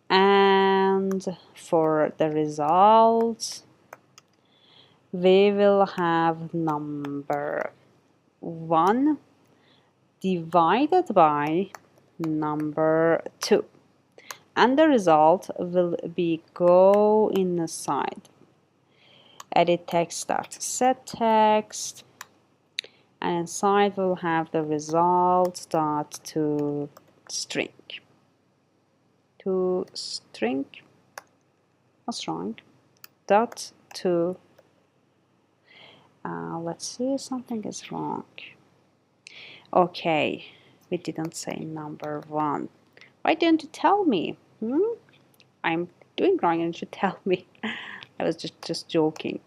S2: And for the results, we will have number 1 divided by number 2. And the result will be go inside edit text dot set text, and inside we'll have the result dot to string. To string, what's wrong? Dot to, let's see, something is wrong. Okay, we didn't say number 1. Why didn't you tell me? I'm doing wrong and you should tell me. I was just joking.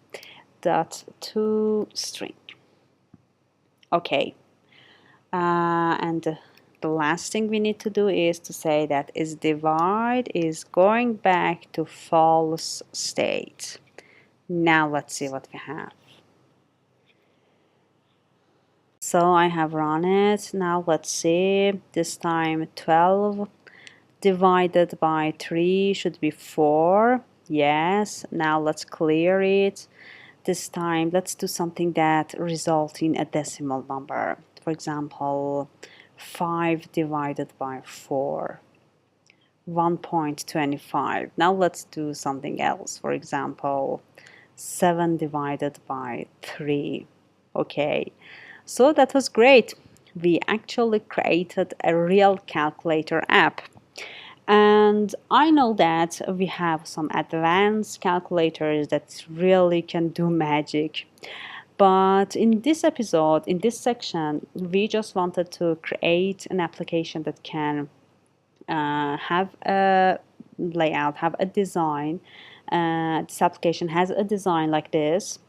S2: Dot to string. Okay. And the last thing we need to do is to say that is divide is going back to false state. Now let's see what we have. So I have run it. Now let's see. This time 12 divided by 3 should be 4. Yes. Now let's clear it. This time let's do something that results in a decimal number. For example, 5 divided by 4, 1.25. Now let's do something else. For example, 7 divided by 3. Okay, so that was great. We actually created a real calculator app. And I know that we have some advanced calculators that really can do magic. But in this episode, in this section, we just wanted to create an application that can have a layout, have a design. This application has a design like this.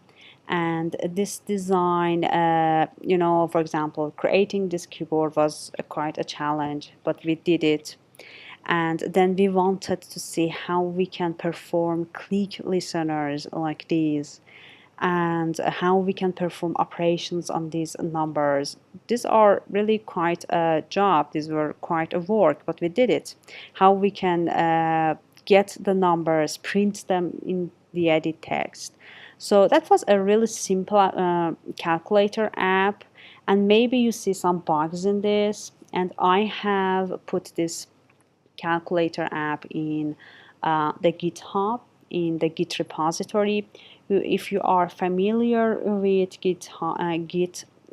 S2: And this design, for example, creating this keyboard was quite a challenge, but we did it. And then we wanted to see how we can perform click listeners like these. and how we can perform operations on these numbers. These are really quite a job, these were quite a work, but we did it. How we can get the numbers, print them in the edit text. So that was a really simple calculator app, and maybe you see some bugs in this, and I have put this calculator app in the GitHub, in the Git repository. If you are familiar with Git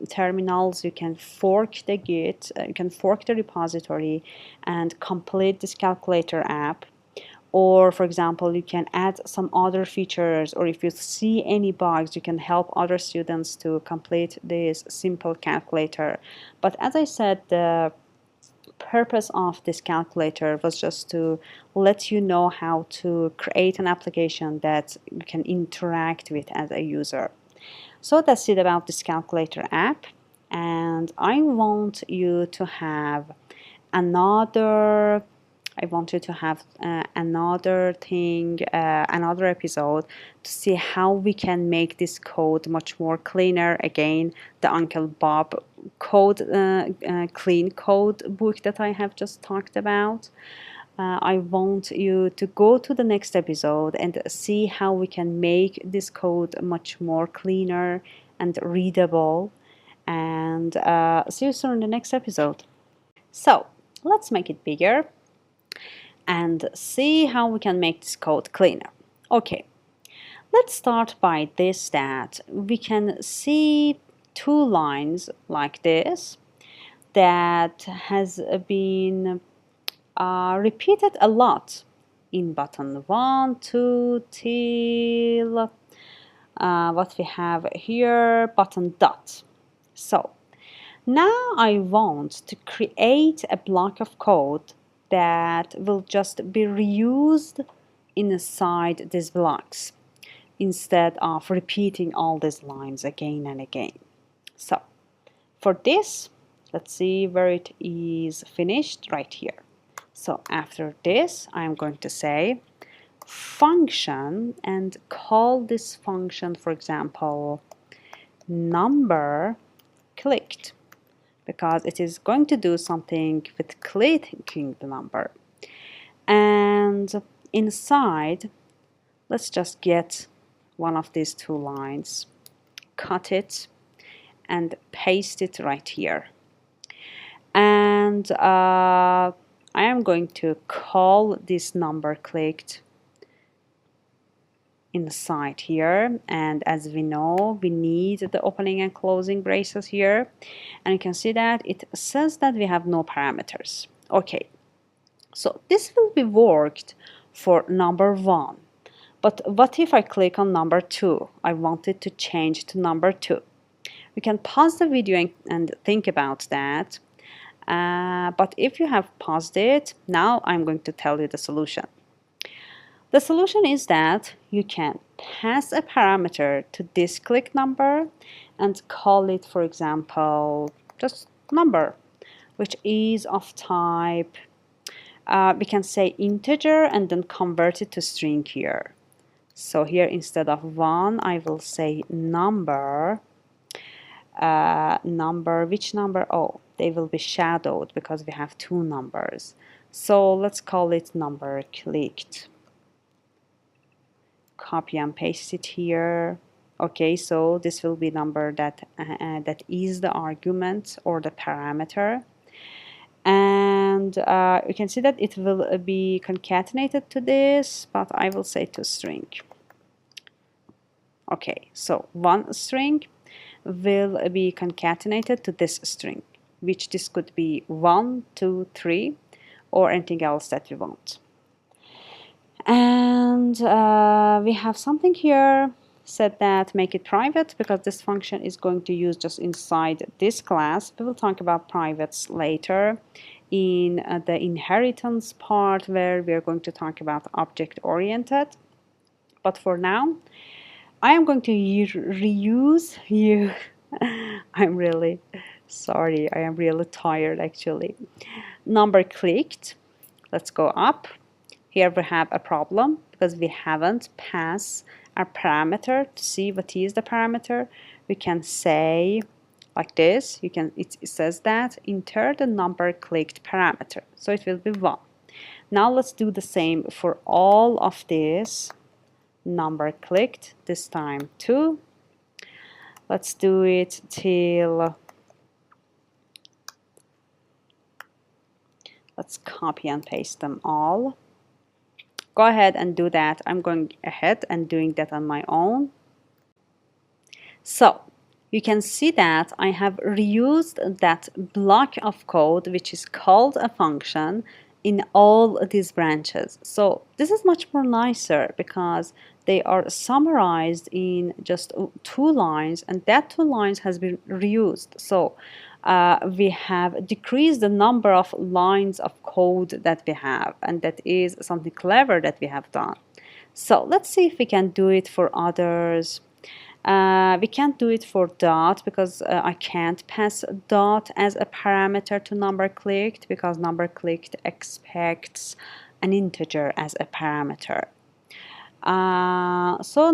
S2: terminals, you can fork the Git, you can fork the repository and complete this calculator app. Or for example, you can add some other features, or if you see any bugs, you can help other students to complete this simple calculator. But as I said, the purpose of this calculator was just to let you know how to create an application that you can interact with as a user. So that's it about this calculator app, and I want you to have another another episode to see how we can make this code much more cleaner. Again, the Uncle Bob clean code book that I have just talked about. I want you to go to the next episode and see how we can make this code much more cleaner and readable. And see you soon in the next episode. So let's make it bigger and see how we can make this code cleaner. Okay, let's start by this, that we can see two lines like this that has been repeated a lot in button 1, 2 till what we have here, button dot. So now I want to create a block of code that will just be reused inside these blocks instead of repeating all these lines again and again. So for this, let's see where it is finished, right here. So after this, I'm going to say function and call this function, for example, number clicked, because it is going to do something with clicking the number. And inside, let's just get one of these two lines, cut it, and paste it right here. And I am going to call this number clicked inside here, and as we know, we need the opening and closing braces here, and you can see that it says that we have no parameters. Okay, so this will be worked for number 1, but what if I click on number 2? I want it to change to number 2. We can pause the video and think about that, but if you have paused it, now I'm going to tell you the solution. The solution is that you can pass a parameter to this click number and call it, for example, just number, which is of type, we can say integer, and then convert it to string here. So here, instead of 1, I will say number. Which number? Oh, they will be shadowed because we have two numbers. So let's call it number clicked. Copy and paste it here. Okay, so this will be number that that is the argument or the parameter, and you can see that it will be concatenated to this, but I will say to string. Okay, so one string will be concatenated to this string, which this could be 1, 2, 3, or anything else that you want. And we have something here said that make it private, because this function is going to use just inside this class. We will talk about privates later in the inheritance part, where we are going to talk about object-oriented. But for now, I am going to reuse you. I'm really sorry, I am really tired actually. Number clicked. Let's go up. Here we have a problem because we haven't passed our parameter to see what is the parameter, we can say like this. It says that enter the number clicked parameter, so it will be 1. Now let's do the same for all of this. Number clicked, this time 2. Let's do it till, let's copy and paste them all. Go ahead and do that. I'm going ahead and doing that on my own. So you can see that I have reused that block of code which is called a function in all these branches. So this is much more nicer because they are summarized in just 2 lines, and that 2 lines has been reused. So we have decreased the number of lines of code that we have, and that is something clever that we have done. So let's see if we can do it for others. We can't do it for dot because I can't pass dot as a parameter to number clicked, because number clicked expects an integer as a parameter. So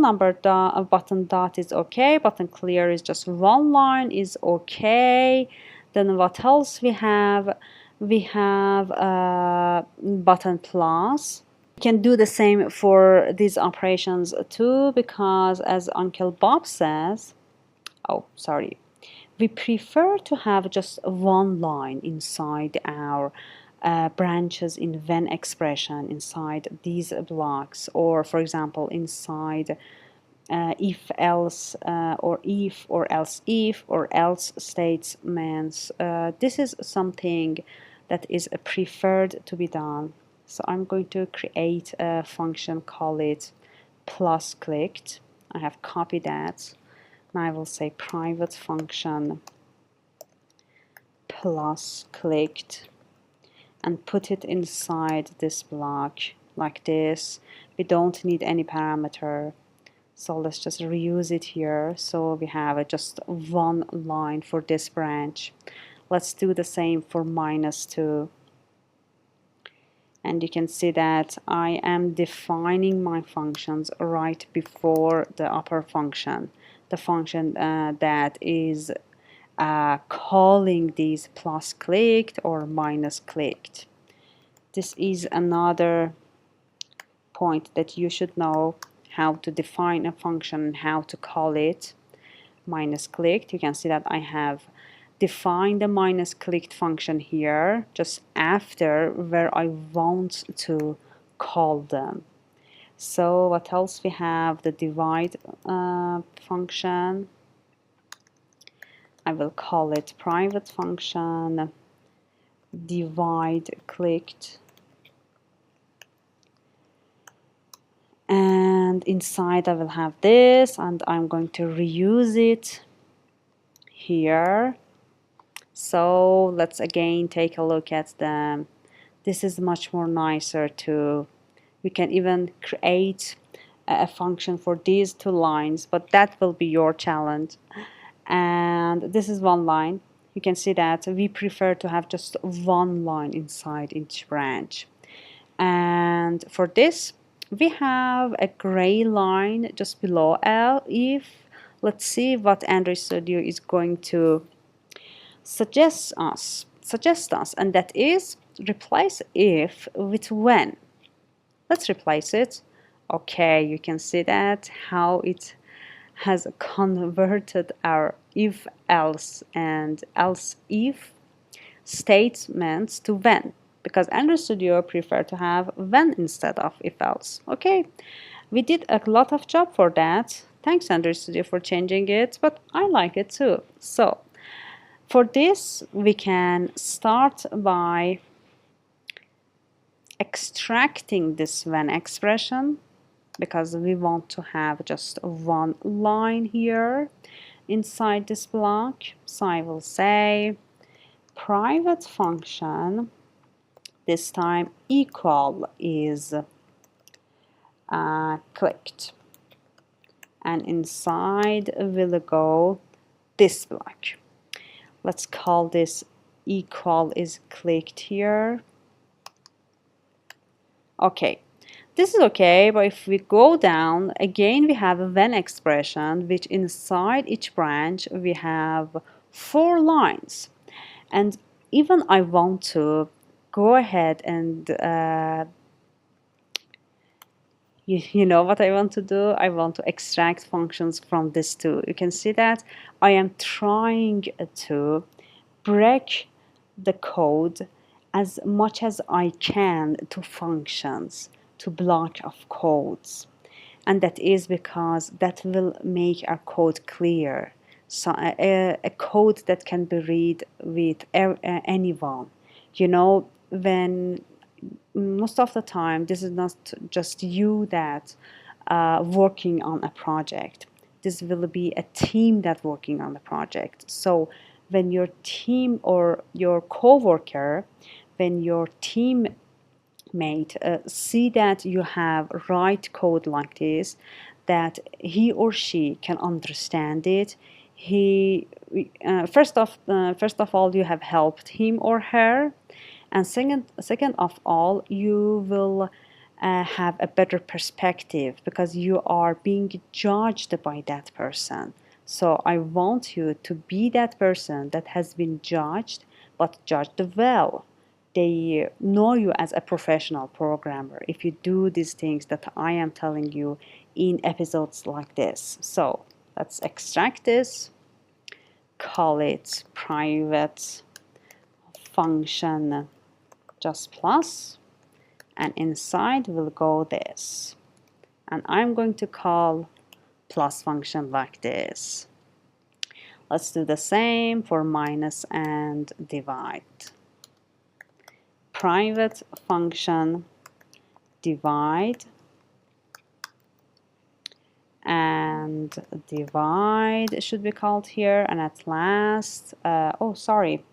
S2: button dot is okay, button clear is just 1 line is okay. Then what else we have? We have button plus. We can do the same for these operations too, because as Uncle Bob says, we prefer to have just 1 line inside our branches in when expression, inside these blocks, or for example inside if else or if or else if or else statements. This is something that is preferred to be done. So I'm going to create a function, call it plus clicked. I have copied that. Now I will say private function plus clicked and put it inside this block like this. We don't need any parameter, so let's just reuse it here. So we have just 1 line for this branch. Let's do the same for -2. And you can see that I am defining my functions right before the upper function, the function that is calling these plus clicked or minus clicked. This is another point that you should know, how to define a function and how to call it. Minus clicked, you can see that I have defined the minus clicked function here just after where I want to call them. So what else we have? The divide function. I will call it private function divide clicked, and inside I will have this, and I'm going to reuse it here. So let's again take a look at them. This is much more nicer too. We can even create a function for these 2 lines, but that will be your challenge. And this is 1 line. You can see that we prefer to have just 1 line inside each branch. And for this, we have a gray line just below if. Let's see what Android Studio is going to suggest us, and that is replace if with when. Let's replace it. Okay, you can see that how it has converted our if else and else if statements to when, because Android Studio prefer to have when instead of if else. Okay, we did a lot of job for that. Thanks Android Studio for changing it, but I like it too. So for this, we can start by extracting this when expression, because we want to have just 1 line here inside this block. So I will say private function, this time equal is clicked, and inside will go this block. Let's call this equal is clicked here. Okay, This is okay, but if we go down, again we have a when expression, which inside each branch we have 4 lines. And even I want to go ahead and you know what I want to do? I want to extract functions from this too. You can see that I am trying to break the code as much as I can to functions, to block of codes. And that is because that will make our code clear. So a code that can be read with anyone. You know, when most of the time, this is not just you that working on a project. This will be a team that working on the project. So when your team or your coworker, when your teammate see that you have write code like this, that he or she can understand it, he first of all you have helped him or her, and second of all, you will have a better perspective because you are being judged by that person. So I want you to be that person that has been judged, but judged well. They know you as a professional programmer if you do these things that I am telling you in episodes like this. So let's extract this, call it private function just plus, and inside will go this, and I'm going to call plus function like this. Let's do the same for minus and divide. Private function divide and divide should be called here, and at last oh sorry,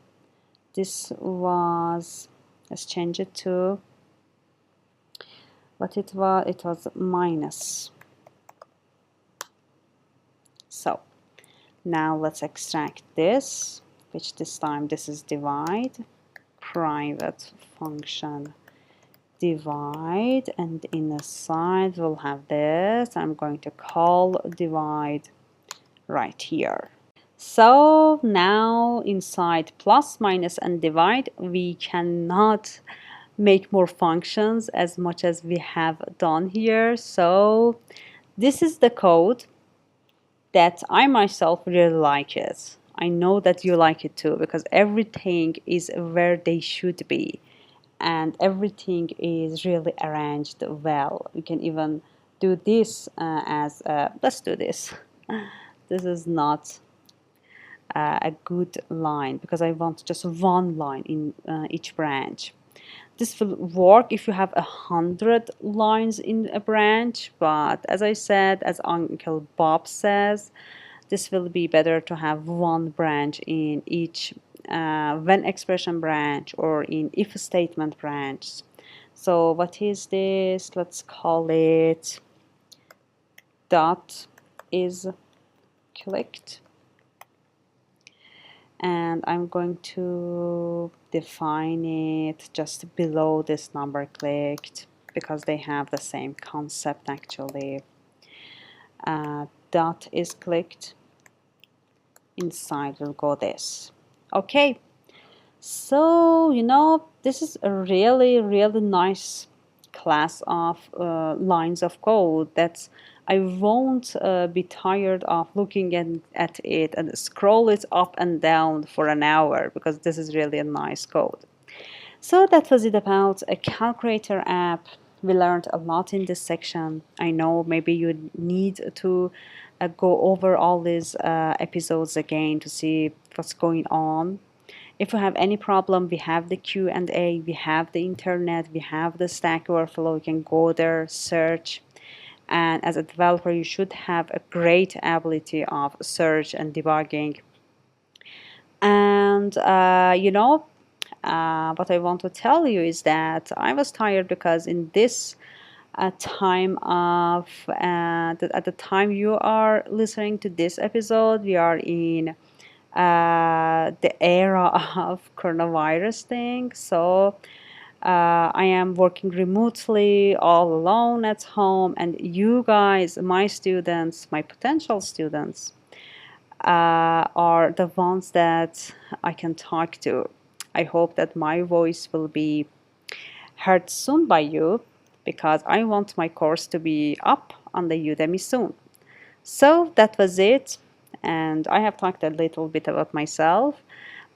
S2: this was, let's change it to what it was minus. So now let's extract this, which this time this is divide, private function divide, and inside we'll have this. I'm going to call divide right here. So now inside plus, minus, and divide, we cannot make more functions as much as we have done here. So this is the code that I myself really like it. I know that you like it too, because everything is where they should be and everything is really arranged well. We can even do this as let's do this. This is not a good line because I want just one line in each branch. This will work if you have 100 lines in a branch, but as I said, as Uncle Bob says, this will be better to have one branch in each when expression branch or in if statement branch. So what is this? Let's call it dot is clicked, and I'm going to define it just below this number clicked because they have the same concept actually. Dot is clicked, inside will go this. Okay, so you know, this is a really nice class of lines of code that I won't be tired of looking at it and scroll it up and down for an hour because this is really a nice code. So that was it about a calculator app. We learned a lot in this section. I know maybe you need to go over all these episodes again to see what's going on. If you have any problem, we have the Q&A, we have the internet, we have the Stack Overflow. You can go there, search. And as a developer, you should have a great ability of search and debugging. And you know, what I want to tell you is that I was tired because in this time of at the time you are listening to this episode, we are in the era of coronavirus thing. So I am working remotely all alone at home, and you guys, my students, my potential students, are the ones that I can talk to. I hope that my voice will be heard soon by you, because I want my course to be up on the Udemy soon. So that was it, and I have talked a little bit about myself,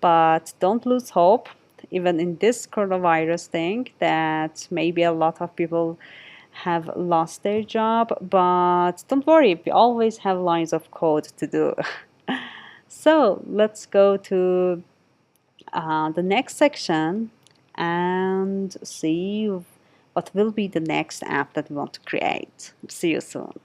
S2: but don't lose hope, even in this coronavirus thing, that maybe a lot of people have lost their job, but don't worry, we always have lines of code to do. So let's go to the next section and see what will be the next app that we want to create. See you soon.